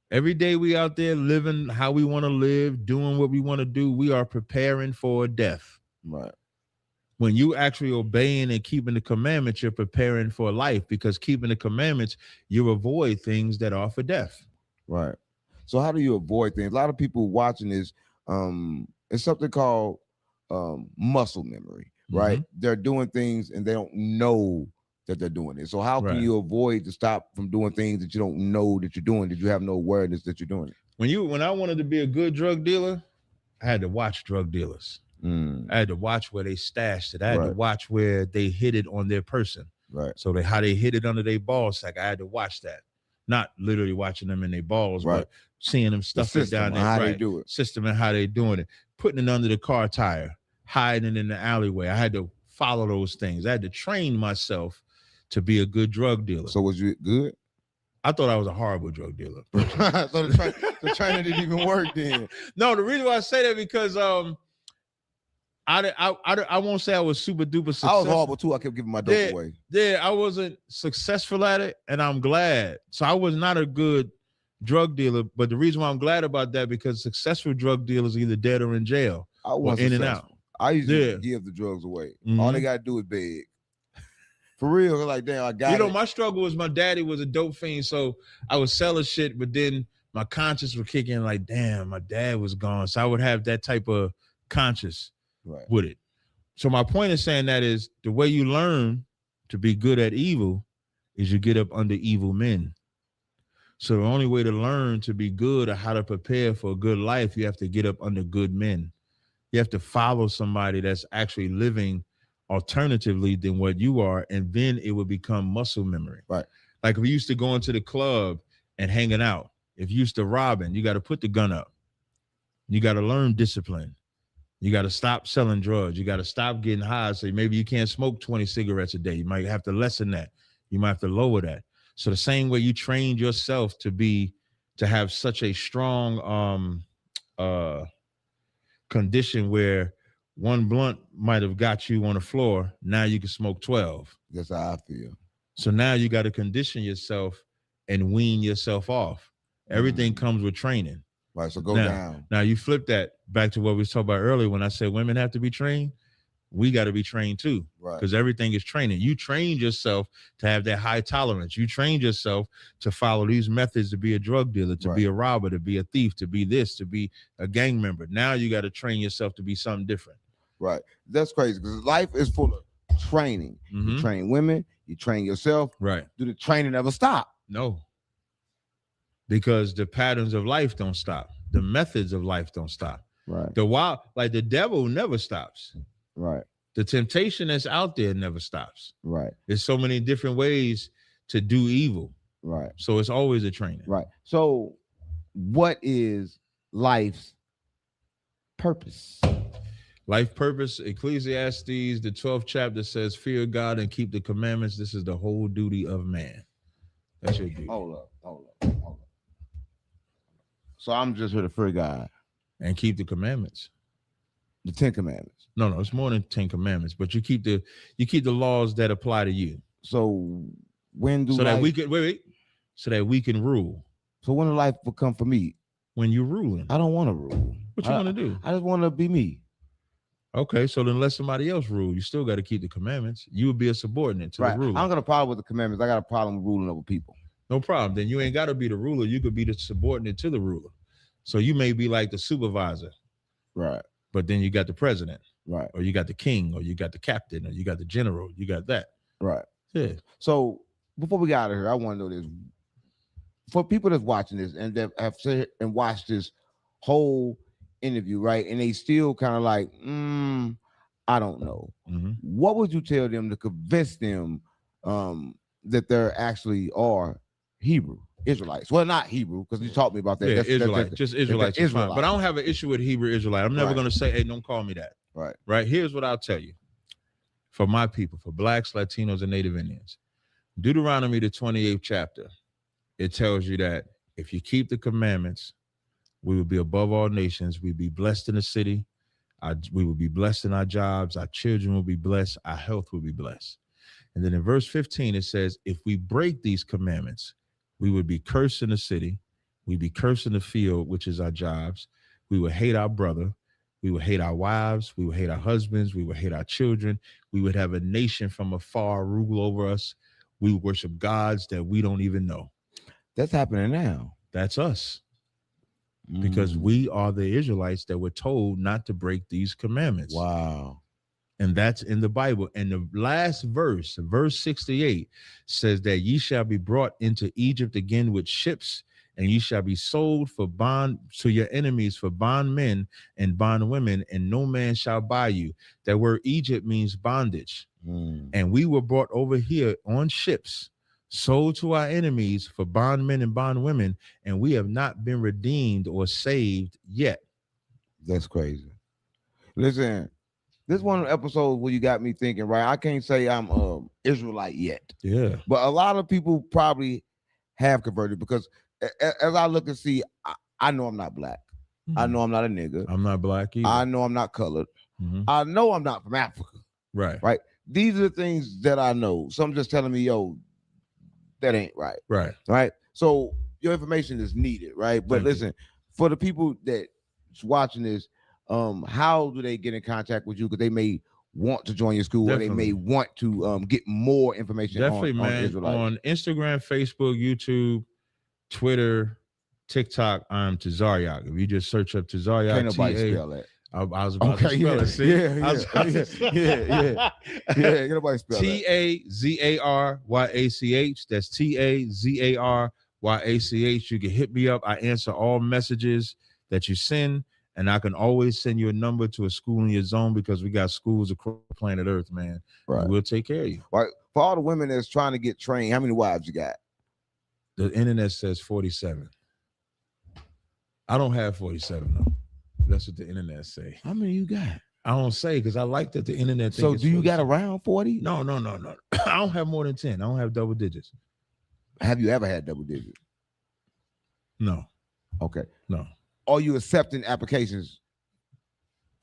Every day we out there living how we want to live, doing what we want to do. We are preparing for death. Right. When you actually obeying and keeping the commandments, you're preparing for life, because keeping the commandments, you avoid things that are for death. Right. So how do you avoid things? A lot of people watching this, it's something called muscle memory, right? Mm-hmm. They're doing things and they don't know that they're doing it. So how can you avoid to stop from doing things that you don't know that you're doing, that you have no awareness that you're doing it? When I wanted to be a good drug dealer, I had to watch drug dealers. I had to watch where they stashed it. I had to watch where they hid it on their person. Right. So how they hid it under their ball sack. I had to watch that. Not literally watching them in their balls, but seeing them stuff it down there. How they do it. System and how they doing it. Putting it under the car tire, hiding it in the alleyway. I had to follow those things. I had to train myself to be a good drug dealer. So was you good? I thought I was a horrible drug dealer. So the training didn't even work then. No, the reason why I say that because I won't say I was super duper successful. I was horrible too. I kept giving my dope away. Yeah, I wasn't successful at it, and I'm glad. So I was not a good drug dealer, but the reason why I'm glad about that, because successful drug dealers are either dead or in jail. I was in and out. I usually give the drugs away. All they gotta do is beg. For real, like damn, I got it. My struggle was my daddy was a dope fiend, so I was selling shit, but then my conscience would kick in like, damn, my dad was gone. So I would have that type of conscience with it. So my point is saying that is the way you learn to be good at evil is you get up under evil men. So the only way to learn to be good or how to prepare for a good life, you have to get up under good men. You have to follow somebody that's actually living alternatively than what you are, and then it will become muscle memory. Right. Like if we used to go into the club and hanging out, if you used to robbing, you got to put the gun up. You got to learn discipline. You got to stop selling drugs. You got to stop getting high. So maybe you can't smoke 20 cigarettes a day. You might have to lessen that. You might have to lower that. So the same way you trained yourself to have such a strong condition where one blunt might have got you on the floor. Now you can smoke 12. That's how I feel. So now you got to condition yourself and wean yourself off. Everything comes with training. Right. So go down. Now you flip that back to what we was talking about earlier when I said women have to be trained. We got to be trained too. Right. Because everything is training. You trained yourself to have that high tolerance. You trained yourself to follow these methods to be a drug dealer, to be a robber, to be a thief, to be this, to be a gang member. Now you got to train yourself to be something different. Right. That's crazy because life is full of training. You train women, you train yourself. Right. Do the training ever stop? No. Because the patterns of life don't stop. The methods of life don't stop. Right. The devil never stops. Right. The temptation that's out there never stops. Right. There's so many different ways to do evil. Right. So it's always a training. Right. So what is life's purpose? Life purpose, Ecclesiastes, the 12th chapter says, fear God and keep the commandments. This is the whole duty of man. That's your duty. Hold up. So I'm just here to fear God. And keep the commandments. The 10 commandments. No, it's more than 10 commandments, but you keep the laws that apply to you. So when do that we can so that we can rule. So when the life will come for me? When you're ruling. I don't want to rule. What you want to do? I just want to be me. Okay, so then let somebody else rule. You still got to keep the commandments. You would be a subordinate to the ruler. I don't got a problem with the commandments. I got a problem with ruling over people. No problem. Then you ain't got to be the ruler. You could be the subordinate to the ruler. So you may be like the supervisor. Right. But then you got the president. Right. Or you got the king, or you got the captain, or you got the general. You got that. Right. Yeah. So before we get out of here, I want to know this. For people that's watching this and that have said and watched this whole interview, right? And they still kind of like, I don't know. Mm-hmm. What would you tell them to convince them that there actually are Hebrew Israelites? Well, not Hebrew, because you taught me about that. Yeah, Israelites. Just Israelites is fine. But I don't have an issue with Hebrew Israelite. I'm never going to say, hey, don't call me that. Right. Right. Here's what I'll tell you. For my people, for Blacks, Latinos, and Native Indians, Deuteronomy, the 28th chapter, it tells you that if you keep the commandments, we will be above all nations. We'll be blessed in the city. We will be blessed in our jobs. Our children will be blessed. Our health will be blessed. And then in verse 15, it says, if we break these commandments, we would be cursed in the city. We'd be cursed in the field, which is our jobs. We would hate our brother. We would hate our wives. We would hate our husbands. We would hate our children. We would have a nation from afar rule over us. We would worship gods that we don't even know. That's happening now. That's us. Because we are the Israelites that were told not to break these commandments. Wow. And that's in the Bible. And the last verse, verse 68, says that ye shall be brought into Egypt again with ships, and ye shall be sold for bond to your enemies for bondmen and bondwomen, and no man shall buy you. That word Egypt means bondage. And we were brought over here on ships, sold to our enemies for bondmen and bondwomen, and we have not been redeemed or saved yet. That's crazy. Listen, this is one of the episodes where you got me thinking, right? I can't say I'm Israelite yet. Yeah. But a lot of people probably have converted, because as I look and see, I know I'm not black. I know I'm not a nigga. I'm not black either. I know I'm not colored. I know I'm not from Africa. Right. Right. These are the things that I know. Some just telling me, yo, that ain't right. Right. Right. So your information is needed, right? But listen, for the people that's watching this, how do they get in contact with you? Because they may want to join your school, or they may want to get more information on Israelites. On Instagram, Facebook, YouTube, Twitter, TikTok, I'm Tazaryach. If you just search up Tazaryach, can't nobody spell that. I was about to spell it. See? Yeah. Get nobody spell Tazaryach. That's Tazaryach. You can hit me up. I answer all messages that you send, and I can always send you a number to a school in your zone, because we got schools across planet Earth, man. Right. We'll take care of you. Right. For all the women that's trying to get trained, how many wives you got? The internet says 47. I don't have 47 though. That's what the internet say. How many you got? I don't say, because I like that the internet. So do you got around 40? No. I don't have more than 10. I don't have double digits. Have you ever had double digits? No. Okay. No. Are you accepting applications?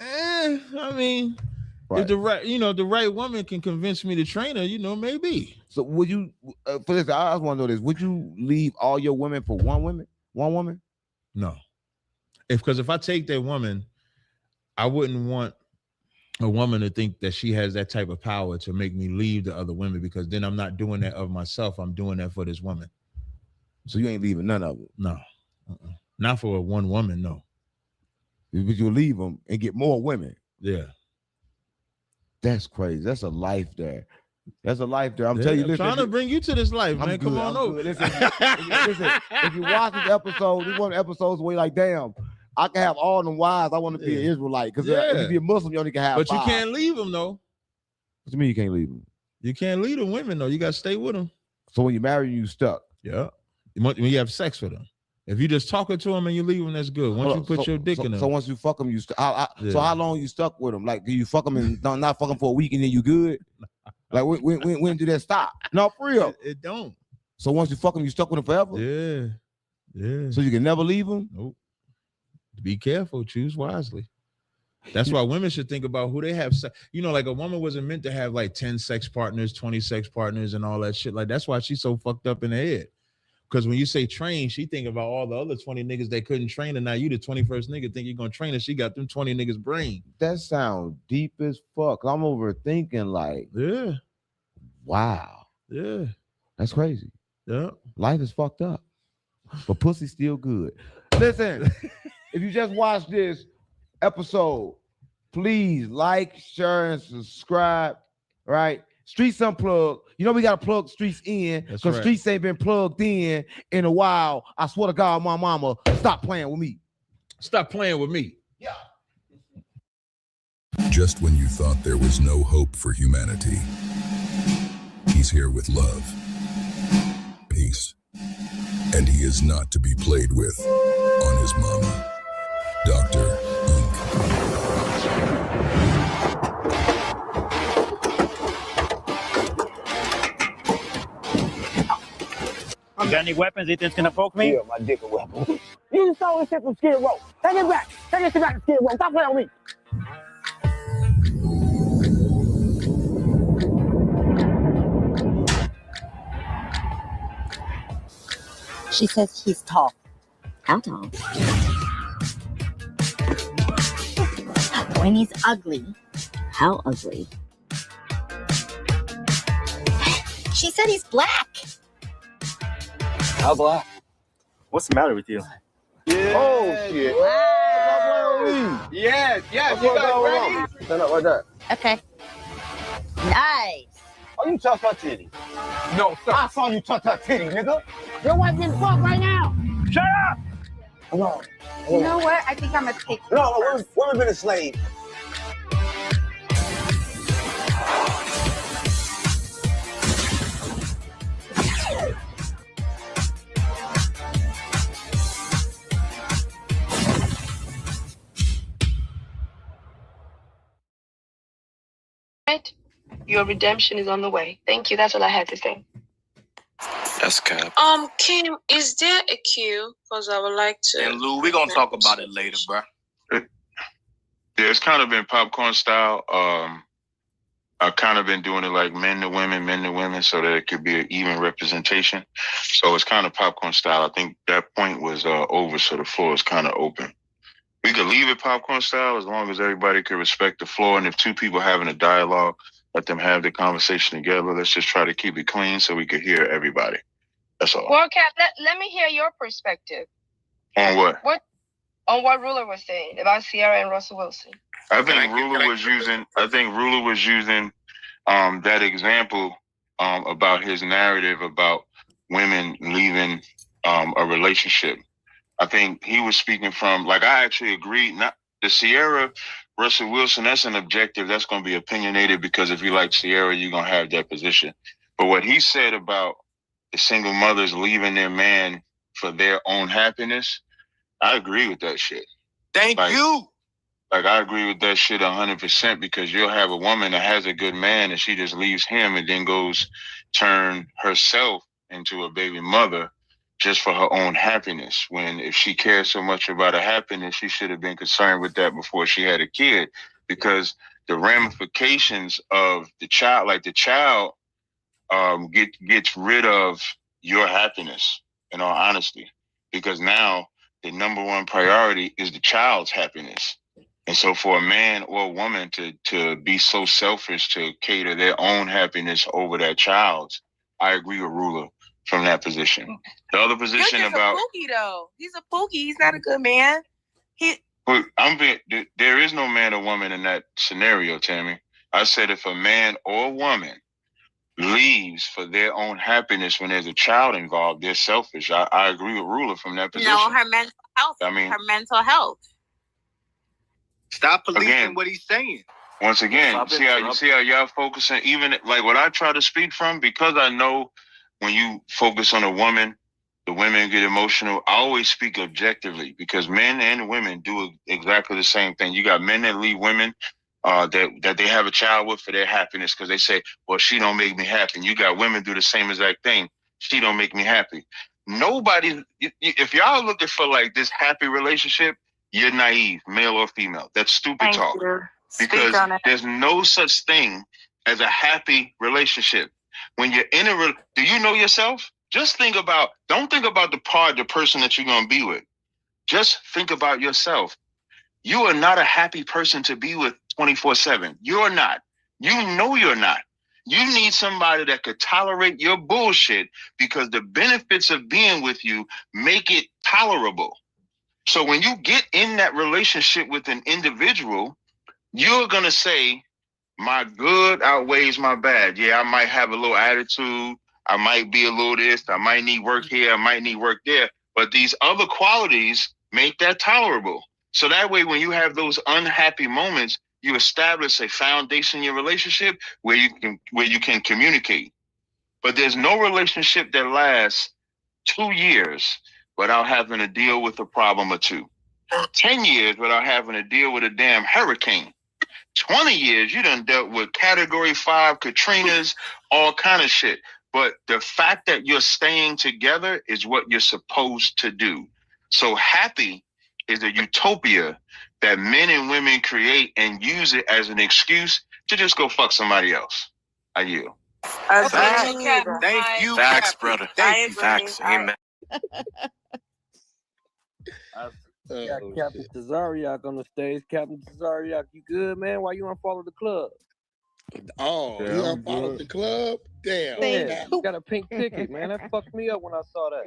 I mean, if the right woman can convince me to train her, maybe. So would you, for this, I just want to know this, would you leave all your women for one woman? No. Because if I take that woman, I wouldn't want a woman to think that she has that type of power to make me leave the other women, because then I'm not doing that of myself. I'm doing that for this woman. So you ain't leaving none of them? No. Not for one woman, no. But you'll leave them and get more women? Yeah. That's crazy. That's a life there. That's a life there. I'm telling you, listen. I'm trying to bring you to this life, man. Come on over. Listen, if you watch this episode, this one of the episodes where you're like, damn, I can have all them wives. I want to be an Israelite. Because if you be a Muslim, you only can have But 5. you can't leave them, though. What do you mean you can't leave them? You can't leave the women, though. You got to stay with them. So when you marry, you stuck? Yeah. When you have sex with them. If you just talking to him and you leave him, that's good. Once you put your dick in him. So once you fuck him, so how long you stuck with him? Like, do you fuck him and not fuck him for a week and then you good? Like, when do that stop? No, for real. It don't. So once you fuck him, you stuck with him forever? Yeah. Yeah. So you can never leave him? Nope. Be careful. Choose wisely. That's why women should think about who they have. You know, like a woman wasn't meant to have like 10 sex partners, 20 sex partners, and all that shit. Like, that's why she's so fucked up in the head. Because when you say train, she think about all the other 20 niggas they couldn't train, and now you the 21st nigga think you're gonna train her. She got them 20 niggas brain. That sounds deep as fuck. I'm overthinking, like, yeah. Wow. Yeah. That's crazy. Yeah. Life is fucked up. But pussy's still good. Listen, if you just watched this episode, please like, share, and subscribe. Right? Streets Unplugged. You know we gotta plug Streets in because right. Streets ain't been plugged in a while. I swear to God, my mama, stop playing with me. Stop playing with me. Yeah. Just when you thought there was no hope for humanity, he's here with love, peace, and he is not to be played with on his mama, Dr. You got any weapons you think's gonna poke me? Yeah, my dick a weapon. You stole this shit from Skid Row. Take it back. Take this shit back to Skid Row. Stop playing with me. She says he's tall. How tall? When he's ugly. How ugly? She said he's black. How black? What's the matter with you? Yeah. Oh, shit. Wow. Yes, yes. You guys ready? Stand up right there. Okay. Nice. Oh, you touched her titty. No, sir. I saw you touch her titty, nigga. Your wife getting fucked right now. Shut up. Come on. You know what? I think I'm gonna take. No, women been enslaved. Your redemption is on the way. Thank you. That's all I had to say. That's cap. Kim, is there a queue? Because I would like to. And Lou, we're gonna talk about it later, bro. Yeah, it's kind of been popcorn style. I've kind of been doing it like men to women, so that it could be an even representation. So it's kind of popcorn style. I think that point was over, so the floor is kind of open. We could leave it popcorn style as long as everybody can respect the floor. And if two people having a dialogue, let them have the conversation together. Let's just try to keep it clean so we could hear everybody. That's all. Well, Cap, let me hear your perspective. On what? On what Ruler was saying about Sierra and Russell Wilson. I think Ruler was using that example about his narrative about women leaving a relationship. I think he was speaking from, like, I actually agree. Not the Sierra, Russell Wilson, that's an objective. That's going to be opinionated because if you like Sierra, you're going to have that position. But what he said about the single mothers leaving their man for their own happiness, I agree with that shit. Thank you. Like, I agree with that shit 100% because you'll have a woman that has a good man and she just leaves him and then goes turn herself into a baby mother just for her own happiness. When if she cares so much about her happiness, she should have been concerned with that before she had a kid, because the ramifications of the child, like the child gets rid of your happiness, in all honesty, because now the number one priority is the child's happiness. And so for a man or a woman to be so selfish to cater their own happiness over that child's, I agree with Ruler from that position. The other position about Pookie though. He's a Pookie. He's not a good man. There is no man or woman in that scenario, Tammy. I said if a man or woman leaves for their own happiness when there's a child involved, they're selfish. I agree with Ruler from that position. No, her mental health. I mean, her mental health. Stop policing what he's saying. Once again, see how y'all focusing, even like what I try to speak from, because I know when you focus on a woman, The women get emotional. I always speak objectively because men and women do exactly the same thing. You got men that leave women that they have a child with for their happiness because they say, well, she don't make me happy. And you got women do the same exact thing. She don't make me happy. Nobody, if y'all looking for like this happy relationship, you're naive, male or female. That's stupid talk. Because there's no such thing as a happy relationship. When you're in do you know yourself? Just think about, don't think about the person that you're going to be with. Just think about yourself. You are not a happy person to be with 24/7. You're not. You know you're not. You need somebody that could tolerate your bullshit because the benefits of being with you make it tolerable. So when you get in that relationship with an individual, you're going to say, my good outweighs my bad. Yeah, I might have a little attitude. I might be a little this. I might need work here. I might need work there. But these other qualities make that tolerable. So that way, when you have those unhappy moments, you establish a foundation in your relationship where you can communicate. But there's no relationship that lasts 2 years without having to deal with a problem or two. 10 years without having to deal with a damn hurricane. 20 years, you done dealt with Category 5, Katrinas, all kind of shit. But the fact that you're staying together is what you're supposed to do. So happy is a utopia that men and women create and use it as an excuse to just go fuck somebody else. I yield. Thank you. Facts, brother. Thank you. Facts. Amen. Got Captain Tazaryach on the stage. Captain Tazaryach, you good, man? Why you unfollow the club? Oh, he unfollowed the club? Damn. Yeah, you got a pink ticket, man. That fucked me up when I saw that.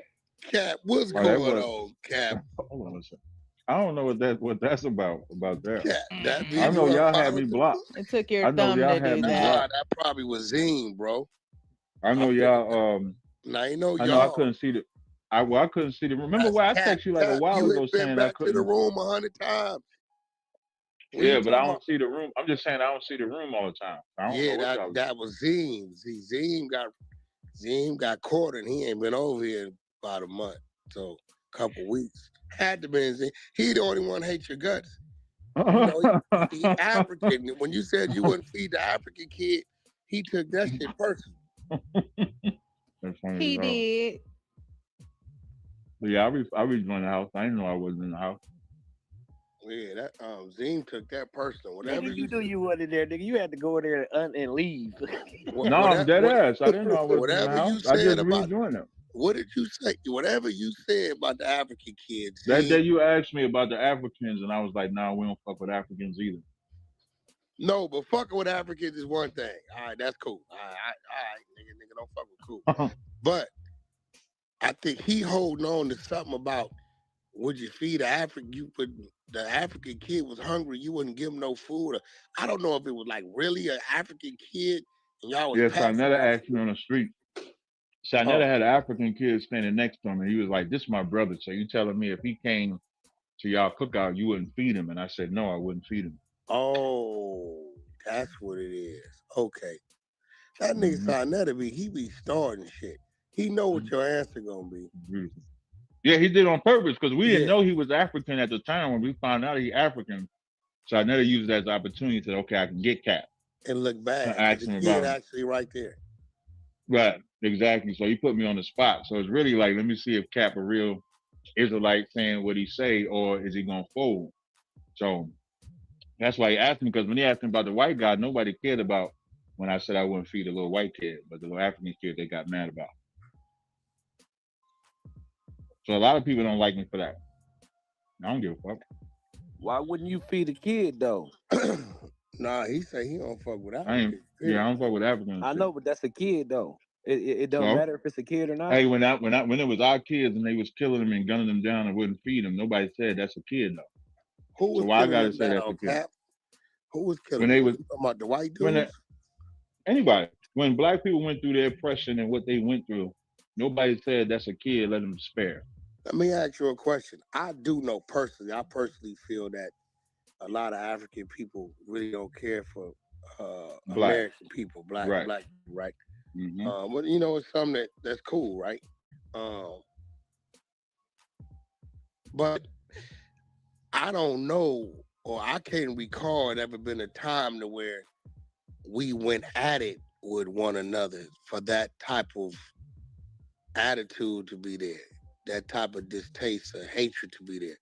Cap, what's going on, Cap? Hold on a second. I don't know what that's about that. Cap, I know y'all had me blocked. It took your I know thumb y'all to had do me that. blocked. That probably was Zine, bro. I know y'all. Now you know I y'all. know I couldn't see the. I couldn't see the. Remember why I texted you like a while ago saying I back couldn't. to the room 100 times. Yeah, but I don't see the room. I'm just saying I don't see the room all the time. I don't know what y'all. That was Zine. See, Zine got caught and he ain't been over here in about a month, so a couple weeks. Had to be Zine. He the only one hate your guts. You know, he African. When you said you wouldn't feed the African kid, he took that shit personal. He did. Yeah, I rejoined the house. I didn't know I wasn't in the house. Yeah, that Zine took that personal. Whatever Nigga, you knew you went in there, nigga. You had to go in there and leave. No, I'm dead ass. I didn't know I wasn't in the house. I just rejoined them. What did you say? Whatever you said about the African kids. That day you asked me about the Africans, and I was like, "Nah, we don't fuck with Africans either." No, but fucking with Africans is one thing. All right, that's cool. All right, nigga, don't fuck with cool. But I think he holding on to something about would you feed the African kid was hungry, you wouldn't give him no food. I don't know if it was like really an African kid and y'all was Sarnetta asked me on the street. Sarnetta had an African kid standing next to him, and he was like, "This is my brother. So you telling me if he came to y'all cookout, you wouldn't feed him?" And I said, "No, I wouldn't feed him." Oh, that's what it is. Okay. That nigga Sarnetta he be starting shit. He know what your answer gonna be. Yeah, he did on purpose because we didn't know he was African at the time. When we found out he African, Sarnetta used it as an opportunity to say, "Okay, I can get Cap." And look bad. Ask him The kid about him. actually right there. Right, exactly. So he put me on the spot. So it's really like, let me see if Cap a real Israelite saying what he say, or is he gonna fold? So that's why he asked me, because when he asked me about the white guy, nobody cared about when I said I wouldn't feed a little white kid, but the little African kid they got mad about. So a lot of people don't like me for that. I don't give a fuck. Why wouldn't you feed a kid though? Nah, he say he don't fuck with Africans. I don't fuck with Africans. I know, but that's a kid though. It don't matter if it's a kid or not. Hey, when it was our kids and they was killing them and gunning them down and wouldn't feed them, nobody said that's a kid though. Who was so why I killing gotta them say that's down, a kid? Cap? Who was killing When they them? was You talking about the white dudes? Anybody. When black people went through their oppression and what they went through, nobody said that's a kid, let them spare. Let me ask you a question. I do know personally, I personally feel that a lot of African people really don't care for American people, black, right? Mm-hmm. Well, you know, it's something that's cool, right? But I don't know, or I can't recall it ever been a time to where we went at it with one another for that type of attitude to be there, that type of distaste or hatred to be there.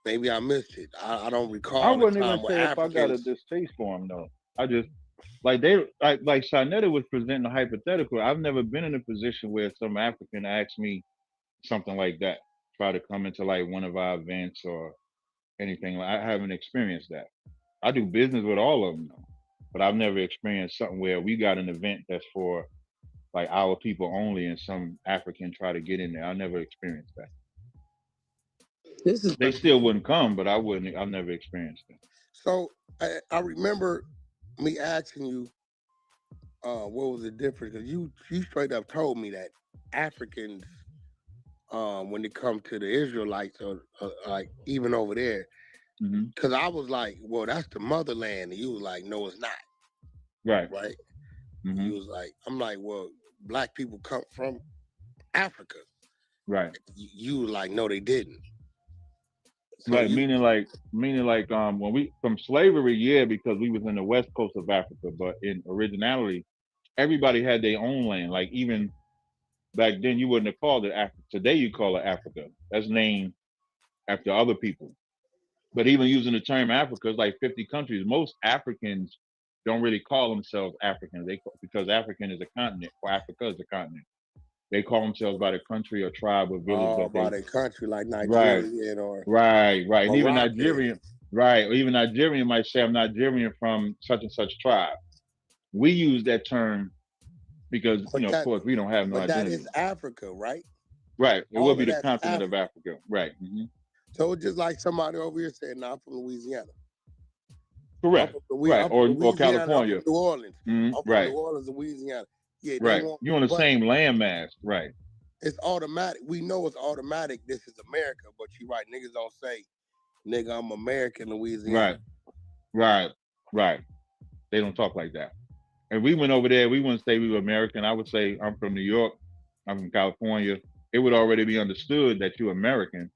Maybe I missed it. I don't recall I a wouldn't even time where say if I got a Africans. distaste for him though. I just like Shanetta was presenting a hypothetical. I've never been in a position where some African asked me something like that, try to come into like one of our events or anything. I haven't experienced that. I do business with all of them though, but I've never experienced something where we got an event that's for like our people only and some African try to get in there. I never experienced that. They still wouldn't come, but I've never experienced that. So I remember me asking you, what was the difference? Because you straight up told me that Africans, when it comes to the Israelites, or like even over there, because I was like, well, that's the motherland, and you was like, no, it's not. Right. Right. You was like, I'm like, well, black people come from Africa. Right. You was like, no, they didn't. So Right, meaning like when we from slavery, yeah, because we was in the west coast of Africa, but in originality, everybody had their own land. Like even back then, you wouldn't have called it Africa. Today, you call it Africa. That's named after other people. But even using the term Africa, it's like 50 countries. Most Africans don't really call themselves Africans. Because African is a continent, or Africa is a continent. They call themselves by the country or tribe or village that by they. the country, like Right. Nigerian or Right. And even Moroccan. Nigerian. Right. Or even Nigerian might say, I'm Nigerian from such and such tribe. We use that term because, of course, we don't have no but identity. that is Africa, right? Right. It All would be of the that's continent of Africa. Right. So it's just like somebody over here saying, "No, I'm from Louisiana." Correct. I'm from Or California. I'm from New Orleans. I'm from Right. New Orleans, Louisiana. Yeah, they Right. want. You're on the same landmass. Right. It's automatic. We know it's automatic. This is America, but you're right. Niggas don't say, "Nigga, I'm American, Louisiana." Right. They don't talk like that. If we went over there, we wouldn't say we were American. I would say I'm from New York. I'm from California. It would already be understood that you're American.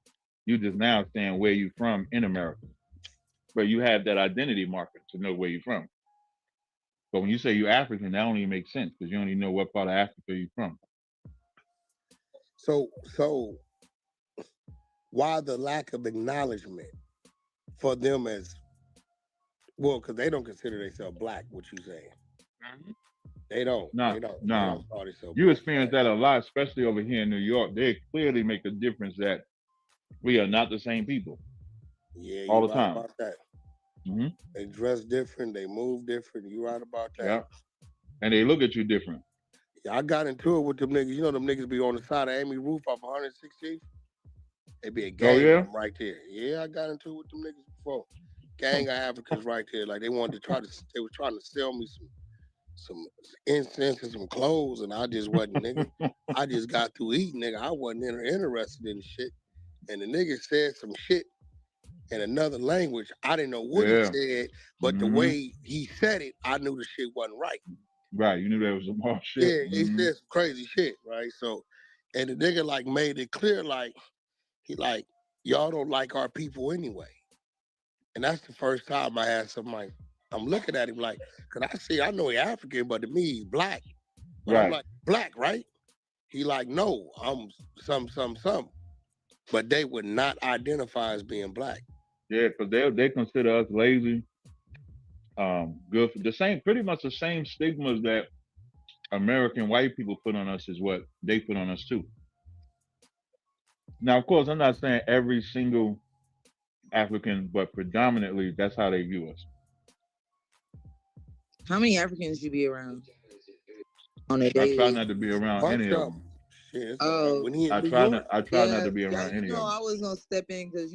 You just now saying where you from in America. But you have that identity marker to know where you're from. But when you say you're African, that don't even make sense because you don't even know what part of Africa you're from. So why the lack of acknowledgement for them as well? Because they don't consider themselves black. What you saying? They don't. No. They don't call themselves You black. experience that a lot, especially over here in New York. They clearly make a difference that we are not the same people. Yeah, all you're the right time. about that. They dress different. They move different. You're right about that. Yeah. And they look at you different. Yeah, I got into it with them niggas. You know them niggas be on the side of Amy roof off 116th? They be a gang of them right there. Yeah, I got into it with them niggas before. Gang of Africans right there. Like they wanted to they were trying to sell me some incense and some clothes, and I just wasn't, nigga. I just got through eating, nigga. I wasn't interested in the shit. And the nigga said some shit in another language. I didn't know what he said, but the way he said it, I knew the shit wasn't right. Right, you knew that was some hard shit. Yeah, he said some crazy shit, right? So, and the nigga like made it clear, like, he like, y'all don't like our people anyway. And that's the first time I had something like, I'm looking at him like, cause I know he African, but to me he's black. But I'm like, black, right? He like, no, I'm some. But they would not identify as being black. Yeah, because they consider us lazy. Good for pretty much the same stigmas that American white people put on us is what they put on us too. Now, of course, I'm not saying every single African, but predominantly that's how they view us. How many Africans you be around on a daily? I try not to be around any of them. I try not to be around any of them. I was gonna step in because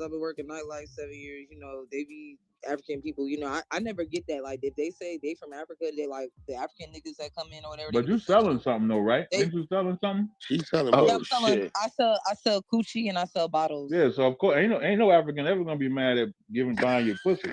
I've been working nightlife 7 years. They be African people. I never get that. Like if they say they from Africa, they like the African niggas that come in or whatever. But you selling something though, right? Ain't you selling something? She's selling. Shit. I sell coochie and I sell bottles. Yeah, so of course ain't no African ever gonna be mad at buying your pussy.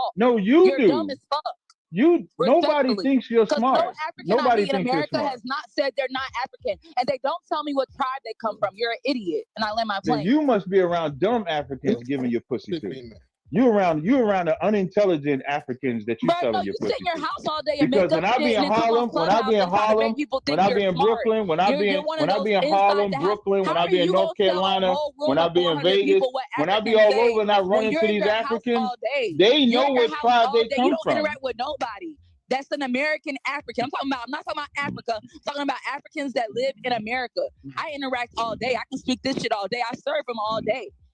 talk. No, you You're do. dumb as fuck. Nobody thinks you're Because smart. no African Nobody I meet in thinks you're America smart. has not said they're not African, and they don't tell me what tribe they come from. You're an idiot, and I land my Then plane. you must be around dumb Africans giving your pussy to. You around the unintelligent Africans that you Bro, selling no, your you pussy sit in your to. house all day and Because make up when I shit be in and then come Harlem, on when I be Clubhouse in and try to Harlem, make people when think I you're be in smart. Brooklyn, when I be You're in one of when I those be in inside Harlem, the house. Brooklyn, when How I are be in you North gonna tell a Carolina, whole room when I of be in 400 Vegas, people what when I be Africans all say over and I run when into you're in these your house Africans, all day? they You're know in your what house tribe all they day. You come don't from. interact with nobody. That's an American African. I'm not talking about Africa. I'm talking about Africans that live in America. I interact all day. I can speak this shit all day. I serve them all day.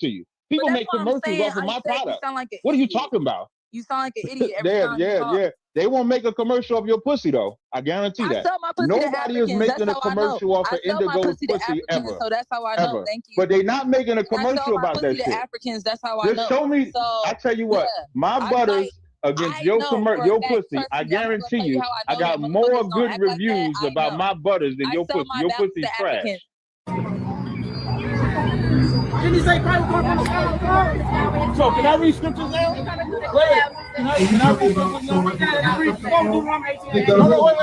to you. People make commercials off of my product. You sound like an What are you idiot. talking about? You sound like an idiot every time you talk. Yeah. They won't make a commercial of your pussy though. I guarantee I that. sell my pussy to Nobody is Africans. making That's a how I know. commercial off I of sell my Indigo's pussy to pussy Africans, ever. so that's how I know. Ever. Thank you. But they're not making a And I commercial sell my about pussy that to shit. Africans. That's how I know. Just show me. So I tell you what, yeah, my I butters. fight against your pussy. I guarantee you, I got more good reviews about my butters than your pussy. Your pussy's trash. Didn't he say private court from the sky? So can I read scriptures now? Wait, can I read scriptures now? No, wait.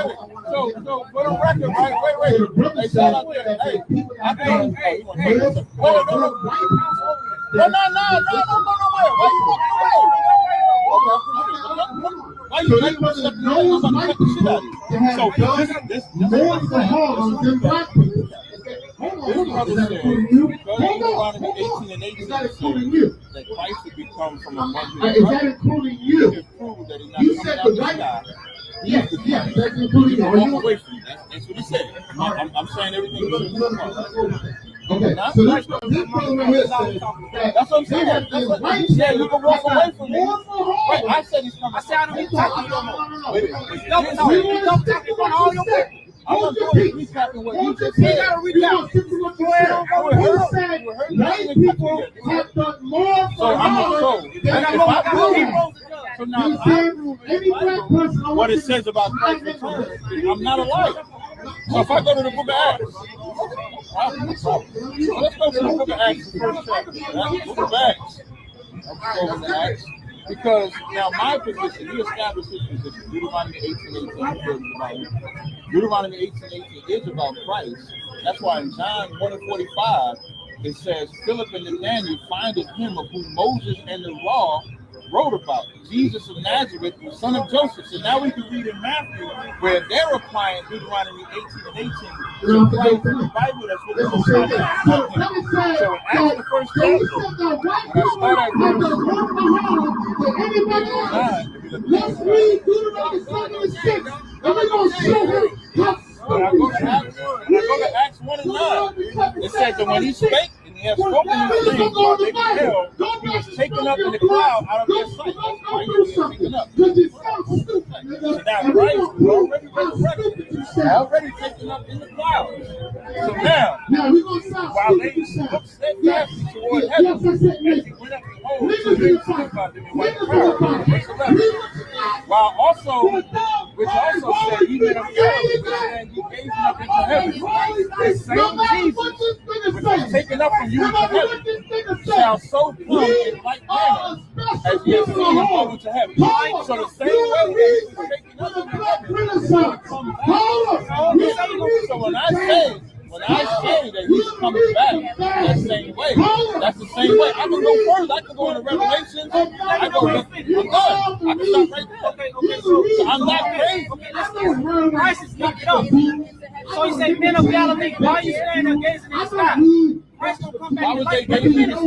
So for the record, right? Wait. Hey, shout out there. Hey, I think. Hey, no. Why you stepping away? I'm about to cut the shit out of you. So this more for harm than black people. This brother said, Deuteronomy 18 and 18 says that Christ would become from among his brothers. Is that including you? You can prove that he's not coming out the sky. Yes, that's including you. Walk away from you. That's what he said. I'm saying everything is okay, so this brother right here says that's what I'm saying. That's what he said. You can walk away from me. Right, I said he's coming. I said I don't need to talk to you no more. Wait. You don't talk in front of all your people. I'm going to recapping what you just said. You got to recap. White people have done more for so now any black person what it says about Christ's return. I'm not a liar. So if I go to the book of Acts, let's go to the book of Acts, the first chapter. Book of Acts. Let's go to Acts. Because now my position, he established his position. Deuteronomy 18:18 Deuteronomy 18:18 is about Christ. That's why in John 1:45 it says, Philip and Nathanael findeth him of whom Moses and the law wrote about, Jesus of Nazareth, the son of Joseph. So now we can read in Matthew where they're applying Deuteronomy 18:18 to Christ in the Bible. That's what it's saying. So in Acts the first chapter, let's read Deuteronomy 6. And we're going to show him. When I go to Acts 1 and 9, it says that when he spake, and he had spoken these things while they beheld, he was taken up in the cloud out of their sight. That's why he was taken up. So now Christ was already resurrected, already taken up in the clouds. So now, while they looked steadfastly toward heaven, as he went up, behold, two men stood by them in white cloud, while also, which also said, ye men of Galilee, and ye gazing up into heaven, the same Jesus, which was taken up from you into heaven, shall so come in like manner as ye have seen him go into heaven. So the same way that he was taken up into heaven, he will come back. So when I say that he's coming back that same way, that's the same way. I can go further. I can go into Revelation. I go, I'm done. I can stop right there. Okay, so I'm not crazy. Okay, let's go. Christ is lifted up. So he said, men of Galilee, why are you standing there gazing in the sky? Christ will come back. Why was they gazing in the sky?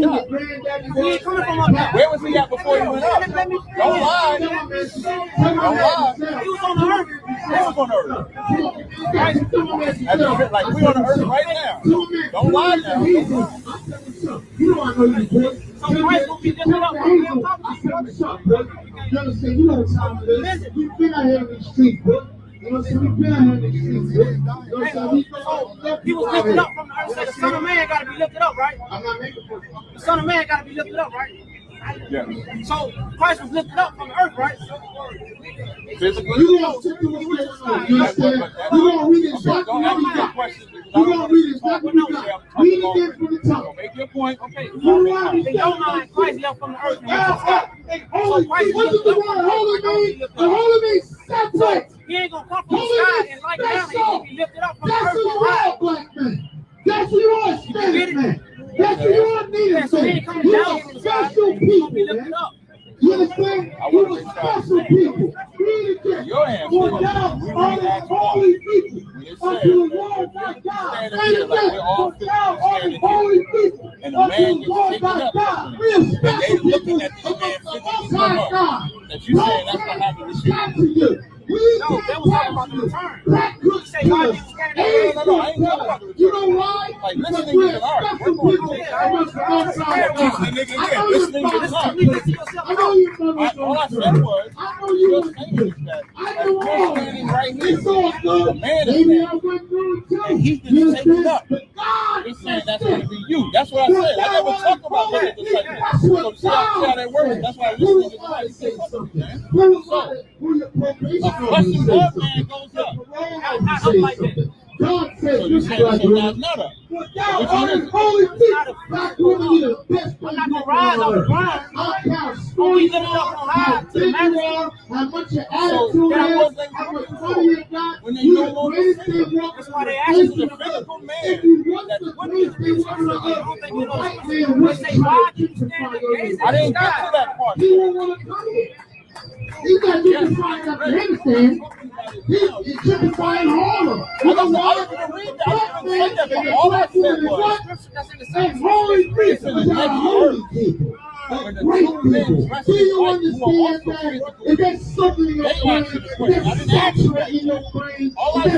He ain't coming from up there. Where was he at before he went up? Don't lie. Don't lie. He was on the earth. He was on the earth. Christ, like we're on the earth right now. Don't lie now. You know I know you. So Christ will be lifted up. You understand? You know what time it is. We've been out here in the street, bro. You know what I'm saying? We've been out here in the streets, bro. You know what I'm saying? He was lifted up from the earth. So the Son of Man got to be lifted up, right? I'm not making it. The Son of Man got to be lifted up, right? Yeah. So Christ was lifted up from the earth, right? Physically? You're going to read it back. Don't ask me that question. You're going to read it back. Read it again from the top. Make your point. Okay. In your mind, Christ left from the earth. So Christ what does the word holy mean? The holy means separate. He ain't going to come from the sky and like down. He's going to be lifted up from the earth. That's your black man. That's your Spanish man. That's your needed man. You're special people, man. You understand? You're special people. Read it again. For thou art holy people unto the Lord thy God. And we're all holy people and the man gets taken up. And they looking at this man physically come up. That you saying that's what happened to you. No, that was talking about the return. You say God didn't stand there. No, I ain't talking about the return. You know why? Like listening to the art. We're going to do that. Listening to the art. All I said was, you're saying that as you're standing right here, the man is there, and he's been taken up. just saying that's going to be you. That's what I said. I never talked about what the disciples. So see how that works. That's why I listen to somebody say something, man. So a flesh and blood man goes up. I like that. God said so you said so now another. God always holy people. God told me the best place you can rise on the ground. I can't school you how big you are, how much your attitude is, how much money you got. When they You no the longer greatest single. thing walking That's why they the ask face you of the the physical earth. man. If you want the greatest thing walking the earth, white man wouldn't try to justify your name. I didn't get to that part. He won't want to come here. He's not justifying Afghanistan. He's justifying Harlem. You know why? Black men and black women and what? And holy people. They're holy people. Great people. Do you understand that? Is that something in your brain? Is that saturating in your brain? Is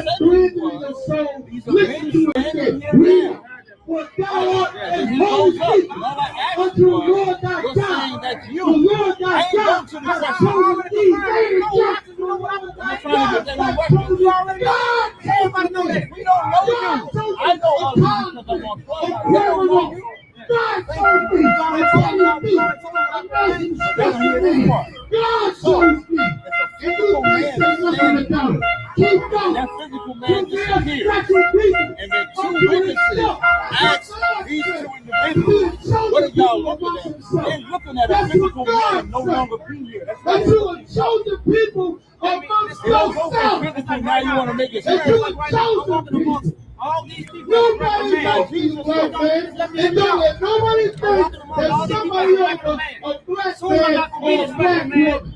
that breathing in your soul? Listen to it say, real. For God and holy people unto the Lord thy God. The Lord thy God has chosen thee. Ladies and gentlemen, I'm trying to get that on record. You already know. Everybody know that. We don't know you. I know all of you because I'm on Clubhouse. We don't know you. God chose me. God chose me. And you can't say nothing about it. Keep going. That physical man disappeared. And then two witnesses asked these two individuals, what are y'all looking at? They're looking at a physical man no longer be here. That's But you have chosen people amongst yourself. Now you want to make it And you have chosen people. all these people. Nobody knows Jesus Christ, man. And don't let nobody think that somebody else, a black man or a black woman,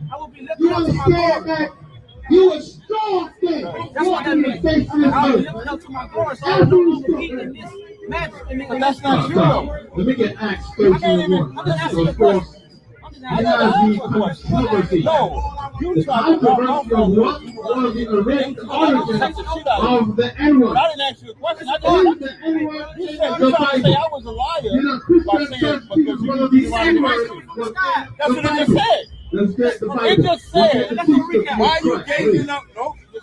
you understand that you a strong thing. That's what that means. I'll be living up to my glory, so I'm no longer eating this magic. But that's not true, though. Let me get Acts 13:1. So of course, I gotta be controversy. No, you the controversy of what was the origin of the N-word. I didn't ask you a question. I just the N-word you in said the you trying to say Bible. I was a liar You know, by Christian saying church because teaches you one of use these the right N-words. That's what it just said. Let's get the Bible. It just said. Why you gazing up? Nope. You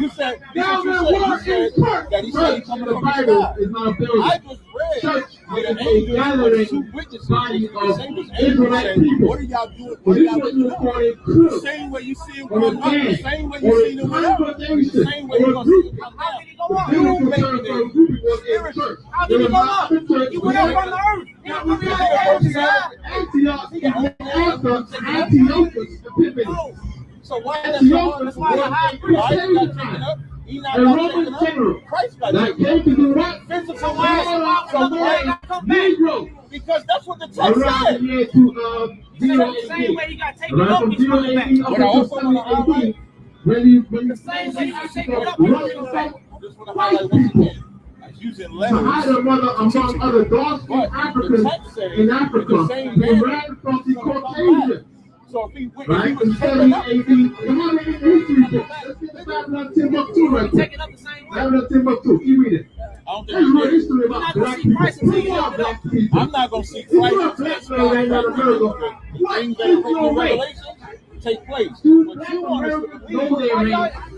said that he said he's coming the from Bible the sky. is not a building. I just read Church with is an a angel gathering two witnesses. body of Israelite Israelite people. what are y'all doing? Well, What are this y'all is what you call a doing? crew, The same way you see him or a come up, the gang, same way or you a see him went up, the congregation, same way or you're a going to see group. him come down. The biblical term for a group was a church. How did he go up? He went up on the earth. Antioch is after Antiochus Epiphanes. So why Antiochus was a crusader time. A Roman general that came to do what? Physical Negro. Because that's what the text Around said. the year to 0 AD. Around from 0 AD up until 70 AD. When you same way you take it up. white people. Using To letters hide a mother among other dark-skinned Africans in Africa, they ran from the Caucasians. So if he went, Right? In 70 AD, come on, read the history book. Let's get the Babylon Timbuktu right there. Babylon Timbuktu, you read it. There's real history about black people. I'm not going to see Christ until things that are in Revelation take place. What you want us to believe,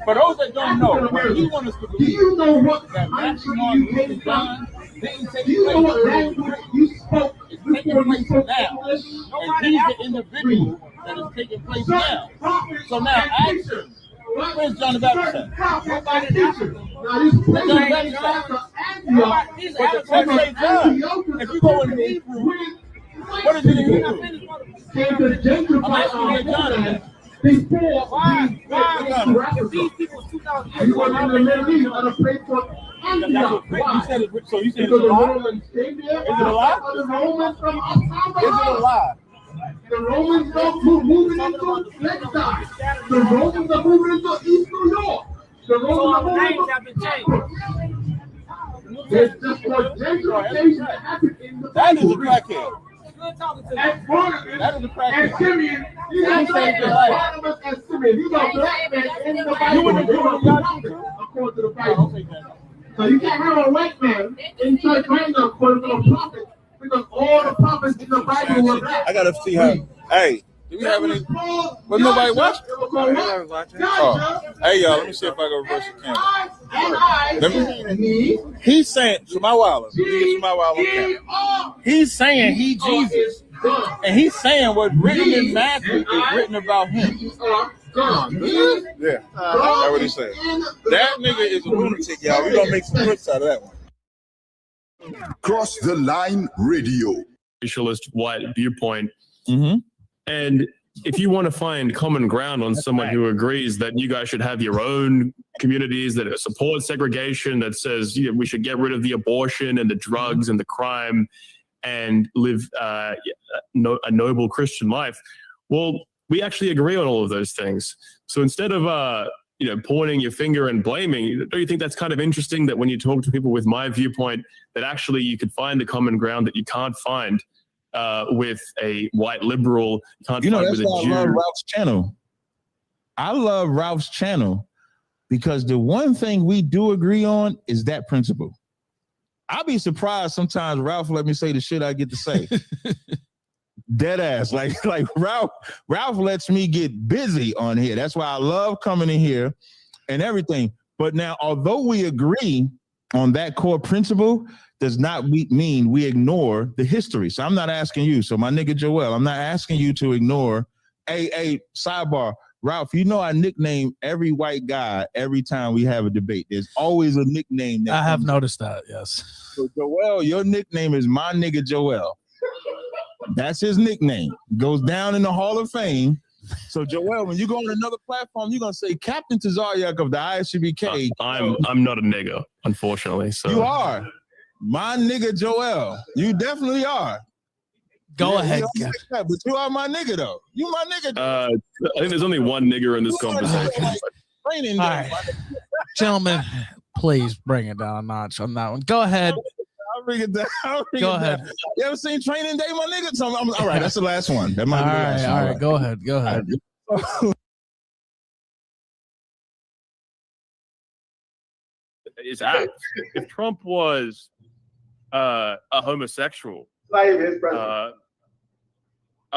for those that don't know, what you want us to believe, do you know what that country Matthew, you came from? didn't take Do you know what place. language you spoke before you spoke Now, English? and he's the individual that is taking place now. So now, ask him, where's John the Baptist at? Now this place is after Antioch, But the text say John. If you go in Hebrew, what is it in Hebrew? came to gentrify our homeland before These people 2,000 you were in the Middle East at a place called Antioch. Why? So you said Because it's a the lie? Romans came there. Is it a lie? The Romans from outside the Is it a lie? The Romans are moving into Texas. The Romans are moving into East New York. The Romans are moving into It's just for gentrification that happened in the That is a Bible. crackhead. And Barnabas That is a and crackhead. Simeon, these are Barnabas and Simeon. These are black men in the Bible. You wouldn't They agree were with that prophets, too? according to the I don't Bible. think that. So you can't have a white man in church right now according to a prophet, because all the prophets in the Bible were black. I gotta see how. Hey, Do we have any? Was nobody watching? Oh, hey y'all, let me see if I can reverse the camera. He's saying, Shema Waller, he's saying he Jesus, and he's saying what's written in Matthew is written about him. Yeah, that's what he said. That nigga is a lunatic, y'all. We gonna make some clips out of that one. Cross the Line Radio. Racialist white viewpoint. And if you want to find common ground on someone who agrees that you guys should have your own communities that support segregation, that says we should get rid of the abortion and the drugs and the crime and live a noble Christian life, well, we actually agree on all of those things. So instead of pointing your finger and blaming, don't you think that's kind of interesting that when you talk to people with my viewpoint, that actually you could find a common ground that you can't find with a white liberal, you can't find with a Jew. I love Ralph's channel. I love Ralph's channel because the one thing we do agree on is that principle. I'll be surprised sometimes Ralph let me say the shit I get to say. Dead ass. Like Ralph lets me get busy on here. That's why I love coming in here and everything. But now, although we agree on that core principle, does not mean we ignore the history. So I'm not asking you. So my nigga Joel, I'm not asking you to ignore. Hey, sidebar. Ralph, you know I nickname every white guy every time we have a debate. There's always a nickname. I have noticed that, yes. So Joel, your nickname is my nigga Joel. That's his nickname. Goes down in the Hall of Fame. So Joel, when you go on another platform, you're gonna say Captain Tazaryach of the ISUBK. I'm not a nigga, unfortunately. So you are. My nigga Joel. You definitely are. Go ahead. But you are my nigga though. You my nigga. I think there's only one nigger in this conversation. All right. Gentlemen, please bring it down a notch on that one. Go ahead. I'll bring it down. Go ahead. You ever seen Training Day, my nigga? So all right, that's the last one. That might be the last one. All right. Go ahead. Is act. If Trump was a homosexual, I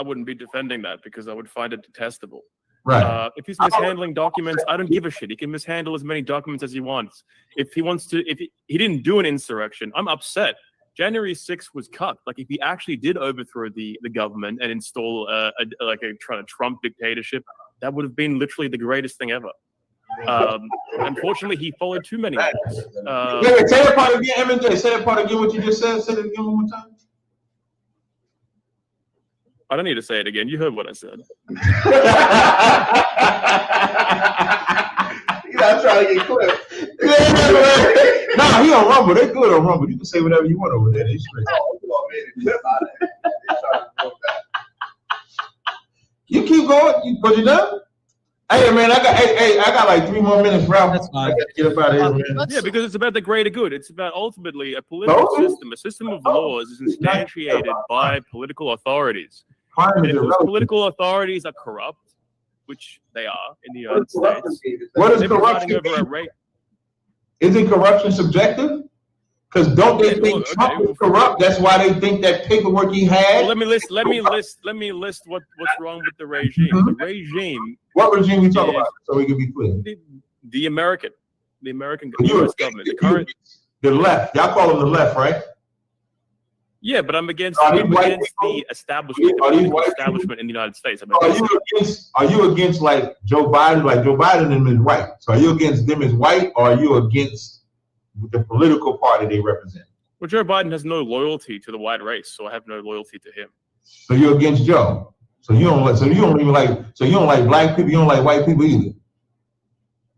wouldn't be defending that because I would find it detestable. Right. If he's mishandling documents, I don't give a shit. He can mishandle as many documents as he wants. If he didn't do an insurrection, I'm upset. January 6th was cut. Like if he actually did overthrow the government and install a Trump dictatorship, that would have been literally the greatest thing ever. Unfortunately, he followed too many rules. Wait, say that part again, MJ. Say that part again. What you just said. Say it again one more time. I don't need to say it again. You heard what I said. You're not trying to get clipped. Nah, he on Rumble. They good on Rumble. You can say whatever you want over there. They straight. You keep going. But you done? Hey man, I got like 3 more minutes, Ralph. That's fine. I gotta get up out of here, man. Yeah, because it's about the greater good. It's about ultimately a political system. A system of laws is instantiated by political authorities. And if those political authorities are corrupt, which they are in the United States, what is corruption? Isn't corruption subjective? Because don't they think Trump is corrupt? That's why they think that paperwork he had. Well, let me list what's wrong with the regime. The regime. What regime we talk about? So we can be clear. The American US government. The current. The left. Y'all call them the left, right? Yeah, but I'm against the establishment, in the United States. Are you against like Joe Biden? Like Joe Biden and is white. So are you against them as white, or are you against the political party they represent? Well, Joe Biden has no loyalty to the white race, so I have no loyalty to him. So you're against Joe. So you don't like black people. You don't like white people either.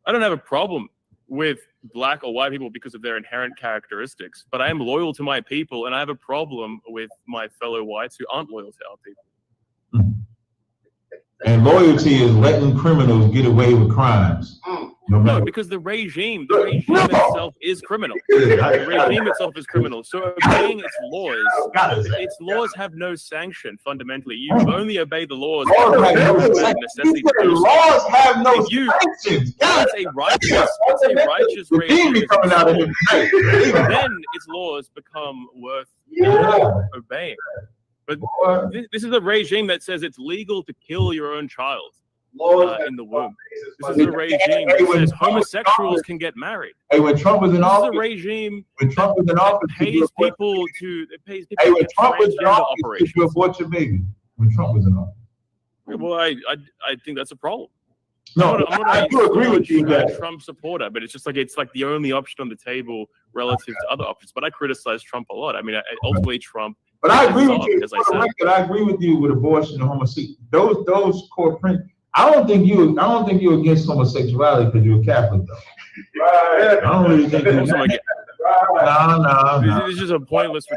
I don't have a problem with black or white people because of their inherent characteristics, but I am loyal to my people, and I have a problem with my fellow whites who aren't loyal to our people. And loyalty is letting criminals get away with crimes. No, because the regime itself is criminal. The regime itself is criminal. So obeying its laws have no sanction fundamentally. You only obey the laws necessity. Laws have no sanction. It's a righteous regime. Then its laws become worth obeying. But this is a regime that says it's legal to kill your own child in the womb. This is a regime that says homosexuals can get married. Hey, when Trump was in office, this is a regime when Trump was in office, pays people to Hey, when Trump was in office, you abort your baby. When Trump was in office. Well, I think that's a problem. No, I do agree with you I'm that a Trump supporter, but it's like the only option on the table relative to other options. But I criticize Trump a lot. I mean, ultimately Trump. But I agree with you. As I said. I agree with you with abortion and homosexuality. Those core principles. I don't think you're against homosexuality because you're a Catholic, though. Right. I don't really think you're. No. This is just a pointless. You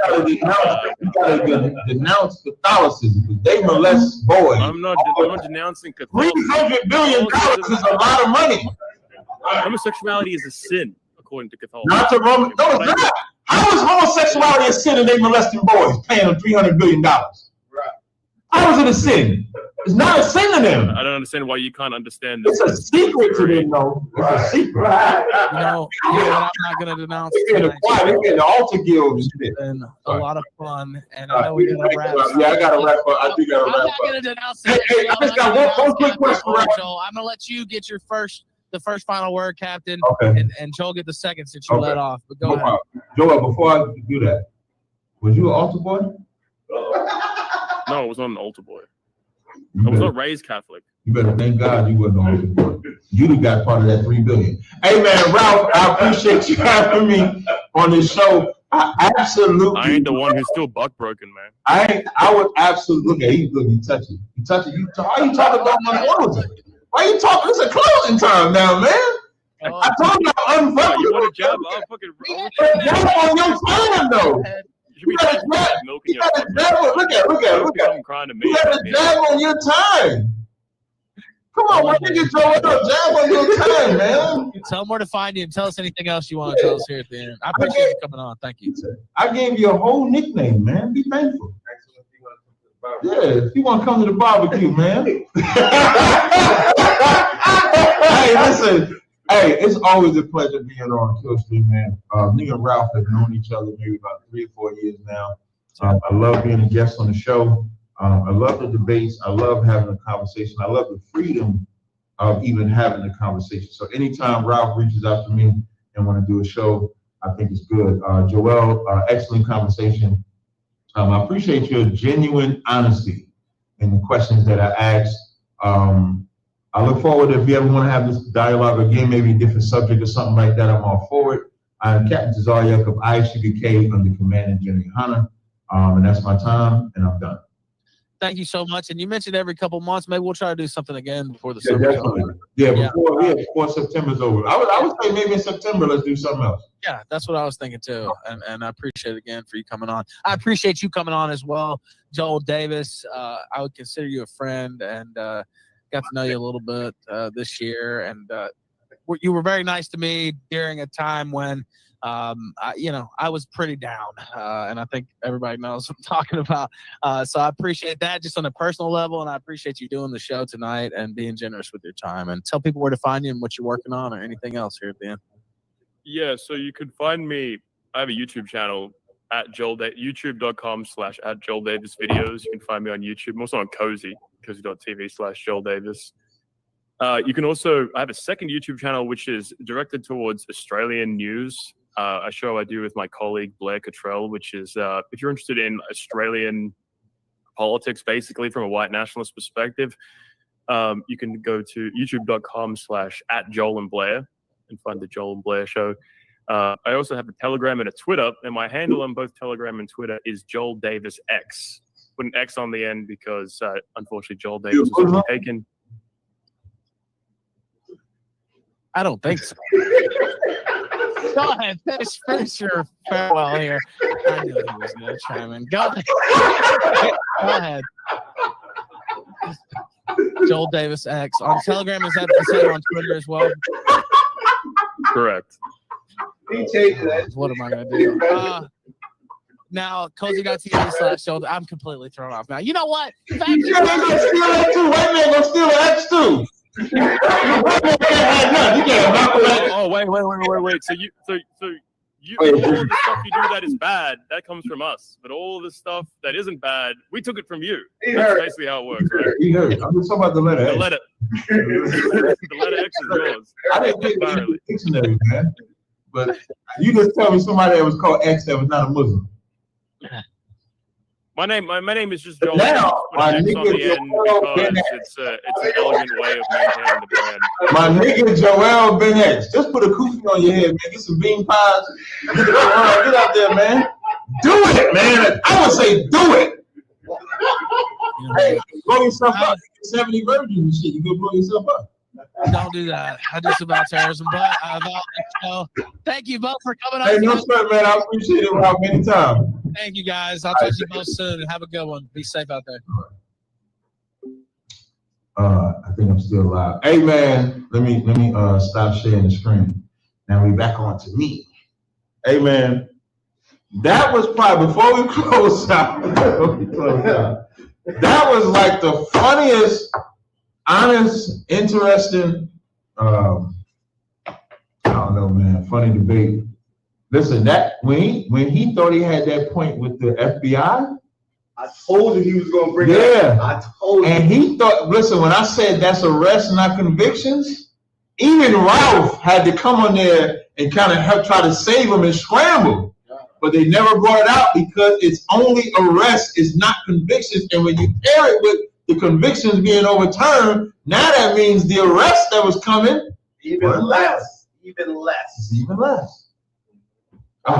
gotta denounce Catholicism because they molest boys. I'm not denouncing Catholicism. $300 billion is a lot of money. Homosexuality is a sin, according to Catholicism. Not to Roman. No, it's not. How is homosexuality a sin and they molesting boys, paying them $300 billion? How is it a sin? It's not a sin to them. I don't understand why you can't understand this. It's a secret to them, though. It's a secret. You know what I'm not going to denounce. They're in the altar guild. It's been a lot of fun, and I know we got to wrap up. Yeah, I got to wrap up. I do got to wrap up. I'm not going to denounce it. Hey, I just got one quick question. Joel, I'm going to let you get the first final word, Captain, and Joel get the second since you let off. But go ahead. Joel, before I do that, was you an altar boy? No, I was not an altar boy. I was not raised Catholic. You better thank God you wasn't on altar boy. You got part of that $3 billion. Hey man, Ralph, I appreciate you having me on this show. I ain't the one who's still buck broken, man. I would absolutely look, you touch it. You touch it. Why you talking about my closing? Why you talking? It's a closing time now, man. I told you I'm unfucking. You want to jab? I'll fucking jab on your time though. You gotta jab. You gotta jab. Look at. I'm crying to me. You gotta jab on your time. Come on, why did you throw it up? Jab on your time, man. Tell them where to find you and tell us anything else you want to tell us here at the end. I appreciate you coming on. Thank you. I gave you a whole nickname, man. Be thankful. Yeah, if you want to come to the barbecue, man. Hey, listen. Hey, it's always a pleasure being on Kill Street, man. Me and Ralph have known each other maybe about 3 or 4 years now. I love being a guest on the show. I love the debates. I love having a conversation. I love the freedom of even having a conversation. So anytime Ralph reaches out to me and want to do a show, I think it's good. Joel, excellent conversation. I appreciate your genuine honesty in the questions that I asked. I look forward to if you ever want to have this dialogue again, maybe a different subject or something like that. I'm all for it. I'm Captain Tazaryach of Shakka under Commanding General Hunter, and that's my time, and I'm done. Thank you so much. And you mentioned every couple months. Maybe we'll try to do something again before the summer. Before September's over. I would say maybe in September let's do something else. Yeah, that's what I was thinking too. And I appreciate it again for you coming on. I appreciate you coming on as well, Joel Davis. I would consider you a friend, and got to know you a little bit this year. And you were very nice to me during a time when I was pretty down, and I think everybody knows what I'm talking about. So I appreciate that just on a personal level, and I appreciate you doing the show tonight and being generous with your time. And tell people where to find you and what you're working on or anything else here at the end. Yeah, so you can find me. I have a YouTube channel at youtube.com/@JoelDavisVideos. You can find me on YouTube. I'm also on cozy.tv/JoelDavis. You can also, I have a second YouTube channel which is directed towards Australian news. A show I do with my colleague Blair Cottrell, which is if you're interested in Australian politics, basically from a white nationalist perspective, you can go to youtube.com/@JoelAndBlair and find the Joel and Blair show. I also have a Telegram and a Twitter, and my handle on both Telegram and Twitter is Joel Davis X. Put an X on the end because unfortunately Joel Davis was taken. I don't think so. Go ahead, finish your farewell here. I knew he was going to chime in. Go ahead. Joel Davis X. On Telegram, is that the same on Twitter as well? Correct. He changed that. What am I going to do? Now, cozy.tv/show. I'm completely thrown off now. You know what? They're going to steal that too. White man going to steal the X too. Oh, wait. So all of the stuff you do that is bad, that comes from us. But all of the stuff that isn't bad, we took it from you. That's basically how it works, right? He heard. I'm just talking about the letter The X. letter. The letter X is yours. I didn't get it in the dictionary, man. But you just tell me somebody that was called X that was not a Muslim. My name is just Joel. Now, Put an X on the end because it's an elegant way of maintaining the brand. My nigga Joel Ben X. Just put a kufi on your head, man. Get some bean pies. Get out there, man. Do it, man. I would say do it. Hey, blow yourself up. 70 virgins and shit. You go blow yourself up. Don't do that. I do some about terrorism, but thank you both for coming on. Hey, no sweat, man. I appreciate it about many times. Thank you, guys. I'll talk to you both soon. Have a good one. Be safe out there. I think I'm still live. Hey, man, let me stop sharing the screen. Now we back on to me. Hey, man, that was probably before we close out. That was like the funniest, honest, interesting. I don't know, man. Funny debate. Listen, that when he thought he had that point with the FBI, I told you he was going to bring it up. I told you. And he thought, listen, when I said that's arrests, not convictions, even Ralph had to come on there and kind of help try to save him and scramble. But they never brought it out because it's only arrests, it's not convictions. And when you pair it with the convictions being overturned, now that means the arrest that was coming even less. Even less. Even less. And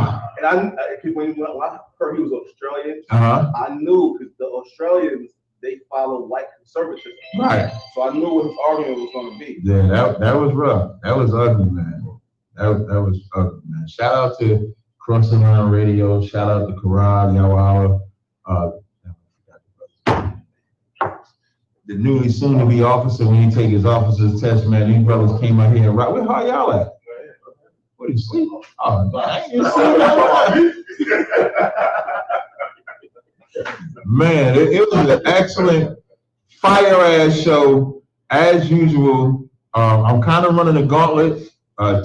when I heard he was Australian, Uh-huh. I knew because the Australians, they follow white conservatism. Right. So I knew what his argument was going to be. Yeah, that was rough. That was ugly, man. That was ugly, man. Shout out to Crossing Line Radio. Shout out to Karad Yawawa. The newly soon-to-be officer, when he take his officer's test, man, these brothers came out here and rock. Where how y'all at? What, you sleep? Oh, I ain't even seen that. Man, it was an excellent fire-ass show, as usual. I'm kind of running a gauntlet.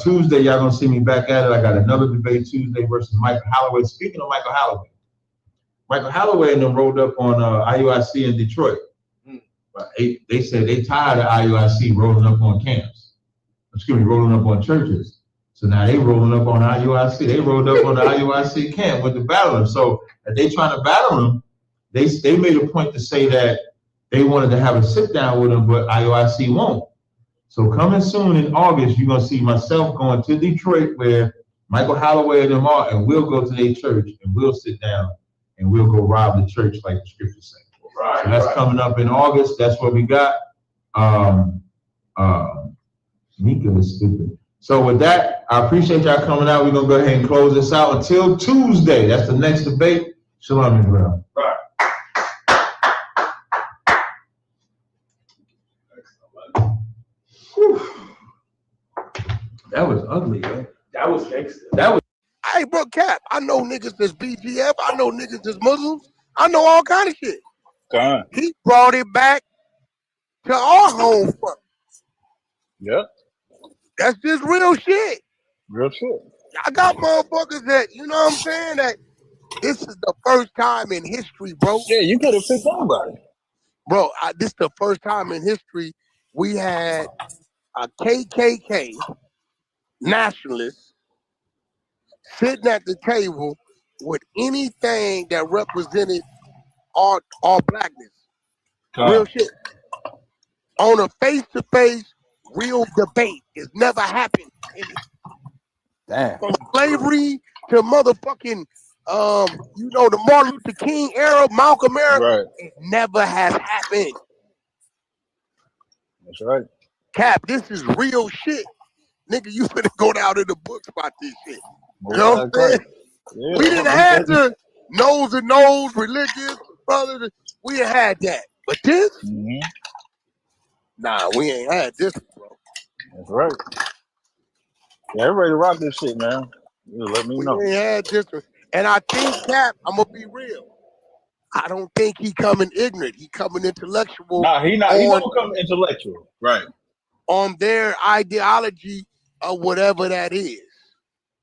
Tuesday, y'all gonna see me back at it. I got another debate Tuesday versus Michael Holloway. Speaking of Michael Holloway and them rolled up on IUIC in Detroit. They said they tired of IUIC rolling up on camps. Rolling up on churches. So now they rolling up on IUIC. They rolled up on the IUIC camp with the battle. So if they trying to battle them, they made a point to say that they wanted to have a sit down with them, but IUIC won't. So coming soon in August, you're gonna see myself going to Detroit where Michael Holloway and them are, and we'll go to their church and we'll sit down and we'll go rob the church like the scriptures say. So that's coming up in August. That's what we got. Mika is stupid. So with that, I appreciate y'all coming out. We're gonna go ahead and close this out until Tuesday. That's the next debate. Shalom, Israel. Right. That was ugly, man. That was gangster. That was. Hey, bro, Cap, I know niggas that's BGF. I know niggas that's Muslims. I know all kind of shit. He brought it back to our home front. Yep. That's just real shit. Real shit. I got motherfuckers that, you know what I'm saying, that this is the first time in history, bro. Yeah, you could have picked anybody. Bro, this is the first time in history we had a KKK nationalist sitting at the table with anything that represented our blackness. Real shit. On a face-to-face, real debate. It's never happened. Damn. From slavery to motherfucking, the Martin Luther King era, Malcolm era, right. It never has happened. That's right. Cap, this is real shit. Nigga, you finna go down in the books about this shit. You know what I'm saying? Yeah, we didn't have the nose to nose, religious, brothers. We ain't had that. But this? Nah, we ain't had this, bro. That's right. Yeah, everybody rock this shit, man. You let me know. We ain't had this one. And I think, Cap, I'm gonna be real. I don't think he coming ignorant. He coming intellectual. Nah, he don't come intellectual. Right. On their ideology of whatever that is.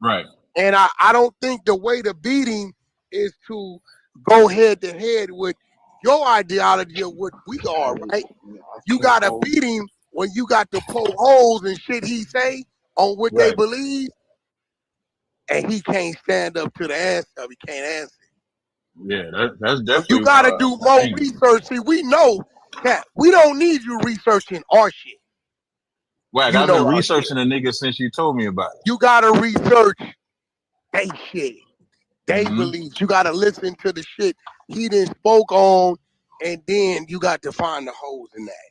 Right. And I don't think the way to beat him is to go head to head with your ideology of what we are, right? You gotta beat him when you got to poke holes and shit he say on what they believe, and he can't stand up to the answer. He can't answer. Yeah, that's So definitely. you gotta do more research. See, we know that we don't need you researching our shit. Wag, I've been researching the nigga since you told me about it. You gotta research they shit, they beliefs. You gotta listen to the shit he done spoke on, and then you got to find the holes in that.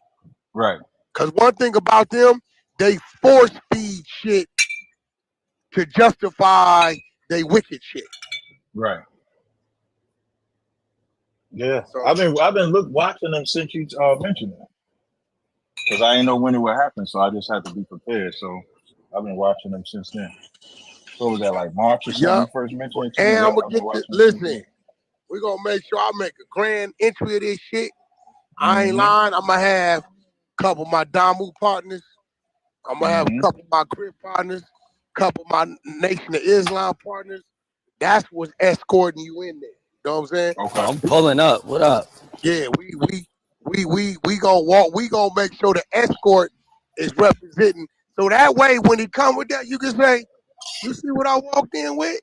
Right. Cause one thing about them, they force feed shit to justify they wicked shit. Right. Yeah, I've been watching them since you mentioned it, because I didn't know when it would happen, so I just had to be prepared. So I've been watching them since then. What was that, like March or something? You first mentioned it to me? And I'm gonna get to listen. We're gonna make sure I make a grand entry of this shit. I ain't lying. I'm gonna have a couple of my Damu partners. I'm gonna have a couple of my Crip partners, a couple of my Nation of Islam partners. That's what's escorting you in there. You know what I'm saying? Okay. I'm pulling up. What up? Yeah, we gonna walk. We gonna make sure the escort is representing. So that way, when he come with that, you can say, "You see what I walked in with?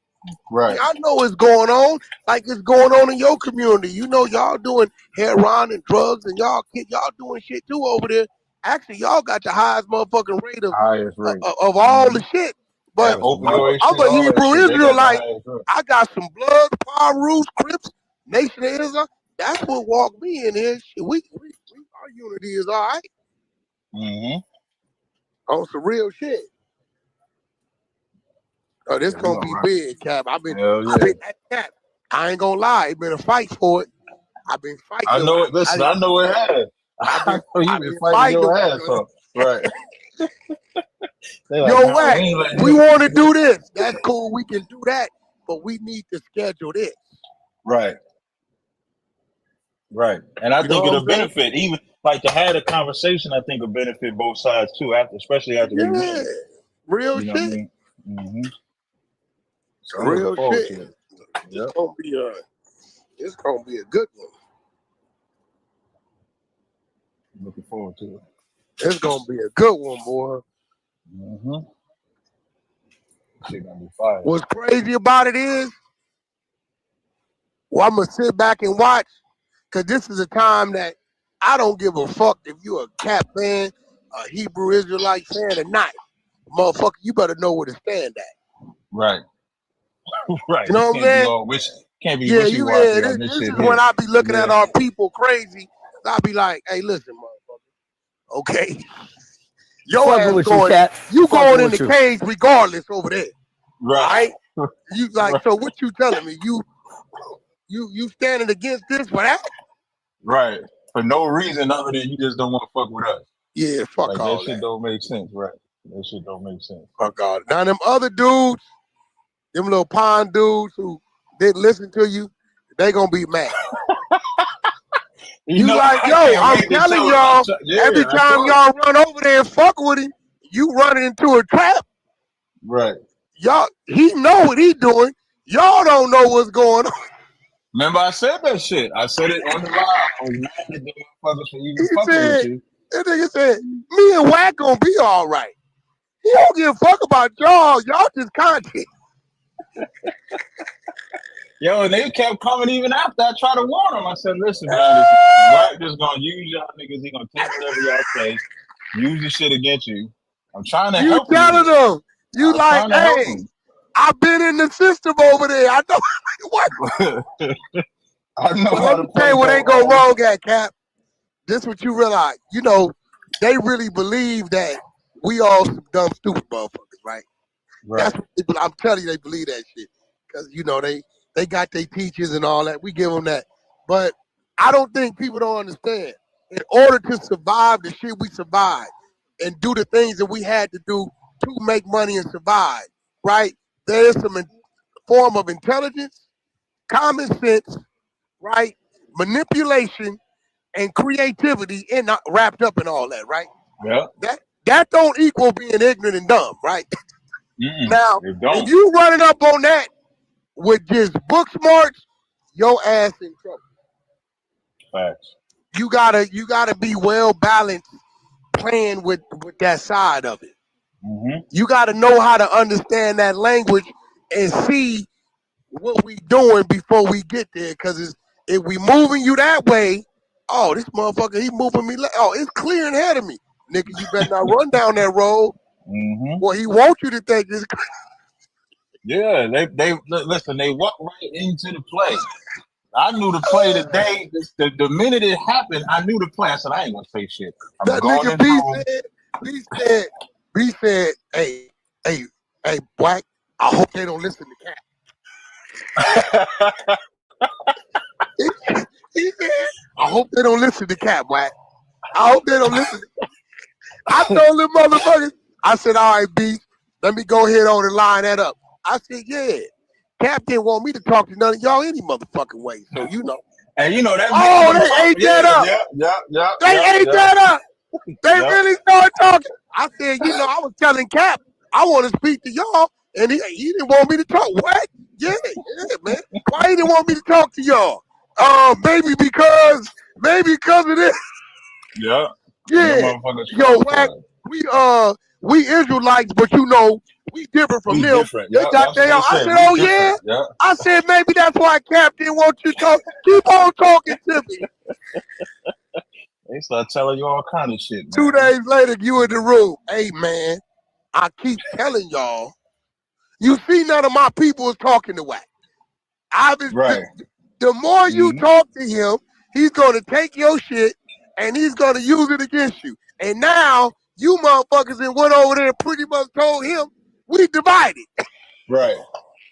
Right. Yeah, I know what's going on. Like it's going on in your community. You know, y'all doing heroin and drugs, and y'all doing shit too over there. Actually, y'all got the highest motherfucking rate of all the shit. But I'm a Hebrew Israelite. I got some blood, Parus, Crips, Nation of Islam. That's what walked me in here. Shit, our unity is all right. On some real shit. Oh, this gonna be big, Cap. I've been Cap. I ain't gonna lie, it's been a fight for it. I've been fighting. I know it. Listen, I know it has. I know you've been fighting your ass off. Right. Yo, Wack, we want to do this. That's cool. We can do that, but we need to schedule this. Right. Right. And I think it'll benefit, even like to have a conversation. I think will benefit both sides too. Especially after we win. Real shit. What I mean? So real shit. Yep. It's gonna be a good one. Looking forward to it. It's gonna be a good one, boy. Shit gonna be fire. What's crazy about it is, I'm gonna sit back and watch, cause this is a time that I don't give a fuck if you're a Cap fan, a Hebrew Israelite fan or not. Motherfucker, you better know where to stand at. Right. Right. You know what I'm saying? Can't be wishy-washy on this this shit is here. when I be looking at our people crazy. I be like, hey, listen, motherfucker. Okay. Your ass going, you going in the cage regardless over there. Right. You like, so what you telling me? You standing against this for that? Right. For no reason other than you just don't want to fuck with us. Yeah, fuck like, all that. Shit don't make sense, right? That shit don't make sense. Fuck all that. Now them other dudes, them little pond dudes who didn't listen to you, they gonna be mad. You like, yo, I'm telling y'all, every time y'all run over there and fuck with him, you running into a trap. Right. Y'all, he know what he doing. Y'all don't know what's going on. Remember, I said that shit. I said it on the live. I was mad at the motherfuckers for even fucking with you. That nigga said, me and Wack gonna be all right. He don't give a fuck about y'all. Y'all just content. Yo, and they kept coming even after I tried to warn them. I said, listen, man, Wack just gonna use y'all niggas. He gonna take whatever y'all say, use the shit against you. I'm trying to help you. You telling them. You like, hey, I've been in the system over there. I know what. I know But how let to me tell you what ain't go wrong at Cap. This what you realize. You know, they really believe that we all some dumb, stupid motherfuckers, right? That's what people, I'm telling you, they believe that shit. Because, you know, they got their teachers and all that. We give them that. But I don't think people don't understand. In order to survive the shit we survived and do the things that we had to do to make money and survive, right? There is some form of intelligence, common sense, right? Manipulation and creativity wrapped up in all that, right? Yeah. That don't equal being ignorant and dumb, right? Now, They don't. if you running up on that with just book smarts, your ass in trouble. Facts. You gotta be well balanced playing with that side of it. You gotta know how to understand that language and see what we doing before we get there. Cause if we moving you that way, oh, this motherfucker, he moving me. Oh, it's clear ahead of me, nigga. You better not run down that road. Well, he wants you to think it's. Yeah, they listen. They walked right into the play. I knew the play today. The minute it happened, I knew the play. I said, I ain't gonna say shit. I'm That going nigga in home. B said, hey, Black, I hope they don't listen to Cap. He said, I hope they don't listen to Cap, Black. I hope they don't listen to Cap. I told them motherfuckers, I said, all right, B, let me go ahead on and line that up. I said, yeah. Cap didn't want me to talk to none of y'all any motherfucking way, so you know. And you know that. Oh, they ate that up. They ate that up. They really started talking. I said, you know, I was telling Cap, I want to speak to y'all, and he didn't want me to talk. What? Yeah, man. Why he didn't want me to talk to y'all? Maybe because of this. Yeah. Yeah. Yo, Wack, we Israelites, but you know, we different from them. Different. They got their own. I said, oh yeah? I said, maybe that's why Cap didn't want you to talk. Keep on talking to me. They start telling you all kind of shit, man. 2 days later, you in the room. Hey, man, I keep telling y'all, you see none of my people is talking to Wack. Right. The more you talk to him, he's going to take your shit and he's going to use it against you. And now, you motherfuckers that went over there and pretty much told him, we divided. Right.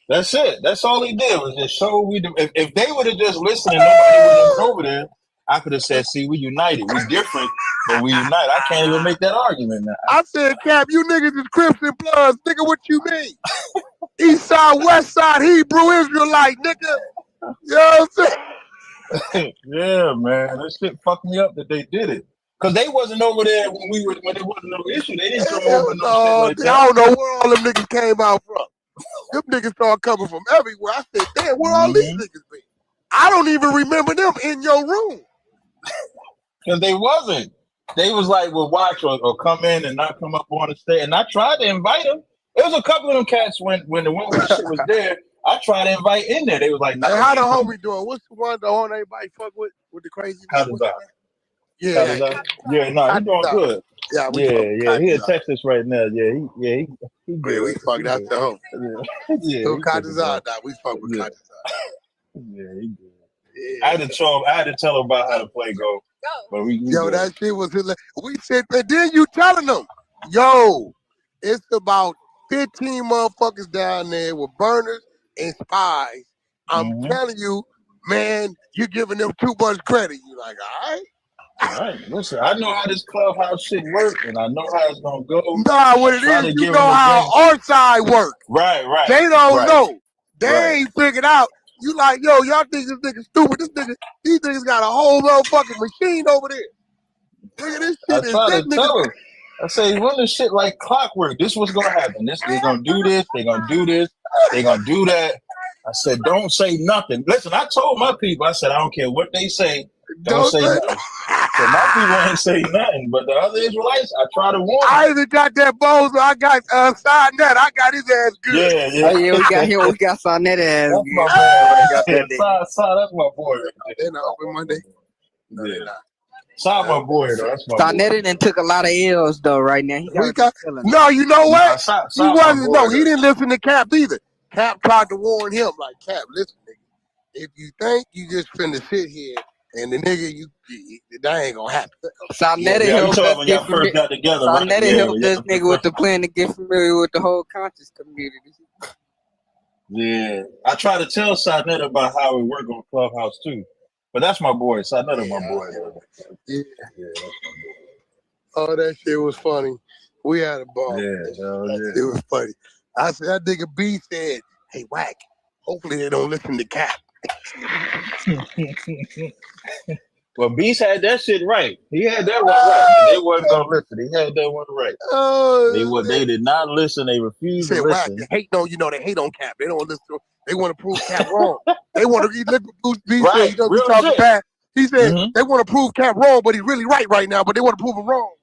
That's it. That's all he did was just show if they would have just listened and nobody would have went over there, I could have said, see, we united. We different, but we unite. I can't even make that argument now. I said, Cap, you niggas is Crips and Bloods. Nigga, what you mean? East side, west side, Hebrew, Israelite, nigga. You know what I'm saying? Yeah, man. That shit fucked me up that they did it. Because they wasn't over there when there wasn't no issue. They didn't come over no shit like that. I don't know where all them niggas came out from. Them niggas started coming from everywhere. I said, damn, where all these niggas been? I don't even remember them in your room. Because they wasn't. They was like, well, watch or come in and not come up on the stage. And I tried to invite them. There was a couple of them cats when the one with the shit was there. I tried to invite in there. They was like, nah. Hey, how the homie doing? What's the one the homie everybody fuck with the crazy? How does that? Yeah. Yeah, no, he doing good. Yeah, he in Texas right now. Yeah, he good. We fuck that's the home. Yeah, so Kajazar, we fuck with Kajazar. Yeah, he good. Yeah. I had to tell him about how the play go. But we yo, that shit was hilarious. We said, and then you telling them, yo, it's about 15 motherfuckers down there with burners and spies. I'm telling you, man, you're giving them too much credit. You like, all right? All right, listen, I know how this clubhouse shit works, and I know how it's gonna go. Nah, what it is, you know how our side work. Right. They don't know. They ain't figured out. You like, yo, y'all think this nigga stupid. These niggas got a whole motherfucking machine over there. Look at this shit. I try to tell them. I say, run this shit like clockwork. This what's gonna happen. They're gonna do this. They're gonna do this. They're gonna do that. I said, don't say nothing. Listen, I told my people. I said, I don't care what they say. Don't say nothing. So my people ain't say nothing. But the other Israelites, I try to warn them. I even got that bozo. I got side net. I got his ass good. Yeah. Oh yeah, we got him. We got Sonnet ass. That's my boy. That's my boy. They're not open Monday. No, they're not. Side my boy though. That's my Sonnet and took a lot of L's though. Right now, no. You know what? He wasn't. No, he didn't listen to Cap either. Cap tried to warn him, like, Cap, listen, nigga. If you think you just finna sit here and the nigga, that ain't gonna happen. Sonnet helped us get familiar. Sonnet helped this nigga with the plan to get familiar with the whole conscious community. Yeah, I try to tell Sonnet about how it work on Clubhouse too, but that's my boy. Sonnet is my boy. Yeah, that's my boy. Oh, that shit was funny. We had a ball. Yeah. It was funny. I said, that nigga B said, hey, Wack, hopefully they don't listen to Cap. Well, Beast had that shit right. He had that one right. They wasn't gonna listen. He had that one right. They did not listen. They refused to listen. They hate on, they hate on Cap. They don't listen to him. They want to prove Cap wrong. They want to look what Bruce B said. He doesn't talk bad. He said they want to prove Cap wrong, but he's really right now. But they want to prove him wrong.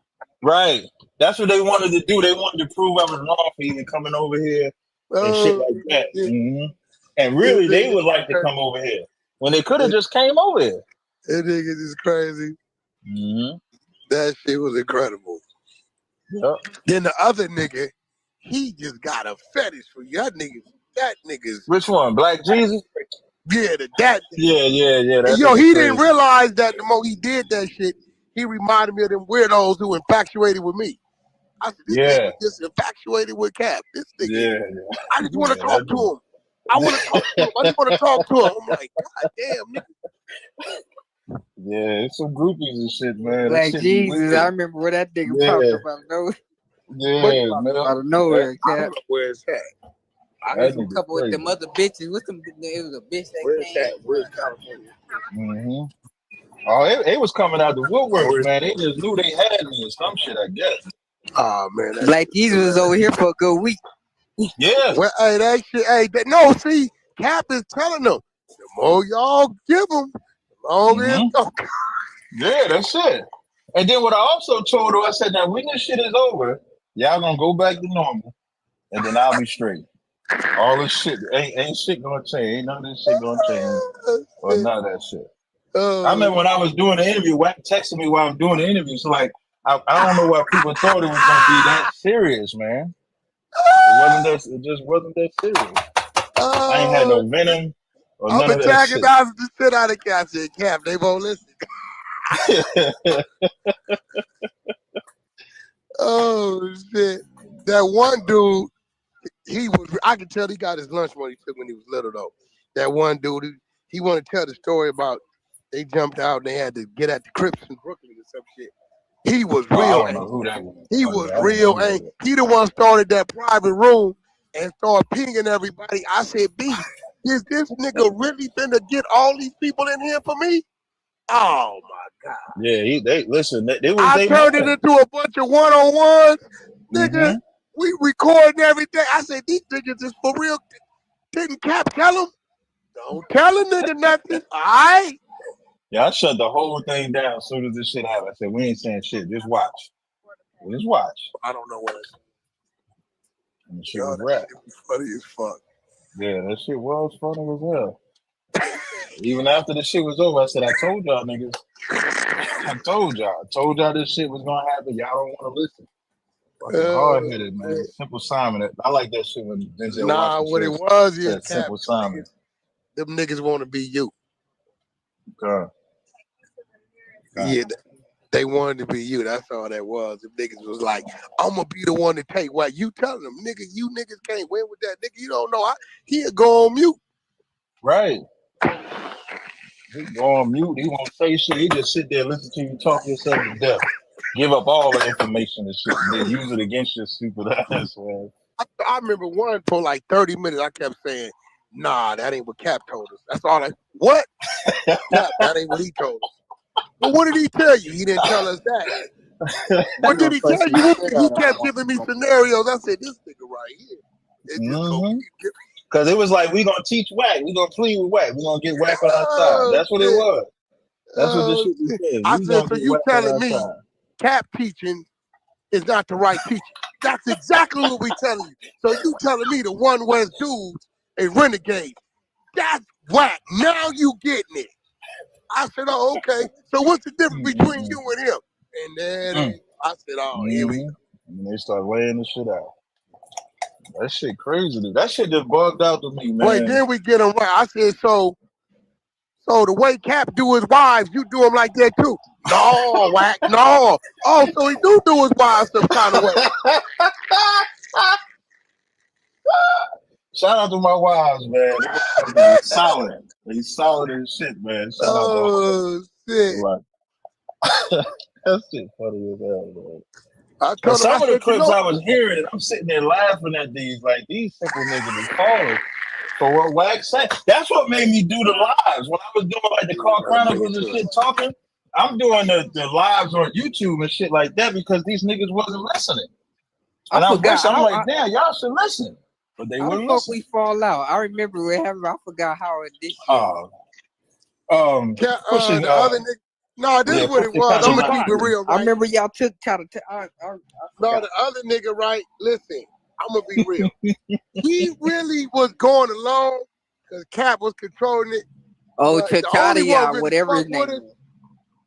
Right. That's what they wanted to do. They wanted to prove I was wrong for even coming over here and shit like that. And really, they would like to come over here when they could have just came over here. That nigga is crazy. That shit was incredible. Yep. Then the other nigga, he just got a fetish for you. That nigga's. Which one? Black Jesus? Yeah, that. Yeah. He didn't realize that the more he did that shit, he reminded me of them weirdos who infatuated with me. I said, this nigga just infatuated with Cap. This nigga. Yeah. I just want to talk to him. I want to talk to him. I just want to talk to him. I'm like, God damn, nigga. Yeah, it's some groupies and shit, man. Black Jesus, I remember where that nigga popped up out of nowhere. Yeah, man. Out of nowhere, I don't know where it's at. I heard some couple with them other bitches. What's them? It was a bitch that came. Where's California? Oh, it was coming out the woodwork, man. They just knew they had me or some shit, I guess. Oh man, Black Jesus was over here for a good week. Yeah. Well, hey, that shit. No, see, Cap is telling them the more y'all give them, the longer it's going. Yeah, that's it. And then what I also told her, I said, now when this shit is over, y'all gonna go back to normal, and then I'll be straight. All this shit ain't shit gonna change. Ain't none of this shit gonna change, or none of that shit. I remember when I was doing the interview, Wack texted me while I'm doing the interview. So like, I don't know why people thought it was gonna be that serious, man. It just wasn't that serious. I ain't had no venom or none of that shit. I'm the shit out of Cap. I said, Cap, they won't listen. Oh shit! That one dude, I could tell he got his lunch money took when he was little though. That one dude, he wanted to tell the story about they jumped out and they had to get at the Crips in Brooklyn or some shit. He was real angry. He was real angry. He the one started that private room and started pinging everybody. I said, B, is this nigga really finna get all these people in here for me? Oh my God. Yeah, they listen. I turned it into a bunch of one-on-ones. Nigga, we recording everything. I said, these niggas is for real. Didn't Cap tell him? Don't tell a nigga nothing. All right. Yeah, I shut the whole thing down as soon as this shit happened. I said, we ain't saying shit. Just watch. Just watch. I don't know what it's. And the shit was rap. It was funny as fuck. Yeah, that shit was funny as hell. Even after the shit was over, I said, I told y'all niggas. I told y'all this shit was gonna happen. Y'all don't want to listen. Hard-headed, man. Simple Simon. I like that shit when Denzel what it was is Cap. Simple Simon. Them niggas want to be you. God. Yeah, they wanted to be you. That's all that was. Them niggas was like, I'm gonna be the one to take what you telling them, nigga. You niggas can't win with that, nigga. You don't know. He'll go on mute. Right. He go on mute. He won't say shit. He just sit there and listen to you talk yourself to death. Give up all the information and shit, and then use it against your stupid ass, man. I remember one for like 30 minutes. I kept saying, nah, that ain't what Cap told us. That's all what? Cap, that ain't what he told us. Well, what did he tell you? He didn't tell us that. What did he tell you? He kept giving me scenarios. I said, this nigga right here. Because it was like, we gonna teach Wack. We gonna plead with Wack. We gonna get Wack on our side. That's what it was. That's what this shit was saying. I said, so you telling me Cap teaching is not the right teaching? That's exactly what we telling you. So you telling me the One West dudes and renegade? That's whack. Now you getting it. I said, oh, okay. So what's the difference between you and him? And then I said, oh, here we go. And they start laying the shit out. That shit crazy. That shit just bugged out to me, man. Wait, then we get him right. I said, so the way Cap do his wives, you do him like that too? No, Wack, no. Oh, so he do his wives some kind of way. Shout out to my wives, man. He's solid. He's solid as shit, man. Shout out to shit. That shit funny as hell, man. Some of the clips I was hearing, I'm sitting there laughing at these simple niggas is calling for what Wack said. That's what made me do the lives when I was doing like the Car Chronicles and shit talking. I'm doing the lives on YouTube and shit like that because these niggas wasn't listening. And I'm like, damn, y'all should listen. But they wouldn't listen. We fall out? I remember what happened. I forgot how it this shit. Pushing, the other nigga. No, this is what it was. I'm gonna keep it real, right? I remember y'all took No, the other nigga, right? Listen, I'm gonna be real. He really was going along because Cap was controlling it. Oh, Tazaryach, whatever his name is.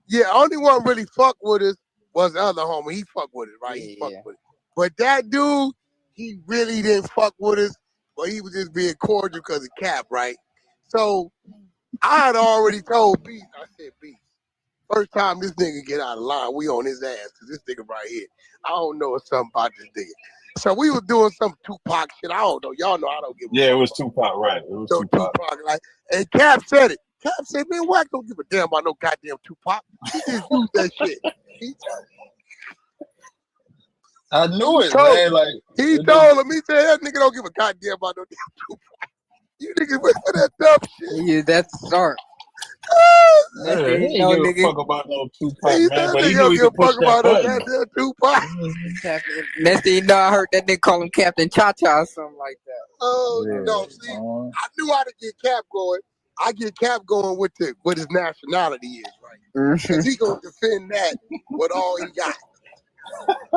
Yeah, only one really fuck with us was the other homie. He fucked with it, right? He fucked with it. But that dude, he really didn't fuck with us, but he was just being cordial because of Cap, right? So I had already told Beast, I said, Beast, first time this nigga get out of line, we on his ass, because this nigga right here, I don't know something about this nigga. So we was doing some Tupac shit. I don't know. Y'all know I don't give a fuck. It was Tupac, right? It was Tupac. Like, and Cap said it. Cap said, man, Wack don't give a damn about no goddamn Tupac. He just used that shit. I knew it, man. Like he told him, he said, that nigga don't give a goddamn about no damn Tupac. You niggas went for that dumb shit. Yeah, that's smart. He ain't give a fuck about no Tupac, man. But he knew he could push that button. Tupac. Next thing you know, I heard that nigga call him Captain Cha-Cha or something like that. Oh, no, see, I knew how to get Cap going. I get Cap going with his nationality is, right? Because he gonna defend that with all he got.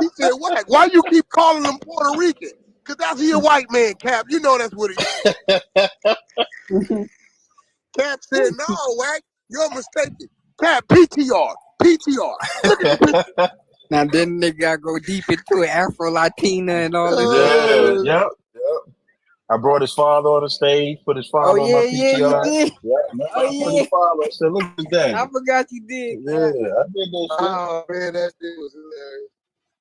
He said, why you keep calling him Puerto Rican? Because that's he a white man, Cap. You know that's what it is. Cap said, no, Wack, you're mistaken. Cap, PTR. Look at the picture. Now then they gotta go deep into it, Afro-Latina and all this. Yep. I brought his father on the stage, put his father on my PTR. Yeah, you did. Put his father. I said, look at that. I forgot you did. Yeah, I did that shit. Oh, man, that shit was hilarious.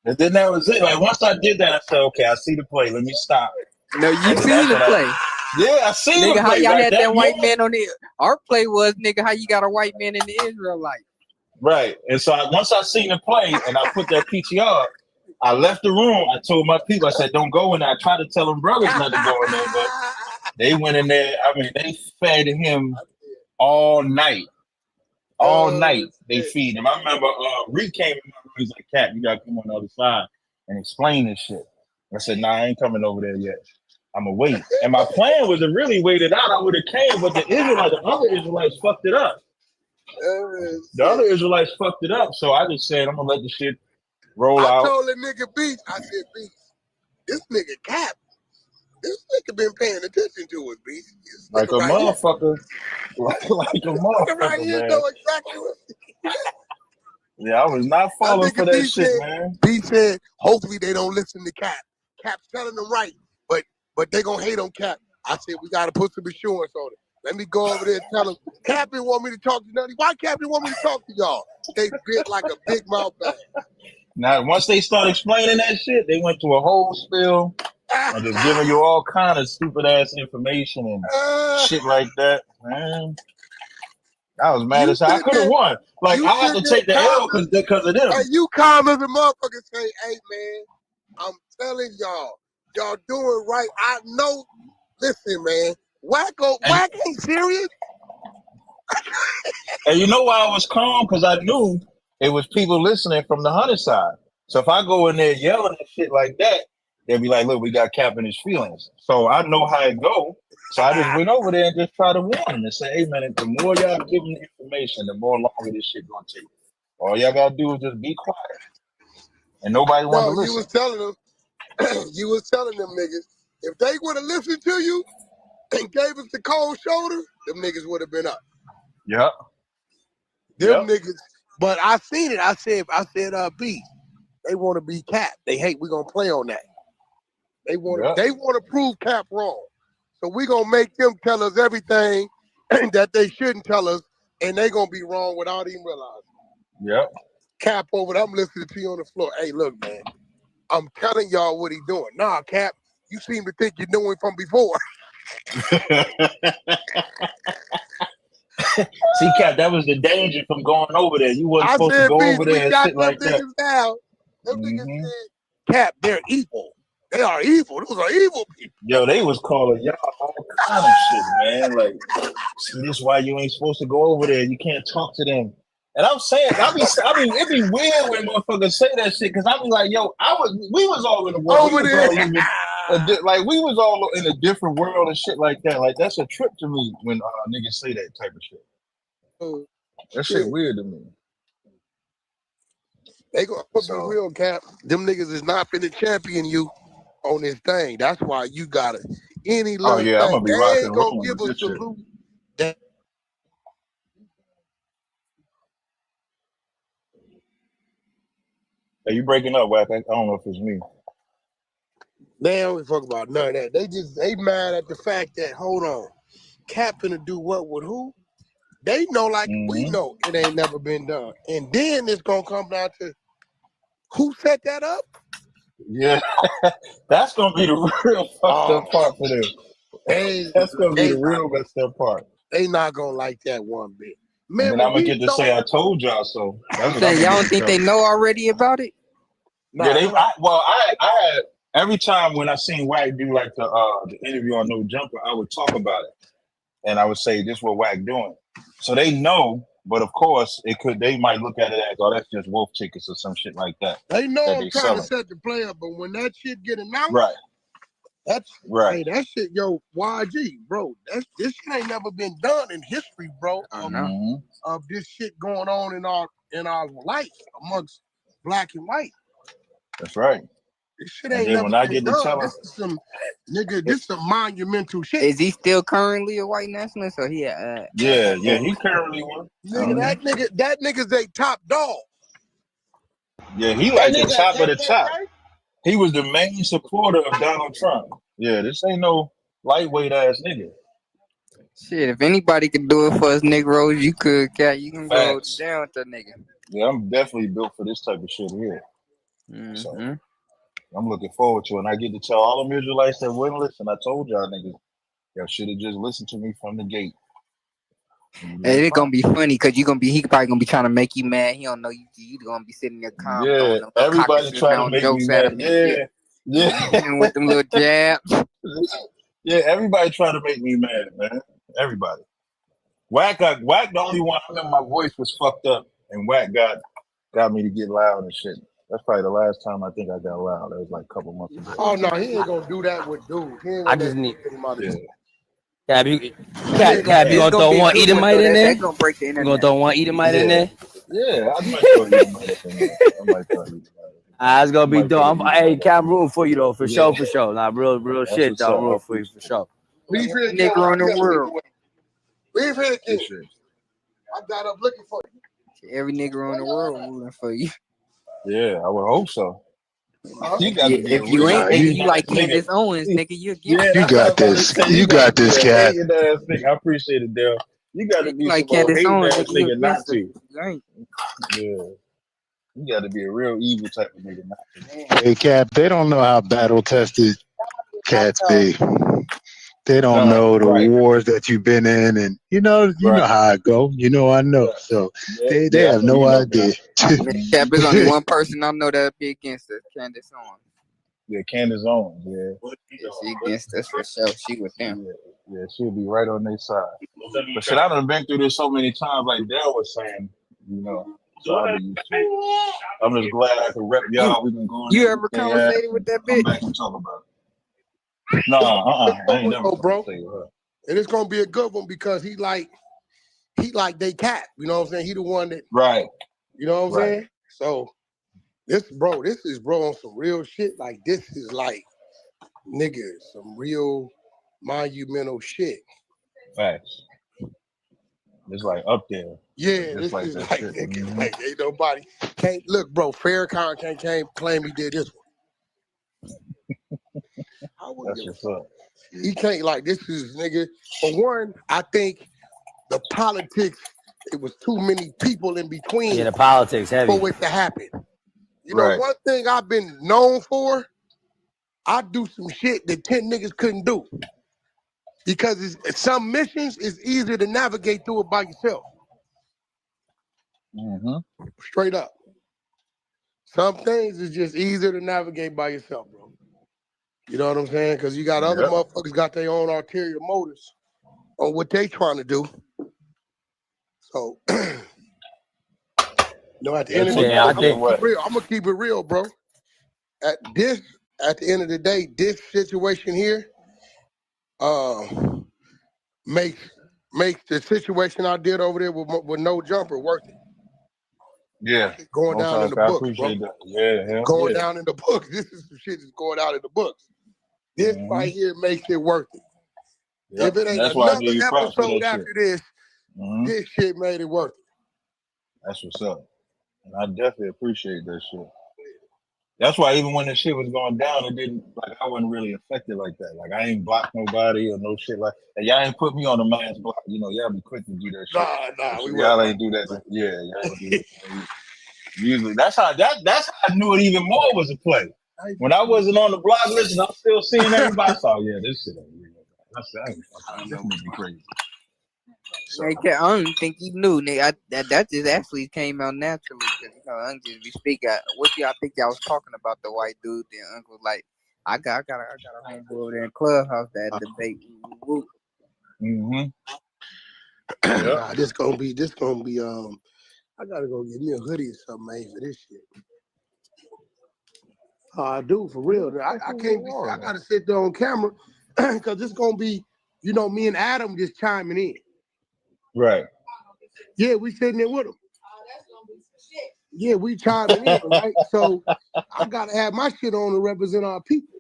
And then that was it. Like, once I did that, I said, okay, I see the play. Let me stop. No, you see the play. I see the play. Nigga, how y'all had that white man on the... Our play was, nigga, how you got a white man in the Israelite. Right. And so once I seen the play and I put that PTR, I left the room. I told my people, I said, don't go in there. I tried to tell them brothers not to go in there, but they went in there. I mean, they fed him all night. All night they feed him. I remember Reed came in my room. He's like, Cap, you gotta come on the other side and explain this shit. I said, nah, I ain't coming over there yet. I'm gonna wait. And my plan was to really wait it out. I would have came, but the other Israelites fucked it up. The other Israelites fucked it up. So I just said, I'm gonna let the shit roll out. I told the nigga Beast, I said, Beast, this nigga Cap, this nigga been paying attention to us, Beast. Like a motherfucker. Like a motherfucker, right here man. know exactly what. Yeah, I was not falling for that shit, man. B said, hopefully they don't listen to Cap. Cap's telling them right, but they gonna hate on Cap. I said, we gotta put some assurance on it. Let me go over there and tell them, Cap didn't want me to talk to none. Why Cap didn't want me to talk to y'all? They bit like a big mouth bag. Now, once they start explaining that shit, they went to a whole spill and just giving you all kind of stupid ass information and shit like that, man. I was mad as hell. I could have won. Like, I had to take the L because of them. Hey, you calm as a motherfucker say, hey, man, I'm telling y'all doing right. I know. Listen, man, Wack ain't serious. And you know why I was calm? Because I knew it was people listening from the Hunter side. So if I go in there yelling and shit like that, they'll be like, look, we got Cap in his feelings. So I know how it go. So I just went over there and just tried to warn him and say, hey, man, the more y'all give them information, the more longer this shit gonna take. All y'all gotta do is just be quiet. And nobody wanted to listen. You was telling them niggas, if they would have listened to you and gave us the cold shoulder, them niggas would have been up. Yep. Them niggas, but I seen it. I said, B, they want to be Cap. They hate, we gonna play on that. They want to prove Cap wrong. So we gonna make them tell us everything that they shouldn't tell us, and they gonna be wrong without even realizing. Yep. Cap over there, I'm listening to you on the floor. Hey, look, man, I'm telling y'all what he doing. Nah, Cap, you seem to think you knew him from before. See, Cap, that was the danger from going over there. You wasn't supposed to go over there and shit like that. Them niggas said, Cap, they're evil. They are evil. Those are evil people. Yo, they was calling y'all all kind of shit, man. Like, see, this is why you ain't supposed to go over there. You can't talk to them. And I'm saying, I mean, it'd be weird when motherfuckers say that shit because I be like, yo, we was all in the world. Over there. Like we was all in a different world and shit like that. Like that's a trip to me when niggas say that type of shit. That shit weird to me. They gonna put me real, Cap. Them niggas is not finna champion you on this thing. That's why you gotta any little thing. I'm gonna be they rocking ain't gonna rolling give with a this shit. salute. That Hey, you breaking up, Wack? I don't know if it's me. they don't fuck about none of that. They mad at the fact that hold on, Cap finna do what with who? They know like we know it ain't never been done. And then it's gonna come down to who set that up? Yeah, that's gonna be the real fucked up part for them. That's gonna be the real messed up part. They not gonna like that one bit. Man, and then I'm gonna get to say I told y'all so. That's what Y'all don't think they know already about it? Yeah, I had every time when I seen Wack do like the interview on No Jumper, I would talk about it, and I would say this is what Wack doing. So they know, but of course they might look at it as that's just wolf tickets or some shit like that. They know that I'm trying to set the play up, but when that shit get announced, that's right. Hey, that shit, yo, YG, bro. This shit ain't never been done in history, bro. Of this shit going on in our life amongst black and white. That's right. This shit ain't never been done. This is some monumental shit. Is he still currently a white nationalist or he? Yeah, he currently one. Nigga, that nigga's a top dog. Yeah, he like the top of the top. He was the main supporter of Donald Trump. Yeah, this ain't no lightweight ass nigga. Shit, if anybody could do it for us Negroes, you could, Cat. You can go down with that nigga. Yeah, I'm definitely built for this type of shit here. So I'm looking forward to it. And I get to tell all them Israelites that wouldn't listen. I told y'all niggas, y'all should have just listened to me from the gate. Hey, it's gonna be funny because he probably gonna be trying to make you mad. He don't know you gonna be sitting there calm. Yeah, everybody trying to make me mad. Yeah. With them little jabs. Yeah, everybody trying to make me mad, man. Everybody. Wack the only one. I remember my voice was fucked up, and Wack got me to get loud and shit. That's probably the last time I think I got loud. That was like a couple months ago. Oh no, he ain't gonna do that with dude. I just need. Cap, you gonna throw one Edomite in there? You gonna throw one Edomite in there? Yeah, I might throw Edomite in there. It's gonna be dope. Hey, Cap, I'm rooting for you though, for sure. Nah, real shit, though. I'm rooting for you for sure. Nigga in the world. Leave here, kid. I got up looking for you. Every nigga in the world rooting for you. Yeah, I would hope so. You got if you ain't, nigga, you like Candace Owens, nigga, you got this. You got this, Cat. I appreciate it, Dale. You got to be like some Candace Owens, nigga not to. Yeah, you got to be a real evil type of nigga not to. Hey, Cap, they don't know how battle tested cats be. They don't know the wars that you've been in, and you know how I go. You know I know, so they have no idea. Cap, there's only one person I know that'll be against us, Candace Owens. Yeah, Candace Owens. Yeah, she against us for sure. She with them. Yeah, she'll be right on their side. But shit, I done been through this so many times, like Dale was saying, you know. So I'll be used to it. I'm just glad I can rep y'all. We can go. You ever conversated with that bitch? Come back and talk about it. No, I ain't never, bro. And it's gonna be a good one because he like they Cap. You know what I'm saying? He the one that You know what I'm saying? So this is on some real shit. Like this is like nigga, some real monumental shit. Facts. It's like up there. Yeah, this is like nigga, like ain't nobody can't look, bro. Farrakhan can't claim he did this one. That's what's up. He can't like this is nigga. For one, I think the politics, it was too many people in between. Yeah, the politics heavy for it to happen. You know, one thing I've been known for, I do some shit that 10 niggas couldn't do. Because some missions is easier to navigate through it by yourself. Straight up. Some things is just easier to navigate by yourself, bro. You know what I'm saying? Because you got other motherfuckers got their own ulterior motives on what they trying to do. So No, at the end of the day, Yeah, I I'm think. gonna keep it real, bro. At the end of the day, this situation here, makes the situation I did over there with no jumper worth it. Yeah. Going down in the I books, bro. appreciate that. Yeah, Going down in the books. This is some shit that's going out in the books. This right here makes it worth it. Yep. If it ain't That's why I another give you props for episode that after shit. this shit made it worth it. That's what's up. And I definitely appreciate that shit. That's why even when the shit was going down, it didn't, like, I wasn't really affected like that. Like, I ain't blocked nobody or no shit like that. Y'all ain't put me on the mass block. You know, y'all be quick to do that shit. Nah, we y'all ain't do that. Yeah, y'all ain't do that. Usually, that's how I knew it even more was a play. When I wasn't on the block list and I'm still seeing everybody, I saw, yeah, this shit ain't real. This nigga crazy. I don't think he knew, nigga. That just actually came out naturally because Uncle just be speaking. What y'all think y'all was talking about the white dude? Then Uncle was like, I got a homeboy over there in Clubhouse that debate. Nah, this gonna be. I gotta go get me a hoodie or something, man, for this shit. I do for real. I can't be. I gotta sit there on camera because it's gonna be. Me and Adam just chiming in. Right. Yeah, we sitting there with him. Yeah, we chiming in, right? So I gotta have my shit on to represent our people.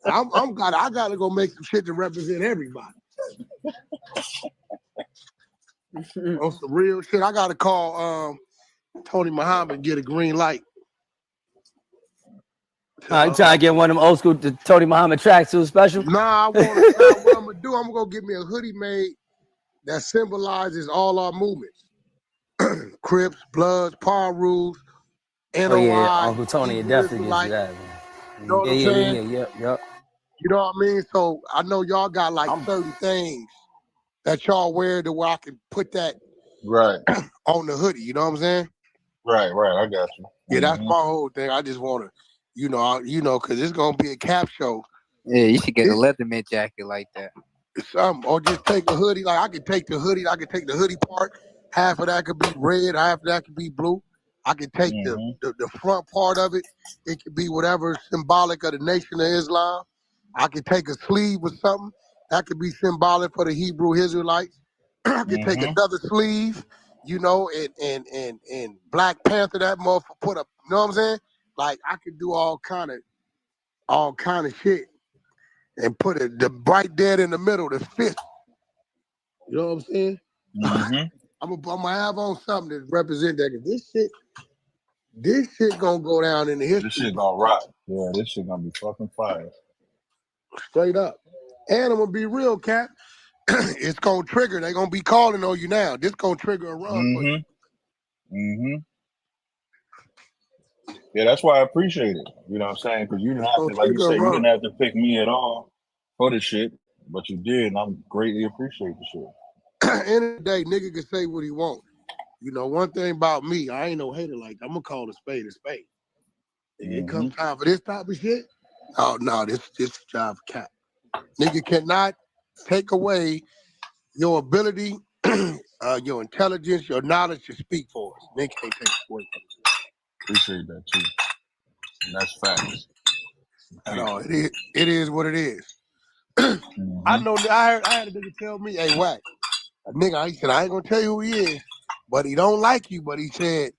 I gotta go make some shit to represent everybody. On some real shit, I gotta call Tony Muhammad and get a green light. You trying to get one of them old school Tony Muhammad tracksuit special? Nah, what I'm gonna do, I'm gonna go get me a hoodie made that symbolizes all our movements. Crips, Bloods, Power Rules, NOI. Oh yeah, Uncle Tony would definitely get you that, man. You know what I'm saying? Yep. You know what I mean? So I know y'all got like certain things that y'all wear to where I can put that right on the hoodie. You know what I'm saying? Right. I got you. Yeah, that's my whole thing. I just want to, because it's gonna be a cap show. Yeah, you should get a Leatherman jacket like that. Or just take a hoodie. Like I could take the hoodie. I could take the hoodie part. Half of that could be red. Half of that could be blue. I could take the front part of it. It could be whatever symbolic of the Nation of Islam. I could take a sleeve or something that could be symbolic for the Hebrew Israelites. I could take another sleeve, and Black Panther that motherfucker put up. You know what I'm saying? Like I could do all kind of shit. And put it right dead in the middle, the fifth. You know what I'm saying? I'm gonna have on something that represent that. This shit gonna go down in the history. This shit gonna rock. Yeah, this shit gonna be fucking fire. Straight up. And I'm gonna be real, Cap. It's gonna trigger. They gonna be calling on you now. This gonna trigger a run for you. Yeah, that's why I appreciate it. You know what I'm saying? Because you didn't have to, like you said, you didn't have to pick me at all for the shit, but you did, and I greatly appreciate the shit. End of the day, nigga can say what he want. One thing about me, I ain't no hater like that. I'm gonna call a spade a spade. It comes time for this type of shit. Oh no, this job for Cap. Nigga cannot take away your ability, your intelligence, your knowledge to speak for us. Nigga can't take it away from you. Appreciate that too. And that's facts. No, it is what it is. I know. I had a nigga tell me, "Hey, Wack, a nigga." He said, "I ain't gonna tell you who he is, but he don't like you." But he said,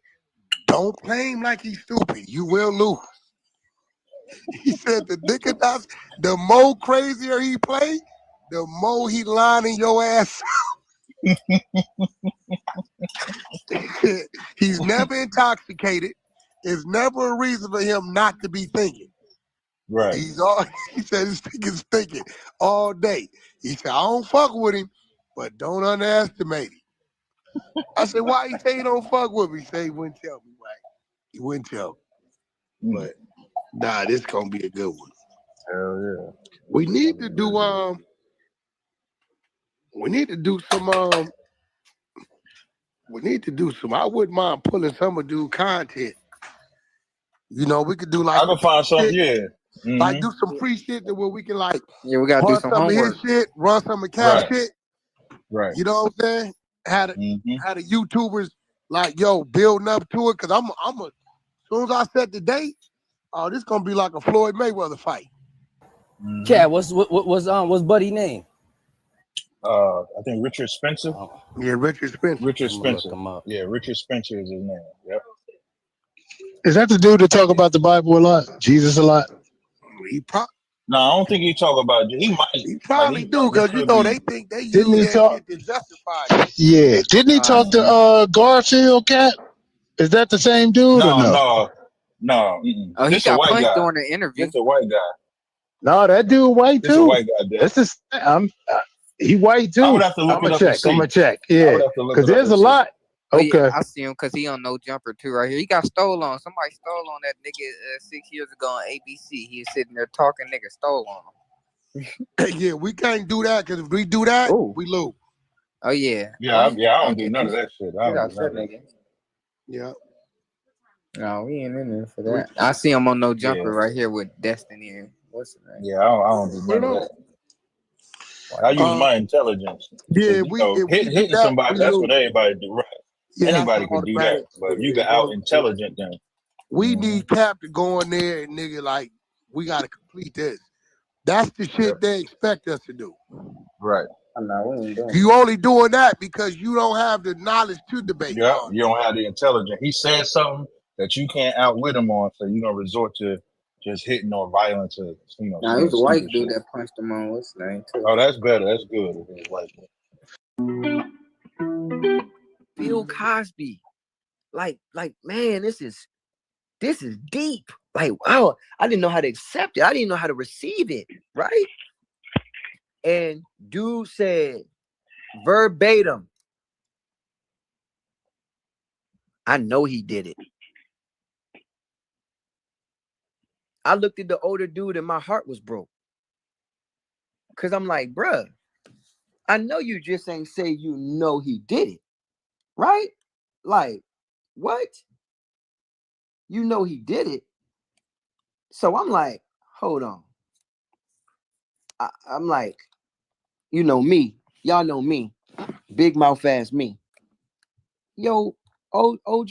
"Don't play him like he's stupid. You will lose." He said, "The nigga that's the more crazier he play, the more he lining your ass out." He's never intoxicated. There's never a reason for him not to be thinking. Right. He said his nigga's thinking all day. He said, I don't fuck with him, but don't underestimate him. I said, why he say he don't fuck with me? He said he wouldn't tell me why. He wouldn't tell me. But nah, this gonna be a good one. Hell yeah. We need to do some I wouldn't mind pulling some of dude content. We could do like I can find something, yeah. Like do some free shit to where we can like we gotta run do some of homework. his shit, run some of Cap's shit. Right. You know what I'm saying? Had the YouTubers like, yo, building up to it, cause as soon as I set the date, this gonna be like a Floyd Mayweather fight. Cat, what's Buddy name? I think Richard Spencer. Yeah, Richard Spencer. Richard I'm gonna look Spencer. him up. Yeah, Richard Spencer is his name. Yep. Is that the dude that talk about the Bible a lot, Jesus a lot? He probably. No, I don't think he talk about. He might. He probably do, because you know they think they use Didn't he that talk? shit to justify it. Yeah, didn't he talk to Garfield, Cat? Is that the same dude or no? No. Oh, he This a got white punched guy. during the interview. This a white guy. No, that dude white This a too. white guy. That's the he white too. I would have to look I'm it gonna up and check. see. I'm gonna check. I Yeah, would have to look because it up there's a and see. lot. Oh, Okay. yeah, I see him because he on No Jumper too right here. He got stole on. Somebody stole on that nigga 6 years ago on ABC. He was sitting there talking. Nigga stole on him. Yeah, we can't do that, because if we do that, we lose. Oh yeah. Yeah, I don't do none of that shit. I don't do none of that. Yeah. No, we ain't in there for that. I see him on No Jumper right here with Destiny. And what's his name? Yeah, I don't do none of that. I use my intelligence. Yeah, hitting somebody, that's what everybody do, right? Yeah, that's Anybody can do that. automatic. But if you get out intelligent, then We need Cap to go in there and nigga, like, we gotta complete this. That's the shit they expect us to do. right. You only doing that because you don't have the knowledge to debate. Yeah, you don't have the intelligence. He said something that you can't outwit him on, so you're gonna resort to just hitting or violence or Nah, it was a white dude that punched him on. What's his name too? Oh, that's better. That's good. If it's white. Bill Cosby. Like, man, this is deep. Like, wow, I didn't know how to accept it. I didn't know how to receive it, right? And dude said verbatim, I know he did it. I looked at the older dude and my heart was broke. Because I'm like, bruh, I know you just ain't say you know he did it, right? Like, what? You know he did it. So I'm like, hold on. I'm like, you know me. Y'all know me. Big mouth ass me. Yo, OG,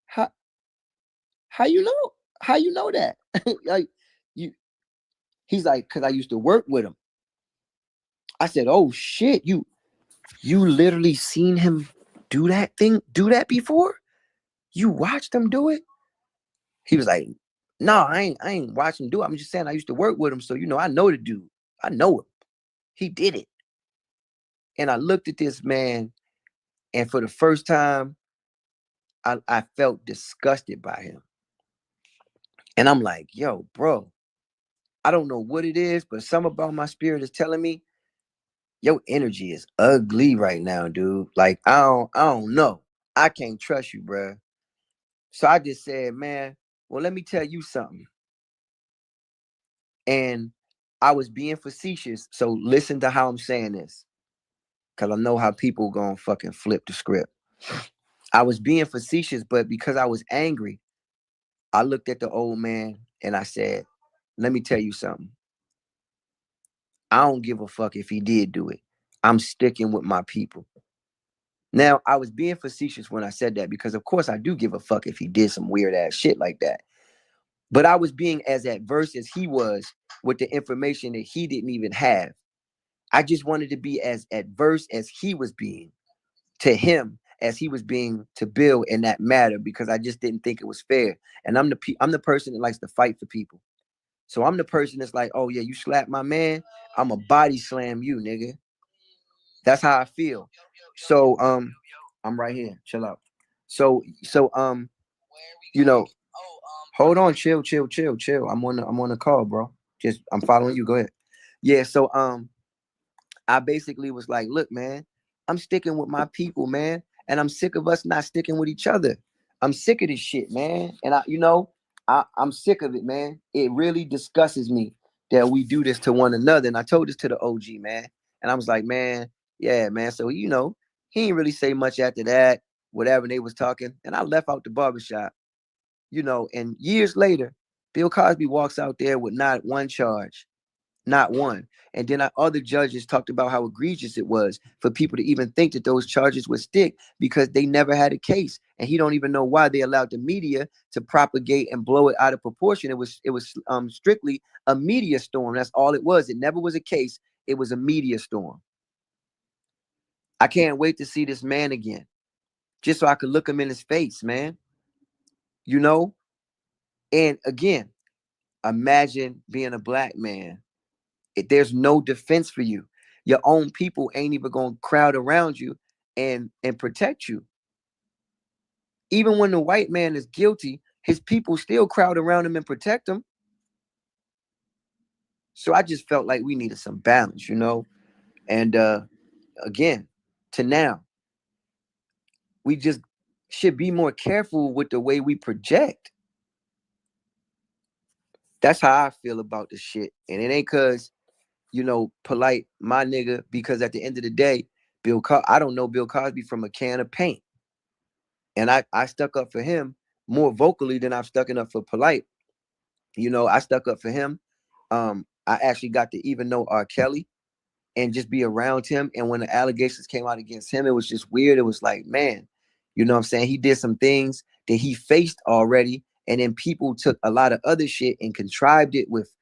how you know? How you know that? Like, he's like, because I used to work with him. I said, oh shit, you literally seen him do that before? You watched him do it? He was like, no, I ain't watched him do it. I'm just saying I used to work with him, so I know the dude. I know him. He did it. And I looked at this man, and for the first time, I felt disgusted by him. And I'm like, yo, bro, I don't know what it is, but something about my spirit is telling me your energy is ugly right now, dude. Like, I don't know. I can't trust you, bro. So I just said, man, well, let me tell you something. And I was being facetious, so listen to how I'm saying this, because I know how people gonna fucking flip the script. I was being facetious, but because I was angry, I looked at the old man and I said, let me tell you something. I don't give a fuck if he did do it. I'm sticking with my people. Now, I was being facetious when I said that, because of course I do give a fuck if he did some weird ass shit like that. But I was being as adverse as he was with the information that he didn't even have. I just wanted to be as adverse as he was being to him as he was being to Bill in that matter, because I just didn't think it was fair. And I'm the person that likes to fight for people. So I'm the person that's like, oh yeah, you slap my man, I'm a body slam you, nigga. That's how I feel. So I'm right here. Chill out. So hold on, chill. I'm on the call, bro. I'm following you. Go ahead. Yeah, so I basically was like, look, man, I'm sticking with my people, man. And I'm sick of us not sticking with each other. I'm sick of this shit, man. And I'm sick of it, man. It really disgusts me that we do this to one another. And I told this to the OG, man. And I was like, man, yeah, man. So, he didn't really say much after that, whatever they was talking. And I left out the barbershop, and years later, Bill Cosby walks out there with not one charge, Not one. And then other judges talked about how egregious it was for people to even think that those charges would stick because they never had a case. And he don't even know why they allowed the media to propagate and blow it out of proportion. It was strictly a media storm. That's all it was. It never was a case. It was a media storm. I can't wait to see this man again, just so I could look him in his face, man. You know? And again, imagine being a black man. There's no defense for you. Your own people ain't even gonna crowd around you and protect you. Even when the white man is guilty, his people still crowd around him and protect him. So I just felt like we needed some balance, you know. And again, to now, we just should be more careful with the way we project. That's how I feel about this shit. And it ain't cause, you know, polite, my nigga, because at the end of the day, I don't know Bill Cosby from a can of paint. And I stuck up for him more vocally than I've stuck up for polite. You know, I stuck up for him. I actually got to even know R. Kelly and just be around him. And when the allegations came out against him, it was just weird. It was like, man, you know what I'm saying? He did some things that he faced already. And then people took a lot of other shit and contrived it with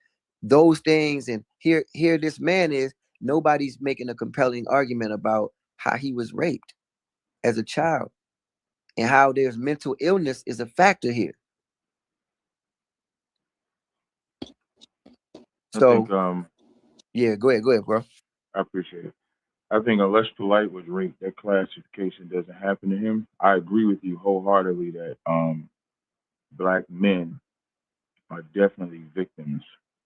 those things. And here this man is, nobody's making a compelling argument about how he was raped as a child and how there's mental illness is a factor here. So, I think, yeah, go ahead, bro. I appreciate it. I think unless Polite was raped, that classification doesn't happen to him. I agree with you wholeheartedly that black men are definitely victims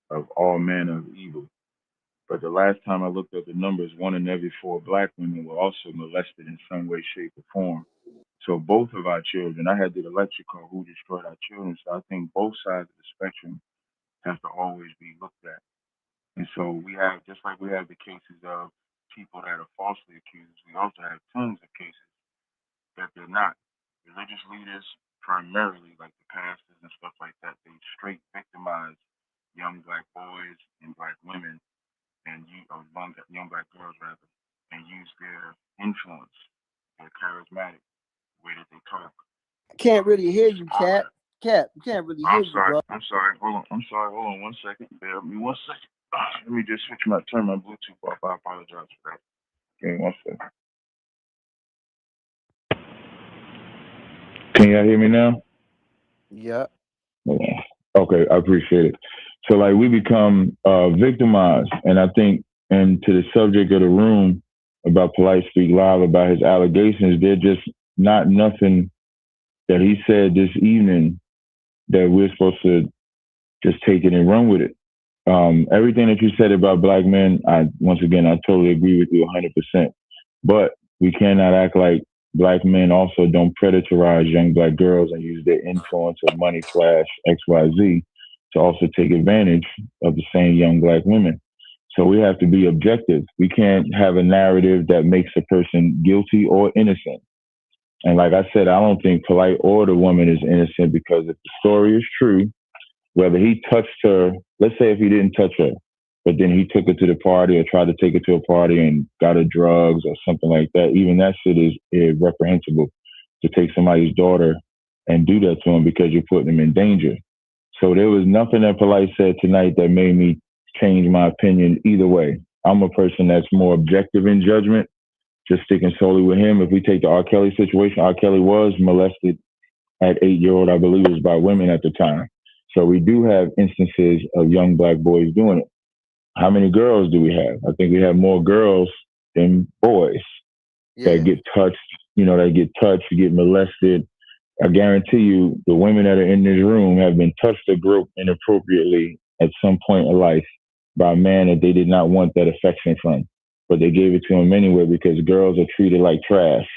of all manner of evil. But the last time I looked at the numbers, 1 in every 4 black women were also molested in some way, shape, or form. So both of our children, I had the electrical who destroyed our children. So I think both sides of the spectrum have to always be looked at. And so we have, just like we have the cases of people that are falsely accused, we also have tons of cases that they're not. Religious leaders, primarily, like the pastors and stuff like that, they straight victimize young black boys and black women and young black girls, rather, and use their influence, their charismatic way that they talk. I can't really hear you, Cap. Cap, you can't really hear you, bro. I'm sorry. Hold on 1 second. Bear with me 1 second. Let me just turn my Bluetooth off. I apologize for that. Give me 1 second. Can y'all hear me now? Yeah. Okay, I appreciate it. So like we become victimized, and I think, and to the subject of the room about Polite Speak Live about his allegations, they're just not nothing that he said this evening that we're supposed to just take it and run with it. Everything that you said about black men, I totally agree with you 100%. But we cannot act like black men also don't predatorize young black girls and use their influence of money, flash, XYZ to also take advantage of the same young black women. So we have to be objective. We can't have a narrative that makes a person guilty or innocent. And like I said, I don't think Polite or the woman is innocent, because if the story is true, whether he touched her, let's say if he didn't touch her, but then he took her to the party or tried to take her to a party and got her drugs or something like that, even that shit is reprehensible, to take somebody's daughter and do that to him because you're putting him in danger. So there was nothing that Polite said tonight that made me change my opinion either way. I'm a person that's more objective in judgment, just sticking solely with him. If we take the R. Kelly situation, R. Kelly was molested at 8-year-old, I believe it was by women at the time. So we do have instances of young black boys doing it. How many girls do we have? I think we have more girls than boys that get touched, get molested. I guarantee you the women that are in this room have been touched or groped inappropriately at some point in life by a man that they did not want that affection from, but they gave it to him anyway because girls are treated like trash.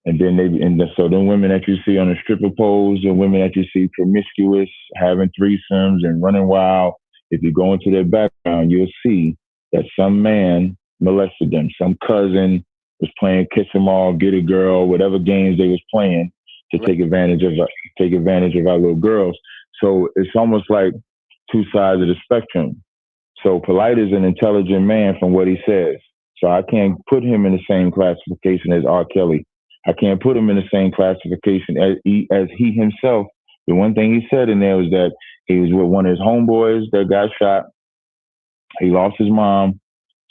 And then so the women that you see on the stripper poles, the women that you see promiscuous, having threesomes and running wild, if you go into their background, you'll see that some man molested them. Some cousin was playing kiss 'em all, get a girl, whatever games they was playing to take advantage of our little girls. So it's almost like two sides of the spectrum. So Polite is an intelligent man from what he says. So I can't put him in the same classification as R. Kelly. I can't put him in the same classification as he himself. The one thing he said in there was that he was with one of his homeboys that got shot. He lost his mom.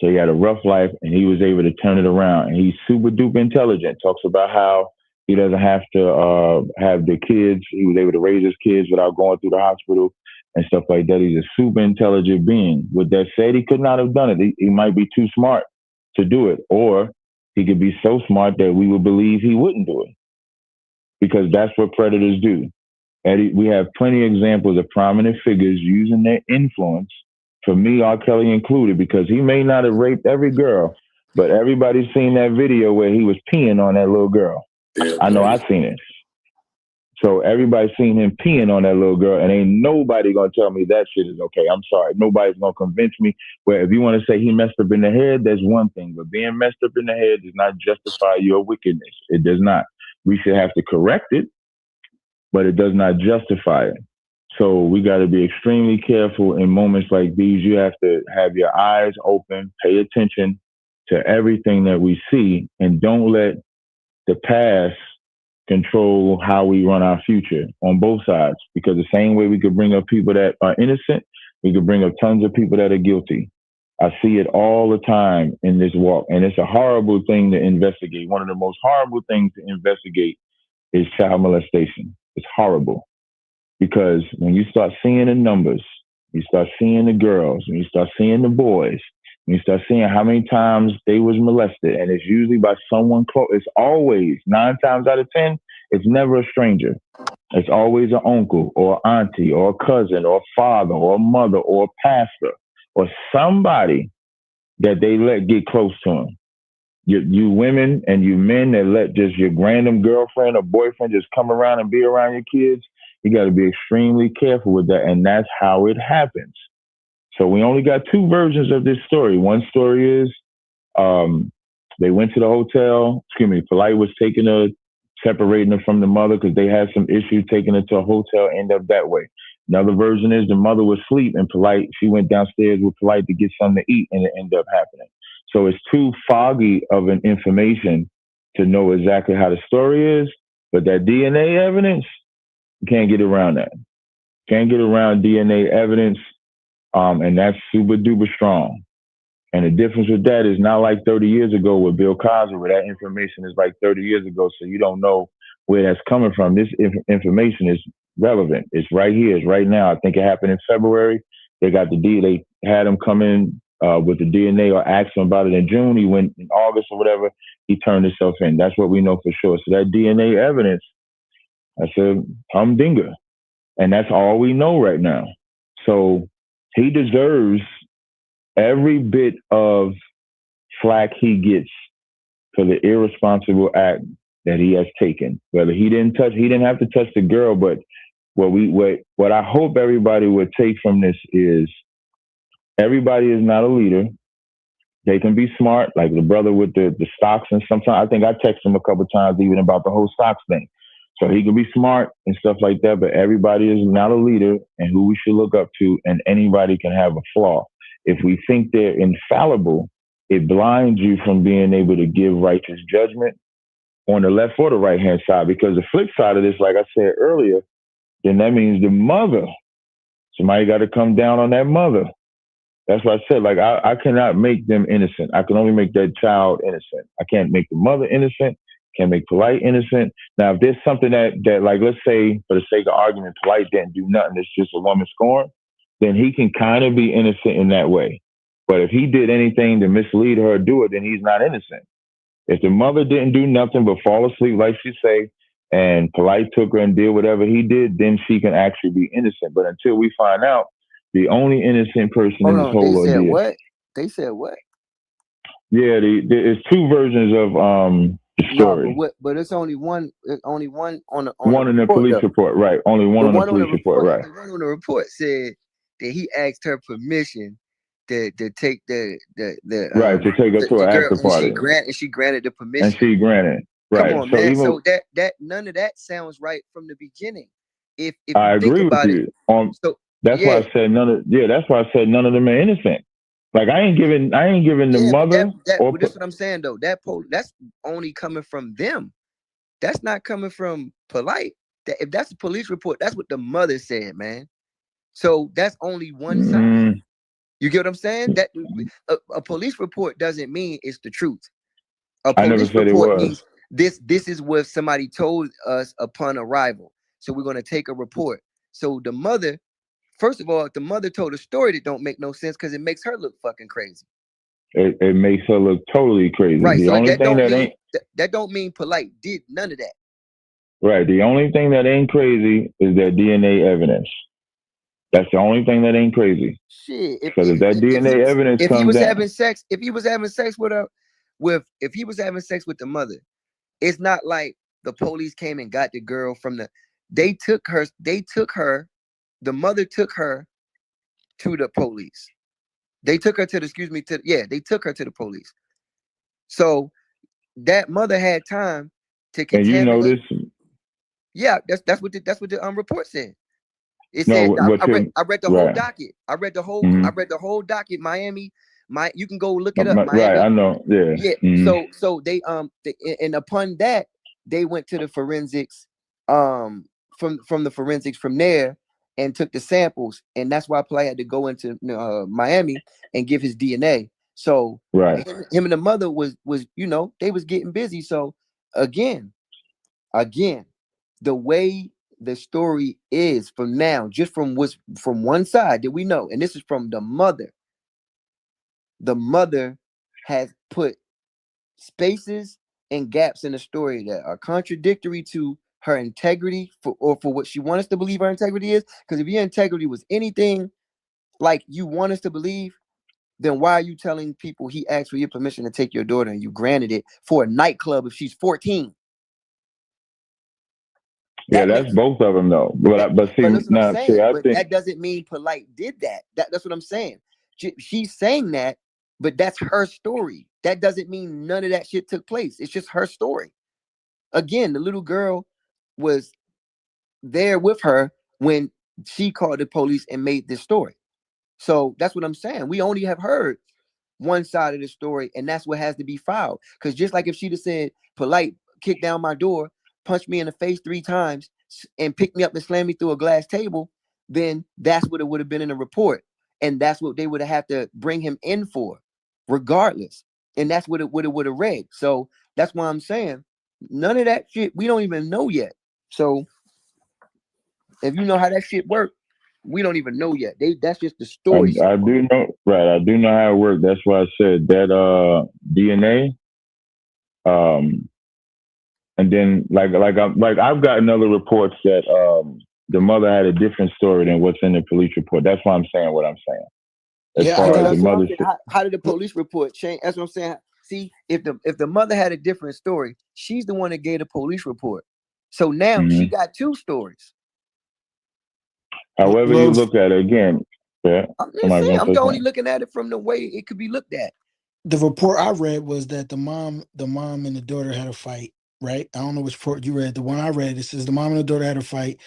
So he had a rough life, and he was able to turn it around. And he's super duper intelligent. Talks about how he doesn't have to have the kids. He was able to raise his kids without going through the hospital and stuff like that. He's a super intelligent being. With that said, he could not have done it. He might be too smart to do it, or he could be so smart that we would believe he wouldn't do it, because that's what predators do. And we have plenty of examples of prominent figures using their influence. For me, R. Kelly included, because he may not have raped every girl, but everybody's seen that video where he was peeing on that little girl. I know I've seen it. So everybody's seen him peeing on that little girl, and ain't nobody gonna tell me that shit is okay. I'm sorry. Nobody's gonna convince me. Where if you want to say he messed up in the head, that's one thing. But being messed up in the head does not justify your wickedness. It does not. We should have to correct it, but it does not justify it. So we got to be extremely careful in moments like these. You have to have your eyes open, pay attention to everything that we see, and don't let the past control how we run our future on both sides. Because the same way we could bring up people that are innocent, we could bring up tons of people that are guilty. I see it all the time in this walk, and it's a horrible thing to investigate. One of the most horrible things to investigate is child molestation. It's horrible. Because when you start seeing the numbers, you start seeing the girls, and you start seeing the boys, and you start seeing how many times they was molested, and it's usually by someone close. It's always, 9 times out of 10, it's never a stranger. It's always an uncle or auntie or a cousin or a father or a mother or a pastor or somebody that they let get close to them. You women and you men that let just your random girlfriend or boyfriend just come around and be around your kids, you got to be extremely careful with that. And that's how it happens. So we only got 2 versions of this story. One story is they went to the hotel. Polite was separating her from the mother because they had some issue, taking her to a hotel, end up that way. Another version is the mother was asleep and Polite, she went downstairs with Polite to get something to eat, and it ended up happening. So it's too foggy of an information to know exactly how the story is, but that DNA evidence, you can't get around that. Can't get around DNA evidence, and that's super duper strong. And the difference with that is not like 30 years ago with Bill Cosby, where that information is like 30 years ago, so you don't know where that's coming from. This information is relevant. It's right here. It's right now. I think it happened in February. They got they had him come in with the DNA or asked him about it in June. He went in August or whatever. He turned himself in. That's what we know for sure. So that DNA evidence, I said, humdinger. And that's all we know right now. So he deserves every bit of flack he gets for the irresponsible act that he has taken. Whether he didn't have to touch the girl, but what I hope everybody would take from this is everybody is not a leader. They can be smart, like the brother with the stocks, and sometimes I think I texted him a couple of times even about the whole stocks thing. So he can be smart and stuff like that, but everybody is not a leader and who we should look up to, and anybody can have a flaw. If we think they're infallible, it blinds you from being able to give righteous judgment on the left or the right-hand side. Because the flip side of this, like I said earlier, then that means the mother, somebody got to come down on that mother. That's what I said. Like, I cannot make them innocent. I can only make that child innocent. I can't make the mother innocent. Can't make Polite innocent. Now, if there's something that like, let's say, for the sake of argument, Polite didn't do nothing, it's just a woman scorn, then he can kind of be innocent in that way. But if he did anything to mislead her or do it, then he's not innocent. If the mother didn't do nothing but fall asleep, like she say, and Polite took her and did whatever he did, then she can actually be innocent. But until we find out, the only innocent person in this whole ordeal. What? They said what? Yeah, there's 2 versions of the story. No, but it's only one. Only one on the one in the police report, right? Only one on the police report, right? The one on the report said that he asked her permission to take the right, to take her to an after party. She granted the permission. And she granted. Right. Come on, so man. Even, so that none of that sounds right from the beginning. If I you agree think with about you. it, That's why I said none of. Yeah, that's why I said none of them are innocent. Like I ain't giving the mother. But that's what I'm saying though. That's only coming from them. That's not coming from Polite. If that's a police report, that's what the mother said, man. So that's only one side. You get what I'm saying? That a police report doesn't mean it's the truth. A police report means this is what somebody told us upon arrival. So we're going to take a report. So the mother, first of all, the mother told a story that don't make no sense because it makes her look fucking crazy. It makes her look totally crazy. Right. The So only that thing don't that mean ain't that don't mean Polite did none of that. right. The only thing that ain't crazy is that DNA evidence. That's the only thing that ain't crazy. Shit. Because if that DNA evidence if he comes was out, having sex with if he was having sex with the mother, it's not like the police came and got the girl from they took her, the mother took her to the police. They took her to they took her to the police. So that mother had time to contaminate. and you know this. Yeah, that's what the report said. It No, said I read the whole right. docket. I read the whole docket. Miami, you can go look it up. Right, Miami. I know. Yeah. Yeah. Mm-hmm. So they and upon that they went to the forensics from the forensics from there and took the samples, and that's why Play had to go into Miami and give his DNA. So right. him and the mother was they was getting busy. So again, the way the story is from now, just from what's from one side that we know, and this is from the mother. The mother has put spaces and gaps in the story that are contradictory to her integrity for what she wants us to believe her integrity is. Because if your integrity was anything like you want us to believe, then why are you telling people he asked for your permission to take your daughter and you granted it for a nightclub if she's 14? Yeah, that's both of them though. But see, that's what I'm saying. I But think that doesn't mean Polite did that. That's what I'm saying. She's saying that, but that's her story. That doesn't mean none of that shit took place. It's just her story. Again, the little girl was there with her when she called the police and made this story. So that's what I'm saying. We only have heard one side of the story, and that's what has to be filed. Because just like if she'd have said, Polite kicked down my door, punched me in the face 3 times, and picked me up and slammed me through a glass table, then that's what it would have been in the report. And that's what they would have to bring him in for, regardless. And that's what it would have read. So that's why I'm saying none of that shit, we don't even know yet. So if you know how that shit works, we don't even know yet. That's just the story. I do know, right? I do know how it works. That's why I said that DNA. And then I've gotten other reports that the mother had a different story than what's in the police report. That's why I'm saying what I'm saying. As far as the mother, how did the police report change? That's what I'm saying. See, if the mother had a different story, she's the one that gave the police report. So now she got 2 stories. However you look at it, again, yeah. I'm only looking at it from the way it could be looked at. The report I read was that the mom and the daughter had a fight, right? I don't know which report you read. The one I read, it says the mom and the daughter had a fight.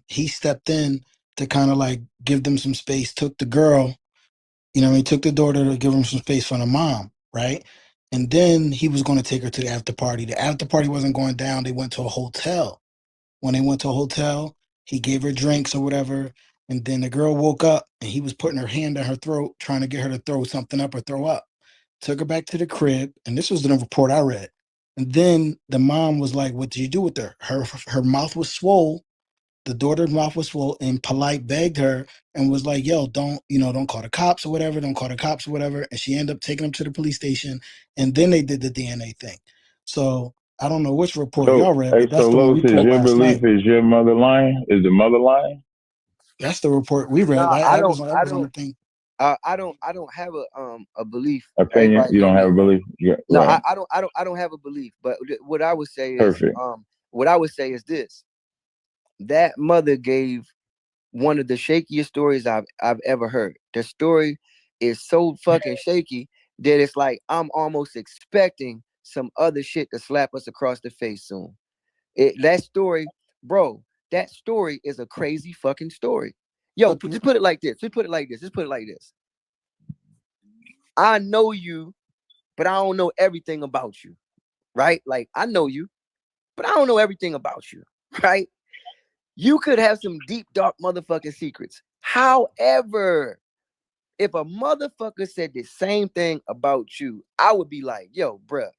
He stepped in to kind of like give them some space, took the girl, he took the daughter to give him some space from the mom, right? And then he was going to take her to the after party. The after party wasn't going down. They went to a hotel. When they went to a hotel, he gave her drinks or whatever. And then the girl woke up and he was putting her hand on her throat, trying to get her to throw something up or throw up. Took her back to the crib. And this was the report I read. And then the mom was like, what did you do with her? Her mouth was swole. The daughter's mouth was full, and Polite begged her and was like, yo, don't call the cops or whatever. Don't call the cops or whatever. And she ended up taking them to the police station. And then they did the DNA thing. So I don't know which report y'all read, but that's the one we pulled last night. Is your mother lying? Is the mother lying? That's the report we read. No, I don't have a belief. Opinion? You don't have a belief? Yeah, no, right. I don't have a belief. But what I would say is this. That mother gave one of the shakiest stories I've ever heard. The story is so fucking shaky that it's like I'm almost expecting some other shit to slap us across the face soon. That story, bro, that story is a crazy fucking story. Yo, just put it like this. I know you, but I don't know everything about you, right? Like, I know you, but I don't know everything about you, right? You could have some deep, dark motherfucking secrets. However, if a motherfucker said the same thing about you, I would be like, yo, bruh,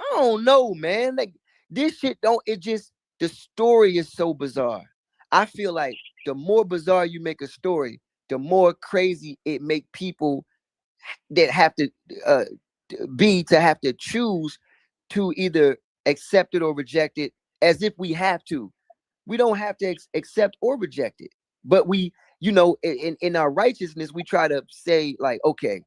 I don't know, man. Like, this shit the story is so bizarre. I feel like the more bizarre you make a story, the more crazy it make people that have to have to choose to either accept it or reject it, as if we have to. We don't have to accept or reject it, but we, in our righteousness, we try to say like, okay,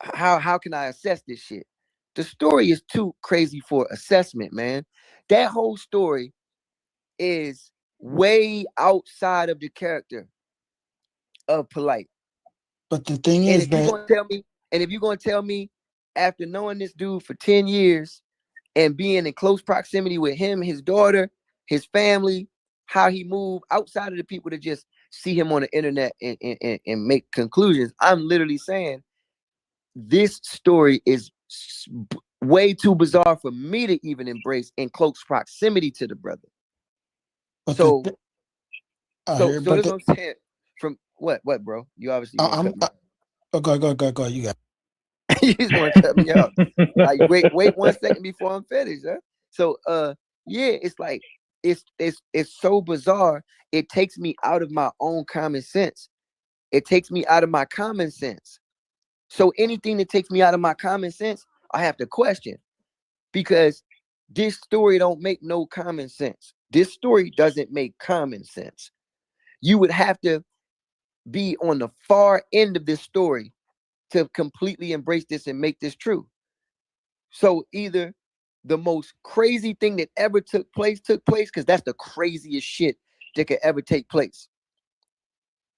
how can I assess this shit? The story is too crazy for assessment, man. That whole story is way outside of the character of Polite. But the thing And is if you're that, gonna tell me after knowing this dude for 10 years and being in close proximity with him, his daughter, his family, how he moved outside of the people that just see him on the internet and make conclusions, I'm literally saying this story is way too bizarre for me to even embrace in close proximity to the brother. So that's what I'm saying. From what, bro? You obviously want to cut me off. Go. You got. You just want to cut me off. Like, wait 1 second before I'm finished, huh? So, yeah, it's like it's so bizarre. It takes me out of my own common sense. It takes me out of my common sense. So anything that takes me out of my common sense, I have to question, because this story don't make no common sense. This story doesn't make common sense. You would have to be on the far end of this story to completely embrace this and make this true. So either the most crazy thing that ever took place, because that's the craziest shit that could ever take place.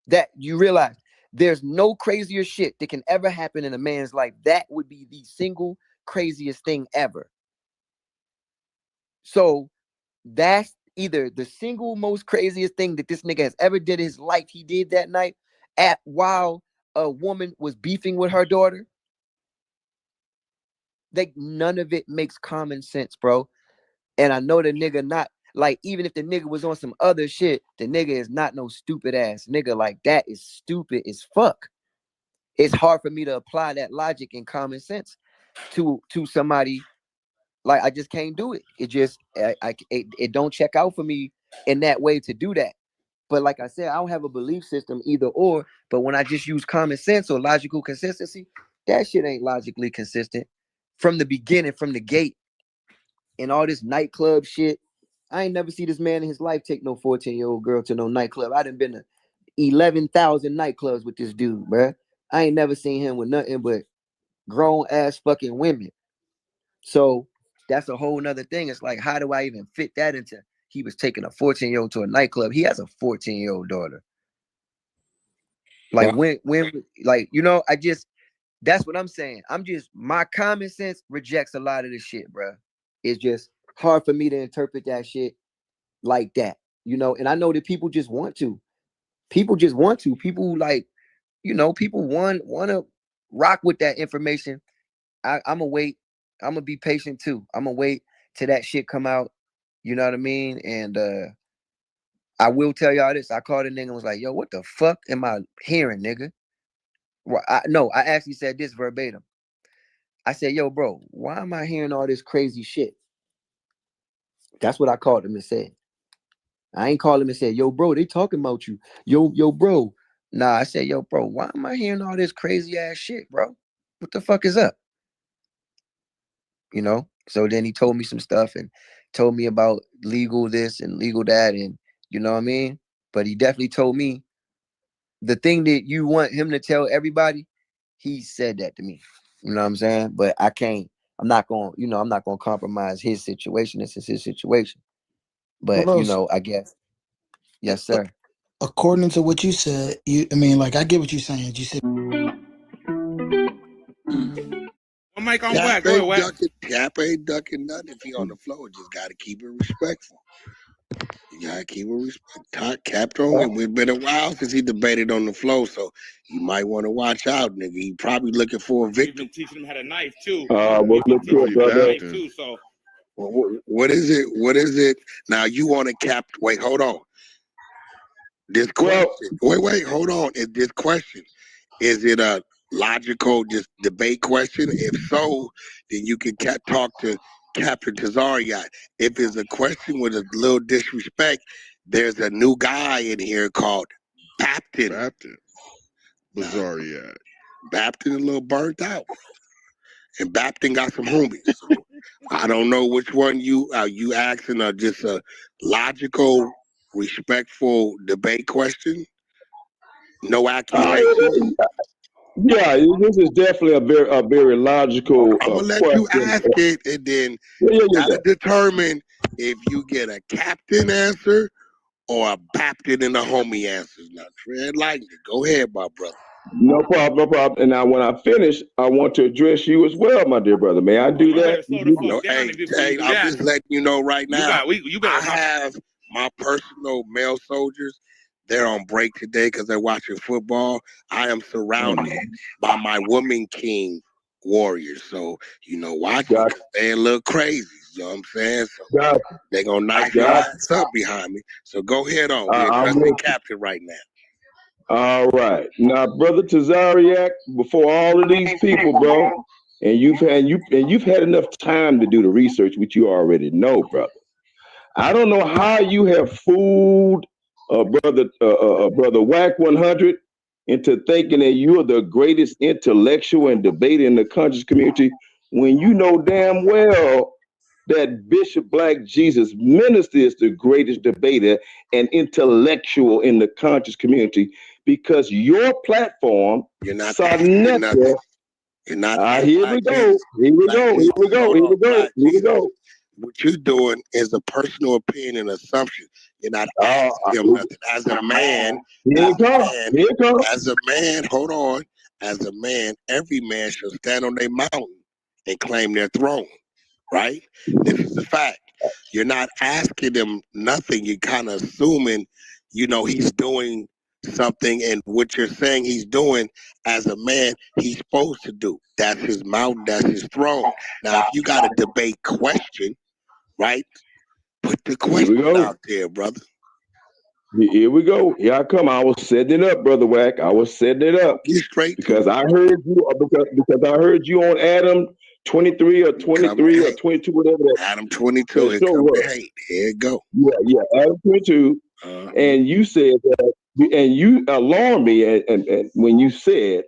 That you realize there's no crazier shit that can ever happen in a man's life. That would be the single craziest thing ever. So that's either the single most craziest thing that this nigga has ever did in his life. He did that night while a woman was beefing with her daughter. Like, none of it makes common sense, bro. And I know the nigga not, like, even if the nigga was on some other shit, the nigga is not no stupid ass nigga. Like, that is stupid as fuck. It's hard for me to apply that logic and common sense to somebody. Like, I just can't do it. It just, it don't check out for me in that way to do that. But like I said, I don't have a belief system either or, but when I just use common sense or logical consistency, that shit ain't logically consistent from the beginning, from the gate. And all this nightclub shit, I ain't never see this man in his life take no 14-year-old girl to no nightclub. I done been to 11,000 nightclubs with this dude, bruh. I ain't never seen him with nothing but grown ass fucking women. So that's a whole nother thing. It's like, how do I even fit that into? He was taking a 14-year-old to a nightclub. He has a 14-year-old daughter. Like, when, like, that's what I'm saying. My common sense rejects a lot of this shit, bro. It's just hard for me to interpret that shit like that, and I know that people just want to. People like, people want to rock with that information. I'm gonna wait. I'm gonna be patient too. I'm gonna wait till that shit come out. You know what I mean? And I will tell y'all this. I called a nigga and was like, yo, what the fuck am I hearing, nigga? Well, I actually said this verbatim. I said, yo, bro, why am I hearing all this crazy shit? That's what I called him and said. I ain't called him and said, yo, bro, they talking about you. Yo, bro. Nah, I said, yo, bro, why am I hearing all this crazy ass shit, bro? What the fuck is up? So then he told me some stuff and told me about legal this and legal that, and you know what I mean? But he definitely told me the thing that you want him to tell everybody, he said that to me. You know what I'm saying? But I'm not gonna compromise his situation. This is his situation. But I guess, yes, sir. According to what you said, I get what you're saying. You said Mike on Wax. Go ahead, Wax. Cap ain't ducking nothing if he on the floor. Just got to keep it respectful. You gotta keep it respect. Capped on it. It's been a while since he debated on the floor, so you might want to watch out, nigga. He probably looking for a victim. He's been teaching him how to knife too. Well, look here, brother. Too, so. What is it? What is it? Now you want to cap? Wait, hold on. This question. Wait, hold on. Is this question? Is it a logical just debate question? If so, then you can talk to Captain Tazaryach. If it's a question with a little disrespect, there's a new guy in here called Baptin. Tazaryach. Baptin a little burnt out, and Baptin got some homies. So I don't know which one you asking just a logical, respectful debate question. No accusation. Yeah, this is definitely a very logical I'm gonna let question. you ask it, and then you gotta determine if you get a captain answer or a Baptin and a homie answer. Now, tread lightly. Go ahead, my brother. No problem, no problem. And now, when I finish, I want to address you as well, my dear brother. May I do that? I'm just letting you know right now. You better I have my personal male soldiers. They're on break today because they're watching football. I am surrounded by my woman king warriors. So, watch it. They a little crazy. You know what I'm saying? So they're going to knife your ass up behind me. So go ahead on. We're addressing Captain right now. All right. Now, Brother Tazaryach, before all of these people, bro, and you've had enough time to do the research, which you already know, brother. I don't know how you have fooled brother Whack 100 into thinking that you are the greatest intellectual and debater in the conscious community when you know damn well that Bishop Black Jesus Minister is the greatest debater and intellectual in the conscious community, because your platform, You're not saw nothing. You're not. Here we go. Here we go. Here we go. Here we go. Here we go. What you're doing is a personal opinion and assumption. You're not asking him nothing. As a man, hold on. As a man, every man shall stand on their mountain and claim their throne. Right? This is the fact. You're not asking him nothing. You're kind of assuming, he's doing something, and what you're saying he's doing as a man, he's supposed to do. That's his mountain. That's his throne. Now, if you got a debate question, right? Put the question out there, brother. Here we go. Here I come. I was setting it up, Brother Whack. I was setting it up. Get straight because I heard you because I heard you on Adam 23 or 23 or 22, whatever that. Adam 22. Here it go. Yeah, Adam 22. And you said that, and you alarmed me, and when you said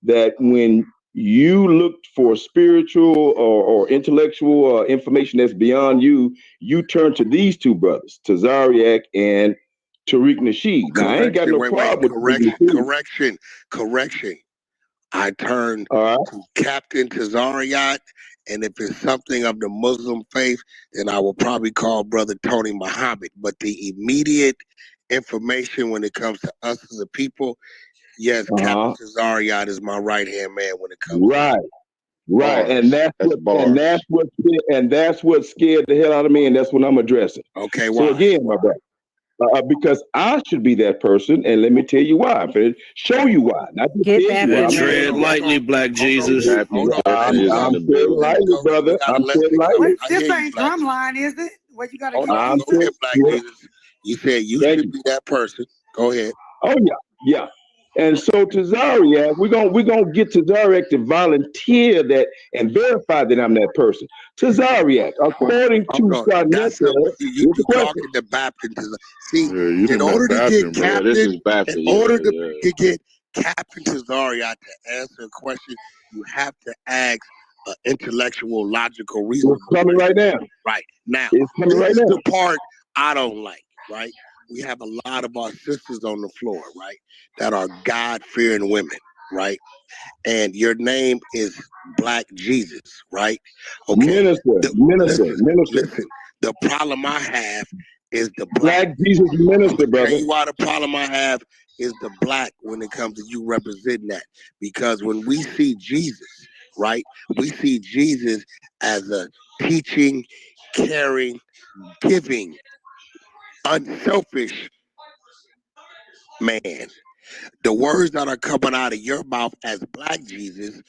that when you looked for spiritual or intellectual information that's beyond you, you turn to these two brothers, Tazaryach and Tariq Nasheed. Now, I ain't got no problem with correction. I turn to Captain Tazaryach, and if it's something of the Muslim faith, then I will probably call Brother Tony Muhammad. But the immediate information when it comes to us as a people, yes, Captain Tazaryach is my right-hand man when it comes to Right, and that's what scared the hell out of me, and that's what I'm addressing. Okay, why? So again, my brother, because I should be that person, and let me tell you why. I'm going to show you why. Not to tell you why. Tread lightly, Black Jesus. I'm treading lightly, brother. I'm treading lightly. This ain't drumline, is it? What you got to go ahead, Black Jesus. You said you should be that person. Go ahead. Oh yeah. And so Tazaryach, we're gonna get Tazaryach to volunteer that and verify that I'm that person. Tazaryach, according to Sarnetta, you talking to Baptin. See, in order to get Captain Tazaryach to answer a question, you have to ask an intellectual, logical reason. It's coming right now. Right now, it's coming right now. The part I don't like. Right. We have a lot of our sisters on the floor, right, that are God-fearing women, right? And your name is Black Jesus, right? Okay. Minister. Listen, the problem I have is the Black Jesus minister, brother. Tell you why the problem I have is the Black when it comes to you representing that. Because when we see Jesus, right, we see Jesus as a teaching, caring, giving unselfish man. The words that are coming out of your mouth as Black Jesus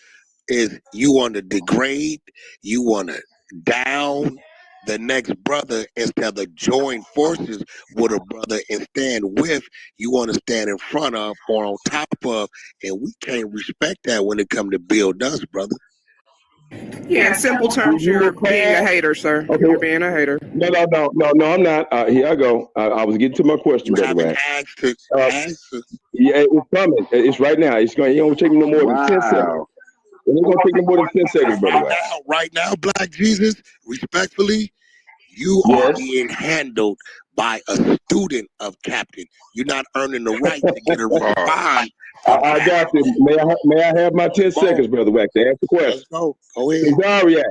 is you want to degrade, you want to down the next brother instead of join forces with a brother and stand with, you want to stand in front of or on top of, and we can't respect that when it comes to build us, brother. Yeah, in simple terms, you're being a hater, sir. Okay. You're being a hater. No, I'm not. Here I go. I was getting to my question, You Brother haven't Wack. asked to answer. Yeah, it's coming. It's right now. It's going. It don't take no more than 10 seconds. It ain't gonna take no more than 10 seconds, Brother Wack. Right now, Black Jesus, respectfully, you are being handled by a student of Captain. You're not earning the right to get a response. I got you. May I have my 10 seconds, Brother Wack, to answer the question? Let's go. Go ahead. Tazaryach,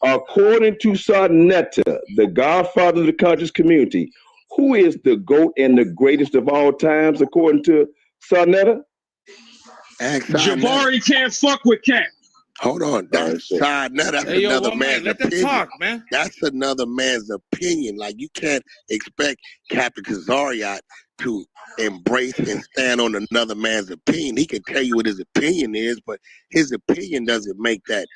according to Sarnetta, the godfather of the conscious community, who is the GOAT and the greatest of all times, according to Sarnetta? Jabari can't fuck with Cat. Hold on, that's that's Hey, yo, another one man's mic, let them opinion. talk, man. That's another man's opinion. Like you can't expect Captain Tazaryach to embrace and stand on another man's opinion. He can tell you what his opinion is, but his opinion doesn't make that,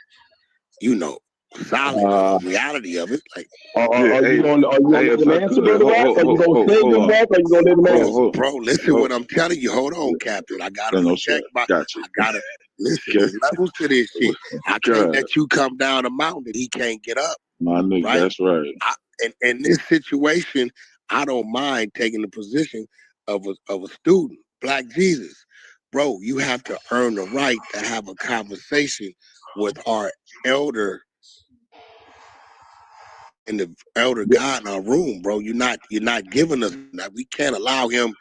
solid reality of it. Like, Are you going to let him answer, Brother Wack? Are you going to save him, Wack? Or are you going to let him answer? Bro, listen what I'm telling you. Hold on, Captain. I gotta protect my. I gotta listen. There's levels to this shit. I can't let you come down a mountain that he can't get up. My nigga, right? that's right. In this situation, I don't mind taking the position of a student. Black Jesus, bro, you have to earn the right to have a conversation with our elder and the elder God in our room, bro. You're not giving us that. We can't allow him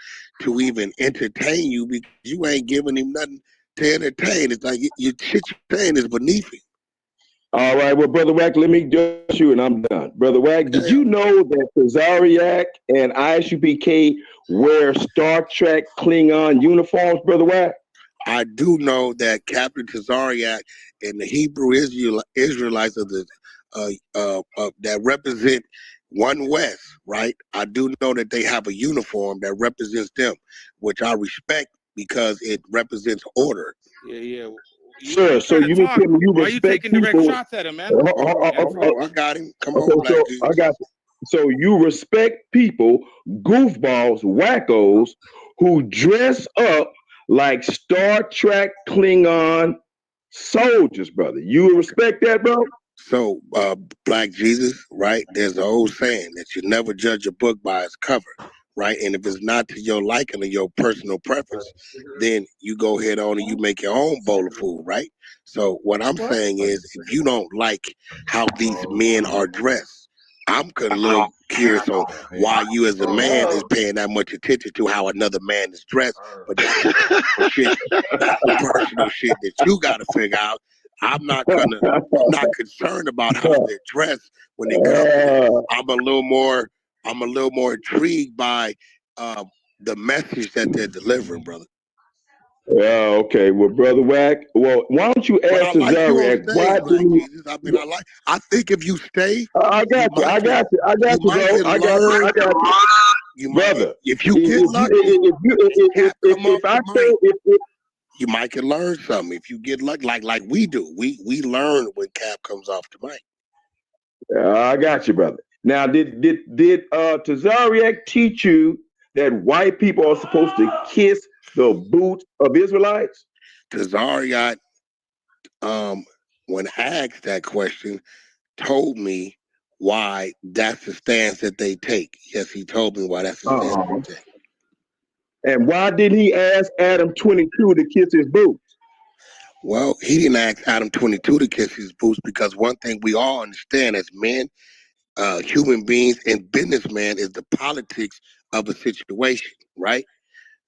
to even entertain you because you ain't giving him nothing to entertain. It's like your shit you're saying is beneath him. All right, well, Brother Wack, let me judge you and I'm done. Brother Wack, did you know that Tazaryach and ISUPK wear Star Trek Klingon uniforms, Brother Wack? I do know that Captain Tazaryach and the Hebrew Israelites of the that represent One West, right? I do know that they have a uniform that represents them, which I respect because it represents order. Yeah. Sir, so you mean you Why respect you taking direct people? shots at him, man? I got him. Come on, Black Jesus. I got you. So you respect people, goofballs, wackos, who dress up like Star Trek Klingon soldiers, brother. You respect that, bro? So, Black Jesus, right? There's an old saying that you never judge a book by its cover, right? And if it's not to your liking or your personal preference, then you go ahead on and you make your own bowl of food, right? So what I'm saying is, if you don't like how these men are dressed, I'm a little curious on why you as a man is paying that much attention to how another man is dressed. But that's the personal shit that you got to figure out. I'm not concerned about how they're dressed when they come. I'm a little more intrigued by the message that they're delivering, brother. Yeah, okay. Well, Brother Wack, why don't you ask Tazaryach, why do you... I think if you stay, I got you, bro. Brother, if you get lucky, you might can learn something. If you get lucky, like we do, we learn when Cap comes off the mic. I got you, brother. Now, did Tazaryach teach you that white people are supposed to kiss the boots of Israelites? Tazaryach, when asked that question, told me why that's the stance that they take. Yes, he told me why that's the stance they take. And why didn't he ask Adam 22 to kiss his boots? Well, he didn't ask Adam 22 to kiss his boots because one thing we all understand as men, human beings, and businessmen is the politics of a situation, right?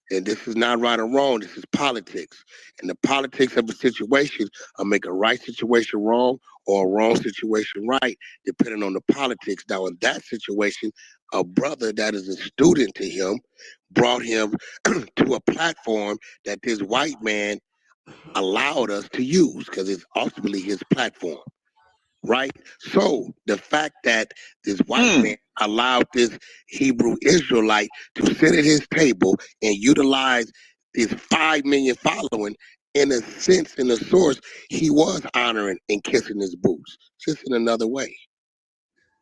And this is not right or wrong. This is politics. And the politics of a situation will make a right situation wrong or a wrong situation right, depending on the politics. Now, in that situation, a brother that is a student to him brought him to a platform that this white man allowed us to use because it's ultimately his platform. right? So the fact that this white man allowed this Hebrew Israelite to sit at his table and utilize his 5 million following, in a sense, in the source, he was honoring and kissing his boots, just in another way.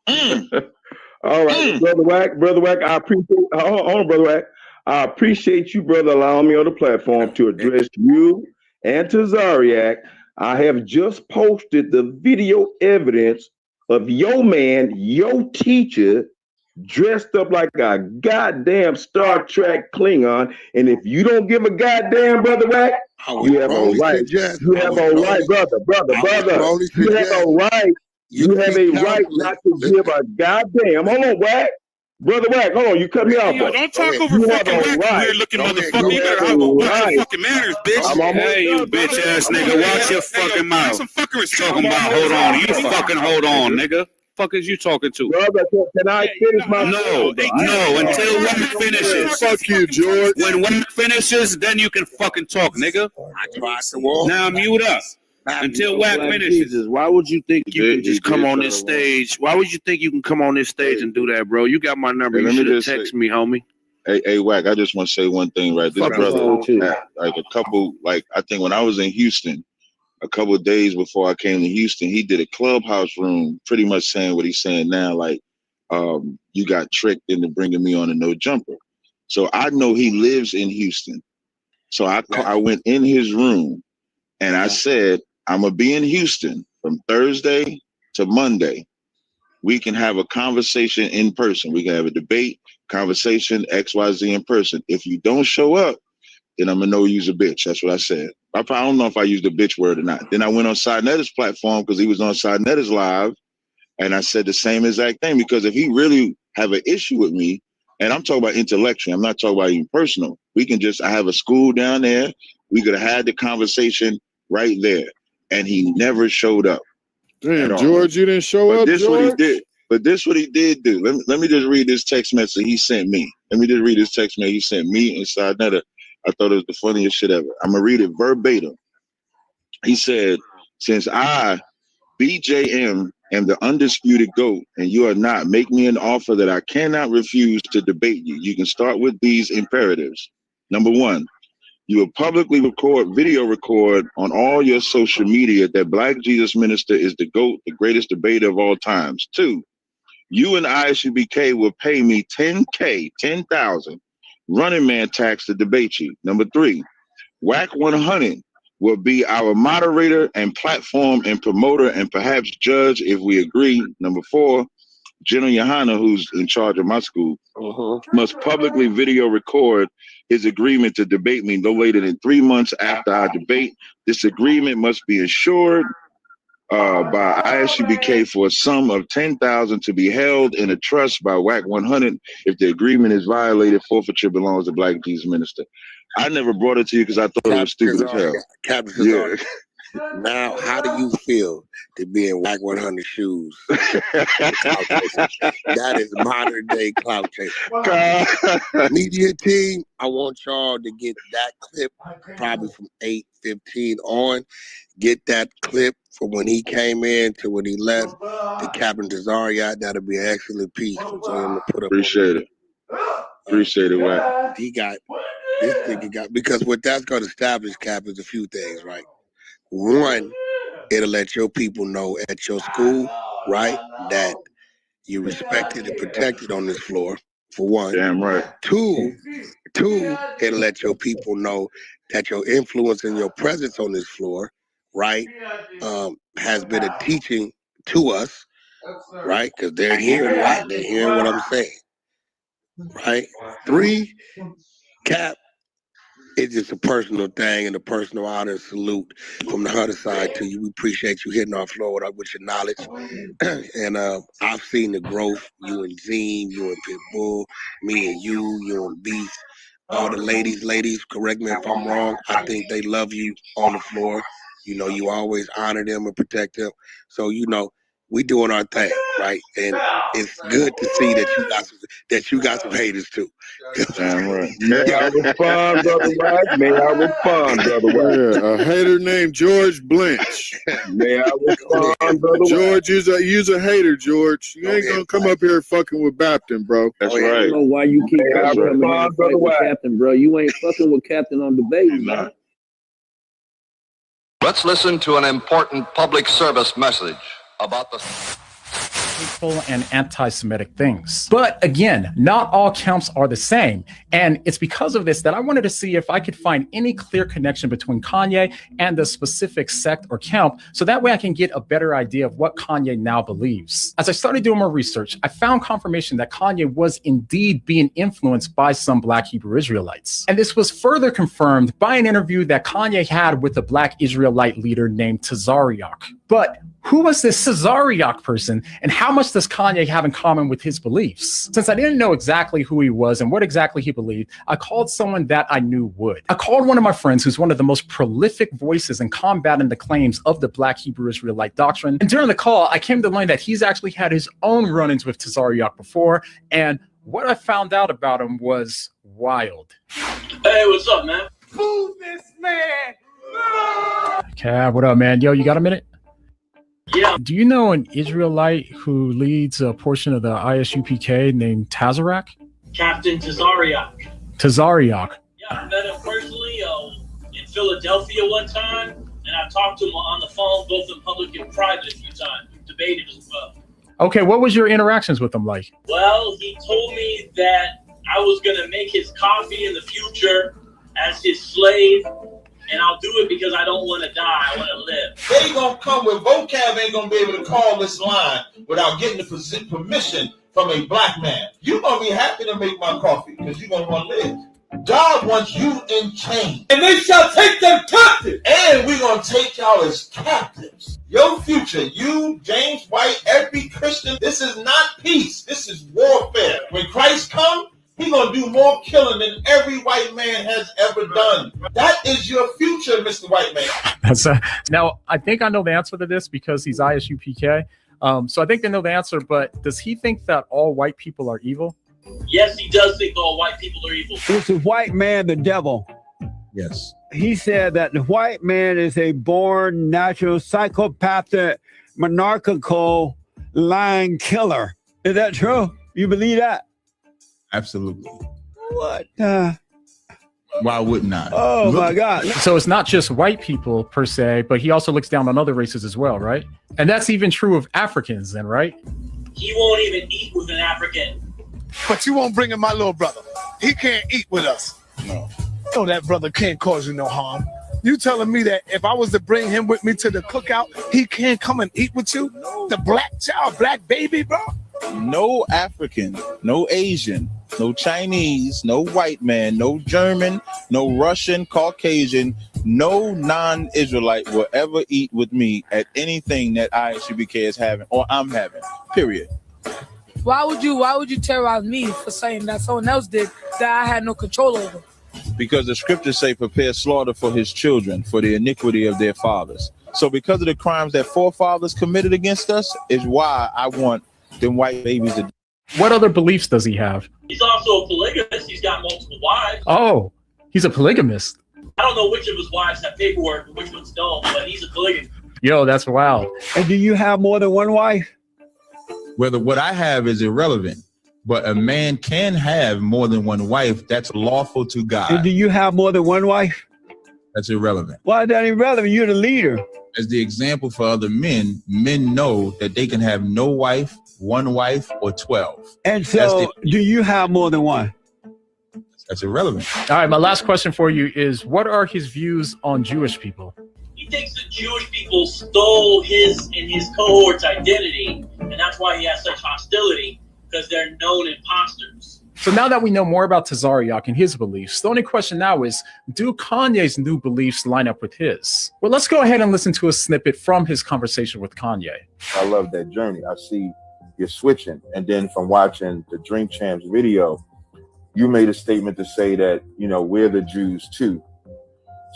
All right, Brother Wack, I appreciate. Hold on, Brother Wack. I appreciate you, brother, allowing me on the platform to address you and Tazaryach. I have just posted the video evidence of your man, your teacher, dressed up like a goddamn Star Trek Klingon. And if you don't give a goddamn, Brother Wack, you have a right. You have a right, brother. You have a right. You have a right not to give a goddamn. Hold on, Wack. Brother Wack, hold on. You cut me off. Yo, don't talk over fucking Wack, weird looking motherfucker. You better have a fucking manners, bitch. Hey, you bitch ass nigga, watch your fucking mouth. Talking about hold on, you fucking hold on, nigga. Fuck is you talking to? Brother, can I finish my No, until Wack finishes. Fuck you, George. When Wack finishes, then you can fucking talk, nigga. Now mute up. Until Wack finishes. Why would you think you can just come on this stage? Why would you think you can come on this stage and do that, bro? You got my number. You should have texted me, homie. Hey, Wack, I just want to say one thing, right? This Fuck brother, you. like a couple, like I think when I was in Houston, a couple of days before I came to Houston, he did a clubhouse room, pretty much saying what he's saying now, like, you got tricked into bringing me on a no jumper. So I know he lives in Houston. So I went in his room and I said, I'm gonna be in Houston from Thursday to Monday. We can have a conversation in person. We can have a debate, conversation, XYZ in person. If you don't show up, then I'm gonna know you's a bitch. That's what I said. I don't know if I used the bitch word or not. Then I went on Sidenetta's platform because he was on Sidenetta's live, and I said the same exact thing, because if he really have an issue with me, and I'm talking about intellectually, I'm not talking about even personal. I have a school down there. We could have had the conversation right there. And he never showed up. Damn, George, you didn't show up, This George? what he did. But this what he did do. Let me just read this text message he sent me. Let me just read this text message he sent me inside Netta. I thought it was the funniest shit ever. I'm gonna read it verbatim. He said, since I, BJM, am the undisputed GOAT, and you are not, make me an offer that I cannot refuse to debate you. You can start with these imperatives. Number one, you will publicly video record on all your social media that Black Jesus Minister is the GOAT, the greatest debater of all times. 2, you and ISUBK will pay me 10K, 10,000 running man tax to debate you. Number 3, WAC 100 will be our moderator and platform and promoter and perhaps judge if we agree. Number 4, General Yohana, who's in charge of my school, must publicly video record his agreement to debate me no later than 3 months after our debate. This agreement must be insured by ISUBK for a sum of 10,000 to be held in a trust by WAC 100. If the agreement is violated, forfeiture belongs to Black Jesus Minister. I never brought it to you because I thought it was stupid as hell. Captain Now, how do you feel to be in WAC 100 shoes? That is modern day clout chasing. Media team, I want y'all to get that clip probably from 8:15 on. Get that clip from when he came in to when he left to Captain Tazaryach. That'll be an excellent piece for him to put up. Appreciate it. Appreciate it, Wack. He got this nigga got, because what that's going to establish, Cap, is a few things, right? One, it'll let your people know at your school, right, that you respected and protected on this floor, for one. Damn right. Two, it'll let your people know that your influence and your presence on this floor, right, has been a teaching to us, right, because they're hearing what I'm saying, right? 3, Cap, it's just a personal thing and a personal honor and salute from the Hunter side to you. We appreciate you hitting our floor with your knowledge. And I've seen the growth, you and Zine, you and Pitbull, me and you and Beast, all the ladies, correct me if I'm wrong. I think they love you on the floor. You know, you always honor them and protect them. So, you know, we doing our thing, right? And it's good to see that you got some haters too. Damn right. May I respond, Brother White? May I respond, Brother White? Yeah, a hater named George Blanche. May I respond, Brother White? George, you's a hater, George. You ain't gonna come up here fucking with Bapton, bro. That's I right. don't know why you keep May I coming here and respond, Brother fight with White? Captain, bro. You ain't fucking with Captain on debate, man. Let's listen to an important public service message about the hateful and anti-Semitic things. But again, not all camps are the same. And it's because of this that I wanted to see if I could find any clear connection between Kanye and the specific sect or camp, so that way I can get a better idea of what Kanye now believes. As I started doing more research, I found confirmation that Kanye was indeed being influenced by some Black Hebrew Israelites. And this was further confirmed by an interview that Kanye had with a Black Israelite leader named Tazaryach. But who was this Tazaryach person, and how much does Kanye have in common with his beliefs? Since I didn't know exactly who he was and what exactly he believed, I called someone that I knew would. I called one of my friends who's one of the most prolific voices in combating the claims of the Black Hebrew Israelite doctrine. And during the call, I came to learn that he's actually had his own run-ins with Tazaryach before, and what I found out about him was wild. Hey, what's up, man? Who's this man? Cab, what up, man? Yo, you got a minute? Yeah. Do you know an Israelite who leads a portion of the ISUPK named Tazaryach? Captain Tazaryach. Tazaryach. Yeah, I met him personally in Philadelphia one time, and I talked to him on the phone, both in public and private a few times. We debated as well. Okay, what was your interactions with him like? Well, he told me that I was going to make his coffee in the future as his slave, and I'll do it because I don't want to die. I want to live. They gonna come with vocab ain't gonna be able to call this line without getting the permission from a black man. You're gonna be happy to make my coffee because you're gonna want to live. God wants you in chains. And they shall take them captive. And we're gonna take y'all as captives. Your future, you, James White, every Christian, this is not peace. This is warfare. When Christ comes, he's going to do more killing than every white man has ever done. That is your future, Mr. White Man. Now, I think I know the answer to this because he's ISUPK. So I think I know the answer, but does he think that all white people are evil? Yes, he does think all white people are evil. Is the white man the devil? Yes. He said that the white man is a born, natural, psychopathic, monarchical, lying killer. Is that true? You believe that? Absolutely. What? Why wouldn't I? Oh, my God. So it's not just white people per se, but he also looks down on other races as well, right? And that's even true of Africans then, right? He won't even eat with an African. But you won't bring in my little brother. He can't eat with us. No. No, that brother can't cause you no harm. You telling me that if I was to bring him with me to the cookout, he can't come and eat with you? The black child, black baby, bro? No African, no Asian, no Chinese, no white man, no German, no Russian, Caucasian, no non-Israelite will ever eat with me at anything that ISUBK is having or I'm having, period. Why would you terrorize me for saying that someone else did that I had no control over? Because the scriptures say prepare slaughter for his children, for the iniquity of their fathers. So because of the crimes that forefathers committed against us is why I want them white babies to. What other beliefs does he have? He's also a polygamist. He's got multiple wives. Oh, he's a polygamist. I don't know which of his wives have paperwork and which ones don't, but he's a polygamist. Yo, that's wild. And do you have more than one wife? Whether what I have is irrelevant, but a man can have more than one wife. That's lawful to God. And do you have more than one wife? That's irrelevant. Why is that irrelevant? You're the leader. As the example for other men, men know that they can have no wife, one wife, or 12. And so, do you have more than one? That's irrelevant. All right, my last question for you is, what are his views on Jewish people? He thinks the Jewish people stole his and his cohort's identity, and that's why he has such hostility, because they're known imposters. So now that we know more about Tazaryach and his beliefs, the only question now is, do Kanye's new beliefs line up with his? Well, let's go ahead and listen to a snippet from his conversation with Kanye. I love that journey. I see you're switching. And then from watching the Drink Champs video, you made a statement to say that, you know, we're the Jews too.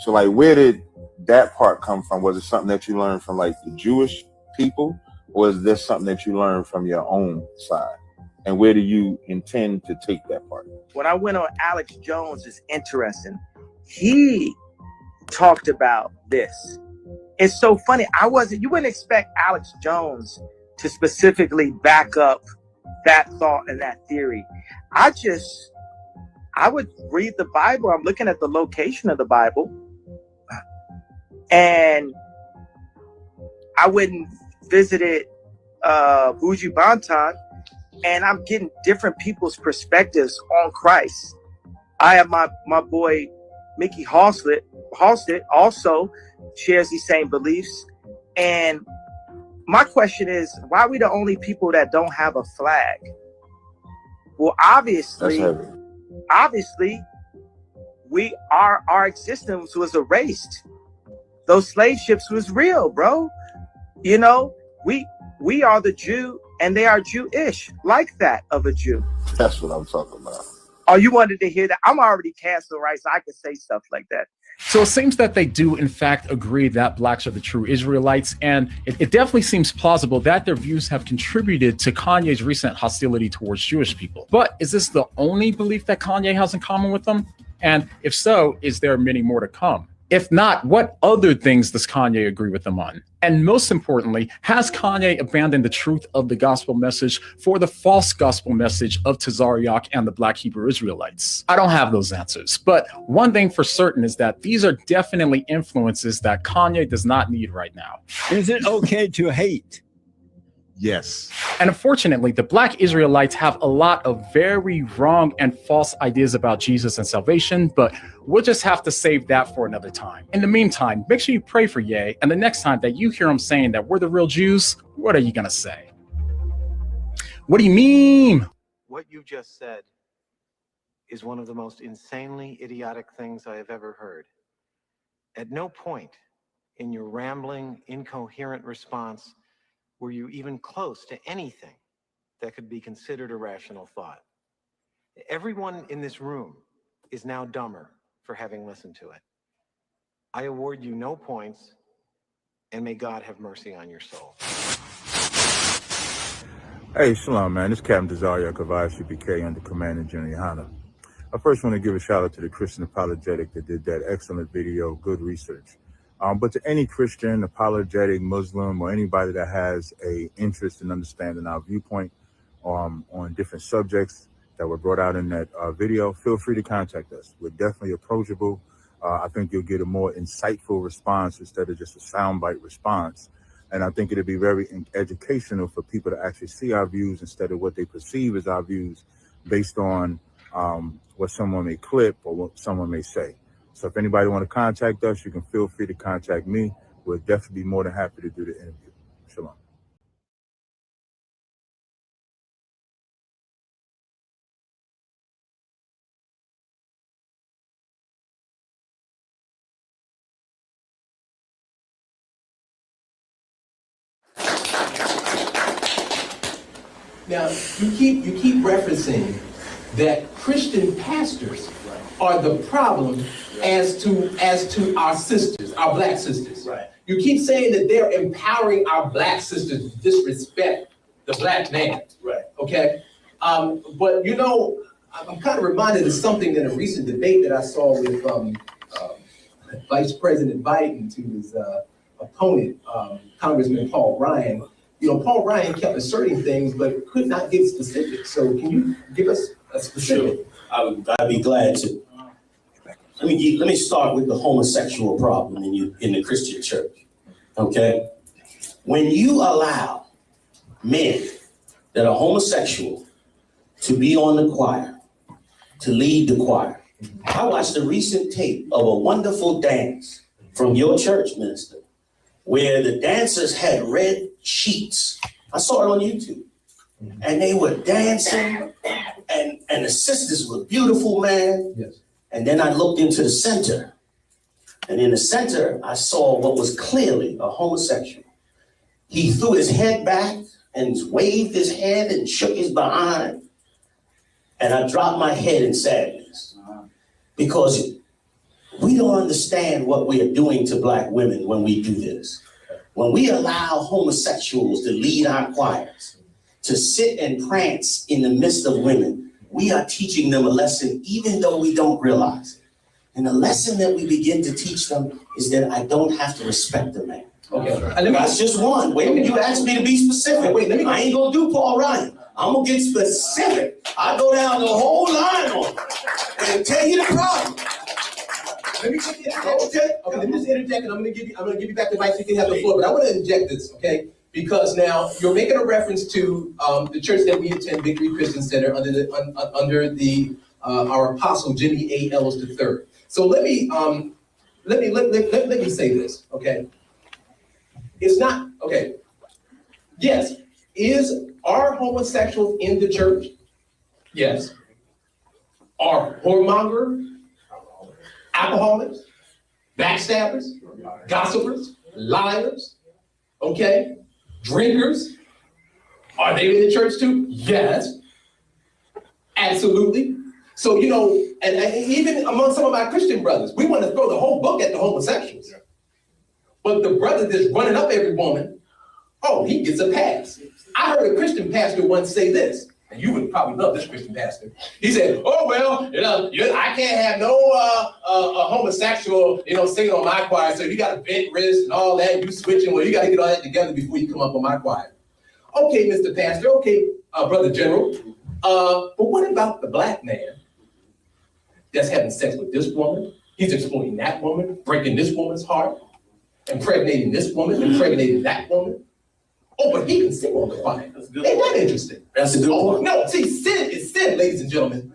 So like, where did that part come from? Was it something that you learned from like the Jewish people? or is this something that you learned from your own side? And where do you intend to take that part? When I went on Alex Jones, it's interesting. He talked about this. It's so funny. You wouldn't expect Alex Jones to specifically back up that thought and that theory. I would read the Bible. I'm looking at the location of the Bible, and I wouldn't visited Buju Banton, and I'm getting different people's perspectives on Christ. I have my boy Mickey Halstead also shares these same beliefs. And my question is, why are we the only people that don't have a flag? Well, obviously, our existence was erased. Those slave ships was real, bro. You know, we are the Jew and they are Jewish, like that of a Jew. That's what I'm talking about. Oh, you wanted to hear that? I'm already canceled, right? So I can say stuff like that. So it seems that they do, in fact, agree that blacks are the true Israelites. And it definitely seems plausible that their views have contributed to Kanye's recent hostility towards Jewish people. But is this the only belief that Kanye has in common with them? And if so, is there many more to come? If not, what other things does Kanye agree with them on? And most importantly, has Kanye abandoned the truth of the gospel message for the false gospel message of Tazaryach and the Black Hebrew Israelites? I don't have those answers, but one thing for certain is that these are definitely influences that Kanye does not need right now. Is it okay to hate? Yes. And unfortunately, the Black Israelites have a lot of very wrong and false ideas about Jesus and salvation, but we'll just have to save that for another time. In the meantime, make sure you pray for Ye, and the next time that you hear him saying that we're the real Jews, what are you going to say? What do you mean? What you just said is one of the most insanely idiotic things I have ever heard. At no point in your rambling, incoherent response were you even close to anything that could be considered a rational thought. Everyone in this room is now dumber for having listened to it. I award you no points, and may God have mercy on your soul. Hey, shalom, man. This is Captain Tazaryach of ICBK under Command and General Yohana. I first want to give a shout out to the Christian Apologetic that did that excellent video, good research. But to any Christian, apologetic, Muslim, or anybody that has a interest in understanding our viewpoint on different subjects that were brought out in that video, feel free to contact us. We're definitely approachable. I think you'll get a more insightful response instead of just a soundbite response. And I think it'll be very educational for people to actually see our views instead of what they perceive as our views based on what someone may clip or what someone may say. So if anybody want to contact us, you can feel free to contact me. We'll definitely be more than happy to do the interview. Shalom. Now, you keep referencing that Christian pastors are the problem as to our sisters, our black sisters. Right. You keep saying that they're empowering our black sisters to disrespect the black man. Right. Okay. But you know, I'm kind of reminded of something in a recent debate that I saw with Vice President Biden to his opponent, Congressman Paul Ryan. You know, Paul Ryan kept asserting things, but could not give specifics. So can you give us a specific? Sure. I'd be glad to. Let me start with the homosexual problem in the Christian church. Okay? When you allow men that are homosexual to be on the choir, to lead the choir. I watched a recent tape of a wonderful dance from your church, minister, where the dancers had red sheets. I saw it on YouTube. And they were dancing, and the sisters were beautiful, man. Yes. And then I looked into the center, and in the center, I saw what was clearly a homosexual. He threw his head back and waved his head and shook his behind. And I dropped my head in sadness because we don't understand what we are doing to black women when we do this. When we allow homosexuals to lead our choirs, to sit and prance in the midst of women, we are teaching them a lesson even though we don't realize it. And the lesson that we begin to teach them is that I don't have to respect a man. Okay. That's just one. Wait, you asked me to be specific. I ain't gonna do Paul Ryan. I'm gonna get specific. I go down the whole line on it and tell you the problem. Let me just interject. Okay, let me just interject, and I'm gonna give you back the mic so you can have the floor. But I want to inject this, okay? Because now you're making a reference to the church that we attend, Victory Christian Center, under our apostle Jimmy A. Ellis III. So let me say this, okay? It's not okay. Yes, are homosexuals in the church? Yes. Are whoremongers, alcoholics, backstabbers, gossipers, liars, okay, drinkers, are they in the church too? Yes, absolutely. So, you know, and even among some of my Christian brothers, we want to throw the whole book at the homosexuals. But the brother that's running up every woman, oh, he gets a pass. I heard a Christian pastor once say this, and you would probably love this Christian pastor. He said, oh, well, I can't have no a homosexual, singing on my choir, so you got to bent wrist and all that, you switching, well, you got to get all that together before you come up on my choir. Okay, Mr. Pastor, okay, Brother General, but what about the black man that's having sex with this woman? He's exploiting that woman, breaking this woman's heart, impregnating this woman, impregnating that woman. Oh, but he can sing on the choir. Ain't that interesting? That's a good one. No, see, sin is sin, ladies and gentlemen.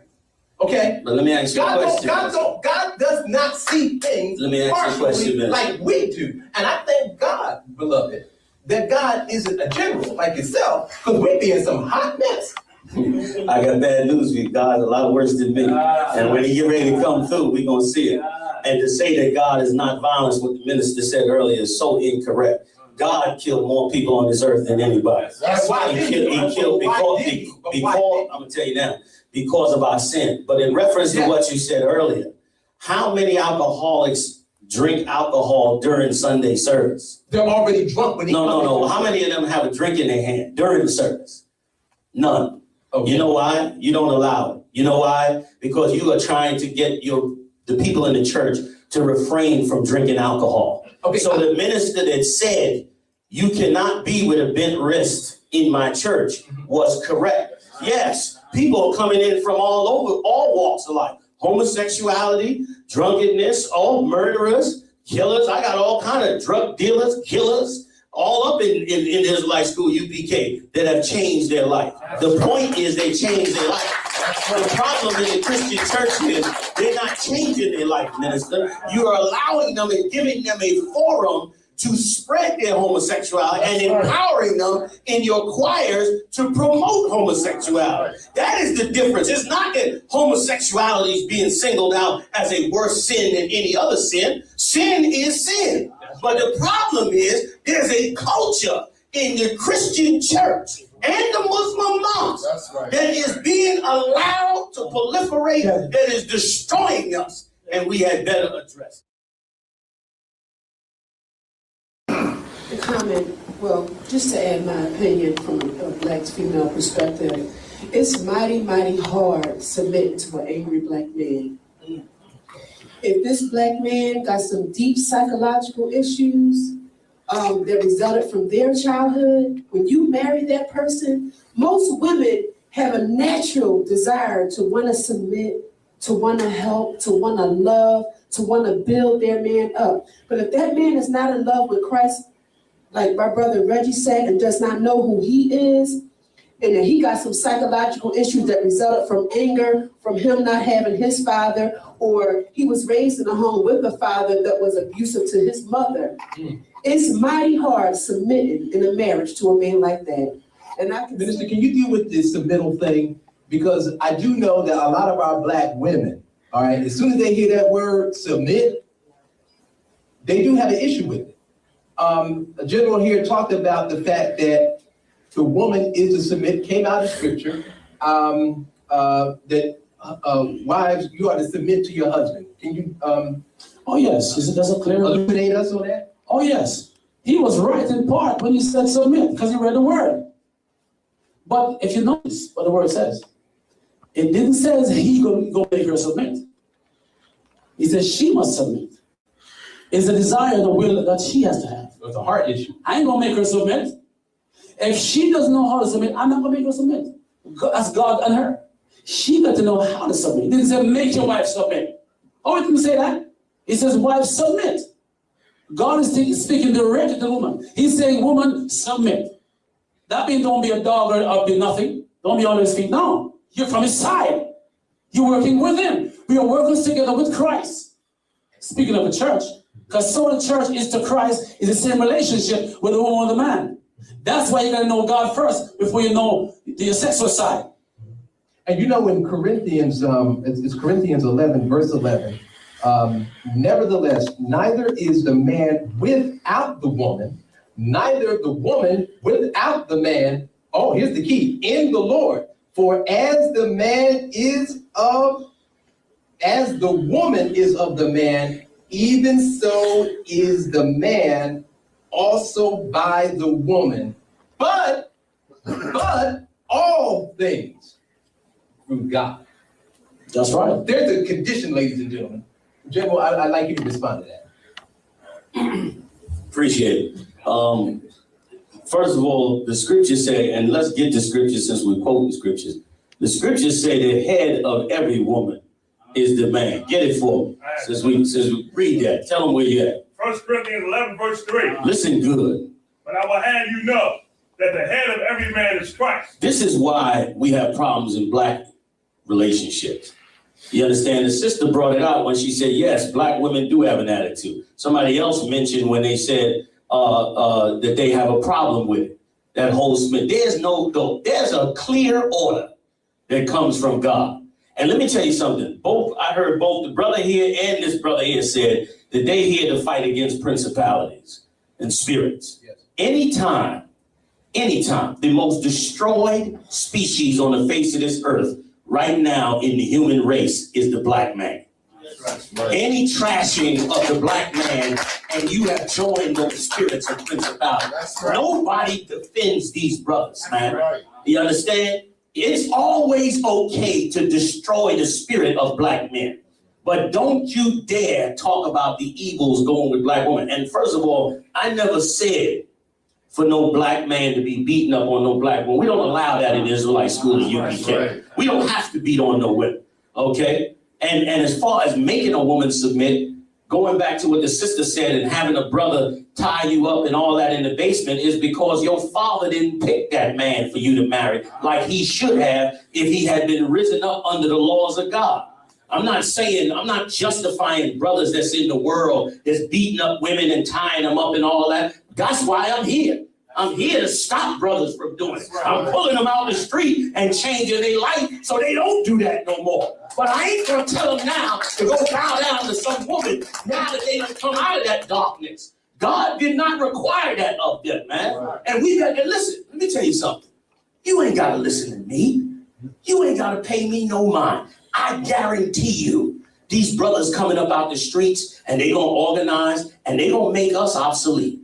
Okay? But let me ask you a question. God does not see things partially like we do. And I thank God, beloved, that God isn't a general like yourself, because we be in some hot mess. I got bad news for you. God's a lot worse than me. And when he get ready to come through, we're going to see it. And to say that God is not violence, what the minister said earlier, is so incorrect. God killed more people on this earth than anybody. That's why he killed because I'm going to tell you now, because of our sin. But in reference to what you said earlier, how many alcoholics drink alcohol during Sunday service? They're already drunk when No. How many of them have a drink in their hand during the service? None. Okay. You know why? You don't allow it. You know why? Because you are trying to get the people in the church to refrain from drinking alcohol. Okay. So the minister that said you cannot be with a bent wrist in my church was correct. Yes, people are coming in from all over, all walks of life. Homosexuality, drunkenness, murderers, killers. I got all kind of drug dealers, killers, all up in Israelite School, UPK, that have changed their life. The point is they changed their life. The problem in the Christian church is they're not changing their life, minister. You are allowing them and giving them a forum to spread their homosexuality and empowering them in your choirs to promote homosexuality. That is the difference. It's not that homosexuality is being singled out as a worse sin than any other sin. Sin is sin. But the problem is there's a culture in the Christian church and the Muslim mosque that is being allowed to proliferate, that is destroying us, and we had better address it. The comment, well, just to add my opinion from a black female perspective, it's mighty, mighty hard submitting to an angry black man. If this black man got some deep psychological issues that resulted from their childhood, when you marry that person, most women have a natural desire to want to submit, to want to help, to want to love, to want to build their man up. But if that man is not in love with Christ, like my brother Reggie said, and does not know who he is, and that he got some psychological issues that resulted from anger, from him not having his father, or he was raised in a home with a father that was abusive to his mother. It's mighty hard submitting in a marriage to a man like that. And Minister, can you deal with this submittal thing? Because I do know that a lot of our black women, all right, as soon as they hear that word submit, they do have an issue with it. A general here talked about the fact that the woman is to submit, came out of scripture, that wives, you are to submit to your husband. Can you? Oh yes, does it clear? Illuminate us on that? Oh yes. He was right in part when he said submit, because he read the word. But if you notice what the word says, it didn't say he go make her submit. He says she must submit. It's a desire, the will that she has to have. It's a heart issue. I ain't gonna make her submit. If she doesn't know how to submit, I'm not gonna make her submit. That's God and her. She got to know how to submit. It didn't say make your wife submit. Oh, it didn't say that. It says wife submit. God is speaking directly to the woman. He's saying, woman, submit. That means don't be a dog or be nothing. Don't be on his feet. No, you're from his side. You're working with him. We are working together with Christ. Speaking of the church, because so the church is to Christ is the same relationship with the woman and the man. That's why you got to know God first before you know the sexual side. And you know in Corinthians, it's Corinthians 11, verse 11, nevertheless, neither is the man without the woman, neither the woman without the man. Oh, here's the key, in the Lord. For as the woman is of the man, even so is the man also by the woman. But all things through God. That's right. There's a condition, ladies and gentlemen. Jimbo, I'd like you to respond to that. Appreciate it. First of all, the scriptures say, and let's get the scriptures since we quote the scriptures. The scriptures say the head of every woman is the man. Get it for me. Since we read that, tell them where you're at. 1 Corinthians 11, verse 3. Listen good. But I will have you know that the head of every man is Christ. This is why we have problems in black relationships. You understand? The sister brought it out when she said, yes, black women do have an attitude. Somebody else mentioned when they said that they have a problem with it. That whole Smith. There's a clear order that comes from God. And let me tell you something. I heard both the brother here and this brother here said that they're here to fight against principalities and spirits. Yes. Anytime, the most destroyed species on the face of this earth right now in the human race is the black man. Right. Any trashing of the black man, and you have joined those spirits and principalities. Right. Nobody defends these brothers, man. Right. You understand? It's always okay to destroy the spirit of black men. But don't you dare talk about the evils going with black women. And first of all, I never said for no black man to be beaten up on no black woman. We don't allow that in Israelite school in UPK. Right. We don't have to beat on no women, okay? And as far as making a woman submit, going back to what the sister said and having a brother tie you up and all that in the basement is because your father didn't pick that man for you to marry like he should have if he had been risen up under the laws of God. I'm not justifying brothers that's in the world that's beating up women and tying them up and all that. That's why I'm here. I'm here to stop brothers from doing it. I'm pulling them out the street and changing their life so they don't do that no more. But I ain't gonna tell them now to go bow down to some woman now that they don't come out of that darkness. God did not require that of them, man. Right. And we got to listen. Let me tell you something. You ain't got to listen to me. You ain't got to pay me no mind. I guarantee you, these brothers coming up out the streets and they gonna organize and they gonna make us obsolete.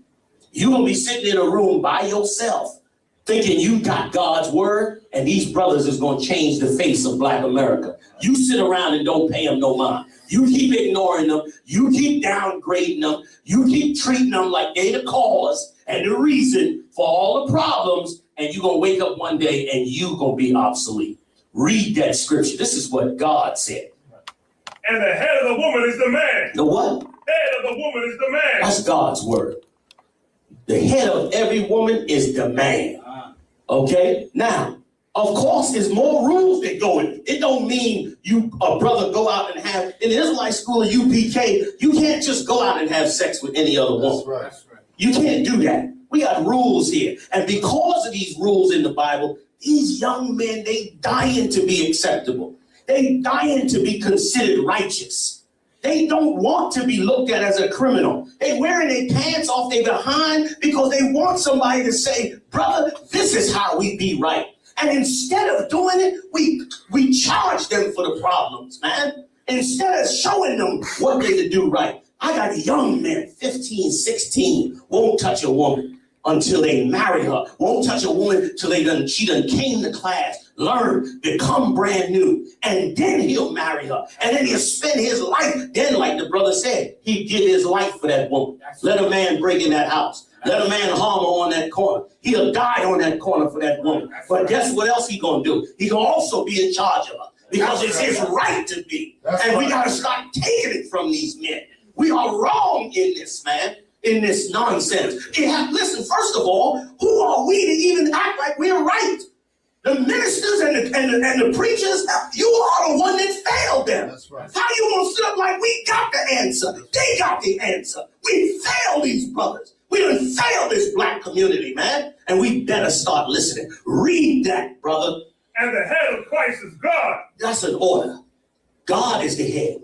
You gonna be sitting in a room by yourself thinking you got God's word and these brothers is gonna change the face of black America. You sit around and don't pay them no mind. You keep ignoring them. You keep downgrading them. You keep treating them like they the cause and the reason for all the problems, and you gonna wake up one day and you gonna be obsolete. Read that scripture. This is what God said. And the head of the woman is the man. The what? Head of the woman is the man. That's God's word. The head of every woman is the man. Okay? Now, of course, there's more rules that go in. It don't mean a brother go out and have, in the Israelite school of UPK, you can't just go out and have sex with any other woman. That's right. You can't do that. We got rules here. And because of these rules in the Bible, these young men, they dying to be acceptable. They dying to be considered righteous. They don't want to be looked at as a criminal. They wearing their pants off their behind because they want somebody to say, brother, this is how we be right. And instead of doing it, we charge them for the problems, man. Instead of showing them what they to do right. I got young men, 15, 16, won't touch a woman until they marry her. Won't touch a woman till she done came to class, learn, become brand new, and then he'll marry her. And then he'll spend his life. Then, like the brother said, he'd give his life for that woman. Let a man break in that house. Let a man harm her on that corner. He'll die on that corner for that woman. But guess what else he gonna do? He gonna also be in charge of her because it's his right to be. And we gotta start taking it from these men. We are wrong in this, man. In this nonsense. Listen, first of all, who are we to even act like we're right? The ministers and the preachers, you are the one that failed them. That's right. How you gonna sit up like we got the answer? They got the answer. We failed these brothers. We done failed this black community, man. And we better start listening. Read that, brother. And the head of Christ is God. That's an order. God is the head.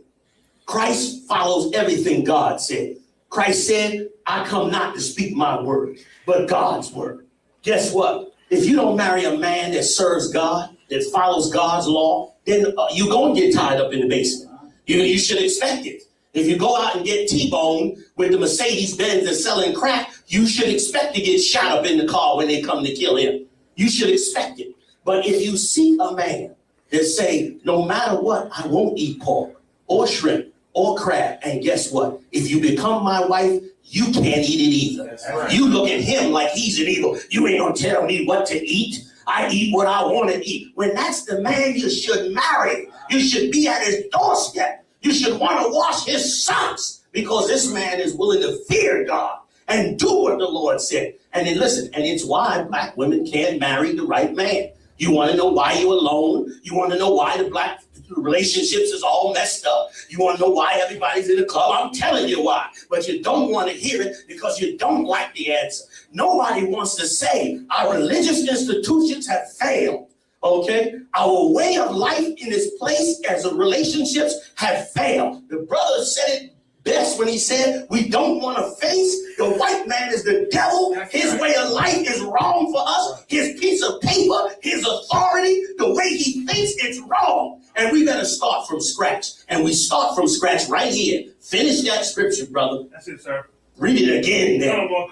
Christ follows everything God said. Christ said, I come not to speak my word, but God's word. Guess what? If you don't marry a man that serves God, that follows God's law, then you're going to get tied up in the basement. You should expect it. If you go out and get T-boned with the Mercedes-Benz that's selling crack, you should expect to get shot up in the car when they come to kill him. You should expect it. But if you see a man that say, no matter what, I won't eat pork or shrimp or crab, and guess what? If you become my wife, you can't eat it either. Right. You look at him like he's an evil. You ain't gonna tell me what to eat. I eat what I want to eat. When that's the man you should marry, you should be at his doorstep. You should want to wash his socks because this man is willing to fear God and do what the Lord said. And then listen, and it's why black women can't marry the right man. You want to know why you're alone? You want to know why the black relationships is all messed up? You want to know why everybody's in the club? I'm telling you why. But you don't want to hear it because you don't like the answer. Nobody wants to say our religious institutions have failed. Okay? Our way of life in this place as a relationships have failed. The brother said it best when he said, we don't want to face the white man is the devil. His way of life is wrong for us. His piece of paper, his authority, the way he thinks, it's wrong. And we better start from scratch. And we start from scratch right here. Finish that scripture, brother. That's it, sir. Read it again then. 1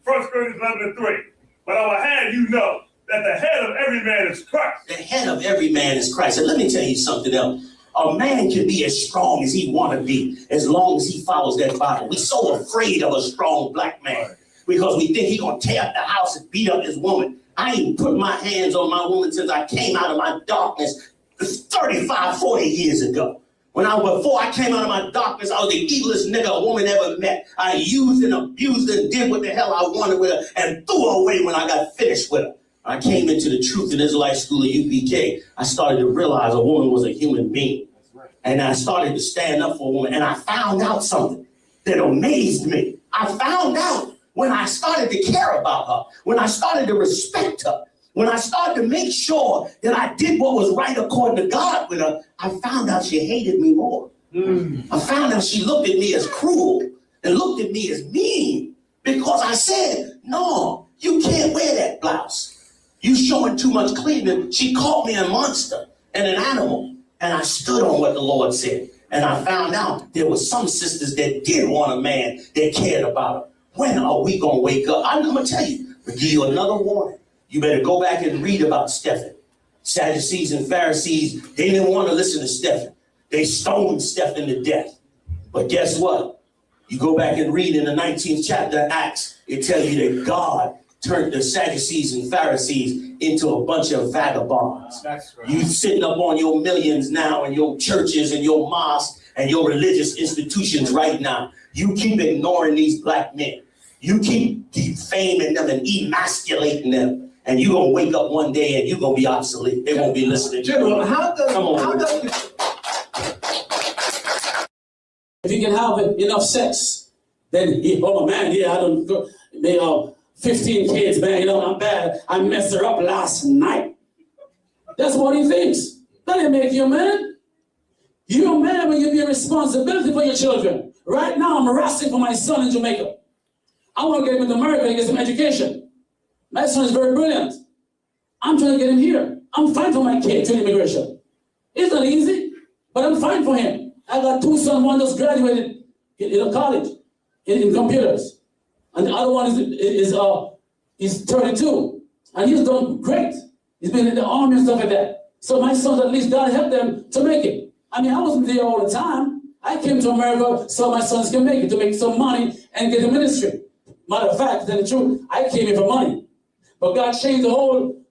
Corinthians 11:3. But I will have you know that the head of every man is Christ. The head of every man is Christ. And let me tell you something else. A man can be as strong as he want to be as long as he follows that Bible. We're so afraid of a strong black man because we think he's going to tear up the house and beat up his woman. I ain't put my hands on my woman since I came out of my darkness 35, 40 years ago. Before I came out of my darkness, I was the evilest nigga a woman ever met. I used and abused and did what the hell I wanted with her and threw her away when I got finished with her. I came into the Truth in Israelite School at UPK. I started to realize a woman was a human being. And I started to stand up for a woman. And I found out something that amazed me. I found out when I started to care about her, when I started to respect her, when I started to make sure that I did what was right according to God with her, I found out she hated me more. I found out she looked at me as cruel and looked at me as mean because I said, no, you can't wear that blouse. You showing too much cleavage. She called me a monster and an animal. And I stood on what the Lord said. And I found out there were some sisters that did want a man that cared about her. When are we going to wake up? I'm going to tell you, I'll give you another warning. You better go back and read about Stephen. Sadducees and Pharisees, they didn't want to listen to Stephen. They stoned Stephen to death. But guess what? You go back and read in the 19th chapter of Acts, it tells you that God turned the Sadducees and Pharisees into a bunch of vagabonds. That's right. You sitting up on your millions now in your churches and your mosques and your religious institutions right now. You keep ignoring these black men. You keep defaming them and emasculating them. And you're going to wake up one day and you're going to be obsolete. They won't be listening. General, if you can have enough sex, then, oh man, yeah, I don't go. They 15 kids, man, I'm bad. I messed her up last night. That's what he thinks. That didn't make you a man. You're a man when you have a responsibility for your children. Right now, I'm harassing for my son in Jamaica. I want to get him to America and get some education. My son is very brilliant. I'm trying to get him here. I'm fine for my kid to immigration. It's not easy, but I'm fine for him. I got 2 sons, one just graduated in college, in computers. And the other one is 32, and he's done great. He's been in the army and stuff like that. So my sons, at least God helped them to make it. I mean, I wasn't there all the time. I came to America so my sons can make it, to make some money and get a ministry. Matter of fact, to tell the truth, I came here for money. But God changed the whole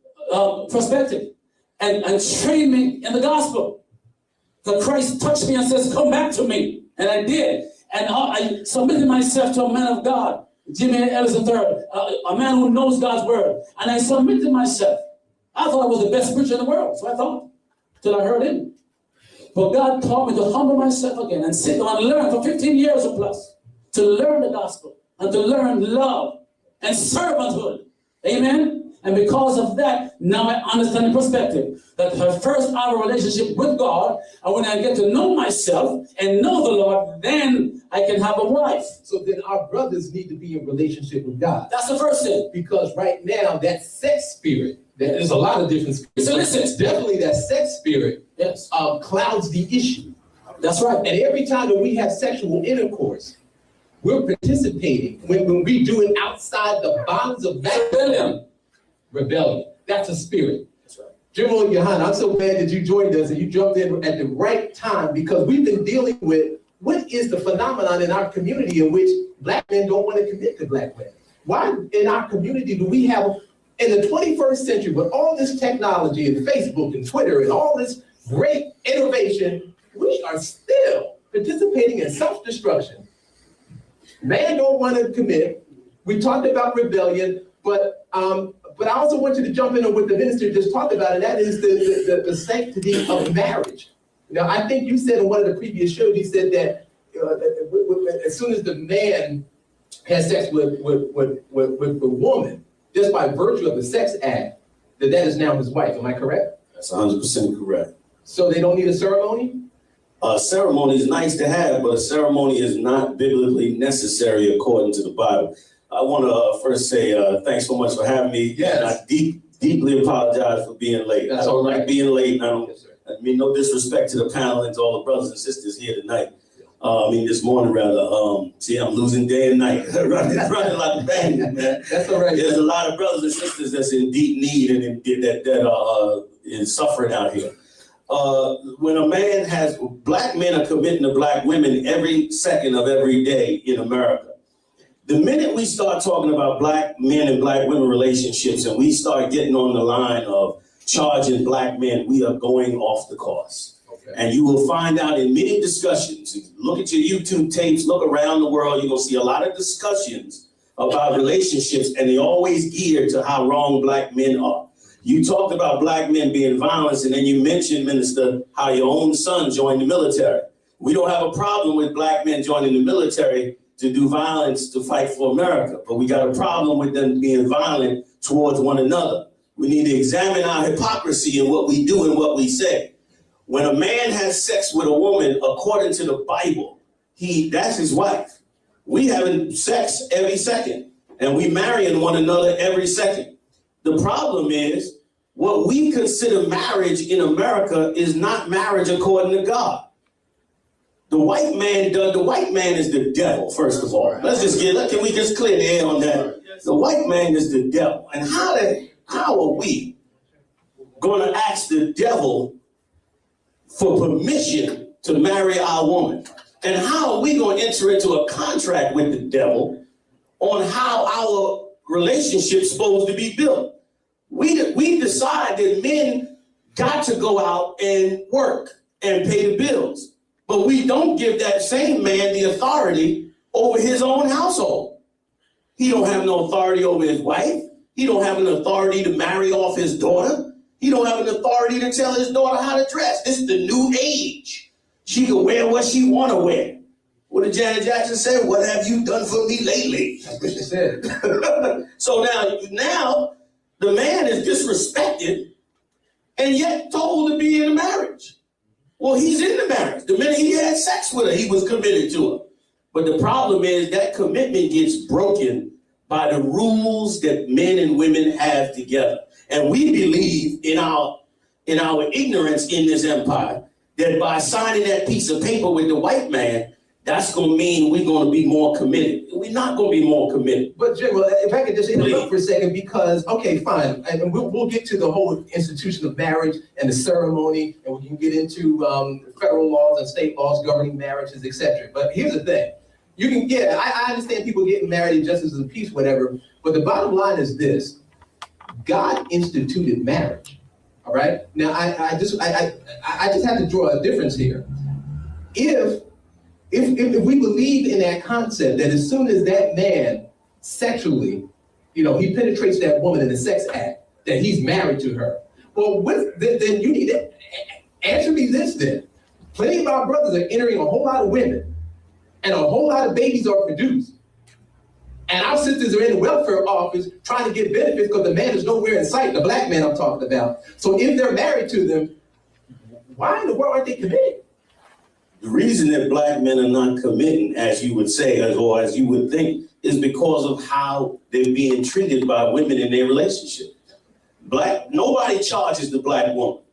perspective and trained me in the gospel. So Christ touched me and says, come back to me. And I did. And I submitted myself to a man of God, Jimmy Ellis III, a man who knows God's word. And I submitted myself. I thought I was the best preacher in the world, so I thought, till I heard him. But God taught me to humble myself again and sit down and learn for 15 years or plus, to learn the gospel and to learn love and servanthood. Amen? And because of that, now I understand the perspective that first I have a relationship with God, and when I get to know myself and know the Lord, then I can have a wife. So then our brothers need to be in relationship with God. That's the first thing. Because right now, that sex spirit, there's a lot of different spirits. So listen, definitely that sex spirit clouds the issue. That's right. And every time that we have sexual intercourse, we're participating when we're doing outside the bounds of rebellion. That's a spirit. That's right. General Yohan, I'm so glad that you joined us and you jumped in at the right time, because we've been dealing with what is the phenomenon in our community in which black men don't want to commit to black women. Why in our community do we have, in the 21st century, with all this technology and Facebook and Twitter and all this great innovation, we are still participating in self-destruction. Man don't want to commit. We talked about rebellion, but I also want you to jump in on what the minister just talked about, and that is the sanctity of marriage. Now, I think you said in one of the previous shows, you said that as soon as the man has sex with the woman, just by virtue of the sex act, that is now his wife. Am I correct? That's 100% correct. So they don't need a ceremony? A ceremony is nice to have, but a ceremony is not biblically necessary according to the Bible. I want to first say thanks so much for having me. Yes. And I deeply apologize for being late. That's I don't all right. like being late. I mean, no disrespect to the panel and to all the brothers and sisters here tonight. This morning rather. See, I'm losing day and night. running like a bandit, man. That's all right. There's a lot of brothers and sisters that's in deep need and that are suffering out here. When a man black men are committing to black women every second of every day in America. The minute we start talking about black men and black women relationships and we start getting on the line of charging black men, we are going off the course. Okay. And you will find out in many discussions, look at your YouTube tapes, look around the world, you're gonna see a lot of discussions about relationships, and they always geared to how wrong black men are. You talked about black men being violent, and then you mentioned, Minister, how your own son joined the military. We don't have a problem with black men joining the military to do violence to fight for America, but we got a problem with them being violent towards one another. We need to examine our hypocrisy in what we do and what we say. When a man has sex with a woman, according to the Bible, that's his wife. We having sex every second, and we marrying one another every second. The problem is, what we consider marriage in America is not marriage according to God. The white man is the devil, first of all. Can we just clear the air on that? The white man is the devil. And how are we going to ask the devil for permission to marry our woman? And how are we going to enter into a contract with the devil on how our relationship's supposed to be built? We decide that men got to go out and work and pay the bills. But we don't give that same man the authority over his own household. He don't have no authority over his wife. He don't have an authority to marry off his daughter. He don't have an authority to tell his daughter how to dress. This is the new age. She can wear what she want to wear. What did Janet Jackson say? What have you done for me lately? That's what she said. So now the man is disrespected and yet told to be in a marriage. Well, he's in the marriage. The minute he had sex with her, he was committed to her. But the problem is that commitment gets broken by the rules that men and women have together. And we believe in our ignorance in this empire that by signing that piece of paper with the white man, that's going to mean we're going to be more committed. We're not going to be more committed. But General, if I could just interrupt for a second, because, okay, fine, and we'll get to the whole institution of marriage and the ceremony, and we can get into federal laws and state laws governing marriages, etc. But here's the thing. You can get, I understand people getting married in justice of the peace, whatever, but the bottom line is this. God instituted marriage, all right? Now, I just have to draw a difference here. If we believe in that concept that as soon as that man sexually, he penetrates that woman in the sex act, that he's married to her, well, then you need to answer me this then. Plenty of our brothers are entering a whole lot of women, and a whole lot of babies are produced. And our sisters are in the welfare office trying to get benefits because the man is nowhere in sight, the black man I'm talking about. So if they're married to them, why in the world aren't they committed? The reason that black men are not committing, as you would say, or as you would think, is because of how they're being treated by women in their relationship. Nobody charges the black woman.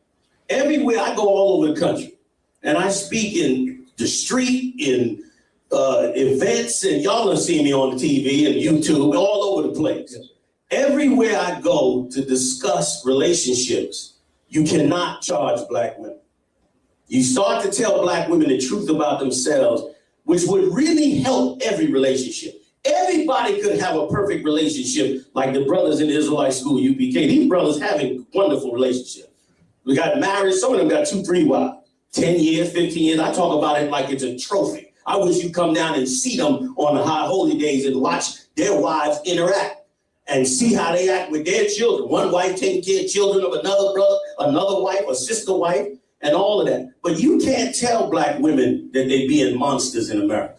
Everywhere I go all over the country, and I speak in the street, in events, and y'all have seen me on the TV and YouTube, all over the place. Yes. Everywhere I go to discuss relationships, you cannot charge black women. You start to tell black women the truth about themselves, which would really help every relationship. Everybody could have a perfect relationship like the brothers in the Israelite school, UPK. These brothers have a wonderful relationship. We got married, some of them got 2, 3 wives, 10 years, 15 years. I talk about it like it's a trophy. I wish you come down and see them on the high holy days and watch their wives interact and see how they act with their children. One wife taking care of children of another brother, another wife, a sister wife, and all of that. But you can't tell black women that they being monsters in America.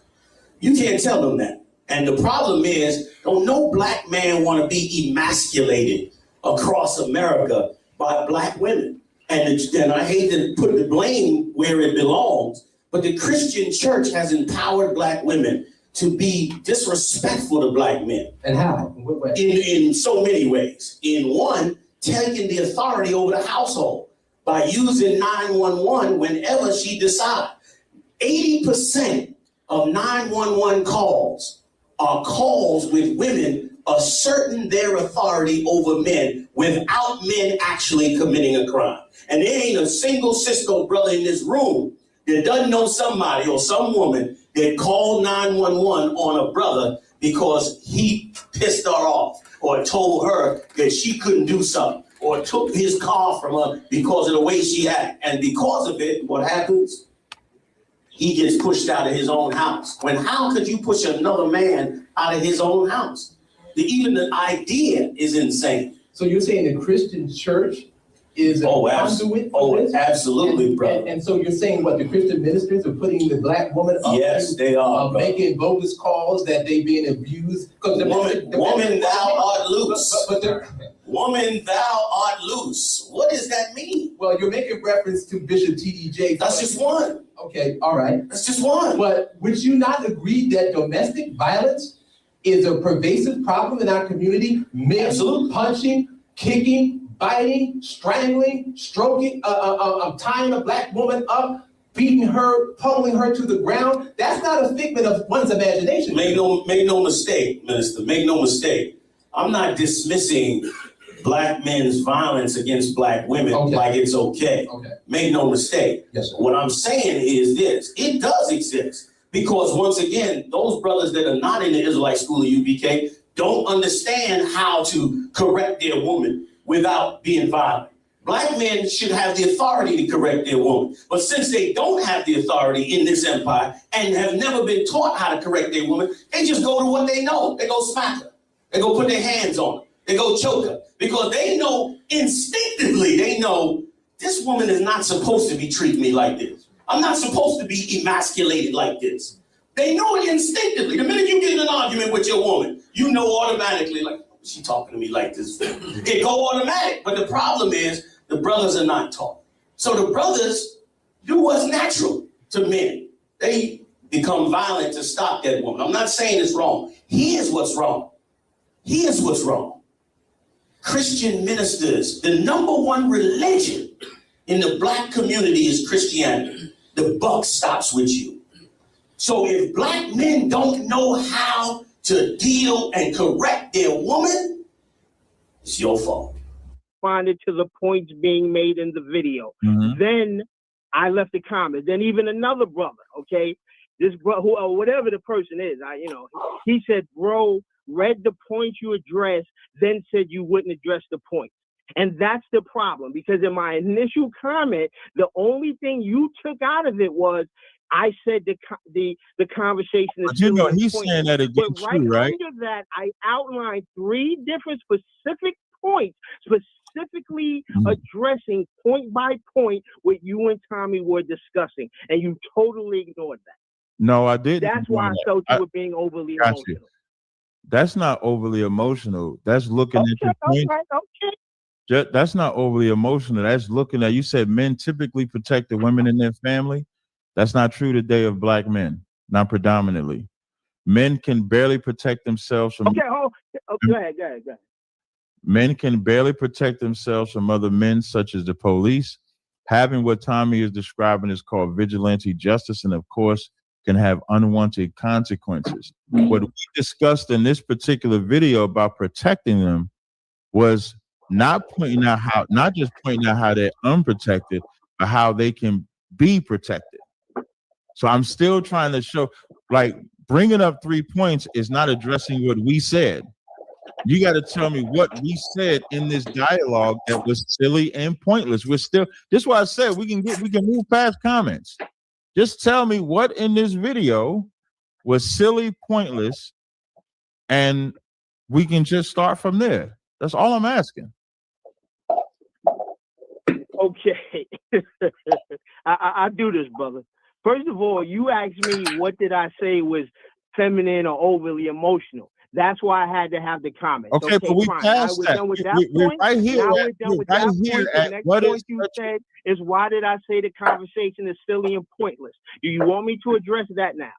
You can't tell them that. And the problem is, no black man want to be emasculated across America by black women. And I hate to put the blame where it belongs, but the Christian church has empowered black women to be disrespectful to black men. And how? In what way? In so many ways. In one, taking the authority over the household by using 911 whenever she decides. 80% of 911 calls are calls with women asserting their authority over men without men actually committing a crime. And there ain't a single sister or brother in this room that doesn't know somebody or some woman that called 911 on a brother because he pissed her off or told her that she couldn't do something or took his car from her because of the way she acted. And because of it, what happens? He gets pushed out of his own house. How could you push another man out of his own house? Even the idea is insane. So you're saying the Christian church is a conduit for this? Absolutely, brother. And so you're saying what, the Christian ministers are putting the black woman up? Yes, they are. Making bogus calls that they being abused? Woman, thou art loose. Woman, thou art loose. What does that mean? Well, you're making reference to Bishop T.D. Jakes. That's just one. Okay, all right. That's just one. But would you not agree that domestic violence is a pervasive problem in our community? Men Absolutely. Punching, kicking, biting, strangling, stroking, tying a black woman up, beating her, pummeling her to the ground. That's not a figment of one's imagination. Make no mistake, Minister. Make no mistake. I'm not dismissing black men's violence against black women like it's okay. Make no mistake. Yes, sir. What I'm saying is this. It does exist. Because once again, those brothers that are not in the Israelite school of UPK don't understand how to correct their woman without being violent. Black men should have the authority to correct their woman. But since they don't have the authority in this empire and have never been taught how to correct their woman, they just go to what they know. They go smack her. They go put their hands on her. They go choke her. Because they know, instinctively, they know this woman is not supposed to be treating me like this. I'm not supposed to be emasculated like this. They know it instinctively. The minute you get in an argument with your woman, you know automatically, like, she talking to me like this. It go automatic. But the problem is the brothers are not taught. So the brothers do what's natural to men. They become violent to stop that woman. I'm not saying it's wrong. Here's what's wrong. Here's what's wrong. Christian ministers, the #1 religion in the black community is Christianity. The buck stops with you. So if black men don't know how to deal and correct their woman, it's your fault. Responded to the points being made in the video. Then I left a comment. Then even another brother, okay, this bro, who or whatever the person is, he said, bro, read the points you addressed, then said you wouldn't address the point. And that's the problem, because in my initial comment, the only thing you took out of it was I said the conversation is but you know, he's pointless. saying that against but you, right? Under that, I outlined 3 different specific points, specifically addressing point by point what you and Tommy were discussing, and you totally ignored that. No, I didn't. That's why I felt you were being overly emotional. You. That's not overly emotional. That's looking at your point. That's not overly emotional. That's looking at, you said men typically protect the women in their family. That's not true today of black men, not predominantly. Men can barely protect themselves from. Go ahead. Men can barely protect themselves from other men, such as the police. Having what Tommy is describing is called vigilante justice, and of course, can have unwanted consequences. What we discussed in this particular video about protecting them was not just pointing out how they're unprotected, but how they can be protected. So I'm still trying to show, like, bringing up 3 points is not addressing what we said. You got to tell me what we said in this dialogue that was silly and pointless. This is why I said we can move past comments. Just tell me what in this video was silly, pointless, and we can just start from there. That's all I'm asking. Okay. I do this, brother. First of all, you asked me what did I say was feminine or overly emotional. That's why I had to have the comment. Okay, but we passed that. We're right here. Now we're done with that point. The next point you said is, why did I say the conversation is silly and pointless? Do you want me to address that now?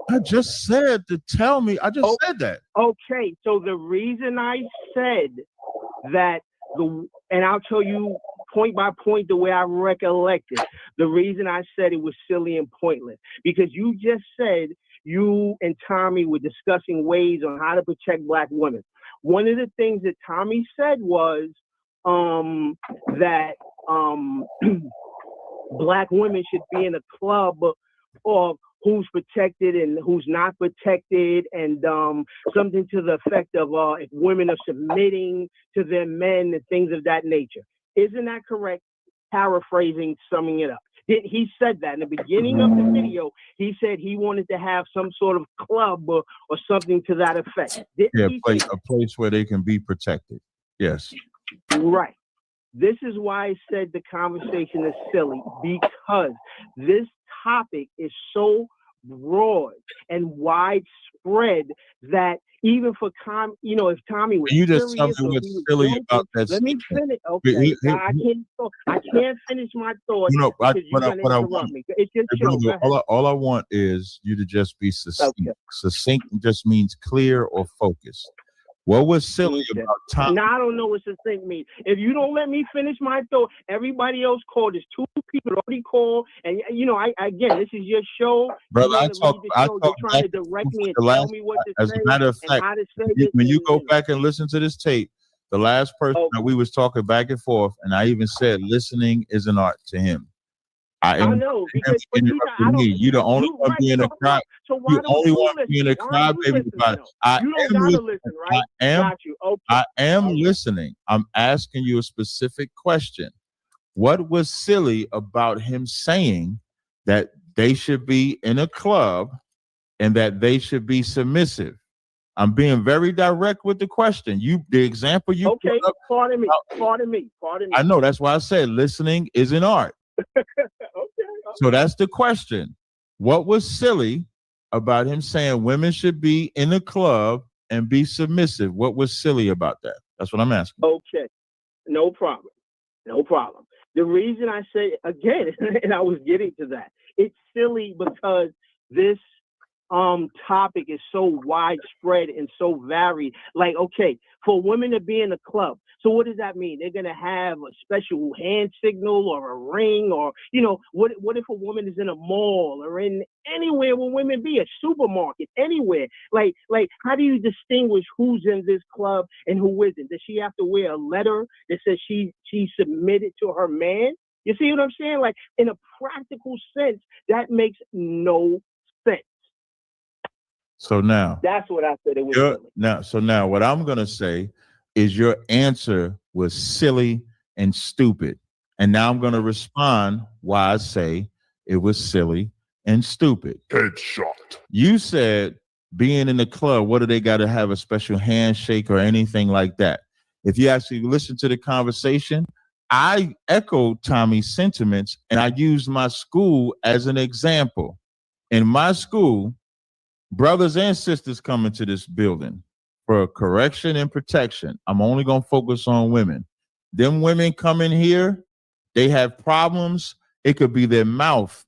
I just said to tell me. I just said that. Okay, so the reason I said that, and I'll tell you point by point the way I recollect it. The reason I said it was silly and pointless, because you just said you and Tommy were discussing ways on how to protect black women. One of the things that Tommy said was that black women should be in a club of who's protected and who's not protected, and something to the effect of if women are submitting to their men and things of that nature. Isn't that correct? Paraphrasing, summing it up. He said that in the beginning of the video. He said he wanted to have some sort of club or something to that effect. A place where they can be protected. Yes. Right. This is why I said the conversation is silly, because this topic is so broad and widespread that even for if Tommy was you just serious, something what's silly about that. Let me finish. Okay, I can't finish my thought because you're gonna interrupt me. It's just all I want is you to just be succinct. Okay. Succinct just means clear or focused. What was silly about Tommy? Now I don't know what succinct means. If you don't let me finish my thought, everybody else called. There's 2 people already called, and again, this is your show. Brother, I talk trying to direct me and tell me what to say. As a matter of fact, when you go back and listen to this tape, the last person that we was talking back and forth, and I even said listening is an art to him. I know, because you're the only one being a cry. You only one being a crybaby about it. I am listening. I'm asking you a specific question. What was silly about him saying that they should be in a club and that they should be submissive? I'm being very direct with the question. The example you put up, pardon me. I know, that's why I said listening is an art. So that's the question. What was silly about him saying women should be in a club and be submissive? What was silly about that? That's what I'm asking. Okay, no problem. The reason I say again, and I was getting to that, it's silly because this topic is so widespread and so varied. Like, okay, for women to be in a club, so what does that mean? They're gonna have a special hand signal or a ring, or what if a woman is in a mall or in anywhere where women be, a supermarket, anywhere? Like how do you distinguish who's in this club and who isn't? Does she have to wear a letter that says she submitted to her man? You see what I'm saying? Like, in a practical sense, that makes no sense. So now that's what I said. It was silly. Now what I'm gonna say is your answer was silly and stupid. And now I'm gonna respond why I say it was silly and stupid. Headshot. You said being in the club, what do they gotta have a special handshake or anything like that? If you actually listen to the conversation, I echoed Tommy's sentiments and I used my school as an example. In my school, brothers and sisters come into this building for correction and protection. I'm only going to focus on women. Them women come in here, they have problems. It could be their mouth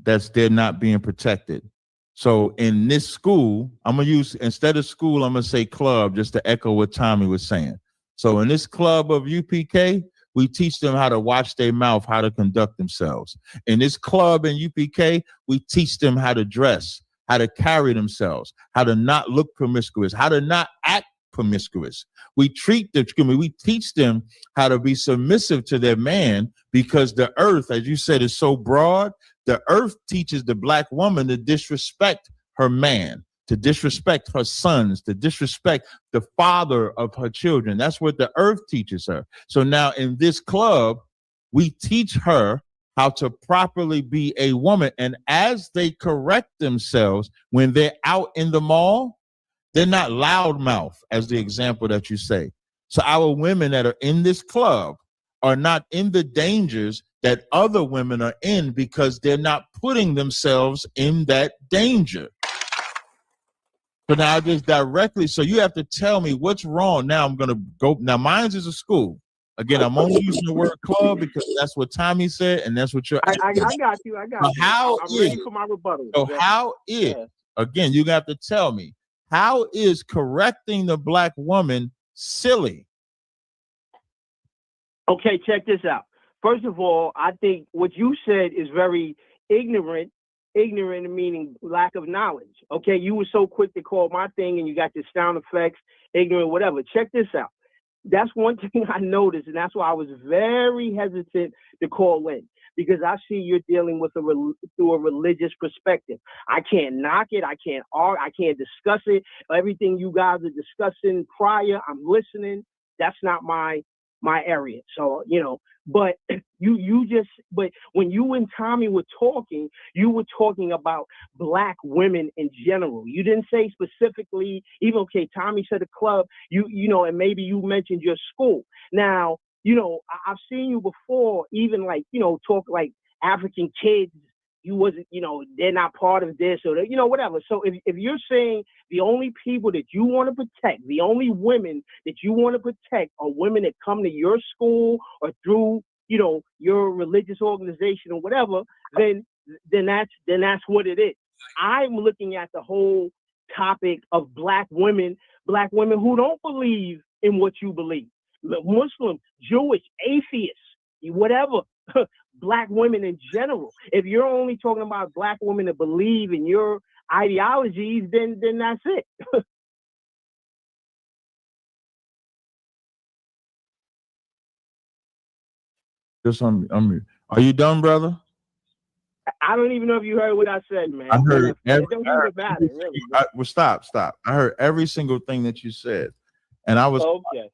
they're not being protected. So in this school, I'm going to use, instead of school, I'm going to say club, just to echo what Tommy was saying. So in this club of UPK, we teach them how to watch their mouth, how to conduct themselves. In this club in UPK, we teach them how to dress, how to carry themselves, how to not look promiscuous, how to not act promiscuous. We teach them how to be submissive to their man, because the earth, as you said, is so broad. The earth teaches the black woman to disrespect her man, to disrespect her sons, to disrespect the father of her children. That's what the earth teaches her. So now in this club, we teach her how to properly be a woman. And as they correct themselves when they're out in the mall, they're not loudmouth, as the example that you say. So our women that are in this club are not in the dangers that other women are in, because they're not putting themselves in that danger. So now just directly, so you have to tell me what's wrong. Now I'm going to go, now mine's is a school. Again, I'm only using the word club because that's what Tommy said, and that's what you're. I got you. I'm ready for my rebuttal. So how is, again, you have to tell me, how is correcting the black woman silly? Okay, check this out. First of all, I think what you said is very ignorant meaning lack of knowledge. Okay, you were so quick to call my thing and you got your sound effects, ignorant, whatever. Check this out. That's one thing I noticed, and that's why I was very hesitant to call in, because I see you're dealing with through a religious perspective. I can't knock it. I can't argue. I can't discuss it. Everything you guys are discussing prior, I'm listening. That's not my area. So, but but when you and Tommy were talking, you were talking about black women in general. You didn't say specifically, even, okay, Tommy said a club, and maybe you mentioned your school. Now, I've seen you before, even talk like African kids. You wasn't, they're not part of this, or whatever. So if you're saying the only people that you want to protect, the only women that you want to protect are women that come to your school or through, your religious organization or whatever, then that's what it is. I'm looking at the whole topic of black women who don't believe in what you believe. Muslim, Jewish, atheists, whatever. Black women in general. If you're only talking about black women that believe in your ideologies, then that's it. Just are you done, brother? I don't even know if you heard what I said, man. I heard stop. I heard every single thing that you said, and I was okay.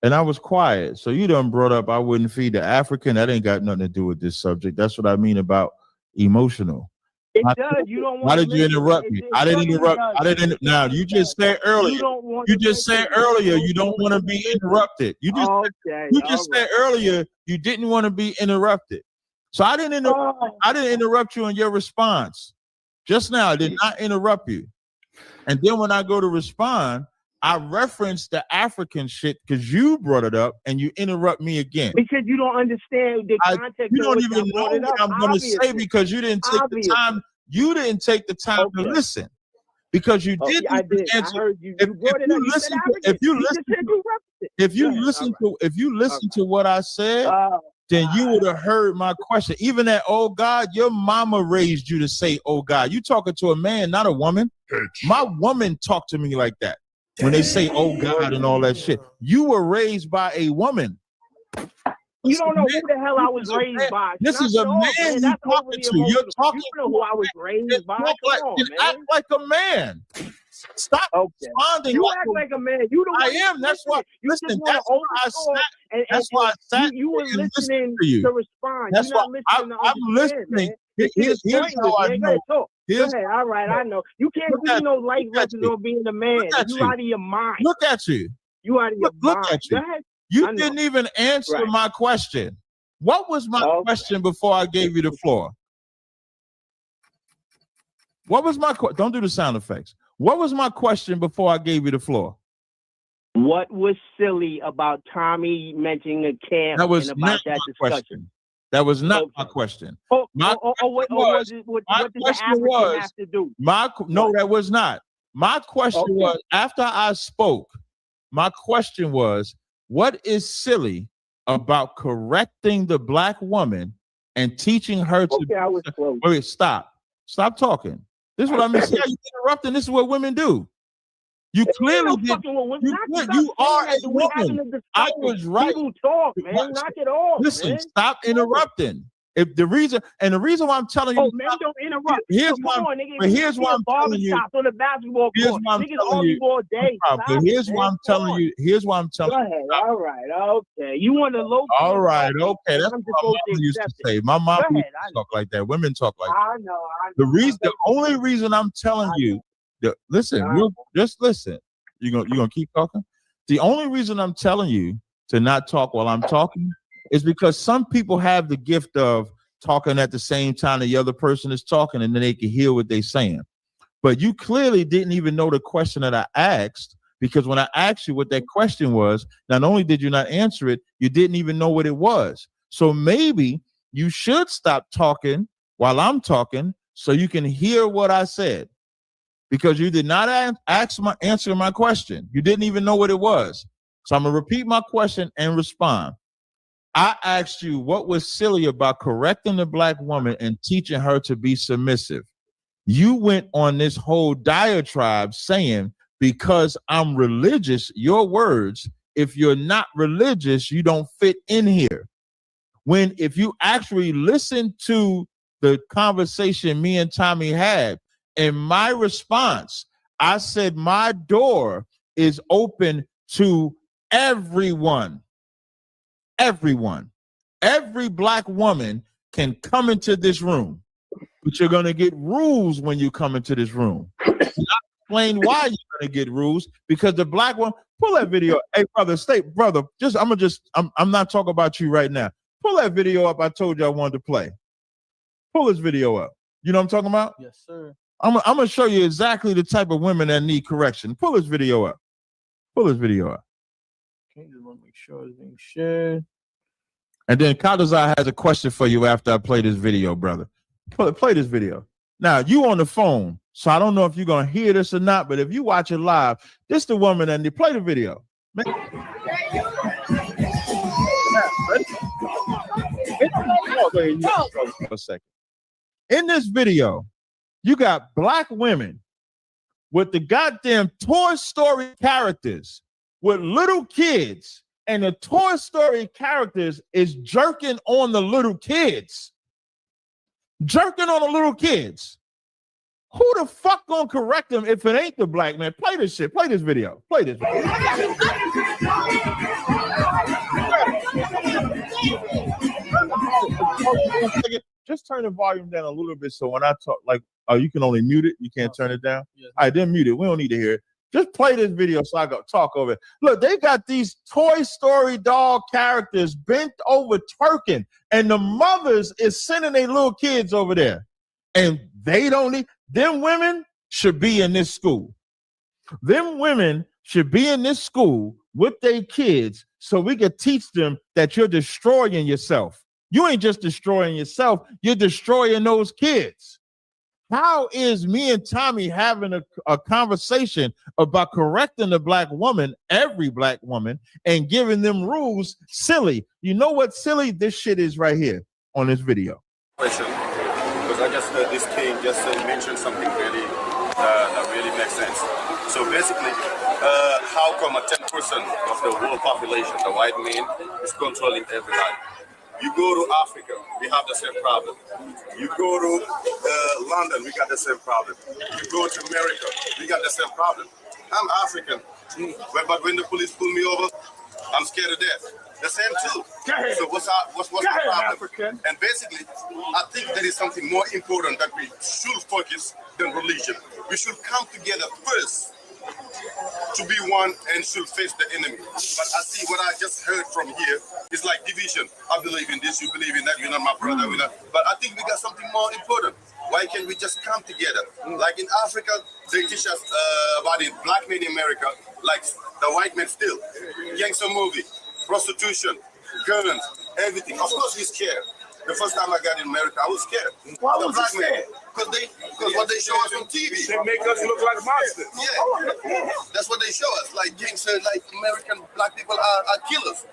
And I was quiet. So you done brought up I wouldn't feed the African. That ain't got nothing to do with this subject. That's what I mean about emotional. It does. You don't want. Why did you interrupt me? I didn't interrupt. I didn't. Now you just said earlier. You just said earlier you don't want to be interrupted. You just said earlier you didn't want to be interrupted. So I didn't interrupt you in your response. Just now I did not interrupt you. And then when I go to respond, I referenced the African shit because you brought it up and you interrupt me again. Because you don't understand the context. You don't even know what I'm going to say because you didn't take the time. You didn't take the time to listen. because you didn't I did. answer. I heard you. You brought it up. You said African. If you listen to what I said, then you would have heard my question. Even that, oh God, your mama raised you to say, oh God. You talking to a man, not a woman. My woman talked to me like that when they say, oh God, and all that shit. You were raised by a woman. You don't know who the hell I was raised by. This is a man you're talking to. You're talking. You know who I was raised by. Come on, man. Act like a man. Stop responding. You act like a man. You don't. I am. That's why. Listen. That's why I sat. That's why I sat. You were listening to respond. That's why I'm listening. Here's how I know. Go ahead. All right, I know. You can't give me no life lessons on being a man. You out of your mind. Look at you. You out of your mind. Look at you. Go ahead. You didn't even answer my question. What was my question before I gave you the floor? What was my question? Don't do the sound effects. What was my question before I gave you the floor? What was silly about Tommy mentioning a camp that was and about that discussion? Question. That was not my question. What did the African have to do? No, that was not. My question was, after I spoke, my question was, what is silly about correcting the black woman and teaching her to wait, stop talking. This is what I mean. See how you interrupting? This is what women do. You clearly did. You are a woman. I was right. People talk, man. Knock it off. Listen, stop interrupting. If the reason why I'm telling you, men don't interrupt. Here's why I'm telling you. On the basketball court. Niggas argue all day. Here's why I'm telling you. Here's why I'm telling you. Go ahead. All right. Okay. You want to low? All right. Okay. That's what my mom used to say. My mom used to talk like that. Women talk like that. I know. The only reason I'm telling you, listen. Just listen. You gonna keep talking? The only reason I'm telling you to not talk while I'm talking is because some people have the gift of talking at the same time the other person is talking, and then they can hear what they're saying. But you clearly didn't even know the question that I asked, because when I asked you what that question was, not only did you not answer it, you didn't even know what it was. So maybe you should stop talking while I'm talking so you can hear what I said, because you did not answer my question. You didn't even know what it was. So I'm going to repeat my question and respond. I asked you what was silly about correcting the black woman and teaching her to be submissive. You went on this whole diatribe saying, because I'm religious, your words, if you're not religious, you don't fit in here. When if you actually listen to the conversation me and Tommy had, in my response, I said my door is open to everyone. Everyone, every black woman can come into this room, but you're going to get rules when you come into this room. I'll explain why you're going to get rules, because the black woman, pull that video. Hey, brother, I'm not talking about you right now. Pull that video up. I told you I wanted to play. Pull this video up. You know what I'm talking about? Yes, sir. I'm going to show you exactly the type of women that need correction. Pull this video up. Pull this video up. Okay, just want to make sure it's being shared. And then Tazaryach has a question for you after I play this video, brother. Play this video. Now, you on the phone, so I don't know if you're going to hear this or not, but if you watch it live, this the woman and they play the video. A second. In this video, you got black women with the goddamn Toy Story characters with little kids, and the Toy Story characters is jerking on the little kids. Jerking on the little kids. Who the fuck gonna correct them if it ain't the black man? Play this shit. Play this video. Play this video. Just turn the volume down a little bit so when I talk, like, oh, you can only mute it. You can't turn it down. Yes. All right, then mute it. We don't need to hear it. Just play this video so I go talk over it. Look, they got these Toy Story doll characters bent over twerking, and the mothers is sending their little kids over there. And they don't need, them women should be in this school. Them women should be in this school with their kids so we can teach them that you're destroying yourself. You ain't just destroying yourself, you're destroying those kids. How is me and Tommy having a conversation about correcting the black woman, every black woman, and giving them rules silly? You know what silly this shit is right here on this video. Question, because I just heard this king just mention something really that really makes sense. So basically, how come a 10% of the world population, the white man, is controlling every life? You go to Africa, we have the same problem. You go to London, we got the same problem. You go to America, we got the same problem. I'm African, but when the police pull me over, I'm scared to death. The same too. So what's the problem? African. And basically, I think there is something more important that we should focus than religion. We should come together first to be one and should face the enemy. But I see what I just heard from here is like division. I believe in this, you believe in that, you're not my brother. But I think we got something more important. Why can't we just come together? Like in Africa, they teach us about the black men in America, like the white men still. Gangster movie, prostitution, guns, everything. Of course we're scared. The first time I got in America, I was scared. Why was you scared? Because what they show us on TV. They make us look like monsters. Yeah, that's what they show us. Like gangsters, like American black people are killers.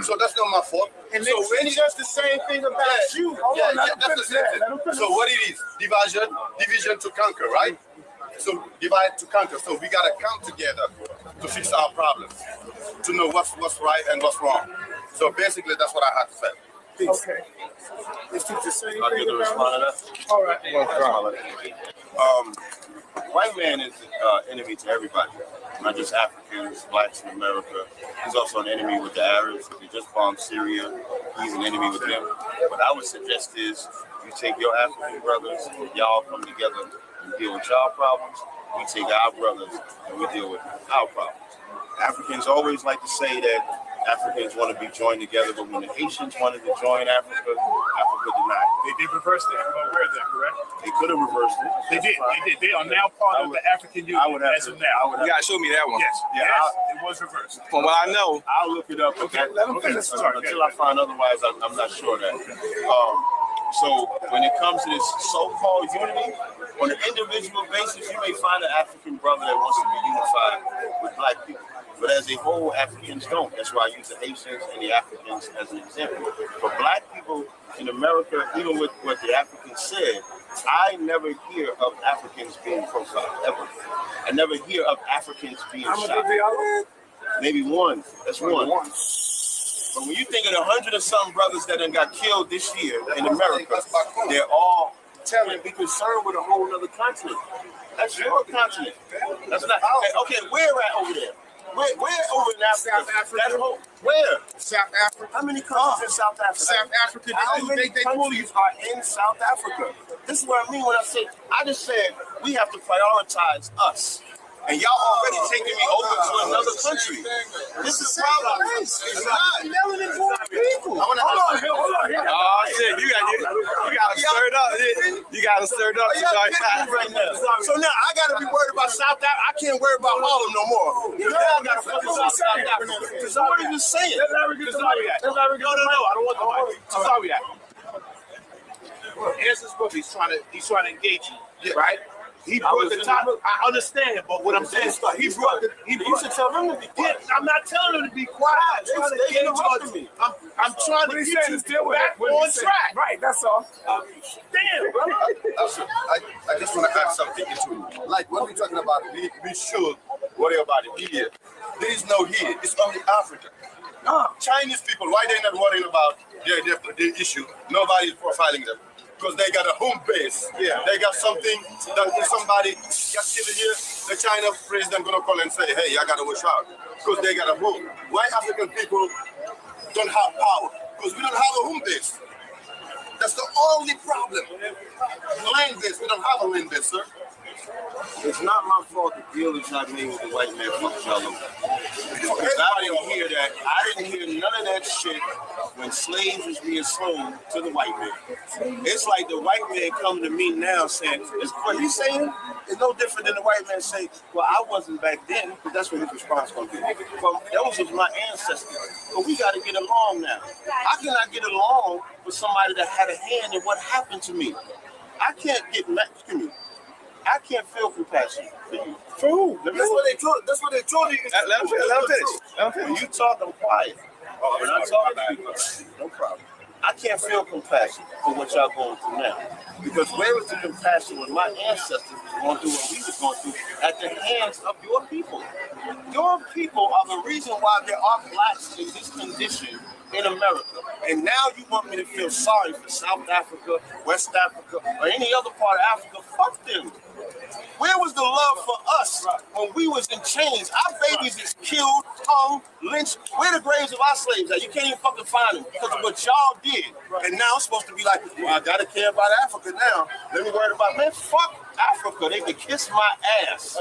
So that's not my fault. And so they teach us the same thing about you. That's the same thing. So what it is, division to conquer, right? So divide to conquer. So we gotta come together to fix our problems, to know what's right and what's wrong. So basically, that's what I had to say. Peace. Okay. Is teacher saying I'll get the response to that. All right. White man is enemy to everybody, not just Africans, blacks in America. He's also an enemy with the Arabs. He just bombed Syria. He's an enemy with them. What I would suggest is you take your African brothers, y'all come together and deal with y'all problems. We take our brothers and we deal with our problems. Africans always like to say that Africans want to be joined together, but when the Haitians wanted to join Africa, Africa did not. They did reverse that. You're aware of that, correct? They could have reversed it. They did. They are now part of the African Union as of now. You gotta show me that one. Yes. Yeah, it was reversed. From what I know, I'll look it up. Okay. Let them finish. Until I find otherwise, I'm not sure of that. So when it comes to this so-called unity, on an individual basis, you may find an African brother that wants to be unified with black people. But as a whole, Africans don't. That's why I use the Haitians and the Africans as an example. For black people in America, even with what the Africans said, I never hear of Africans being profiled, ever. I never hear of Africans being shot. Maybe one. That's one. But when you think of the 100 and something brothers that done got killed this year in America, they're all telling be concerned with a whole other continent. That's your continent. That's not okay. Where at over there? Where over in Africa? South Africa. Where? South Africa. How many countries in South Africa? South Africa. How many countries are in South Africa? This is what I mean when I just said we have to prioritize us. And y'all already taking me over to another country. This is the problem. It's not melanin-born people. Hold on. Oh shit, you got to stir it up. You got to stir it up. Right now. So now I got to be worried about South Africa. I can't worry about Harlem no more. Y'all got to focus on South Africa. So what are you saying? No, I don't want to worry. Tazaryach. Answer this book. He's trying to engage you, right? He brought the topic. I understand, but what I'm saying is he brought. You should tell him to be quiet. I'm not telling him to be quiet. I'm trying to get you back on track. Right, that's all. Damn, brother. I just want to add something into it. Like when we're talking about we should worry about it here. There is no here. It's only Africa. Chinese people, why they not worrying about their issue? Nobody is profiling them. Because they got a home base. Yeah. They got something that if somebody got killed here, the China president gonna call and say, hey, I gotta watch out. Because they got a home. Why African people don't have power? Because we don't have a home base. That's the only problem. Land base, we don't have a land base, sir. It's not my fault the deal is not made with the white man fucking y'all over. Because I didn't hear that. I didn't hear none of that shit when slaves was being sold to the white man. It's like the white man coming to me now saying, what he's saying is no different than the white man saying, well, I wasn't back then, because that's what his response going to be. Well, those was my ancestors. But we got to get along now. How can I get along with somebody that had a hand in what happened to me? I can't get mad. I can't feel compassion for you. For who? That's what they told. That's what they told you. Let him finish. When you talk, I'm quiet. When I talk, no problem. I can't feel compassion for what y'all going through now. Because where was the compassion when my ancestors was going through what we was going through at the hands of your people? Your people are the reason why there are blacks in this condition in America. And now you want me to feel sorry for South Africa, West Africa, or any other part of Africa? Fuck them. Where was the love for us when we was in chains? Our babies is killed, hung, lynched. Where the graves of our slaves at? You can't even fucking find them because of what y'all did. And now it's supposed to be like, well, I gotta care about Africa now. Let me worry about, man, fuck Africa. They can kiss my ass.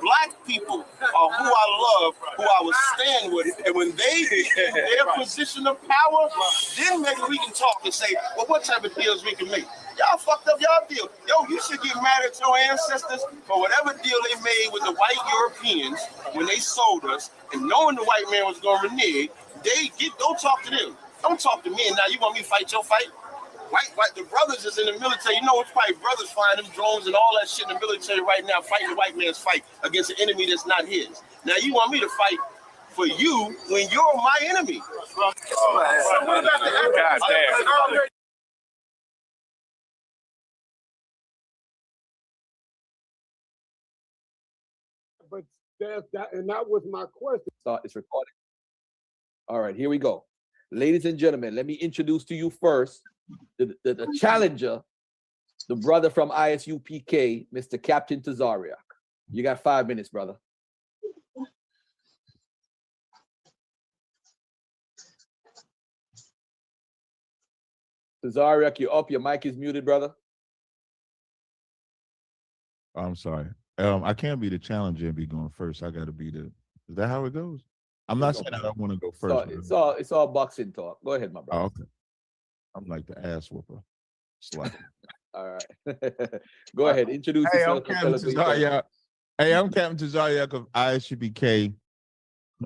Black people are who I love, who I would stand with. And when they get their position of power, then maybe we can talk and say, well, what type of deals we can make? Y'all fucked up y'all deal. Yo, you should get mad at your ancestors for whatever deal they made with the white Europeans when they sold us, and knowing the white man was going to renege, don't talk to them. Don't talk to me, and now you want me to fight your fight? The brothers is in the military. You know it's probably brothers flying them drones and all that shit in the military right now, fighting the white man's fight against an enemy that's not his. Now you want me to fight for you when you're my enemy. God damn. But that was my question. So it's recording. All right, here we go. Ladies and gentlemen, let me introduce to you first the challenger, the brother from ISUPK, Mr. Captain Tazaryach. You got 5 minutes, brother. Tazaryach, you're up. Your mic is muted, brother. I'm sorry. I can't be the challenger and be going first. I got to be the. Is that how it goes? I'm not saying I don't want to go first. It's all boxing talk. Go ahead, my brother. Oh, okay. I'm like the ass whooper. All right. Go ahead. Introduce yourself. I'm Captain Tazaryach of ISUPK,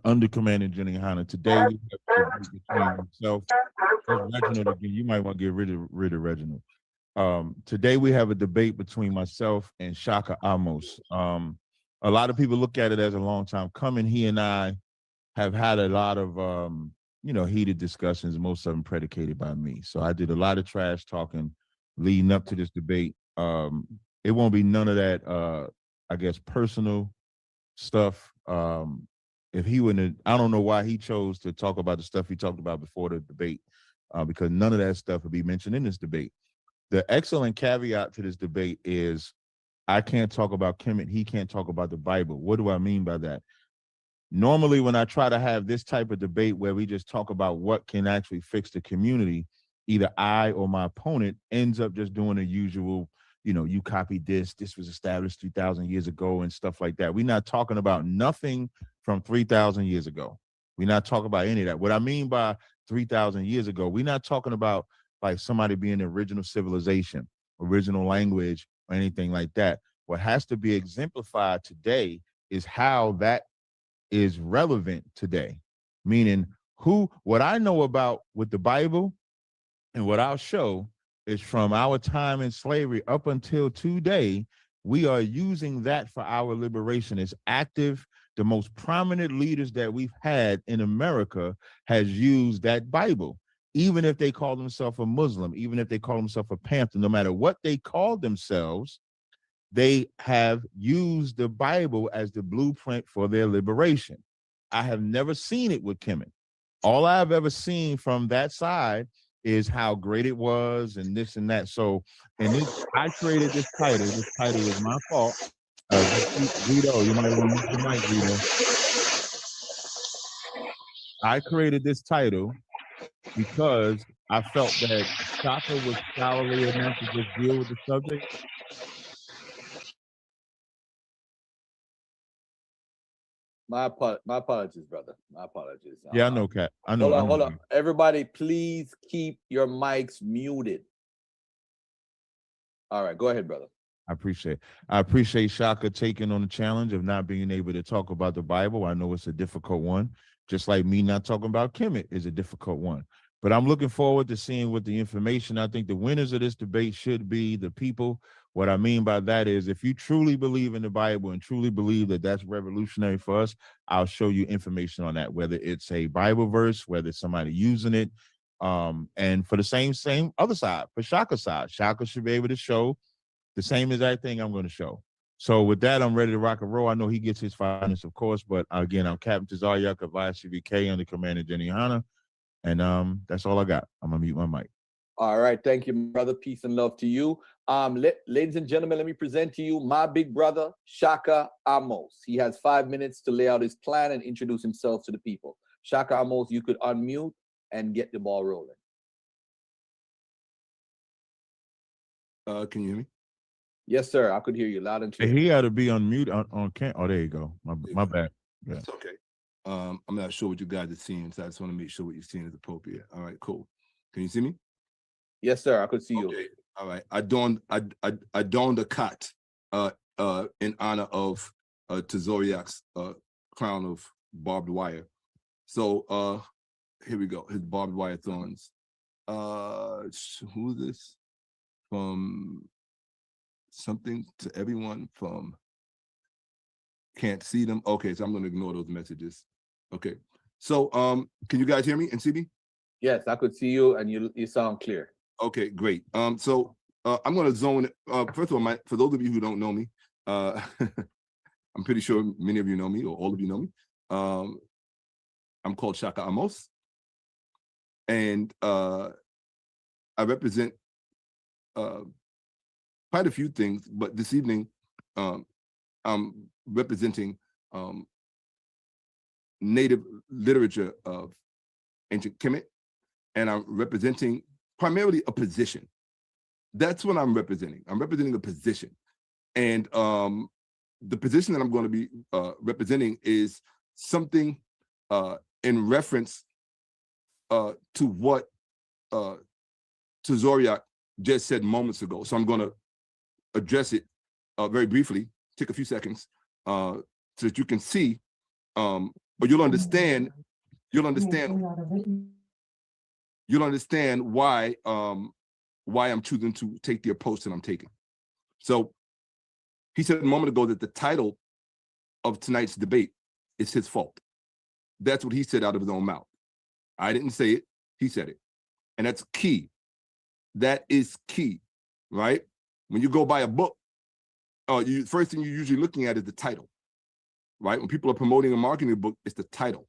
under Commander Jenny Hanna. Today we have to between myself and Reginald again. You might want to get rid of Reginald. Today we have a debate between myself and Shakka Amos. A lot of people look at it as a long time coming. He and I have had a lot of heated discussions, most of them predicated by me. So I did a lot of trash talking leading up to this debate. It won't be none of that I guess personal stuff. If he wouldn't, I don't know why he chose to talk about the stuff he talked about before the debate, because none of that stuff would be mentioned in this debate. The excellent caveat to this debate is I can't talk about Kemet. He can't talk about the Bible. What do I mean by that? Normally, when I try to have this type of debate where we just talk about what can actually fix the community, either I or my opponent ends up just doing the usual, you copied this was established 3,000 years ago and stuff like that. We're not talking about nothing from 3,000 years ago. We're not talking about any of that. What I mean by 3,000 years ago, we're not talking about like somebody being the original civilization, original language, or anything like that. What has to be exemplified today is how that is relevant today. Meaning what I know about with the Bible and what I'll show is from our time in slavery up until today, we are using that for our liberation. It's active. The most prominent leaders that we've had in America has used that Bible. Even if they call themselves a Muslim, even if they call themselves a Panther, no matter what they call themselves, they have used the Bible as the blueprint for their liberation. I have never seen it with Kemet. All I've ever seen from that side is how great it was and this and that. So, I created this title. This title is my fault. Guido, you might want to mute your mic, Guido. I created this title because I felt that Shakka was scholarly enough to just deal with the subject. My apologies, brother. My apologies. Yeah, I know, Cat. I know. Hold on. Everybody, please keep your mics muted. All right, go ahead, brother. I appreciate Shakka taking on the challenge of not being able to talk about the Bible. I know it's a difficult one, just like me not talking about Kemet is a difficult one. But I'm looking forward to seeing what the information. I think the winners of this debate should be the people. What I mean by that is if you truly believe in the Bible and truly believe that that's revolutionary for us, I'll show you information on that, whether it's a Bible verse, whether it's somebody using it. And for the same other side, for Shakka side, Shakka should be able to show the same exact thing I'm going to show. So with that, I'm ready to rock and roll. I know he gets his finance, of course, but again, I'm Captain Tazaryach of ICBK under Commander Jenny Hanna. And that's all I got. I'm gonna mute my mic. All right, thank you, brother. Peace and love to you. Ladies and gentlemen, let me present to you my big brother, Shakka Amos. He has 5 minutes to lay out his plan and introduce himself to the people. Shakka Amos, you could unmute and get the ball rolling. Can you hear me? Yes, sir. I could hear you loud and clear. He had to be on mute on cam. Oh, there you go. My bad. Yeah. That's okay. I'm not sure what you guys are seeing, so I just want to make sure what you're seeing is appropriate. All right, cool. Can you see me? Yes, sir. I could see you. All right. I donned a cot in honor of Tazaryach's crown of barbed wire. So here we go. His barbed wire thorns. Who is this? From something to everyone from can't see them. Okay, so I'm gonna ignore those messages. Okay. So can you guys hear me and see me? Yes, I could see you and you sound clear. Okay, great. So I'm gonna zone first of all, for those of you who don't know me, I'm pretty sure many of you know me or all of you know me. I'm called Shakka Amos. And I represent quite a few things, but this evening I'm representing native literature of ancient Kemet, and I'm representing primarily a position. That's what I'm representing. I'm representing a position. And the position that I'm going to be representing is something in reference to what Tazaryach just said moments ago. So I'm going to address it very briefly, take a few seconds, so that you can see, but you'll understand why I'm choosing to take the approach that I'm taking. So he said a moment ago that the title of tonight's debate is his fault. That's what he said out of his own mouth. I didn't say it, he said it. And that's key. That is key, right? When you go buy a book, first thing you're usually looking at is the title, right? When people are promoting and marketing a book, it's the title.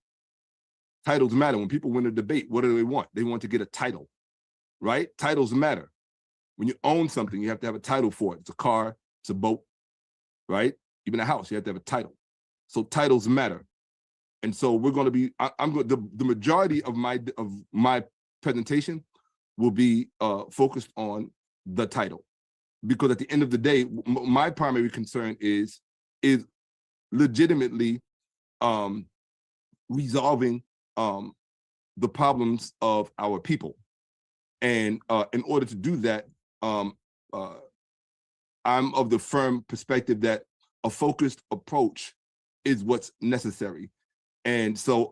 Titles matter. When people win a debate, what do they want? They want to get a title, right? Titles matter. When you own something, you have to have a title for it. It's a car, it's a boat, right? Even a house, you have to have a title. So titles matter. And so we're going to be, the majority of my presentation will be focused on the title. Because at the end of the day, my primary concern is legitimately resolving the problems of our people. And in order to do that, I'm of the firm perspective that a focused approach is what's necessary. And so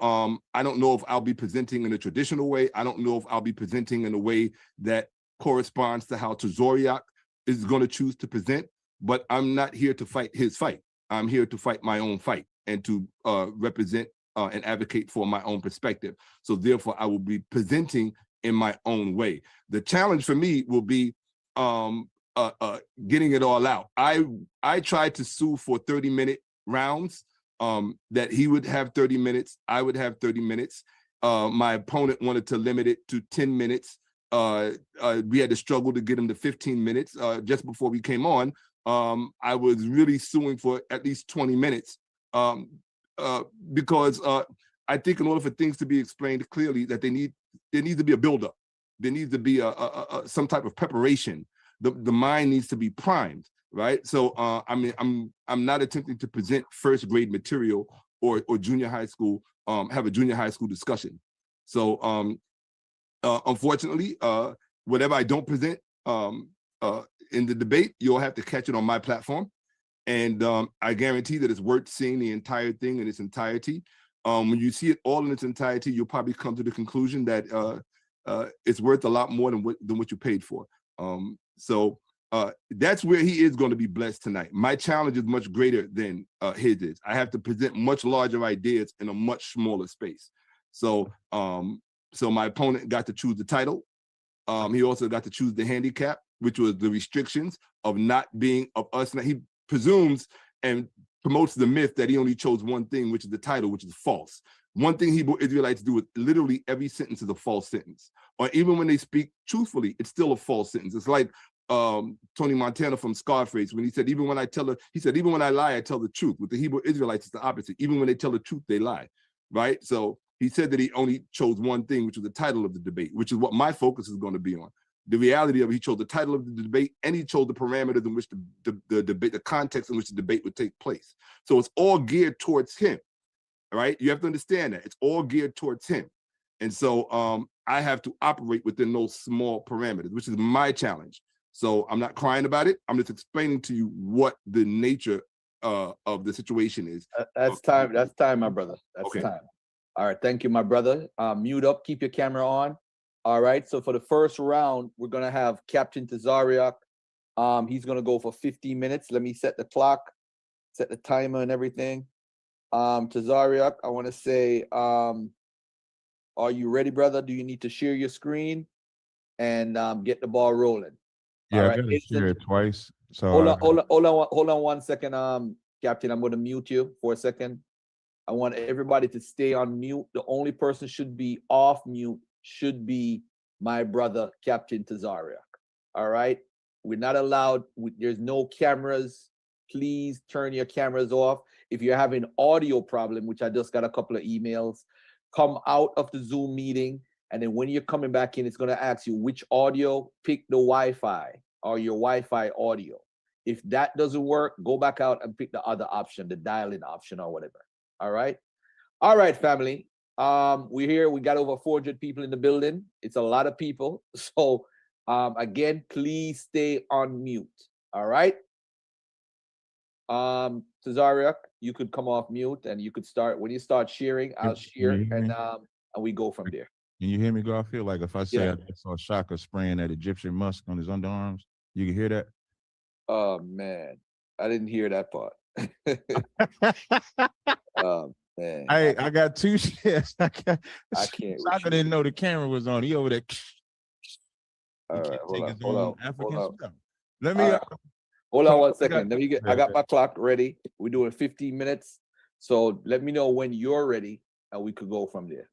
I don't know if I'll be presenting in a traditional way. I don't know if I'll be presenting in a way that corresponds to how Tazaryach is going to choose to present, but I'm not here to fight his fight. I'm here to fight my own fight and to represent and advocate for my own perspective. So therefore, I will be presenting in my own way. The challenge for me will be getting it all out. I tried to sue for 30-minute rounds, that he would have 30 minutes, I would have 30 minutes. My opponent wanted to limit it to 10 minutes. We had to struggle to get him to 15 minutes. Just before we came on, I was really suing for at least 20 minutes because I think in order for things to be explained clearly, that there needs to be a buildup. There needs to be some type of preparation. The mind needs to be primed, right? So I mean, I'm not attempting to present first grade material or junior high school, have a junior high school discussion. So unfortunately, whatever I don't present in the debate, you'll have to catch it on my platform. And I guarantee that it's worth seeing the entire thing in its entirety. When you see it all in its entirety, you'll probably come to the conclusion that it's worth a lot more than what you paid for. So that's where he is going to be blessed tonight. My challenge is much greater than his is. I have to present much larger ideas in a much smaller space. So so my opponent got to choose the title. He also got to choose the handicap, which was the restrictions of not being of us. Now, he presumes and promotes the myth that he only chose one thing, which is the title, which is false. One thing Hebrew Israelites do is literally every sentence is a false sentence. Or even when they speak truthfully, it's still a false sentence. It's like Tony Montana from Scarface, when he said, even when I lie, I tell the truth. With the Hebrew Israelites, it's the opposite. Even when they tell the truth, they lie, right? So he said that he only chose one thing, which was the title of the debate, which is what my focus is going to be on. The reality of it, he chose the title of the debate and he chose the parameters in which the debate, the context in which the debate would take place. So it's all geared towards him, right? You have to understand that. It's all geared towards him. And so I have to operate within those small parameters, which is my challenge. So I'm not crying about it. I'm just explaining to you what the nature of the situation is. That's time. That's time, my brother. That's okay. Time. All right. Thank you, my brother. Mute up. Keep your camera on. All right. So for the first round, we're going to have Captain Tazaryach. He's going to go for 15 minutes. Let me set the clock, set the timer and everything. Tazaryach, I want to say, are you ready, brother? Do you need to share your screen and get the ball rolling? Yeah, all I gotta share it twice. So hold on 1 second, Captain. I'm going to mute you for a second. I want everybody to stay on mute. The only person should be off mute should be my brother, Captain Tazaryach. All right? We're not allowed, there's no cameras. Please turn your cameras off. If you're having audio problem, which I just got a couple of emails, come out of the Zoom meeting. And then when you're coming back in, it's going to ask you which audio, pick the Wi-Fi or your Wi-Fi audio. If that doesn't work, go back out and pick the other option, the dial-in option or whatever. All right. All right, family. We're here. We got over 400 people in the building. It's a lot of people. So again, please stay on mute. All right. Tazaryach, you could come off mute and you could start. When you start sharing, I'll share and we go from there. Can you hear me, Garfield? Like if I say I saw Shakka spraying that Egyptian musk on his underarms, you can hear that? Oh man, I didn't hear that part. Oh man. I got two shares. I can't. Shakka you. didn't know the camera was on. He over there. All right, hold on. Let me hold on 1 second. Let me get. I got my clock ready. We're doing 15 minutes. So let me know when you're ready, and we could go from there.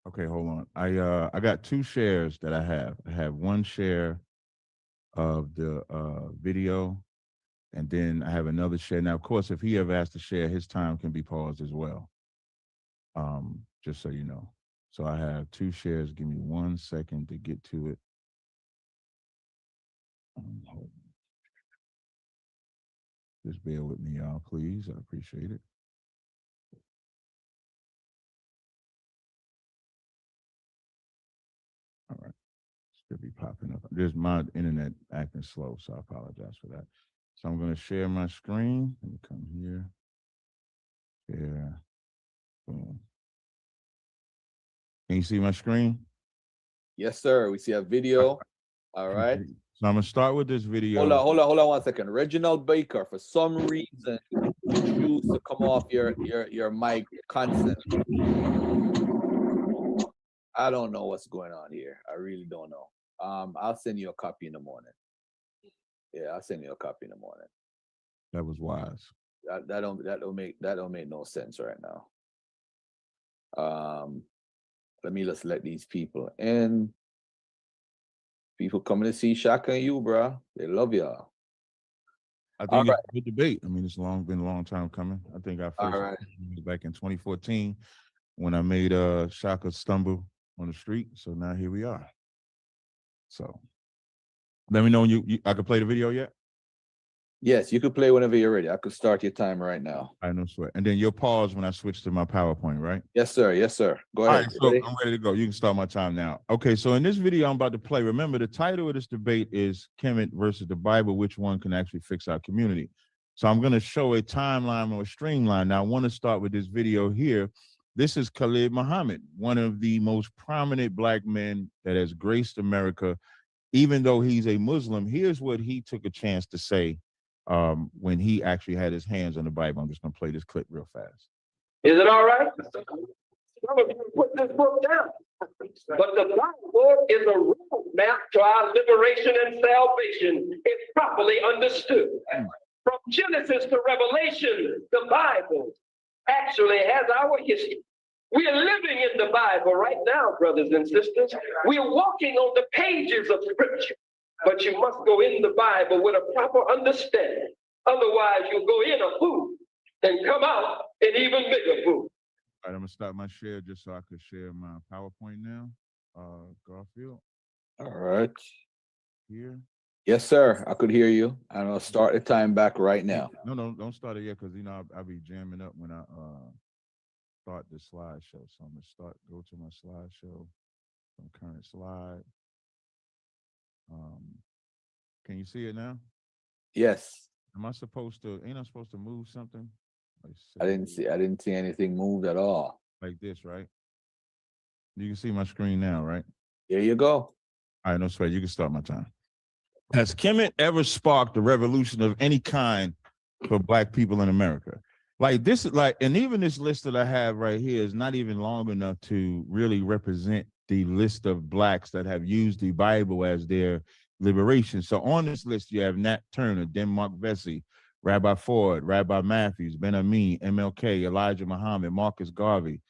Okay, hold on. I got two shares that I have. I have one share of the video, and then I have another share. Now, of course, if he ever has to share, his time can be paused as well. Just so you know. So I have two shares. Give me 1 second to get to it. Just bear with me, y'all, please. I appreciate it. All right. Should be popping up. There's my internet acting slow, so I apologize for that. So I'm going to share my screen. Let me come here. Share. Boom. Can you see my screen? Yes, sir. We see a video. All right. So I'm going to start with this video. Hold on 1 second. Reginald Baker, for some reason, refused to come off your mic constantly. I don't know what's going on here. I really don't know. I'll send you a copy in the morning. Yeah, I'll send you a copy in the morning. That was wise. That don't make no sense right now. Let me just let these people in. People coming to see Shakka and you, bro. They love y'all. I think it's a good debate. I mean, it's been a long time coming. I think I first was back in 2014 when I made Shakka stumble on the street. So now here we are. So let me know when I could play the video yet? Yes, you could play whenever you're ready. I could start your timer right now. I know, sweat. And then you'll pause when I switch to my PowerPoint, right? Yes, sir. Yes, sir. Go ahead. All right, so I'm ready to go. You can start my time now. Okay, so in this video I'm about to play, remember the title of this debate is Kemet versus the Bible, which one can actually fix our community? So I'm going to show a timeline or a streamline. Now I want to start with this video here This is Khalid Muhammad, one of the most prominent black men that has graced America, even though he's a Muslim. Here's what he took a chance to say when he actually had his hands on the Bible. I'm just going to play this clip real fast. Is it all right? Some of you put this book down. But the Bible is a roadmap to our liberation and salvation if properly understood. From Genesis to Revelation, the Bible actually has our history. We are living in the Bible right now, brothers and sisters. We are walking on the pages of Scripture. But you must go in the Bible with a proper understanding. Otherwise, you'll go in a fool and come out an even bigger fool. All right, I'm going to stop my share just so I could share my PowerPoint now. Garfield. All right. Here. Yes, sir. I could hear you. I'm going to start the time back right now. No, don't start it yet because, you know, I'll be jamming up when I start the slideshow. So I'm going to go to my slideshow, from current slide. Can you see it now? Yes. Ain't I supposed to move something? I didn't see anything moved at all. Like this, right? You can see my screen now, right? There you go. All right, no sweat. You can start my time. Has Kemet ever sparked a revolution of any kind for black people in America? Like this, and even this list that I have right here is not even long enough to really represent the list of blacks that have used the Bible as their liberation. So on this list, you have Nat Turner, Denmark Vesey, Rabbi Ford, Rabbi Matthews, Ben Amin, MLK, Elijah Muhammad, Marcus Garvey,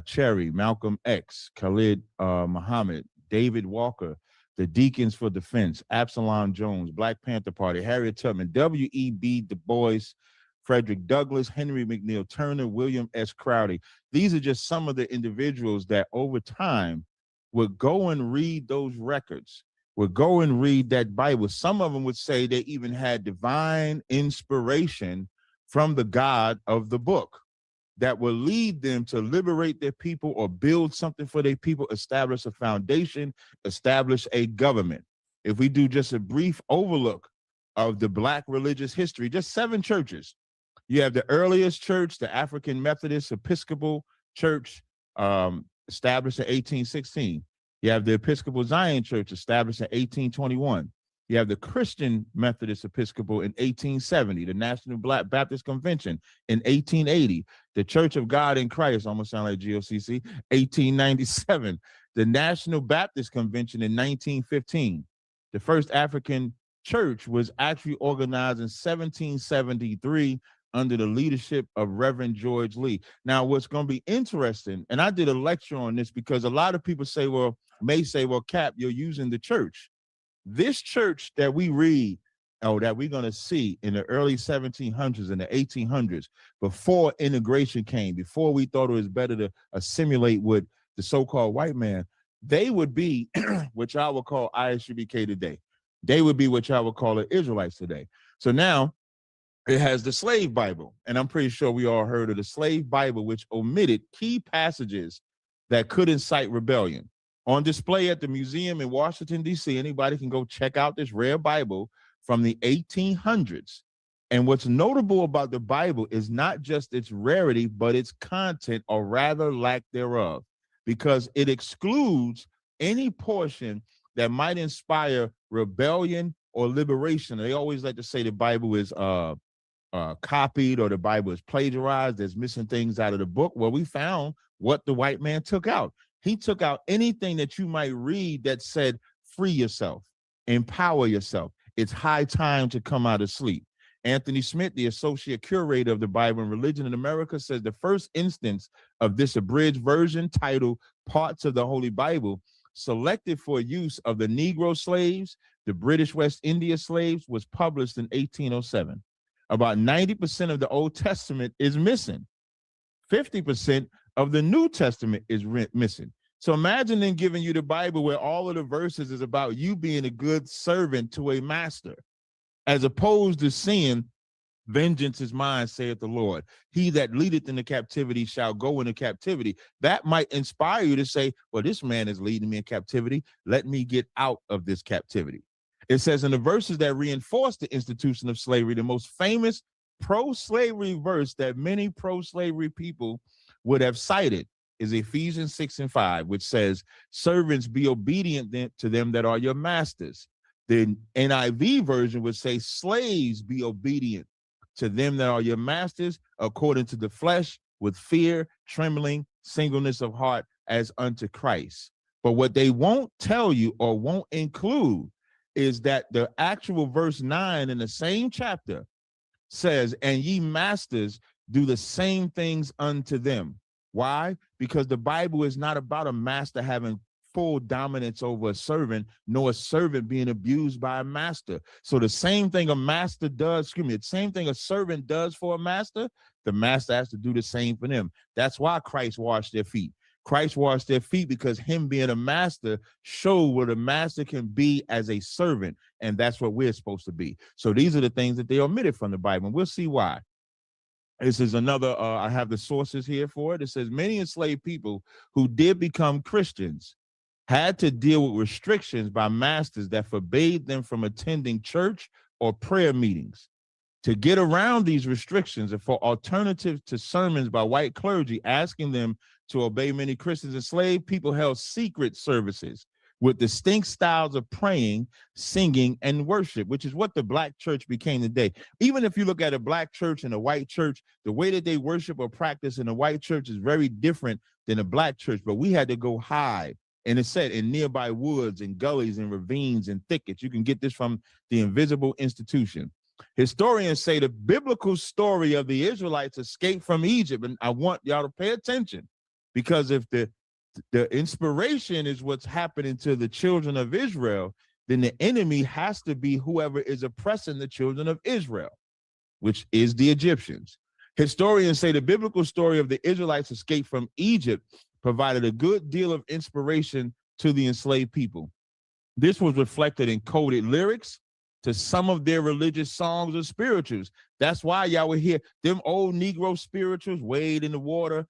Cherry, Malcolm X, Khalid Muhammad, David Walker, the Deacons for Defense, Absalom Jones, Black Panther Party, Harriet Tubman, W.E.B. Du Bois, Frederick Douglass, Henry McNeil Turner, William S. Crowdy. These are just some of the individuals that over time would go and read those records, would go and read that Bible. Some of them would say they even had divine inspiration from the God of the book that will lead them to liberate their people or build something for their people, establish a foundation, establish a government. If we do just a brief overlook of the black religious history, just 7 churches. You have the earliest church, the African Methodist Episcopal Church, established in 1816. You have the Episcopal Zion Church, established in 1821. You have the Christian Methodist Episcopal in 1870, the National Black Baptist Convention in 1880, the Church of God in Christ, almost sound like GOCC, 1897, the National Baptist Convention in 1915. The first African church was actually organized in 1773 under the leadership of Reverend George Lee. Now, what's going to be interesting, and I did a lecture on this because a lot of people may say, well, Cap, you're using the church. This church that we read, or that we're going to see in the early 1700s and the 1800s, before integration came, before we thought it was better to assimilate with the so-called white man, they would be what y'all would call ISUBK today. They would be what y'all would call the Israelites today. So now it has the slave Bible, and I'm pretty sure we all heard of the slave Bible, which omitted key passages that could incite rebellion. On display at the museum in Washington, D.C., anybody can go check out this rare Bible from the 1800s. And what's notable about the Bible is not just its rarity, but its content, or rather lack thereof, because it excludes any portion that might inspire rebellion or liberation. They always like to say the Bible is copied or the Bible is plagiarized. There's missing things out of the book. Well, we found what the white man took out. He took out anything that you might read that said, free yourself, empower yourself. It's high time to come out of sleep. Anthony Smith, the associate curator of the Bible and Religion in America, says the first instance of this abridged version, titled Parts of the Holy Bible, selected for use of the Negro slaves, the British West India slaves, was published in 1807. About 90% of the Old Testament is missing. 50% of the New Testament is missing. So imagine them giving you the Bible where all of the verses is about you being a good servant to a master, as opposed to seeing vengeance is mine, saith the Lord. He that leadeth into captivity shall go into captivity. That might inspire you to say, well, this man is leading me in captivity. Let me get out of this captivity. It says in the verses that reinforce the institution of slavery, the most famous pro-slavery verse that many pro-slavery people would have cited is Ephesians 6:5, which says, servants, be obedient to them that are your masters. The NIV version would say, slaves, be obedient to them that are your masters, according to the flesh, with fear, trembling, singleness of heart, as unto Christ. But what they won't tell you or won't include is that the actual verse 9 in the same chapter says, and ye masters do the same things unto them. Why? Because the Bible is not about a master having full dominance over a servant, nor a servant being abused by a master. So the same thing a master does, the same thing a servant does for a master, the master has to do the same for them. That's why Christ washed their feet. Christ washed their feet because him being a master showed what a master can be as a servant, and that's what we're supposed to be. So these are the things that they omitted from the Bible, and we'll see why. This is another, I have the sources here for it. It says, many enslaved people who did become Christians had to deal with restrictions by masters that forbade them from attending church or prayer meetings. To get around these restrictions and for alternatives to sermons by white clergy asking them to obey many Christians, enslaved people held secret services with distinct styles of praying, singing, and worship, which is what the black church became today. Even if you look at a black church and a white church, the way that they worship or practice in a white church is very different than a black church, but we had to go hide. And it said in nearby woods and gullies and ravines and thickets. You can get this from the Invisible Institution. Historians say the biblical story of the Israelites escape from Egypt, and I want y'all to pay attention, because if the inspiration is what's happening to the children of Israel, then the enemy has to be whoever is oppressing the children of Israel, which is the Egyptians. Historians say the biblical story of the Israelites' escape from Egypt provided a good deal of inspiration to the enslaved people. This was reflected in coded lyrics to some of their religious songs or spirituals. That's why y'all would hear them old Negro spirituals, wade in the water,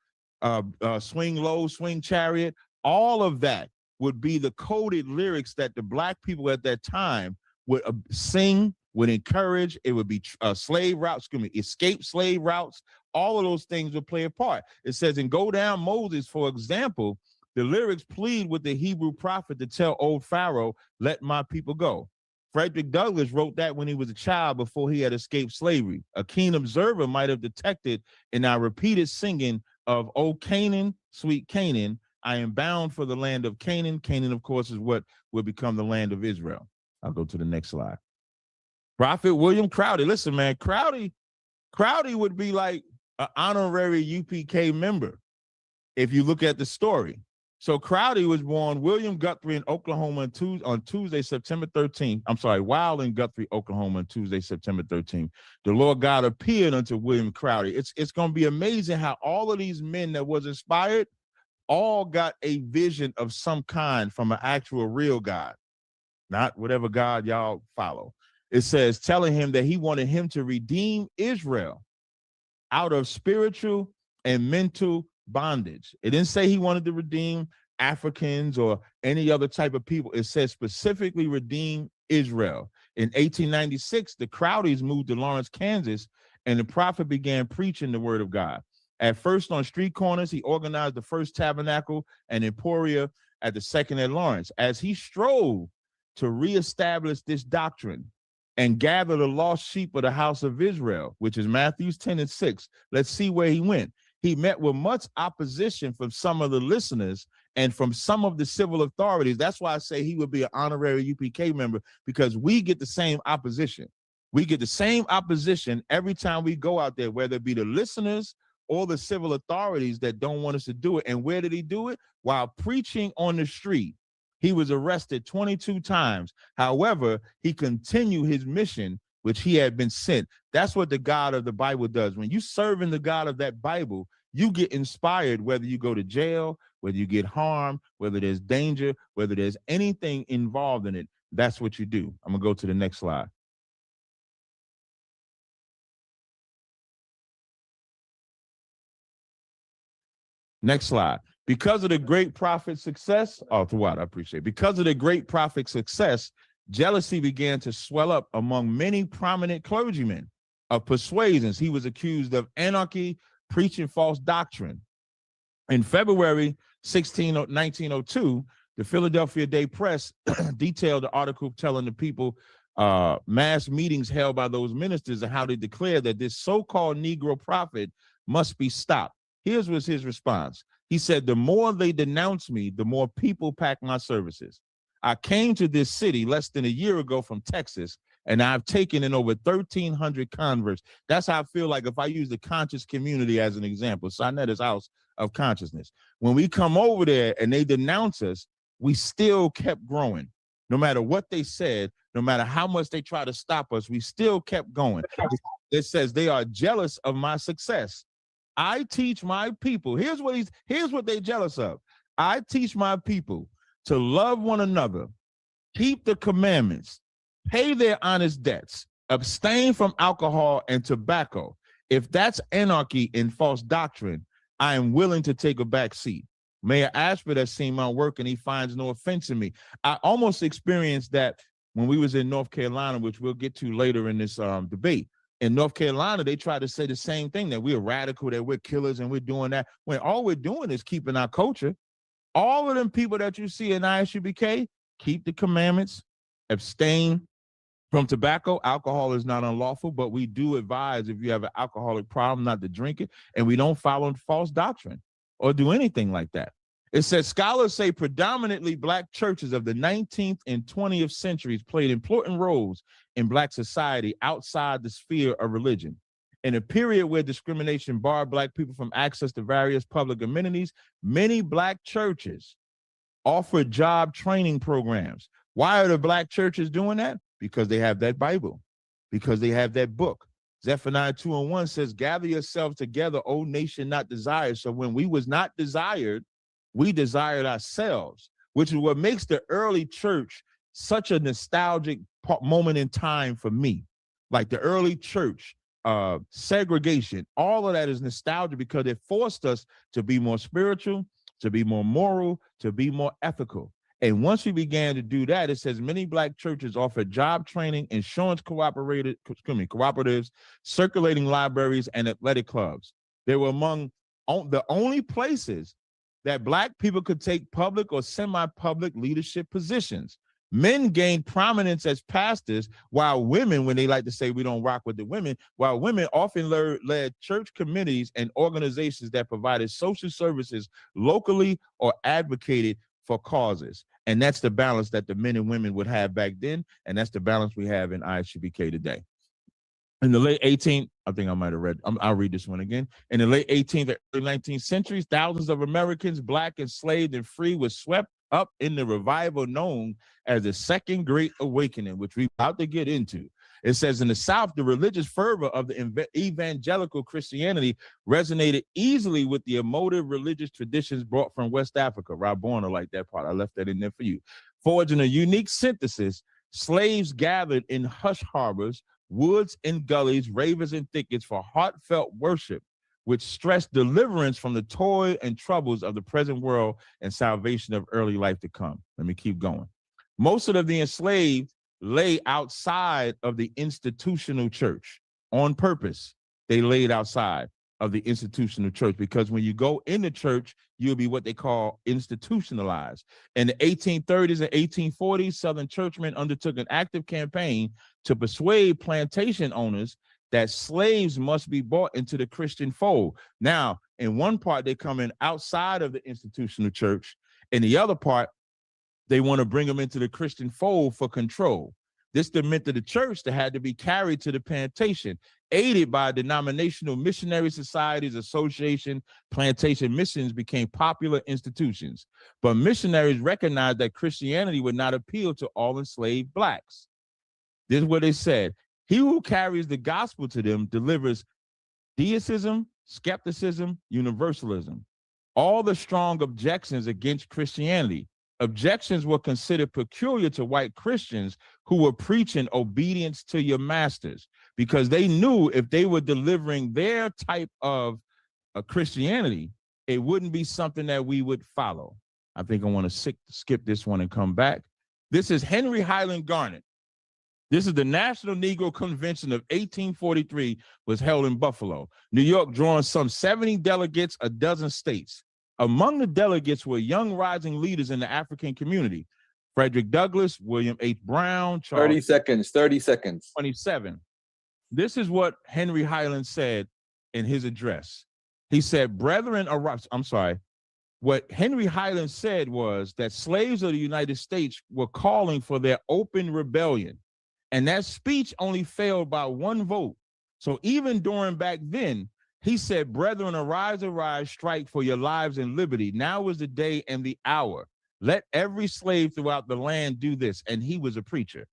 swing low, swing chariot. All of that would be the coded lyrics that the black people at that time would sing, would encourage. It would be slave routes, escape slave routes. All of those things would play a part. It says in Go Down Moses, for example, the lyrics plead with the Hebrew prophet to tell old Pharaoh, let my people go. Frederick Douglass wrote that when he was a child before he had escaped slavery. A keen observer might have detected in our repeated singing of O Canaan, sweet Canaan, I am bound for the land of Canaan. Canaan, of course, is what will become the land of Israel. I'll go to the next slide. Prophet William Crowdy. Listen, man, Crowdy would be like an honorary UPK member if you look at the story. So Crowdy was born William Guthrie in Oklahoma on Tuesday, September 13th. I'm sorry, Wild in Guthrie, Oklahoma on Tuesday, September 13th. The Lord God appeared unto William Crowdy. It's going to be amazing how all of these men that was inspired all got a vision of some kind from an actual real God, not whatever God y'all follow. It says, telling him that he wanted him to redeem Israel out of spiritual and mental bondage. It didn't say he wanted to redeem Africans or any other type of people. It says specifically redeem Israel. In 1896, the Crowdys moved to Lawrence, Kansas, and the prophet began preaching the word of God. At first on street corners, he organized the first tabernacle and emporia at the second at Lawrence. As he strove to reestablish this doctrine and gather the lost sheep of the house of Israel, which is Matthew 10:6, let's see where he went. He met with much opposition from some of the listeners and from some of the civil authorities. That's why I say he would be an honorary UPK member, because we get the same opposition. We get the same opposition every time we go out there, whether it be the listeners or the civil authorities that don't want us to do it. And where did he do it? While preaching on the street. He was arrested 22 times. However, he continued his mission, which he had been sent. That's what the God of the Bible does. When you serve in the God of that Bible, you get inspired, whether you go to jail, whether you get harmed, whether there's danger, whether there's anything involved in it. That's what you do. I'm going to go to the next slide. Next slide. Because of the great prophet's success, I appreciate it. Because of the great prophet's success, jealousy began to swell up among many prominent clergymen of persuasions. He was accused of anarchy, preaching false doctrine. In February 1902, the Philadelphia Day Press detailed the article telling the people mass meetings held by those ministers and how they declared that this so-called Negro prophet must be stopped. Here's was his response. He said, the more they denounce me, the more people pack my services. I came to this city less than a year ago from Texas, and I've taken in over 1,300 converts. That's how I feel like if I use the conscious community as an example. Sinetta's House of Consciousness. When we come over there and they denounce us, we still kept growing. No matter what they said, no matter how much they try to stop us, we still kept going. It says they are jealous of my success. I teach my people. Here's what they're jealous of. I teach my people to love one another, keep the commandments, pay their honest debts, abstain from alcohol and tobacco. If that's anarchy and false doctrine, I am willing to take a back seat. Mayor Ashford has seen my work and he finds no offense in me. I almost experienced that when we was in North Carolina, which we'll get to later in this debate. In North Carolina, they try to say the same thing, that we're radical, that we're killers and we're doing that, when all we're doing is keeping our culture. All of them people that you see in ISUBK, keep the commandments, abstain from tobacco. Alcohol is not unlawful, but we do advise if you have an alcoholic problem not to drink it, and we don't follow false doctrine or do anything like that. It says scholars say predominantly Black churches of the 19th and 20th centuries played important roles in Black society outside the sphere of religion. In a period where discrimination barred Black people from access to various public amenities, many Black churches offered job training programs. Why are the Black churches doing that? Because they have that Bible, because they have that book. Zephaniah 2:1 says, gather yourselves together, O nation not desired. So when we was not desired, we desired ourselves, which is what makes the early church such a nostalgic moment in time for me. Like the early church, segregation, all of that is nostalgia because it forced us to be more spiritual, to be more moral, to be more ethical. And once we began to do that, it says many Black churches offer job training, insurance cooperatives, circulating libraries, and athletic clubs. They were among the only places that Black people could take public or semi-public leadership positions. Men gained prominence as pastors, while women, when they like to say we don't rock with the women, while women often led church committees and organizations that provided social services locally or advocated for causes. And that's the balance that the men and women would have back then, and that's the balance we have in ISUBK today. In the late 18th, I think I might have read, I'll read this one again. In the late 18th and early 19th centuries, thousands of Americans, Black, enslaved, and free, were swept up in the revival known as the Second Great Awakening, which we're about to get into. It says in the South, the religious fervor of the evangelical Christianity resonated easily with the emotive religious traditions brought from West Africa. Rob Warner liked that part. I left that in there for you. Forging a unique synthesis, slaves gathered in hush harbors, woods and gullies, ravens and thickets for heartfelt worship, which stressed deliverance from the toil and troubles of the present world and salvation of early life to come. Let me keep going. Most of the enslaved lay outside of the institutional church on purpose. They laid outside of the institutional church because when you go in the church, you'll be what they call institutionalized. In the 1830s and 1840s, Southern churchmen undertook an active campaign to persuade plantation owners that slaves must be brought into the Christian fold. Now, in one part, they come in outside of the institutional church. In the other part, they want to bring them into the Christian fold for control. This meant that the church that had to be carried to the plantation, aided by denominational missionary societies, association, plantation missions became popular institutions. But missionaries recognized that Christianity would not appeal to all enslaved Blacks. This is what they said. He who carries the gospel to them delivers deism, skepticism, universalism. All the strong objections against Christianity. Objections were considered peculiar to white Christians who were preaching obedience to your masters because they knew if they were delivering their type of Christianity, it wouldn't be something that we would follow. I think I want to skip this one and come back. This is Henry Highland Garnet. This is the National Negro Convention of 1843 was held in Buffalo, New York, drawing some 70 delegates, a dozen states. Among the delegates were young rising leaders in the African community: Frederick Douglass, William H. Brown, Charles. 30 seconds, 30 seconds. 27. This is what Henry Highland said in his address. He said, brethren, what Henry Highland said was that slaves of the United States were calling for their open rebellion. And that speech only failed by 1 vote. So even during back then, he said, brethren, arise, strike for your lives and liberty. Now is the day and the hour. Let every slave throughout the land do this. And he was a preacher.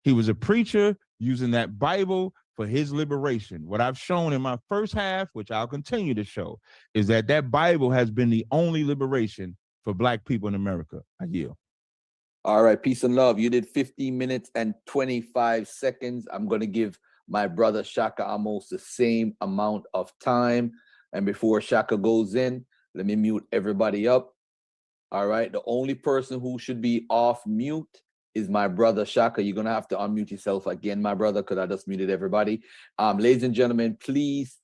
He was a preacher using that Bible for his liberation. What I've shown in my first half, which I'll continue to show, is that that Bible has been the only liberation for Black people in America. I yield. All right, peace and love. You did 15 minutes and 25 seconds. I'm going to give my brother Shakka almost the same amount of time. And before Shakka goes in, let me mute everybody up. All right, the only person who should be off mute is my brother Shakka. You're going to have to unmute yourself again, my brother, because I just muted everybody. Ladies and gentlemen, please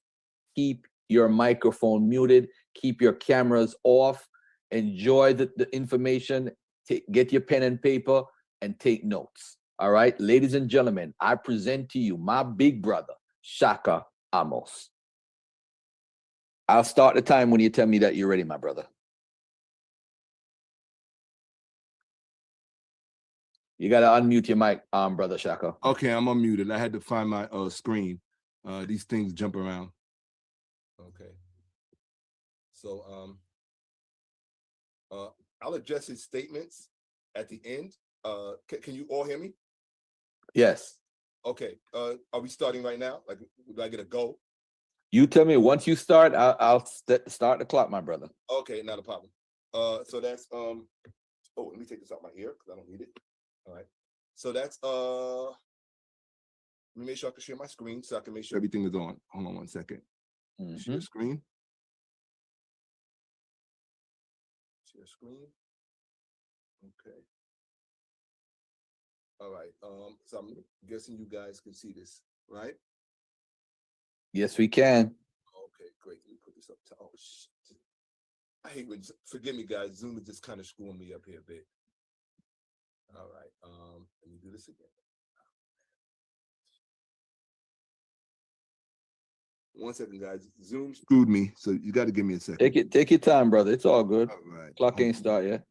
keep your microphone muted. Keep your cameras off. Enjoy the information. Get your pen and paper and take notes. All right, ladies and gentlemen, I present to you my big brother, Shakka Amos. I'll start the time when you tell me that you're ready, my brother. You got to unmute your mic, brother Shakka. Okay, I'm unmuted. I had to find my screen. These things jump around. Okay. So I'll address his statements at the end. Can you all hear me? Yes. Okay. Are we starting right now? Like, do I get a go? You tell me once you start, I'll start the clock, my brother. Okay, not a problem. So that's oh, let me take this out my ear because I don't need it. All right. So that's let me make sure I can share my screen so I can make sure everything is on. Hold on 1 second. Share screen. Share screen. Okay. All right. So I'm guessing you guys can see this, right? Yes, we can. Okay, great. Let me put this up to shit. I hate when, forgive me guys, Zoom is just kind of screwing me up here a bit. All right, let me do this again. 1 second, guys. Zoom screwed me, so you got to give me a second. Take your time, brother. It's all good. All right. Clock ain't start yet.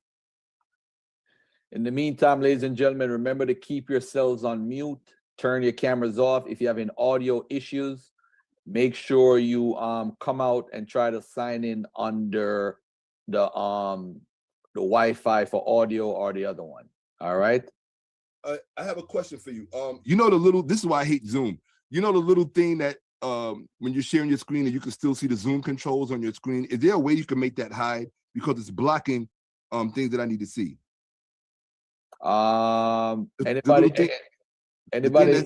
In the meantime, ladies and gentlemen, remember to keep yourselves on mute. Turn your cameras off. If you have any audio issues, make sure you come out and try to sign in under the Wi-Fi for audio or the other one. All right. I have a question for you. You know the little. This is why I hate Zoom. You know the little thing that when you're sharing your screen and you can still see the Zoom controls on your screen. Is there a way you can make that hide because it's blocking things that I need to see? Anybody?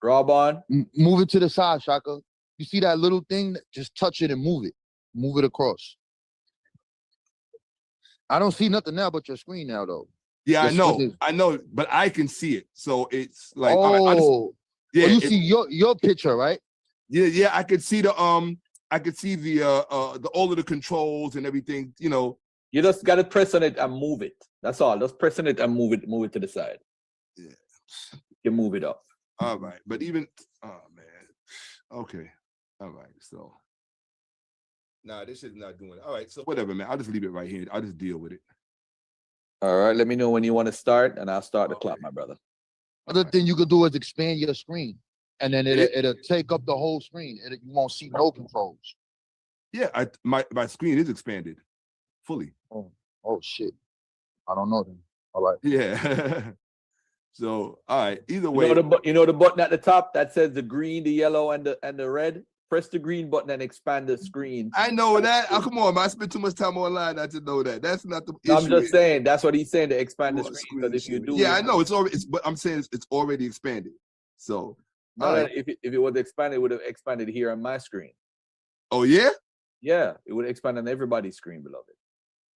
Rob on. Move it to the side, Shakka. You see that little thing? Just touch it and move it. Move it across. I don't see nothing now but your screen now, though. Yeah, I know, but I can see it. So it's like, oh, all right, yeah, you see your picture, right? Yeah, I could see the all of the controls and everything. You know, you just got to press on it and move it. That's all. Just press on it and move it to the side. Yeah, you move it up. All right, but even okay, all right. So, nah, this is not doing it. All right, so whatever, man. I'll just leave it right here. I'll just deal with it. All right, let me know when you want to start, and I'll start the clock, my brother. Other thing you could do is expand your screen, and then it'll take up the whole screen. You won't see no controls. Yeah, my screen is expanded fully. Oh shit! I don't know then. All right. Yeah. So all right. Either way, you know the button at the top that says the green, the yellow, and the red. Press the green button and expand the screen. I know that. Oh, come on, man. I spent too much time online not to know that. That's not the issue. I'm just saying that's what he's saying, to expand the screen. Because if you do, I know it's already. But I'm saying it's already expanded. So if it was expanded, it would have expanded here on my screen. Oh yeah. Yeah, it would expand on everybody's screen, beloved.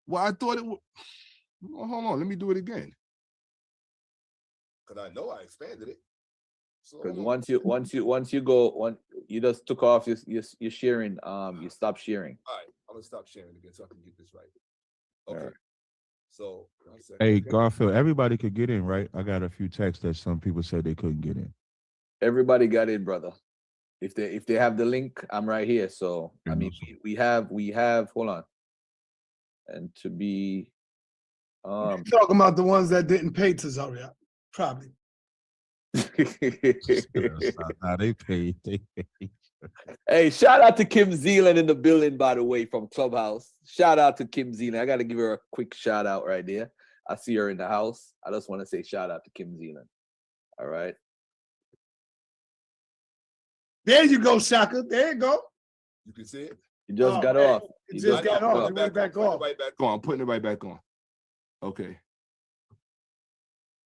Well, I thought it would. Well, hold on, let me do it again. Because I know I expanded it. Because once you just took off your sharing, you stop sharing. I'm gonna stop sharing again so I can get this right. All Okay. right. So 1 second. Hey, Garfield, everybody could get in, right? I got a few texts that some people said they couldn't get in. Everybody got in, brother. If they have the link, I'm right here. So I mean, we have. Hold on. And to be, Talking about the ones that didn't pay Tazaryach, probably. Nah, they paid. They paid. Hey, shout out to Kim Zealand in the building, by the way, from Clubhouse. Shout out to Kim Zealand. I got to give her a quick shout out right there. I see her in the house. I just want to say shout out to Kim Zealand. All right. There you go, Shakka. There you go. You can see it. You just got off. You just got off. You went back off. Right back on. I'm putting it right back on. Okay.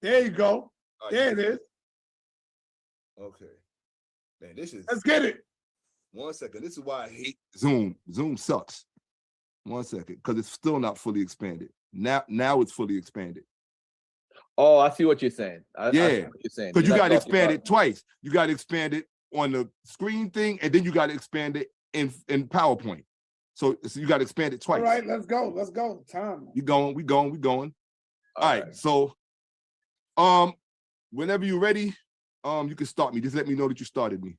There you go. There it is. Okay. Man, this is. Let's get it. 1 second. This is why I hate Zoom. Zoom sucks. 1 second, because it's still not fully expanded. Now it's fully expanded. Oh, I see what you're saying. I see Yeah, what you're saying. because you got to That's expand it twice. You got to expand it on the screen thing, and then you got to expand it in PowerPoint. So you got to expand it twice. All right, let's go. Let's go. Time. We going. All right. So, whenever you're ready, you can start me. Just let me know that you started me.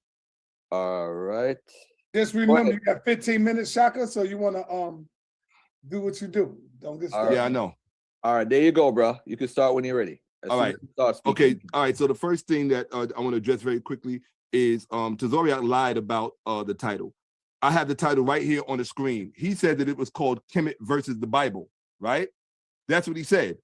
All right. Just remember, you got 15 minutes, Shakka, so you want to do what you do. Don't get started. Yeah, I know. All right, there you go, bro. You can start when you're ready. All right. Okay. All right. So the first thing that I want to address very quickly is Tazaryach lied about the title. I have the title right here on the screen. He said that it was called Kemet versus the Bible, right? That's what he said.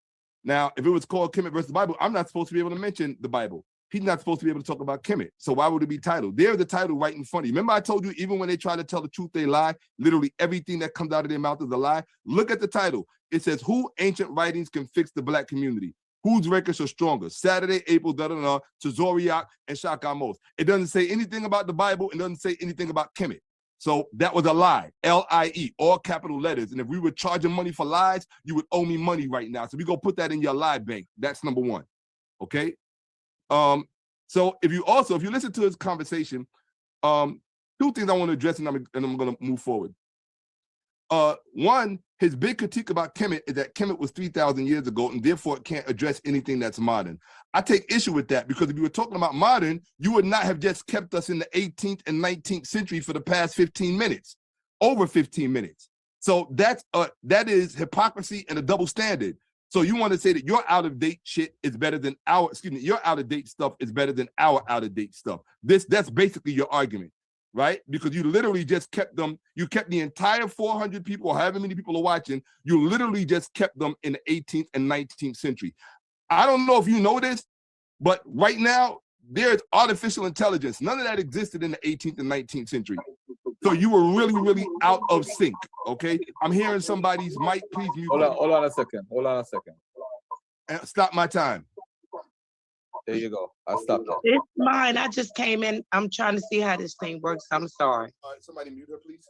Now, if it was called Kemet versus the Bible, I'm not supposed to be able to mention the Bible. He's not supposed to be able to talk about Kemet. So why would it be titled? There's the title right in front of you. Remember I told you, even when they try to tell the truth, they lie. Literally everything that comes out of their mouth is a lie. Look at the title. It says, who ancient writings can fix the black community? Whose records are stronger? Saturday, April, Tazaryach, and Shakka. It doesn't say anything about the Bible. It doesn't say anything about Kemet. So that was a lie, L-I-E, all capital letters. And if we were charging money for lies, you would owe me money right now. So we go put that in your lie bank. That's number one, okay? So if you listen to his conversation, two things I want to address, and I'm going to move forward. One, his big critique about Kemet is that Kemet was 3,000 years ago, and therefore it can't address anything that's modern. I take issue with that, because if you were talking about modern, you would not have just kept us in the 18th and 19th century for the past 15 minutes, over 15 minutes. So that is hypocrisy and a double standard. So you want to say that your out-of-date shit is better than your out-of-date stuff is better than our out-of-date stuff. That's basically your argument, right? Because you literally just kept them, you kept the entire 400 people, or however many people are watching, you literally just kept them in the 18th and 19th century. I don't know if you know this, but right now, there's artificial intelligence. None of that existed in the 18th and 19th century. So you were really, really out of sync, okay? I'm hearing somebody's mic, please mute. Hold on a second. And stop my time. There you go. I stopped that. It's mine. I just came in. I'm trying to see how this thing works. I'm sorry. All right, somebody mute her, please.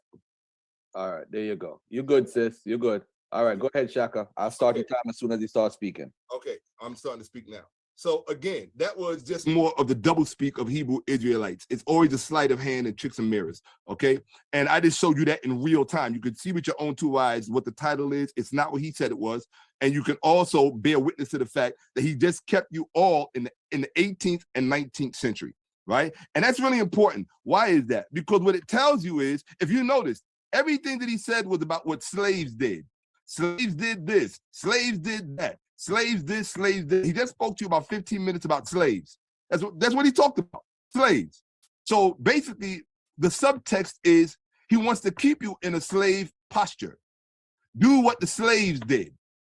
All right, there you go. You're good, sis. You're good. All right, go ahead, Shakka. I'll start your time as soon as you start speaking. Okay, I'm starting to speak now. So again, that was just more of the double speak of Hebrew Israelites. It's always a sleight of hand and tricks and mirrors, okay? And I just showed you that in real time. You could see with your own two eyes what the title is. It's not what he said it was. And you can also bear witness to the fact that he just kept you all in the 18th and 19th century, right? And that's really important. Why is that? Because what it tells you is, if you notice, everything that he said was about what slaves did. Slaves did this, slaves did that. Slaves this, slaves this. He just spoke to you about 15 minutes about slaves. That's what he talked about, slaves. So basically, the subtext is he wants to keep you in a slave posture. Do what the slaves did,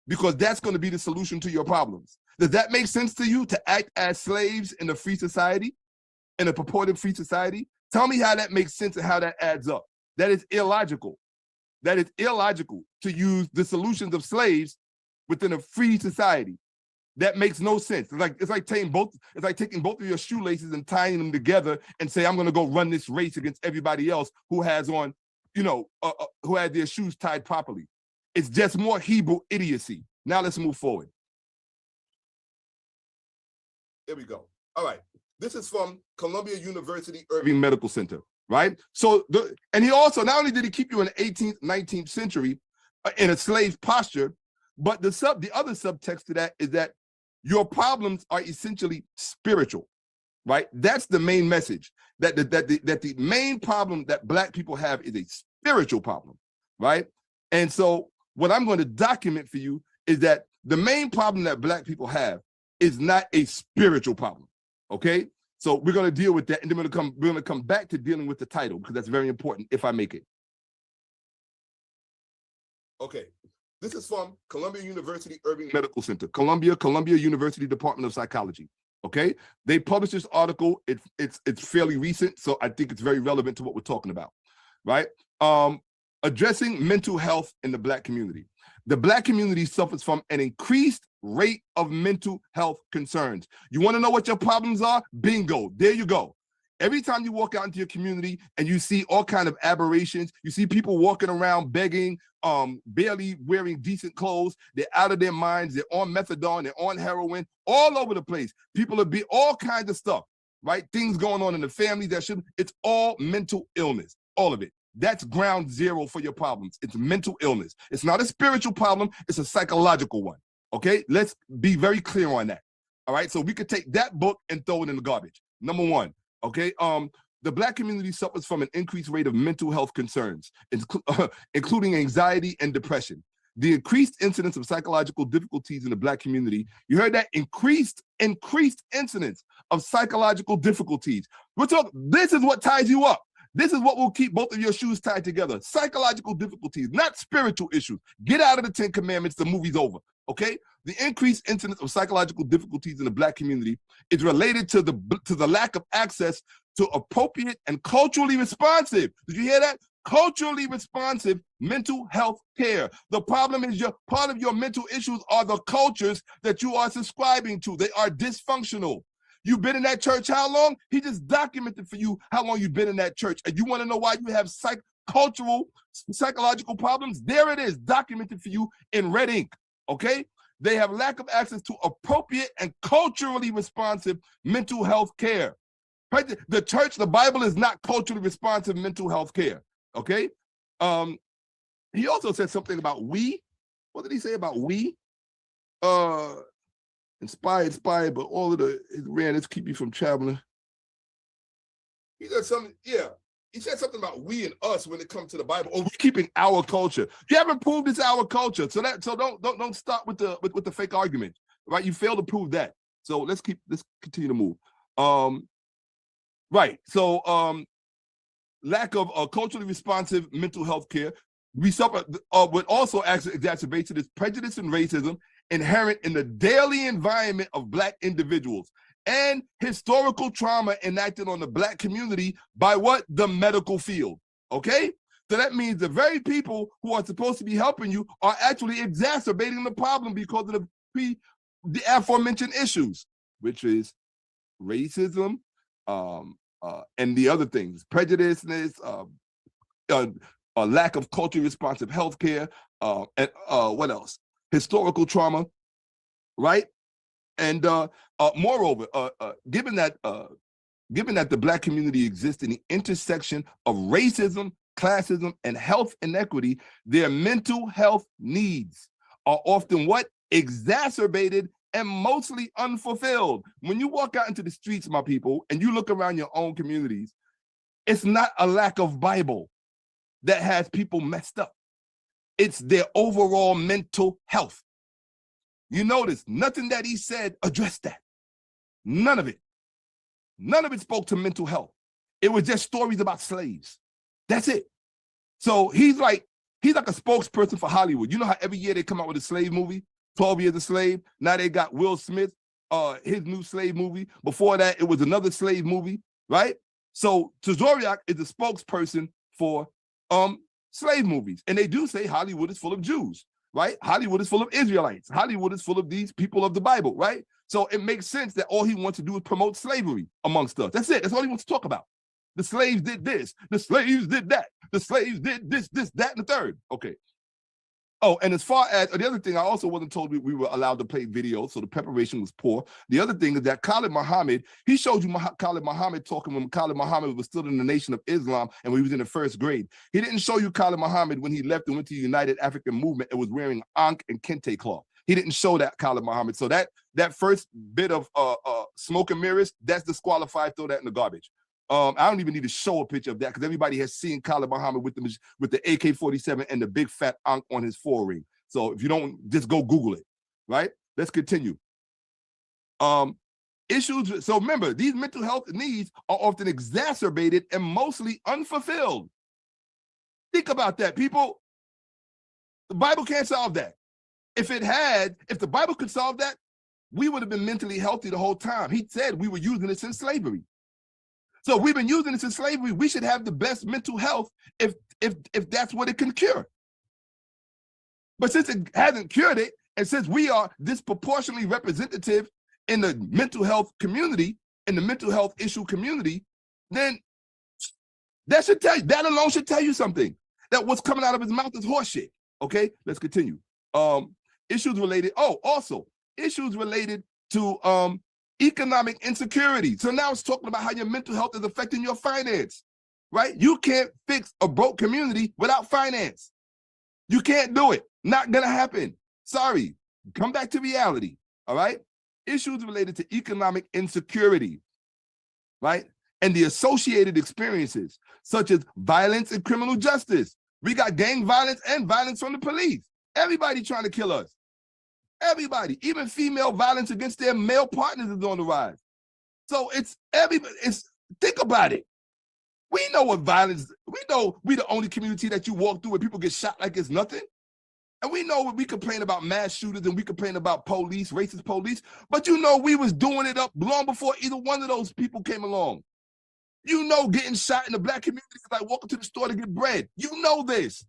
because that's going to be the solution to your problems. Does that make sense to you, to act as slaves in a free society, in a purported free society? Tell me how that makes sense and how that adds up. That is illogical. That is illogical to use the solutions of slaves within a free society. That makes no sense. It's like taking both of your shoelaces and tying them together and say, I'm going to go run this race against everybody else who has on, who had their shoes tied properly. It's just more Hebrew idiocy. Now let's move forward. Here we go. All right. This is from Columbia University Irving Medical Center. right? So, and he also, not only did he keep you in the 18th, 19th century in a slave posture, but the other subtext to that is that your problems are essentially spiritual, right? That's the main message, that the main problem that Black people have is a spiritual problem, right? And so what I'm going to document for you is that the main problem that Black people have is not a spiritual problem, okay? So we're going to deal with that, and then we're going to come back to dealing with the title, because that's very important if I make it. Okay, this is from Columbia University Irving Medical Center, Columbia University Department of Psychology. Okay, they published this article. It's fairly recent, so I think it's very relevant to what we're talking about, right? Addressing mental health in the Black community. The Black community suffers from an increased rate of mental health concerns. You want to know what your problems are? Bingo, there you go. Every time you walk out into your community and you see all kind of aberrations, you see people walking around begging, barely wearing decent clothes, they're out of their minds, they're on methadone, they're on heroin, all over the place. People are all kinds of stuff, right? Things going on in the family it's all mental illness, all of it. That's ground zero for your problems. It's mental illness. It's not a spiritual problem, it's a psychological one, okay? Let's be very clear on that, all right? So we could take that book and throw it in the garbage, number one. Okay, the Black community suffers from an increased rate of mental health concerns, including anxiety and depression. The increased incidence of psychological difficulties in the Black community, you heard that, increased incidence of psychological difficulties. This is what ties you up. This is what will keep both of your shoes tied together. Psychological difficulties, not spiritual issues. Get out of the 10 Commandments, the movie's over, okay? The increased incidence of psychological difficulties in the Black community is related to the lack of access to appropriate and culturally responsive, did you hear that? Culturally responsive mental health care. The problem is part of your mental issues are the cultures that you are subscribing to. They are dysfunctional. You've been in that church how long? He just documented for you how long you've been in that church. And you want to know why you have psychological problems? There it is, documented for you in red ink, okay? They have lack of access to appropriate and culturally responsive mental health care. The church, the Bible is not culturally responsive mental health care, okay? He also said something about we. What did he say about we? Inspired, but all of his rants keep you from traveling. He said something, yeah. He said something about we and us when it comes to the Bible. Or we're keeping our culture. You haven't proved it's our culture. So don't stop with the fake argument, right? You failed to prove that. So let's continue to move. Right. So lack of culturally responsive mental health care. We suffer what also exacerbates it is prejudice and racism inherent in the daily environment of Black individuals and historical trauma enacted on the Black community by what? The medical field, okay? So that means the very people who are supposed to be helping you are actually exacerbating the problem because of the aforementioned issues, which is racism and the other things, prejudiceness, a lack of culturally responsive healthcare, and what else? Historical trauma, right? And moreover, given that the Black community exists in the intersection of racism, classism, and health inequity, their mental health needs are often what? Exacerbated and mostly unfulfilled. When you walk out into the streets, my people, and you look around your own communities, it's not a lack of Bible that has people messed up. It's their overall mental health. You notice nothing that he said addressed that. None of it. None of it spoke to mental health. It was just stories about slaves. That's it. So he's like a spokesperson for Hollywood. You know how every year they come out with a slave movie, 12 Years a Slave. Now they got Will Smith, his new slave movie. Before that, it was another slave movie, right? So Tazaryach is a spokesperson for slave movies. And they do say Hollywood is full of Jews, right? Hollywood is full of Israelites. Hollywood is full of these people of the Bible, right? So it makes sense that all he wants to do is promote slavery amongst us. That's it. That's all he wants to talk about. The slaves did this. The slaves did that. The slaves did this, that, and the third. Okay. Oh, and as far as the other thing, I also wasn't told we were allowed to play videos, so the preparation was poor. The other thing is that Khalid Muhammad, he showed you Khalid Muhammad talking when Khalid Muhammad was still in the Nation of Islam and when he was in the 1st grade. He didn't show you Khalid Muhammad when he left and went to the United African Movement and was wearing Ankh and Kente cloth. He didn't show that Khalid Muhammad. So that first bit of smoke and mirrors, that's disqualified. Throw that in the garbage. I don't even need to show a picture of that because everybody has seen Khalid Muhammad with the AK-47 and the big fat Ankh on his forearm. So if you don't, just go Google it, right? Let's continue. Issues. So remember, these mental health needs are often exacerbated and mostly unfulfilled. Think about that, people. The Bible can't solve that. If the Bible could solve that, we would have been mentally healthy the whole time. He said we were using this in slavery. So we've been using this in slavery. We should have the best mental health if that's what it can cure. But since it hasn't cured it, and since we are disproportionately representative in the mental health community, in the mental health issue community, then that alone should tell you something. That what's coming out of his mouth is horseshit. Okay, let's continue. Issues related. Oh, also issues related to economic insecurity. So now it's talking about how your mental health is affecting your finance, right? You can't fix a broke community without finance. You can't do it. Not gonna happen. Sorry. Come back to reality. All right. Issues related to economic insecurity, right? And the associated experiences, such as violence and criminal justice. We got gang violence and violence from the police. Everybody trying to kill us. Everybody, even female violence against their male partners is on the rise. So think about it. We know what violence, we know we the only community that you walk through where people get shot like it's nothing. And we know we complain about mass shooters and we complain about police, racist police, but you know we was doing it up long before either one of those people came along. You know getting shot in the black community is like walking to the store to get bread. You know this.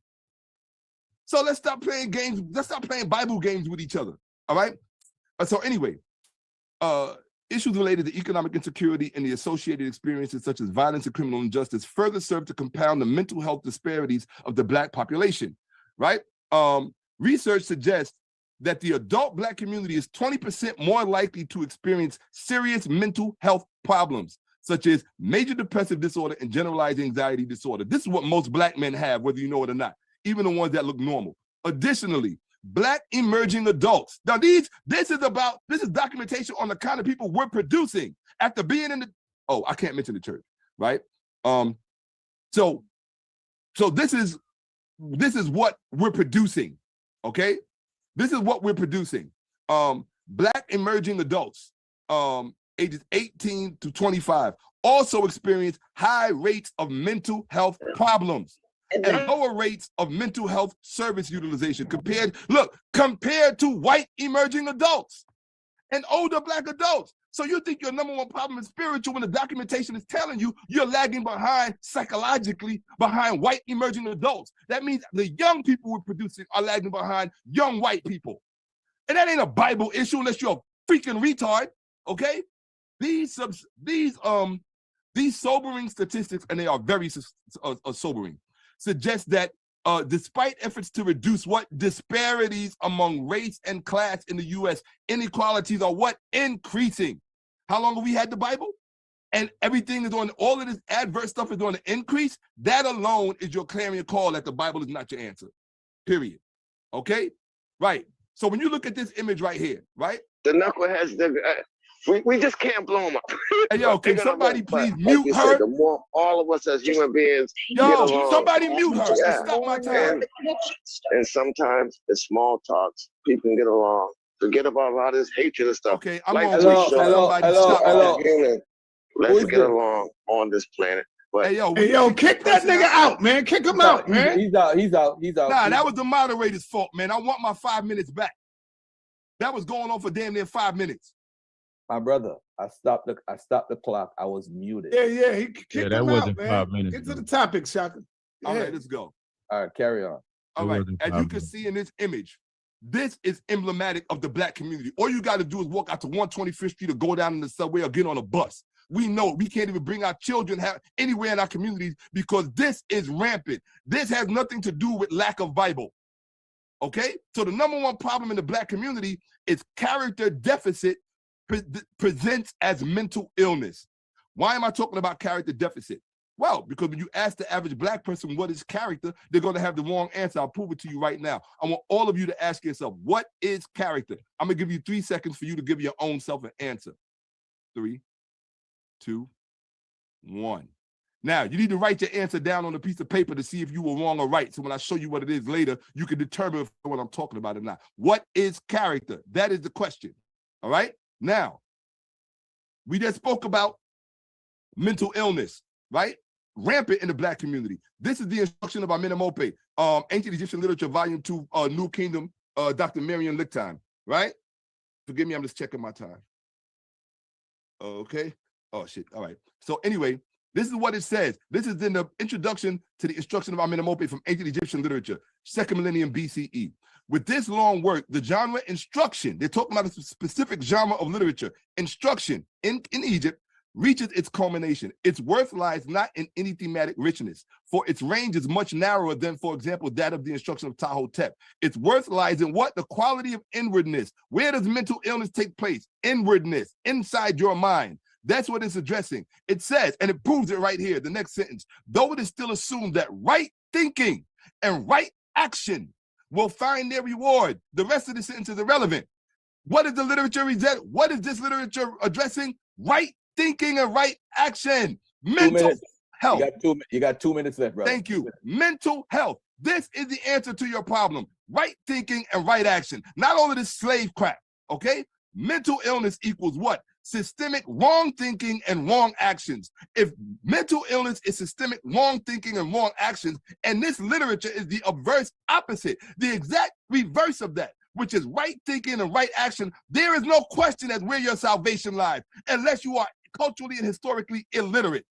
So let's stop playing games. Let's stop playing Bible games with each other. All right. So anyway, issues related to economic insecurity and the associated experiences such as violence and criminal injustice further serve to compound the mental health disparities of the black population. Right. Research suggests that the adult black community is 20% more likely to experience serious mental health problems, such as major depressive disorder and generalized anxiety disorder. This is what most black men have, whether you know it or not, even the ones that look normal. Additionally, black emerging adults. Now this is documentation on the kind of people we're producing after being in I can't mention the church, right? So this is what we're producing, okay? This is what we're producing. Black emerging adults, ages 18 to 25, also experience high rates of mental health problems and lower rates of mental health service utilization compared to white emerging adults and older black adults. So you think your number one problem is spiritual when the documentation is telling you you're lagging behind psychologically behind white emerging adults. That means the young people we're producing are lagging behind young white people. And that ain't a Bible issue unless you're a freaking retard, okay? These sobering statistics, and they are very sobering, suggest that despite efforts to reduce disparities among race and class in the U.S., inequalities are increasing. How long have we had the Bible? And everything is all of this adverse stuff is on the increase. That alone is your clarion call that the Bible is not your answer, period. Okay? Right. So when you look at this image right here, right? The knuckleheads, we just can't blow them up. Hey, yo, can somebody please mute her? The more all of us as human beings get along, somebody mute her. Yeah. Stop my time. And sometimes it's small talks. People can get along. Forget about a lot of this hatred and stuff. Okay, I'm hello. Let's get along on this planet. But hey, kick that nigga out, man. Kick him out, man. He's out. Nah, that was the moderator's fault, man. I want my 5 minutes back. That was going on for damn near 5 minutes. My brother, I stopped the clock. I was muted. Yeah. He kicked him that wasn't out, 5 man. minutes. Get to the topic, Shakka. Yeah. All right, let's go. All right, carry on. All right, as you can see in this image, this is emblematic of the black community. All you got to do is walk out to 125th Street or go down in the subway or get on a bus. We know we can't even bring our children anywhere in our communities because this is rampant. This has nothing to do with lack of Bible. Okay, so the number one problem in the black community is character deficit presents as mental illness. Why am I talking about character deficit? Well, because when you ask the average black person what is character, they're going to have the wrong answer. I'll prove it to you right now. I want all of you to ask yourself, what is character? I'm going to give you 3 seconds for you to give your own self an answer. 3, 2, 1. Now, you need to write your answer down on a piece of paper to see if you were wrong or right. So when I show you what it is later, you can determine if what I'm talking about or not. What is character? That is the question. All right? Now, we just spoke about mental illness, right? Rampant in the black community. This is the instruction of Amenemope, Ancient Egyptian Literature, Volume 2, New Kingdom, Dr. Marian Lichtime, right? Forgive me, I'm just checking my time. Okay. Oh, shit. All right. So anyway, this is what it says. This is in the introduction to the instruction of Amenemope from Ancient Egyptian Literature, 2nd millennium BCE. With this long work, the genre instruction, they're talking about a specific genre of literature, instruction in Egypt, reaches its culmination. Its worth lies not in any thematic richness, for its range is much narrower than, for example, that of the instruction of Tahotep. Its worth lies in what? The quality of inwardness. Where does mental illness take place? Inwardness, inside your mind. That's what it's addressing. It says, and it proves it right here, the next sentence, though it is still assumed that right thinking and right action will find their reward. The rest of the sentence is irrelevant. What is the literature? What is this literature addressing? Right thinking and right action. Mental health. You got 2 minutes left, brother. Thank you. Mental health. This is the answer to your problem. Right thinking and right action. Not all of this slave crap, okay? Mental illness equals what? Systemic wrong thinking and wrong actions. If mental illness is systemic wrong thinking and wrong actions, and this literature is the adverse opposite, the exact reverse of that, which is right thinking and right action, there is no question as where your salvation lies, unless you are culturally and historically illiterate.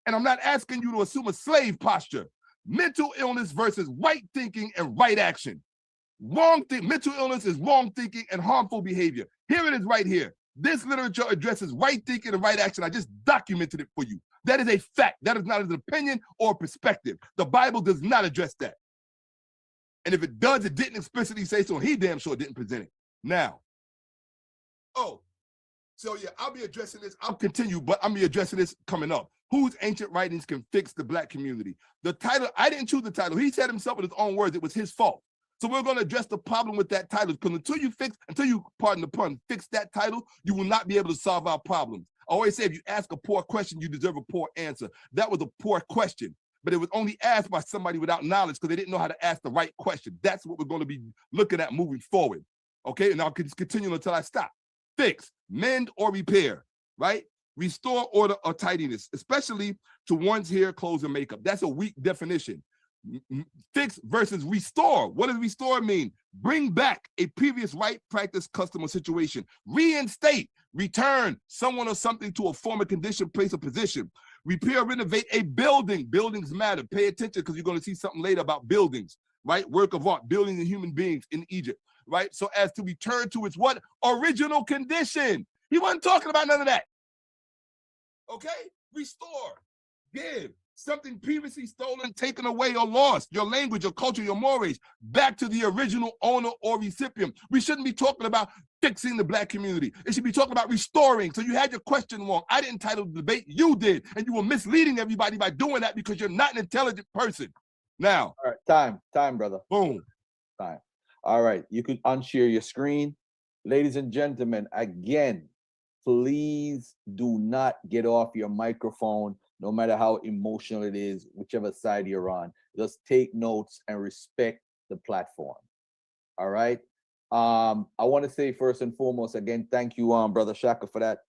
And I'm not asking you to assume a slave posture. Mental illness versus right thinking and right action. Mental illness is wrong thinking and harmful behavior. Here it is right here. This literature addresses right thinking and right action. I just documented it for you. That is a fact. That is not an opinion or a perspective. The Bible does not address that. And if it does, it didn't explicitly say so. He damn sure didn't present it. Now, so yeah, I'll be addressing this. I'll continue, but I'm be addressing this coming up. Whose ancient writings can fix the black community? The title, I didn't choose the title. He said himself in his own words, it was his fault. So we're going to address the problem with that title, because until you, pardon the pun, fix that title, you will not be able to solve our problems. I always say if you ask a poor question, you deserve a poor answer. That was a poor question, but it was only asked by somebody without knowledge because they didn't know how to ask the right question. That's what we're going to be looking at moving forward. Okay, and I'll continue until I stop. Fix, mend, or repair, right? Restore order or tidiness, especially to one's hair, clothes, and makeup. That's a weak definition. Fix versus restore. What does restore mean? Bring back a previous right practice, custom, or situation. Reinstate, return someone or something to a former condition, place, or position. Repair, renovate a building. Buildings matter. Pay attention because you're going to see something later about buildings, right? Work of art, buildings and human beings in Egypt, right? So as to return to its what? Original condition. He wasn't talking about none of that. Okay? Restore, give. Something previously stolen, taken away, or lost, your language, your culture, your mores, back to the original owner or recipient. We shouldn't be talking about fixing the black community. It should be talking about restoring. So you had your question wrong. I didn't title the debate, you did. And you were misleading everybody by doing that because you're not an intelligent person. Now. All right, time, brother. Boom. Time. All right, you can unshare your screen. Ladies and gentlemen, again, please do not get off your microphone, no matter how emotional it is, whichever side you're on. Just take notes and respect the platform. All right. I want to say first and foremost, again, thank you, Brother Shakka, for that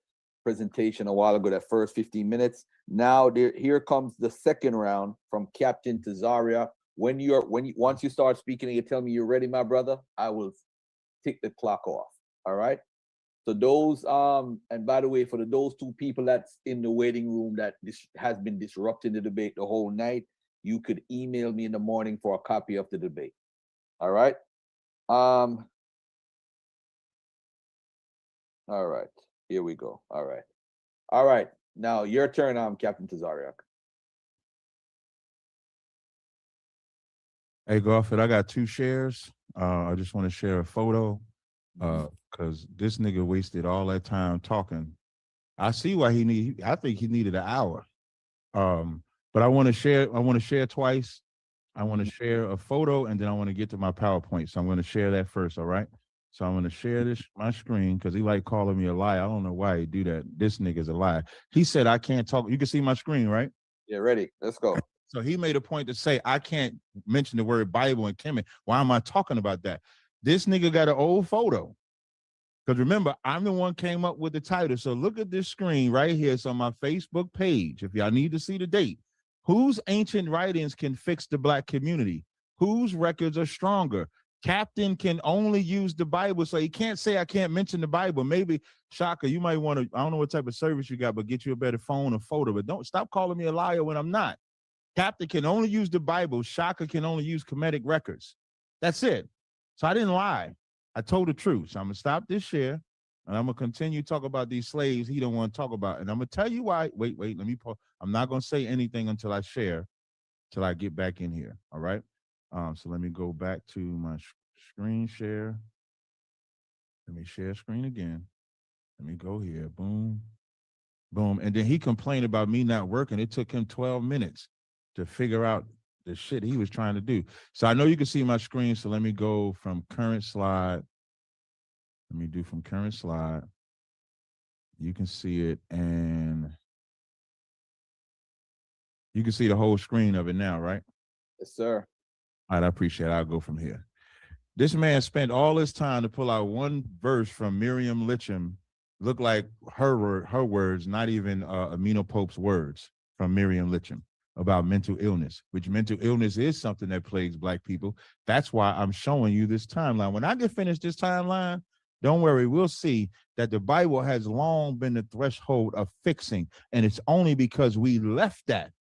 presentation a while ago, that first 15 minutes. Now here comes the second round from Captain Tazaryach. Once you start speaking and you tell me you're ready, my brother, I will tick the clock off. All right. So those, and by the way, for those two people that's in the waiting room that has been disrupting the debate the whole night, you could email me in the morning for a copy of the debate. All right. All right. Here we go. All right. All right. Now your turn, Captain Tazaryach. Hey, Garfield, I got 2 shares. I just want to share a photo because this nigga wasted all that time talking. I see why I think he needed an hour. But I want to share twice. I want to share a photo and then I want to get to my PowerPoint. So I'm going to share that first, all right? So I'm going to share my screen because he like calling me a liar. I don't know why he do that. This nigga's a liar. He said I can't talk. You can see my screen, right? Yeah, ready. Let's go. So he made a point to say, I can't mention the word Bible and Kemet. Why am I talking about that? This nigga got an old photo. Because remember, I'm the one came up with the title. So look at this screen right here. It's on my Facebook page. If y'all need to see the date. Whose ancient writings can fix the black community? Whose records are stronger? Captain can only use the Bible. So he can't say I can't mention the Bible. Maybe, Shakka, you might want to, I don't know what type of service you got, but get you a better phone or photo. But don't stop calling me a liar when I'm not. Captain can only use the Bible. Shakka can only use Kemetic records. That's it. So I didn't lie. I told the truth. So I'm going to stop this share, and I'm going to continue to talk about these slaves he don't want to talk about. And I'm going to tell you why. Wait, let me pause. I'm not going to say anything until I share, till I get back in here. All right? So let me go back to my screen share. Let me share screen again. Let me go here. Boom. Boom. And then he complained about me not working. It took him 12 minutes to figure out the shit he was trying to do. So I know you can see my screen. So let me go from current slide. Let me do from current slide. You can see it, and you can see the whole screen of it now, right? Yes, sir. All right, I appreciate it. I'll go from here. This man spent all his time to pull out one verse from Miriam Litcham. Looked like her words, not even Amino Pope's words from Miriam Litcham about mental illness, which mental illness is something that plagues Black people. That's why I'm showing you this timeline. When I get finished this timeline, don't worry, we'll see that the Bible has long been the threshold of fixing, and it's only because we left that.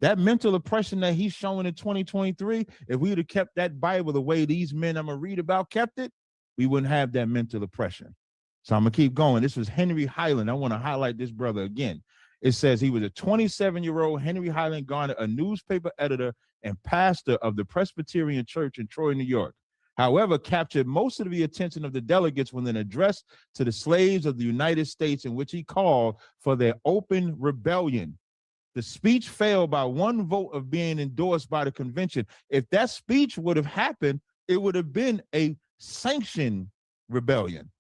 That mental oppression that he's showing in 2023, if we would have kept that Bible the way these men I'm going to read about kept it, we wouldn't have that mental oppression. So I'm going to keep going. This was Henry Highland. I want to highlight this brother again. It says he was a 27-year-old Henry Highland Garner, a newspaper editor and pastor of the Presbyterian Church in Troy, New York. However, captured most of the attention of the delegates with an address to the slaves of the United States in which he called for their open rebellion. The speech failed by 1 vote of being endorsed by the convention. If that speech would have happened, it would have been a sanctioned rebellion.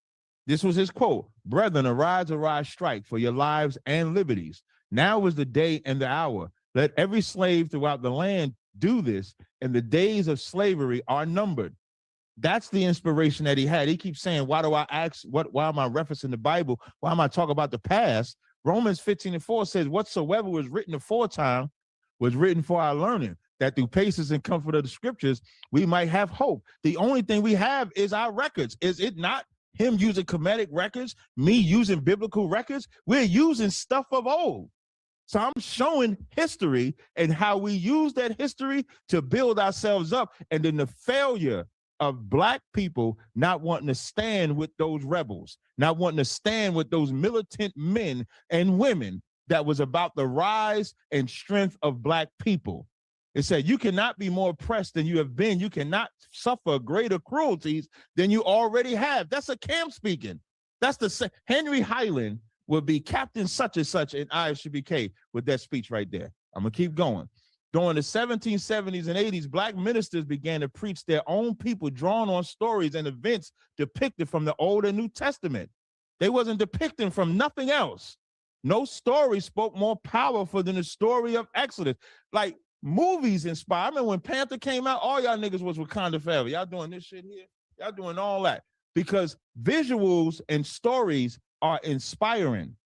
This was his quote: "Brethren, arise, strike for your lives and liberties. Now is the day and the hour. Let every slave throughout the land do this, and the days of slavery are numbered." That's the inspiration that he had. He keeps saying, why do I ask, why am I referencing the Bible? Why am I talking about the past? Romans 15:4 says, whatsoever was written aforetime was written for our learning, that through patience and comfort of the scriptures, we might have hope. The only thing we have is our records. Is it not him using Kemetic records, me using biblical records? We're using stuff of old. So I'm showing history and how we use that history to build ourselves up, and then the failure of Black people not wanting to stand with those rebels, not wanting to stand with those militant men and women that was about the rise and strength of Black people. It said, you cannot be more oppressed than you have been. You cannot suffer greater cruelties than you already have. That's a camp speaking. That's the Henry Highland would be Captain such and such in ISUBK with that speech right there. I'm gonna keep going. During the 1770s and 80s, Black ministers began to preach their own people, drawn on stories and events depicted from the Old and New Testament. They wasn't depicting from nothing else. No story spoke more powerful than the story of Exodus. Like, movies inspire. I remember when Panther came out, all y'all niggas was Wakanda forever. Y'all doing this shit here. Y'all doing all that. Because visuals and stories are inspiring.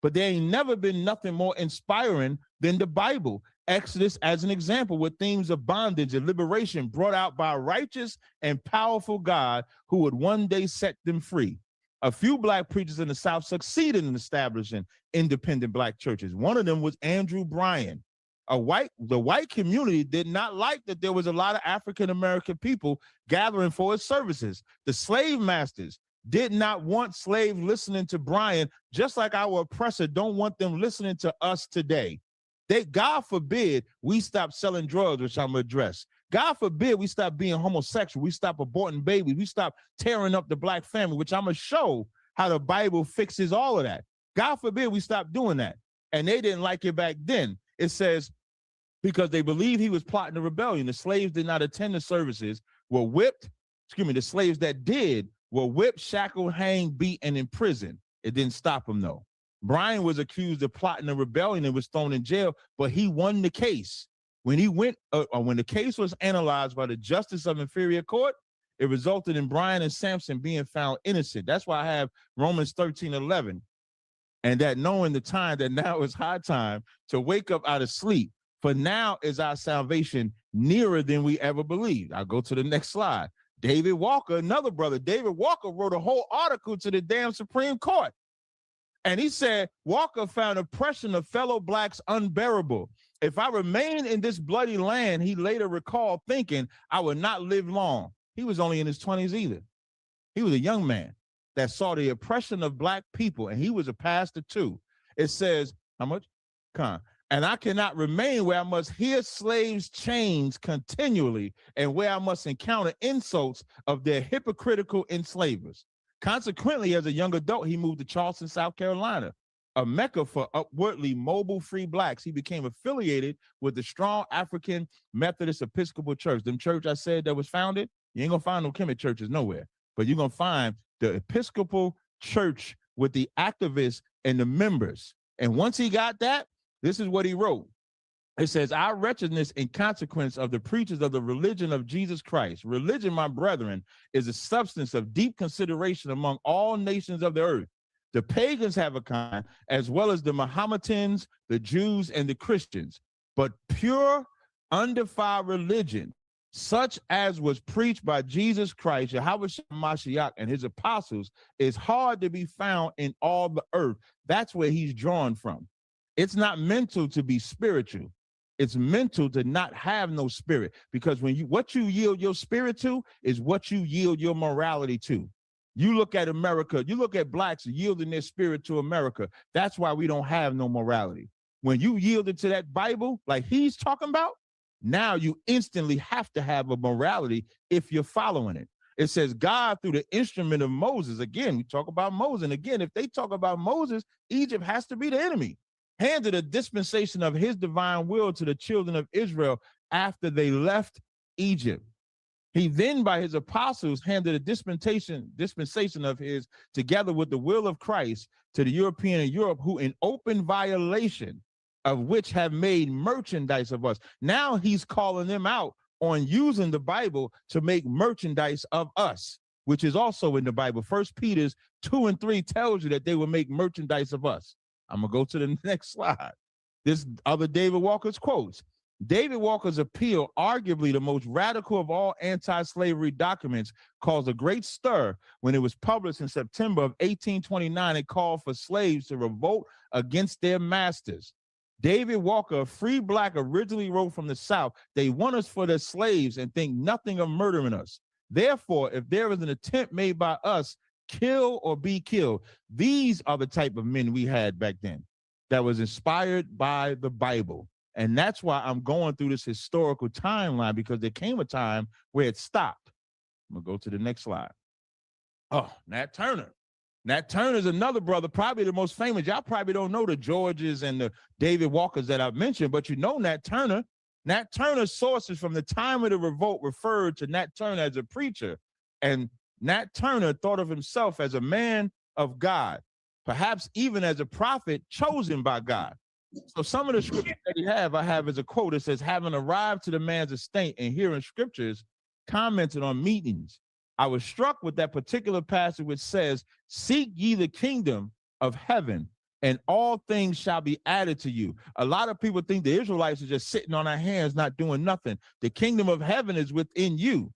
But there ain't never been nothing more inspiring than the Bible. Exodus, as an example, with themes of bondage and liberation brought out by a righteous and powerful God who would one day set them free. A few Black preachers in the South succeeded in establishing independent Black churches. One of them was Andrew Bryan. The white community did not like that there was a lot of African-American people gathering for his services. The slave masters did not want slaves listening to Bryan, just like our oppressor don't want them listening to us today. God forbid we stop selling drugs, which I'm gonna address. God forbid we stop being homosexual. We stop aborting babies. We stop tearing up the black family, which I'm going to show how the Bible fixes all of that. God forbid we stop doing that. And they didn't like it back then. It says, because they believed he was plotting a rebellion. The slaves did not attend the services, were whipped. The slaves that did were whipped, shackled, hanged, beat, and imprisoned. It didn't stop him, though. Brian was accused of plotting a rebellion and was thrown in jail, but he won the case. When when the case was analyzed by the Justice of Inferior Court, it resulted in Brian and Samson being found innocent. That's why I have Romans 13:11, and that knowing the time that now is high time to wake up out of sleep, for now is our salvation nearer than we ever believed. I'll go to the next slide. David Walker, another brother, David Walker wrote a whole article to the damn Supreme Court. And he said, Walker found oppression of fellow blacks unbearable. If I remain in this bloody land, he later recalled thinking I would not live long. He was only in his 20s either. He was a young man that saw the oppression of black people, and he was a pastor too. It says, how much? And I cannot remain where I must hear slaves' chains continually and where I must encounter insults of their hypocritical enslavers. Consequently, as a young adult, he moved to Charleston, South Carolina, a mecca for upwardly mobile free blacks. He became affiliated with the strong African Methodist Episcopal Church. Them church I said that was founded, you ain't gonna find no Kemet churches nowhere, but you're gonna find the Episcopal Church with the activists and the members. And once he got that, this is what he wrote. It says, our wretchedness in consequence of the preachers of the religion of Jesus Christ. Religion, my brethren, is a substance of deep consideration among all nations of the earth. The pagans have a kind, as well as the Mohammedans, the Jews, and the Christians. But pure, undefiled religion, such as was preached by Jesus Christ, Yahweh Mashiach, and his apostles, is hard to be found in all the earth. That's where he's drawn from. It's not mental to be spiritual. It's mental to not have no spirit, because what you yield your spirit to is what you yield your morality to. You look at America, you look at blacks yielding their spirit to America. That's why we don't have no morality. When you yield it to that Bible, like he's talking about, now you instantly have to have a morality if you're following it. It says God through the instrument of Moses. Again, we talk about Moses. And again, if they talk about Moses, Egypt has to be the enemy. Handed a dispensation of his divine will to the children of Israel after they left Egypt. He then, by his apostles, handed a dispensation of his, together with the will of Christ, to the European and Europe, who in open violation of which have made merchandise of us. Now he's calling them out on using the Bible to make merchandise of us, which is also in the Bible. 1 Peter 2:3 tells you that they will make merchandise of us. I'm going to go to the next slide. This other David Walker's quotes. David Walker's appeal, arguably the most radical of all anti-slavery documents, caused a great stir when it was published in September of 1829. It called for slaves to revolt against their masters. David Walker, a free black, originally wrote from the South, they want us for their slaves and think nothing of murdering us. Therefore, if there is an attempt made by us, kill or be killed. These are the type of men we had back then that was inspired by the Bible. And that's why I'm going through this historical timeline, because there came a time where it stopped. I'm gonna go to the next slide. Oh, Nat Turner. Nat Turner is another brother, probably the most famous. Y'all probably don't know the Georges and the David Walkers that I've mentioned, but you know Nat Turner. Nat Turner's sources from the time of the revolt referred to Nat Turner as a preacher, and Nat Turner thought of himself as a man of God, perhaps even as a prophet chosen by God. So some of the scriptures that I have as a quote. It says, having arrived to the man's estate and hearing scriptures commented on meetings, I was struck with that particular passage which says, seek ye the kingdom of heaven, and all things shall be added to you. A lot of people think the Israelites are just sitting on our hands, not doing nothing. The kingdom of heaven is within you.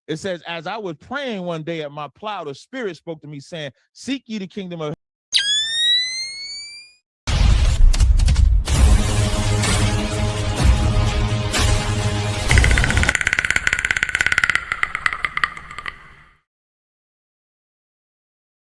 It says, as I was praying one day at my plow, the Spirit spoke to me saying, seek ye the kingdom of